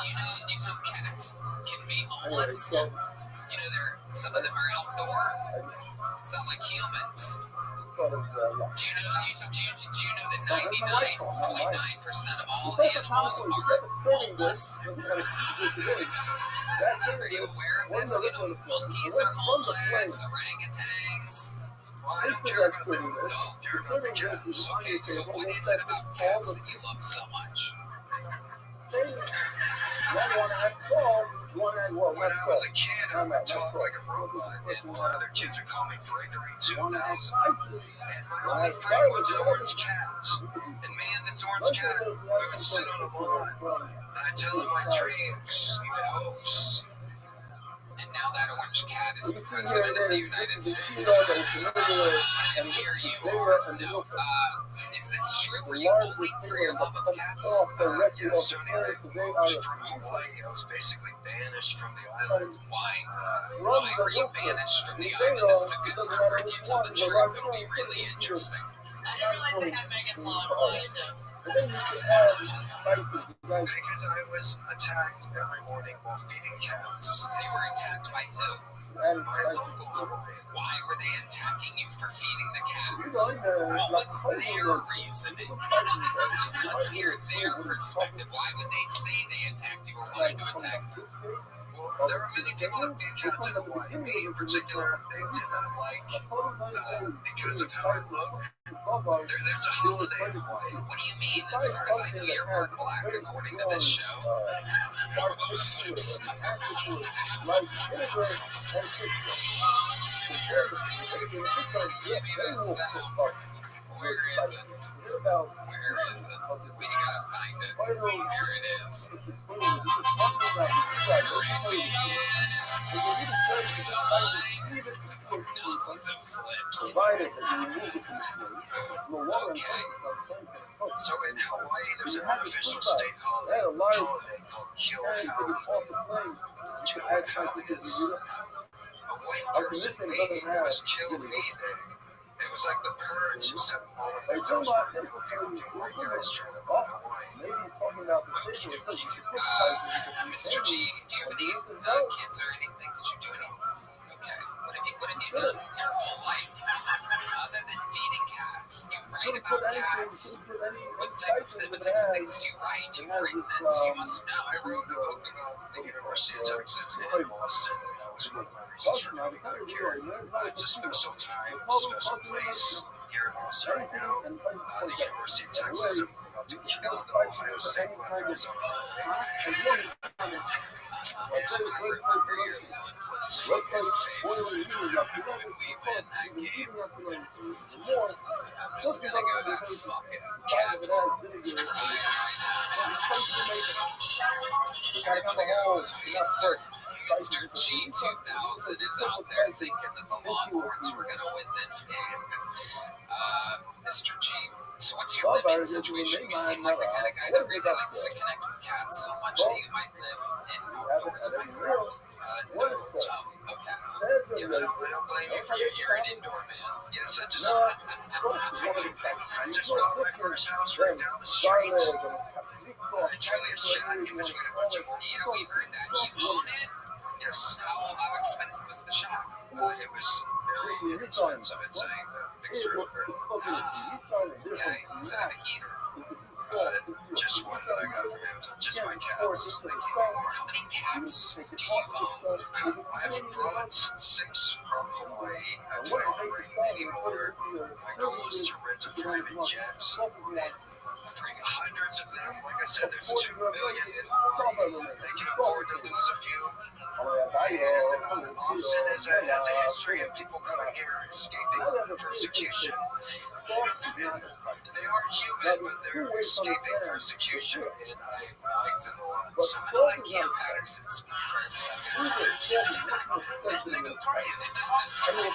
Do you know cats can be homeless? You know, some of them are outdoor. It's not like humans. Do you know that 99.9% of all animals are homeless? Are you aware of this? You know, monkeys are homeless, orangutans. Well, I don't care about them. No, care about the cats. Okay, so what is it about cats that you love so much? When I was a kid, I would talk like a robot, and a lot of other kids would call me Gregory 2000. And my only friend was an orange cat. And me and this orange cat, we would sit on a lawn, and I'd tell him my dreams and my hopes. And now that orange cat is the president of the United States. And here you are. Now, is this true? Were you bullied for your love of cats? Yes, Tony, I moved from Hawaii. I was basically banished from the island. Why? Why were you banished from the island? This is a good murder. If you tell the truth, it'll be really interesting. I didn't realize they had Megan's Law in Hawaii too. Because I was attacked every morning while feeding cats. They were attacked by who? By a local Hawaiian. Why were they attacking you for feeding the cats? What was their reasoning? Let's hear their perspective. Why would they say they attacked you or wanted to attack you? Well, there are many people that feed cats in Hawaii. Me in particular, they did not like because of how I look. There's a holiday in Hawaii. What do you mean? As far as I know, you're part black according to this show. Give me that sound. Where is it? Where is it? We gotta find it. There it is. Those lips. Okay. So in Hawaii, there's an unofficial state holiday called Kill Howley. Do you know what Howley is? A white person, me, who was killed me day. It was like the purge, except all the victims were good-looking white guys trying to live in Hawaii. Okie dokie. Mr. G, do you have any kids or anything? Did you do anything? Okay. What have you done your whole life? Other than feeding cats, you write about cats. What types of things do you write? Do you print this? You must know. I wrote a book about the University of Texas in Austin, and that was one of my reasons for coming back here. It's a special time, it's a special place here in Austin right now. The University of Texas, I'm about to kill the Ohio State Buckeyes on Monday. I remember your bloodless fucking face when we win that game. I'm just gonna go that fucking cat is crying right now. I'm gonna go Mr. G2000 is out there thinking that the Longhorns were gonna win this game. Mr. G, so what's your living situation? You seem like the kind of guy that really likes to connect with cats so much that you might live indoors. No, Tom. Okay. Yeah, but I don't blame you for You're an indoor man. Yes, I just bought my first house right down the street. It's really a shack in between a bunch of more. Yeah, we've heard that. You own it? Yes. How expensive was the shack? It was very inexpensive. It's a fixer-upper. Okay. Does it have a heater? Just one that I got from Amazon. Just my cats. Thank you. How many cats do you own? I've brought 6 from Hawaii. I plan to bring many more. My goal is to rent a private jet and bring hundreds of them. Like I said, there's 2 million in Hawaii. They can afford to lose a few. And Austin has a history of people coming here escaping persecution. And they aren't human, but they're escaping persecution, and I like them a lot. So I'm gonna let Cam Patterson speak for a second. This nigga crazy. I would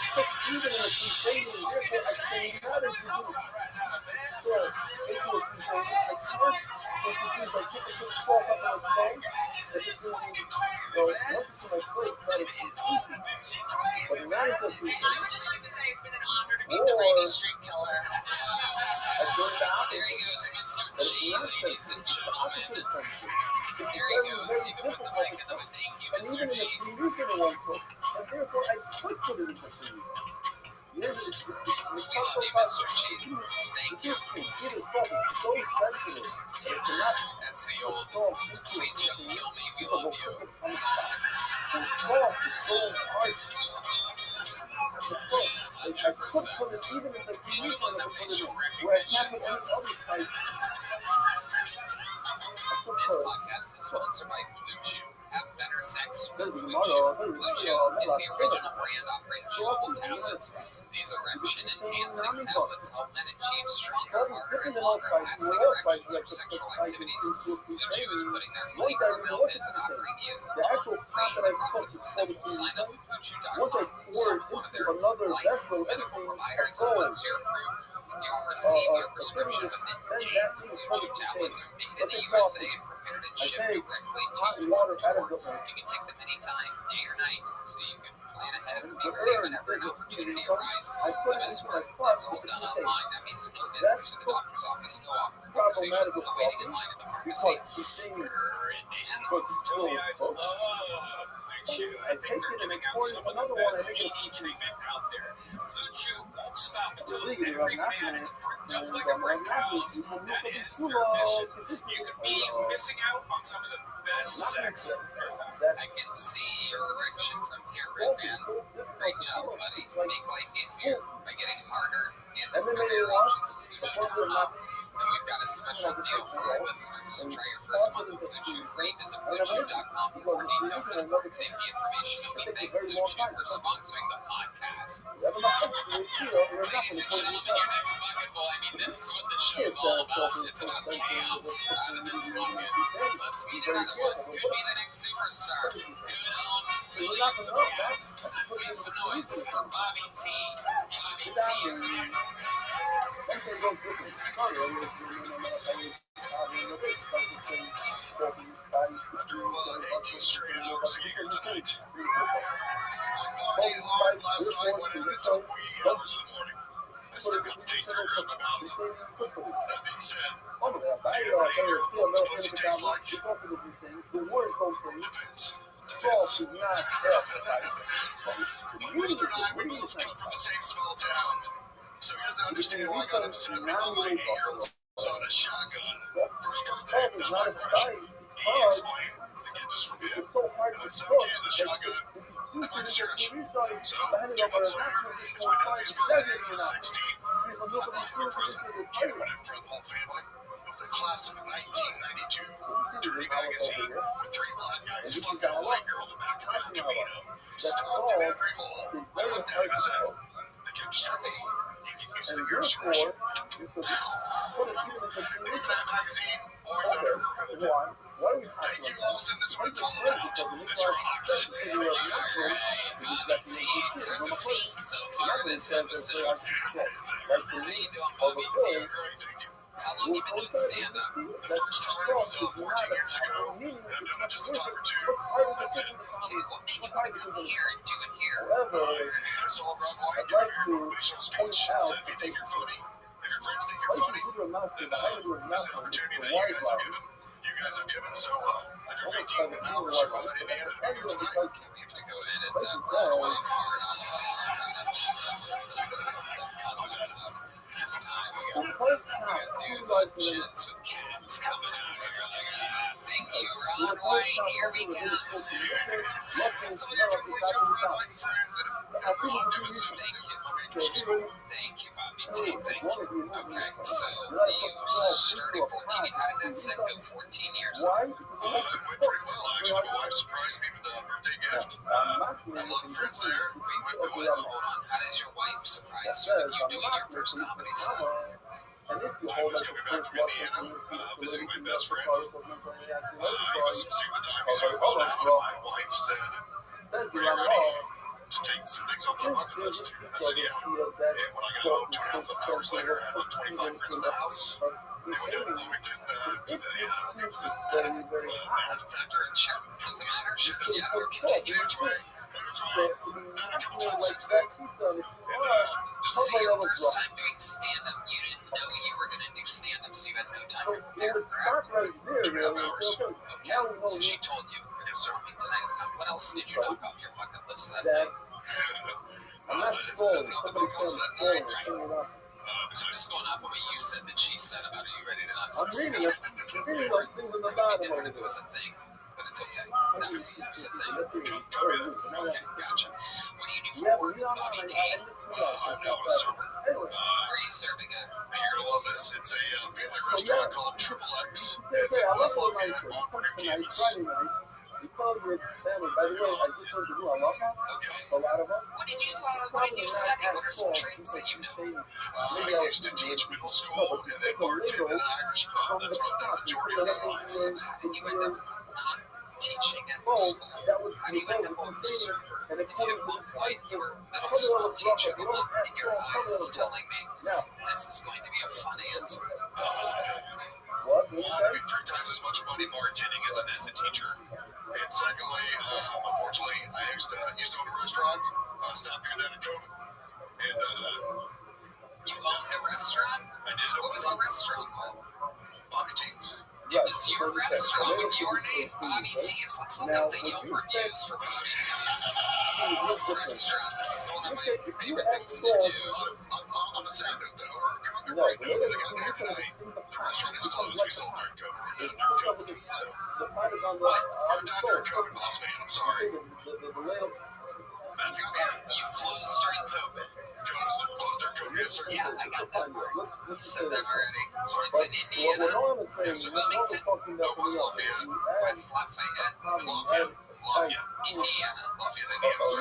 just like to say it's been an honor to meet the Rainy Street Killer. There he goes, Mr. G, ladies and gentlemen. There he goes, even with the mic in the thank you, Mr. G. We love you, Mr. G. Thank you. That's the old, please don't kill me, we love you. 100%. Put him on the facial recognition list. This podcast is sponsored by Blue Chew. Have better sex with Blue Chew. Blue Chew is the original brand offering chewable tablets. These erection-enhancing tablets help men achieve stronger, harder, and longer-lasting erections for sexual activities. Blue Chew is putting their money where their mouth is and offering you free. The process is simple. Sign up at BlueChew.com. Consult one of their licensed medical providers, and once you're approved, you'll receive your prescription within days. Blue Chew tablets are made in the USA and prepared and shipped directly to your door. You can take them anytime, day or night, so you can plan ahead and be ready whenever an opportunity arises. The best part, it's all done online. That means no visits to the doctor's office, no awkward conversations, no waiting in line at the pharmacy. Tony, I love Blue Chew. I think they're giving out some of the best ED treatment out there. Blue Chew won't stop until every man is bricked up like a brick house. That is their mission. You could be missing out on some of the best sex. I can see your erection from here, Redman. Great job, buddy. Make life easier by getting harder and discover your options at BlueChew.com. And we've got a special deal for our listeners. Try your first month of Blue Chew free. Visit BlueChew.com for more details and important safety information. And we thank Blue Chew for sponsoring the podcast. Ladies and gentlemen, your next bucket bowl. I mean, this is what the show is all about. It's about chaos out of this bucket. Let's meet another one. Could be the next superstar. Could own millions of cats. Make some noise for Bobby T. Bobby T is next. I drove 18 straight hours to get here tonight. I partied hard last night, went in until wee hours in the morning. I still got the taste of her in my mouth. That being said, do you know what a 8-year-old woman's pussy tastes like? Depends. My brother and I, we both come from the same small town. So he doesn't understand why I got upset when I bought my 8-year-old son a shotgun for his birthday without my permission. He explained the gift is from him, and my son used the shotgun at my discretion. So, 2 months later, it's my nephew's birthday, the 16th. I bought him a present. He opened it for the whole family. It was a classic 1992 dirty magazine with 3 black guys fucking a white girl in the back of the Camino. Stuffed in every hole. I looked at him and said, the gift is from me. You can use it at your discretion. Remember that magazine? Boys Under the Hood. Thank you, Austin. This is what it's all about. This rocks. Bobby T. There's a theme so far this episode. How you doing, Bobby T? How long you been doing stand-up? The first time was 14 years ago. I've done it just a time or two. That's it. Okay, what made you want to come here and do it here? I saw Rob White give a very motivational speech. Said if you think you're funny, if your friends think you're funny, then this is the opportunity that you guys have given. So I drove 18 hours from Indiana to be here tonight. We have to go edit that really hard on It's time. We got dudes on jets with cats coming out here. Thank you, Ron White. Here we go. So you're going to show Rob White and friends and everyone give us a Thank you, Bobby T. Thank you. Okay, so you started 14. How did that set go 14 years? It went pretty well, actually. My wife surprised me with a birthday gift. I had a lot of friends there. Wait, hold on. How does your wife surprise you with you doing your first comedy set? I was coming back from Indiana, visiting my best friend. It was see what time he's over now, and my wife said, "Are you ready to take some things off the bucket list?" I said, "Yeah." And when I got home 2.5 hours later, I had about 25 friends at the house. They went down to Bloomington to the factor in Shem. Doesn't matter. Yeah, we're continuing which way. Done a couple times since then. Just say your first time doing stand-up, you didn't know you were going to do stand-up, so you had no time to prepare, correct? 2.5 hours. Okay, so she told you, yes, sir, tonight, what else did you knock off your bucket list that night? Nothing else that night. So just going off of what you said that she said about, are you ready to not succeed? It would be different if it was a thing, but it's okay. That was a thing. Okay, gotcha. What do you do for work, Bobby T? I'm now a server. Where are you serving at? You're gonna love this. It's a family restaurant called Triple X. It's in West Lafayette on Purdue campus. because your family, by the way, I just heard the new halacha. A lot of us. What did you study? What are some trades that you know? I used to teach middle school and then bartend in an Irish pub. That's what the majority of my life was. How did you end up not teaching at school? How do you end up on the server? If you at one point you were middle school teacher, the look in your eyes is telling me this is going to be a fun answer. Well, I make 3 times as much money bartending as a teacher. And secondly, unfortunately, I used to own a restaurant. Stopped doing that at COVID. And you owned a restaurant? I did. What was the restaurant called? Bobby T's. It was your restaurant with your name, Bobby T's. Let's look up the Yelp reviews for Bobby T's. Restaurants, one of my favorite things to do. On the side note, though, we're great though, because I got there tonight. The restaurant is closed. We sold during COVID. So, what? We're done during COVID, boss man. I'm sorry. That's You closed during COVID. closed during COVID, yes, sir. Yeah, I got that part. You said that already. So it's in Indiana, Yes, sir. Wilmington, No, West Lafayette. West Lafayette, Indiana. Lafayette, Indiana, sir.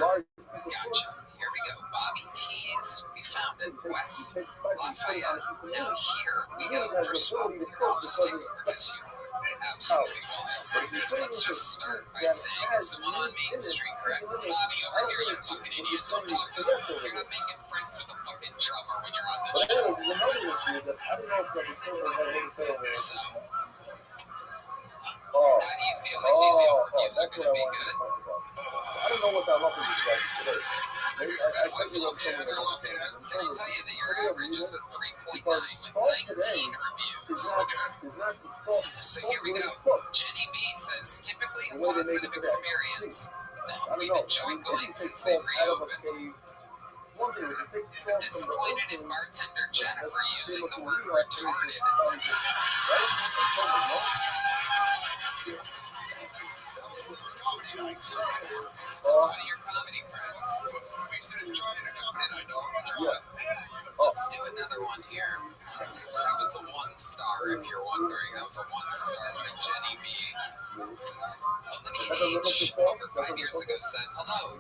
Gotcha. Here we go. Bobby T's. We found it West Lafayette. Now here we go. First of all, I'll just take over because you absolutely wild. Let's just start by saying it's the one on Main Street, correct? Bobby, over here, you fucking idiot. Don't talk to me. You're not making friends with a fucking drummer when you're on this show. So, how do you feel like these Yelp reviews are going to be good? I don't know what that halacha is like today. West Lafayette or Lafayette? Can I tell you that your average is a 3.9 with 19 reviews? So here we go. Jenny B says, typically a positive experience. We've enjoyed going since they've reopened. Disappointed in bartender Jennifer using the word retarded. That's one of your comedy friends. Let's do another one here. That was a 1-star, if you're wondering. That was a 1-star by Jenny B. Olivia H. over 5 years ago said, hello.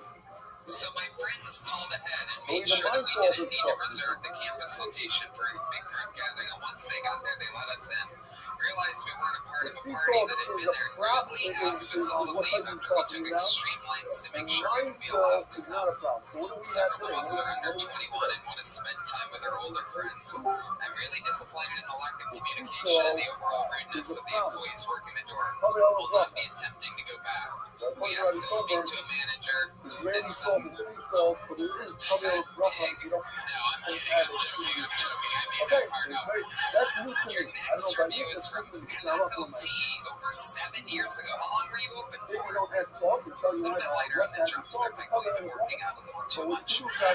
So my friends called ahead and made sure that we didn't need to reserve the campus location for a big group gathering. And once they got there, they let us in. Realized we weren't a part of a party that had been there. Rudely asked us all to leave after we took extreme lengths to make sure we would be allowed to come. Several of us are under 21 and want to spend time with our older friends. I'm really disappointed in the lack of communication and the overall rudeness of the employees working the door. Will not be attempting to go back. We asked to speak to a manager, then some fat pig. No, I'm kidding. I'm joking. I made that part up. Your next review is from Kanako T over 7 years ago. How long were you open for? A little bit lighter on the drums there, Michael. You've been working out a little too much. Go ahead.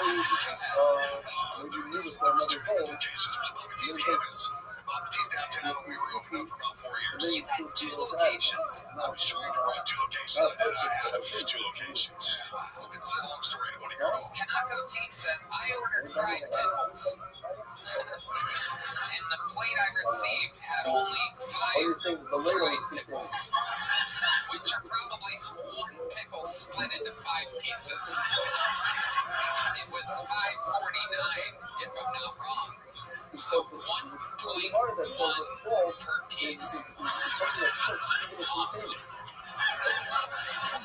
Bobby T's downtown, and we were open up for about 4 years. You had 2 locations. I was trying to run 2 locations. I have 2 locations. Look, it's a long story. I don't want to hear it all. Kanako T said, I ordered fried pickles. And the plate I received had only 5 fried pickles, which are probably 1 pickle split into 5 pieces. It was $5.49, if I'm not wrong. So 1.1 per piece. Awesome.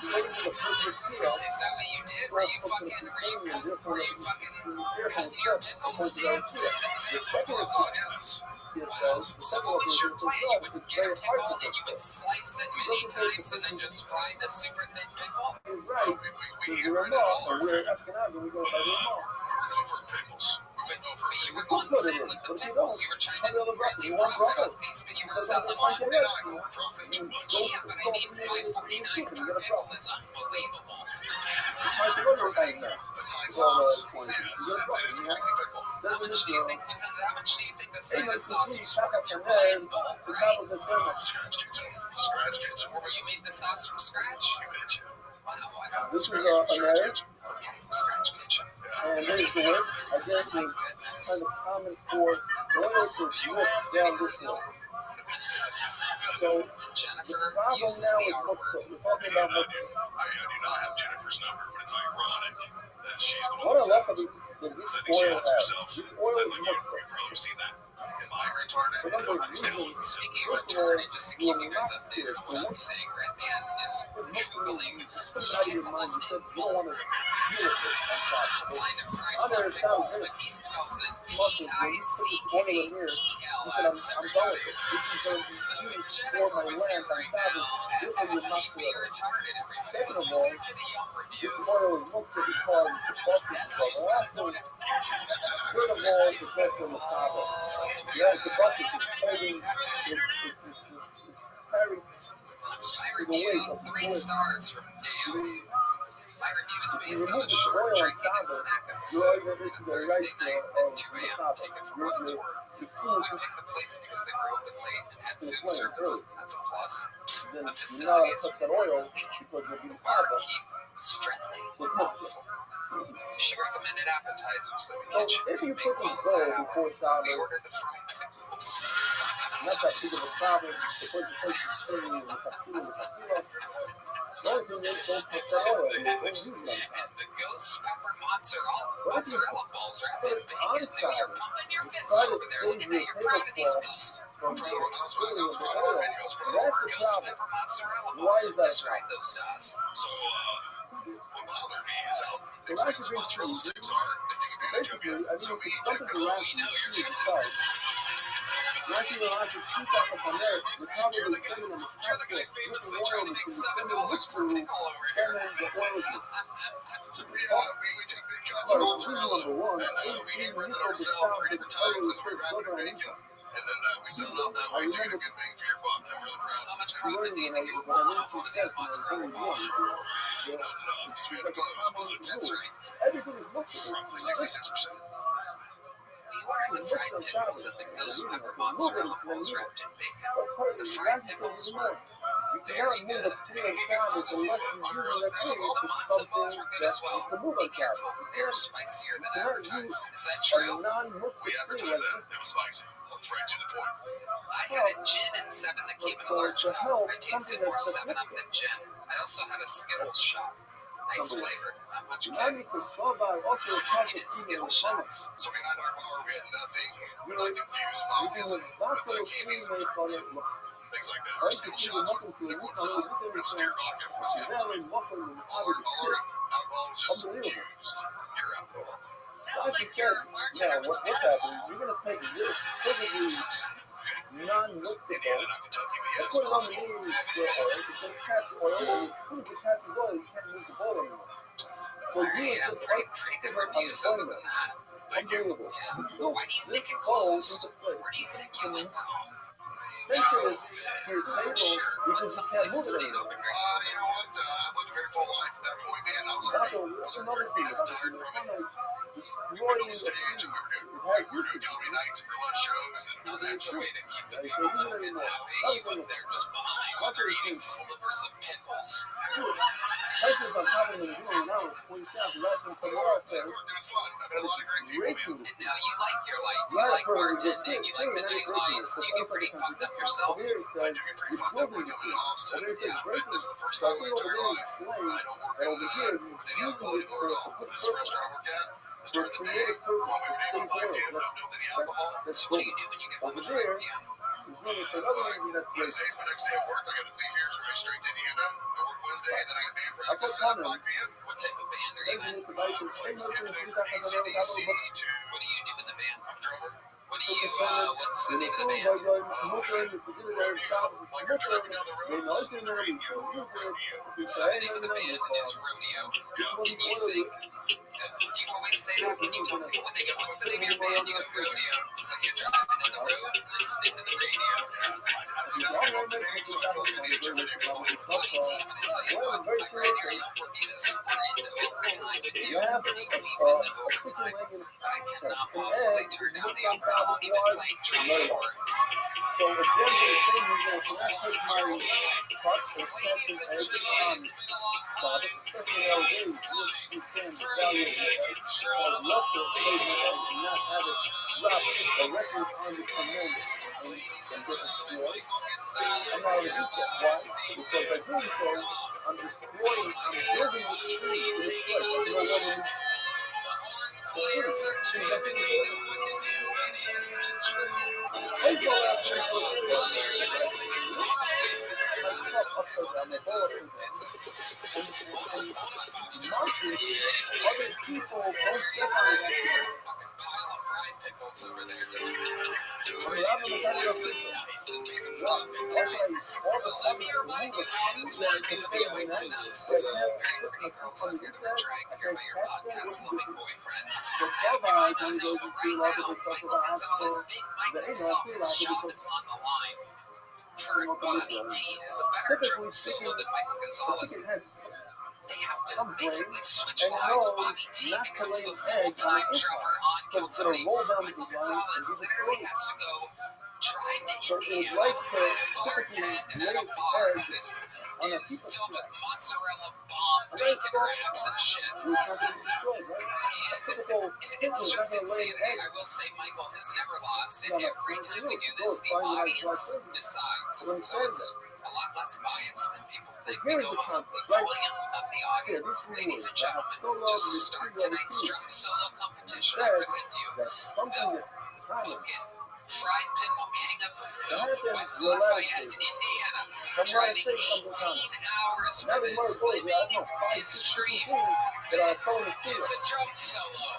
Is that what you did? Were you fucking cutting your pickles, dude? Yes. So what was your plan? You would get a pickle and you would slice it many times and then just fry the super thin pickle? We hammered it all over. We're over pickles. You were going thin with the pickles. You were trying to really profit up these, but you were selling them on. Profit too much. Yeah, but I mean, $5.49 per pickle is unbelievable. A side sauce. Yes, it is a crazy pickle. How much do you think the side of sauce was worth? You're buying bulk, right? Scratch kitchen. Or you made the sauce from scratch? You betcha. Wow, I got This it. was a marriage, Okay, scratch kitchen. and there's the work. I guess was kind of common for oil to drip down this way. So Jennifer uses the R word. I do not have Jennifer's number, but it's ironic that she's the one who said it. Because I think she has herself. You've probably seen that. Am I retarded? And nobody's telling me so. Speaking of retarded, just to keep you guys updated on what I'm saying, Red Man is Googling pickles in bulk to find a price on pickles, but he spells it Pickels every time. So if Jennifer was here right now, he'd be retarded, everybody. But tune into the Yelp reviews. That's how you spell it, don't it? My review, 3 stars from Dan. My review is based on a short drinking and snack episode on Thursday night at 2 a.m. Take it for what it's worth. We picked the place because they were open late and had food service. That's a plus. The facilities were clean. The barkeep was friendly and helpful. She recommended appetizers that the kitchen could make well that hour. We ordered the fried pickles. Not that big of a problem. The person takes the thing and the only thing is don't put the oil in. Don't use it. And the ghost pepper mozzarella balls wrapped in bacon. You're pumping your fists over there. Look at that. You're proud of these ghosts. I'm proud of our Ghost pepper mozzarella balls. Describe those to us. So, what bothered me is how expensive mozzarella sticks are. They take advantage of you. So we take We know you're trying. You're the guy famously trying to make $7 per pickle over here. So we take big cuts of mozzarella, and we hand-rip it ourselves 3 different times, and then we wrap it in bacon. And then we sell it off that way, so you get a good bang for your buck. I'm really proud. How much profit do you think you were pulling off one of these mozzarella balls? Not enough, because we had to close, but That's right. roughly 66%. We ordered the fried pickles and the ghost pepper mozzarella balls wrapped in bacon. The fried pickles were very good. I'm really proud. All the matzo balls were good as well. Be careful, they're spicier than advertised. Is that true? We advertised that. It was spicy. It's right to the point. I had a gin and 7 that came in a large cup. I tasted more 7-Up than gin. I also had a Skittles shot. Nice flavor, not much kick. I needed Skittles shots. So behind our bar, we had nothing but like infused vodkas with kiwis and fruits and things like that. Our Skittles shots were like $1. It was pure vodka with Skittles. All our alcohol was just infused pure alcohol. Sounds like your bartender was a pedophile. You're going to take this typically non-mixable. Indiana, not Kentucky, but yeah, it's Put it on the possible. oil, it's going to catch oil, and as soon as it catches oil, you can't use the bowl anymore. So Yeah, pretty good reviews other than that. Thank you. Unbelievable. But why do you think it closed? Where do you think you went wrong? Make sure that your table, because you Some can't places move it stayed anymore. open. You know what? I lived a very full life at that point, man. I was Another thing about tired it, from it. it's We went on stage and we were doing comedy nights and lunch shows, and That's a way to keep the people fucking happy. You up there just behind while they're eating slivers of pickles. places on top of the doing now, when you have less than It worked. It was fun. I met a lot of great people, man. And now you like your life. You like bartending. You like the nightlife. Do you get pretty fucked up yourself? I do get pretty fucked up when coming to Austin. Yeah, but this is the first time in my entire life I don't work with any alcohol anymore at all. This restaurant I work at, it's during the day. Well, maybe they have 5 p.m. I don't deal with any alcohol. So what do you do when you get home at 5 p.m.? Wednesday's my next day at work. I got to leave here right straight to Indiana. I work Wednesday, and then I got band practice at 5 p.m. What type of band are you in? Everything from AC/DC to What do you do in the band? I'm a drummer. What's the name of the band? Rodeo. Like you're driving down the road, listening to the radio. So the name of the band is Rodeo. Can you think? Do you always say that? Can you tell people when they go, what's the name of your band? You go, Rodeo. It's like you're driving down the road listening to the radio. I don't come up to name, so I feel like I need to try to explain. WT, I'm going to tell you what. I read your Yelp reviews. We're into overtime with you. Deep into overtime. But I cannot possibly turn down the offer. How long have you been playing drums for? So again, the thing is that when I put my truck and Ladies and gentlemen, it's been a long time. especially nowadays, you can value it. I would love to play my own and not have it drop directly on the command. And I'm not going to do that. Why? Because by doing so, I'm destroying, I'm building this thing to destroy. Players are jamming, they know what to do. It is the truth. Other people don't step on it. Pile of fried pickles over there, just I'm waiting not to going to tell slice you. and dice and make a profit tonight. So let me remind you how this works. So you might not know. So some very pretty girls out here that are dragged here by your podcast-loving boyfriends. You might not know, but right now, Michael Gonzalez, Big Mike himself, his shop is on the line. For Bobby T has a better drum solo than Michael Gonzalez. They have to basically switch lives. Bobby T becomes the full-time drummer on Kill Tony. Michael Gonzalez literally has to go drive to Indiana, bartend at a bar that is filled with mozzarella bomb bacon wraps and shit. And it's just insanity. I will say Michael has never lost, and every time we do this, the audience decides. So it's a lot less biased than people think. We go off of the volume of the audience. Ladies and gentlemen, to start tonight's drum solo competition, I present to you the Hogan Fried Pickle King of West Lafayette, Indiana, driving 18 hours for this, living his dream. This is a drum solo.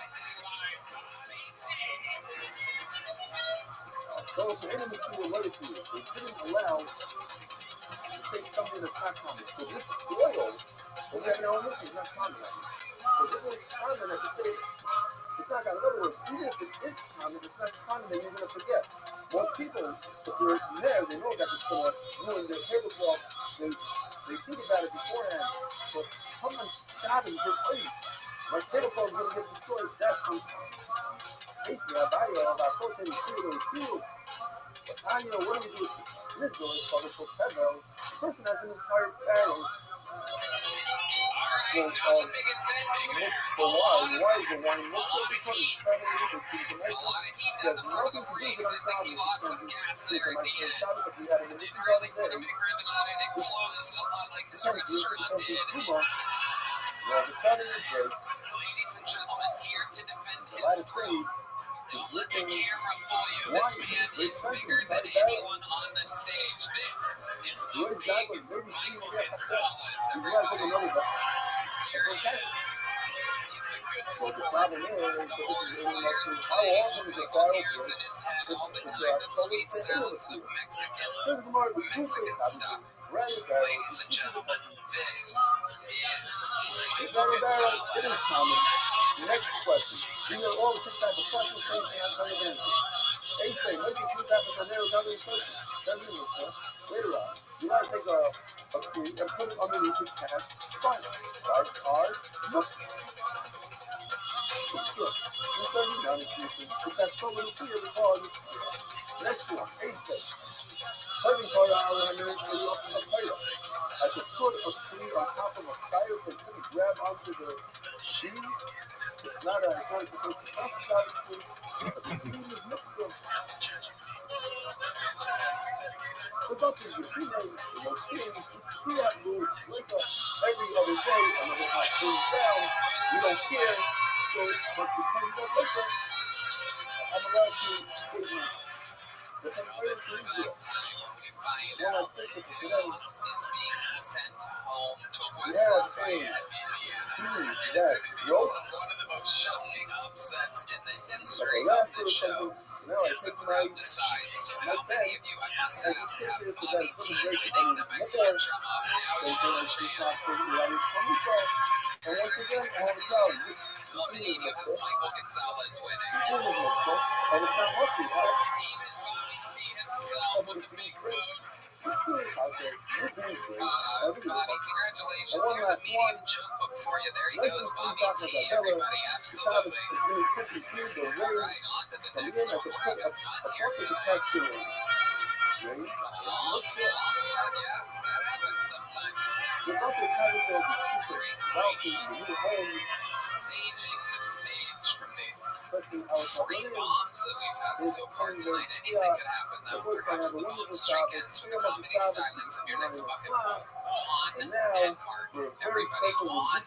So if the enemy can alert you, they didn't allow to take something that's not common. So this oil, when we have our own mission, is not common. So this is common as a thing. It's not, in other words, even if it is common, it's not common that you're going to forget. Most people, if you're there, they know that it's going to ruin their tablecloth. They think about it beforehand. So someone stabbing his place. My tablecloth is going to get destroyed. That's uncommon. Basically, I buy you all about 14 kilos. I know what do we do with this door is called a torpedo. The person has an entire sparrow. Alright, now the biggest ending. Why is the one? What's the difference? A lot of heat down the front of the race. I think he lost some gas there at the end. Didn't really put a big ribbon on it. It closed a lot like his restaurant did. Ladies and gentlemen, here to defend his throne. Don't let the camera fool you. This man is bigger than anyone on the stage. This is the big Michael Gonzalez. Everybody, here he is. He's a good sport. The horn players play Michael hears in his head all the time the sweet sounds of Mexican stuff. Ladies and gentlemen, this is Michael Gonzalez. Next question. These are all the types of questions facing our current answer. They say, maybe two types of narrow covering questions. Later on, you gotta take a tree and put it underneath its cast. Fine. Right? Hard. Look. It's good. You said you got it, but that's so little clear because it's clear. Next one. 8 says, serving for our under the fire. At the foot of a tree on top of a fire, so you grab onto the tree. It's not a choice to take the process out of the tree. But the tree is mixed up. The bucket is the tree name is the most king. We have to wake up every other day and when it goes down, we don't care. So, but the thing that wakes up, I'm allowed to give you the This is that time when we find out that Bill is being sent home to West Lafayette, Indiana. It's one of the most shocking upsets in the history of the show. If the crowd decides, so how many of you, I must ask, have Bobby T hitting the Mexican drum off now is your chance? and once again, I have a problem. How many of you have Michael Gonzalez winning? And it's not lucky, right? Even Bobby T himself with the big boot. Bobby, congratulations. Here's a medium joke book for you. There he goes, Bobby T. Everybody, absolutely. All right, on to the next one. We're having fun here tonight. Long shot, yeah. That happens sometimes. Saging the stage change from the three bombs that we've had so far tonight. Anything could happen, though. Perhaps the bomb streak ends with the comedy stylings of your next bucket poll. One, Denmark. Everybody one.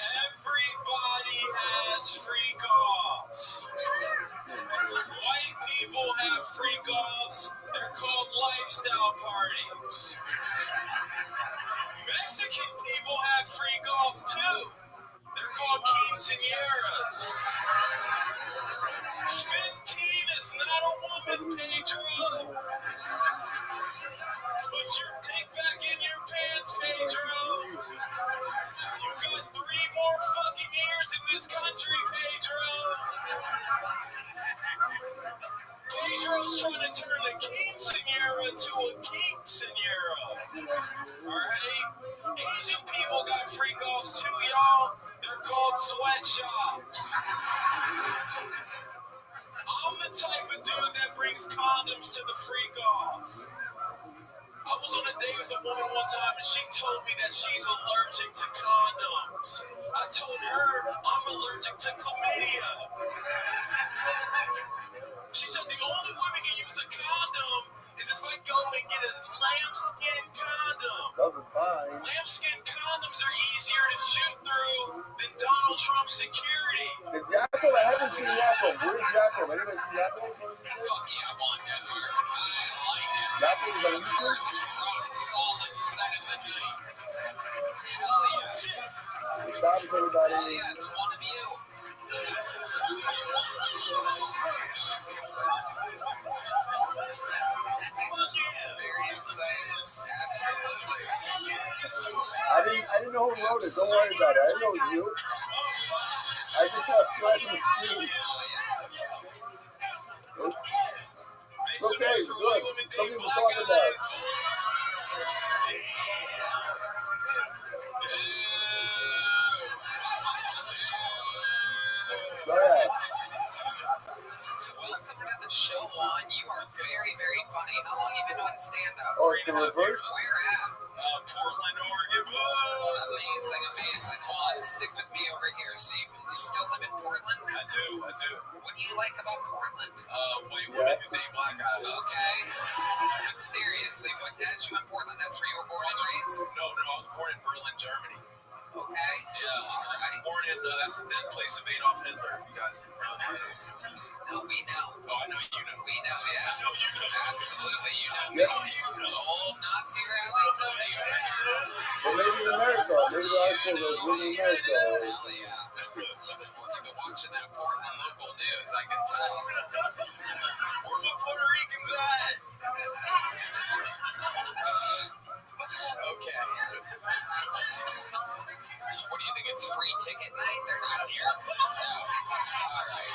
Everybody has freak-offs. White people have freak-offs. They're called lifestyle parties. Mexican people have freak-offs too. They're called quinceañeras. 15 is not a woman, Pedro. Put your dick back in your pants, Pedro. You got 3 more fucking years in this country, Pedro. Pedro's trying to turn a quinceañera to a quinceañera. Alright? Asian people got freak-offs too, y'all. They're called sweatshops. I'm the type of dude that brings condoms to the freak-off. I was on a date with a woman one time and she told me that she's allergic to condoms. I told her I'm allergic to chlamydia. She said the only way we can use a condom is if I go and get a lambskin condom. Lambskin condoms are easier to shoot through than Donald Trump's security. Is Jacob? I haven't seen Jacob. Where's Jacob? Anybody see Jacob? Fuck yeah, I want Denmark. I like it. Jacob is on YouTube? Solid set of the night. Hell yeah. Stop everybody. Hell yeah, it's one of you. Very excited. Absolutely. I didn't know who wrote it. Don't worry about it. I didn't know it was you. I just saw a flash on the screen. Okay, good. Something to talk about. Welcome to the show, Juan. You are very, very funny. How long have you been doing stand-up? Oh, it's the reverse? Where at? Portland, Oregon. Amazing, amazing. Juan, stick with me over here. So you still live in Portland? I do. What do you like about Portland? White women who date black guys. Okay. But seriously, what had you in Portland? That's where you were born and raised? No, I was born in Berlin, Germany. Okay. Yeah, Alright. born in, that's the dead place of Adolf Hitler, if you guys didn't know. No, we know. Oh, I know you know. We know, yeah. I know you know. Absolutely, you know. Yeah. The old Nazi rally, Tony. Well, maybe in America. Maybe the article was in America. Hell yeah. You've been watching that Portland local news, I can tell. Where's the Puerto Ricans at? Okay. What do you think? It's free ticket night? They're not here. No. All right.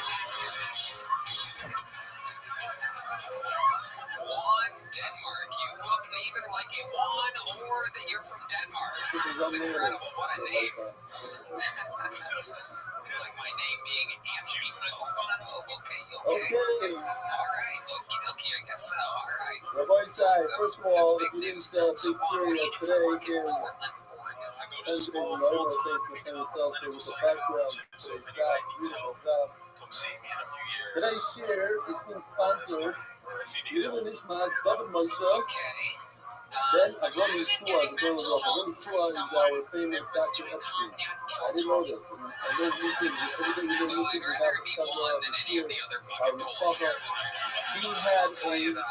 Juan, Denmark. You look neither like a Juan or that you're from Denmark. This is incredible. What a name. It's like my name being Anthony. Oh, okay. Okay. All right. Okay, I guess so. All right. Rabbi side, first of all, if you didn't sell a So, big Juan, what do story you of do for work today, in again, Portland, Oregon? I go to everything school you know, full I time think to within become a itself, clinical with the background, psychologist. So it's if got anybody needs beautiful help, job. come see me in a few years. Today's share is being sponsored If you need Giving help. Nishmas, David Moshe, Okay. then Agron Yeshua, as well as Agron Yeshua is our famous Dr. Epstein. I didn't know this. And those meetings, everything we do Well, I'd meetings rather about be the one than any of the other bucket pulls here tonight. he had I'll tell you a that.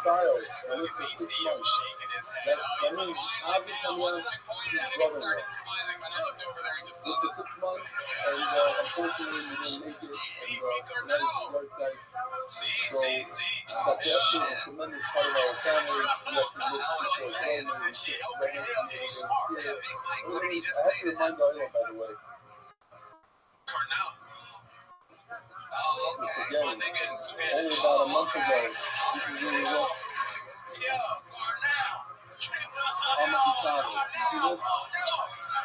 trial. Look at me, CEO shaking his head. Oh, he's smiling now. Once I pointed at him, he started smiling, but I looked over there and just saw For the 6 months, and unfortunately we didn't make it. And that is the work site. See. But the Epstein is a tremendous part of our family. We have to How look are they saying that? He's smart. Yeah, Big Mike, what did he I just have say to to him? remind Darla, by the way. Cornell. Oh, okay. That's my nigga in Only Spanish. about a month ago, this is really rough. Yo, Cornell. How much he traveled. See this?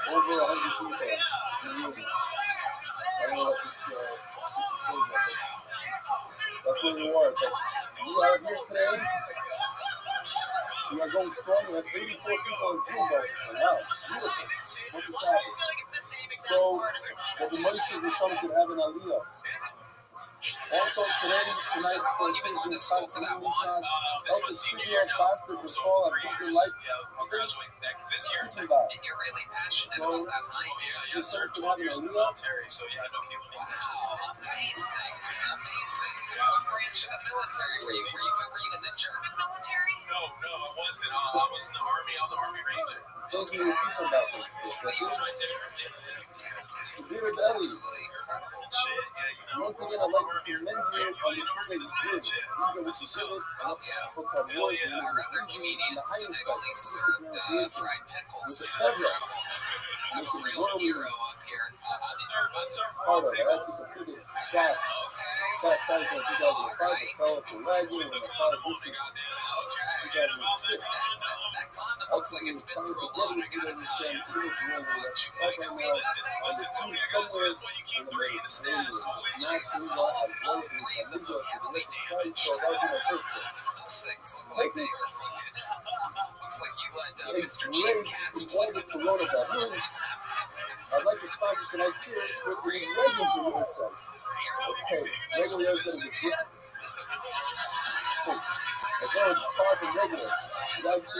Over 100 people. I don't know if it's that's where we are. But you are here today. We are going strong. We have 84 people on Zoom. Wow, beautiful. What is happening? So, that the money should be something to have an aliyah. Also, today, tonight, So how long you been going to school for that one? This was senior year now, so 3 years. Yeah, I'll graduate this year. And you're really passionate about that, huh? Oh yeah, served 12 years in the military, so yeah, no keep me. Wow, amazing, amazing. What branch of the military were you? Were you in the German military? No, I wasn't. I was in the Army. I was an Army Ranger. Don't give people about this. But you was right there. Dear Belly, Absolutely incredible. Shit, yeah, once again, I'd like to commend you on the this good. This is so. Hell yeah. Our other comedians tonight only served fried pickles. This is incredible. I'm a real hero up here. I served Hold on, raw pickle. that's just a pretty shot. Okay. Shot size in 2005, fell to legend, With the and condom on it, goddamn. Forget about that condom. That condom looks like it's been through a lot. I gotta tell you. Listen to me, I got you. That's why you keep 3 in the stash. Jesus, all 3 of them look heavily damaged. Those things look like they were fucking. Looks like you let Mr. Cheese Cats flip in the mouth. I'd like to sponsor tonight's cheer with the legends of the website. Okay, regular is going to be good. As well as far from regular. That's the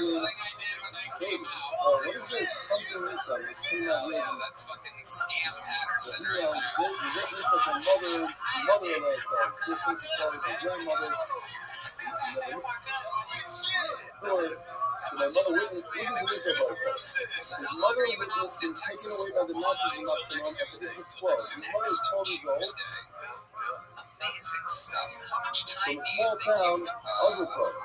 game. What is this? Something this time. It's coming out Yeah, that's fucking Scam Patterson right yeah, there. you get this from mother-in-law, just think you call it the grandmother. My mother witnessed his mother Even Austin, taken Texas. away by the Nazis in October 12. His mother is 12 years old. Amazing stuff. How much time From a do you small think town, how Overcrook,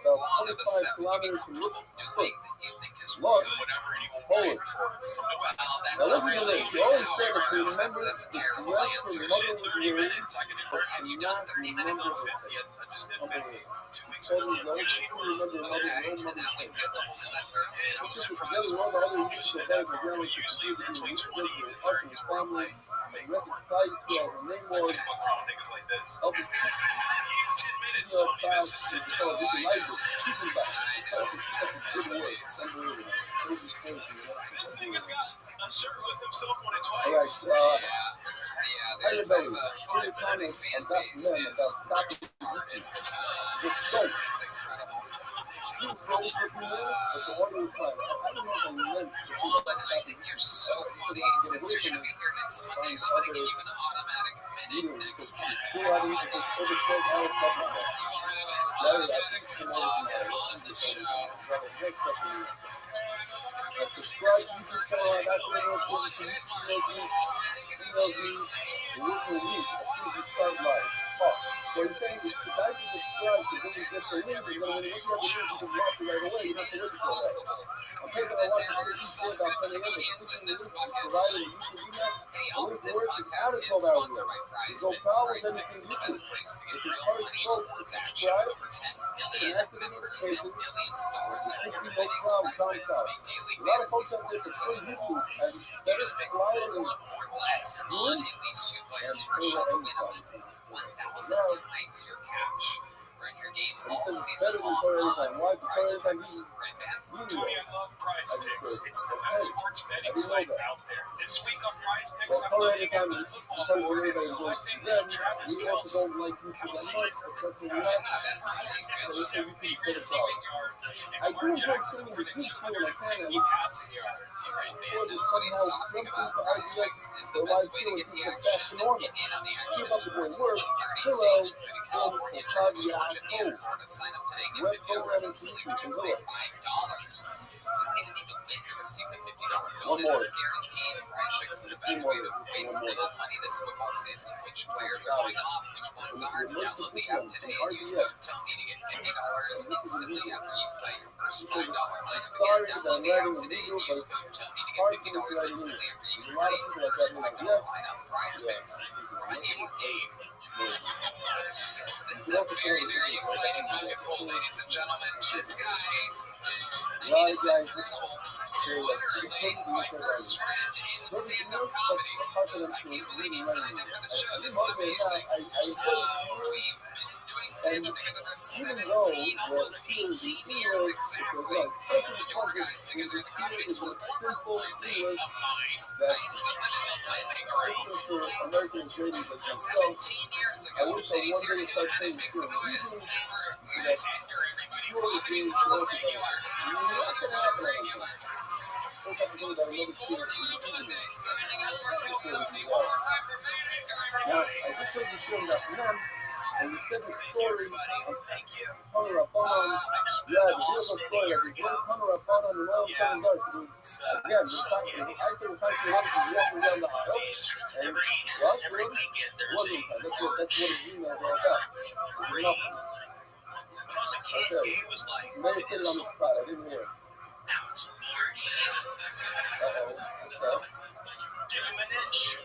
long about of a 25 set would you be kilometers from comfortable doing that you think is Look, good? Whatever anyone Poland. Well, Now that's a listen to really this. You always said that you that's remember a terrible the answer. rest Shit, from 30 minutes. I can do but it. Have you done 30 minutes remember of it. Yeah, I just did 50 2 weeks 12 ago. years old, you remember mother, Okay, no and that mother. went good the whole set. I did. I was surprised when I first time pitching it that far. But usually it's between 20 and 30 is where I'm like, The rest of the place, yeah, the name I was can't fuck around with niggas like this. of the He's 10 minutes, Tony. This is 10 minutes. oh, this is like it. Keep it back. Good work. Unbelievable. It was just crazy, you know? This nigga's got a shirt with himself on it All twice. right, Yeah, there's everybody, a here's the comments fan about base them, is about stopping resistance. Just go. it's incredible. You scroll for a few minutes, but the order is fine. I don't know if I meant to. Well, but I think you're so funny. Since you're going to be here next Monday, I'm going to give you an automatic minute next Monday. Two items to take over 12 hours stuff like that. Larry, I think On the show. Subscribe to YouTube channel. I got the little thing to email you the original link as soon as you start live. So you're saying if I can subscribe to then you get the link, and then when you look at the link, you can watch it right away. You don't have to wait for that. I'm taking a watch the YouTube about 10 a.m. and clicking the link provided in YouTube email. Hey, The link this works podcast out of is 12 hours sponsored ago. by Prize So Picks. problems, Prize then Picks you is the can best place to get if real it's money hard sports to action. subscribe, Over 10 million members and millions of dollars in no winnings. problem, Prize Picks down make daily a lot of fantasy folks out there sports can play accessible. YouTube and You just pick subscribe four and or less on at least 2 players for a shot to win up to 1,000 times your cash. Run your game all it's season better than long Tory on Anytime. Why? Prize Tory Anytime Picks. Right, man? Tony, I love Prize Picks. It's the best sports betting site out there. This week on Prize Picks, Well, I'm Tory looking at Anytime the is football because board everybody and goes to selecting them. Travis We also Kelce. don't like YouTube that much, especially Yeah, us. that's exactly So this good. is YouTube receiving yards. I do enjoy singing the good school when I can. 250 passing yards. You're right, man. That's what he's talking about. Prize Picks is the best way to get the action and get in on the action. Sports watching 30 states, including California, Jersey, Georgia, and Florida. Sign up today. Get $50 instantly when you play $5. You don't even need to win to receive the $50 bonus. It's guaranteed. Prize Picks is the best way to win real money this football season. Which players are going off, which ones aren't. Download the app today and use code Tony to get $50 instantly after you play your first $5 lineup. Again, download the app today and use code Tony to get $50 instantly after you play your first $5 lineup. Prize Picks. Run your game. This is a very, very exciting moment, ladies and gentlemen. This guy, I mean, it's incredible. Literally, my first friend in stand-up comedy. I can't believe he signed up for the show. This is amazing. We've been doing See, they've been together for 17, almost 18 years exactly. Your guys together in the comedy source, former roommate of mine. I used to live so lightly grew. 17 years ago, Shitty Sears knew how to make some noise for Edgar, everybody. Comedy Source regular. Mothership regular. Go 3-4 Monday, signing up for Kill 70. One more time for Van Edgar, everybody. I just heard you saying that from them, and you said the story of Thank you. Hunter up on. I just Yeah, moved the to beautiful Austin a story year of the ago. Hunter up on the Royal Seven Dark. It was, again, I said we're talking about walking down the aisle, and Every weekend there's that's what his email is all about. Nothing. When I was a kid, gay was like, You may have said it on the spot, I didn't hear. now it's weird. Uh-oh. Okay. Give him an inch.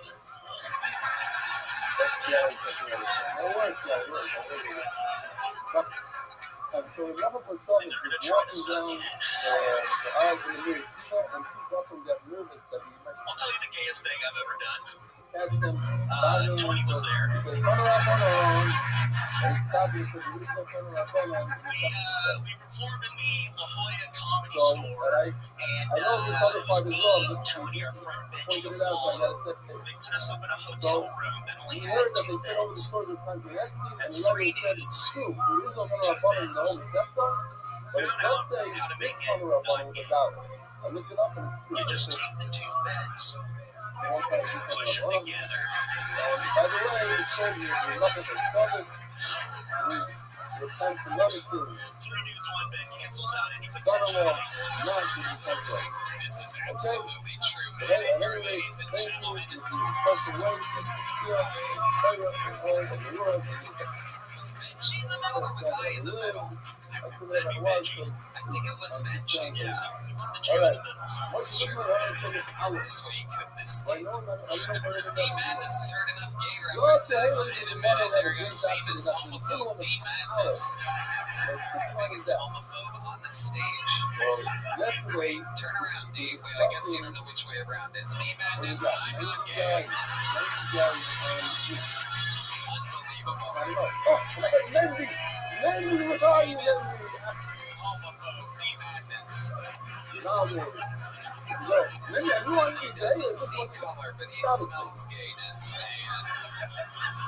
So enough of herself is just walking down the aisle in the mirror, and she's often got nervous that he might I'll tell you the gayest thing I've ever done. catch them. Tony was there. He said, "Turn around, turn around," and he stopped and said, "You go turn around, turn around." We performed in the La Jolla Comedy So, Store, but I know this other it part was as well. me, Just Tony, our friend Mitch, pointed and it out, so I Flo. got to say, They put us up in a hotel room that only we had heard that 2 they said over the beds. story of Andreevsky, and That's the other 3 said dudes. true. There is no Hunter up on in the whole receptor, but it does say How to make this it Hunter up on was $1. I looked it up and it's true. You just take the 2 beds, One time you push Hunter them up on. together. And by the way, it told me if you're nothing but trouble, we're time to love it too. 3 dudes, 1 bed cancels out any Son-in-law, potential. not giving control. This is absolutely true, But man. at any Edgar, rate, ladies and thank you gentlemen. to the special Wednesday, here, Tyra, and all of the world. Was Benji in the middle or was I in the middle? I couldn't have it was, so I think it was Benji. Yeah, you put the 2 all in right. the middle. What's the difference? I want to say Alice. This way you couldn't I escape. know, D Madness has heard enough gay You also references. heard In a of minute, the there goes famous homophobe D Madness. Biggest homophobe on the stage. yesterday, Wait, turn around, D. Wait, I guess you don't know which way around is. D Madness, I'm not gay. Unbelievable. Mendy, what are you, Mendy? Homophobe D Madness. No, Mendy, you want He to doesn't see color, but he smells gayness. And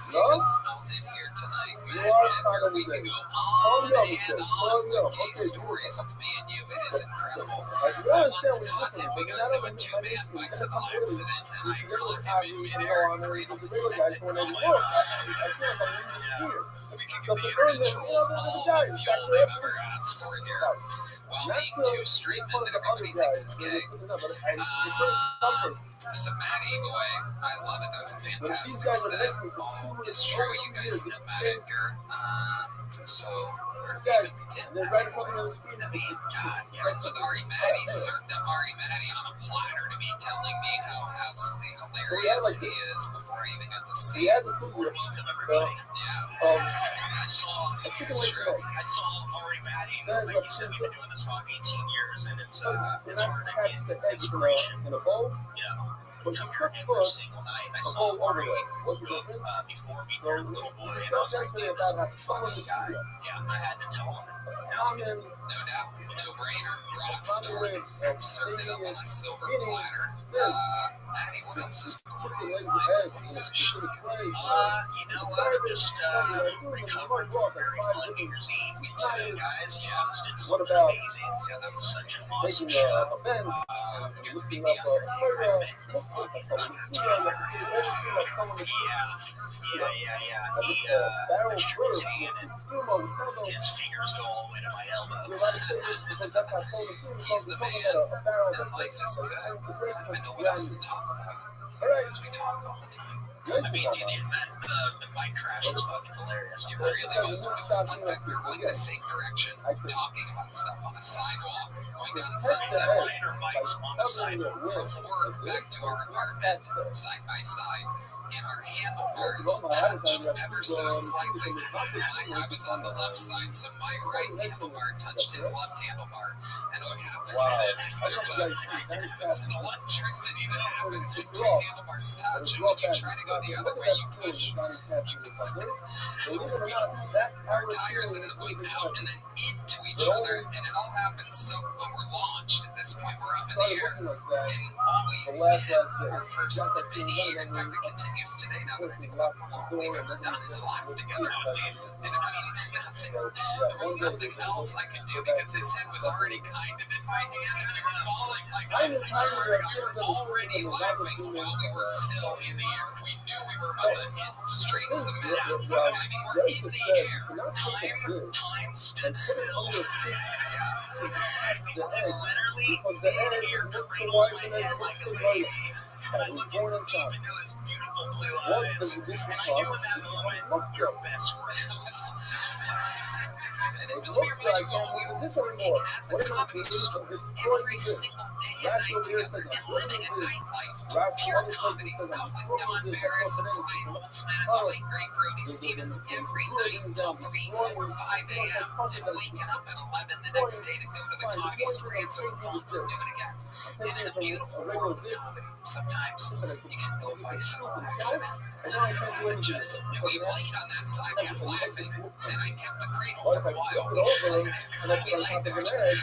he No? was smelt it here tonight. You With are Edgar, part of we the could day. go Oh, on no, and sir. on Oh, no. with gay Okay. stories with me and you. It is incredible. You I understand once what caught you're him. We doing. got into a two-man bicycle accident, and I caught him in midair and cradled his neck. We could get the trolls all the fuel they've ever asked for here. While being 2 straight men that everybody thinks is gay. So Maddie, boy, I love it. That was a fantastic set. All is true. You guys know Matt Edgar. So where do we even begin? I mean, God, friends with Ari Maddie served up Ari Maddie on a platter to me, telling me how absolutely hilarious he is before I even got to see him. Welcome, everybody. Yeah, I saw Ari Maddie. Like you said, we've been doing this for about 18 years, and it's hard to get inspiration. In a bowl, Yeah. but Come you here cook every first, single night. I a saw bowl over Ari there. What's the grew up difference? before me, So, a little boy, and I talk was like, yesterday dude, this is about a how funny guy. Yeah, I had to tell him. Now I'm in no doubt, no brainer. Rock the star. way of Served it up on a silver platter. Maddie, what else is going chicken on? legs My and eggs, piece of shit. you know what? I'm just recovering from a very fun New Year's Eve. We two guys, did something amazing. Yeah, that was such an awesome making show. a bend Good and to be looking the up other Yeah. He shook his hand and his fingers go all the way to my elbow. He's the man, and life is good. I don't know what else to talk about, because we talk all the time. I mean, dude, the bike crash was fucking hilarious. It really was. Fun fact, we were going in the same direction, talking about stuff on a sidewalk, going down Sunset, Riding our bikes on the sidewalk. from work back to our apartment, side by side. and our handlebars touched ever so slightly. I was on the left side, so my right handlebar touched his left handlebar. And what happens is there's an electricity that happens when two handlebars touch, and when you try to go the other way, you push. So our tires ended up going out and then into each other, and it all happened so when we're launched. At this point, we're up in the air, and all we did, our first mini year, in fact, it continues today. Now that I think about all we've ever done is laugh together, and there was nothing else I could do because his head was already kind of in my hand, and we were falling like I was already laughing while we were still in the air. We knew we were about to hit straight cement. I mean, we're in the air. Time stood still. Literally, mid-air cradles my head like a baby. And I look deep into his beautiful blue eyes, and I knew in that moment, you're best friend. And we were working at the comedy store every single day and night together and living a nightlife of pure comedy, out with Don Barris and Brian Holtzman and the late great Brody Stevens every night until 3, 4, 5 a.m. and waking up at 11 the next day to go to the comedy store, answer the phones, and do it again. And in a beautiful world of comedy, sometimes you get no bicycle accident. And we played on that sidewalk laughing, and I kept the cradle for a while. We laid there just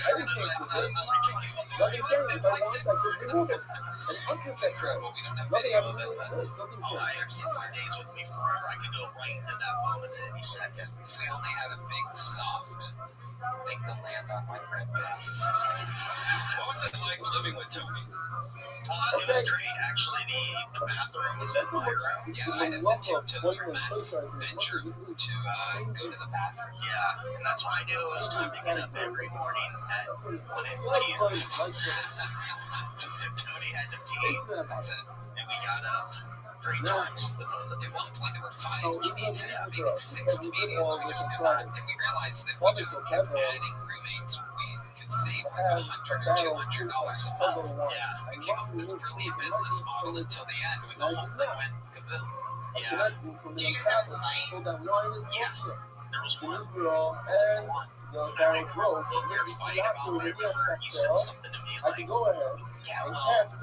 it's incredible. We don't have video of it, but Time stays with me forever. I could go right into that moment at any second. if we only had a big, soft thing to land on my grandpa. What was it like living with Tony? It was great. Actually, the bathroom was in my room. Yeah, I'd have to tiptoe through Matt's bedroom to go to the bathroom. Yeah, and that's when I knew it was time to get up every morning at 1 p.m. Tony had to pee. That's it. And we got up 3 times. At one point, there were 5 comedians, maybe 6 comedians. We just could not, and we realized that we just kept adding roommates. We could save like $100 or $200 a month. Yeah. We came up with this brilliant business model until the end when the whole thing went kaboom. Yeah. Do you guys ever fight? Yeah. There was one. What was the one? What we were fighting about, I remember you said something to me like, yeah, well,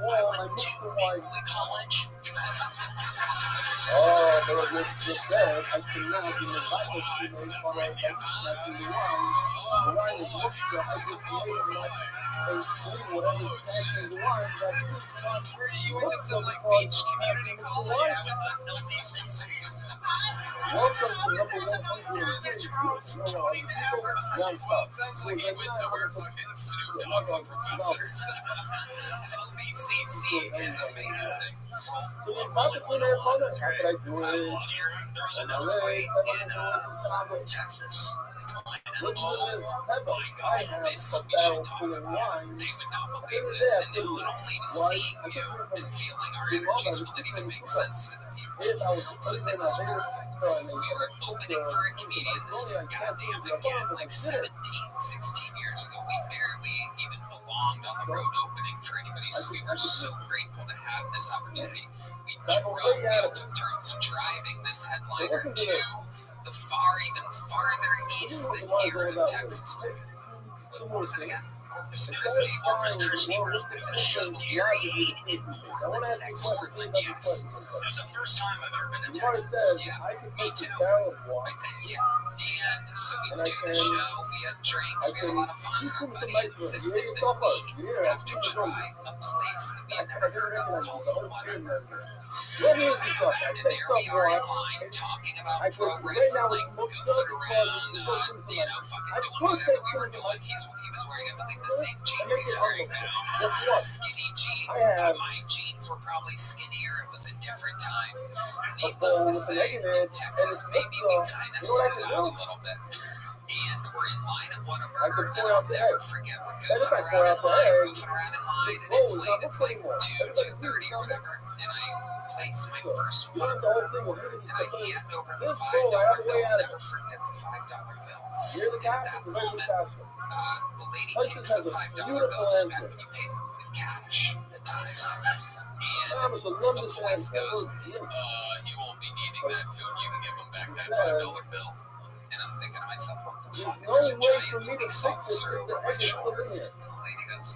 I went to Big Blue College. Oh, but I just said I cannot be invited to make fun of the wine is mixed, so I just made it like whatever the wine You went to some like beach community college? Yeah, with the LBCC. welcome to number 1 Savage roast Tony's ever. Well, it sounds like he went to where fucking Snoop Dogg's a professors. LBCC is amazing. So we about to put our phone up. How could I do it? There was another fight in Texas. Oh my God, this we should talk about. They would not believe this, and not only seeing you and feeling our energies will it even make sense to the people. So this is perfect. We were opening for a comedian. This is goddamn again, like 17, 16 years ago. We barely even belonged on the road opening for anybody, so we were so grateful to have this opportunity. We all took turns driving this headliner to the even farther east than here in Texas. What was it again? Corpus Christi. Corpus Christi, where the show Gary in Portland, Texas. Portland, yes. It was the first time I've ever been to Texas. Yeah, me too. I think, yeah. And so we do the show, we had drinks, we had a lot of fun. Our buddy insisted that we have to try a place that we had never heard of called Whataburger. What is this up? And there we are in line talking about pro wrestling, goofing around, fucking doing whatever we were doing. He was wearing, I believe, the same jeans he's wearing now. Skinny jeans. My jeans were probably skinnier. It was a different time. Needless to say, in Texas, maybe we kind of stood out a little bit. And we're in line at Whataburger, and I'll never forget, we're goofing around in line, and it's late, it's like 2:30 or whatever, and I place my first Whataburger order, and I hand over the $5 bill. I'll never forget the $5 bill. And at that moment, the lady takes the $5 bill, it's back when you pay with cash at times. Thomas will So love the this voice ass. goes, you won't be needing that food. You can give him back that $5 bill. And I'm thinking to myself, what the fuck? And No there's a way for giant me to police fix this officer if the over my egg is still shoulder. in here. And the lady goes,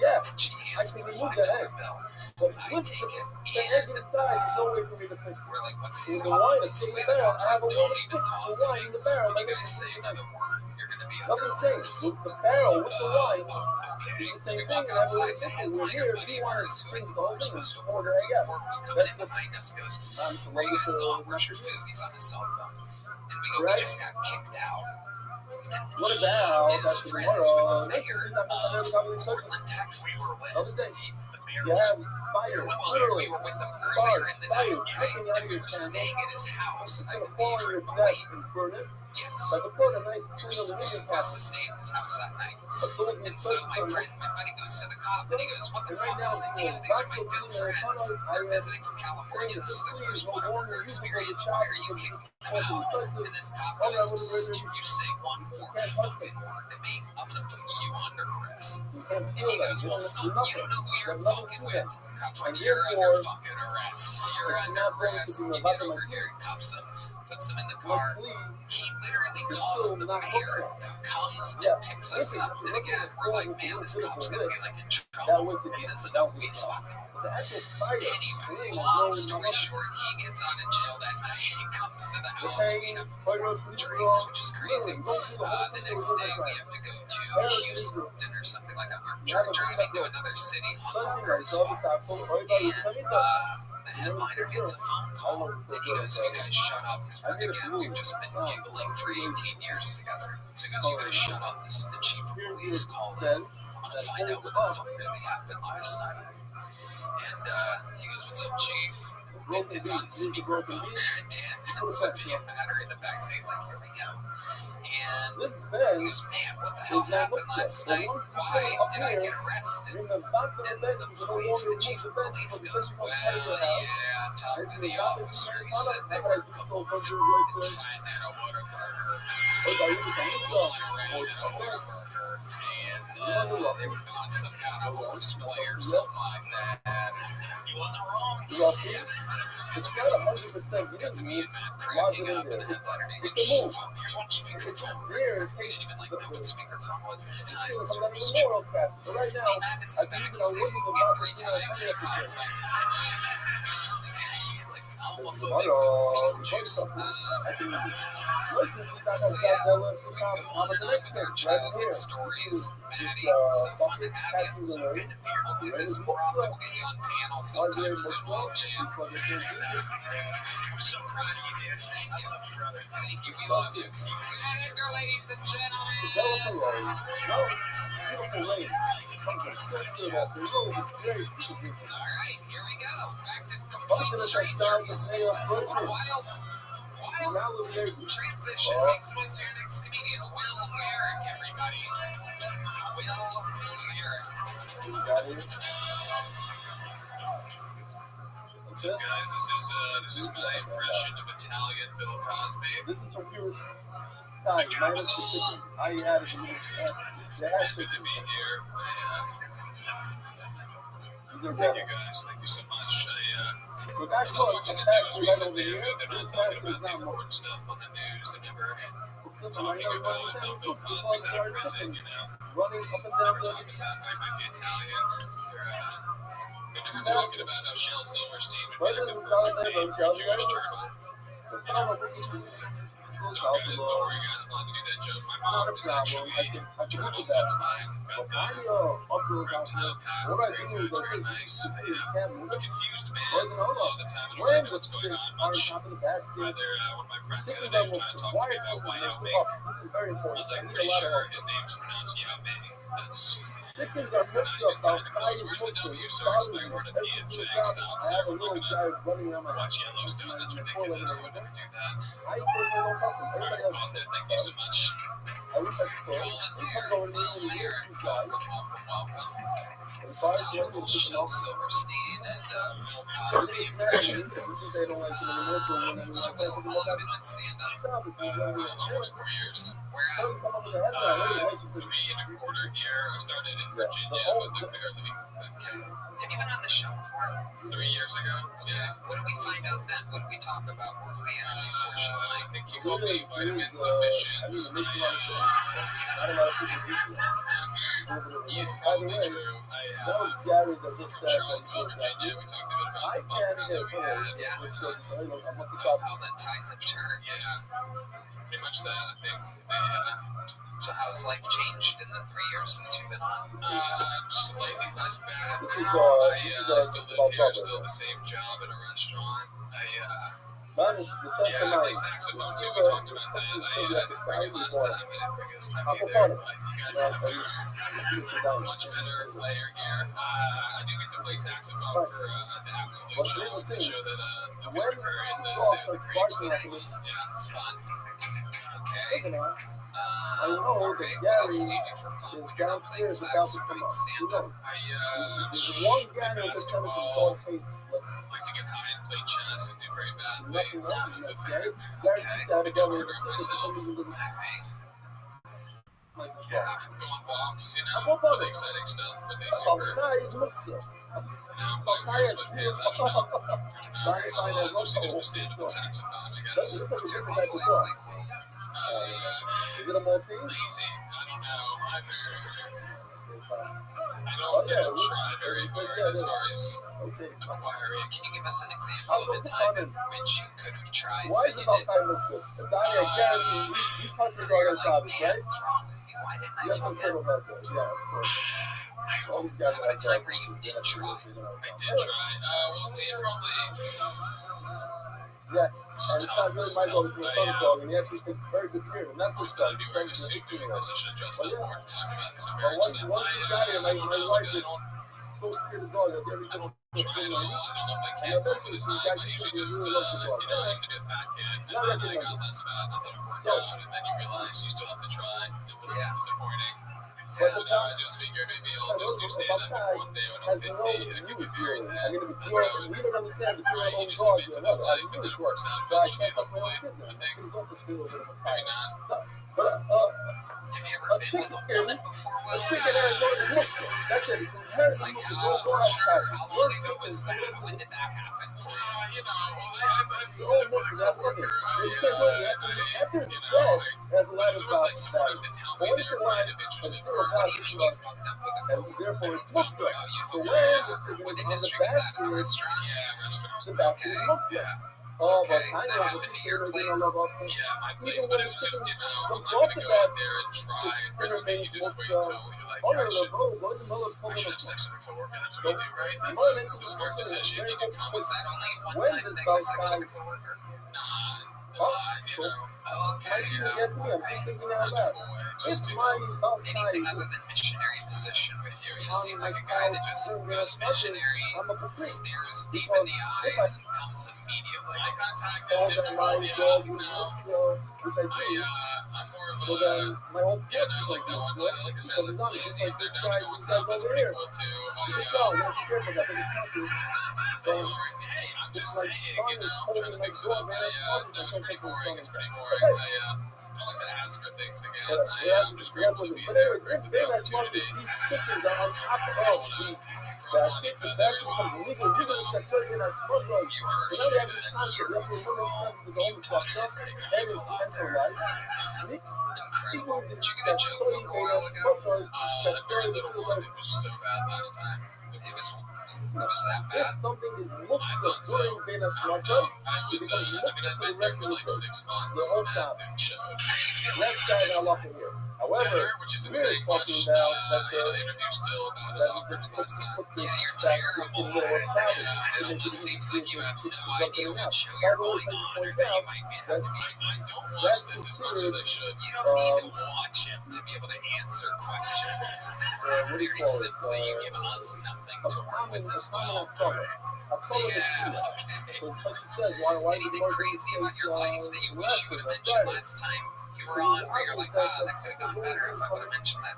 Yeah, and she I hands can me the remove $5 the egg. bill. But I with take it, the egg and inside, there's no way for me to fix it. we're like, what's the With the problem? wine is So in the the barrel. I cops like, have a way don't to even fix talk the to wine me. in the barrel. If you guys say another word, you're going to be under Nothing changed. arrest. With the barrel, with the wine, Okay, it's the so we same walk thing. outside. The We're headliner, here. Buddy We want Morris, to who I change think the we whole were thing. supposed to Order order food again. for, was coming in behind us. Goes, where you guys going? Where's your food? He's on his cell phone. And we go, we just got kicked out. What about His that's friends with the tomorrow? mayor of Portland, Texas. Other day. The mayor You was have fire. Well, Literally. we were with them earlier in the night, Fire. right? Dripping out And of we your were candle. staying at his house, I It's gonna believe. fall on your Oh, desk wait, and burn it. yes. Like a put a nice We clean were on the supposed nigga to stay at his house that night. And so my buddy goes to the cop and he goes, what the fuck is the deal? These are my good friends. They're visiting from California. This is their first Whataburger experience. Why are you kicking them out? And this cop goes, if you say one more fucking word to me, I'm going to put you under arrest. And he goes, well, fuck, you don't know who you're fucking with. The cop's like, you're under fucking arrest. You're under arrest. You get over here and cuffs him. Puts him in the car. He literally calls the mayor who comes and picks us up. And again, we're like, man, this cop's gonna be like in trouble. He doesn't know who he's fucking. Anyway, long story short, he gets out of jail that night. He comes to the house. We have drinks, which is crazy. The next day, we have to go to Houston or something like that. We're driving to another city, hungover as fuck. And the headliner gets a phone call and he goes, you guys shut up, because again, we've just been giggling for 18 years together. So he goes, you guys shut up, this is the chief of police calling. I'm gonna find out what the fuck really happened last night. And he goes, what's up, chief? And it's on speakerphone, and so me and Matt are in the backseat, like, here we go. And he goes, man, what the hell happened last night? Why did I get arrested? And the police, the chief of police goes, well, yeah, talk to the officer. He said they were a couple of it's fine at a Whataburger. Rolling around at a Whataburger. And they were doing some kind of horseplay or something like that. He wasn't wrong. Yeah. Got to me and Matt cracking up, and the headliner didn't get shut up. Here's one speakerphone. We didn't even like know what speakerphone was at the time, because we were just chilling. D-Madness is back. He's safe in 3 times. He calls back. Like homophobic Beetlejuice. So yeah, we go on and on with our childhood stories. Maddie, so fun to have you. So good to meet you. We'll do this more often. We'll get you on panel sometime soon. We'll jam. I'm so proud of you, man. Thank I you. love you, brother. Thank you. We love you. Later, ladies and gentlemen. Alright, here we go. Back to complete strangers. What a wild transition. Makes us your next comedian, Will Merrick, everybody. Will Merrick. What's up, guys? This is my impression of Italian Bill Cosby. This is from viewers. Guys, I added a little. It's good to be here. Thank you, guys. Thank you so much. I was watching the news recently. I feel like they're not talking about the important stuff on the news. They're never talking about how Bill Cosby's out of prison, you know. Never talking about how he might be Italian. They're never talking about how Shel Silverstein would be like a perfect name for a Jewish turtle. Don't worry, guys. I'm allowed to do that joke. My mom is actually a turtle, so it's fine. But the reptile past is very good. It's very nice. I'm a confused man a lot of the time. I don't really know what's going on much. Rather, one of my friends the other day was trying to talk to me about Yao Ming. I was like, pretty sure his name's pronounced Yao Ming. That's Chickens are mixed up. where's the W, sir? Expect where the P and J stop, so I'm not gonna watch Yellowstone. That's ridiculous. I would never do that. Alright, well, there. Thank you so much. I wish I could. Will Merrick. Welcome. Some topical Shel Silverstein and Bill Cosby impressions. So how long have you been on stand-up? Almost 4 years. Where at? 3 1/4 here. I started in Virginia, but barely. Okay. Have you been on the show before? 3 years ago. Okay. Yeah. What did we find out then? What did we talk about? What was the interview portion like? I think you called me vitamin deficient. Yeah, probably true. From Charlottesville, Virginia, we talked a bit about the fun run that we had. Yeah. How the tides have turned. Yeah. Pretty much that, I think. So how has life changed in the 3 years since you've been on? Slightly less bad now. I still live here, still the same job at a restaurant. I play saxophone too. We talked about that. I didn't bring it last time. I didn't bring it this time either. But you guys have a much better player here. I do get to play saxophone for the Absolute show. It's a show that Lucas McCurry does too. The Craig's. Yeah, it's fun. Okay. Alright, what else do you do for fun when you're not playing sax or playing stand-up? I play basketball, like to get high and play chess and do very badly. It's kind of a fan. Okay, I do murder myself. Yeah, go on walks, really exciting stuff, really super. Wearing sweatpants, I don't know. Mostly just the stand-up and saxophone, I guess. What's your home life like? Lazy. I don't know. I don't try very hard as far as acquiring. Can you give us an example of a time in which you could have tried, but you didn't? You're like, man, what's wrong with me? Why didn't I fucking... How about a time where you did try? I did try. Well, see, probably... It's just tough. It's tough. I always thought I'd be wearing a suit doing this. I should have dressed up more to talk about this embarrassing stuff. I don't know. I don't try at all. I don't know if I can most of the time. I usually just, I used to be a fat kid, and then I got less fat, and I thought it worked out, and then you realize you still have to try. It was disappointing. So now I just figure maybe I'll just do stand-up one day when I'm 50, and I can be very that. That's how it, right? You just commit to this life, and then it works out eventually, hopefully, I think. Maybe not. Have you ever been with a woman before, Will? Like, how long ago was that? When did that happen? I've hooked up with a coworker. There's always like someone to tell me they're kind of interested first. What do you mean you fucked up with a coworker? You hooked up. What industry was that? A restaurant? Yeah, restaurant. Okay. Yeah. Okay, that happened to your place? Yeah, my place, but it was just, I'm not going to go out there and try and risk it. You just wait until you're like, I should have sex with a coworker. That's what you do, right? That's the smart decision. You do come. Was that only a one-time thing, the sex with a coworker? Nah, okay, yeah. Wonderful way. Just to, anything other than missionary position with you. You seem like a guy that just goes missionary, stares deep in the eyes, and comes immediately. Eye contact is difficult, yeah. No. I'm more of a, like that one. Like I said, lazy. If they're down to go on top, that's pretty cool too. Hey, I'm just saying, I'm trying to mix it up. No, it's pretty boring. It's pretty boring. I like to ask for things again. I'm just grateful to be there, grateful for the opportunity. I don't want to ruffle any feathers. You are sure to hear from you touch this people out there. Incredible. Did you get a joke book a while ago? A very little one. It was so bad last time. It was that bad? I thought so. I don't know. I'd been there for like 6 months, and it showed. Better, which isn't saying much. The interview's still about as awkward as last time. Yeah, you're terrible. It almost seems like you have no idea what show you're going on, or that you might have to be. I don't watch this as much as I should. You don't need to watch it to be able to answer questions. Very simply, you give us nothing to work with as well. Yeah, okay. Anything crazy about your life that you wish you would have mentioned last time you were on, where you're like, wow, that could have gone better if I would have mentioned that?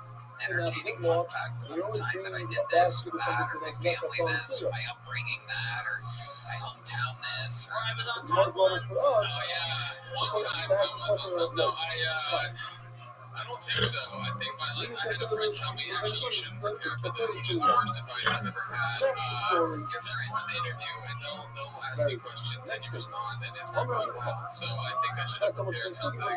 entertaining fun fact about the time that I did this or that, or my family this, or my upbringing that, or my hometown this, or I was on top once. Oh yeah, one time I was on top. No, I don't think so. I think I had a friend tell me, actually, you shouldn't prepare for this, which is the worst advice I've ever had. Your friend in the interview, and they'll ask you questions, and you respond, and it's not going well. So I think I should have prepared something. Yeah,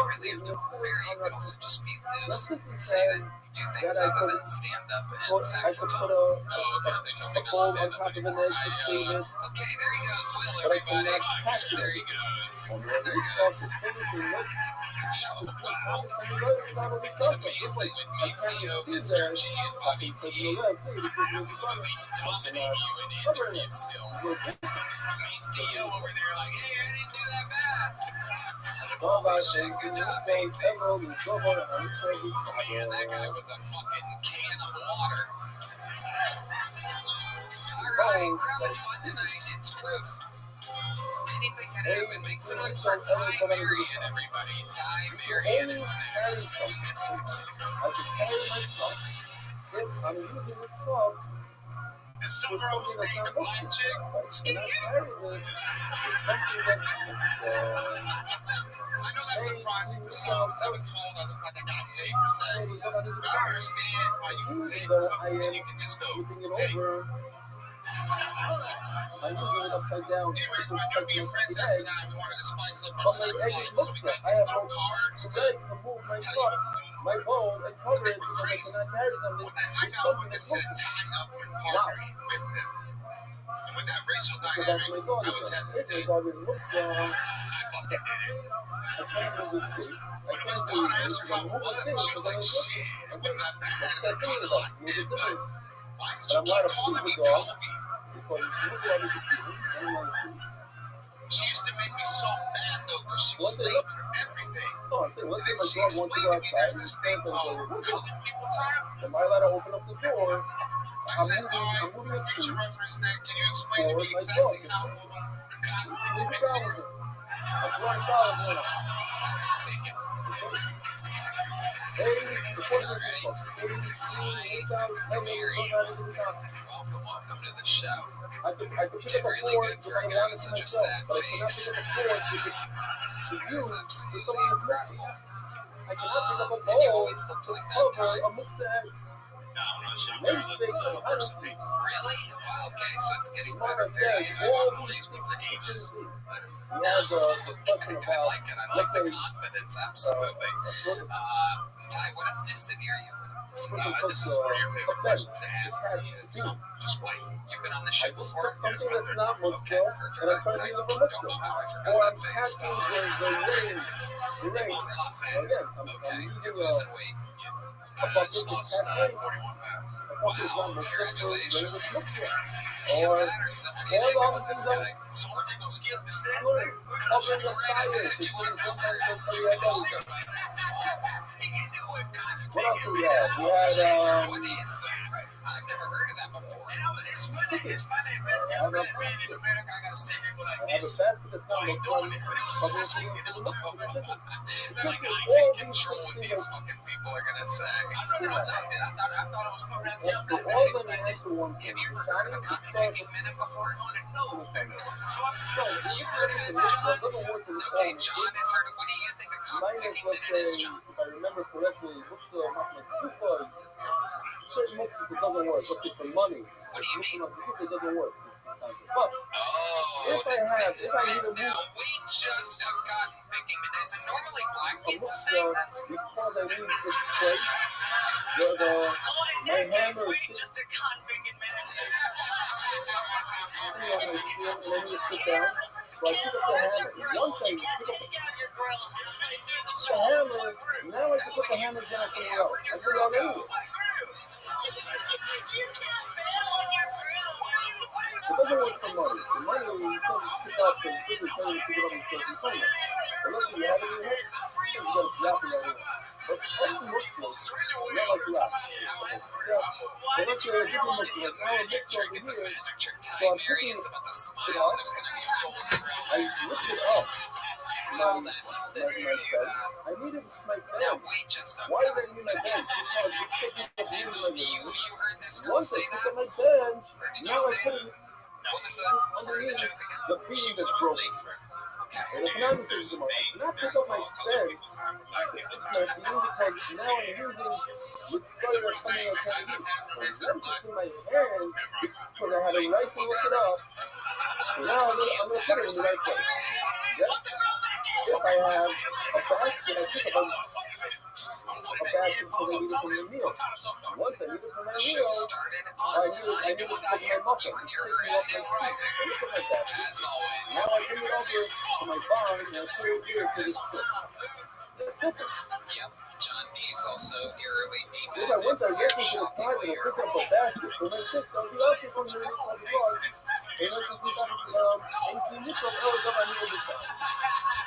really have to prepare. You could also just be loose and say that you do things other than stand up and saxophone. Oh, okay. They told me not to stand up anymore. Okay, there he goes, Will, everybody. There he goes. There he goes. Wow. It's amazing when Maceo, Mr. G, and Bobby T absolutely dominate you in interview skills. Maceo over there like, hey, I didn't do that bad. Holy shit, good job, Maceo. Man, that guy was a fucking can of water. Alright, we're having fun tonight. It's proof. Anything can happen. Make some noise for Ty Marion, everybody. Ty Marion is next. I'm using this club. Is some girl was dating a blind chick? Skinny. I know that's surprising for some. I was told I look like I gotta pay for sex. I don't understand why you pay for something that you can just go take. I'm using it upside down. Anyways, my Nubian princess and I, we wanted to spice up our sex life, so we got these little cards to tell you what to do. My phone and cover it because Crazy. I cannot carry something. I got one that said tie up your partner and whip them. And with that racial dynamic, I was hesitant. I fucking did it. When it was done, I asked her how it was, and she was like, shit, it wasn't that bad, and I kind of liked it, but why did you keep calling me Toby? She used to make me so mad, though, because she was late for everything. And then she explained to me there's this thing called colored people time. Am I allowed to open up the door? I said, all right, for future reference, then, can you explain to me exactly how the colored people make this? That's $1. Thank you. Welcome to the show. Did really good for a guy with such a sad face. That's absolutely incredible. And you always looked like that times. No, I'm not sure. Really? Wow, okay, so it's getting better. I'm one of these people that ages. I like it. I like the confidence, absolutely. Ty, what ethnicity are you? This is one of your favorite questions to ask me. It's just white. You've been on the show before? Yes, my third time. Okay, perfect. I don't know how I forgot that face. I'm a lot fan. Okay, you're losing weight. I just lost 41 pounds. Wow, congratulations. You and I are somebody doing this guy. So we're just gonna skip the set? We're gonna go right ahead. If you want to come here, it's all good. You knew what kind of What else big do we have? We had, what is that? I've never heard of that before. It's funny, man. In America, I gotta sit here and go like I have a this. basket that's Why not you doing it? But it was just like, They're like, I can control what these fucking people are gonna say. I liked it. I thought it was fun as a young guy. all of them answer one Have thing. you ever heard of a cotton picking minute before? No, nigga. Fuck. You heard of this, John? Okay, John has heard of. What do you think a cotton Mine is, picking let's minute is, say, John? if I remember correctly, certain mixes it doesn't work. But for money, What do you mean? it doesn't work. But Oh, if I need a now move, we just have cotton picking minutes, and normally black a people mix say this. because I need this place where my hammer is Just a convict minute. sitting on my steel and I need to sit down. So I pick up the hammer. One thing, pick up the hammer. Now I can put the hammer down somewhere else. I put it on anyway. It doesn't work for money. The money, you can't just pick up and pick it up and pick it up and put it somewhere. Unless you have it in your head, you got to drop it out. But everything works for it. Not like that. So let's say if you look like now a mix over here, so I'm picking it, About to smile. There's gonna be a golden grill. I lift it up. How the hell did he do that? I needed my bed. Now wait just a Why did I need my bed? Because it's So you heard this girl once say I that? put my bed, Or did now you I say put that? it What was the part of the underneath joke again? the She beam was that's always broken. late for it. Okay. And economics is the most. And I pick up my bed. It's not beam because now I'm using with cellular something I can't use. So then it's in my hand because I had to write to look it up. So now I'm gonna put it in the right place. Yep. If I have a basket, I pick up a basket because I need it for my meal. Once I need it for my The show meal, started I on need it time. for my muffin. You were Pick near me her up and my right. seat. I look at my basket. As always. Now I bring it over to my barn and I put it here because it's quick. It's different. Yep. John D's also eerily deep If I went is directly to the shockingly closet and picked up a basket for my sister, he also comes in like a rug. And let's just look at anything you from earlier I knew this time.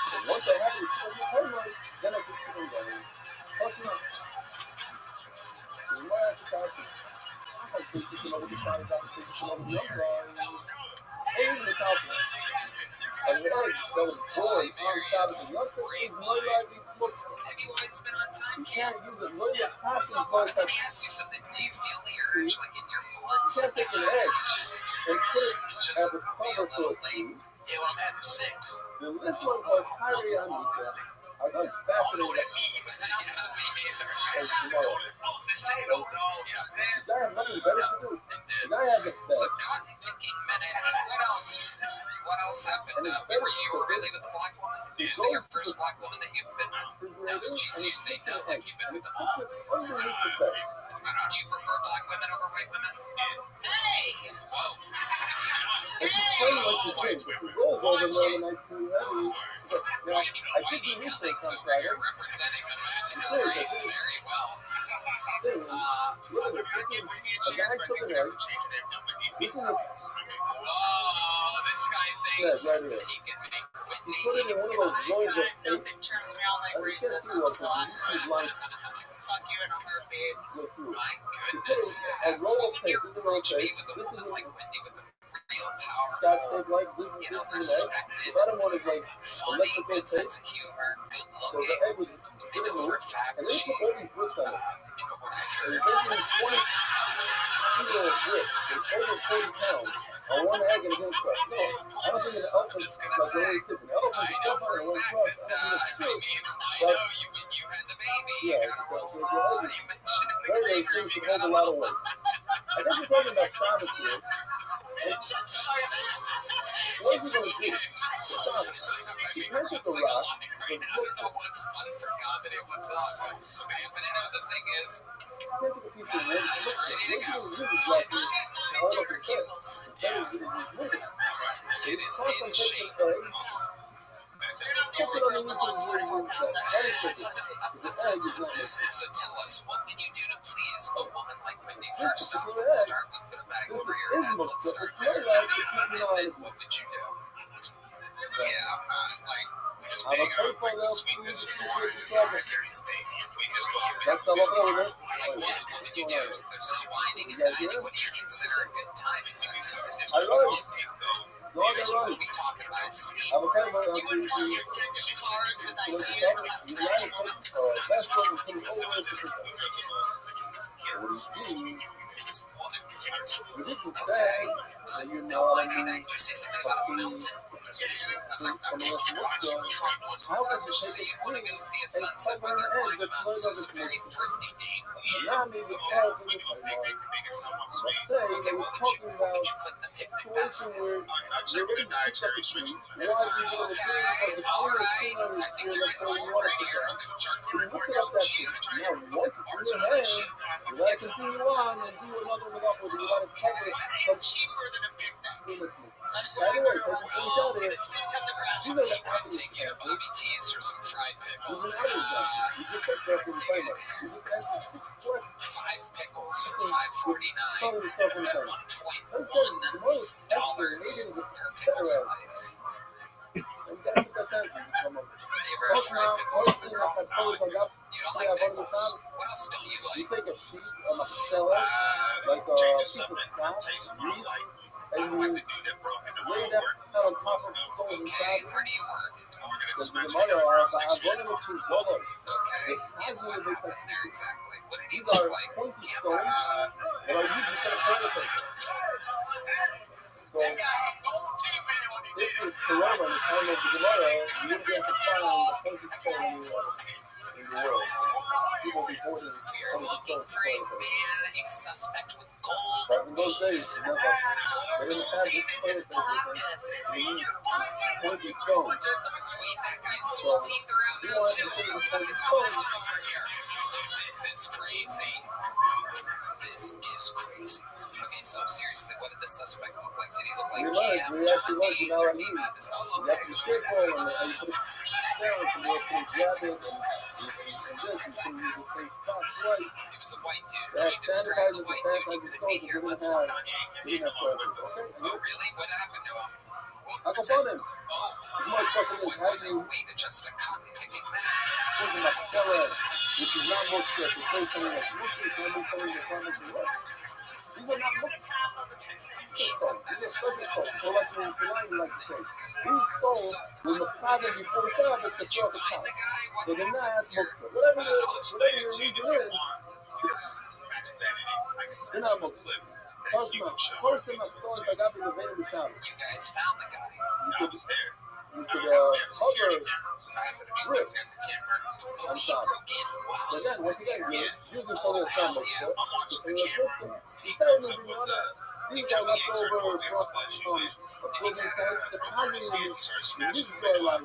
So once I have it, it's paranoid, then I can put it down. Plus not. So the more I have to talk to, I'm like thinking over the side of the thinking over the other and even the top one. And the egg that was born on top of the youngster is more likely to look for. Have you always been on time, You kid? can't use it. Look at passing But close. let me ask you something. Do you feel the urge like in your blood You can't take an egg sometimes? and put it It's as just a be a cover for little a late. food. Yeah, well, I'm having sex. The list one was highly unusual. I was always fascinated What by it mean? Me neither. tomorrow. This ain't no dog. You know what I'm saying? The guy had nothing better to do. It The did. guy had the So best. cotton picking minute. What else? What else happened? You were really with the black woman? Is it your first black woman that you've been with? No, geez, you say no like you've been with them all. Underneath the bed. Do you prefer black women over white women? Hey! Whoa. It's just funny like you think. If you go over there in 1990, now, I did do research Cummings on over here Friday. representing the masculine race very well. Thing, look at this. A guy took an egg. This is a Whoa, this guy yeah, thinks right here. he can make He Whitney. put it in one of those rolls of tape. Nothing turns me on like And you can't see racism, what so I'm YouTube line fuck you in a heartbeat. goes through. My He put goodness. a roll of tape. You This is a roll of approach me tape. with a This is woman a like Whitney with a real scotch powerful, tape like this is you know, this is an egg. respected, The bottom one is like funny, electrical good tape. sense of humor, good So the looking. egg was I good know for a moved. fact And then he she, put all these bricks on it. what I've And heard, basically 20 kilo of bricks. It's over 40 pounds on one egg and a hand crust. No, I don't think an I'm elephant just like gonna the say, way it's an elephant I is know so for hard a on one fact crust. that, I I mean, mean, I But- know you when you had the baby, you Yeah, got a little, because the egg you mentioned in the very, green very room, things you that got hold a a lot of little, weight. I guess we're talking about Travis here. And what is he going to do? Travis. He can't take a rock. right now. I don't know what's fun for comedy and what's not, but you know, the thing is, He can't take a piece of wood. it's What ready to he's go. going to use is like to hold up his head. Instead of using his wood. It is Constantly in takes shape. the egg. You're not the Puts only it person that underneath lost his 44 wood. pounds. That is tricky. The egg is not like So tell us, what would you do to please a woman like Whitney? First off, particular let's egg. start. We put a bag This over your is head. much Let's start better. It's there. not like it's not, And then what would you do? Yeah, I'm not like just I'm a being out faithful like the love sweetness to of the the wine. Travis. We just go up That's and all I'm over. like what would you do? There's no whining and dining. What do you consider a good time? It could be something I run. Dog, I So run. what are we talking about? Steve? I'm a kind of a You wouldn't want your deck of cards with you know, ideas from his you like it, that's what we put over it. But this is bad. So You you know don't what I like me mean? that you say something about a mountain? From the rest of what's going on. How How can could you you say take you a want to tree go see a and sunset cover when an they're egg going that's about? laid This over is the very tree? thrifty, Dave. Allow me to tell you this right now. Make it somewhat Let's sweet. say Okay, we're what would talking you about put in the a picnic situation basket? where I you're checked the ready to pick dietary up a tree. restrictions Why every do time. you go to the tree? Okay, Because the all tree is right. sooner I and think you're you're like in my saying you order want to pick here. up. I'm doing So charcuterie you board, pick got up some that cheese. tree. I'm trying Now, to get once fucking it's in parts your and all that hand, shit. Trying to you fucking gotta get some. continue on and do another one up with it. You gotta cover it. What is cheaper than a picnic? Listen. A By the way, driver take or the a things out of to it. sit on the ground. These are the Could average take you to examples. Bobby T's for some fried These pickles. are average examples. You just take that from the timer. You just answer 6 questions. 5 pickles for $5.49. Solve yourself in the timer. Let's say $1.1 the more it's tested, maybe it'll get per better pickle at it. slice. And you gotta get that answer. You come up. Favorite Plus fried now, pickles one for the thing girl? that I told you I got, You don't I like have under the pickles. time, What else don't you you like? take a sheet of Marcella, like a piece of scotch, meat, and I don't you like the dude that broke into lay my that work. on top of stones Okay, inside. where do you work? And we're getting Because the dispensary Mario around are 6 running p.m. into dollars. Okay. How's And what it make happened there exactly? What did he These look are like? pointy Give stones us. that are used instead of toilet paper. So, this is Corona, the time of the Gemara, you wouldn't be able to find a pointy stone anywhere in the world. People be hoarding We are pointy looking stones for for a toilet paper. man, a suspect with gold But in those teeth. days, remember, they didn't have this toilet paper thing. They used pointy stones. Wait, that guy's gold teeth are out now too. What the fuck is going on over here? This is crazy. This is crazy. Okay, so seriously, what did the suspect look like? Did he look like Cam, John Hayes, or E. Mathis? Oh, You okay, have to it be was careful right and you put it down to be able to grab it and this, you can use the same spot twice. It was a white dude. They Can had you describe the sanitizers white and dude? He sanitizers could stones be that here. didn't Let's have find out. toilet paper. Okay? Oh, really? What happened to him? How about this? Oh, The most question is, how do you wait, just a cotton picking man. think about steroids, which is not most stress, it's very something that's mostly coming from the apartments and what? These are not most stones. These are special stones. So like when you like to say, these stones were Masada before the Sabbath to throw the top. So they're not most whatever your reason is, they're not most Close enough stones like I've been debating the Sabbath. You guys found the guy. I was there. You could Security cover cameras. I happened to be Rip. looking at the camera. on Sabbath. So again, once again, you're using for the Sabbath. I'm watching the camera. He Tell comes me, up with these the are Kelly X leftover report from bus you in. equivalent sites. The Over his timing hand, he started is smashing the these are window. like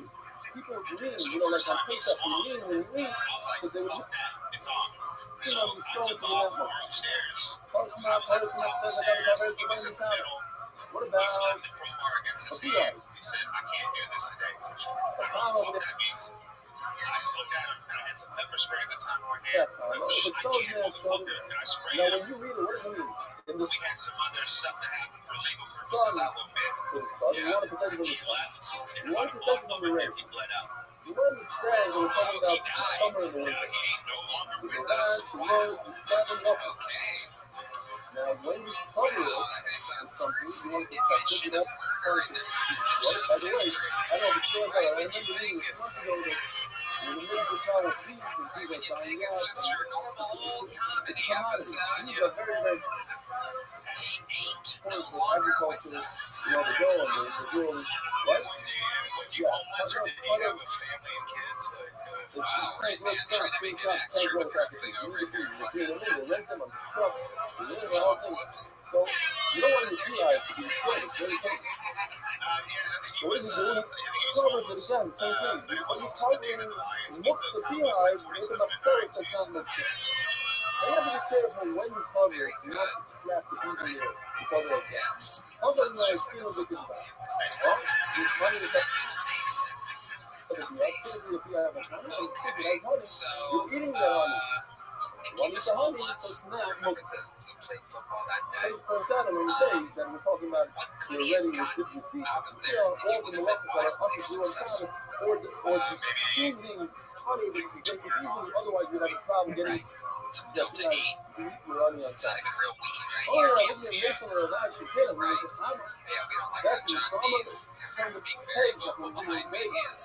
people lean, you know, like I take that from lean when you eat, I was like, so they would fuck that. It's on. you So know, these I stones took to off. that We're upstairs. Close I was at the top of the stairs. He was in the middle. What He about slapped the crowbar against his hand. He said, I can't do this today. I don't know what that means. I just looked at him and I had some pepper spray at the top of my hand. I said, I can't, motherfucker. Can I spray now him? when you read it, what does it mean? In We this had some other stuff that happened for legal purposes, I will admit. you want to protect it from He the left and You want about to a block protect it from over the here, rain. he bled out. You understand when we're talking about summer in the Now winter. he ain't no longer You with relax, us. you work, you stabbing up. Okay. Now when you cover it, Wow, that is our with something, first you want to invention protect of it murder in the By show's the way, history. I know the story Right I when remember you reading think this months it's ago that when the major power thieves and right people when you are think finding it's out, just your normal old comedy commodity. episode, These you are very, very he ain't no important for longer with agriculture, us. you know, to go and the rural, what? Was he homeless or did he have a family and kids? Wow, right, man, trying to make it extra depressing over here. Fucking whoops. So you don't want your PI to be destroyed. It's very important. Yeah, So what he you do, was cover it homeless. again, same thing. But it When was you also the cover day it, that the Lions look beat the the PI, Cowboys like make 47 enough to 9 close to that's use not the much. Jets. You have to be careful when you cover it, not to blast the people you cover it. Yes. How So come it's I just feel like a they can football buy? game. Well, this money is up Amazing. to the activity if you have a honey. Okay, That's honey. so, You're eating that honey. and One he is was the honey, so homeless. it's not. Remember who played football that day? Face points out on the days that we're talking about What could you're he have ready to gotten give you out of feet. there if he All would the have been molecules that are wildly up to doing successful? common or diffusing honey that you get diffusing, otherwise you'd have a problem getting Some Delta 8. your honey on It's not top. even real weed right Oh, here. yeah, Can't this is see a it. nation of an actual kid. I mean, Right. it's a hammer. Yeah, we don't like That's that. the John trauma B's from the being very page that vocal we're behind me. being He made. is.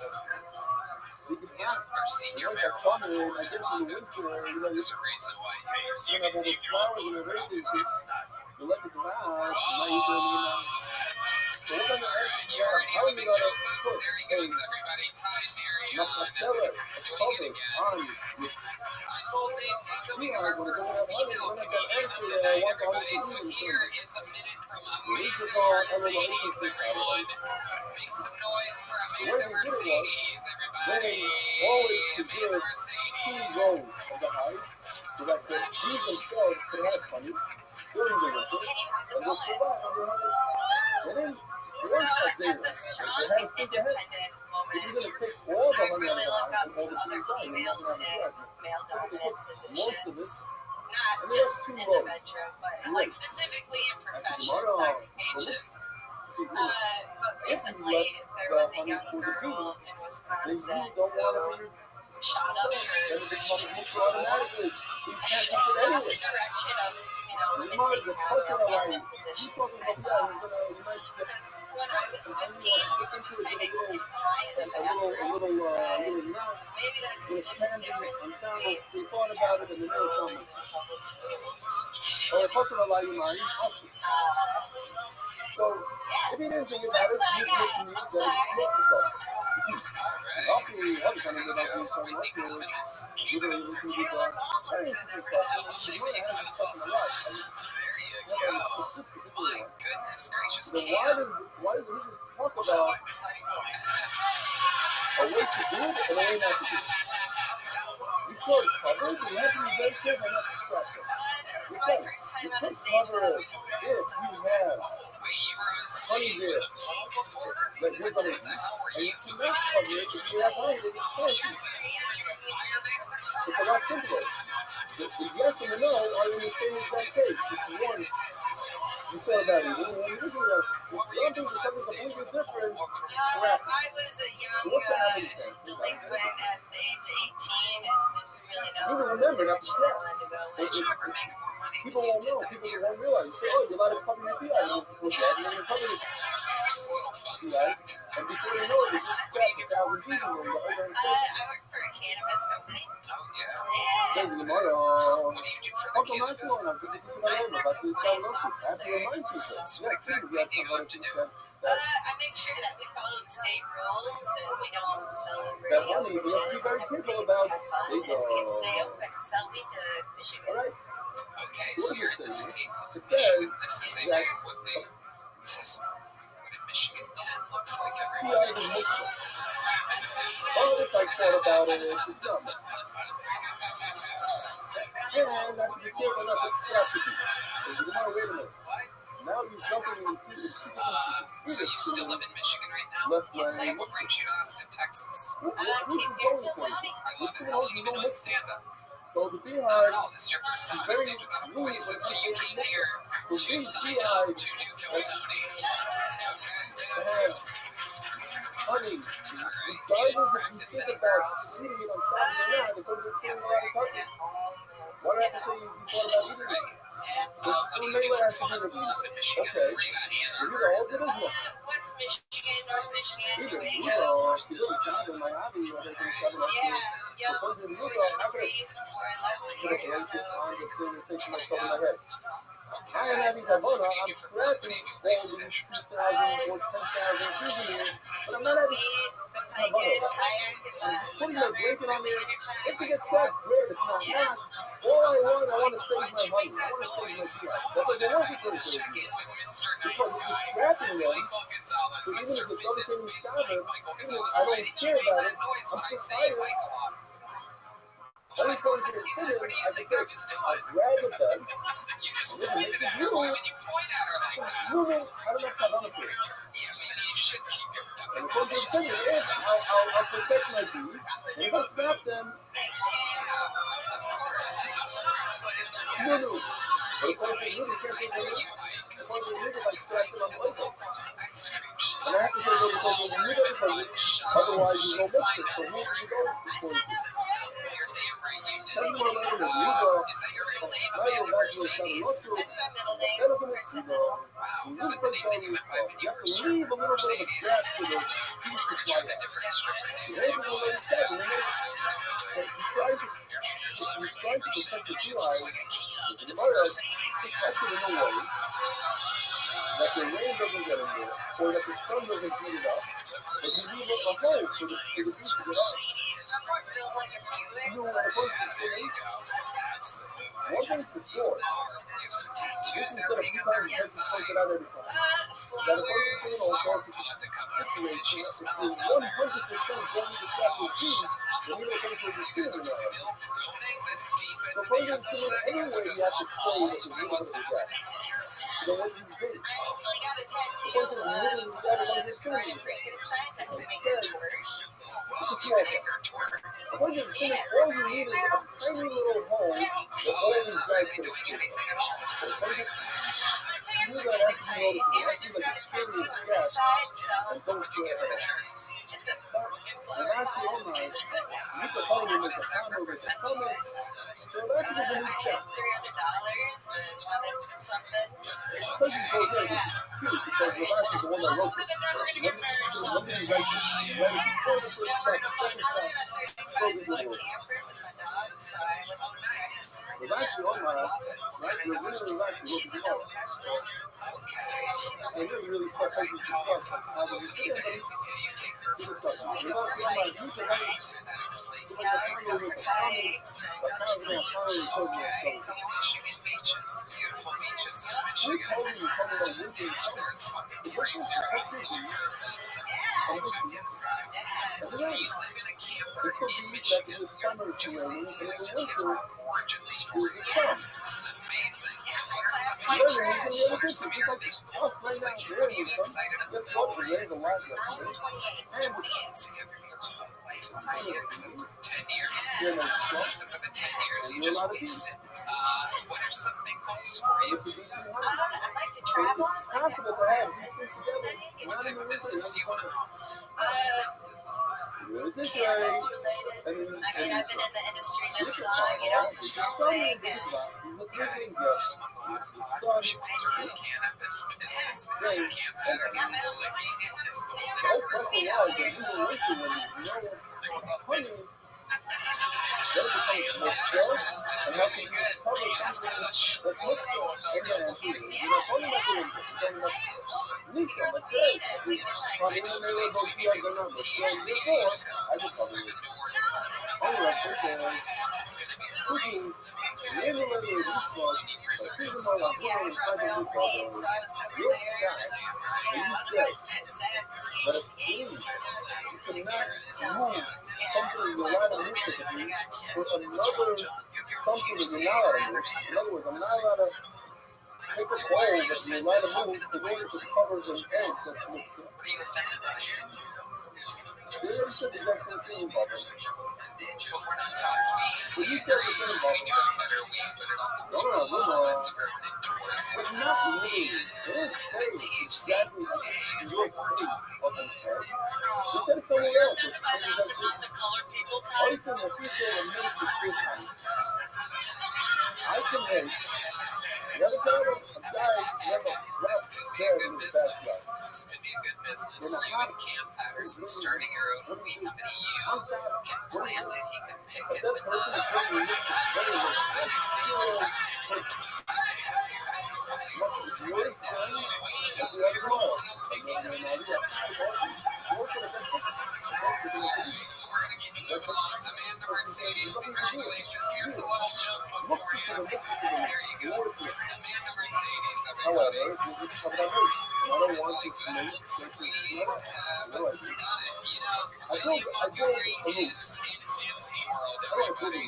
You can He's have our senior like a marijuana summer, I guess in the correspondent. winter, you know, There's a reason why he is. You can leave your own food, but obviously it's not. you let it dry, now you can, so we're going to ask You already how have a are big we going joke, to but put there he goes, everybody. Ty Mary on. Marcella Doing it covered again. on Full names until we got our first female comedian of the night, everybody. So here is a minute from Amanda Mercedes, everyone. Make some noise for Amanda Mercedes, everybody. always Amanda preserve two Mercedes. rows of the hive so that the bees themselves can have honey during the winter and will survive on their honey. Then So that's a strong independent woman. If you're going to take all the I honey really out look of up the to other females in male dominant most of it, positions. Not just in the bedroom, but like specifically in professions, occupations. But recently there was a young girl in Wisconsin who shot up her Christian school and went off the direction of, take out of our positions as well. Because when I was 15, we were just kind of getting quiet in the bathroom. Maybe that's just the difference between private schools and public schools. So, if you didn't think about it, you can use that Microsoft. Luckily, other kind of good ideas from Rothschild. You really listen to the very interesting stuff. You might have stuff in the life. There you go. My goodness gracious, Then Cam. why did we just talk about a way to do it and a way not to do it? We could cover it, but you have to be very careful not to distract it. This is my first time on a stage with other people, If so you have Wait, you were on stage with a pool before? like you're What gonna the hell were and you you doing? can cover it if you have money, then you can. Were you a fireman or It's something? a lot simpler. The yes and the no are in the same exact case. It's one. You said that when you do that, What were you doing on something stage completely with a pool? different. What were you I was a young delinquent at the age of 18 and didn't really know You the remember that direction I wanted to go in. Did you ever make more money People than you won't did know. that People year? won't realize. You say, oh, you're allowed to cover your PI. You're cover your Just a little fun PI. fact. And before you know it, you just got 1,000 people in the other I work for a cannabis company. Oh, yeah. Yeah. Maybe tomorrow. What do you do for the Uncle cannabis? Michael, I'm their compliance officer. So what exactly do you have to do? I make sure that we follow the state rules and we don't celebrate That's funny. You overages have to be very and careful everything's about have fun and can stay open and sell weed to Michigan. All right. Okay, so you're in the state of It Michigan. says This is that what a Michigan 10 looks like, PI everybody. is mixed. All this I thought about it is it's not. And I have to be careful not to distract people. So you want to wait a minute. Now you're jumping in So you still live in Michigan right now? less Yes, than What brings you to Austin, Texas? Cape Fearfield County. I love it. How long you been doing stand-up? So the I don't beehive, know. This is your first time on a stage with an employee, so you came here to sign up to do Phil Tony. Okay. honey, regardless if you think about eating on Saturday night, because you're feeling a lot of touching. Why do I have to say you thought about eating it? What do you do for fun up in Michigan? Okay. Where you got You're hamburger? the old business. West Michigan, North Michigan, Either you Newaygo. are still job in my hobby, or they can come up Yeah, to yep. the 14 Utah. degrees before I left I'm going here, to so on the thing and think to myself in my head. Okay. I am having So Havana, what do you I'm do for fun? What do scratching you do? all Race these fish or 2,000 something? or 10,000 views in here, but I'm smoke not having weed, the hiking, kayak in the putting my summer, blanket on there. winter If time. it gets that great, if not, Yeah. all I want Michael, to save why'd my you money. make I that want to save my noise? PI. That's Hold what on a they want second. to Let's do. check in with Mr. Because Nice if Guy. you're scrapping them, Michael Gonzalez, so even Mr. if it's Fitness everything Big stop it, Michael even Gonzalez. I Why don't did you care make about that it. noise when I'm I so say you tired. like a lot? Let me put it here. What do you think I was I doing? grab a bed. You just pointed at her. Why would you point at her like that? You know, I don't know how to do it. Yeah, maybe you should keep your And fucking the mouth first shut. thing is, I'll protect my bees. And if I snap them, Yeah, of course. no. But if I really can't take them in, if I really like scratch them on my leg. Ice cream shop. And I have to say, no, because when you get because otherwise you don't mix it. So you go. You're damn right you That's did. more like it. You go. Is that your real name, Now you're Amanda back to the Mercedes? That's my middle name, Kristen you Middle. Wow, is that the name that you went by when you were a leave a little bit of a Mercedes? gap to the Or did you have a different stripper name? Maybe we'll let it set, you know? But you try to protect the She GI. looks like a Kia, and it's a Alright, Mercedes. actually, no worries. That the rain doesn't get in there, or that the sun doesn't heat it up. It's a But you Mercedes. leave a hole for the bees to get out. I'm more built like a Buick. You know what a bunch of There you things. go. Absolutely. One thing's for sure. You have some tattoos there. Instead What of do you two got there? times, Yes, take it out every time. That a bunch of Flowers. things all Flower go to pot to come up and see if she is smells down 100% there. going to stop your bees. Then you don't think You you're guys are now. still groaning this deep So into the further to episode? You guys anyway, are you just have to play with appalled the by rules what's of the happening game. here. So what do you do? I actually got a tattoo of Frankenstein that can make her twerk. Whoa, you can make her twerk. All you need is a tiny little hole that Oh, only it's not guys really can doing see. anything at all. That's amazing. My pants are kind of tight, and I just got a tattoo on this side, so What'd you get over there? it's a broken And flower that's the pot. old night. You can tell me What it's does a that hamburger. represent to Tell me you exactly? I had $300 and wanted something. Cousin goes in, because the last is the one that wrote it. One thing you guys I live in a 35-foot camper with my dog, so I wasn't nice. it was actually on my right? The original was actually She's a no freshman. and it really starts taking some stuff like how they used to do it. We go for hikes. Yeah, we go for hikes and go to the beach. Michigan beaches, the beautiful beaches of We Michigan. told you, Just staying out there, it's fucking freezing outside. Inside. Yeah. So you live in a camper in Michigan, just needs the camper origin story. This is amazing. What are some of your big goals? Like, what are you excited about? How old are you? 28. 28, so you have your whole life behind you, except for 10 years. Except for the 10 years you just wasted. What are some big goals for you? I'd like to travel. I'd like to have a business one day. What type of business do you want to own? Cannabis related. I mean, I've been in the industry this long, consulting and Okay. You smoke a lot of pot. She wants to run cannabis business. Camp Patterson licking is That's gonna be good. Yes, coach. What's going yeah, I brought my own weed, so I was covered there. Yeah, otherwise I'd set THCs. Something that you're not allowed to move. In other words, I'm not allowed to take a coil that you're allowed to move in order to cover the egg that's moved. We already said the exact same thing about it. But you said the thing about it. No. It's not me. They didn't say exactly your thing of the head. They said it somewhere else. All you said was you said a ministry full time. I can make the other guy, a guy never left there in his backyard. This could be a good business. You and Cam Patterson starting your own weed company. You can plant it, he can pick it with Amanda Mercedes, congratulations. Here's a little jump for you. There you go. Amanda Mercedes, everybody. However, I don't want to make William Montgomery is in Disney World, everybody.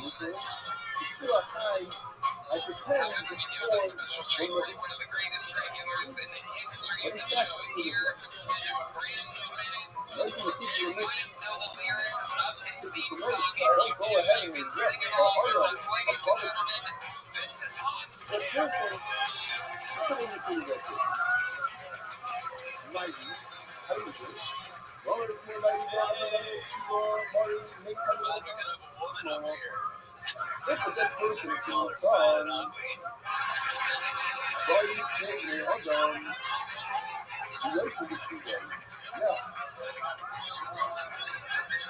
However, we do have a special treat for you, one of the greatest regulars in the history of the show here to do a brand new minute. You wouldn't know the lyrics of his theme song if you do. You can sing it along with us, ladies and gentlemen. This is Hans Kim.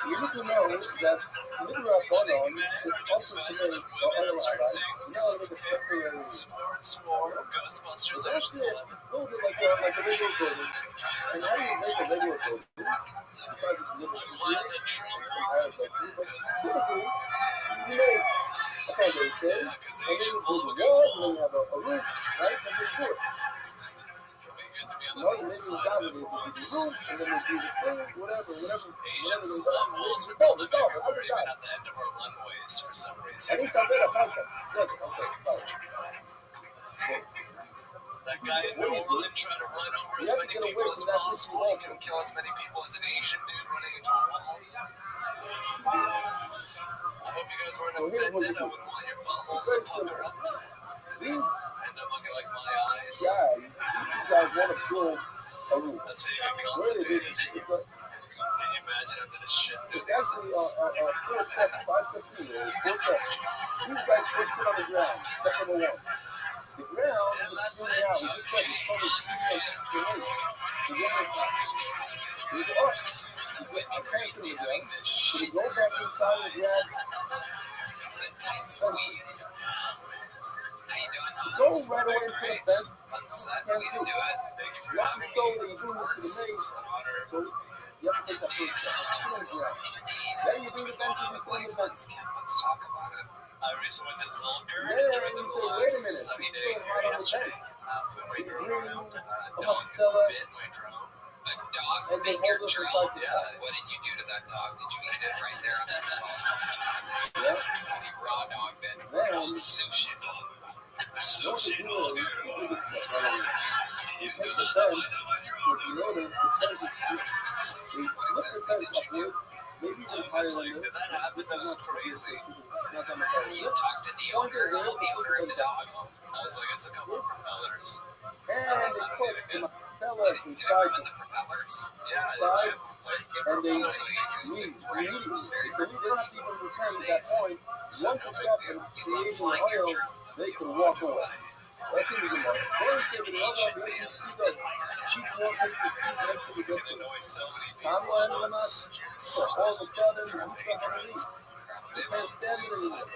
You need to know that literal pronoun is also today Ghostbusters Those are like a radio program. And how do you make a radio program? Besides it's little typically, you make a foundation, and then you build a wall, and then you have a roof, right? And then do it. No, maybe it's down with the roof, and then they do the thing, whatever. Asians love holes for building everywhere, even at the end of our runways for some reason. At least I better find them. Okay. That guy in New Orleans trying to run over as many people as possible. He can kill as many people as an Asian dude running into a wall. I hope you guys weren't offended. I wouldn't want your buttholes to pucker up. End up looking like my eyes. Yeah, you guys want to build a roof. That's how you get constipated. Can you imagine if did this shit, dude. It's actually 4 steps, 5 steps anyway. 4 steps. These guys put shit on the ground. Step number 1. The ground is spinning out. We just said it's totally spinning out. The ground is not. We go up. I'm transferring the ground. So we go back inside the ground. It's a tight squeeze. How you doing, Go Hans? right away and put a bed. Unset way to do it. Thank you for You have having to show me. that you're doing Of this for the course, maid. it's an honor. So you have to take that first step. Put on the ground. Indeed. Then you What's bring been the going bench on in with front life, of the bench. Hans? Kim, let's talk about it. I recently went to Zilker and Then enjoyed you the say, wait a last minute. sunny You're day sitting here right on the yesterday. bench. Flew my You drone bring around. a Dog fella bit my drone. A dog and bit then your hold us drone? inside the Yeah. car. What did you do to that dog? Did you eat it right there on the spot? Yeah. You raw dog bit. Then Sushi dog. Sushi dog, dude. you take the bench. So if you notice, the bench is we lift the bench upward, maybe I even was higher just than like, this. did that happen? That was crazy. Not that much higher than You this. talked to the owner of the dog. I was like, it's a couple of propellers. And they put the fella Did it inside ruin the propellers? Yeah, I have replaced the and they propellers on the easiest thing. leave immediately. They don't have to even return at that point. Once it's up and it's You love creating flying your oil, drone. they can walk away. That's the reason why. Then give it another one. Each one takes a seat next to the You can distance. annoy so many people I'm lining them up. once. So all of a sudden, you come underneath. They can't stand it anymore.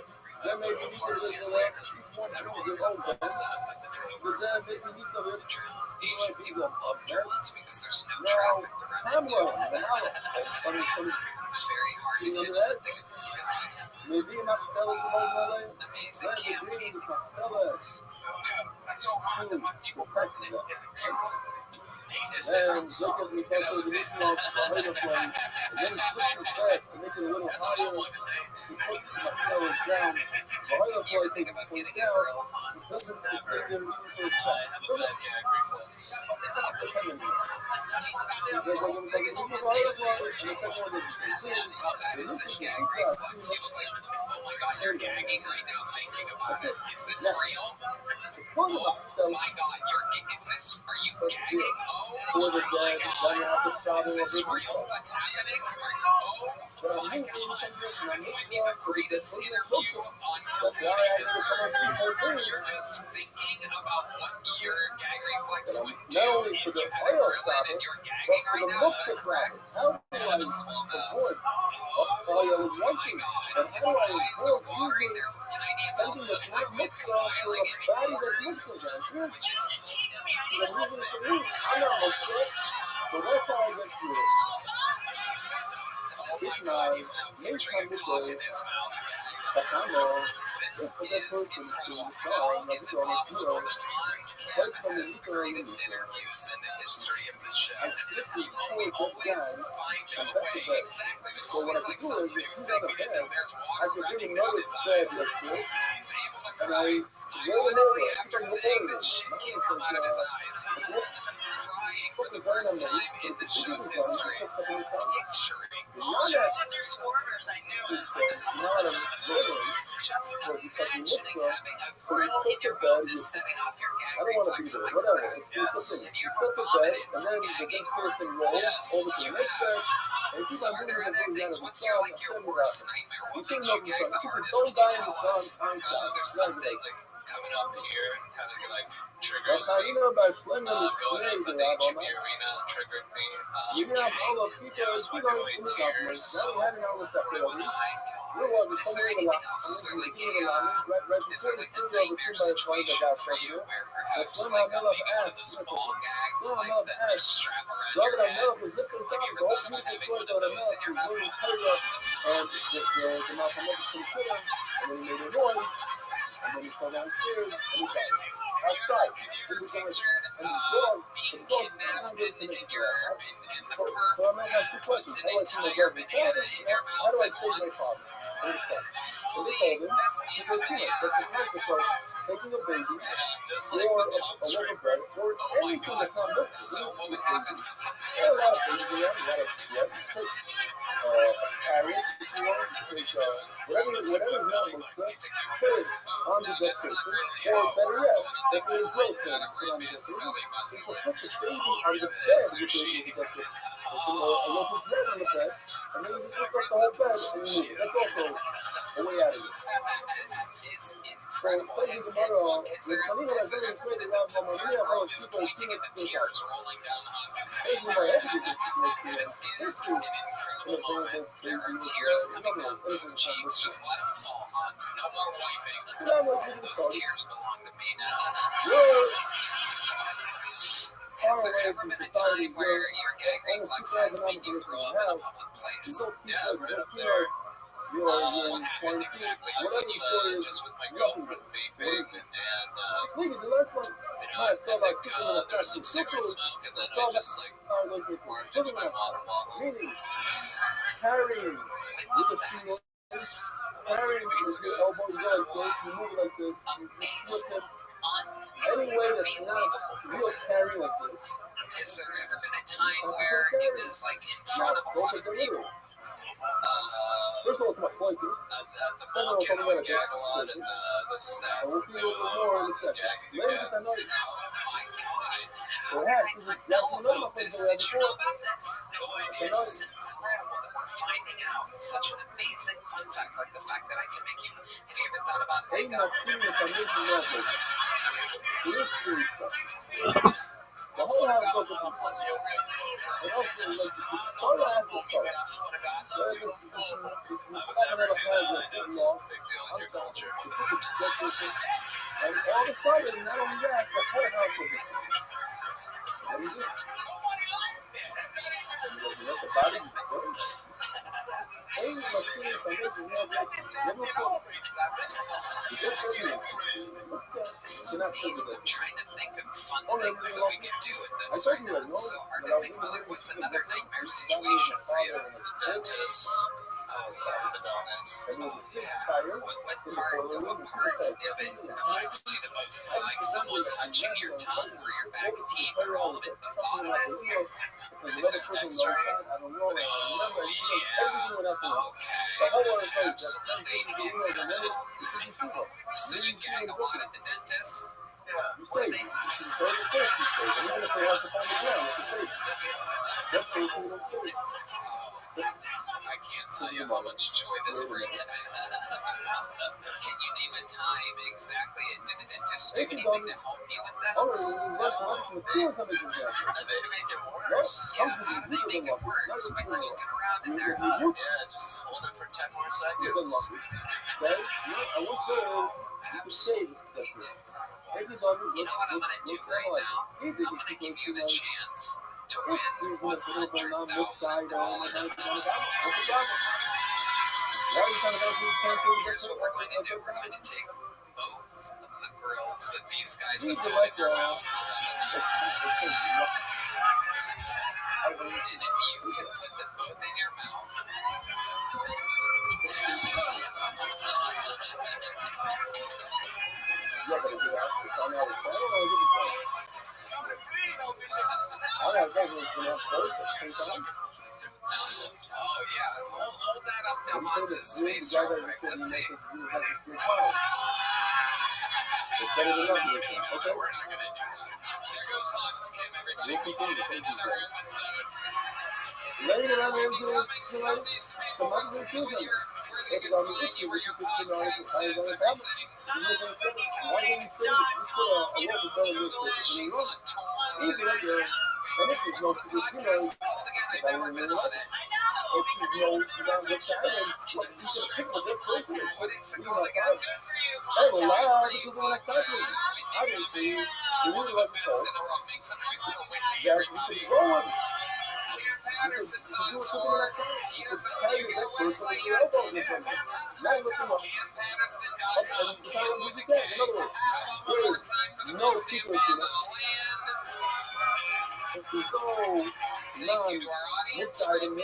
Then maybe you need to listen to that. Each one brings their own bed. But then maybe you need to listen. Asian people love drones because there's no Now, traffic to run I'm into. rolling. The model. It's very hard to You know get that? something in the sky. Maybe I'm not selling the whole LA. Amazing Then camp. the We dream need is not sell it. I don't want that my people permanent in the camp. They just said, And I'm look sorry. at me close to the mission of the hydroplane. And then he switches back to make it a little That's all I higher. wanted to say. He puts my fellas down. The You ever hydroplane think takes about point getting a down. grill, It Hans? doesn't take their immediate I have a bad gag reflex. independent. Because when they get into the hydroplane, and the second one gets in, How bad is this gag reflex? You look like, oh my god, you're gagging right now thinking about it. Is this real? one of Oh my god, is this, are you gagging? for Oh the my dead, god. then you have to stop Is it. this real? What's happening? Oh my god. This might be the greatest interview on Culture history. You're just thinking about what your gag reflex would do if you had a grill in and you're gagging right now. Is that correct? How do I avoid? Oh, yeah, with one thing. God, his eyes are watering. There's tiny amounts of liquid compiling in the corners, which is teach me. I need a husband. I'm not upset. So that's how I get through it. Oh my god, he's now picturing a cock in his mouth. I know. This is incredible. How is it possible that Hans Kim has the greatest interviews in the history of the show? We always find a way. Exactly. There's always like some new thing we didn't know. There's water running down his eyes. He's able to cry ironically after saying that shit can't come out of his eyes. He's crying for the first time in the show's history. Picturing all the scissors corners. I knew it. Just imagining having a grill in your mouth is setting off your gag reflex. Am I correct? Yes. Have you ever vomited from gagging? Yes, you have. So are there other things? What's your your worst nightmare? What makes you gag the hardest? Can you tell us? Is there something? Coming up here, kind of like That's triggers how me. you know about Slim and Going up at the HEB arena triggered me. You can have all those people Yeah, it was who my don't going even talk tears. Now we had it on the stuff there. When I We're walking Is there somewhere in anything the else? Is there like a, right is there before like the a studio nightmare was situation that for got you from where perhaps Slim like had maybe enough one of ass. those ball gags Slim like enough that they ass. strap around Love your it head? enough was lifting Have you top, ever the thought whole about having one of beautiful story about those in your enough. mouth? He really tight up and the mouth from up to the ceiling, and then he made a noise, and then he fell downstairs, and he died. Outside. Have you He ever was going, pictured and the dog, being kidnapped in the so perp I might have two puts questions. an How do I see my entire brother? banana in your How do mouth I at save my once? father? Here's the question. So they Fully told him, skin he goes, a that's banana. the microphone. taking a baby, just or like a the tongue loaf of scraper. bread, or Oh my anything God. that's not milk. So what would happen? There are a lot of things around. You have to take a carrot if you want. Take whatever is not milk, just put it on the dead That's not person. really Or how it better works. yet, I don't if think you're my close to mind's it, put on the dead its person. belly button. You can put the baby Oh, on the dude, bed that's because sushi. it's dead person. Put a loaf of bread on the bed, and then you just lift up the whole bed and you move it. That's also a way out of it. It's So incredible. it says in the And motto, is there ever been the third row just pointing at the tears rolling down Hans's face? This is an incredible moment. There are tears coming down both cheeks. Just let them fall, Hans. No more wiping. Those tears belong to me now. Has there ever been a time where your gag reflexes made you throw up in a public place? Yeah, right up there. What happened exactly? Whatever the story is, Just with my girlfriend vaping, and maybe the last one, I saw like there was some cigarette smoke, and then I just like morphed into my water bottle. meaning carrying with a shield, carrying with your elbow, you go like this, you move it like this, you flip it. Any way that's not real carry like this. Has there ever been a time where it was like in front of a lot of people? First of all, it's about flankers. At the bulk, you know, I gag a lot, and the staff And we'll see a little bit more in a just second. gagging Ladies, again. I know Oh my God. perhaps this is Know definitely another about place this? where Did you know about this? No idea. This is incredible that we're finding out such an amazing fun fact, like the fact that I can make you. Have you ever thought about ain't makeup? not serious, I'm making nothing. It is serious stuff. The whole house goes up in What's your real and also like part of the house is color. I swear to God, There is love you. this I would fundamental never do that. concept I know of it's law. a big deal in your culture. And all of a sudden, not only that, the whole house was different. What is it? You let the body be good. Ain't no serious, I guess, you know, never felt This is amazing. I'm trying to think of fun things that we can do with this right now. It's so hard to think about. Like, what's another nightmare situation for you? Dentists. Oh, yeah, the donuts. and it was a big fire. What part of it affects you the most? Is it like someone touching your tongue or your back teeth or all of it? The thought of it? Is it an X-ray? I don't know. Remember, Yeah. the whole other place. Absolutely incredible. So you gag a lot at the dentist? You say, you can throw the first, you say, and even if they have to find the ground, it's a that person will say. I can't tell you how much joy this brings me. Can you name a time exactly? Did the dentist do anything to help you with Oh, this? And they make it worse. Yeah, how do they make it worse? By poking around in there, huh? Yeah, just hold it for 10 more seconds. Absolutely incredible. You know what I'm going to do right now? I'm going to give you the chance to win $100,000. Here's what we're going to do. We're going to take both of the grills that these guys have had in their mouths. And if you can put them both in your mouth, oh yeah, hold that up to Hans's face real quick. Let's see. We're not going to do that. There goes Hans Kim, everybody. We need another episode. Somebody's favorite where they can find you, where your podcast is, everything. She's on tour. What's the podcast called again? I've never been on it. What is it called again? Please. One of the best in the world. Make some noise for Whitney, everybody. Cam Patterson's on tour. He doesn't. Do you get a website yet? CamPatterson.com. Cam with a K. How about one more time for the best new band in the land? Thank you to our audience for being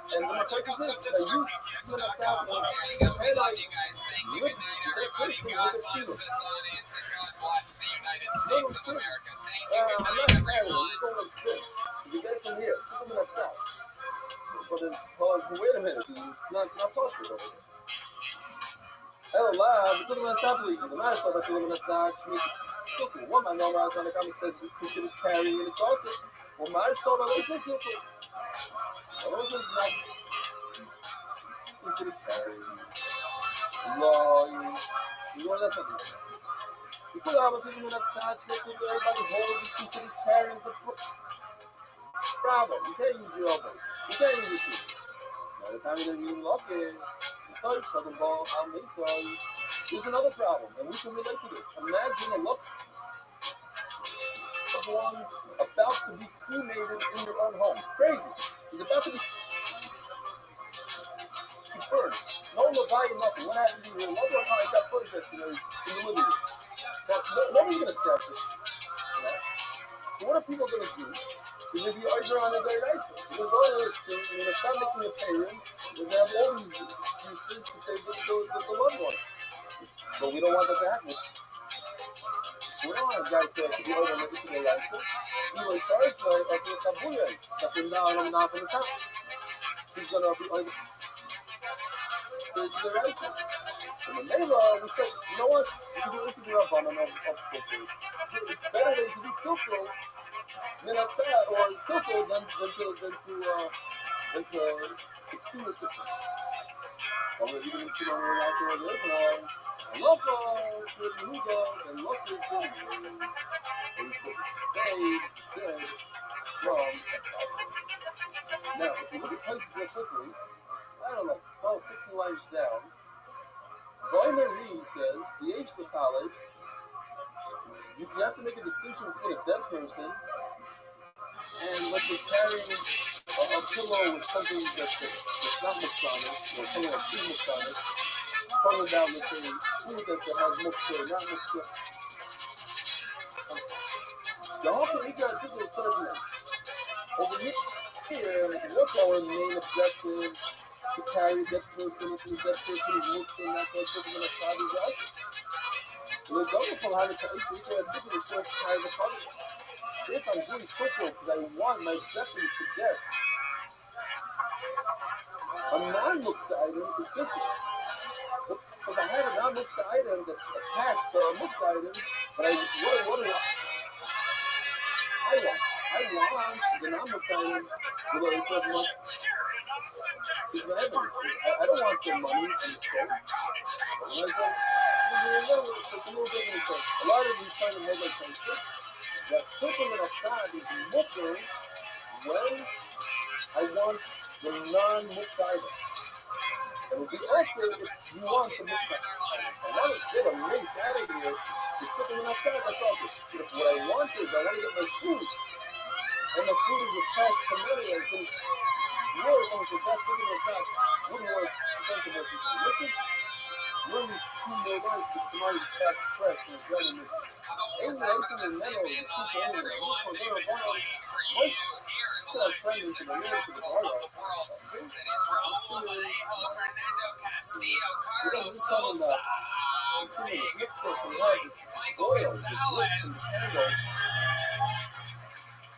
Check out sunsetstartptx.com. There you go. We love you guys. Thank you. Good night, everybody. God bless this audience and God bless the United States of America. Thank you. Good I'm night, not married. everyone. I'm going to trip. You get it from here. Put them in a south. But then, wait a minute. It's not possible over there. Hello, because of the top league. The matter of fact, I'm going to start speaking. One man normal on the comment says it's considered carrying and it's also. Well, my soul, I don't think it's not considered carrying. Law, you know that's something. People have a people that side everybody holds is considered carrying the problem. You can't use your elbow. You can't use your feet. By the time that you lock it, you touch the ball, I'm sorry. Here's another problem, and we can relate to this. Imagine a look of one about to be cremated in your own home. Crazy. He's about to be burned. No Levi, nothing. What happened to your loved one? How he got burned yesterday in the living room. So nobody's going to start this. You know? So what are people going to do? They're going to be arguing on a day nicer. They're going to thing, and they're start making a payment. They're going to have all these things to say with the loved one. But we don't want that to happen. We don't want a guy to be over and make it to the license. He was charged by a Kabuya. Stepping down and off in the top. He's going to be over to the license. And the neighbor, we said, you know what? You can do this to be up on and of Kilko. It's better than to do Kilko than outside or Kilko than to extinguish the thing. Although you can sit on the outside of the I love Hugo and love his good and save good from now, if you look at places real quickly, I don't know, 15 lines down, Goyner Reed says the age of the college, you have to make a distinction between a dead person and what you're carrying a pillow with something that's not mixed or something that's too mixed talking about, let's say, food that has mixture, not mixture. The whole thing, you got to do is certain. Over here, what's our main objective to carry this person into that person's mixing, that person in a private life? We're going from how to carry this person to carry the public. If I'm doing football because I want my objective to get a non-mixed item is different. If I had a non-mixed item that's attached to a mixed item, but what do I want? I want the non-mixed item with a certain much. I don't want the money and the stuff. A lot of these kind of mobile places that putting in a card is mutter when I want the non-mixed item. And if you also, if you want to mix up, I want to get a mix out of here. You're sticking enough time, that's all. What I want is, I want to get my food. And the food is attached to me. I think, you're going to that food in the past. Wouldn't work. Think about this. Listen, run these 2 more lines to somebody back fresh and ready to make. Ain't anything in metal, you keep going in there. Look for little bottle. What? Instead of turning into the mirror to the bar. That is Raul Vallejo, Fernando Castillo, Carlos Sosa, Big Mike, Michael Gonzalez.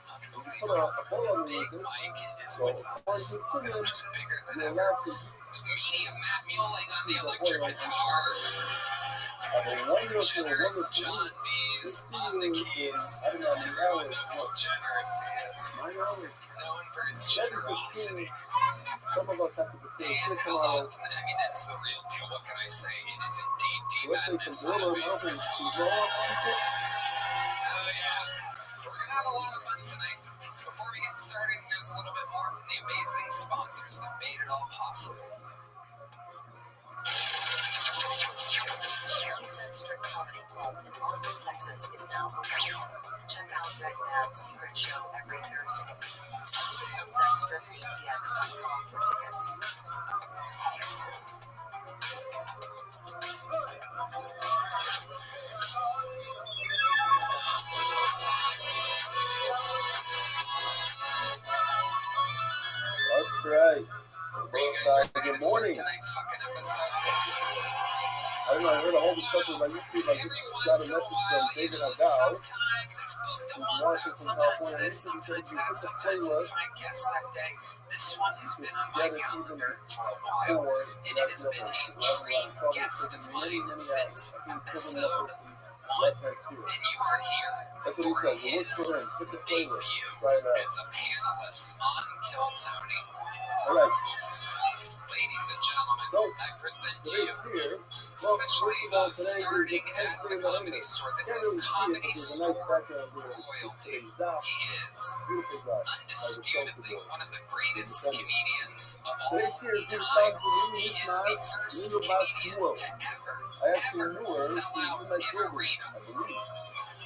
Unbelievable. Big Mike is with us. Look at him, just bigger than ever. There's Medium Matt Mueling on the electric guitar. Generous John B's on the keys. Everyone knows how generous he is. Known for his generosity. Some of us have to be And hello, I mean, that's the real deal. What can I say? It is indeed D-Madness on a basic guitar. Oh, yeah. We're going to have a lot of fun tonight. Before we get started, here's a little bit more from the amazing sponsors that made it all possible. Sunset Strip Comedy Club in Austin, Texas is now open. Check out Red Man's Secret Show every Thursday. Go to sunsetstripatx.com for tickets. That's right. Are you guys ready to start tonight's fucking episode? I don't know, I heard get a hold of something like YouTube, like Every just got a once in a message while, from you David know, Agal, sometimes it's booked a month out, sometimes this, sometimes that, sometimes you find guests that day. This one has been on my calendar for a while, and it has been a dream guest of mine since episode 1, and you are here for his debut as a panelist on Kill Tony. Ladies and gentlemen, I present to you, especially starting at the Comedy Store. This is Comedy Store royalty. He is undisputedly one of the greatest comedians of all time. He is the first comedian to ever sell out an arena.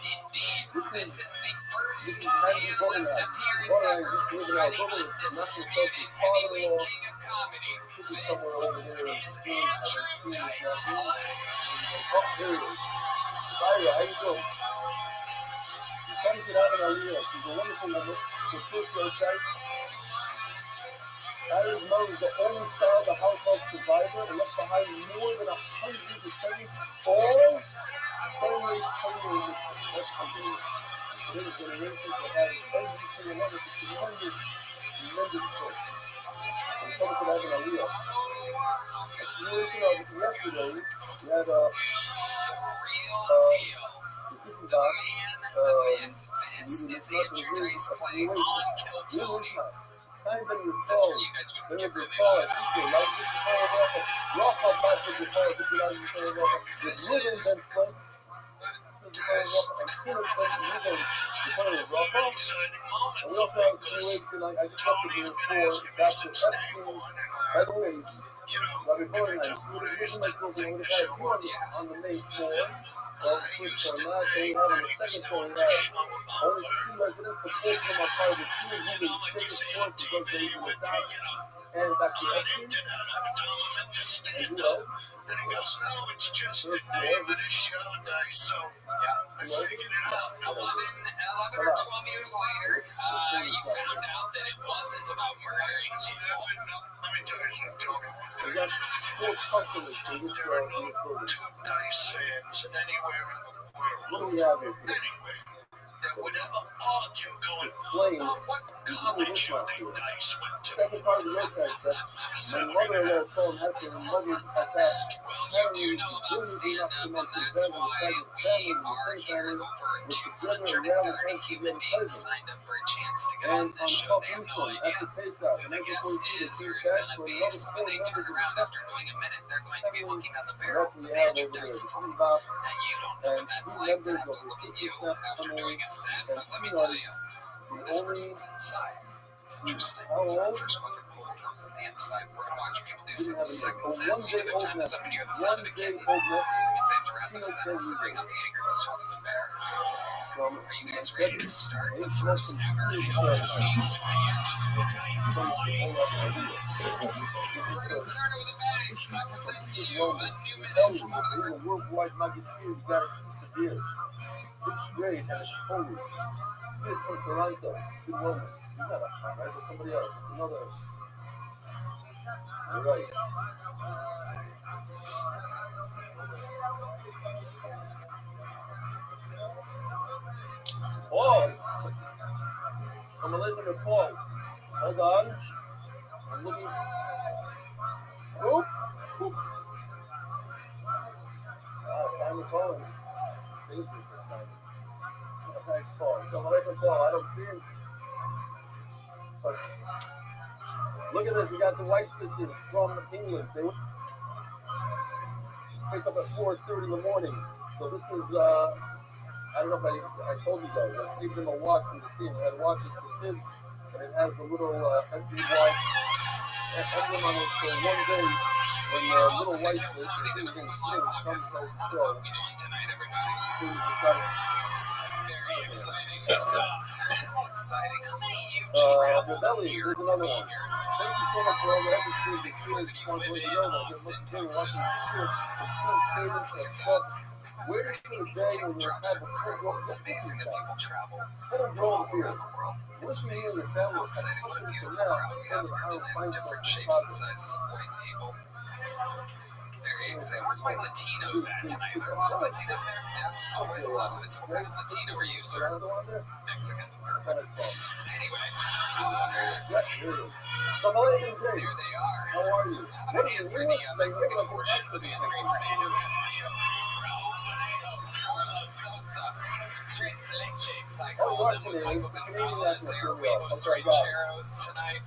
Indeed, this is the first panelist appearance ever by the undisputed heavyweight king of comedy. This is Andrew Dice Clay. Oh, there it is. Myra, how you doing? She's trying to get out of Aliyah. She's a wonderful woman. She's a first guy. Harry's mother is the only star of the household survivor and left behind more than 100 descendants, all family pioneers. That's something there is generations that have every single one of the tremendous story. And coming to that in Aliyah. Yesterday, we had the This is Andrew Dice Clay on Kill Tony. That's where you guys would get really loud. Rabbi on the main floor. Well, switch on that, they had on the second floor, we had only 2 residents, but 4 of them are part of the team who they take the court because they were down. And back to Epstein, and you know, And he goes, no, it's just the name of the show, Dice. So, yeah, I figured it out. 11 or 12 years later, you found out that it wasn't about murdering people. Let me tell you something, Tony. we got 4 customers for this There are no 2 Dice fans anywhere in the world. What do we have here? Anyway, that would ever argue going, Explain what college you think Dice went to? second part of the website that my mother had a phone had to mother at that. Well, you do know about stand-up, and that's why we are here. Over 230 human beings signed up for a chance to get on this show. They have no idea who the guest is or is going to be, so when they turn around after doing a minute, they're going to be looking down the barrel of Andrew Dice Clay. And you don't know what that's like to have to look at you after doing a set, but let me tell you, this person's inside. It's interesting. It's the first bucket pull comes from the inside. We're going to watch people do sets of second sets. You hear their time is up and you hear the sound of a kitten. That means they have to wrap it up. That was to bring out the angry West Hollywood bear. Are you guys ready to start the first ever Kill Tony with Andrew Dice Clay? We're going to start it with a bang. I present to you a new minute from one of the There's a worldwide nugget here. You gotta keep the beer. It's great and it's holy. This is from Toronto. Good woman. You got a right for somebody else. Another. All right. Paul. I'm listening to Paul. Hold on. I'm looking. Whoop. Whoop. Simon Collins. Thank you for Simon. Okay, Paul. So Paul. I don't see him. But look at this. We got the White Stitches from England. They pick up at 4:30 in the morning. So this is, I don't know if I told you guys. I saved them a watch from the scene. I had watches for kids, and it has the little empty watch emblem on it for one day when the little White Stitch is going to comes to the show. Very exciting stuff. Exciting. How many of you travel here to be here? Thank you so much for all the episodes. Because if you live in Austin, Texas, where do you tick drops are incredible. It's amazing that people travel from all over the world. It's amazing how exciting, what a beautiful crowd we have here tonight. Different shapes and sizes of white people. Very you say, where's my Latinos at tonight? Are there a lot of Latinos there? Yeah, always a lot of Latinos. What kind of Latino are you, sir? Mexican. Perfect. Anyway, there they are. How are you? How about a hand for the Mexican portion of the Andre Fernando Castillo? Carlos Sosa, Tres Leches, I call them with Michael Gonzalez. They are Huevos Rancheros tonight.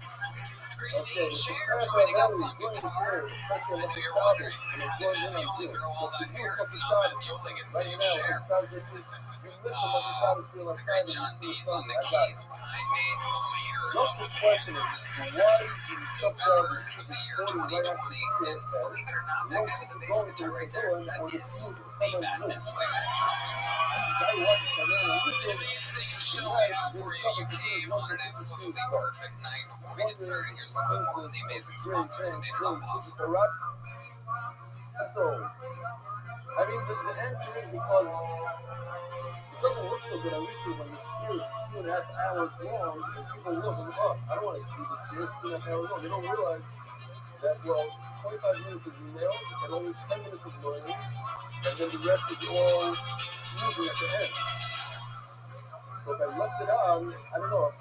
Dave Scher joining us on guitar. I know you're wondering, if you only grow all that hair, it's not Matt Muehlling, it's Dave Scher. The great John B's on the keys behind me. Leader of the band since November of the year 2020. And believe it or not, that guy with the bass guitar right there, that is D-Madness, ladies and gentlemen. Amazing show we have for you. You came on an absolutely perfect night. Before we get started, here's a little bit more of the amazing sponsors that made it all possible. I mean, the answer is because it doesn't look so good on YouTube when the show is 2.5 hours long and people look and oh, I don't want to see this show, it's 2.5 hours long. They don't realize that, well, 25 minutes is nailed and only 10 minutes is learning, and then the rest is all moving at the end. So if I left it on, I don't know.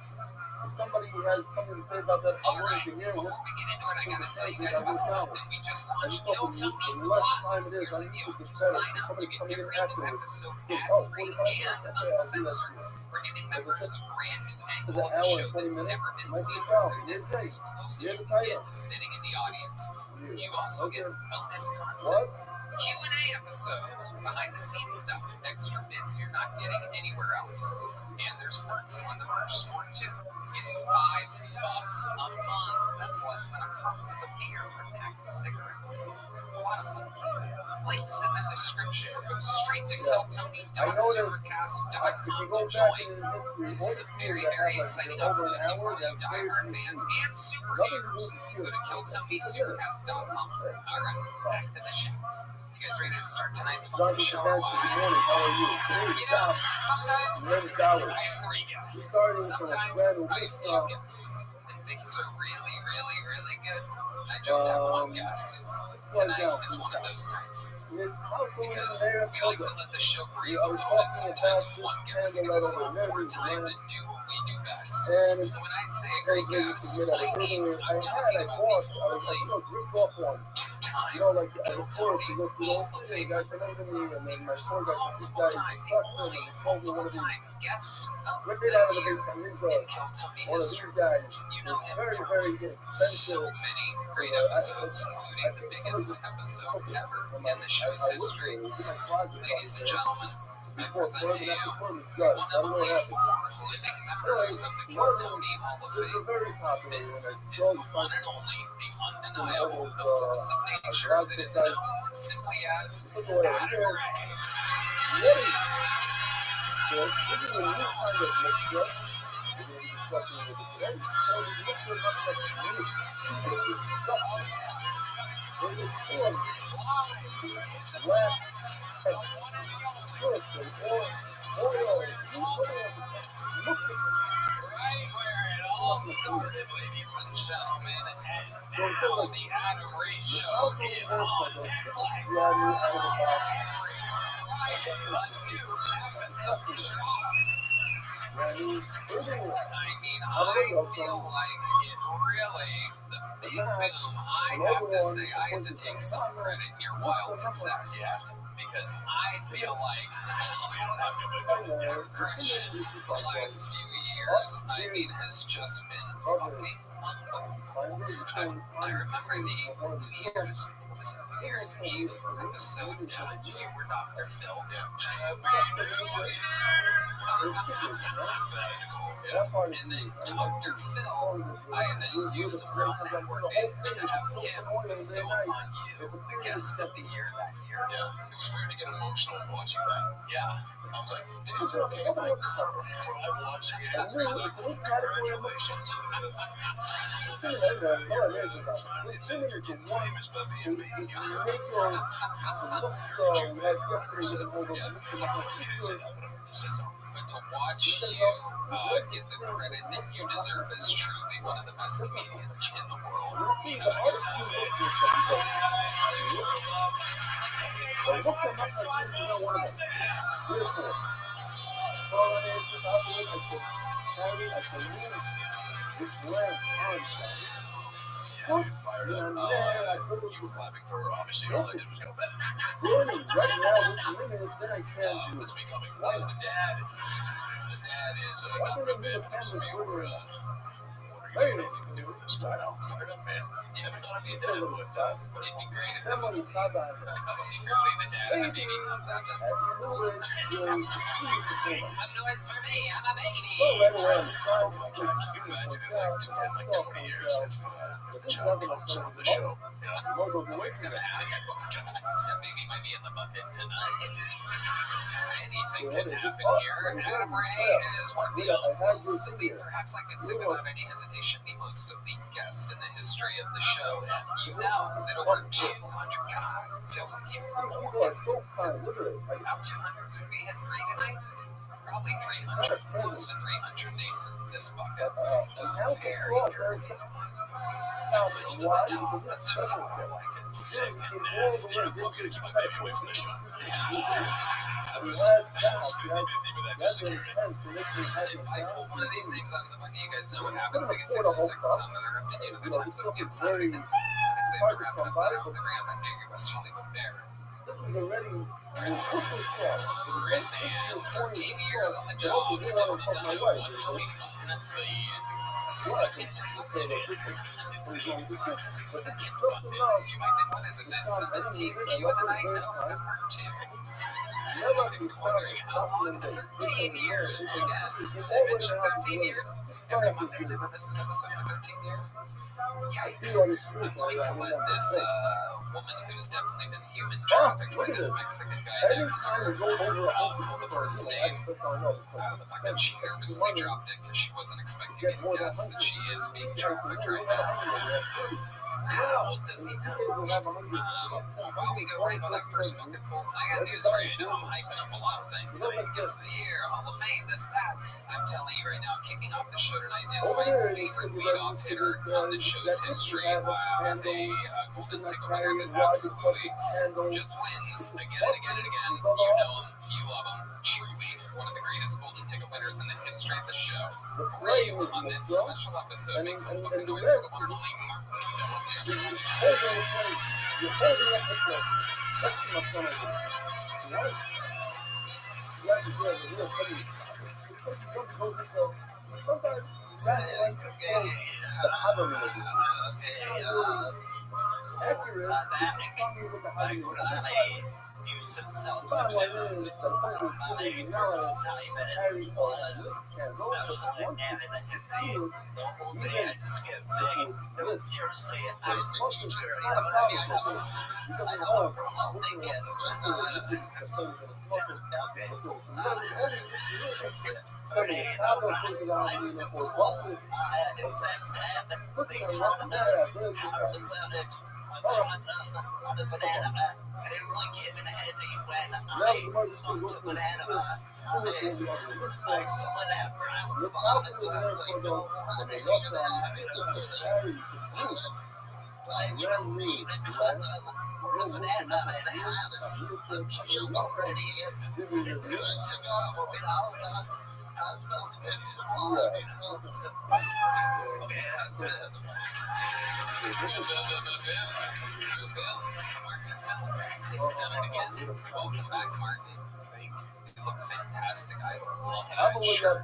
If somebody has something to say about that, I'm willing to hear. Before we get into it, I gotta tell you guys about something we just launched. Kill Tony Plus. Here's the deal. You sign up, you get every new episode ad-free and uncensored. We're giving members a brand new angle of the show that's never been seen before. This is close as you can get to sitting in the audience. You also get bonus content. Q&A episodes, behind-the-scenes stuff, extra bits you're not getting anywhere else. And there's perks on the merch store, too. It's $5 a month. That's less than a cost of a beer or a pack of cigarettes. A lot of fun. Links in the description or go straight to killtony.supercast.com to join. This is a very, very exciting opportunity for all you diehard fans and superheroes. Go to killtonysupercast.com. All right, back to the show. You guys ready to start tonight's fucking show? Good morning. How are you? You know, sometimes I have 3 guests. Sometimes I have 2 guests. And things are really, really, really good. I just have 1 guest. Tonight is one of those nights. Because we like to let the show breathe a little bit. Sometimes 1 guest gives us a little more time to do what we do best. And when I say a great guest, I mean I'm talking about people who relate. 2-time Kill Tony Hall of Famer, multiple-time, the only multiple-time guest of the year in Kill Tony history. You know him from so many great episodes, including the biggest episode ever in the show's history. Ladies and gentlemen, I present to you one of only 4 living members of the Kill Tony Hall of Fame. This is the one and only, the undeniable, the force of nature that is known simply as Adam Ray. Right where it all started, ladies and gentlemen, and now the Adam Ray Show is on Netflix. Every Friday, a new episode drops. I mean, I feel like it really, the big boom, I have to say, I have to take some credit in your wild success. You have to. Because I feel like we don't have to, but progression the last few years, I mean, has just been fucking unbelievable. I remember the New Year's, what was it, New Year's Eve episode when you were Dr. Phil. And then Dr. Phil, I had to use some real networking to have him bestow upon you the guest of the year that year. Yeah, it was weird to get emotional watching that. Yeah. I was like, dude, is it okay if I cry watching it? Congratulations. It's in your kid's name is Bubby and me. But to watch you get the credit that you deserve as truly one of the best comedians in the world. You see, the artist who makes this stuff, but look at my friend, you know, one of them. Beautiful. Pollination, operate, I can carry, I can move. This land, I'm sorry. What? You were clapping for obviously all I did was go. Really, right now, this minute, then I can do It's becoming the dad. The dad is not real bad, but some of you were wondering if you had anything to do with this. But I'm fired up, man. You never thought I'd be a dad, but it'd be great if it was me. Probably the dad and a baby. Some noise for me, I'm a baby. Can you imagine it like 20 years if the child comes on the show? Yeah. What's gonna happen? That baby might be in the bucket tonight. Anything can happen here. Adam Ray is one of the most elite, perhaps I could say without any hesitation, the most elite guest in the history of the show. You know that over 200, God, feels like he more. About 200, we hit 3 tonight? Probably 300, close to 300 names in this bucket. He's very girthy. Filled to the top, that's just how I like it. Thick and nasty. I'm probably gonna keep my baby away from the show. I was 50-50 with that security. If I pull one of these names out of the bucket, you guys know what happens. Like it's 6 seconds, I'm interrupted. You know, the times that get started. I'd say I have to wrap it up on Instagram and maybe West Hollywood Bear. This is already Great man, 13 years on the job, still knows how to what for me. The second button. Second button. You might think, what is it, the 17th cue of the night? No, number 2. I've been wondering how long 13 years again. I mentioned 13 years. Every Monday, I never missed an episode for 13 years. Yikes. I'm going to let this woman who's definitely been human trafficked by this Mexican guy next door pull the first name. The fact that she nervously dropped it because she wasn't expecting to guess that she is being trafficked right now. How does he know? While we go right on that first bucket pull, I got news for you. I know I'm hyping up a lot of things. I mean, Gifts of the Year, Hall of Fame, this, that. I'm telling you right now, kicking off the show tonight is my favorite leadoff hitter on the show's history. A golden ticket winner that absolutely just wins again and again and again. You know him, you love him. Truly, one of the greatest golden ticket winners in the history of the show. For you on this special episode, make some fucking noise for the one and only Martin. You're holding up the plate. That's my point of view. You have to do it real funny. Sometimes the habit of it. Accurate, come with the habit of it. Used to substitute my versus how it was, especially and in the Hindi. The whole day I just kept saying, no, seriously, I'm the teacher. I know what we're all thinking. I was in school. I had insects and they taught us how to plant it on the banana. I didn't really get in the head when I fucked the banana. I still didn't have brown spots. So I was like, no, I didn't even I really need to cut the banana in half. It's peeled already. It's good to go. You know, it smells good to go. Okay, that's it. He's done it again. Welcome back, Martin. You look fantastic. I love I that believe shirt.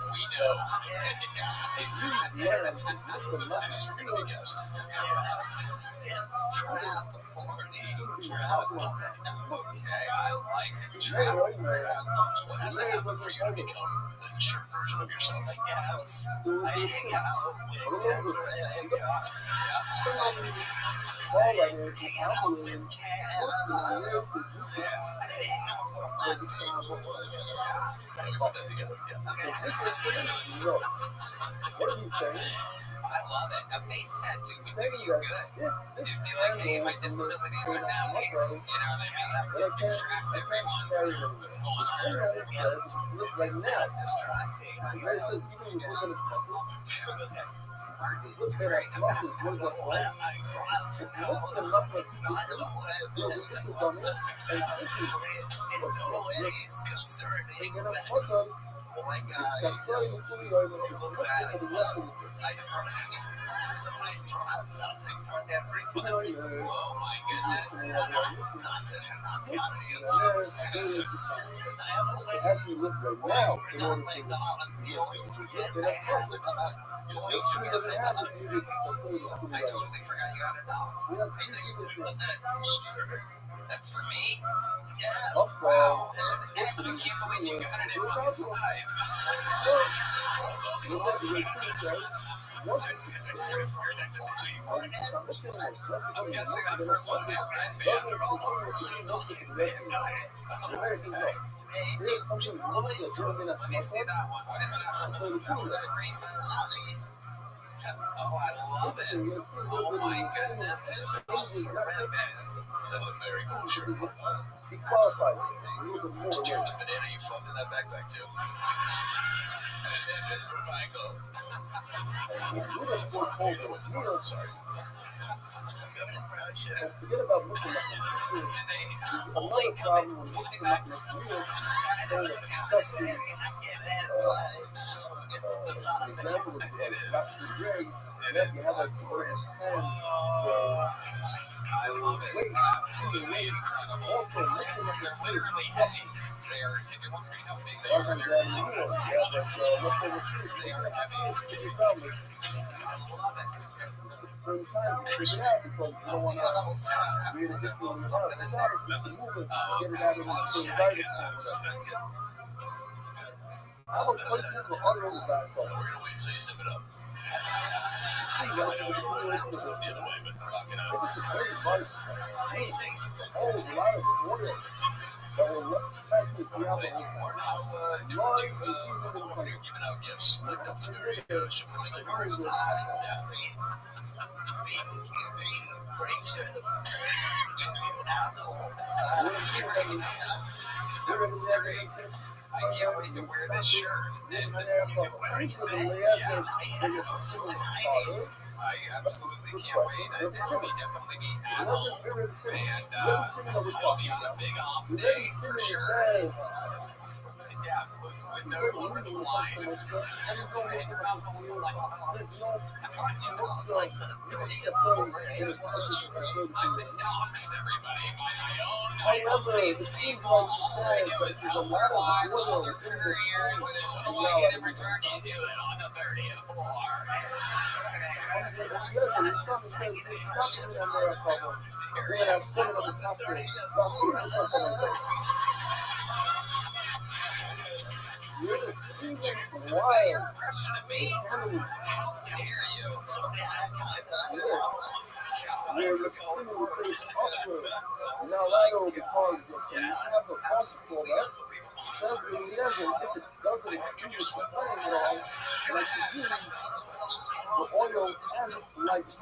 We know. Thanks for being a guest. It's trap party. Okay, I like it. Trap. What has to happen for you to become the shirt version of yourself? I guess I hang out with hang out with Cam. I didn't hang out with him put that together. Yeah. What did he say? I love it. A face tattoo would do you good. It'd be like, hey, my disabilities are down here. You know, they may have to distract everyone from what's going on. Right now, it says people who look at look at our muscles, what is that like? If you look at enough of us, this is done it, and this is and then of course, it's controlling the fully over to the rest of the Oh my goodness. it has to be looked right now in order to and I totally forgot you had a dog. That's for me? Yeah. Wow. I can't believe you got it in one size. I'm guessing that first one's for Red Band. Let me see that one. What is that? That one's a green band. Oh, I love it. Oh my goodness. That's a very cool shirt. He qualifies. Did you have the banana you fucked in that backpack too? And it's for Michael. Sorry. Forget about looking at them. Another problem with looking at the real example of Dr. Greg, that you have a glorious hand. I love it. Absolutely incredible. Also, looking at They're literally heavy. They are, if you're wondering how big they are, they're they are heavy. I love it. Sometimes you figure it out because you don't want to be in a situation where you have to move it, get it out of the environment. I have a question for other guys. We're going to wait until you zip it up. I know you were going to the other way, but rock it out. It's a very vital anything. Oh, a lot of water. That will pass me throughout the whole time. You're giving out gifts. That's a very chivalrous thing. I can't wait to wear this shirt. I absolutely can't wait. It'll definitely be at home, and it'll be on a big off day for sure. Yeah, close the windows, lower the blinds. Turn your mouth a little like I've been doxed, everybody, by my own police people. All I do is help their lives all their careers, and then what do I get in return? You do it on the 30th floor. Why your impression of me? How dare you? Now I know because you have a possible that doesn't excuse the thing at all. Like you use the oil and like that's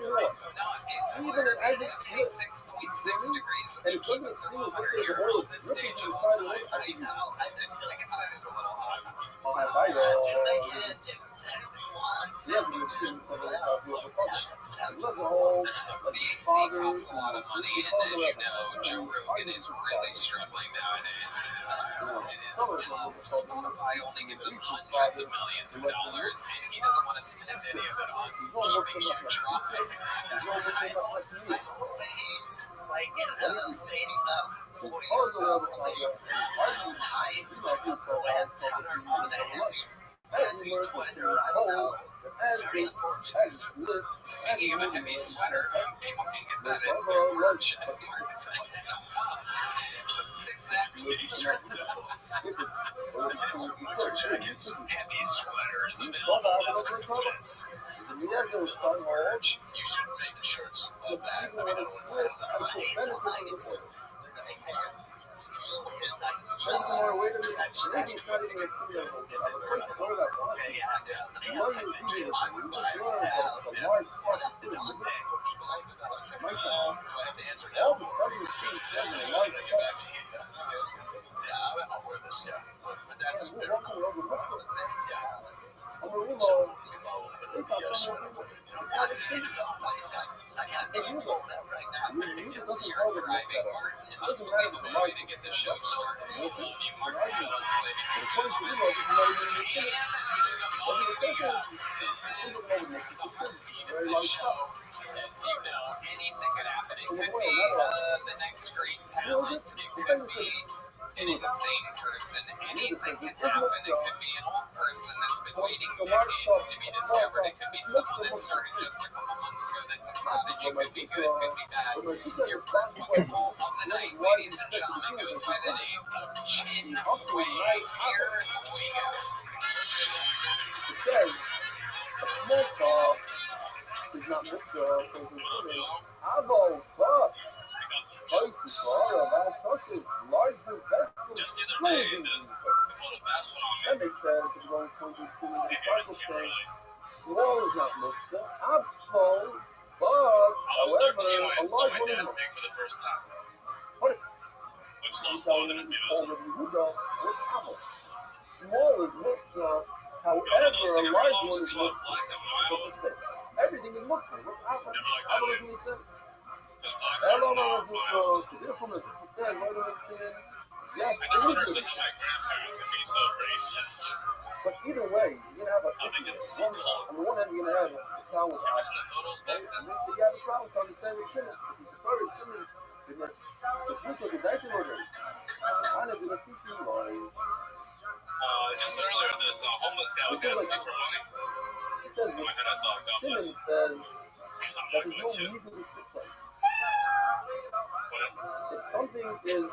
enough. Even as it's 86.6 degrees, and it doesn't excuse the oil this stage of all time. I guess that is a little hot. The AC costs a lot of money, and as you know, Joe Rogan is really struggling nowadays. It is tough. Spotify only gives him hundreds of millions of dollars, and he doesn't want to spend any of it on keeping you dry. Speaking of a heavy sweater, people can get that at merch at marketplace.com. It's a 6X t-shirt. Winter jackets. Heavy sweaters available this Christmas. Merch. You should make shirts of that. I mean, I don't want to That's Maybe good. it's not even a female hotel. I'm a person where that one. Yeah, The money is easy to say. You just learn that it's a large part of the food. My time, Do I have to answer all now? the sudden the team says in a Can large I get part. back to you? Yeah, I'll wear this, yeah. But Yeah, that's we're very walking cool. over Brooklyn. Yeah. I'm a real So low. you can borrow a little bit They of thought the someone sweater was with it. it's not a thing. I can't Hey, you control go. that right now. You doesn't You're hold it like thriving, that. Martin. It doesn't matter if Unbelievable the way market to get the is show up. started. Well, Love it's you, an Martin argument. Phillips, ladies But and according to gentlemen. you, this is not even your thing. And to the But the volume essential up. is This we're is looking over next to the the heartbeat of very the large show. stuff. As you know, anything could happen. It So could where? be Not all. the next great Who is talent. it? It The could famous be thing. an insane person. Anything can Isn't happen. it It could be an old person that's been waiting the large decades stuff, to be small discovered. It stuff, could be looks someone that the started most just a couple months ago that's a prodigy. It but my could be sister, good, could be bad. but my sister Your is first not bucket quite full of the night, why ladies and gentlemen, goes by the name of Chin up to Wei. night Here we go. it says small talk is not Mr. Avo, fuck. Spicy fire, bad sauces, larger vessels, Just the other day, closing. they pulled a fast one on me. That makes sense if you're going to the Maybe I just cycle can't say really. small is not Mr. Avo, but I was 13 however, when a I saw large my one dad is think for the first time. What? Which lost more than it feels. Small is Mr. However, Those a large cigarillos one is called Mr. Black and Mild. Everything is Mr. What's Apple? Never liked that Apple name. doesn't make sense. Because Black's Hello, are my not mild. beautiful. You said, what do you say? Yes, I never it is. understood how my grandparents could be so racist. But either way, you're gonna have a How they can issue. see On color. the one hand, you're gonna have a problem with Ever that. seen the photos back then? You have a problem to understand what Children. If you sorry, children, because the people who died already, I never been a fishing line. Just earlier, this homeless guy was asking for money. He says, In my head, I thought, God Children bless. says Because I'm that not there's going no to. legal restriction. But If something is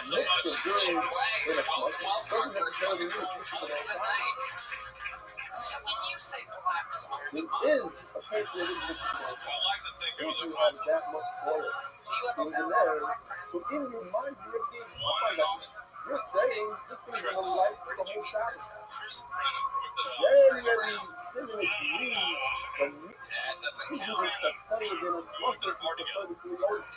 so mixed much. or during Chin Wei, in a welcome, month, welcome. doesn't First necessarily bucket mean full it's of the night. So when you say blacks aren't it mild, is a case where it is mixed I like to think it was a you have crime. that much oil. do you have It a was in parallel there. reference? So in your mind, you're getting up One on and that. lost. You're saying this thing's gonna light Where the did you whole meet time. Chris? Chris Brennan with the. Very, very stimulus me from me. That doesn't You count. do this stuff cellular and cluster to the 33 hours.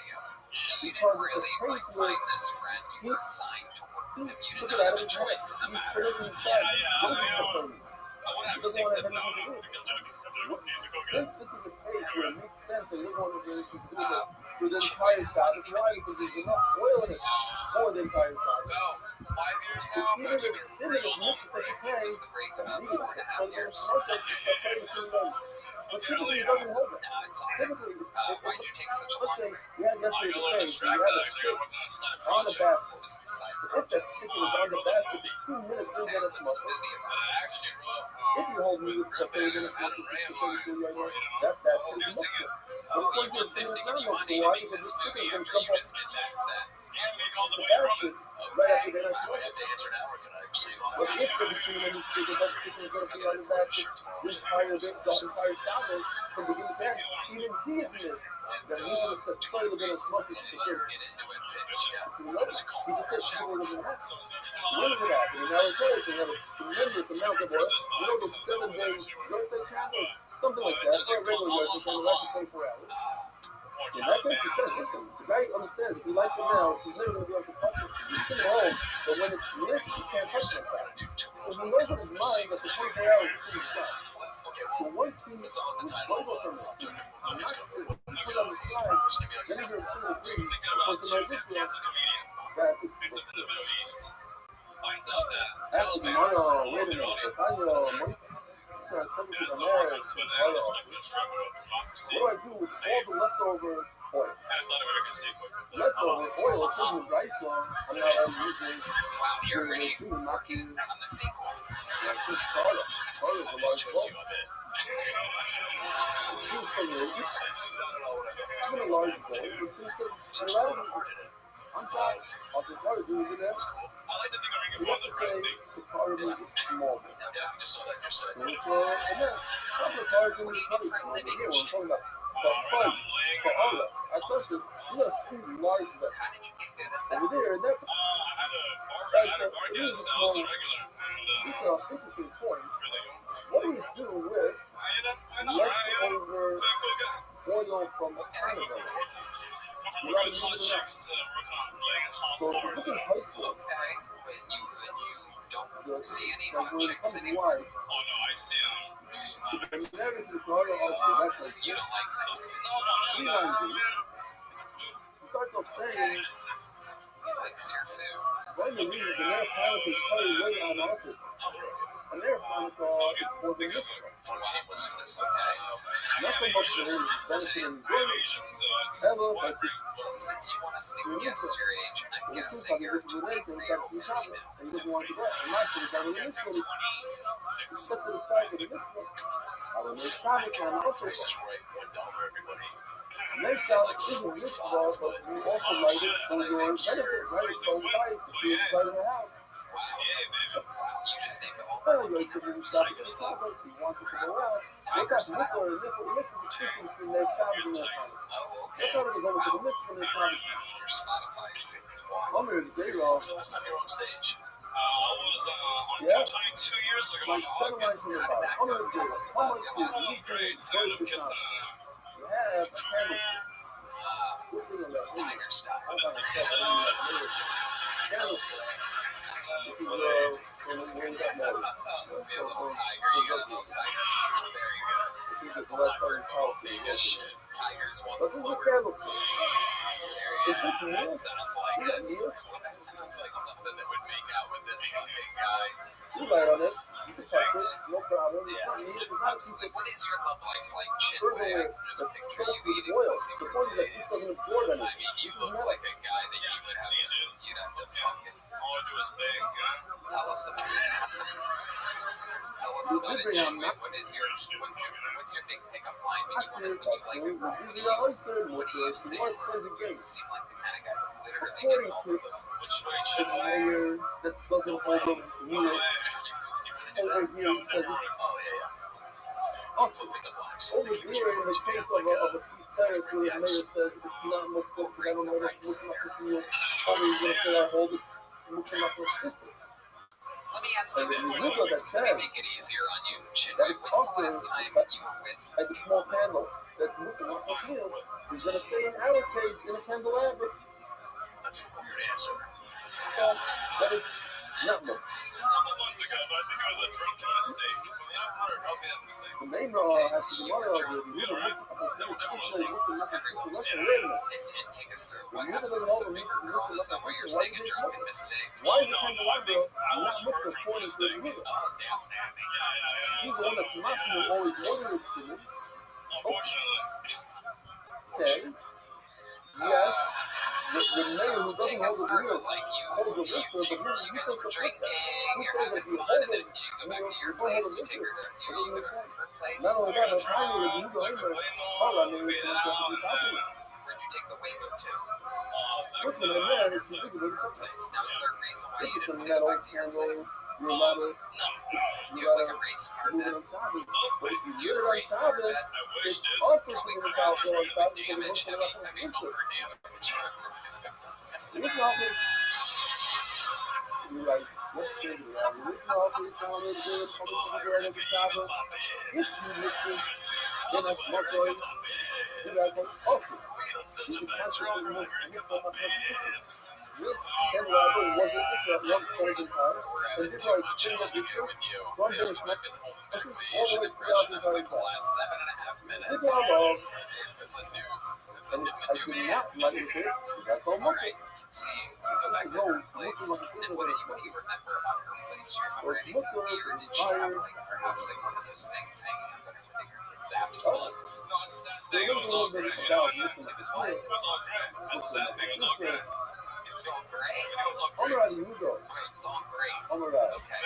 So you Because didn't it's a really like case find where this friend. You were assigned to work with him. You look didn't at have that, a choice in the he's matter. putting inside. What is this for you? I would have He doesn't seen want to that. have No, anything to do with it. I'm joking. He's a go-getter. Since this is a case where it makes sense that he doesn't want to do anything to do with it, with the entire shot, it's why because there's enough oil in it for the entire shot. About 5 years now, Even but if it took it's a still real in long the break. second Was the break about needed 4.5 it. years? So there's but typically it doesn't hold it. No, it's all right. Typically, Why'd you take such a let's long say break? you had I yesterday got a the little case, you distracted. had a Actually, I got chick working on a side on the project. basket. What was the side So if that chicken was on the basket for 2 minutes, you'll Okay, get a what's the smoke. movie That about? I actually wrote If you hold me with with stuff that you're Rabbi going to and smoke, Ray it's of mine going to for, that basket is producing it. Oh, mixed. What's you going want to them do to is give you not money to why? make Because this the movie chicken after can you come just get that set. And make all the the way from basket it. right after Okay. they I don't have to answer now, or can I save on But it? if the machine and you stick it, that chicken is going to be on the basket the entire bit, the entire salad from beginning to end. Even he admits that he's going to step slightly bit of smoke to Let's secure. get into it. You know, he just said chicken wasn't that. So it's going to be What is called. it at? And now it's told they have a tremendous amount of oil. You know, those 7 days, let's say candle, something like that, for a regular yard, and the rest is 24 hours. In that case, he says, listen, the guy understands, if he likes it now, he's never going to be able to touch it. You can hold, but when it's lit, you can't touch it like that. So he knows in his mind that the 24 hours is too much. So once he moves over from it, I'm not sure, he put on the side, then you're 2 or 3, Thinking about but the two Nigerian, cancer comedians. that is, Ends up in the Middle East. Finds out that that's Taliban Mario, is all wait a their minute, audience. if I know, it's not something And to so the it marriage, comes to an end. It's like a struggle of democracy. what do I do with all the leftover oil? And Latin American sequel. Leftover oil, it's in the rice line. I'm not using Wow, you're already not working using on the sequel. like this scarlet. Scarlet is a large Shows bowl. you a bit. It's too familiar. It's been a large bowl. It's too around. On top, I'll just start doing it now. I like to think I'm making You fun have of to the say right the things. carving is small. Yeah, we just saw that in your site. And then, some of the carving is probably small. Here, we're talking about. But Right, I'm fudge, laying for on Allah, I trust this. You have 2 large vessels. How did you get good at that? Over there, and that I had a bar that right, so this is the point. What do we do with leftover oil from the carnival? You gotta use it up. So if you look at high school, Okay, but you don't see any hot chicks anymore. Oh no, I see them. the marriage is part of us. That's like, You don't like it. you start to saying, He likes your food. when you leave, the nail pilot is probably way on office. And their final call is for the next one. For what it was in this, okay? Not so much the news, benefiting enjoyment. Hello, but Well, since you want us to guess your age, I'm guessing you're 23 year old female. and you just want to go. And my thing is that when this one is set to the side of this one, I will make comic and also Price is right, $1 everybody. next out isn't this ball, but we also like it for your benefit, right? So buy it to be inside of the house. You just named all Oh, you should really stop at the Starbucks. You want to go out. Look at Nicola, listen to the teaching from their shop in their house. Look how they go to the mix from their house. your Spotify. I'm here to say, Rob. When's the last time you were on stage? I was on Yeah. 22 years ago Like in 7 lines August. in the house. I'm here to say, how much is you Great, can so break I'm this kissing out? You have a candle. Good thing on that. Tiger style. I'm about to say, candle. This is, when we got married. Be a little tiger. You got a little tiger. Very good. That's a lot of quality shit. Tigers want But the this is a lower. candle. Is this new? That sounds like You it. got new? That sounds like something that would make out with this fucking guy. You light on this. You can touch it. No problem. It's not Yes, new. It's not absolutely. What is your love life like, Chinway? Further, I can it's just picture soaked you with eating oil. pussy The for point is that days. this doesn't absorb I anything. mean, you look like a guy that you'd have to fucking All I do is bang, tell us about it. Tell us You about it, bring on Chinway. What's your big pickup line when you like a girl? What do you say? More crazy You games. seem like the kind of guy who literally According gets all to of those. Which way the should I? lawyer that doesn't hold them near over here, he said, Oh, yeah. also, Flipping the lines. over here in the case of a few terrorists where the mayor says it's not much good because I don't know what's looking up to you. Probably going to say I hold it, looking up to system. Let me ask you And this. you look at that Let me tag. make it easier on you, Chinway. That's When's the also last time you were with? like a small candle that's looking up to you. He's going to say in our case, in a candelabra, That's a weird answer. that it's not much. A couple months ago, but I think it was a drunken mistake. I'll be that mistake. The name has to be one of them. You know, what's a couple of things. What's a red one? And take us through what When you happened. look Was at this all a the bigger girl? Is that why you're why saying a did you drunken mistake? Why is the No, I candelabra think I not was mixed for a with drunken 40 mistake. minutes? Oh, damn, that makes sense. He's the one that's mocking him, always wanted it to me. Unfortunately. Okay. Yes. The mayor who So doesn't take us hold the through, wheel like holds the you whistle, but guys you were took the drinking, He you're says having that you fun, hold and then it, you go back to your you don't hold place, the you take her whistle. to you go to her place. Not only that, but Drunk, finally, you go took in a there. plane All I on, mean made is it to out, be and happy. Where'd you take the Waymo to? What's the name there? It's a big one. Place. Now, is there a reason why you It's a didn't metal go back to your candle. place? You're allowed to, You have like a race car move it then? on top of it. But if you Do get a it on race top car of it, then? I wish it's it. also Probably putting it crash, out there on top of it. damage, It's heavy not bumper damage. It's not you're like, let's figure it out. You're off your phone, it's good, coming to the ground at the top of it. If you lift it, then that's my boy. You got to also. You can constantly move and lift up my position. This candelabra wasn't this at one point in time. And you try to spin up your foot, run bench, all the way throughout the entire time. It's all wrong. And I do not like it here. That's all much. See, you go back to her place, and what do you remember about her place? You remember anything weird? Did she have like perhaps like one of those things hanging up that everything zaps bugs? No, it's a sad thing. It was all great. It was what? It was all great. That's a sad thing. It was all great. It was all gray? Everything was all I'm great. ready, you go. It was all great. I'm ready. Okay.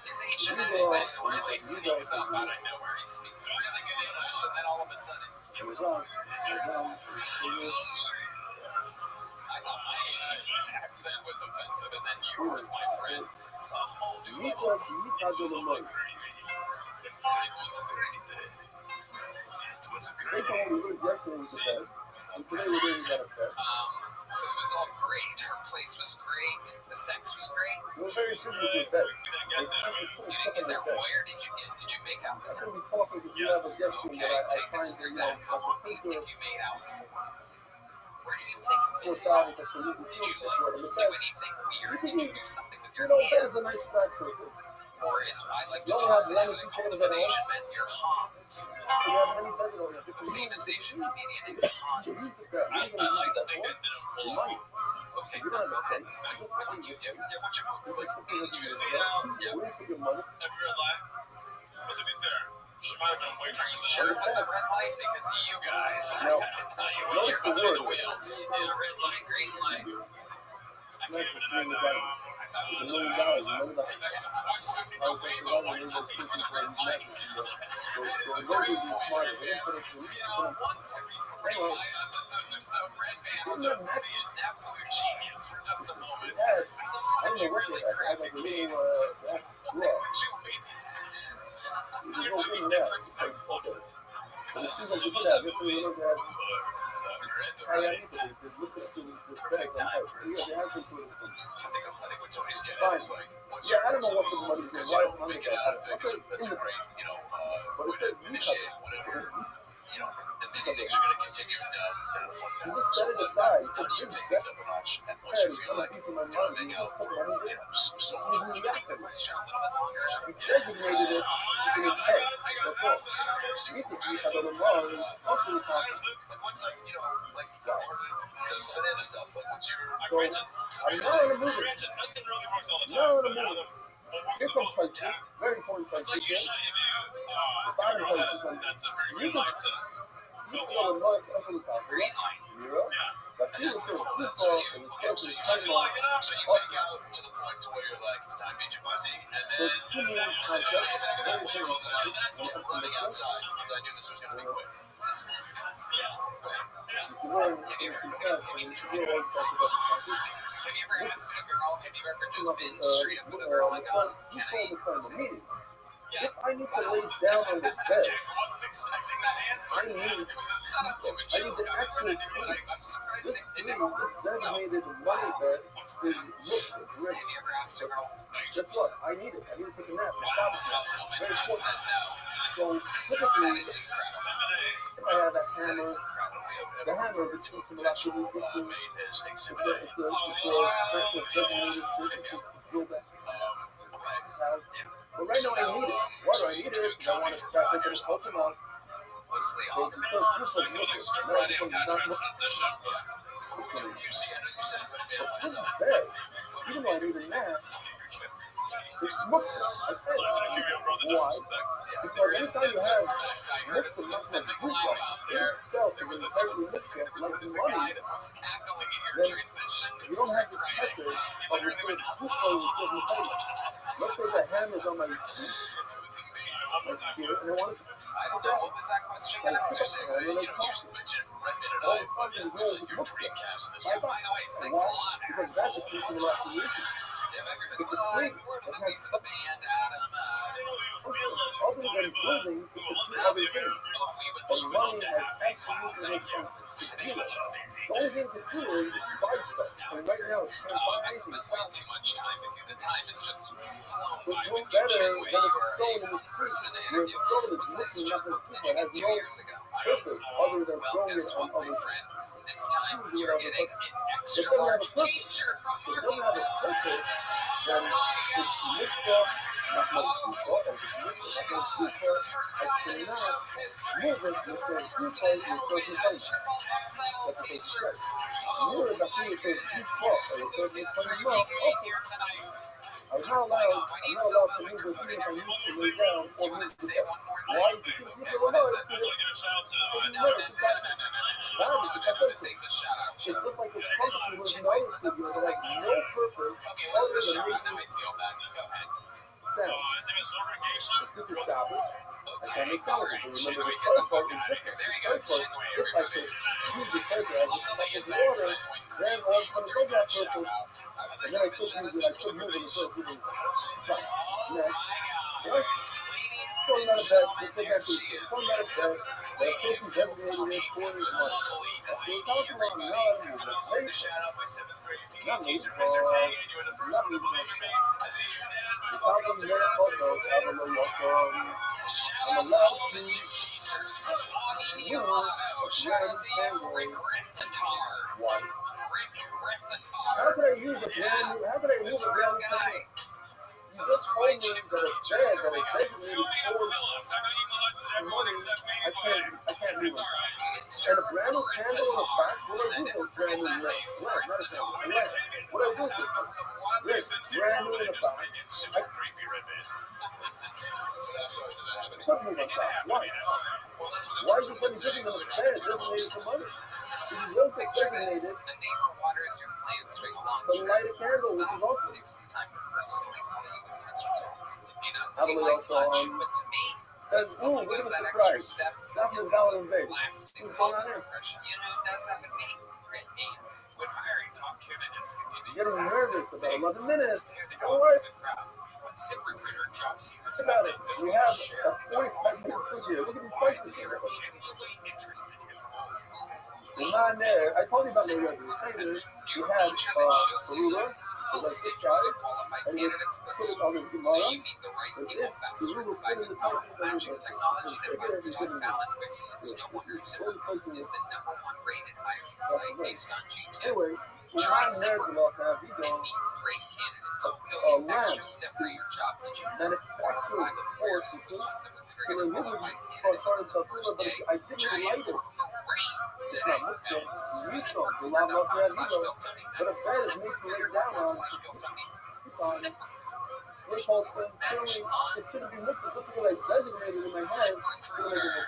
His Asian accent really sneaks up out of nowhere. He speaks really good English, and then all of a sudden, It was on. I thought my Asian accent was offensive, and then yours, my friend, a whole new You level. got the money. It was a great day. It was a They great told me yesterday was the best. And today we're doing better. So it was all great. Her place was great. The sex was great. It was very simple to that. You didn't get there. Where did you get? Did you make out? I could be talking because you have a guest room Okay, that I take find us that, through you know, that. How long do you think you made out for? Where do you think you made out? Did you do anything weird? Did you do something with your that is a hands? nice flat surface. Or as I like to You don't talk have this many and I people call them that an are- Asian men, your Hans. You have many better on A famous Asian comedian named Hans. I like to think I didn't pull off. Okay, go ahead. What did you do? Yeah, what you do? You know, Where you put your money? every red light. But to be fair, she might have been way Are you sure it was a red light? Because you guys, I No. gotta tell you, when No, you're it's the behind the word. wheel, a red light, green light. I can't even deny that. I thought it was $1 million. a Remember that? It's a rainbow light coming for the red light. That is a great point. You know, once every 45 episodes or so, Red Man will just be an absolute genius for just a moment. Sometimes you really crack the case. What would you make? It would be disrespectful. But as soon as you do that, this is a little bit. Perfect time for it. Yeah, they have to put it. I think what Tony's getting at is like, once Yeah, you're I don't know what the move, money's because gonna you don't make it out of it, because that's a great, you know, way to initiate whatever, you know, the many things are going to continue and fun You down. just So, set it but aside. how do you take things up a notch? And once you feel like you're running out for, you know, so much, can you make the question a little bit longer? You designated it in his head. That's all. You think you have a law and also the concept. Like, once, like, you know, like, does banana stuff, like, what's your, Granted, I'm not in a movie. granted, nothing really works all the No, time. no, no. But what Here works comes the most? places. Very important It's like places. usually if you bottom girl places on- that's a pretty green light to You saw the much up on the top. green light? Europe. yeah. But you were still too So far you, and okay, so you close feel like, you know, so you make out to the point to where you're like, it's time to eat your pussy, and then you mean concept. you get back in that way roll that I'm running outside, because I knew this was going to be quick. You learn to confess and you feel like that's about the concept. Have you ever asked a girl, have you ever just been straight up with a girl like, oh, You can I told eat the kind of pussy? meeting. If I need to lay down on the bed, I wasn't expecting that answer. I need It was a setup to a I need joke. to I was going to do actually it. I'm surprised this it never works. No. designated money bet is looked at risk. Have you ever asked a girl? Guess what? I need it. I need to take a nap. My Wow, body's no not. woman Very just important. said no. So typically, That is incredible. if I have a That hammer, is incredible. the hammer is a potential Made his exhibit A. it's a designated system to build that house. But right now I need it. Why do I need it? Because I want to tap into the Pokemon. Mostly So off. it's just Like the next start Friday on contract transition. You see, I know you said Red Man this is myself. bad. Even though I need a nap, it's much So I'm gonna carry on brother just Why? respect. Because anytime you have I heard a mixed and not much specific food line like out it there. itself There was is a incredibly specific, mixed there was a like guy money. that was cackling at your Then transition to You don't have script this writing. pressure He of the literally food went, on the table. Let's say the hammer's on my it was amazing. One more time, here, please. and I want to I don't know, what was that question that I was just saying? You know, you mentioned Red Man and I, but it was like your Dreamcast this year. By the way, thanks a lot, because asshole. that's a piece of the last solution. Yeah, everybody, well, you were the movie for the band, Adam. Other than building, it's a few other things. And money has absolutely no chance to do it. The only thing to do is buy stuff. And right now it's can't buy I anything. spent way too much time with you. The time is just flown So by it's with no you, better Chinway. than a You stone are in a the fun street. person to Where a interview. stone is What's this looking joke nothing book did to you it. get 2 Has no years ago? purpose other than Well, throwing guess it on what, my other friend? This time you're getting an It extra doesn't have a large purpose. t-shirt from If it doesn't have a Marvel. purpose, then it's mixed up, not much default, and it's mixed up, not much default, I cannot move it with the default in certain things. That's a big stretch. Mirror the thing is default, and it's certain things not. I'm not allowed to move the thing if I need to lay down or You want move to the say one more thing? Why? Okay, Because what is it? I just want to give a shout out to No, my no, this ain't the shout out It's show. just like this function with no studio that has no purpose Okay, what's the other shout than out? Now I feel bad. Go ahead. sound. his name is Sorgation. It's just established. I can't make sound with it. Remember, the Shinway, get first the part fuck is out of here. different. There you The go, first part, Shinway, just like everybody. this, use the paper as Love a the way fucking his water, accent went then crazy all of a sudden during goes that that shout purple, out. I would and like then to I give a put shout out music, to I put moving the Sorgation. first moving. Stop. Oh Next. my god. What? Ladies one not a bet. Let's take that to this one not a bet. That person designated it for his money. That's what we're talking about. Now that I'm moving. Like to shout out my 7th grade PE Not me. teacher, Mr. Tang, and you were the first one to believe in me. I think your dad The was top walking of up the to net her also have a little Shout on out the to all left. the gym teachers. Augie You Diamato. Shout out to you, Tango. Rick Recitar. One. Rick How Recitar. could I use a brand new? How could I use It's a a real brand new? guy. You just told me that it's bad that it's designated Fill me up, for Phillips. I know you molested everyone money. except me, I but can't do it's it. alright. And a brand new candle in the back. What do I do with those brand new lamp? Lamp, not a candle. A lamp. What do I do with this? Wildly sincere brand new moment in and the just back. make it super creepy, Redbit. I'm sorry, did that happen? Put me on It did top. happen, Why? you know. Well, that's what the Why is person it would something say different who than a would stand opportune designated host. for money? This is also Picture designated this. A neighbor waters your plants during a long to trip. light a candle, which is also Takes the time to personally call you with test results. It may not Have a seem little like much, song. but to me, says, when someone ooh, look goes at that the extra surprise. step, Stop it the leaves dollar a in base. lasting What's going on positive here? impression. You know who does that with me? Brittany. When hiring top candidates can be the Getting exact nervous same about thing, 11 minutes. to stand You know out what? from the crowd. When ZipRecruiter job seekers Think about have it. been We built have to share a in their 45 own minute words studio. Look at these why places they here. are genuinely interested in the role. We're not there. I told you about the resume. You have Feature that shows a you ruler, that like most this interested size, qualified and you candidates put first. it on this So Gemara. you meet the right But people if the faster ruler by fit in the the powerful places, matching technology that finds top talent quickly. It's no wonder ZipRecruiter is the #1 rated hiring site based on G2. anyway, we're Try not nerds ZipRecruiter enough now. These and are meet great candidates who will an extra step for your job that you know that 4 out of 5 employers who post on ZipRecruiter so get a the ruler qualified for candidate on the the first but day. I didn't Try really it like for it. free It's today. not much sense. You don't. The love ZipRecruiter.com/BillTony. but a fan is made to lay down on. ZipRecruiter.com/BillTony. It's ZipRecruiter. This whole thing, surely, it shouldn't be mixed. Just because I designated in my head. ZipRecruiter.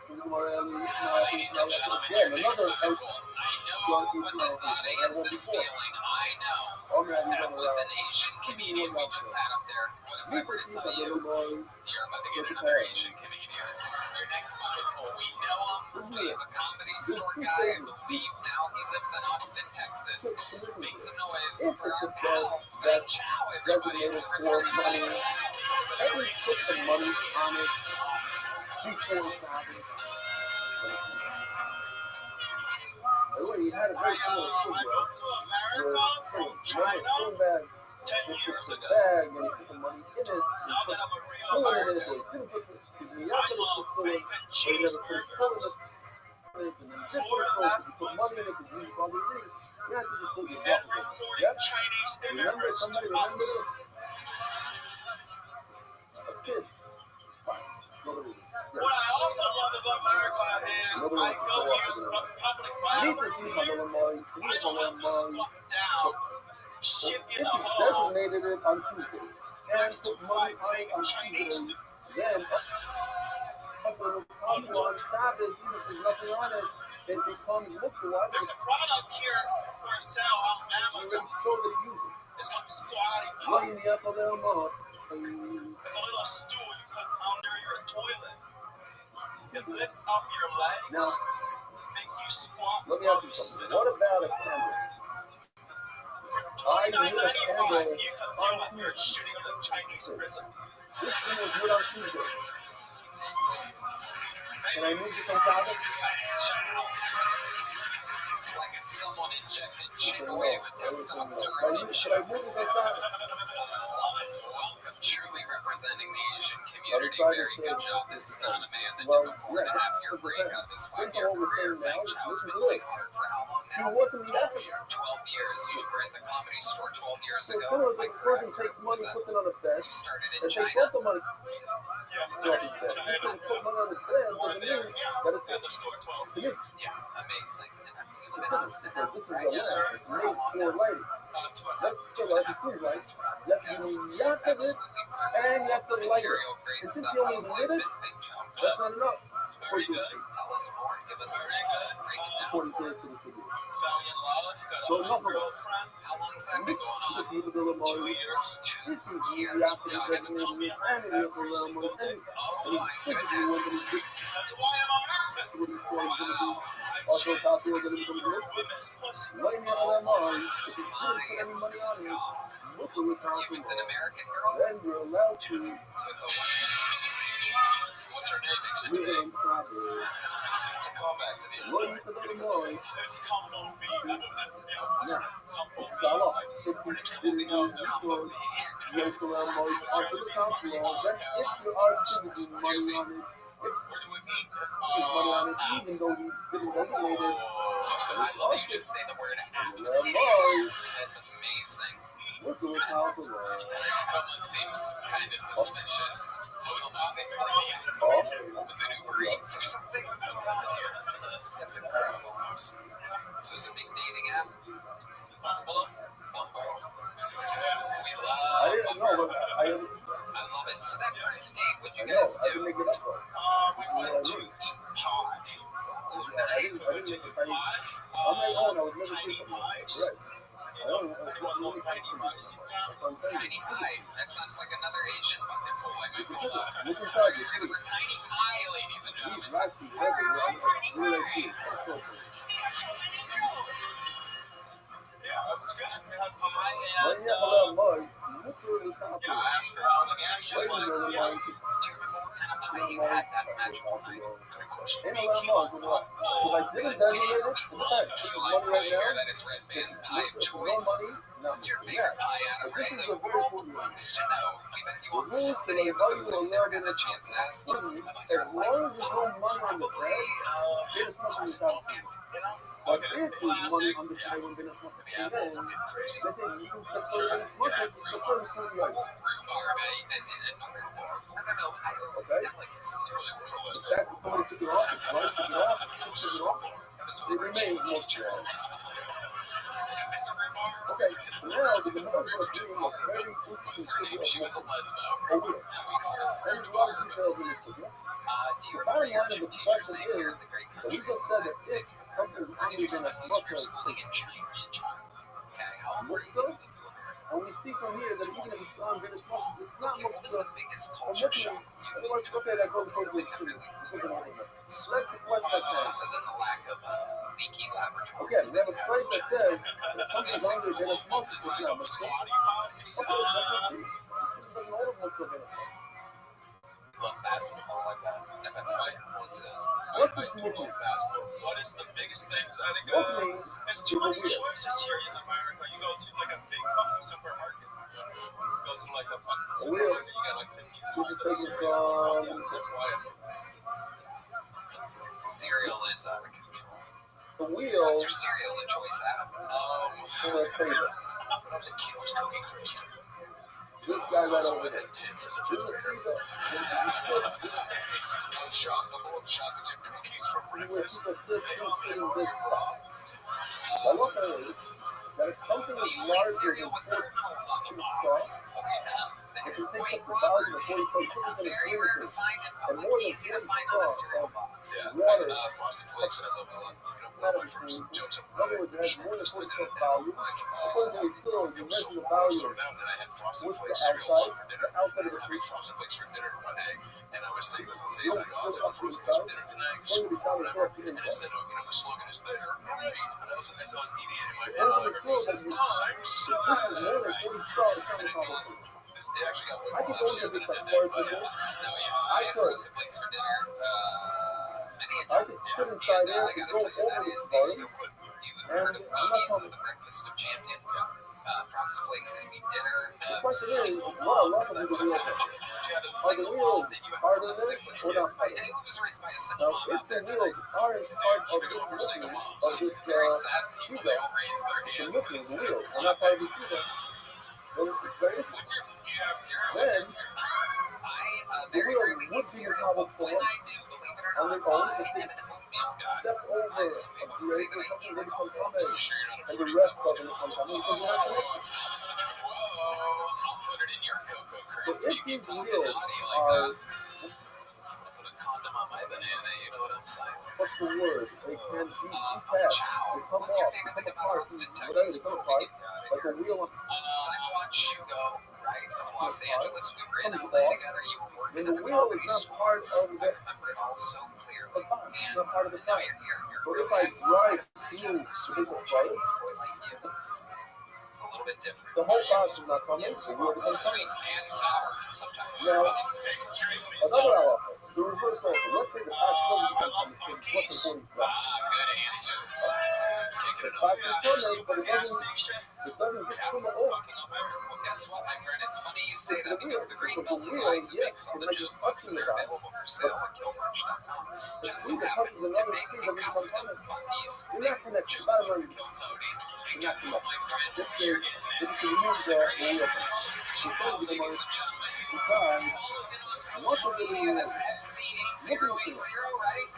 Ladies and gentlemen, Yeah, your another next phone call. I know what this audience is feeling. I know. That was an Asian comedian we just had up there. What if I were to tell you you're about to get another Asian comedian? Your next phone call, we know him. He's a comedy store guy. I believe now he lives in Austin, Texas. Make some noise for our pal, Frank Chow, everybody. Designated for money. Every put the money on it before stopping. Anyway, you had a very similar I figure. moved to America from China 10 years ago. Bag and you put the money in it. Now that I'm a real Fill it in American, it. Didn't put the, excuse me, I love bacon cheeseburgers. Before left you put money in it because you probably need. You have to just put your and buck in it. reporting Yep. Chinese Remember, immigrants to somebody remember us. this? A kid. Fine. Nobody. What I also love about America is I go use a public bathroom here. I don't have to squat down, shit If in you the hole designated it on Tuesday and next to put money 5 on it bacon on Chinese Tuesday, dudes. then up on Shabbos, even if there's nothing on it, it becomes muktzah. There's a product here for sale on You Amazon. already showed that you use it. It's called Squatty Money in Pot. the upper little mouth. It's a little stool you put under your toilet. It lifts up your legs, Now, make you squat let me ask while you you sit something. What up. about a candle? For $29.95, you can feel like you're shitting in a Chinese prison. This thing was lit on Tuesday. Can I move this on Sabbath? Like if someone injected Chinwave with testosterone Should I into move this on Sabbath? Welcome, truly representing the Asian community. Very good job. This is not a man that took a 4.5-year break out of his 5-year career. Feng Chow's been going hard for how long He now? wasn't the African. 12 years. You were at the Comedy Store 12 years So ago. some of Am I the person correct? takes Was money, that puts it on a bed, you started in and takes China? off the money. Yeah, I'm Starting starting in bed. China. You put money on the bed, Or doesn't there, mean yeah, that it's at the store 12 to feet. me. Yeah, amazing. And you live in Austin now, This is right? a Yes, lamp. sir. It's made for lighting. 2.5 That's years. what it seems like. You have to Yes. be yacht of it, Absolutely perfect. and you have to The light it. material, great And since stuff. you only How's lit life it, been, Feng Chow? that's not enough. Very good. Tell us more. Give us Very good. break it down 40 for days us. to the city. Fell in love, got So a enough hot of it. girlfriend. How long's that been going on? Just use a little 2 money. years. 2 You years. have to Yeah, I be get to come here and you have to every learn single money. day. Oh And my physically, goodness. when he's That's why I'm American. what he's going to do. Wow. I Also, changed top here, going to your be women's pussy. letting me out of that money. If you didn't put any money on it, look what we're You, it's an talking American girl? then you're allowed to. Yes. So it's a one. What's her name? We ain't probably. It's a callback to the What you put on noise? It's Combo B. What was it? Yeah, what's her name? Combo B. Gala. Her name's Combo B. No, Combo B. Yoke around noise. Onto the top floor. That's if you are choosing money on it. Where do we meet? Money on it, even though you didn't resonate it. I love that you just say the word app. Noise. That's amazing. Look at how the world. It almost seems kind of suspicious. Almost seems like was it Uber Eats or something? What's going on here? That's incredible. So it's a big dating app. Bumble. We love Bumble. I love it. So that first date, what'd you guys do? We went to Pod. Nice. Tiny Pie. That sounds like another Asian bucket full I might pull up. Just give us a Tiny Pie, ladies and gentlemen. Yeah, that was good. We had pie and Yeah, I asked her out again. She's like, yeah. Do you remember what kind of pie you had that magical night? Good question. Ain't no more. So like this is designated for the Key lime pie here, that is Red Band's pie of choice. What's your favorite pie, Adam Ray? The world wants to know. We've had you on so many episodes, I've never gotten a chance to ask you about your life. Probably, But if there's money on the table, then it's not the Yeah, same. that's a bit crazy. Let's say you can separate it as much as you separate it from the other. Rhubarb, a northern Ohio delicacy. That's somebody took it off, right? Took it off, took it off. That was It one of our remains more teachers. Okay, so now there's another person doing a very What's her name? She was a lesbo. Oh, yeah. We call her There's a lot of details in this video. Do you remember your gym teacher's name here in the great So we country? just said that it's something Where did other you than spend a most of your muscle. schooling in China? Okay, how old were you So, when you moved to America? and we see from here that even if it's on Venice muscles, it's not Okay, much what was of the biggest a culture shock you let's look at that going forward to something over there. Let's deflect that thing. other than the lack of leaky Okay, laboratories? we have a phrase that says that something's under Venice muscles, it's not much. Okay, that's what it is. It doesn't hold much of Venice muscles. Love basketball like that. I've been basketball too. What's this movement? What is the biggest thing that it Opening There's too many choices here in America. You go to like a big fucking supermarket. You go to like a fucking supermarket, you got like 15 kinds of cereal. Yeah, that's why I'm Cereal is out of control. the wheel What's your cereal of choice, Adam? for a favorite. when I was a kid, it was Cookie Crisp. This guy right Also, over I there. had tits as a This fifth is grader. Chocolate chip cookies for breakfast. I love that. That if something The is only larger cereal than with 4 criminals on the sauce, box. Oh, yeah. if you think White something thousand rubbers. or 40 cents, Very rare to find in and public. more than Easy to 40 find on a sauce, cereal box. Yeah, water, Frosted Flakes, I loved a lot. You know, one not of a my first food. jokes In other words, it has more than 40 cent value. like, According to still, you it was so measure the warm, I value slowed down, and I had Frosted with the Flakes cereal outside, for dinner. the outside of I the had fruit. Frosted Flakes for dinner one day, and I was saying this on stage, like, oh, I was having Frosted Flakes for dinner tonight, Going to be found in whatever. North And Korea. I said, oh, you know, the slogan is there, great. And I was eating it in my head. One of Like, the slow that you, I'm so this is more than 40 sauce coming from a food. They actually got I one can last go year into that this it like did that. large But No, yeah. I had could. Frosted Flakes for dinner many a I time. could sit inside there I and gotta go tell you, that over is the the party. you've heard of Wheaties as the breakfast of champions. Frosted Flakes is the dinner The of question is, single what I love moms. is That's the what real happened. If you had a Are the single wheels mom, then you had harder to than stick this with or you. not harder? Who was raised by a single Now, mom if out the there today? wheels aren't part of keep this it going for single movement, moms. of this Very sad people, they Cuba, all raise their the hands movement, the instead wheels, of are not part of the clapping. Cuba, then it's very interesting. What's your, do you have cereal? Then, I the very wheels rarely would eat be cereal, recovered but when for I do, believe it or on not, their own, I if they am an oatmeal guy. step over a Some people say break that or I something, eat they like a become horse. fed. Sure, you're not a And the fruity rest pebbles, doesn't dude. become fed because you're not connected. Whoa, I'll put it in your Cocoa So Crisp. if You keep these talking wheels naughty like are, that. I'll put a condom on my banana, you know what I'm saying? what's the word? They can be detached. Chow. They come What's your off, favorite they thing come about apart, Austin, whatever Texas? they come Before we apart, get out of like a here. wheel on So I watched you go, right, from Los Angeles. We were in comes LA off, together. You were working then at the the wheel comedy is not school. part of I the remember it all so clearly. bond. It's And not part of the now bond. you're So real if I tense. drive Like you to sweet this boy approach, like you. It's a little bit different. The whole box is not coming. Yes, The wheel becomes sweet coming. and sour sometimes. Now, Extremely another sour. alpha. The reverse alpha. Let's say the box doesn't become coming. It's less than 40 Ah, seconds. good answer. Kicking it The box over. is coming, Super but gas station. it doesn't get Yeah. to the off. Fucking up everywhere. Well, guess what, my friend? It's funny you say The that because wheel, the great the Milton's wheel, guy who yes, makes all can the make joke it books, up to they're the box. available for sale at killmerch.com. The Just so screw that happen touches to another make screw a doesn't become custom coming. Bucky's You're not connected. joke Bottom book line, kill Tony. And you're not guess what, my connected. friend? This You're is, getting this it. is remove the wheel. Now, Because ladies and gentlemen, because follow him on once social a little media. more, That's look at FC8080, right?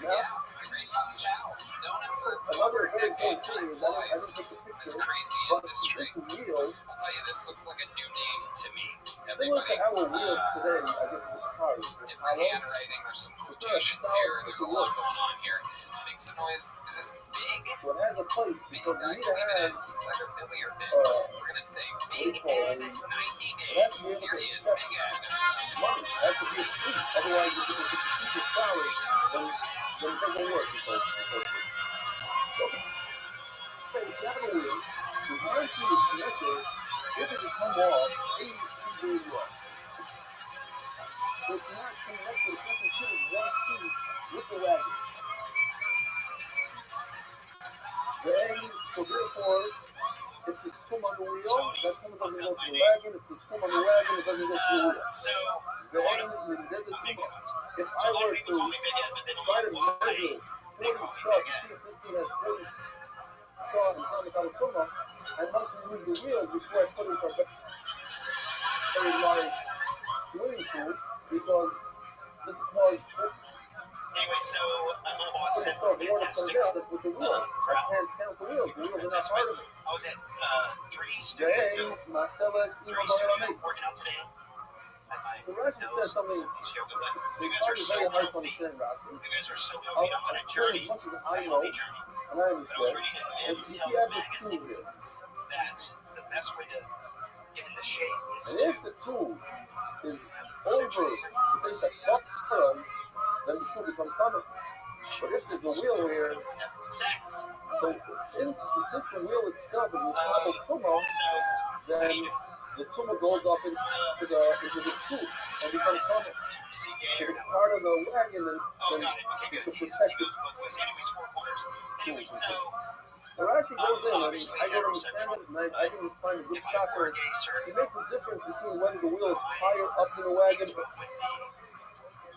now, Yeah, the great Milton Chow. Known him for another over very a cool decade thing time is I didn't flies. take the This picture, crazy but industry. this wheel, I'll tell you, this looks like a new name to me. they look Everybody, at our wheels today, I guess it's cars. It's different hollow. handwriting. There's some quotations here. There's a lot going on here. Makes a noise. Is this big? So it has a place Big, because I you need believe to it have, is. It's either Billy or Big. uh, We're gonna say Big Ed 90 it has to be days. able Here to he is, accept Big Ed. money. It has to be a street. Otherwise, if it's a cheap flower, then it doesn't work. Because so, hey, if you have a wheel, the one thing is connected, if it can come off, 82 days off. So it's not connected, it's not considered one piece with the wagon. Then, so therefore, if there's cum on the wheel, that cum doesn't go to the wagon. If there's cum on the wagon, it doesn't go to the wheel. So, Then, if I a lot were of people call to me Big Ed, but they don't try know to why measure they 40 call me shots Big to Ed. see if this thing has 40 shots in comic out of summer, I must remove the wheel before I put it in my swimming pool because this is called Anyway, so my boss putting said stuff we're water fantastic. coming out. That's with the wheel. I Crowd. can't count the wheels. The wheels are not part of it. I was at 3 Today, Studio, Marcella is 3 email Studio, by working out today. At my So Rashi said something. yoga, but We you guys are find it so very hard to healthy. understand, Rashi. You guys are so healthy. I'm on a journey, As much as a I know, healthy journey. and I But I was understand, reading in and Men's you see, Health I have this tool magazine here. that the best way to get into shape is And to if the tool is over the things that fuck from, then the tool becomes common. But if there's a wheel here, sex. so since the wheel itself is a tumo, So, then the tumo goes up into the tool and becomes common. is he gay If or it's no? part of the wagon, Oh, then got it. Okay, it's good. a He protected goes both ways. Anyways, 4 corners. Anyway, so So it actually goes in, and obviously I don't understand heterosexual, it, and I didn't find a good if I stop were for a it. gay sir, It makes a difference between whether the wheel is higher up in the wagon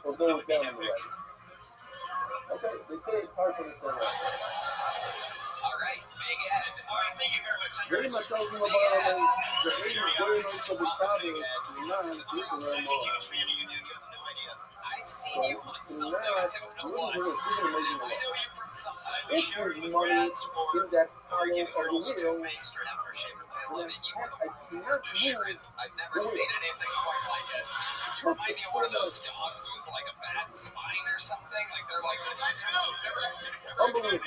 or goes down in the wagon. Okay, they say it's hard to understand that. All right, Big Ed. All right, thank you very much. Very much tells them about the age is very nice of the father is not I'm looking such a very well. huge fan of you, dude. You have no idea. I've seen you on So something. now, I don't know what. we're amazing I a lot. know you from something. I If was sharing there's with money friends or in that or hollow giving of the girls wheel, toothpaste or having her shave her I head. love it. You are the I world's cannot largest move shrimp. I've never the seen wheel. anything quite like it. You remind me of one of those dogs with like a bad spine or something. Like they're like, Unbelievable.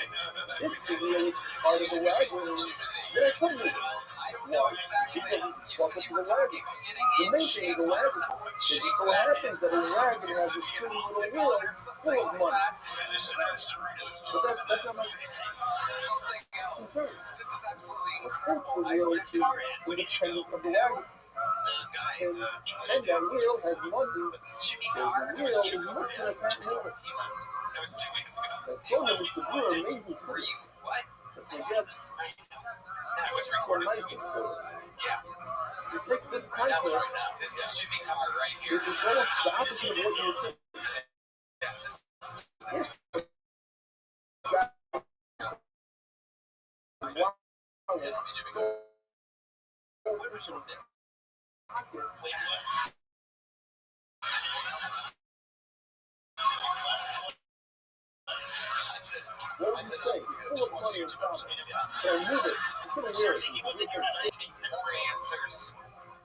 If the wheel is part of the wagon, then I couldn't move it. I don't know exactly. You were talking about getting The in main thing shape. is the I wagon. don't know what It shape just so that happens is. that a wagon has a pretty little wheel full of money. But that's not my Something else. concern. This is absolutely Of course, incredible. the I wheel went is to independent of the wagon. The guy, And, the English and that dude, wheel has money. with Jimmy So Carr, the wheel is much that I can't move it. he left. It was 2 weeks ago. And so many people are amazing Were people. you what? That's my guess. That was So recorded nice 2 weeks of ago. course. Yeah. You take this That was concept, right now. This is Jimmy Carr right here. it's almost the opposite of what you would think. Yeah, this Wow. What would you say? It's full of money and stuff. So I knew this. You couldn't hear it. He wasn't here tonight. more answers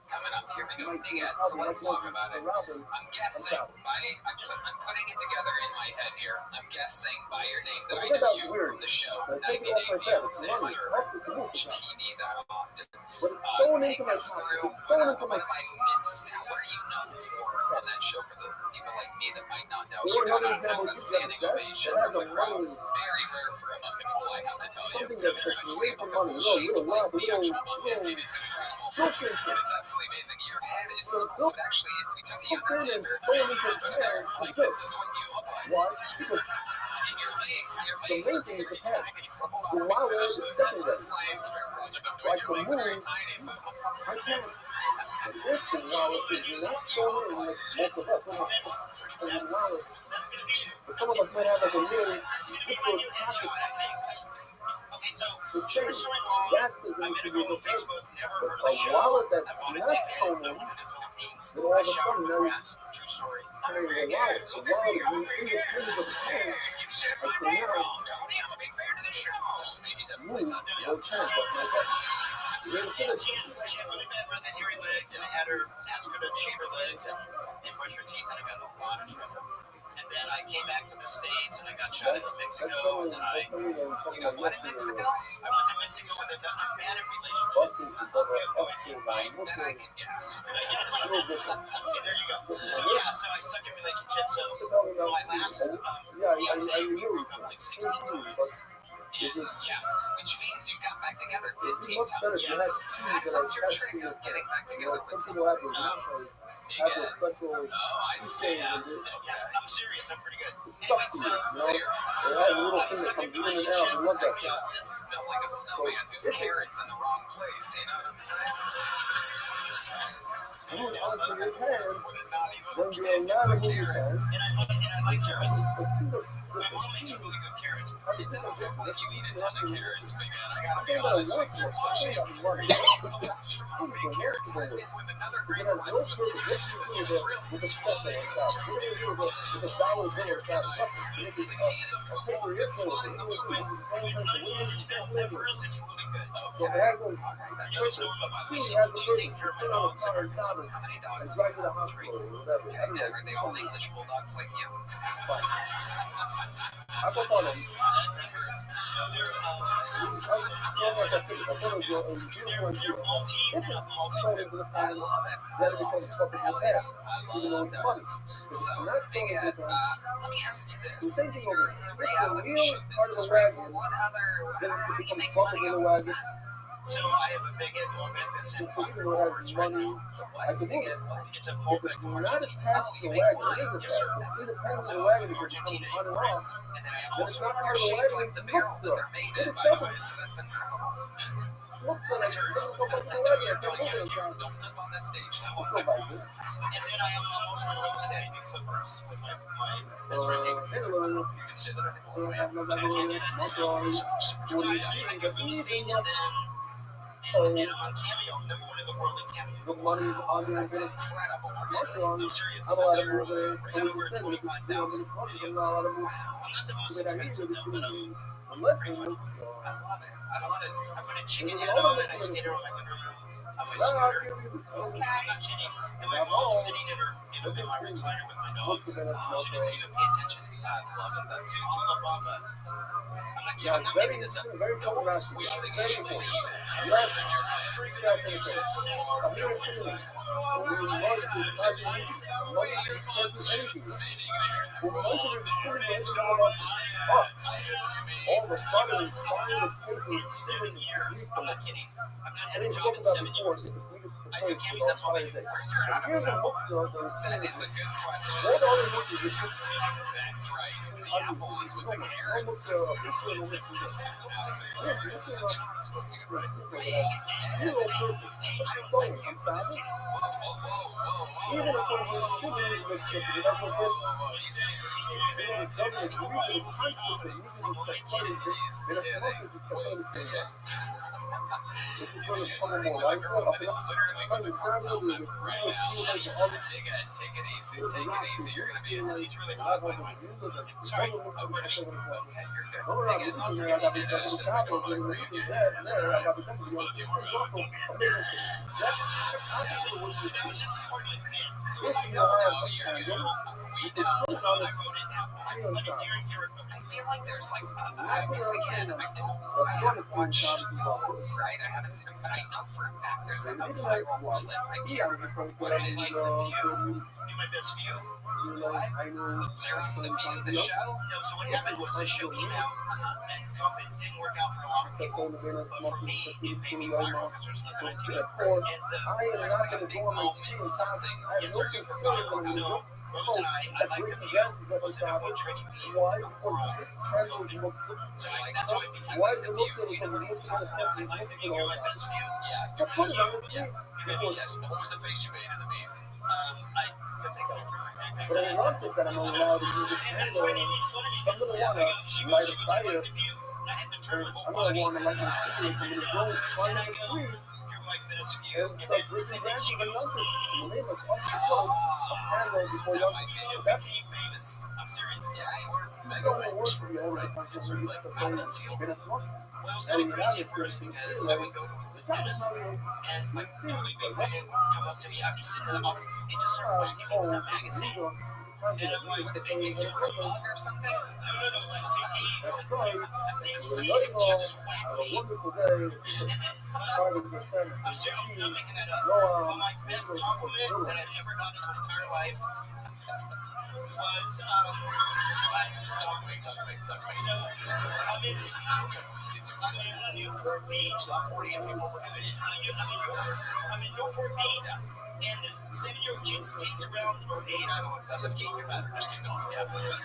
coming up. Here we go. Might Big be a Ed. So problem. let's talk about it. Robin. I'm guessing I'm putting it together in my head here. I'm guessing by your name that I know you from the show But 90 take it Day off like that. It's Fiancé. money. Or It's also the move. watch TV that often. But it's sewn Take into my us pocket. through It's sewn into what my have I missed? What are you known for on that show for the people like me that might not know? Or You got another a example, have a you standing got ovation that has from a the crowd. money. Very rare for a bucket full of I have to tell you. Something So that it's takes actually away a from bucket money. full shape with like Little Neo Trouble, and it is incredible. filter. It is absolutely amazing. Your head is small, but actually, if we took the Filter and Undertaker sewn and into put the it there, hair like is this good. is what you look like. Why? Because And your legs the are main thing is very the head. tiny. So hold The on, let me wallet finish is this. This is a secondary. science fair project I'm doing. Like Your the legs are very moon, tiny, so I can't. But if the wallet is not sewn in, like most of us, we're not sewn in the wallet. But some of us might have like a little pocket. Okay, so The short chain. story long, That's I met a girl on Facebook, never heard of a the show. wallet I that's bought a not ticket. sewn I in, went to the Philippines. then all I of a showered sudden with now grass. True story. carrying a wallet. The wallet is independent of the hand. You said And my so name now, wrong, Tony. I'm a big fan of the show. move, no chance. You ever She see had really bad breath and hairy legs, and I had her ask her to shave her legs and brush her teeth, and I got in a lot of trouble. And then I came back to the States, and I got shot in Mexico, and then You got what in Mexico? I went to Mexico with a bad relationship. That I can guess. There you go. So yeah, so I suck at relationships. So my last fiance, we broke up like 16 times. And yeah, Which means you got back together 15 much better times. to have What's your trick of getting back together with some someone? people have a special Oh, I see. yeah, I'm serious. I'm pretty good. stuff Anyway, to so it, So you're They have a little I thing that suck at comes in and out. I love that thing. This is built like a snowman whose carrot's in the wrong place. You know what I'm saying? You would honestly your hand Would it not even when you're allowed to move your hand. and I like carrots. But My mom makes really good carrots. It doesn't look like you eat a ton of carrots, big man. I gotta be I gotta honest work with you. for it. Watching I gotta him work turn for it. homemade carrots with another You great can have no question. sort of This is really with a step slowly on top. With a dollar bill on top. This is a paper is slotting the movement. Peppers, it's really good. So it has a You know, Norma, by the way, she has a she's taking care of my put on a dogs and power her job How many and dogs? drive to the hospital or whatever. I don't know. Are they all English bulldogs like you? I go for them. They're Maltese and Maltese. I love it. That becomes fucking your head. Even though it's funny. So, Big Ed, let me ask you The this. same thing You're over in the the reality wheel show is part of business, the right? wagon. What other, Then how it do you becomes make bucket money in off the of wagon. So I have a big Ed Moped that's in So Fire even though it has right money, now. I can Big move Ed, it. what? It's a If Moped it's from not Argentina. attached to the make wagon, wine. it is Yes, sir. attached. It depends So on the wagon if from it's Argentina. on and off. And then I have Then it's also not They're part of the shaped wagon, like it's the looks barrel that good. they're made It in, is by the something. way, so that's incredible. Looks like This it hurts. doesn't go back to the I know wagon. you're I can't going move it. to dump them on this stage now. I'll still bite it. And then I am also in real estate. I do flippers with my best friend David. Hey, little. You can say that anymore. I have no doubt about it. My drawing. So I do real estate and then and I'm on Cameo. I'm number one in the world in Cameo. The money's on the That's internet. incredible. My drawing. I'm serious. I'm a lot of serious. moves. I have over 25,000 I'm videos. not a lot of moves. I'm not the most But I hear expensive that though, but I'm less than I this. love it. I put a chicken head on and I skated on my living room on my scooter. I'm not kidding. And my mom's sitting in my recliner with my dogs. She doesn't even pay attention. I love it. That's Too Tulapamba. I'm not making this up. Very problematic. Very important. Less self-interest. I'm here to see. When you want to imagine anything. When you want to anything. When you want to all the fun is fine with In 7 years. I'm not kidding. I've not had a and job in 7 years. I do Here's Cameo. That's all I do. a book That is a good question. what all the books you get. That's right. The apple is with the carrots. Even if Take it easy. Take it easy. You're gonna be. He's really hot, by the way. Sorry. Okay, you're good. that was just sort of a bit. If you have I feel like there's like, because again, I don't watch, right? I haven't seen it, but I know for a fact there's like a viral clip. I can't remember what it is. Like the view. In my best view. Observing the view of the show? No, so what happened was the show came out, and COVID didn't work out for a lot of people, but for me, it made me viral because there's nothing on TV. And There's like a big moment, something super viral. so Rose and I like the view. Rose and I want training me in the world. So like, that's why I became like the view. We never really saw that. I like the view. You're my best view. Yeah, you made me guess. What was the face you made in the meme? I could take that from my backpack. But I love it that I'm allowed to use it. And that's why they made fun of me. I'm gonna wanna She light goes, a I fire. like the view. And I had to turn my whole I'm gonna body. wanna light my cigarette. I'm gonna go and find out free. You're my best view. And so Bridget Ransom announces the name is up the road of Candle before y'all that's became famous. I'm serious. Yeah, we're I mega don't know famous what for for you, you, right? right? It's sort of like, how did that feel? Get a smoke. Well, it was kind of crazy at first because I would go to the dentist and my family would come up to me. I'd be sitting in the office. They just start whacking me with a magazine. And I'm like, Did they think you were a bug or something? no, like, That's right. see, Well, she just whacked have a me. wonderful day. And then, Part of your family. I'm serious, I'm not making that up. No, But my best compliment that I've ever gotten in my entire life was, Talk to me. so, I'm in Newport Beach. Stop 48 people. I'm in Newport Beach, and this 7-year-old kid skates around, or 8, I don't know. Just keep your matter. Just keep going. Yeah. You're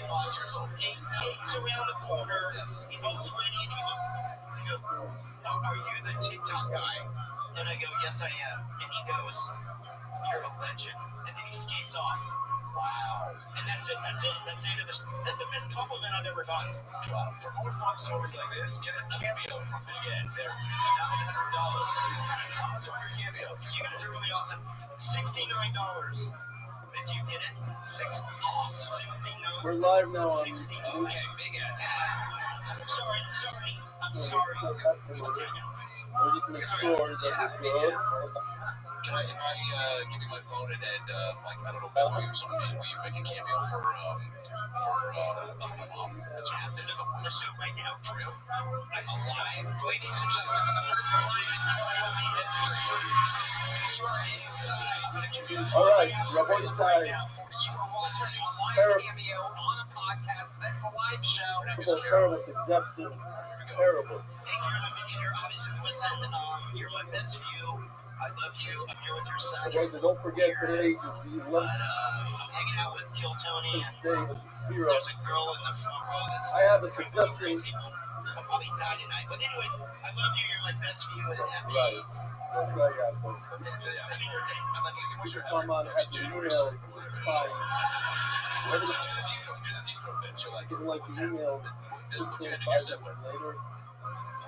55 years old. He skates around the corner. He's all sweaty, and he goes, oh, are you the TikTok guy? And I go, yes, I am. And he goes, you're a legend. And then he skates off. Wow. And that's it. That's the end of this. That's the best compliment I've ever gotten. Wow. For more fun stories like this, get a cameo from Big Ed. They're $900. How much are your cameos? You guys are really awesome. $69. Did you get it? $69. We're live now on 16. Okay, Big Ed. I'm sorry. We're just make sure that it's good. Can I, if I give you my phone and like, I don't know, Bellevue or something, will you make a cameo for my mom? That's what happened. Let's do it right now. For real? Alive. Ladies and gentlemen, for the first time in California history, you are inside. I'm going to give you All right, Rabbi right side. now. You are watching a live cameo on a podcast that's a live show. My name is Carol. Terrible suggestion. Here we go. Terrible. Hey, Karen, I'm in here. Obviously, listen, you're my best view. I love you. I'm here with your son. Okay, so don't forget today is the But 11th I'm hanging out with Kill Tony, and day of the zero. there's a girl in the front row that's I have a probably suggestion. crazy. I'll probably die tonight. But anyways, I love you. You're my best view, and happy Right. days. That's right, yeah, folks. Happy birthday. I love you. What's your Come on, at the email, fine. Do the deep throat bit. She'll like Give like the email. what you ended your set with. Later.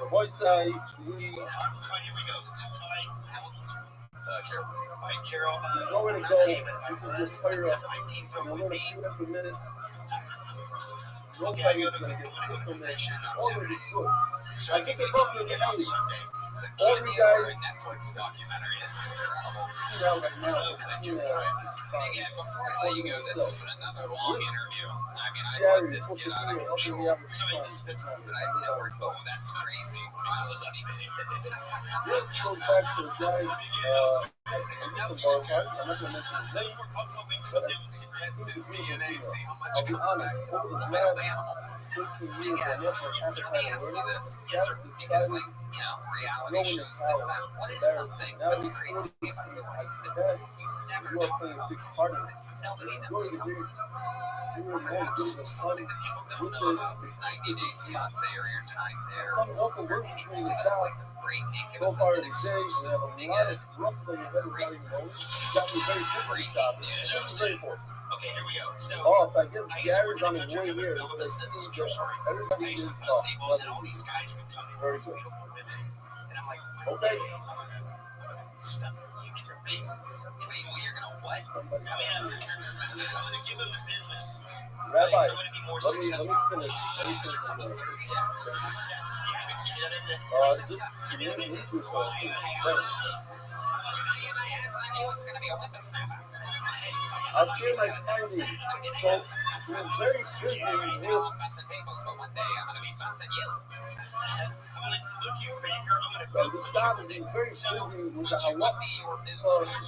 Rabbi side, we All right, here we go. Carol. All right, Carol. go in I'm and not go. gay, but if I This is was, just fire up. my team And throat I'm would gonna be. shoot up a minute. Okay, I gotta go to confession on Already Saturday. good. So I think they both in on Sunday. It's a All you cameo or a guys- Netflix documentary. It's incredible. You know, right now. Thank You you. know. Again, before I let you go, this is another long interview. I mean, I Yeah, let you're this supposed get to out of do it. Okay, control. we have a So I just spit some. But I have nowhere to go. That's crazy. We saw this on eBay. Let's go back to the guy. I'm not gonna mention his name. Those were buffalo wings from them. Test his DNA, see how much I'll be comes honest, back. over the A last wild animal. 15 years, I never Let me ask you this. Yes, sir. Because, like, you know, reality shows this, that. What is something that's crazy about your life that you never You are talk playing a about? big part of it. Nobody You're knows going to about. do, Or perhaps something that people don't know about 90 Day Fiance or your time there. some also Or work anything. between Give the us town. like a break and give So us far something today, we exclusive. have a Big lot Ed. of rough things everybody knows. Got me very different about it. So, It's very important. okay, here we go. So, Oh, so I guess I used to work Gary's in on the his country way club here. in Bella Vista. This is a true story. I Everybody used is to bust tables, and all these guys would come in with Very these good. beautiful women. And I'm like, Okay. I'm gonna stuff you in your face. Wait, well, you're gonna what? Somebody. I'm gonna give them the business. Rabbi, I'm gonna be more let me successful. finish. Let me finish. From the 30s. Just give me yourself. Thanks. What's a whippersnapper. I'll share my findings. So, we're very busy Right with now I'm busting tables, but one day I'm gonna be busting you. I'm like, look, you baker, I'm gonna so go this put job you is in very So, busy with Would the you Hawaii put me or do?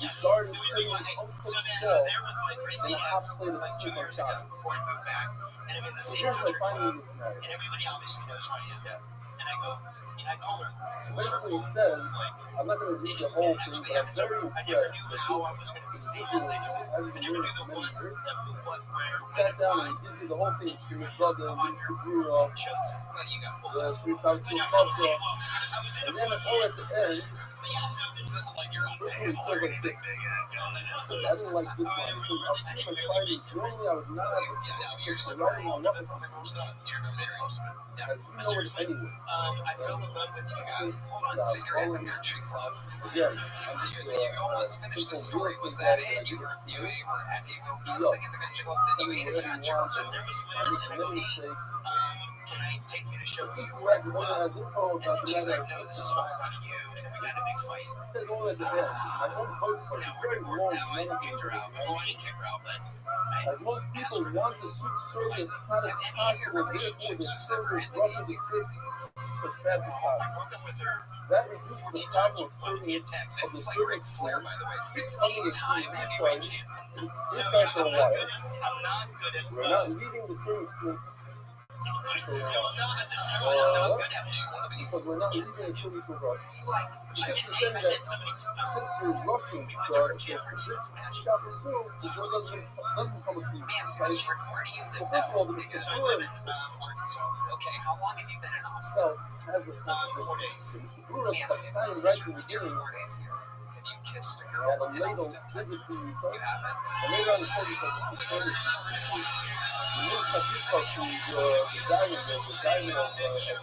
yes, garden we cooking want, hey, uncooked so then fall there with my crazy in a hot ass plate of like 2 soup on years ago top. before I moved back, and I'm in the So same here's my country club, finding this night. and everybody obviously knows who I am. And I go, and I told her, So basically it says, I'm not going to read the whole thing, but I'm very I never impressed knew that how I this was going to be famous. individual I hasn't never been knew doing the it for what, many years. the who, what, where, He sat down and he gives me the whole thing. She was plugged in, the brew off, shows. Well, you got pulled the up. Sweet South Sea I Salsa, was in and a then all at the end, yeah, so this is like you're on this one says like this. I didn't like this one. So I'll see my findings. Normally I would not have the writing on what as you know it anyway. I fell in love with you guys. Hold on, so you're at the country club. Again, You almost finished the story. Was that it? You were singing the country club, then you ate at the country club. Then there was Liz, and I go, hey, can I take you to show you Since where you you had up? info And about then the she's matter, like, no, this is all about you. And then we got in a big fight. there's all at the end. My home voice was Now very we're long. now I kicked her out. Well, I didn't kick her out, but As most people want the soup served as hot as possible, therefore they serve as roughly the soup as fast as I possible. broke up with her That reduces the 14 times problem of from serving via of text. the It's like Ric service Flair, by the way, becoming a 16-time clean heavyweight sorry. champion. This So time yeah, for a I'm while. not good at. We're not leaving the service spoon. No, I'm not at this level. I'm not good at. Do you want to be? Because we're not leaving the service spoon rush. Like, She has to I say met that somebody too. since you're rushing, We so went to her if gym. Her name this was Ash. shop is soon, the door doesn't come with you. Let me ask you Right? this, Rick. Where do you So live first of all, now? the Because I brewer live in Arkansas. Okay, how long have you been in Austin? itself has a 4 days. The brewer Let me ask you started this. right from the You're beginning 4 days here. Have you kissed a at girl a in ladle Austin, visit to Texas? you. You haven't? And later on the service of the service, the little Patricia, who's the diamond of the shop.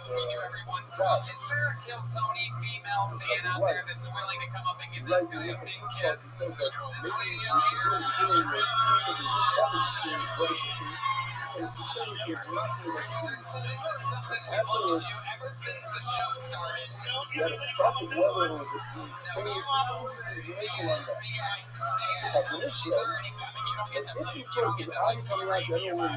Is there a Kiltony female fan out there that's willing to come up and give this guy a big kiss? This lady out here. Afterwards, Ever since the show started. you had a tropic weather and it was She's already coming. You don't get to if you put the eye coming out the other way,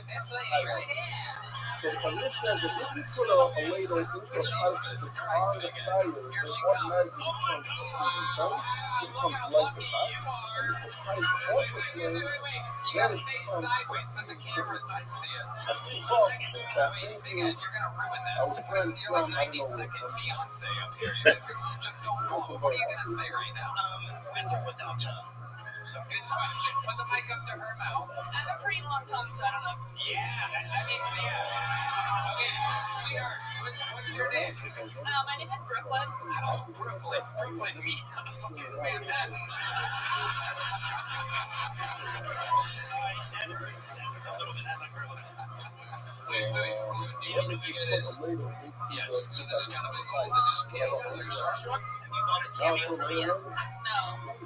this lady right here. so the commission says that if you put a ladle into a pot that's on the fire, it automatically becomes it becomes light the pot. And if the pot is off the flame, You gotta face sideways so the cameras don't see it. Wait, big Ed, you're gonna ruin this. You're like 90-second fiance up here. You just don't know. What are you gonna say right now? With or without tongue? Good question. Put the mic up to her mouth. I have a pretty long tongue, so I don't know. Yeah, that means yeah. Okay, sweetheart, what's your name? My name is Brooklyn. Oh, Brooklyn meet. Fucking Manhattan. Wait, do you know who it is? Yes, so this is kind of cool. This is scale. Are you starstruck? Have you bought a cameo from me yet? No.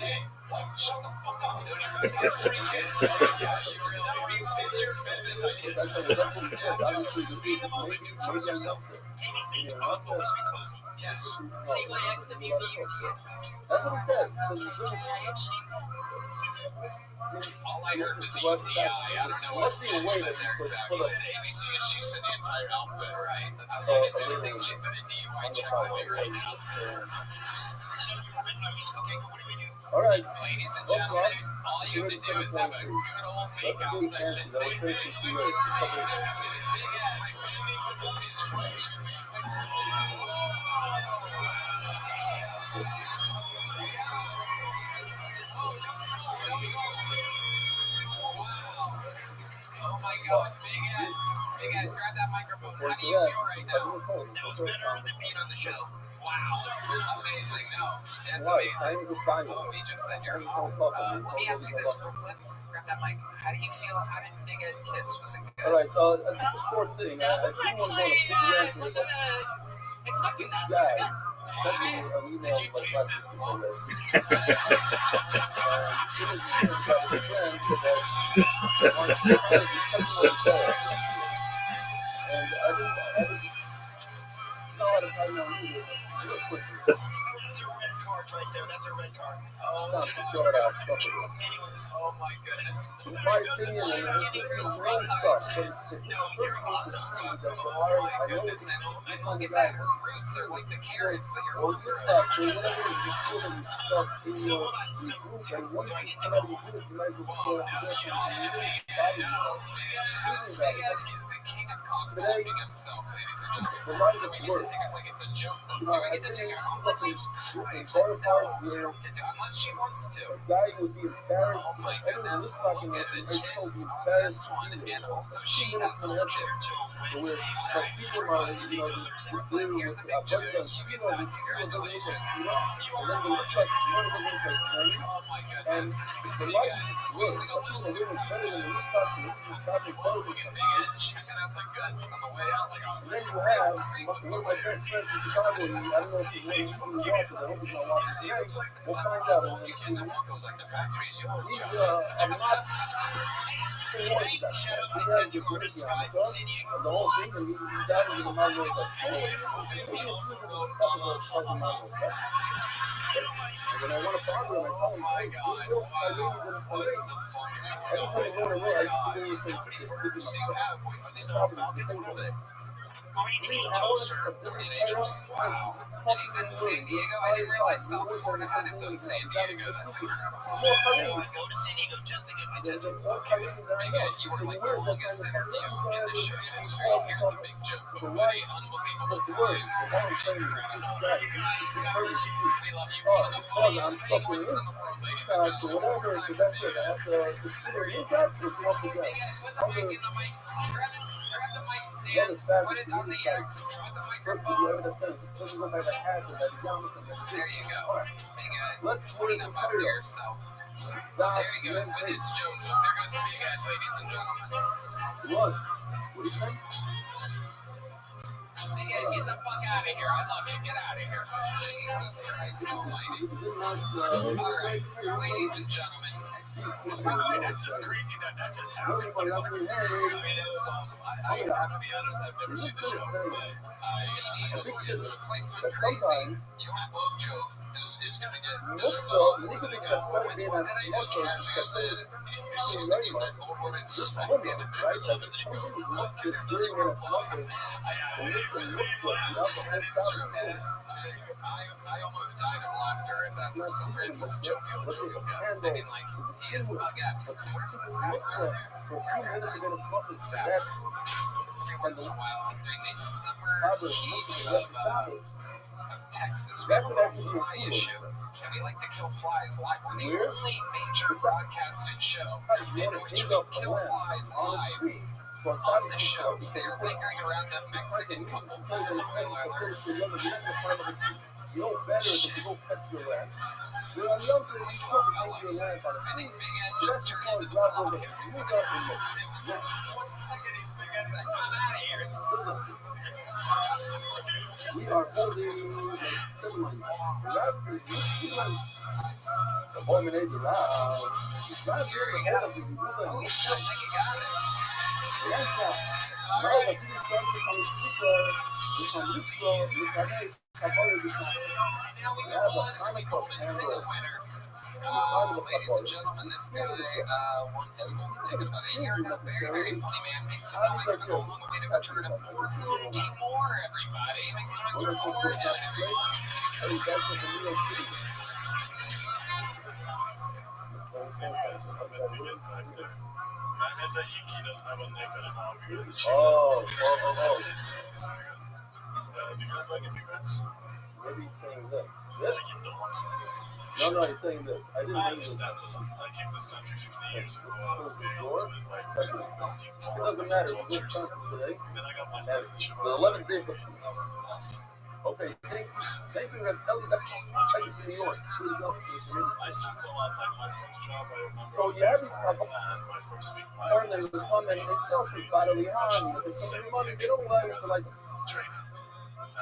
Hey, what? Shut the fuck up. Don't even have free kids. Yeah, it's your business idea. Just be in the moment, dude. Trust yourself. ABC will always be closing. Yes. CYXWBUTS. That's what he said. So the All I heard was ETI. I don't know what she said there exactly. She said ABC and she said the entire alphabet, right? I think she said a DUI checkpoint right now. all right. Ladies and gentlemen, all you have to do is have a good old makeout session. Oh my God, Big Ed, grab that microphone. How do you feel right now? That was better than being on the show. Wow, amazing. No, that's Why? amazing. I'm just dying. Oh, we just said you're let me ask you this, Brooklyn. Grab that mic. How do you feel? How did Big Ed kiss? Was it good? All right, just a short thing. That I was do want to go actually, to the wasn't expecting that. guy. It was good. Sent me an email Did you like taste his lungs? And I didn't, no, I That's a red card right there. That's a red card. Oh, Oh my goodness. my opinion, and it's wrong stuff. No, you're awesome. Oh my goodness. And look at that. Her roots are like the carrots that your mom grows. So hold on. So do I get to go? Big Ed is the king of cock-blocking himself, ladies and gentlemen. Do we get to take it like it's a joke book? Do we get to take it home? Unless she wants to. Oh my goodness. Look at the chins on this one. And also she has some there too. Brooklyn, here's a big joke. You get that. Congratulations. You are a legend. Oh my goodness. Big Ed squeezing a little too tight. Look at Big Ed checking out the goods on the way out like a real creeposaur. We'll find out. Kids and Walko's like the factories you host, John. I'm not. Tonight, shout out my tattoo artist, Sky from San Diego. The whole thing, and he's down in the mountain like, and when I want to bother him, I tell him, my God. I Are these all Falcons? What are they? Guardian Angels, sir. Guardian Angels? Wow. And he's in San Diego? I didn't realize South Florida had its own San Diego. That's incredible. I go to San Diego just to get my tattoo. Big Ed, you were like the longest interview in the show's history. Here's a big joke, but buddy, unbelievable times. Incredible. We love you. One of the funniest penguins in the world, ladies and gentlemen. One more time for Big Ed. Big Ed, put the mic in the mic. Grab the mic stand. Put it on the X. Put the microphone. There you go. Big Ed, clean up after yourself. There he goes with his jokes. There goes Big Ed, ladies and gentlemen. Big Ed, get the fuck out of here. I love you. Get out of here. Jesus Christ almighty. All right, ladies and gentlemen. That's just crazy that just happened. I mean, it was awesome. I have to be honest, I've never seen the show, but I This place went crazy. you have a joke. This is going to get What did I just casually said? She said you said old women smack me in the face of his ego. Look, is it really going to block it? It's true, man. I almost died of laughter at that for some reason. Joke. I mean, like, he is Bug-X. Where's this actor? Every once in a while, during the summer heat of Texas, we have a little fly issue, and we like to kill flies live. We're the only major broadcasted show in which we kill flies live on the show. They're lingering around that Mexican couple. Spoiler alert. Shit. I think Big Ed just turned into the top. It was 1 second he's Big Ed like, I'm out of here. We are holding the woman is around. Here you go. Oh, he's still like you got it. All right. And now we go on to the golden single winner. Ladies and gentlemen, this guy won his golden ticket about a year ago. Very, very funny man. Makes some noise for the long awaited return of more Lunatic More, everybody. Makes some noise for more As a Hiki doesn't have a neck and an arm because it's cheap. Oh. Do you guys like immigrants? Maybe he's saying this. No, you don't. No, he's saying this. I understand. Listen, I came to this country 50 years ago. I was very into it, like melting pot. It doesn't matter. It's this country today. Then I got my citizenship. The 11th day of okay, thank you. Take it to New York. I struggle a lot. Like my first job, I remember. So you have my first week. They would come and they tell some bodily harm. They don't like it like training.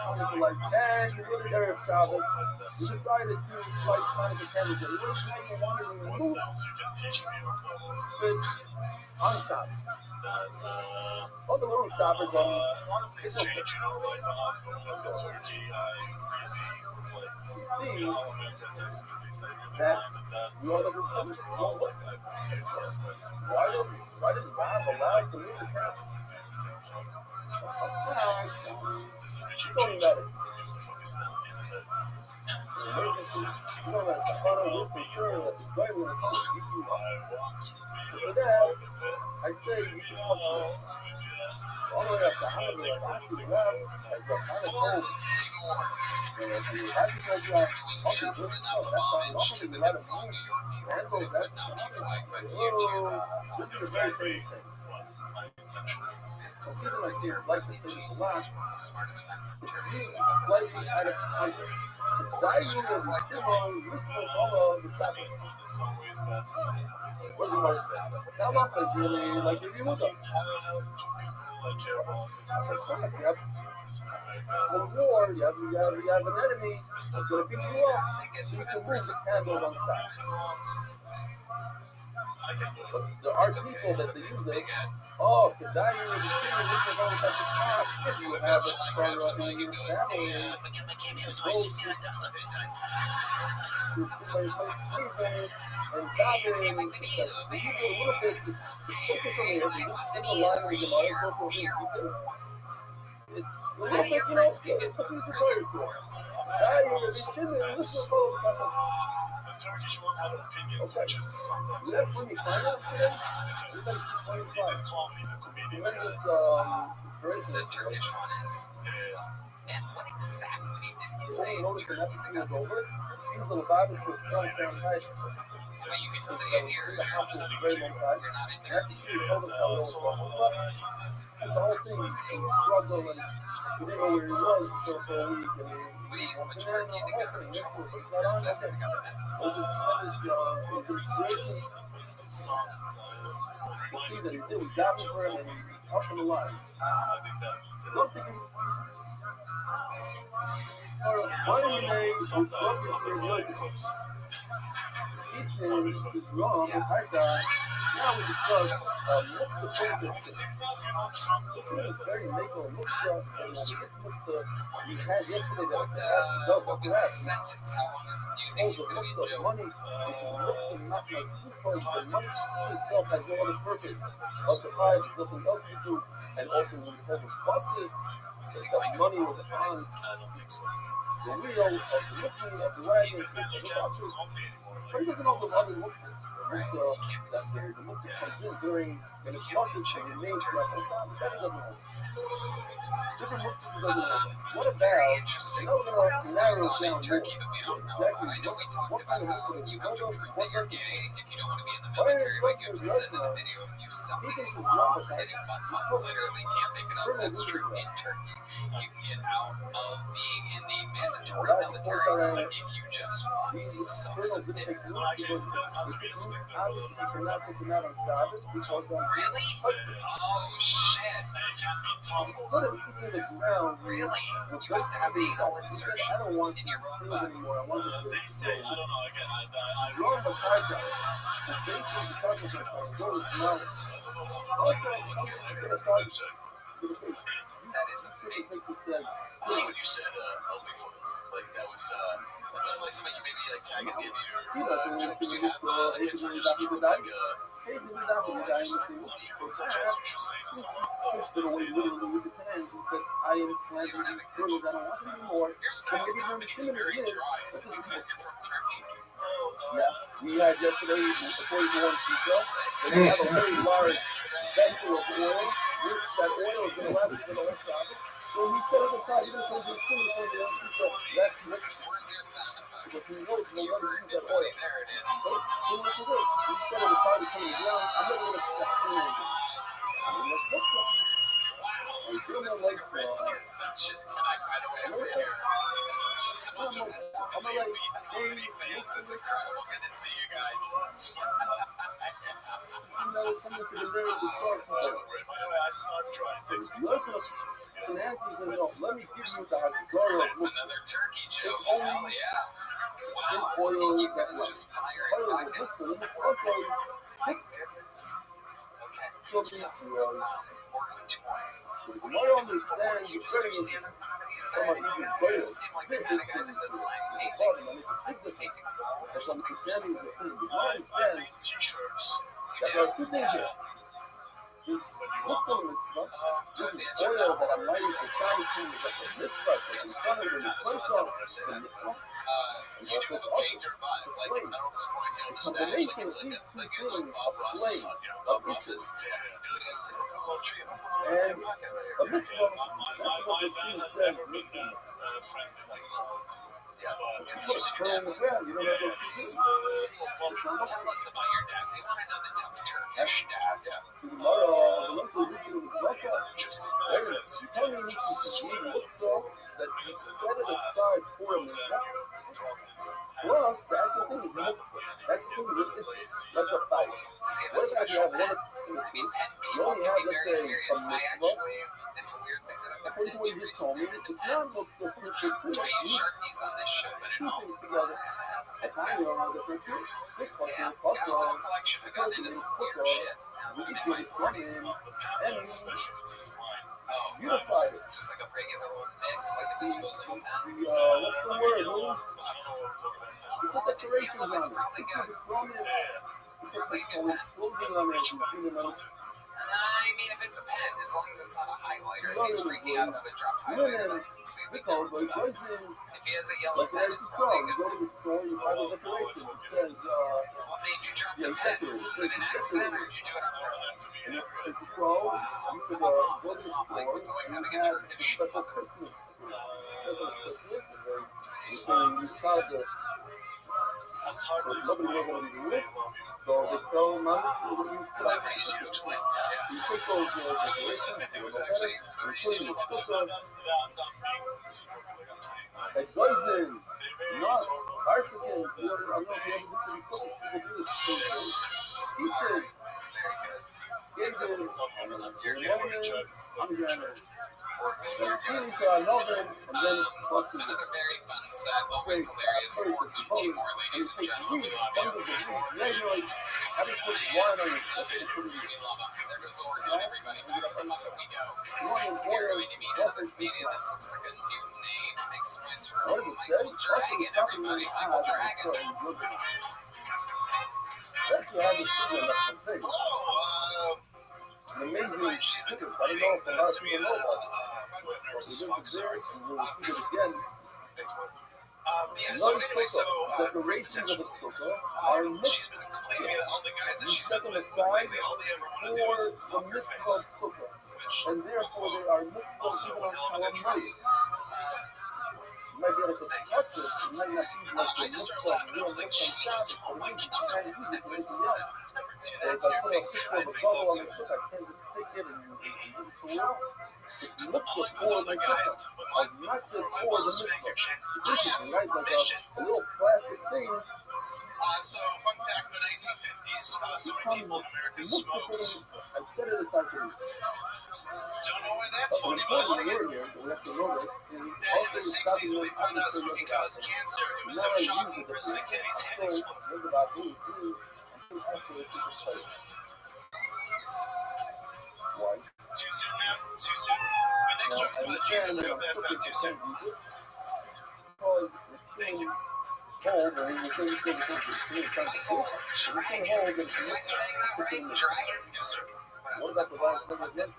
Hanukkah like, and you did it Erev Shabbos. You decided to light Hanukkah candles. You didn't want to remove it on Shabbos. All the little shoppers a lot of things change, you know, like when I was growing up in Turkey, I really was like, you know, how America takes me, at least I really minded that. After a while, like, I moved here to the West. Why didn't Rob allow the little candles? There's a regime change. Who gives the fuck is that? Emergency. You know that it's a we're for sure that the government is going to keep you up. For that, I say you should help them. All the way up to Hanukkah, like actually Rob, like the Hanukkah. And if you have to go through Just enough of homage to the hit song New York, New York, but it would not be flagged by the YouTube. This is a very famous thing. So even like you like to say this a lot, it's used slightly out of context. Why you was like, come on, listen to all of the stuff. What do you want to say? Now, not like really, like if you look up. War, you have an enemy that's going to pick you up, so you can lose the candles on the side. But there are people that they use it. Oh, the dying of the king, this is all about the top. If you have it from your family, and David, you go a little bit, take it from here, there's a line where you might go for his people. It's a little bit, you know, it's a piece of birds here. Listen to all the stuff. Turkish one had opinions, Okay. which is sometimes That's when you find out today. Everybody's he did comedy, he's a comedian. When this version The Turkish one is. Yeah. And what exactly did he you say? notice when everything is over, these little Bibles were thrown down high. Well, you can say it here. The house was very long time. You're not in And Turkey. actually, he told us how it was going. The whole thing was struggle and he didn't know where he was for a week. And Which part do you think got him in trouble? not on Says that. the government. It was tremendous, it was great to see that he did. We got him for him and he was up in the line. Something for money made with something for religion. Ethan is wrong with our guy. Now we discuss multiple very legal mukta and this mukta we had yesterday that What was his sentence? How long do you think he's going to be in jail? money, which is mukta, not like because the money itself has no other purpose but to hide nothing else to do. And also when we hold the buses, that money was on the wheel of the looking of the wagon of the buses. But he doesn't know the other muktas. The mukta comes in during and it's flushes and remains for that whole time. That he doesn't know. Different muktas he doesn't know. What about Very interesting. What else goes on in Turkey that we don't know about? I know we talked about how you have to prove that you're gay if you don't want to be in the military. Like you have to send in a video of you sucking someone off getting butt fucked. Literally can't make it up. That's true. In Turkey, you get out of being in the mandatory military if you just fucking suck some dick. obviously you're not putting that on Shabbos because Really? Oh shit. put it in the ground. Really? You have to have the anal insertion I don't want in your own to body. anymore. I want to They say, I don't know, again, I Wrong with hijack. The base of the target is go to smell. Also, That is amazing. When you said only for like that was that sounded like something you maybe like tag at the end of your jokes. Do you have kids who are just sort of like suggest you should say to someone, I am planning these further than I want to anymore. your style of comedy is very dry? Is it because you're from Turkey? Yeah, we had yesterday before you go on pizza, and we have a very large vessel of oil. That oil is going to last for the whole time. So we set it aside, even for the food, for the pizza. That's what Where's your sound effect? because we know it's You going to earned use it, that oil. buddy. There it is. So look at this. We set it aside, it's coming down. I'm not going to stop doing it. Wow. Looks like a red pants shit tonight, by the way, over here. Just a bunch of comedy fans, it's incredible. Good to see you guys. I started trying to take That's another turkey joke. Hell yeah. Wow, look at you guys just firing back in. My goodness. Okay, so, we're going to what are you doing for work? You just do stand-up comedy? Is there anything else? You seem like the kind of guy that doesn't mind painting walls or something. I paint t-shirts. You do? This is oil that I'm lighting for Chinese food is like a mitzvah. In front of the mitzvah. You do have a painter vibe. Like, it's, I don't know if it's pointing on the stash. Like you're like Bob Ross's son. You know, Bob Ross's. And a mitzvah, My band has never been that friendly, like cold. Yeah, put a curl in the ground. You know what that is? tell us about your dad. We want to know the tough Turkish dad. Yeah. He's an interesting guy because you can't just swing at him for minutes in the aside for a minute. drop his Plus, that's the thing. That's a fight. Does he have a special pen? I mean, pen people can be very serious. It's a weird thing that I've been into recently. I'm into pens. I use Sharpies on this show, but at home. Yeah, got a little collection. I got into some weird shit. Now that I'm in my 40s. the pens are special. This is mine. Oh, Beautified. it's just like a regular old Nick, like a disposable pen. What's the word? I don't know what I'm talking about. Put If it's decorations yellow, on it's it. probably good. Probably a good pen. I mean, if it's a pen, as long as it's not a highlighter. If he's freaking out about a drop highlighter, that's completely nuts about it. If he has a yellow pen, it's probably a good pen. What made you drop the pen? Was it an accident, or did you do it on purpose? What's mom like? What's it like having a Turkish mother? That's hard to explain, but they love you. So they sell money. Whatever, easy to explain. Yeah. You take those It was actually easy to So that's the I'm like I'm saying that. it goes in. They very Not sort of Arsenal. I don't know if you ever looked at these photos. People do this. Teachers. Kids in. You're good. I'm gonna. Or you're good. Eating so I love them, and then plus you. Another very fun set, always hilarious. Or Timor, ladies and gentlemen. We love you. Having put wine on your stuff is pretty We love them. There goes Oregon, everybody. Back to the we go. You're going to meet another comedian. This looks like a new name. Makes space for Michael Dragon, everybody. Michael Dragon. Hello, Anyway, she's been complaining to me that, by the way, I'm nervous as fuck, sorry. Thanks, bud. Yeah, so anyway, great potential. She's been complaining to me that all the guys that she's been with lately, all they ever want to do is fuck her face. Which, and therefore they are also a hell of an intro. Might be able to touch it, you might not see much I just started laughing. I was like, Jesus, oh my God. Never do that to your face. Try and make love to her. Unlike those other guys, with my ball smack your chin, I ask for permission. A little plastic thing. So, fun fact, in the 1950s, so many people in America smoked. I said it as I could. Don't know why that's funny, but I like it. In the 60s, when they found out smoking caused cancer, it was so shocking, President Kennedy's head exploded. Too soon, man? Too soon? My next joke is about Jesus. I hope that's not too soon. Thank you. Am I saying that right? Dragon? Yes, sir. What about the last thing I did?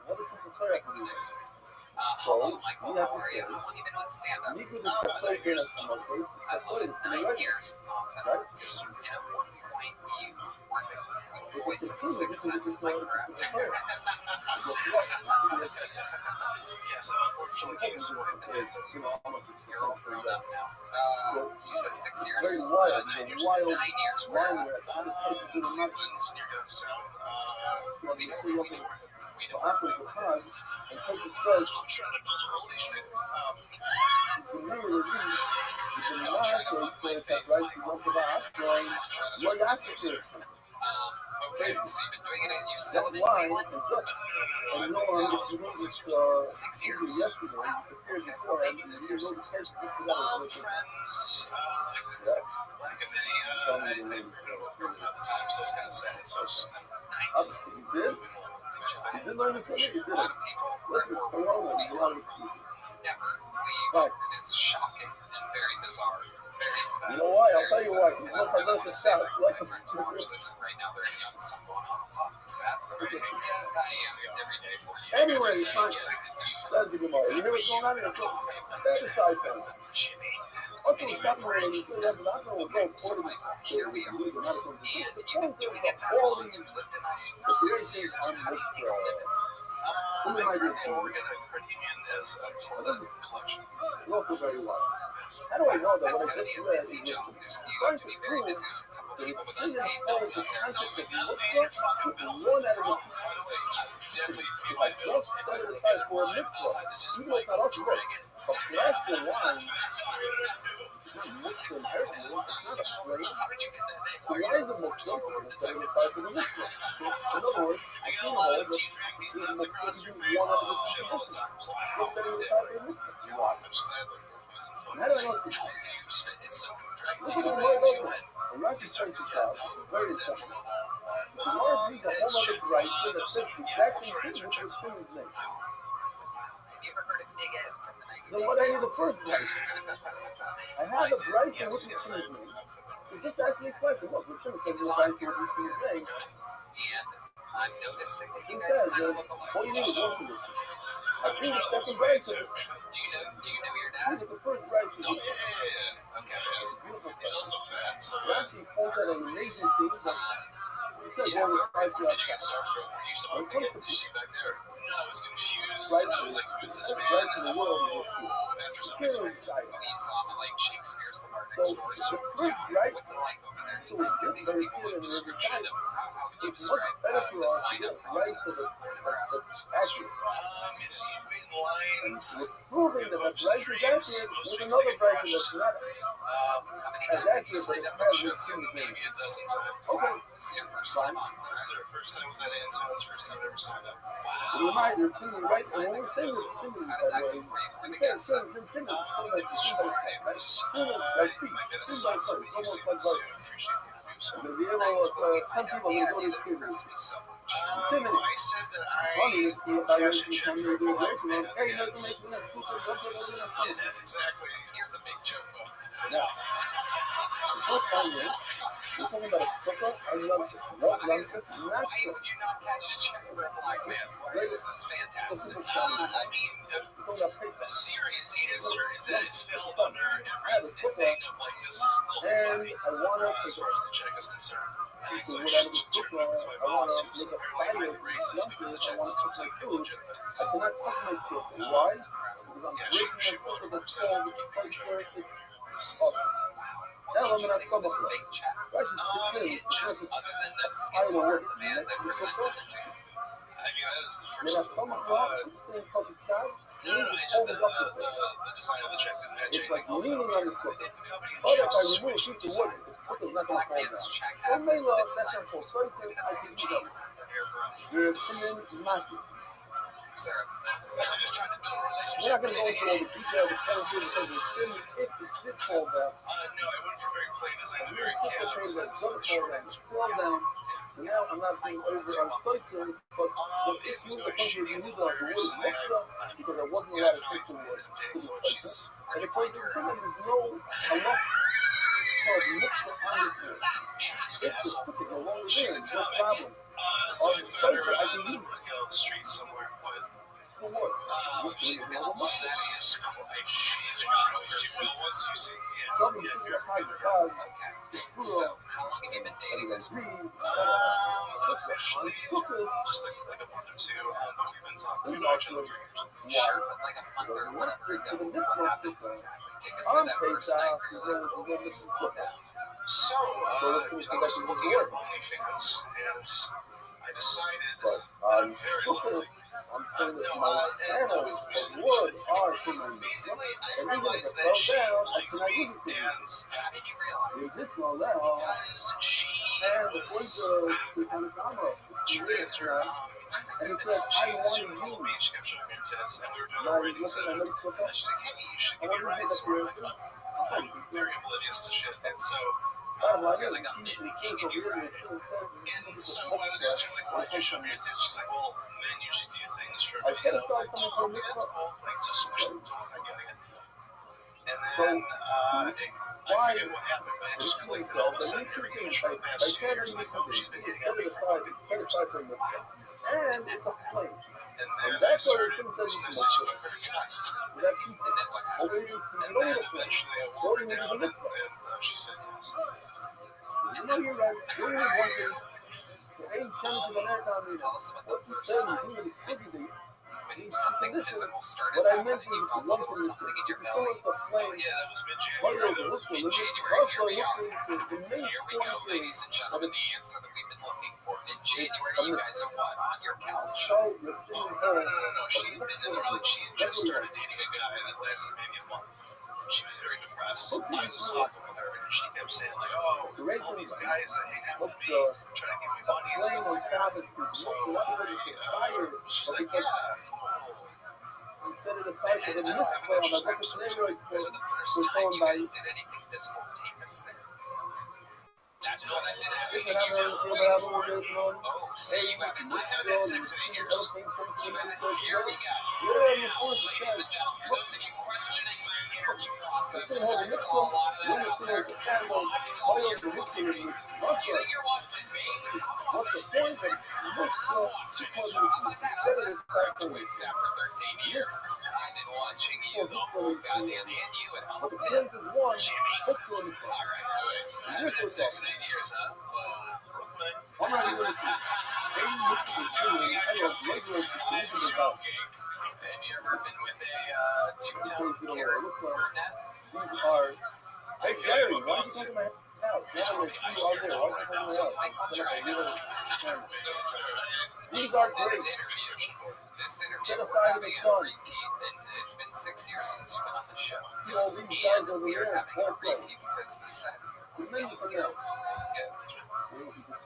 What is the story for the next one? Hello, Michael. How are you? How long have you been on stand-up? About 9 years. I love it. 9 years. Yes, sir. And at one point, you were the little boy from The Sixth Sense, Minecraft. Yes, I'm unfortunately gay, so You're all grown up now. You said 6 years? 9 years. 9 years. Where? Cleveland's near Youngstown. We know. So after the cause, because it says, I'm trying to build a roll these things. Don't try to fuck my face, Michael. Okay, so you've been doing it and you still been Cleveland? And no, it was 6 years. 6 years. Yesterday, Wow. okay. Well, maybe you're here 6 years. Friends, like a mini, I worked at the time, so it's kind of sad. So it's just kind of Nice. You did? You did learn to sing it? You did A lot of people never leave, and it's shocking and very bizarre. Very sad. You know why? I'll tell you why. I really want to say that my friends who watch this right now, they're young, so I'm going, oh, fuck, sad for me. Yeah, I am every day for you. Anyway, You guys are saying, yes, it's you. Sad to be more. You hear what's going on here? So, that's a side thing. Jimmy. Also, it's not really, you say, yeah, but I know Okay, so Michael, here we are. And you've been doing it that long. You've lived in Austin for 6 years. How do you make a living? Who am I doing? I work at a credit union as a collection. You also very well. How do I know that That's when I gotta just be a read busy job. You have to be very busy. There's a couple people with unpaid bills out there. So Not paying your fucking bills. What's the problem? By the way, I definitely pay my bills. Set it aside for a mitzvah. This is You know, it's not us, right? A glass of wine, not mixed in everything, it's not a plate. How did you get that name? So why is it more simple than setting aside for the mitzvah? So, in other words, I get a lot of G-Drag these nuts across your face shit all the time. So you're setting aside for the mitzvah. Why? I'm just glad that we're focusing And how do I know it's How do you spit it so drag Look to at the you word and over. A Rocky strength is out. Very simple. The It's Lord needs a whole other right that those fits exactly with his thing's name. Have you ever heard of Big Ed from the 90s? Then what I need the first Bryce? I have a Bryce and what's his thing's name. So just ask me a question. Look, we're trying to say He was we're on Bryce and here what's his earlier, name. and I'm noticing that you He guys says kind of that look alike. all you need is one solution. I think the second Bryce is Do you know your I dad? think the first Bryce is Oh, yeah. Okay. it's a beautiful He's place. also fat, so Rashi points out an amazing thing. He says, Yeah, well, Bryce did you get starstruck when you saw him again? Did you see back there? No, I was confused. I was like, who is this man? Bryce in the world is After somebody very started. exciting. Well, you saw him at like Shakespeare's The Market So Store. the first Bryce What's it like over there? So How we do get these very people good look in description? every How would you It's much describe better for the us to sign-up get Bryce process? that's accurate. You wait in line. We're proving that Bryce is accurate with another Bryce that's not How many as times have you accurate, but signed it up for the has show? no Maybe name. a dozen times. Okay. This is your first time on. This is their first time was at Antoine's first time I ever signed up. A reminder, Jimmy Wright, and when we're saying this Jimmy, How by did the that way, go for you? Who were the we say guests? Jimmy, like the Sure, Jimmy, it right? was, Like speech, my minute Jimmy sucks, like but so you much seem like to like. appreciate the interview, so. To be able Nice. When we to find some out people the will go interview to that school. impressed me so much. I said that Funny, I cashed a check for a black man, hey, you yes. make me a super Yeah, that's exactly. Here's a big joke. Yeah. What's funny? You're talking about a stripper? I love it. What loves it? Why would you not catch a check for a black man? Why? This is fantastic. I mean, the serious answer is that it fell under everything of like, this is a little And funny I want to as far as the check is concerned. And so what she I was turned over to my I boss, want who's to make a apparently highly racist because the check was completely illegitimate. I cannot touch my shit. Why? Because I'm Yeah, she breaking wrote myself a with the percent phone, of it's the awesome. Now I'm not Think it was summer a fake check. Right, just It just, Other than the I skin will color work of the man that presented it to you. I mean, that is the when first I summer one. club, it's the same culture child. No, it's just the design of the check didn't match It's like anything else. leaning on the The slipper. company But if I just remove a switched piece of wood, designs. the slipper's not going to Black fall man's down. check So had may love, the that's design not for was person, I can use cheap. that. Airbrush. You're Simeon Maki. Is there a I'm just trying to build a We're relationship. not going to go into all the details of penalty because it's Simeon if it did fall down. No, I went for very plain design, but very It's chaotic. okay So that that's it the short answer. fall down. So now I'm not being over uncertain, but the It was issue going becomes shitty with until the wood very is recently. extra because there wasn't a Yeah, lot of finally fixing wood dating to the someone. place. She's And according to Simeon, there's no enough of mixture on this wood. If the stick is no longer she's there, a no comic. problem. So I found her I on can the, use the street somewhere, but for what? she's got a lot. Jesus Christ, she will once you see. Yeah, Something yeah, should you're be high right. because Okay. So, how long have you been dating this woman? Officially, just like a month or two, but we've been talking. We've known each other for years. Sure, but like a month or whatever ago. What happened exactly? Take us through that first night where you're like, whoa, slow down. So, I was looking at OnlyFans, and I decided that I'm very lonely. I'm saying this No, to my and animals, the woods are too many. basically, I And even if realized it that fell she down, I likes cannot me, give it to you. and how did you realize? You just know that. Because she And the was police took on the camera. traced her, And he said, she I was wanted told you. me, she kept showing me her tits, and we were doing Now a he's radio looking session, at me, slip and up. she's like, hey, you should I give me want a to ride pick up somewhere. your I'm very oblivious to shit, and so I'm like, I got he busy came kicking you over right. here And so I was asking her, like, why'd you show me your tits? She's like, well, men usually do things for me. I said And I was like, something oh, for okay, me. that's cool. Like, just I'm not getting it. And So, then I forget what happened, but it just clicked, and all of a sudden, everything was for the past 2 years. Like, oh, she's been hitting on me for fucking years. And it's a flame. And then I started messaging with her constantly. That people, And then what happened? And then eventually I wore her down, and she said yes. you know you're right. You only one thing. There ain't chance of an air down there. Tell us about the What you first said time is really city. when something physical started What I happening, meant you was felt a little something in your so belly. is the Oh flame. yeah, that was What mid-January. is That the was Rothschild? mid-January. Here we are. The main Here we go, point ladies and gentlemen. The answer that we've been looking for. Mid-January, you guys are what? On your couch? So, Oh, no. She had been in the relationship. She had just started dating a guy that lasted maybe a month. She was very depressed. I was talking with her, and she kept saying, like, oh, all these guys that hang out with me try to give me money and stuff like that. So she's like, yeah, cool. set it aside for the And I don't next have play an on my extra bucket steroids. So the first time you guys did anything physical, take us there. That's what I've been asking you. Oh, say you haven't. I haven't had sex in 8 years. You haven't. Here we go. Now, ladies and gentlemen, for those of you questioning my interview process, which I saw a lot of that out there, I saw your booking faces. You think you're watching me? I'm watching you. I'm watching you. How about that? How's that for a twist after 13 years? I've been watching you the whole goddamn, and you at home, Tim. Jimmy. All right, good. I haven't had sex in 8 years, huh? Brooklyn. I'm not even looking. Have you ever been with a two-tone carrot brunette? These are. Hey, Gary, why are you talking about house? These are great. This interview will be on repeat, and it's been 6 years since you've been on the show. And we are having a repeat because the set will go.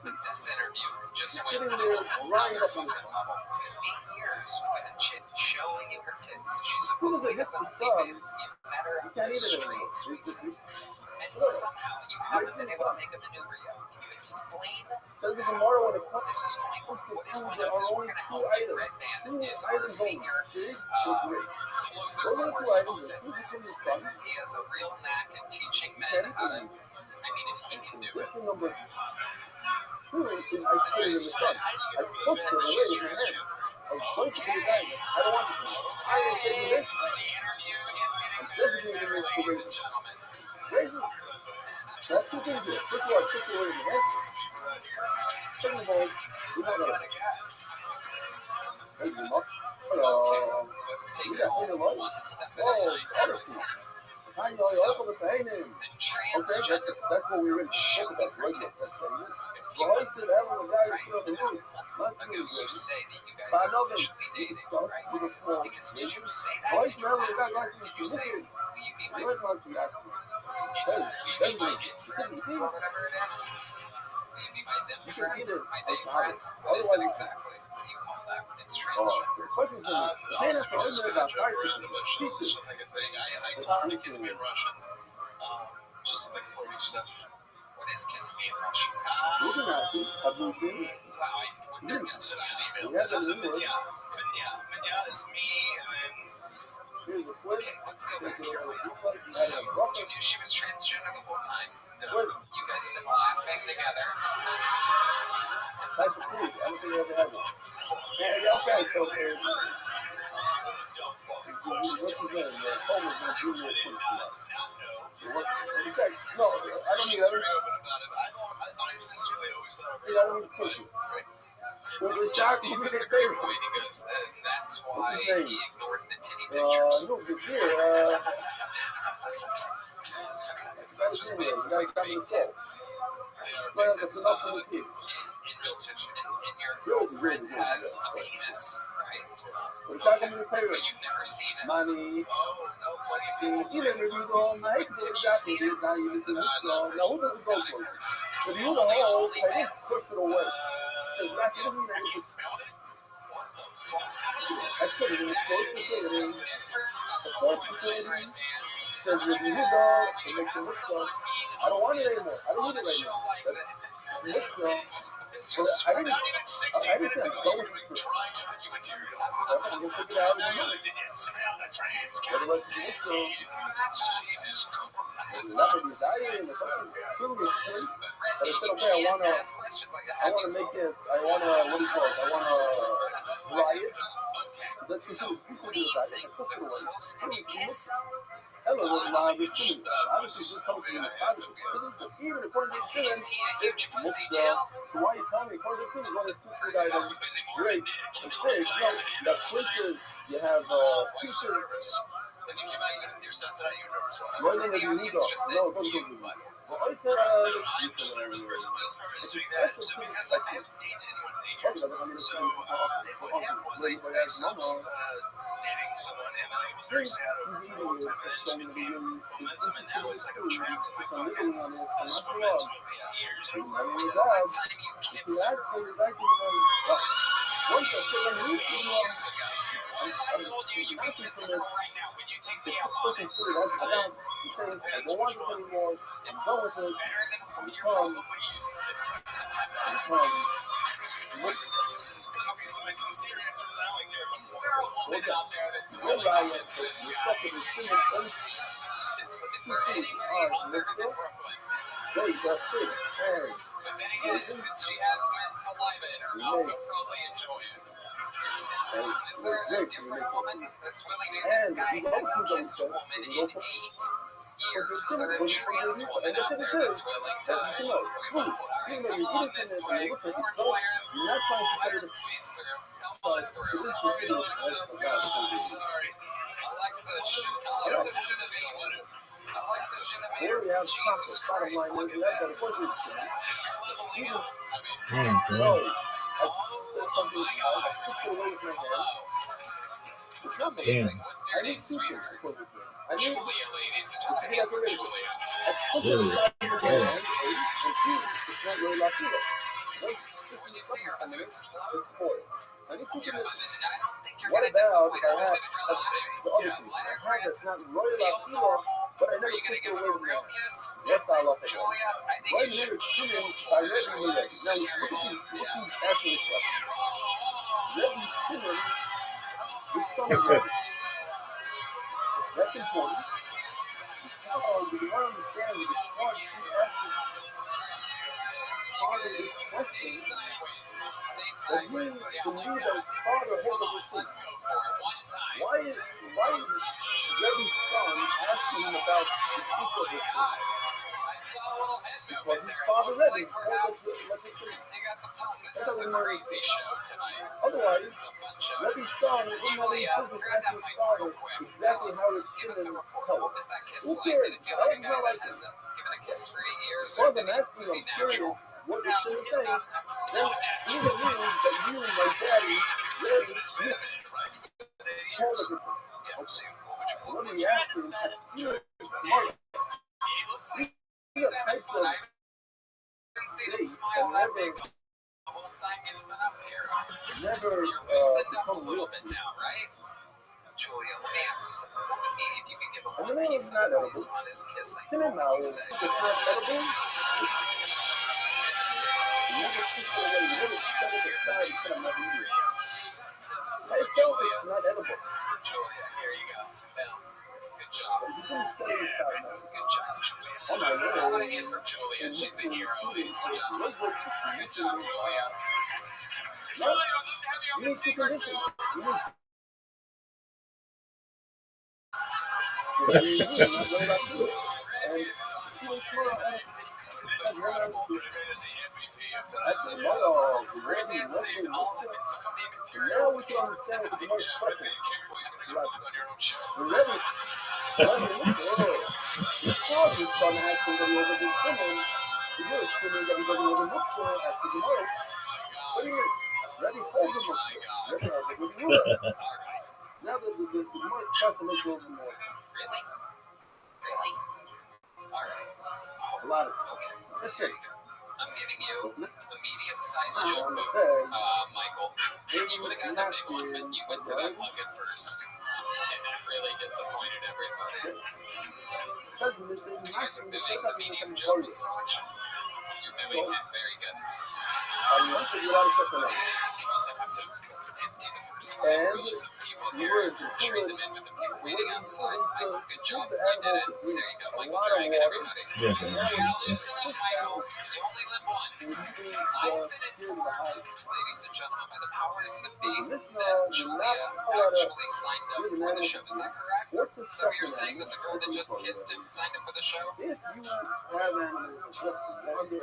But this interview just went to another fucking level. Because 8 years with a chick showing you her tits, she supposedly has a OnlyFans. You met her on the streets recently, and somehow you haven't been able to make a maneuver yet. Can you explain Says the tomorrow when it comes this is going on? What is going on? Because we're going to help you. Red Band is our senior closer correspondent. He has a real knack at teaching men how to. I mean, if he can do it. number 2 is I stayed in the sun. I spoke to the lady in the head. I was going to the guy. I don't want to do it. I didn't say this. The interview is getting better and better, ladies and gentlemen. That's two things here. First of all, I took away the head. Second of all, we don't know. Hey, Mark. Hello. Let's take it all one step at a time. Hi, y'all. The Transgender that's what we really show talk about, right? tits. If you I want said having a guy right? show the news, not Ago, true. you say that you guys But I are know that officially we dating, discussed right? with a small. Because did you say that? Why Did is you having a guy ask her? like Did you say, will you be my You're not to ask me. will you be my it friend or whatever it is? Will you be my them friend? My they friend? What is it exactly? What do you call that when it's transgender? Questions for me. Also, we're just gonna joke around about something like a thing. I talk to kiss me in Russian. Just like flirty stuff. What is kiss me in Russian? Wow, I wonder if that's an email. Something Minya. Minya is me, and then okay, let's go back here. So you knew she was transgender the whole time. You guys have been laughing together. Type of food. I don't think I ever had one. Yeah, okay, so there's. What's his name? Homer's going to do your no, I don't need very open about it. I've sincerely always thought of her as a great. That's a great point. He goes, and that's why he ignored the titty pictures. That's just basically fake tits. They are fake tits. In your girlfriend has a penis, right? Which I can repay But you've never seen it. money. Oh, no, plenty of people have Even seen if it. you go on my head, Have you seen it? now you listen to this song. Now who does it go Not in for? person. If you the Only on whole, I didn't OnlyFans. push it away. Says, Mac, you don't Have need you to smelled it? What the fuck? I put it in a sports facility. A sports facility says if you dog, it makes it look strong. I don't want it anymore. I don't need it right now. That's look strong. But I didn't. Not even 60 minutes ago, you were doing dry turkey material. I'm gonna pick it out in a minute. Did you smell the trans But the rest of it looks Jesus Christ. not a desire in the fucking truly place. But I said, okay, I wanna make it. I wanna what do you call it? I wanna dry it. Let's do it. What do you think? The closer you kiss? Hello, live with Chili. Obviously, this comes from the private Chili, but even according to Is Chili, he a huge pussy so too? why are you telling me? According to Chili, there's only two food items. Great. And fish. No, the princes, you have pieces. When you came out, you got your son tonight, you were nervous. Right in the audience just said no, you, but but well, I said, I'm just a nervous person, but as far as doing that, so because I haven't dated anyone in 8 years, so what happened was I stopped dating someone, and then I was very sad over it for a long time, and then it just became momentum, and now it's like I'm trapped in my fucking this momentum of 8 years, and it's like, when was the last time you kissed her? once I said, Years ago. I told you you can kiss her right now when you take me out on it. I don't want this anymore. I'm done with it. Better than what you're probably used to. this is obviously my sincere answer is I only care about Is there a woman out there that's willing to kiss this guy? Is there anybody other than Brooklyn? But then again, since she has men's saliva in her mouth, you'll probably enjoy it. Is there a different woman that's willing to? This guy hasn't kissed a woman in 8 years. Is there a trans woman out there that's willing to? Alright, come along this way. Horn players, let her squeeze through. Come on through. sorry, Alexa. Sorry. Alexa should have been. Alexa should have been. Jesus Christ, look at this. You're leveling up. I mean, oh my God. Hello. Amazing. What's your name, sweetheart? Julia, ladies and gentlemen, for Julia. When you see her about to explode. Yeah, listen, I don't think you're gonna disappoint her. Is it relative? Let her grip. Feel normal. Are you gonna give him a real kiss? Julia, I think you should. Just relax. Just hear your phone. That's important. Oh, you want to understand the part is Stay sideways. Stay that he sideways. Yeah, like believes that. that his father Come held up on, his let's feet. go for it. One time. Why is Rabbi's son asking him about the secret of his feet? I saw a little head Because movement his there. It father looks Rabbi like told perhaps us let his feet. they got some tongue. This is a crazy show tonight. Otherwise, This is a fun show. Rabbi's son wouldn't have Julia, any business grab that asking his mic father real quick. Tell exactly us, how his give us a children report. tell What us. was that kiss Who like? cares? Did it feel like a guy I that don't know, hasn't given a kiss for 8 years? More Or than did he, asking, is he I'm curious natural? what the shit is saying. Then even means that you and my daddy, Rabbi, told us what are you asking? Tomorrow. He looks like he's having fun. I haven't seen him smile that big the whole time he's been up here. Never You're loosened up a become little real. bit now, right? Julia, let me ask you something. If you could give him I one know piece it's of not advice edible. on his kissing, Come what in would now. you say? It's not edible. You never took it away. You never set it aside and said I'm not eating it. This is I for told Julia. it's not edible. This is for Julia. Here you go. Boom. Good job. You didn't set it aside now. Good job, Julia. Oh my How about a word. hand for Julia? She's a hero, ladies and gentlemen. Let's work this thing. Good job, Julia. No, Julia, I'd love to have you on you the need two secret conditions. show. You need That's a lot of Romancing all of his funny Now material. we can understand what the most question. Careful, you're gonna get bumped on your own show. Rabbi, this cause is son has somebody over this woman. You're assuming that he doesn't even look for her after tomorrow. What do you mean? Rabbi told him, Rabbi, I think what you were. Alright. Now the noise pressure makes it a little more. Really? Really? Alright. A lot of stuff. Okay. That's There it. you go. I'm giving you a medium-sized joke book. Michael, you would have gotten a big one, but you went for that Lugget first. And that really disappointed everybody. You guys are moving the medium joke book selection. You're moving it. Very good. I'm not a lot of stuff in it. I have to empty the first 5 rows of people here and trade them in with the people waiting outside. Michael, good job. You did it. There you go, Michael. Dragging everybody. Yeah. Now listen up, Michael. You only live once. I've been informed, ladies and gentlemen, by the powers that be, that Julia actually signed up for the show. Is that correct? So you're saying that the girl that just kissed him signed up for the show? If you have animals, just wonder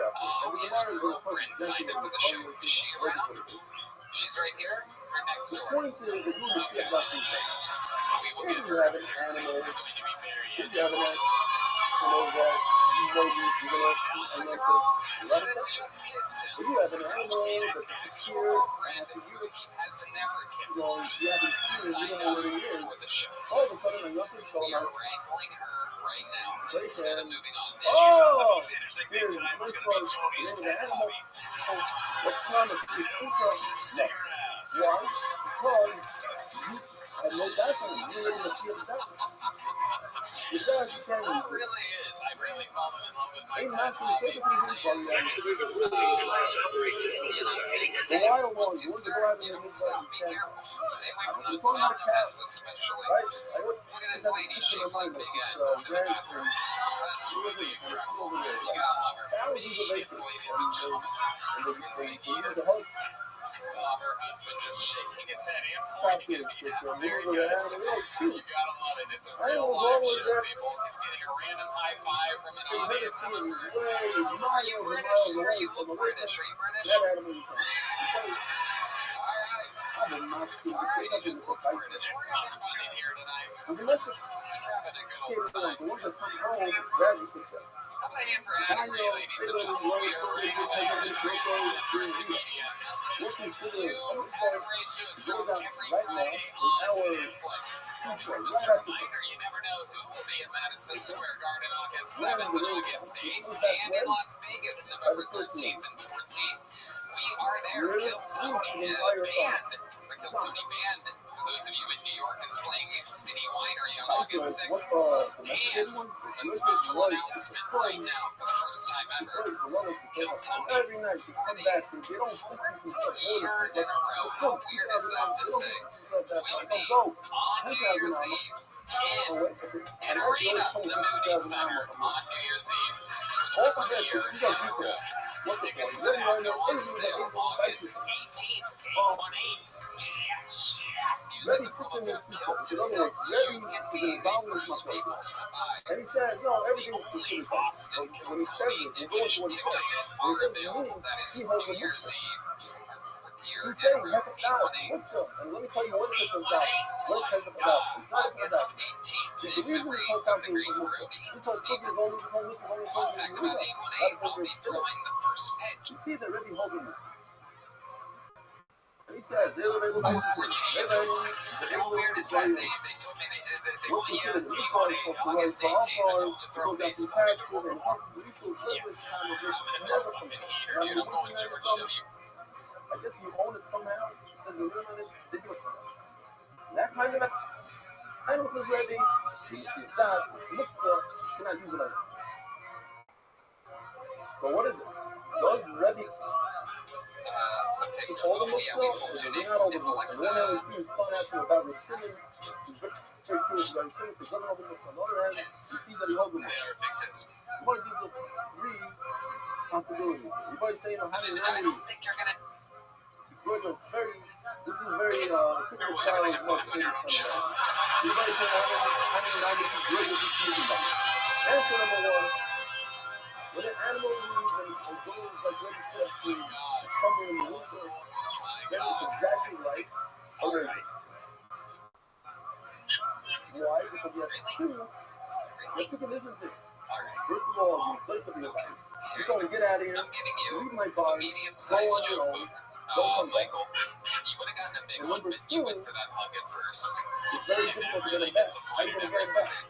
His girlfriend signed up for the show. Is she around? She's right here or next the door? point is that you will see about these things. We will If get you her. have an animal, This is going to be very if you have an animal, that you're gonna and then let it that just kissed if him. you have an animal that's Actual secure, girlfriend who he has never kissed. you haven't seen it, you Signed don't know up what it is. for the show. All of a sudden, nothing's We going are on. wrangling her right now instead of moving on. Oh! Interesting thing Here's tonight was this going to be one. Tony's Here's the pet animal. hobby. Let's promise you, Stick around. why? Because you have no bathroom. You live in the field of bathroom. It does, you can't It really is. I've really fallen in love with my Ain't pet nothing hobby. typically good for you. The wild ones, Once you once you go start, out you in the don't stop. Be midnight, careful. Stay away from those Talking about fountain cats, pets, especially. right? Look at this lady shaped like Big Ed in the bathroom. That's really incredible. You gotta love her. Beautiful, ladies and gentlemen. This lady here. Her husband just shaking his head and pointing at me now. Very good. You gotta love it. It's a real live show, people. He's getting a random high five from an audience member. Are you British, sir? You look British. Are you British? Alright, he just looks British. We're having fun in here tonight. We're having a good old time. How about a hand for Adam Ray, ladies and gentlemen? We are wrangling the transgender media. You, Adam Ray, just drop every Friday on Netflix. Just a reminder, you never know who will be in Madison Square Garden August 7th and August 8th, and in Las Vegas November 13th and 14th. We are there. Kill Tony Band. The Kill Tony Band, for those of you in New York, is playing City Winery on August 6th. And a special announcement right now for the first time ever. Kill Tony, for the 4th year in a row. How weird is that to say? Will be on New Year's Eve in an arena, the Moody Center, on New Year's Eve. For the 4th year in a row. Tickets for that go on sale August 18th, 818. Using the promo code KILL26, you can be the first people to buy. And he said, no, The everything is only considered Boston Kill Tony English tickets are available. That is for New Year's Eve. Our 4th year He's in a saying, row, that's a God. 818. And let me tell you what it's about. What it's about. August 18th, in memory of the great Rudy Stevens. Fun fact about 818, I'll be throwing the first pitch. You see, they're really holding it. He says, How weird is that? They told me they want you at 818, August 18th. To throw baseball. Yes, I'm gonna throw a fucking heater, dude. I'm going George W. I guess you own it somehow. Says the name on it, they do it for us. That kind of animals is ready. You see that, it's looked up, cannot use it on it. So what is it? Does Rabbi Okay, hold them yeah, we pulled two names. It's Alexa. one hand we see his son asking about retrieving. He's very curious about retrieving, so he doesn't hold them up. On the other hand, you see that he holds them up. They are fictitious. What gives us 3 possibilities? Everybody's saying, how many I don't think you're gonna. this is very quicker style of more things coming out. Everybody's saying, how many 96 good is he choosing by? Answer number 1. When an animal leaves and goes, like Reggie said, to somewhere in the winter, then it's exactly like a raven. Why? Because you have two conditions here. First of all, you play for the event. You're going to get out of here, I'm giving you leave my a body, medium-sized go on your joke own, book. don't come back. Michael, you would have gotten a big one, but you went for that hug at first. It's very And difficult that to get really it back. How disappointed you gonna get it back? everybody.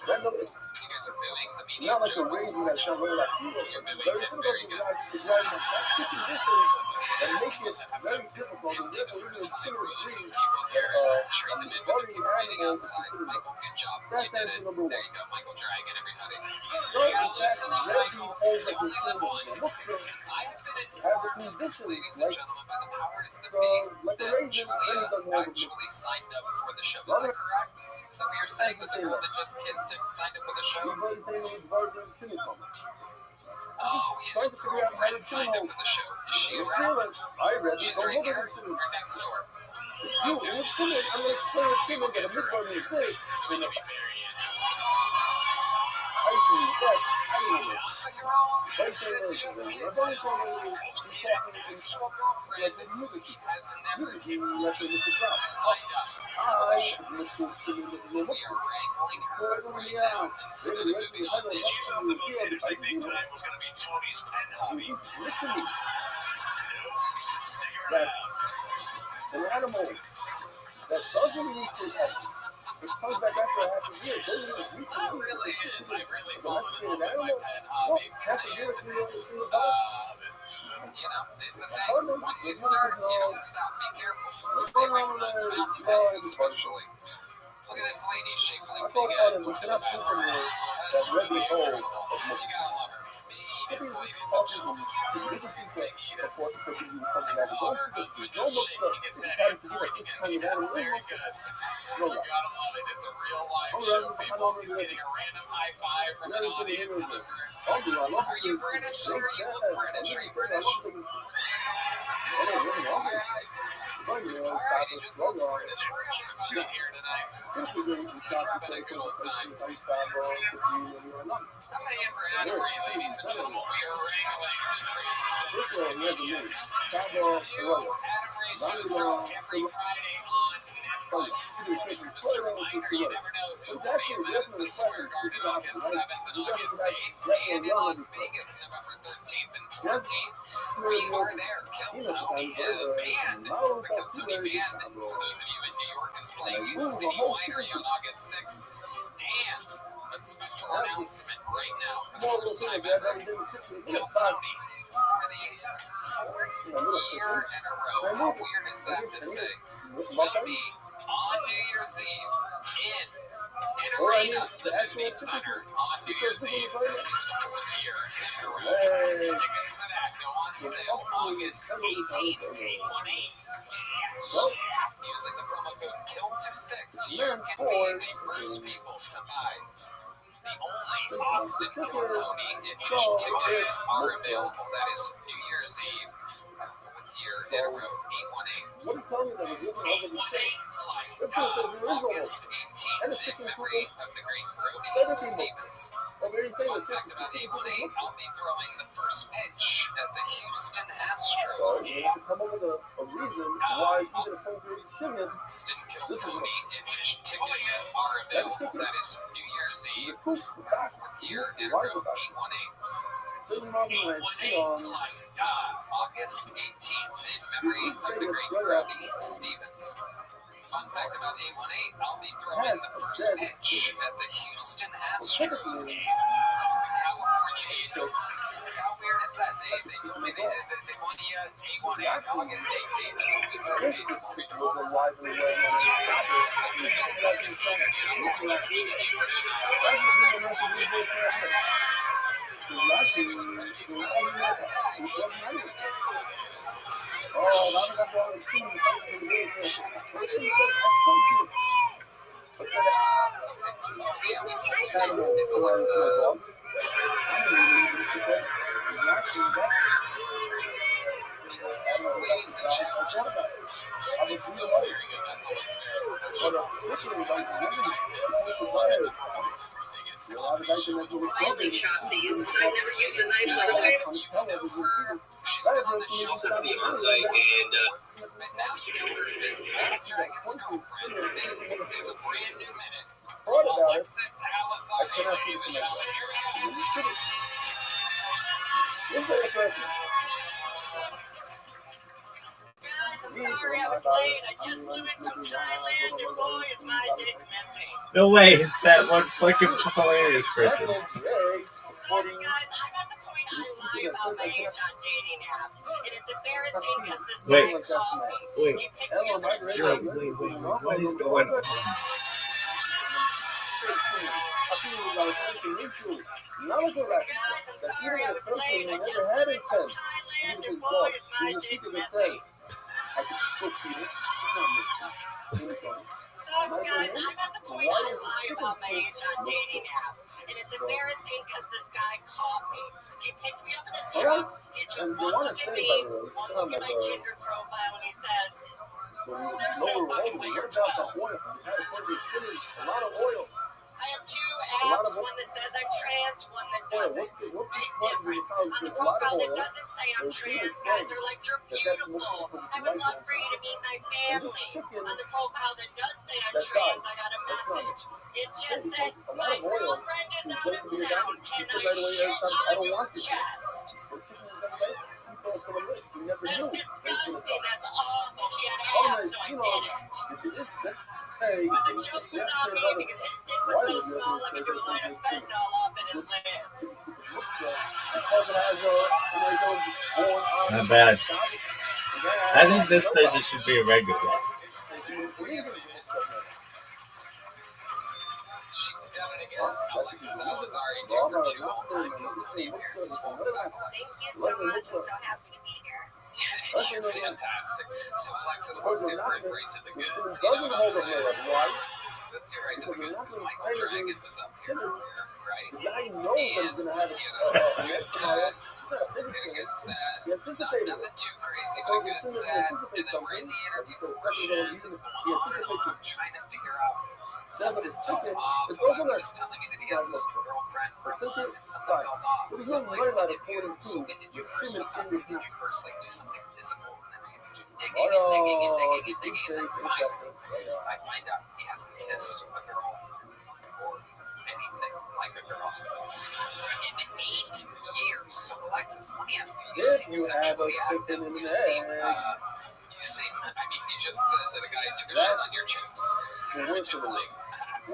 That look is You guys are booing the medium not like a Joe raising Rothschild that show. shot really like you. It's You're very moving him difficult very to good. drive the positions that make it very difficult You and do the therefore first even 5 rows of three people here. Trade them in with very a group fighting animals outside. Michael, good job. You that's did answer it. number There one. you go, Michael dragging everybody. So You gotta in fact, loosen up, Rabbi Michael. holds You up only his live fingers. once. Look for I have been have the informed, conditions ladies and like gentlemen, by the powers that like be, a that raisin. Raisin Julia doesn't hold up. actually signed up for the show. Is that correct? So we are saying that the girl that just kissed him signed up for the show? Everybody's saying it was virgin chili from. Oh, his girlfriend signed up for the show. Is she around? I read She's it. right Don't here look at or next door? you. It's chili. I'm gonna explain it to you that a big virgin is this. It's going to be very interesting. I see. But I don't know. The girl But say that this. just I'm kissed going him. to He's actual girlfriend who he has never kissed. Signed up for the show. We are wrangling her right now instead of moving on. Did you know the most interesting thing tonight was going to be Tony's pen hobby? Literally, Stick around. an animal that doesn't need to have it comes back after half a year. That really is. I really fallen in love with my Animal, pet well, hobby. half a year, 3 years, You know, it's a thing. Once you start, you don't stop. Be careful. Stay away from those fountain pens, especially. Look at this lady shaped I like thought Big about Ed. it, we What's cannot the see best from word? that Rabbi hole. You gotta love her. Big Edith, ladies and gentlemen. It's Big Edith. Don't look Shaking his head and pointing at me now. Very good. You gotta love it. It's a real live show, people. He's getting a random high five from an audience member. Are you British, sir? You look British. Are you British? Alright, he just looks British. We're having fun in here tonight. Having a good old time. How about a hand for Adam Ray, ladies and gentlemen? We are wrangling the transgender. New Adam Ray shows every Friday on Netflix. Just a reminder, you never know who will be in Madison Square Garden August 7th and August 8th, and in Las Vegas November 13th and 14th. We are there. Kill Tony, the band, the Kill Tony band, for those of you in New York, is playing City Winery on August 6th. And a special announcement right now for the first time ever. Kill Tony for the 4th year in a row. How weird is that to say? Will be on New Year's Eve in Arena, the Moody Center, on New Year's Eve. 4th year in a row. Tickets for that go on sale August 18th, 818. Using the promo code KILL26, you can be the first people to buy. The only Austin Kill Tony ish tickets are available. That is New Year's Eve, 4th year in a row, 818. 818 August 18th, in memory of the great Brody Stevens. Fun fact about 818, I'll be throwing the first pitch at the Houston Astros game. come up with a reason why it's even appropriate to shoot him. Austin Kill Tony ish tickets are available. That is New Year's Eve, 4th year in a row, 818. 818 August 18th, in memory of the great Brody Stevens. Fun fact about 818, I'll be throwing the first pitch at the Houston Astros game. This is the California Angels. How weird is that? They told me they won the 818 August 18th. That's what you baseball. It's Alexa. Ladies and gentlemen, it's so very good. That's always Finely chopped these. I've never used a knife like that. She's been on the show Also the on-site and but now you know her as Black Dragon's girlfriend. This is a brand new minute. Alexis Alizari, ladies and gentlemen, here we go. This is sorry I was late. I just flew in from Thailand, and boy, is my dick missing. No way, it's that one fucking hilarious person. So, guys, I'm at the point I lie about my age on dating apps, and it's embarrassing because this guy called me. Wait. He picked me up in his truck. Wait, what is going on? Guys, I'm sorry I was late. I just flew in from Thailand, and boy, is my dick missing. So, guys, I'm at the point I lie about my age on dating apps, and it's embarrassing because this guy called me. He picked me up in his truck, he took one look at me, one look at my Tinder profile, and he says, "There's no fucking way you're 12. I have two apps, one that says I'm trans, one that doesn't. Big difference. On the profile that doesn't say I'm trans, guys are like, you're beautiful. I would love for you to meet my family. On the profile that does say I'm trans, I got a message. It just said, my girlfriend is out of town. Can I shit on your chest? That's disgusting. That's awful. He had abs, so I did it. But the joke was on me because his dick was so small I could do a line of fentanyl off it and live. Not bad. I think this person should be a regular. She's done it again. Alexis Alazari, 2 for 2 all-time Kill Tony appearances. Welcome back, Thank you so much. I'm so happy to be here. You're fantastic. So, Alexis, let's get right to the goods. You know what I'm saying? Let's get right to the goods because Michael Dragon was up here earlier, right? And he had a good set. Nothing too crazy, but a good set. And then we're in the interview portion. It's going on and on, trying to figure out something felt off. He was telling me that he has this new girlfriend for a month, and something felt off. So I'm like, when did you first hook up? When did you first like do something physical? And then I keep digging and digging and digging and digging, and then finally I find out he hasn't kissed a girl or anything like a girl in 8 years. So Alexis, let me ask you, you seem sexually active. You seem, I mean, you just said that a guy took a shit on your chest. Which is like, I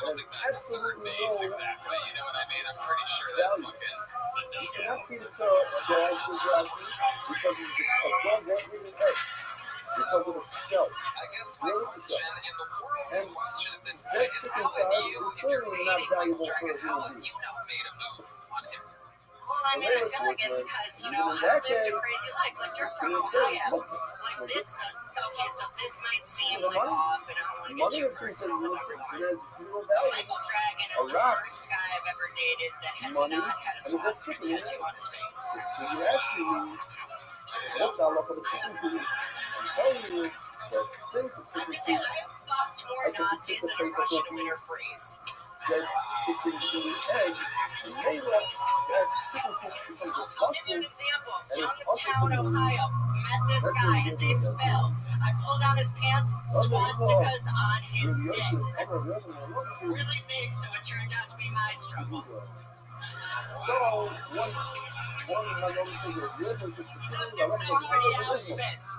don't think that's third base exactly. You know what I mean? I'm pretty sure that's fucking the So, I guess my question and the world's question at this point is, how have you, if you're dating Michael Dragon, how have you not made a move on him? Well, I mean, I feel like it's because, you know, I've lived a crazy life. Like, you're from Ohio. Like, this, okay, so this might seem like off, and I don't want to get too personal with everyone. Michael Dragon is the first guy I've ever dated that has not had a swastika tattoo on his face. I'm just saying, I have fucked more Nazis than a Russian winter freeze. I'll give you an example. Youngstown, Ohio. Met this guy. His name's Phil. I pulled down his pants, swastikas on his dick. Really big, so it turned out to be my struggle. Some dicks are already Auschwitz.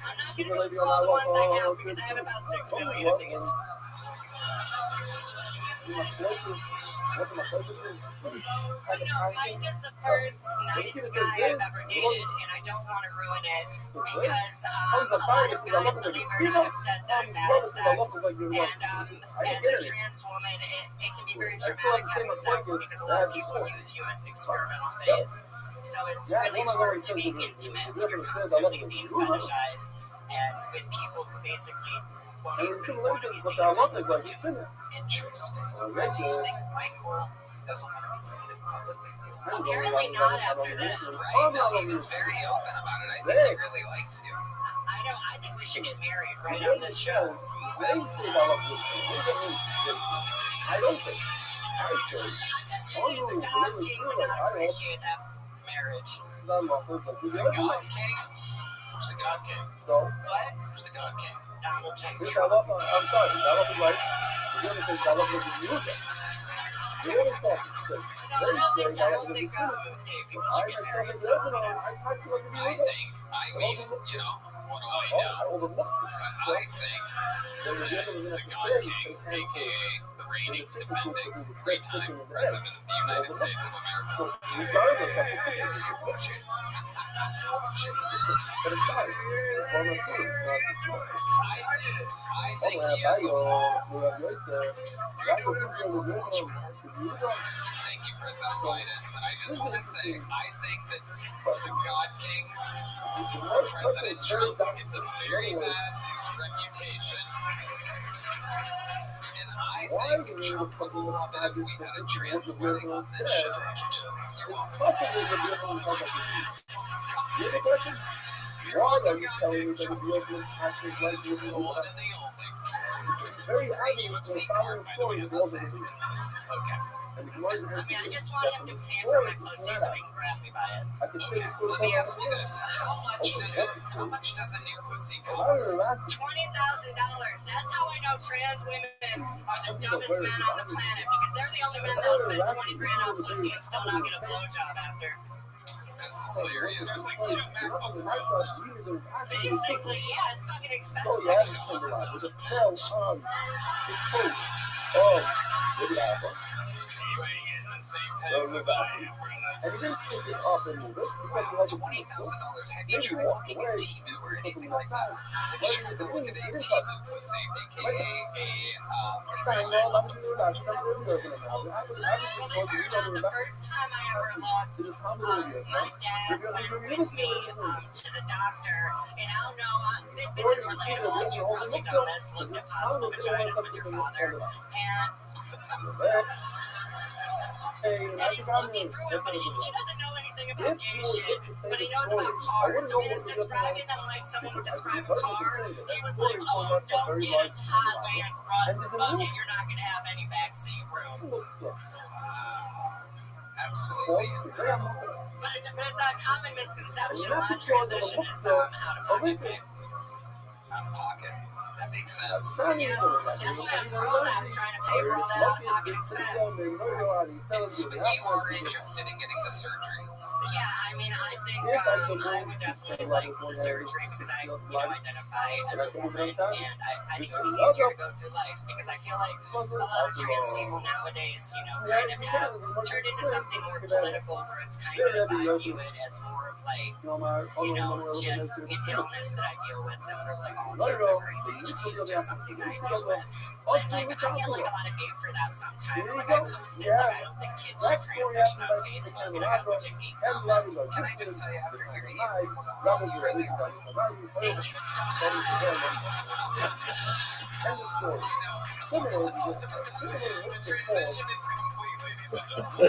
I'm not going to go through all the ones I have because I have about 6 million of these. But no, Mike is the first nice guy I've ever dated, and I don't want to ruin it because a lot of guys, believe it or not, have said that I'm bad at sex. And as a trans woman, it can be very traumatic having sex because a lot of people use you as an experimental phase. So it's really hard to be intimate when you're constantly being fetishized and with people who basically won't even want to be seen in public with you. Interesting. Why do you think Michael doesn't want to be seen in public with you? Apparently not after this. Right? No, he was very open about it. I think he really likes you. I know. I think we should get married right on this show. I don't think. I definitely the God King would not appreciate that marriage. The God King? Who's the God King? So? What? Who's the God King? Donald J. I'm Trump. sorry, that was like, the other thing, that was the music. The other stuff. I don't think gay people should get married. So, you know, I mean, you know, what do I know? But I think that the God King, aka the reigning, defending, three-time president of the United States of America. I think he has a Thank you, President Biden. And I just want to say, I think that the God King, President Trump, gets a very bad reputation. And I think Trump would love it if we had a trans wedding on this show. You're welcome. You're welcome, God King Trump. The one and the only. Great UFC card, by the way, I must say. Okay. I mean, I just want him to pay for my pussy so he can grab me by it. Okay, let me ask you this. How much does a new pussy cost? $20,000. That's how I know trans women are the dumbest men on the planet, because they're the only men that'll spend $20,000 on pussy and still not get a blowjob after. That's hilarious. There's like 2 MacBook Pros. Basically, yeah, it's fucking expensive. Oh, yeah, $100,000 a pound. You ain't getting the same pens as I am, brother. $20,000. Have you tried looking at Temu or anything like that? Have you tried to look at a Temu pussy, aka a Well, the first time I ever looked, my dad went with me to the doctor, and I don't know, this is relatable, you've probably done this, looked at possible vaginas with your father, and he's looking through it, but he doesn't know anything about gay shit, but he knows about cars. So he was describing them like someone would describe a car. He was like, oh, don't get a Thailand crust bucket. You're not going to have any backseat room. Absolutely incredible. But it's a common misconception. A lot of transition is out of pocket pay. Out of pocket. That makes sense. Yeah, that's why I'm prolapse trying to pay for all that out-of-pocket expense. But you are interested in getting the surgery? Yeah, I mean, I think I would definitely like the surgery because I, identify as a woman, and I think it would be easier to go through life because I feel like a lot of trans people nowadays, kind of have turned into something more political where it's kind of, I view it as more of like, just an illness that I deal with, so for like autism or ADHD, it's just something that I deal with. But like, I get like a lot of hate for that sometimes. Like I posted, like I don't think kids should transition on Facebook, and I got a bunch of hate comments. Can I just tell you, after hearing you, you really are. Thank you so much. The transition is complete, ladies and gentlemen.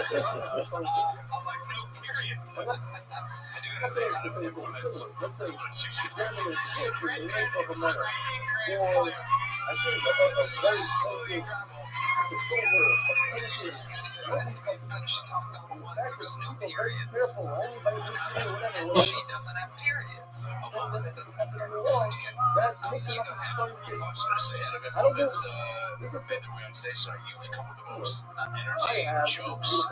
I'm like, no periods. I do gotta say, out of people, that's what you should do. Great man is striking grand slams. Absolutely incredible. She talked all at once. There was no periods. She doesn't have periods. A woman that doesn't have periods. You go ahead. I was going to say, out of everyone that's been the way on stage tonight, you've come with the most energy, jokes,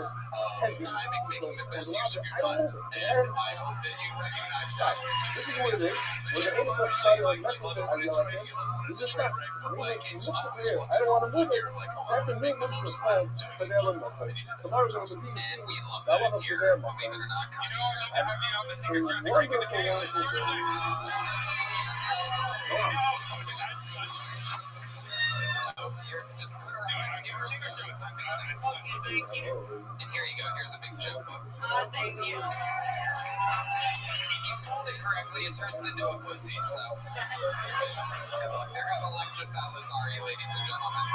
timing, making the best use of your time. And I hope that you recognize that. This is what it is. The show, I say, like, you love it when it's regular, when it's a track record. Like, it's always fun. I don't want to move here. Like, I want to make the most out of doing it. And we love that here, believe it or not. I'd love to have you on the Secret Through the Creek in the Cave this Thursday. Just put her on. Thank you. And here you go. Here's a big joke book. Thank you. If you fold it correctly, it turns into a pussy. So, good luck. There goes Alexis Alazari, ladies and gentlemen.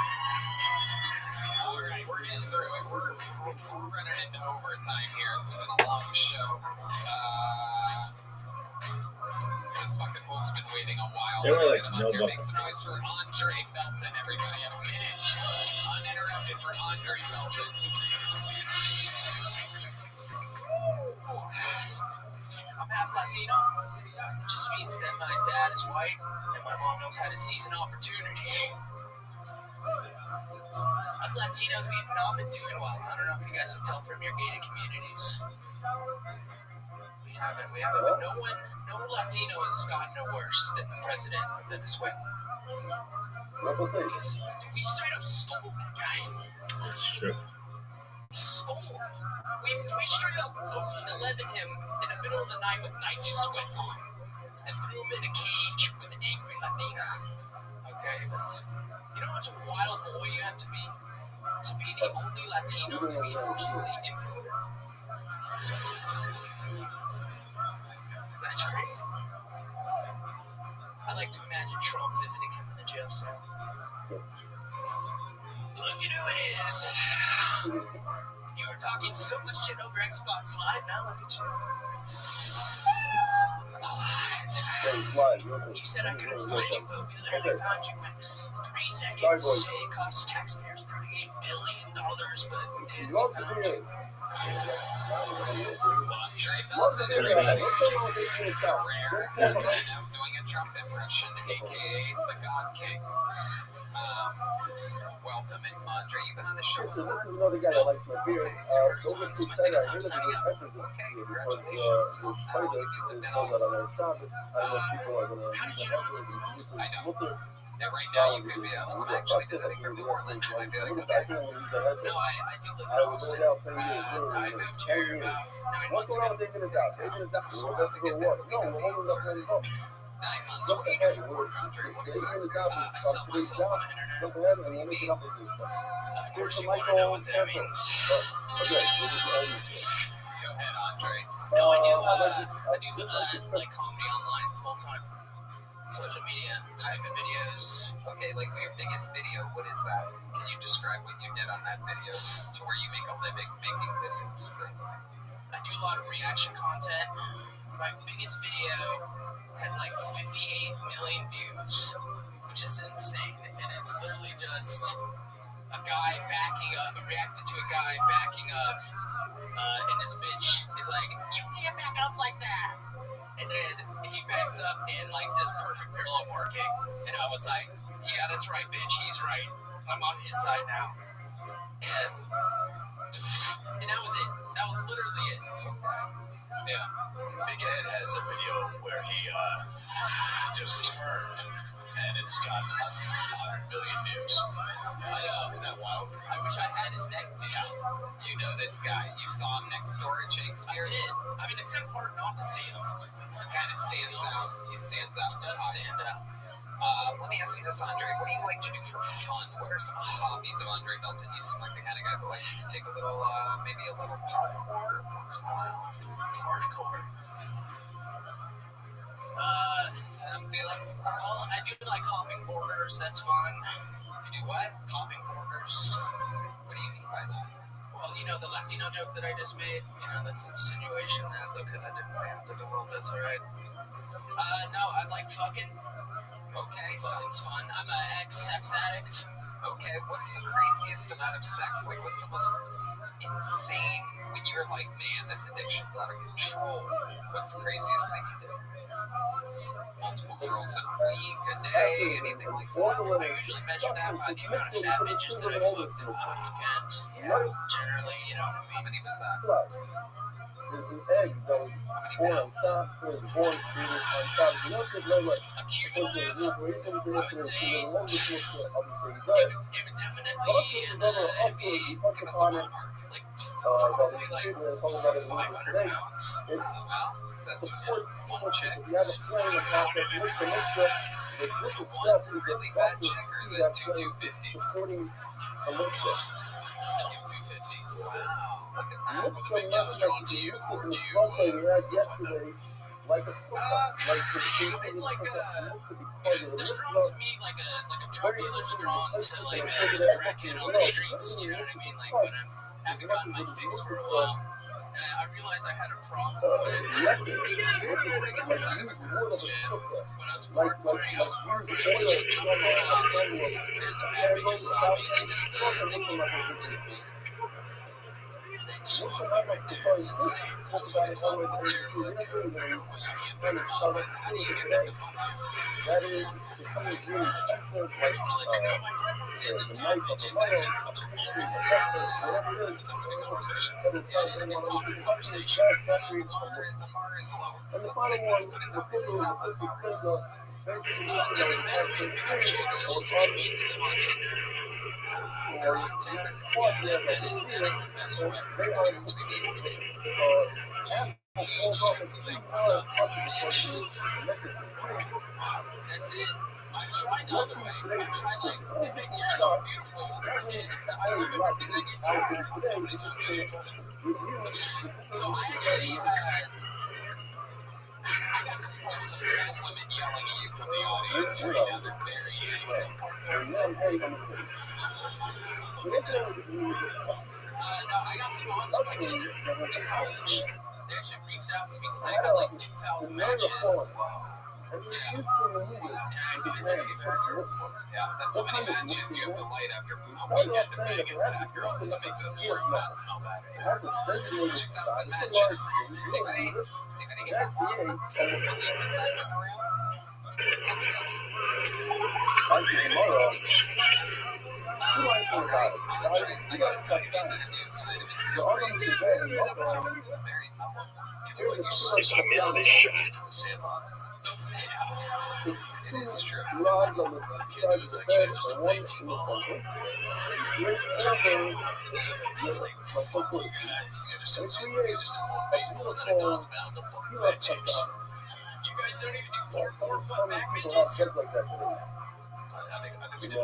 All right, we're getting through it. We're running into overtime here. It's been a long show. This bucket full's been waiting a while. There were Let's like get him no up here. Make buckets. some noise for Andre Belton, everybody. A minute uninterrupted for Andre Belton. I'm half Latino. It just means that my dad is white and my mom knows how to seize an opportunity. Us Latinos, we've not been doing well. I don't know if you guys can tell from your gated communities. We haven't. But no Latino has gotten no worse than the president of Venezuela. We straight up stole that guy. That's true. We stole him. We straight up Ocean 11 him in the middle of the night with Nike sweats on and threw him in a cage with an angry Latina. Okay, that's, you know how much of a wild boy you have to be the only Latino to be forcefully imported. That's crazy. I like to imagine Trump visiting him in the jail cell. Look at who it is. You were talking so much shit over Xbox Live, now look at you. You said I couldn't find you, but we literally found you in 3 seconds. It costs taxpayers $38 billion, but we found you. Doing a Trump impression, aka the God King. Welcome, and Andre, you've been on the show. So this is another guy that likes my beer. It's my second time signing up. Okay, congratulations. How long have you lived in Austin? How did you know? I know. And right now you could be, I'm actually visiting from New Orleans. You might be like, okay. No, I do live in Austin. I moved here about 9 months ago. 9 months. What do you do for work, Andre? What exactly? I sell myself on the internet. What do you mean? Of course you want to know what that means. Go ahead, Andre. No, I do like comedy online full time. Social media, stupid videos. Okay, like your biggest video, what is that? Can you describe what you did on that video to where you make a living making videos for? I do a lot of reaction content. My biggest video has like 58 million views, which is insane. And it's literally just a guy backing up, reacted to a guy backing up, and this bitch is like, "You can't back up like that." And then he backs up in like just perfect parallel parking. And I was like, "Yeah, that's right, bitch. He's right. I'm on his side now." And that was it. That was literally it. Yeah. Big Ed has a video where he just turned, and it's got 100 billion views. I know. Is that wild? I wish I had his neck. Yeah. You know this guy. You saw him next door at Shakespeare. I did. I mean, it's kind of hard not to see him. Kind of stands out. He stands out. Does stand out. Let me ask you this, Andre. What do you like to do for fun? What are some hobbies of Andre Belton? You seem like the kind of guy that likes to take a little, maybe a little parkour once in a while. Hardcore. I'm feeling some Well, I do like hopping borders. That's fun. You do what? Hopping borders. What do you mean by that? Well, you know the Latino joke that I just made? You know, that's insinuation that, okay, that didn't land in the world, that's alright. No, I like fucking. Okay, Fucking's fun. I'm an ex-sex addict. Okay, what's the craziest amount of sex? Like, what's the most insane when you're like, man, this addiction's out of control? What's the craziest thing you did? Multiple girls a week, a day, anything like that? I usually measure that by the amount of fat bitches that I fucked in the weekend. Yeah, generally, you know what I mean? How many was that? There's an egg that was born on top, so it's born on top. You know, it's like A cumulative, I would say, it would definitely, also, give us a ballpark. Like, probably like 500 pounds. Wow, so that's one chick. One really fat chick, or is it two 250s? Two 250s. Wow, look at that. Which big gal is drawn to you, or do you like a slip it's like they're drawn to me like a drug dealer's drawn to like a crackhead on the streets. You know what I mean? Like when I haven't gotten my fix for a while, I realized I had a problem with when I was parkouring. I was just jumping around, and the fat bitches saw me. They just they came over to me. They just fucked me right there. It's insane. That's why all the way to 32. You're not really going to start up how do you get today. them to function? That is, if something's really expensive, like the knife of the metal, whatever it is, but it's something you want to do conversation. That creates a look. And the final one, the fiddle is a perfect signal. Basically, you know, you have to or what you have a so they are falls off at 3 hours That's it. I tried the other way. I tried like, you're so beautiful. I don't even like it. So I actually, I got some fat women yelling at you from the audience right now. They're very angry. No, I got sponsored by Tinder in college. They actually reached out to me because I had like 2,000 matches. Yeah, that's how many matches you have to light after a weekend of banging fat girls to make the format smell bad. 2,000 matches. Anybody get that one? Can you decide to around? Alright, Andre, I gotta tell you, these interviews tonight have been so crazy. Somehow it was a very mellow. You look like you're missing a shot. Yeah, it is true. Okay, dude, like, you just play T-ball. Fuck you guys. You're just baseballs and a dog's mouth. I'm fucking fat chicks. You guys don't even do parkour, fuck back bitches. I think we did.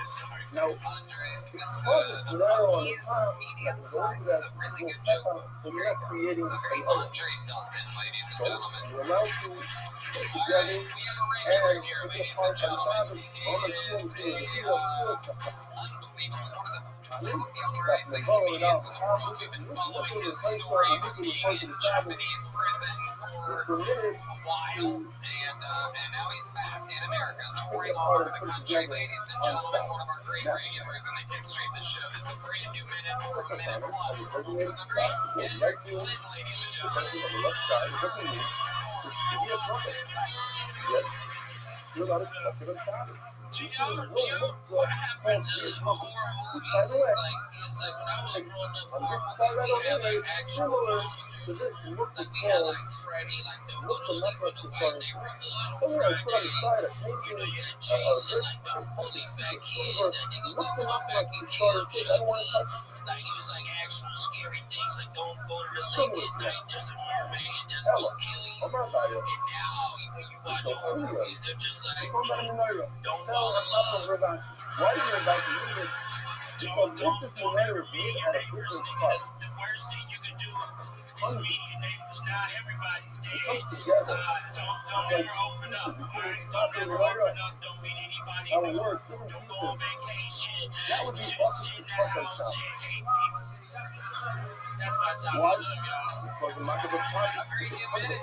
Sorry. Now, Andre, these medium sizes of really good joke. so you're not creating The very Andre Milton, ladies and gentlemen. you're allowed to get together We have a ringer and here, pick ladies apart and gentlemen. the He unbelievable is one of the top young rising comedians in the world. We've been following his story of being in Japanese prison for a while, and now he's back in America, touring all over the country, ladies and gentlemen. One of our great regulars in the history of the show. This is a brand new minute plus from the great Kendrick Flynn, ladies and gentlemen. You're allowed to talk about it. Gio, what happened to horror movies? Cause when I was growing up, horror movies, we had like actual monsters. Like we had like Freddy, like Don't Go to Sleep in the White Neighborhood on Friday. You know, you had Jason, like Don't Bully Fat Kids. That nigga gonna come back and kill Chucky. Like he was like actual scary things, like don't go to the lake at night. There's a mermaid that's gonna kill you. And now when you watch horror movies, they're just like, don't fall in love. Why do you invite me? Don't be your neighbors, nigga. The worst thing you can do is meet your neighbors. Now everybody's dead. Don't ever open up. Don't ever open up. Don't meet anybody new. Don't go on vacation. Just sit in the house and hate people. That's my top of love, y'all. Agreed, you admit it.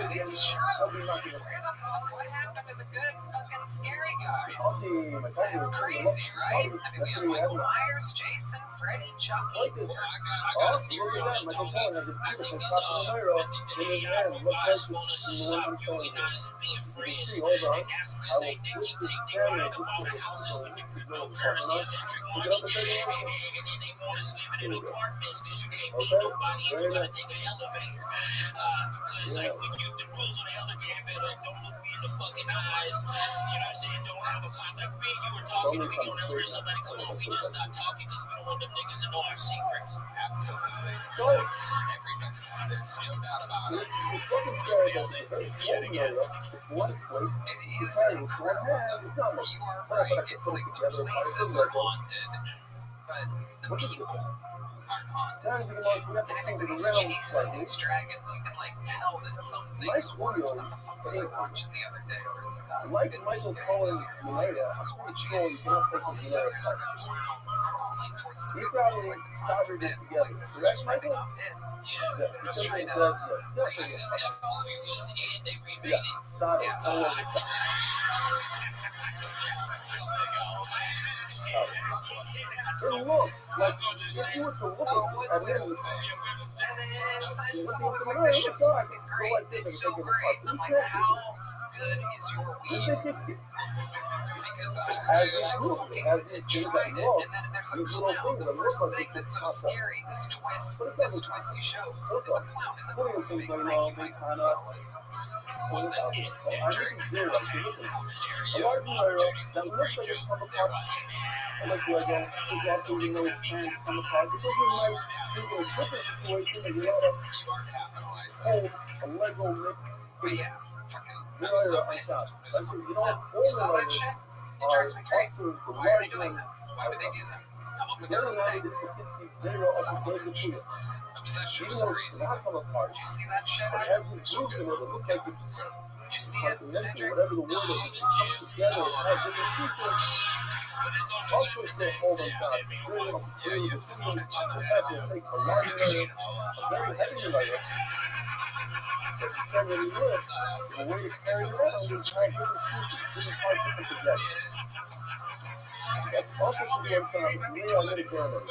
It is true. Where the fuck? What happened to the good fucking scary guys? That's crazy, right? I mean, we have Michael Myers, Jason, Freddy, Chucky. I got a theory on it, Tony. I think that any guys want us to stop you guys being friends, and that's because they keep taking out all the houses with the cryptocurrency, electric money, and then they want us living in apartments because you can't meet nobody if you gotta take an elevator. Because like when you the rules on the elevator, don't look me in the fucking eyes. You know what I'm saying? Don't have a clock like me. You were talking to me. You don't ever hear somebody come on. We just stop talking because we don't want them niggas to know our secrets. Absolutely. So there's no doubt about it. Yet again. It is incredible. You are right. It's like the places are haunted, but the people aren't haunted. And I think that he's chasing these dragons, you can like tell that something is working. What the fuck was I watching the other day where it's like, it's a bit scary. I was watching it, all of a sudden there's like a clown crawling towards the middle of like the front bit, like this is ripping off it. Yeah, just trying to that movie was it, they remade it. Yeah, something else. It looks like if you were to look Oh, it was at it, Widow's Way. And then someone was like, this show's fucking great. It's so great. And I'm like, how good is your weed? Because I fucking tried it, and then there's a clown. The first thing that's so scary, this twisty show, is a clown in the crawl space. Thank you, Michael Gonzalez. Was that it, Dendrick? How dare you? a large Lego that looks like it's come apart, like Lego, is absolutely no can come apart because you might think of a different situation and you gotta hold a Lego But yeah, fucking, mirror I'm so on pissed. top. It's Like, fucking you dumb. know, You saw all that the shit? It are drives me crazy. also the Why are they large doing one. that? Why would they do that? Come up with their Very own loud thing. is to keep zero up and break the two. Obsession Even was though crazy. it's not come apart, Did you see that shit? it has this groove in it that looks like it's Did you see it, continental, Dendrick? whatever the word is, it comes together, it has different pieces. Also, it's still hold on top. It's very little Yeah, you've seen to that shit. take a large layer, a very heavy layer, but you can't really live. The way to carry it around is to have different pieces, different parts to put together. That's also to the inside, it's really a little damage.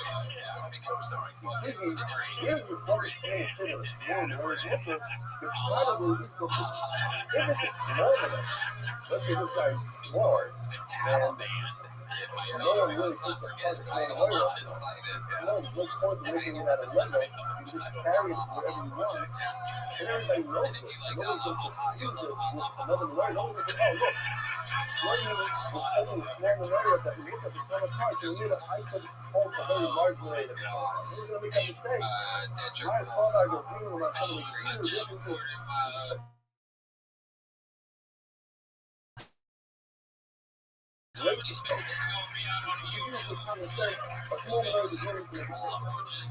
Here's your trouble staying sitting a small whereas liquor, you're probably equal to, if it's a small enough, let's say this guy is small, and no one really takes a part of small layer off. It's small, there's no point in making it out of Lego, you just carry it wherever you want, and everybody knows this. Nobody's going to confuse it with another layer. Nobody's going to say, oh look, Jordan was holding a small layer that we look at the front of parts, and we I could hold a very large layer. We're going to make that mistake. My father goes reading about some of the computers. Comedy Spectacles gonna be out on YouTube.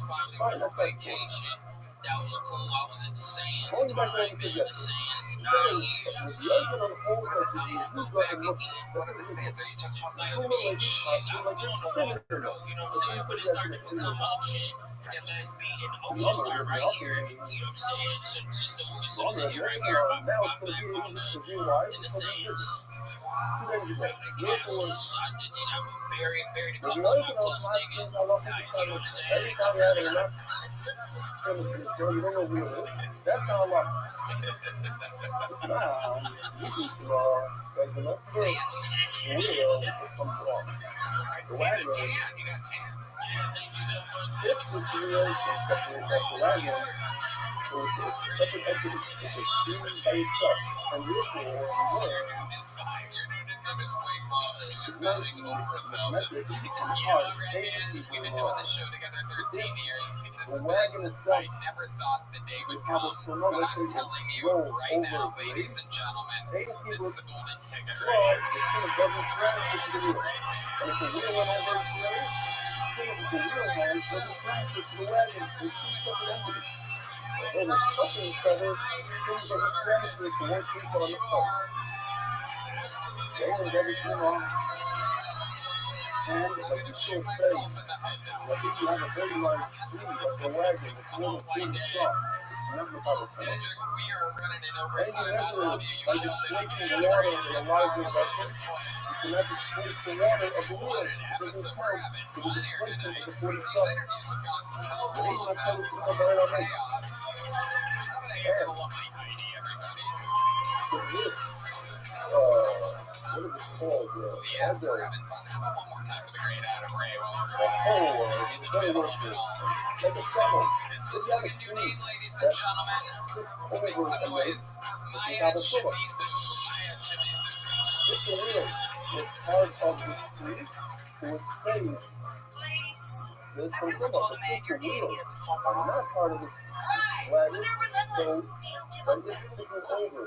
Finally on vacation. That was cool. I was in the sands. I've been in the sands 9 years. What is the sands? Go back again. What are the sands? Are you talking about Like the beach? I'm going to water though. You know what I'm saying? When it started to become ocean, that last beat in the ocean started right here. You know what I'm saying? So we can sit here right here. My back in the sands. Castles, I buried a couple of my close niggas. You know what I'm saying? That's not a lot. Now, you need to, regular first, wheel comes off. The wagon, if this wheel can separate off the wagon, so it's a separate entity, it's a stream by itself, and therefore, We've been doing this show together 13 years. the wagon itself, I never thought the day would is come, how but I'm telling you right now, ladies and gentlemen, this is a golden ticket well, right the thing doesn't transfer to the wheel. And if the wheel went over its blade, the wheel man doesn't transfer to the wagon. They're two separate entities. Although there's something each other, things doesn't transfer to one piece on the phone. They never seen on. And like you still say, like if you have a very large stream like a wagon, it's one of the soft. Remember how it's done. Dendrick, we are running in And overtime. you I love you. by displacing the water in a larger vessel, you cannot displace the water of the wheel. What an It doesn't episode. count We're having to the fun here displacement tonight. of the 40 These stuff. interviews have gone so They long even tell us about about it already. chaos. I'm gonna hear a lovely Heidi, everybody. So this, what is it called? Yeah, we're having fun. How about one more time for the great Adam Ray while we're A hole, in the very middle worth of it. it all? Like a shovel. This If looks you have like a a new stream name, ladies and that gentlemen. sits Make over some a lake, noise. Maya have a pillar. Shimizu. Maya Shimizu. If the wheel was part of the stream, it would save this from come up. But since the wheels are not part of this wagon, so when it's tipping over,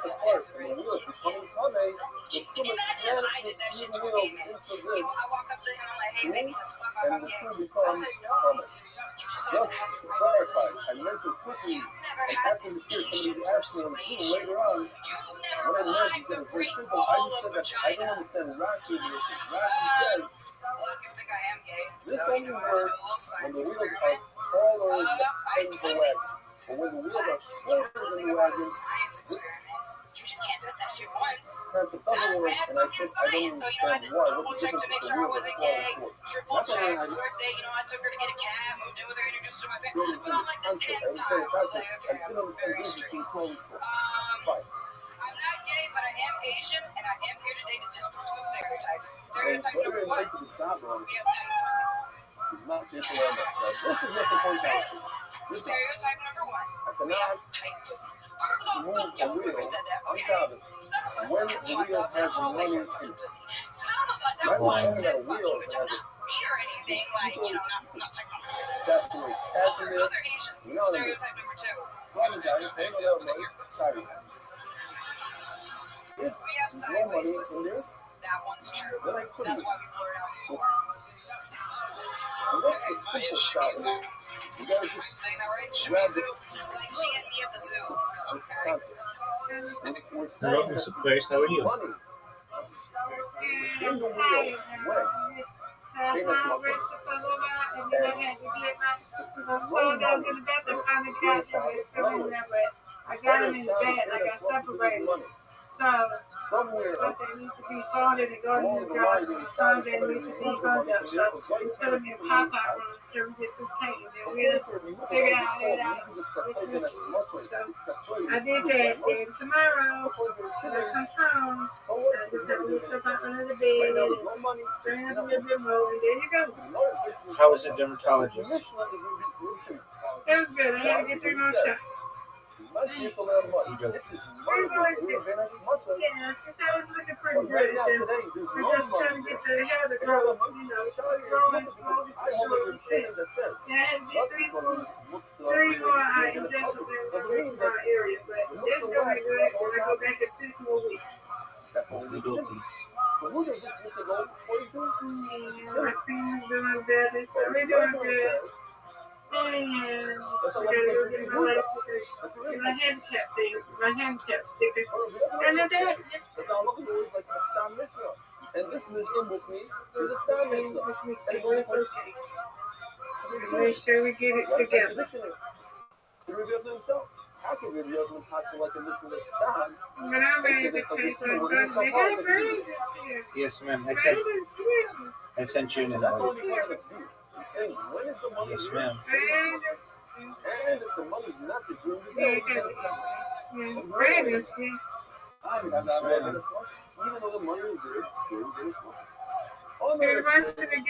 the parts and the wheels becoming come the stomach manages to skew the wheels into this groove, and the two becomes coming. Just to clarify, I mentioned quickly, and after the kid, somebody asked me on the team later on, what I meant, he said it's very simple. I just said that I don't understand Rashi versus Rashi says, this only works when the wheels are taller than the wagon. But when the wheels are shorter than the wagon, this can't test that shit once. That's a double work, and I said, I don't So, I had to understand why. double check to make sure I wasn't gay. Triple check, fourth day, I took her to get a cab, moved in with her, introduced her to my parents. But on like the 10th time, I was like, okay, I'm very straight. I'm not gay, but I am Asian, and I am here today to disprove some stereotypes. Stereotype number one, we have tight pussy. This is what's important. Stereotype number one, we have tight pussy. First of all, fuck y'all, whoever said that, okay? Some of us have hot dogs in the hallway for fucking pussy. Some of us have wives and fucking, which I'm not me or anything, like, I'm not talking about other Asians. Stereotype number two, we have sideways pussies. That one's true. That's why we blur it out before. Okay, Shimizu. Am I saying that right? Shimizu. Like she and me at the zoo. Okay. Hello, Mr. Place, how are you? I got him in the bed, I got separated. So, something needs to be folded and go to his job. Something needs to be folded up. So, we put him in pop-out room till we get through painting. And we'll figure it out. So, I did that. Then tomorrow, when I come home, I just have to get stuff out under the bed and bring up a little bit more, and there you go. How was the dermatologist? It was good. I had to get 3 more shots. Yeah, because I was looking pretty good. We're just trying to get the hair to grow, so it's growing slowly for sure. Yeah, I had to get 3 more injections in my area, but it's going to be good because I go back in 6 more weeks. My cream's doing better, so we're doing good. And I gotta go get my handicap thing, my handicap sticker. And that's it. And this Muslim with me is a star Muslim. It's okay. Make sure we get it together. He revealed himself. How can we reveal him possible like a Muslim that's star? But I'm ready to take some guns. They got birds here. Yes, ma'am. I sent you an That's all invite. we want to do. Saying, when is the money Yes, here? ma'am. And if the money's not the good, Brandon's here. Even though the money is there, You're watching the game?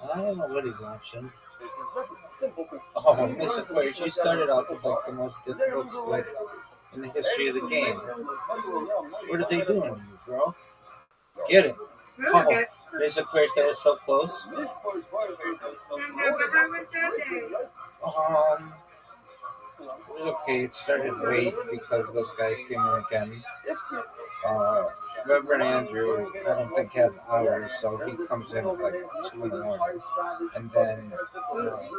I don't know what he's watching. It's not simple. Oh, Miss Aquarius, you started off with like the most difficult split in the history of the game. What are they doing to you, bro? Get it. Oh, Miss Aquarius, that was so close. It was okay. It started late because those guys came in again. Reverend Andrew, I don't think has hours, so he comes in like 2 in the morning. And then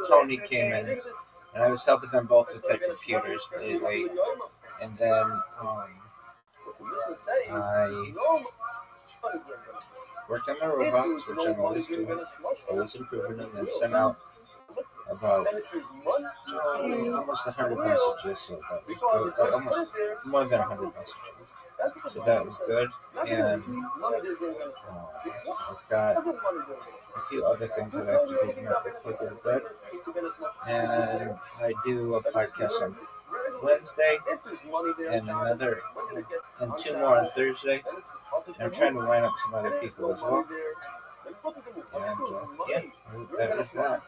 Tony came in, and I was helping them both with their computers really late. And then I worked on my robots, which I'm always doing, always improving them, and sent out about almost 100 messages, so that was good. Or almost more than 100 messages. So that was good. And I've got a few other things that I have to do before I go to bed. And I do a podcast on Wednesday and 2 more on Thursday. And I'm trying to line up some other people as well. And yeah, that was that.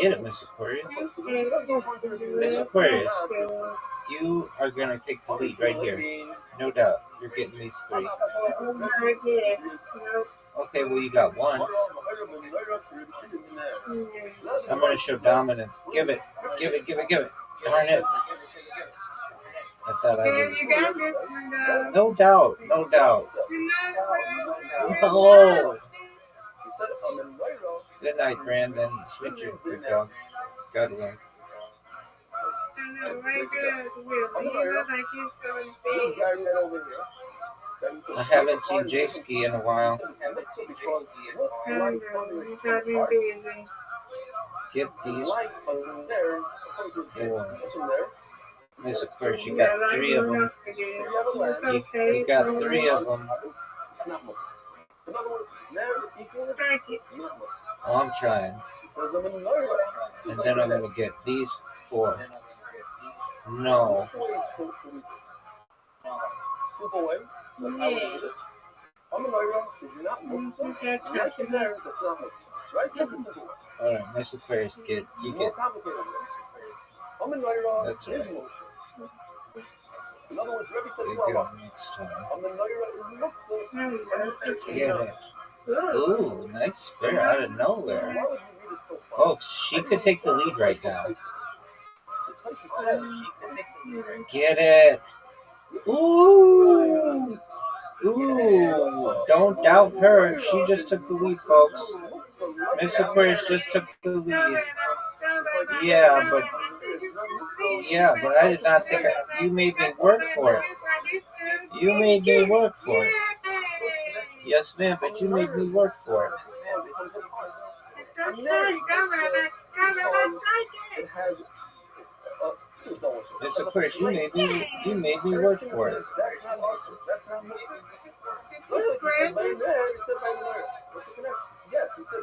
Get it, Miss Aquarius. Miss Aquarius, you are going to take the lead right here. No doubt. You're getting these 3. Okay, well, you got 1. I'm going to show dominance. Give it. Give it, give it, give it. Darn it. I thought I would. No doubt. No doubt. No. Good night, Brandon. Sweet dreams, big dog. God willing. I haven't seen J-Ski in a while. Get these 4. Miss Aquarius, you got 3 of them. You got 3 of them. Oh, I'm trying. And then I'm going to get these 4. No. Simple way. Like I would do it. I'm an Ira is not moving. Right there, it's not moving. Right? That's a simple way. All right, Miss Aquarius, you get. Complicated. I'm an Ira That's is right. moving. In other words, Rabbi said, You get them next time. I'm an Ira is moving. Get it. Ooh, nice spare out of nowhere. Folks, she could take the lead right now. Get it. Ooh. Ooh. Don't doubt her. She just took the lead, folks. Miss Aquarius just took the lead. Yeah, but I did not think you made me work for it. You made me work for it. Yes, ma'am, but you made me work for it. Miss Aquarius, you made me work for it. Yes, he said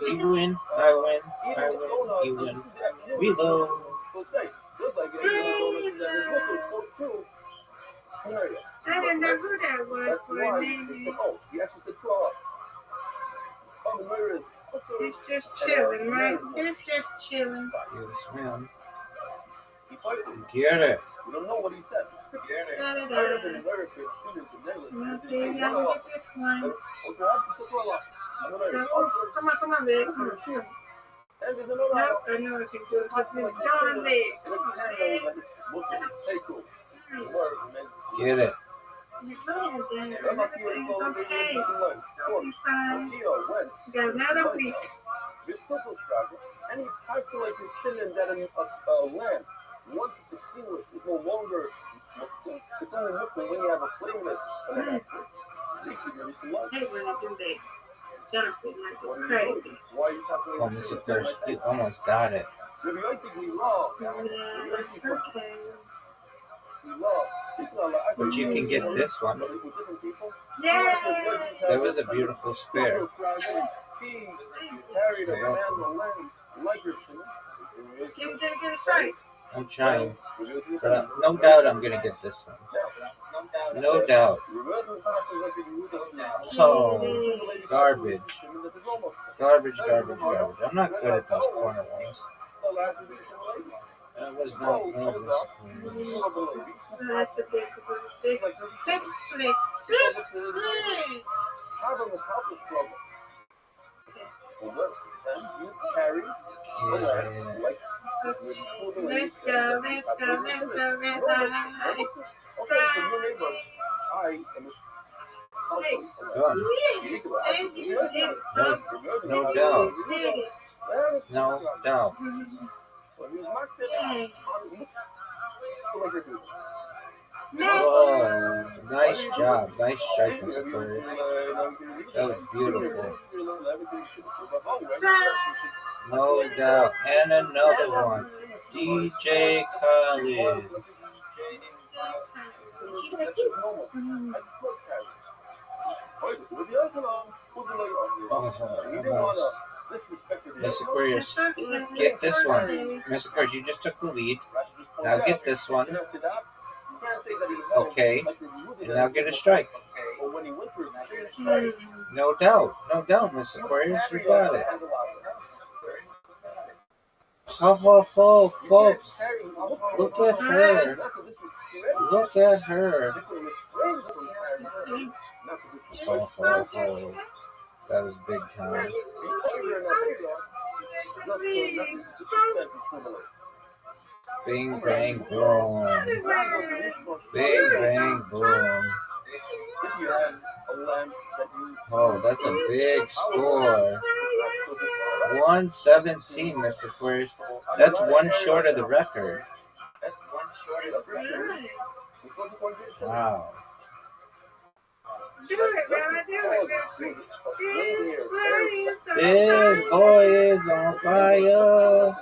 you win, I win, you win. Reload. So say, just like so true. Scenario. I didn't know who that was for a minute. He actually said 12. Oh, the mirror is. It's just chilling, right? It's just chilling. Yes, ma'am. Get it. You don't know what he said. Get it. Come on, babe. And there's No, another. I know I can do it. It's John leg. Get it. Everything's okay. You'll be fine. Got another week. And it has to like consider that a lamp, once it's extinguished, is no longer missing. It's only missing when you have a flameless. Hey, when I do that, jumping like crazy. Why are you talking Oh, Miss Aquarius, you almost got it. We basically love. It's okay. We love. But you can get this one. Yeah. That was a beautiful spare. You didn't get it right. I'm trying. But no doubt I'm going to get this one. No doubt. Oh, garbage. Garbage. I'm not good at those corner ones. That was not good, Miss Aquarius. That's a big split. Let's go. Okay, so your neighbor, I am No doubt. No doubt. Oh, nice job. Nice strike, Miss Aquarius. That was beautiful. No doubt. And another one. DJ Khaled. Miss Aquarius, get this one. Miss Aquarius, you just took the lead. Now get this one. Okay. And now get a strike. No doubt. No doubt, Miss Aquarius. You got it. Ho, ho, ho, folks. Look at her. Look at her. Ho, ho, ho. That was big time. Bing, bang, boom. Bing, bang, boom. Oh, that's a big score. 117, Miss Aquarius. That's one short of the record. Wow. This boy is on fire.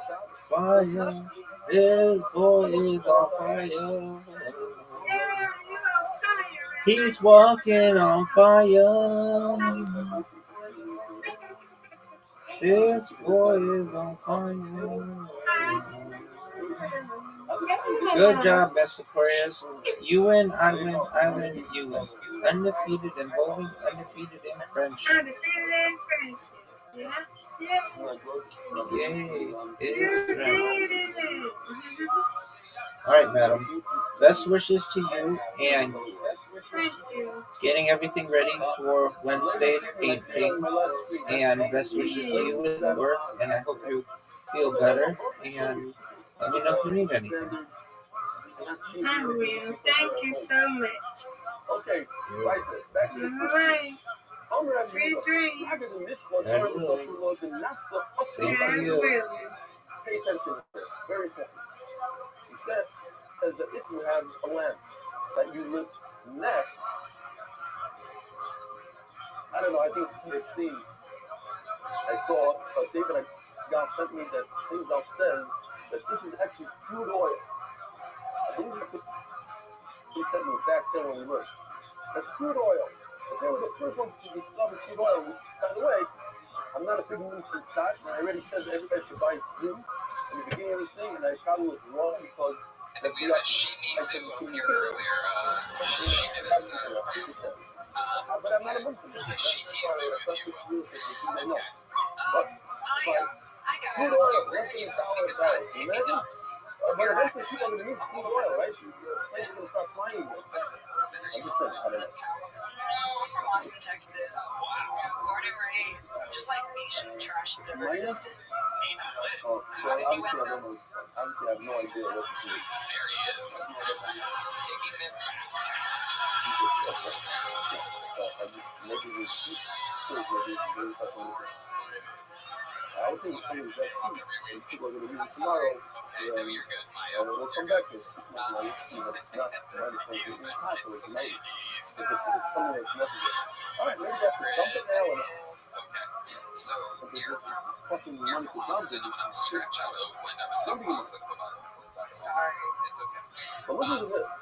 fire. This boy is on fire. He's walking on fire. This boy is on fire. Good job, Best Aquarius. You win, I win, I win, you win. Undefeated in bowling, undefeated in friendship. Yeah. Yay, it's right. Alright, madam. Best wishes to you and getting everything ready for Wednesday's painting. And best wishes to you with work. And I hope you feel better. And let me know if you need anything. I will. Thank you so much. Okay, right there. Back to All right. Sweet dreams. Same to you. Pay attention here. Very important. He said as that if you have a lamp that you lit next, I don't know, I think it's clear C. I saw David God sent me that things out says that this is actually crude oil. I believe that's what he sent me back there when we looked. That's crude oil. But they were the first ones to discover crude oil, which, by the way, I'm not a big believer in stocks, and I already said that everybody should buy Zoo in the beginning of this thing, and I probably was wrong because I think we had a Shimizu up here earlier. She did us but I'm not a Muslim. Shimizu, if you will. Okay. I gotta Crude ask you, oil, where are you from? Because $1 I'm picking up but your eventually accent people are going to use a crude little oil, bit. right? So your planes are going to start flying again. Are you Just saying, I don't know. I'm from Austin, Texas. Born and raised. Just like Asian trash never existed. Oh, so obviously I don't know. Obviously I have no idea what to do. There he is. Taking this back. I would think some of that too. And people are going to use it tomorrow. Okay, no, you're good, Maya. We'll come back to 6 months later. Not it's impossible tonight. It's something that's necessary. All right, maybe that's dump it now. Okay, so you're from Austin. I'm going to scratch out Oakland. I was so positive about it. Sorry. It's okay. But listen to this.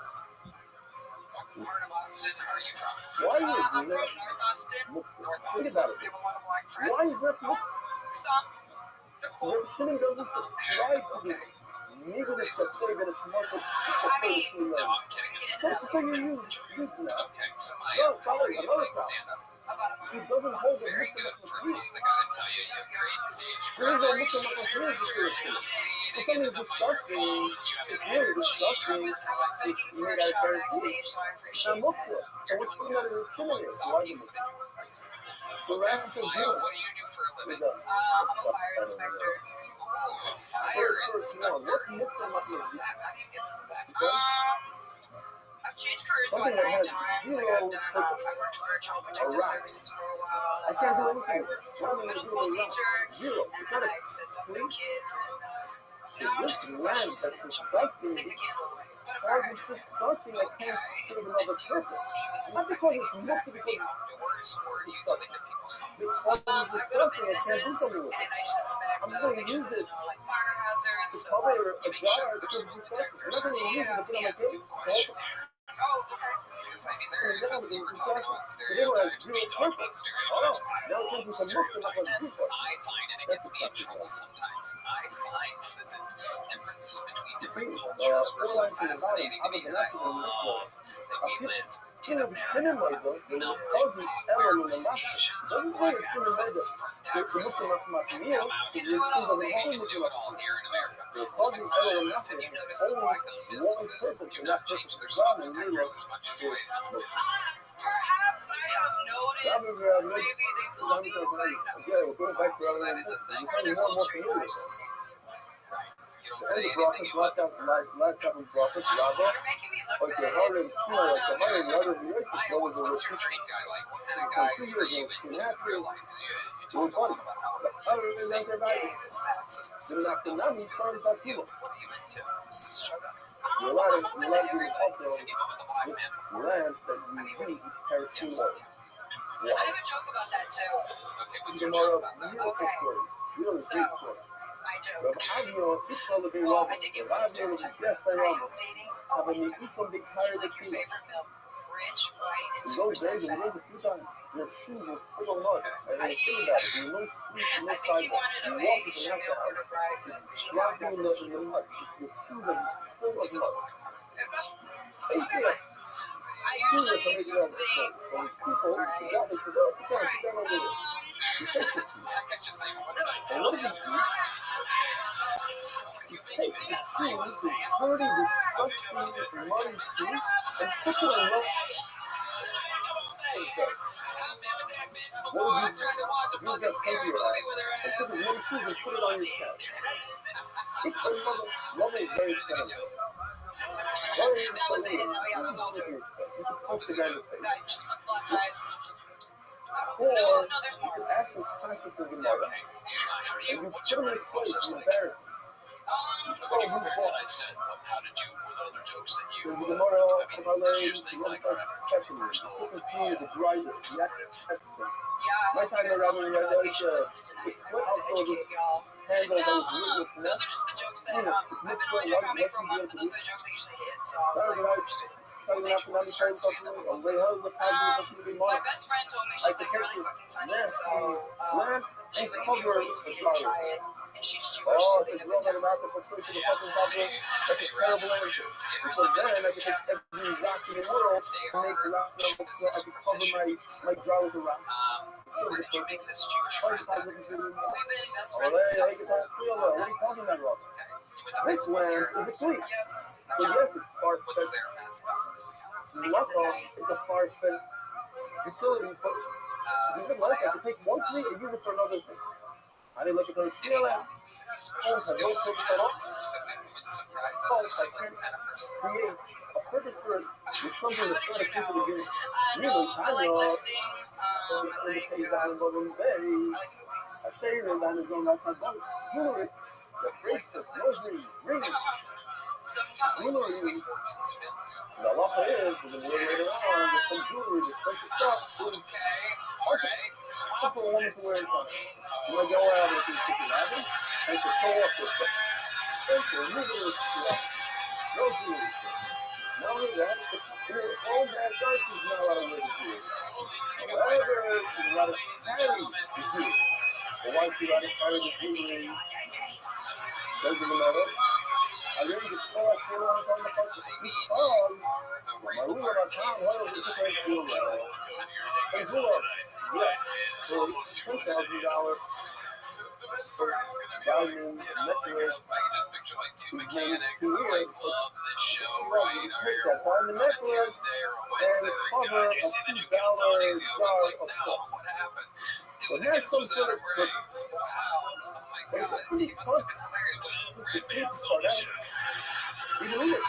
What part of Austin are you from? Why is I'm from North Austin. Think about it. We have a lot of black friends. Why is that? Some. They're cool. Shouldn't doesn't subscribe to this neediness that say that it's Muslim. No, I'm kidding. So you use now. Okay, so Maya, No, sorry, another stand-up. She doesn't hold the Very good for me. I gotta tell you, you have great stage There's a presence. Muslim discrimination. So something is disgusting. It's really disgusting. It's made out of Backstage, so I appreciate look for it. And what's putting that in the intimidate? Why is it? So Rabbi says, Maya, what do you do for a living? I'm a fire inspector. Fire inspector. What's Muslim? How do you get into that? I've changed careers about 9 times. I worked for Child Protective Services for a while. I can't do anything. I worked as a middle school teacher, and then I set up with kids, and now I'm just a professional snitch. Take the candle away. Because it's disgusting, I can't serve another purpose. Not because it's Muslim, because Outdoors, or do you go into people's homes? it's I go to disgusting, I can't do businesses, something with and it. I just inspect, I'm going to make sure use there's it no like fire hazards. to So, cover a Make sure jar there's because smoke it's disgusting. I'm not going to use it to put on my Ask you a table. question. oh, okay. Because, I mean, there is, as we were talking about So they don't have stereotypes, zero we talked about purpose. stereotypes. Oh, now it turns into Muslim, I'm going to do it. I find, and it gets me in trouble sometimes, I find that the differences between different cultures are so fascinating to me that I love that we live in a melting pot where Asians and black accents from Texas come out here. We can do it all here in America. So my question is this: have you noticed that black-owned businesses do not change their smoke detectors as much as white-owned businesses? Perhaps I have noticed. Maybe they pull me away. So that is a thing. Part of their culture, you know, I still say. You don't say anything. You look. Last time we brought this, Rabbi, You're making me look like the bad. heart and smell, like the heart and the other races, Maya, what was the what's your dream guy like? What kind of guys are you into in real life? Because you talked a lot about how you say you're gay, this, that. So Then after that, we started that you, too. what are you into? Struggle. You're allowed to be up there Even with the black this man. land that you use is kerosene oil. I have a joke about that too. Okay, what's your Tomorrow, joke about that? beautiful story. Really So, great story. my I joke. Well, I did get one stereotype. Yes, I am dating. Oh, when you eat something higher than your favorite milk. Rich, white, and 2% fat. Your shoes will still mud. And think about it. You lose streets, you lose sidewalks. You walk with an outside. It's dropping in the mud. Your shoes are just full of mud. They say it. I usually date. So these people, the government says, oh, sit down over there. You take the seat. And what does he do? He takes the shoes, the dirty, disgusting, muddy shoes, and puts it on mud. What would you do? You get heavier and took his muddy shoes and put it on his couch. Mother is very sentimental. That was it. Oh, yeah, I was older. You should punch the guy in the face. That just fucked black guys. Or No, there's you more. could ask the conscience of your mother. And you put him in his place and embarrass him. When you compare tonight's set, how did you, with other jokes that you, So the mother of did you just think like, all right, I'm trying to be personal to the be driver, the accent. Yeah, My time around when you're we should listen tonight. it's I'm what going to educate y'all. handle No, those those are just the jokes that, I've been on my joke comedy for a month, but those are the jokes that usually hit, so I was like, let's do this. We'll make sure we start stand-up. My best friend told me she's like really fucking funny, so she's like, if you waste if you didn't try it, and she's Jewish, so they never tell her. That's a terrible answer. Because then I can take every rock in the world and make a rock number so I can cover my jaw with a rock. Where did you make this Jewish friend? We've been best Oh, friends hey, since hey, what are you talking about, Rob? This land is a creek. So yes, it's far-fetched. What's their mascot? Lucknow is a far-fetched utility, but even less, I could take one creek and use it for another thing. I didn't look at those steel out. Special Homes have no skills silver off. that would surprise Homes us, have like at a person. create a purpose for it with something that's What did trying to you keep it know? together. No, Really, I like know. lifting. I like movies. I shaved it on his own like my boat. Jewelry, the bracelet, rosary, rings. Sometimes like mostly forks and spills. The law is, we're going to later on with some jewelry, expensive stuff. Okay, alright. Simple woman to wear something. You want to go out with your chicken rabbit and to show off your stuff. And to remove it with no jewelry. Not only that, there's all that dark is not a lot of ways to do it. However, there's a lot of carry to do it. The wife you got to carry the jewelry. Doesn't matter. I really just feel like they want to go on the fucking my rule about town, why don't we put that jewelry on? Hey, jewelry. Yes. So $10,000 The best part is gonna be like, you know, like I can just picture like two mechanics that like love this show, right? Or you're working on a Tuesday or a Wednesday, like, God, you see the new Kill Tony? The other one's like, no, what happened? Dude, the news was out of break. Wow. Oh my God. He must have been hilarious. Well, Red Man sold the show. You know it.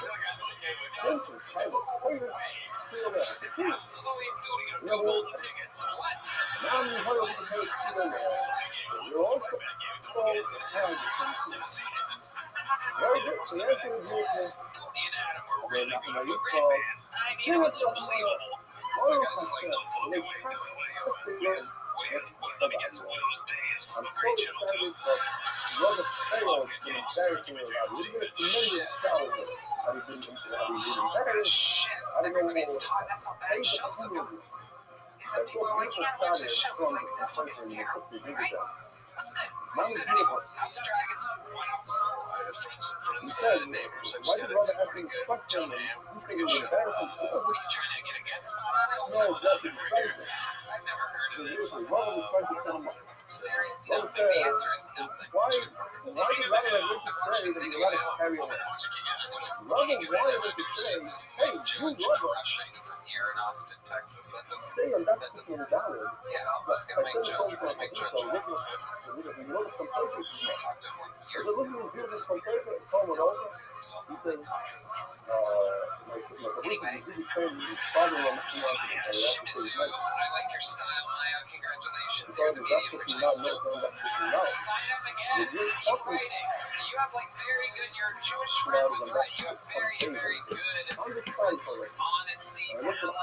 Absolutely, dude, you got 2 golden tickets. What? Now I'm going to take you you're also very good. So that's what we're doing. Tony and Adam are really Now good. you Red call. Man. I mean, it was unbelievable. The guys was like, no fucking way, dude. Let me get some Widow's Bay is from a great show, too. Shit. Everybody's talking. That's how bad shows are. Is that people are like, can't watch this show. It's like, that's fucking terrible, right? What's good? What's good anymore? House of Dragons? What else? Friends, neighbors. I just got into a pretty good John Hamm. Good show. What are you trying to get a guest spot on it? I've never heard of this before. The answer is nothing. Why did Robert say that you let it carry on? Robert wanted to say, hey, you love us. From here in Austin, Texas. That doesn't. Say on that $15. Yeah, I'll just gonna make jokes. Just make jokes. We look some places. I talked to him like years Listen ago. to this from Favorite, Tom and Olga. He says, Anyway. father Shimizu, I like your style, Maya. Congratulations. Here's a medium Sign joke. Sign up again. Keep writing. You have like very good. Your Jewish friend was right. You have very, very good honesty talent.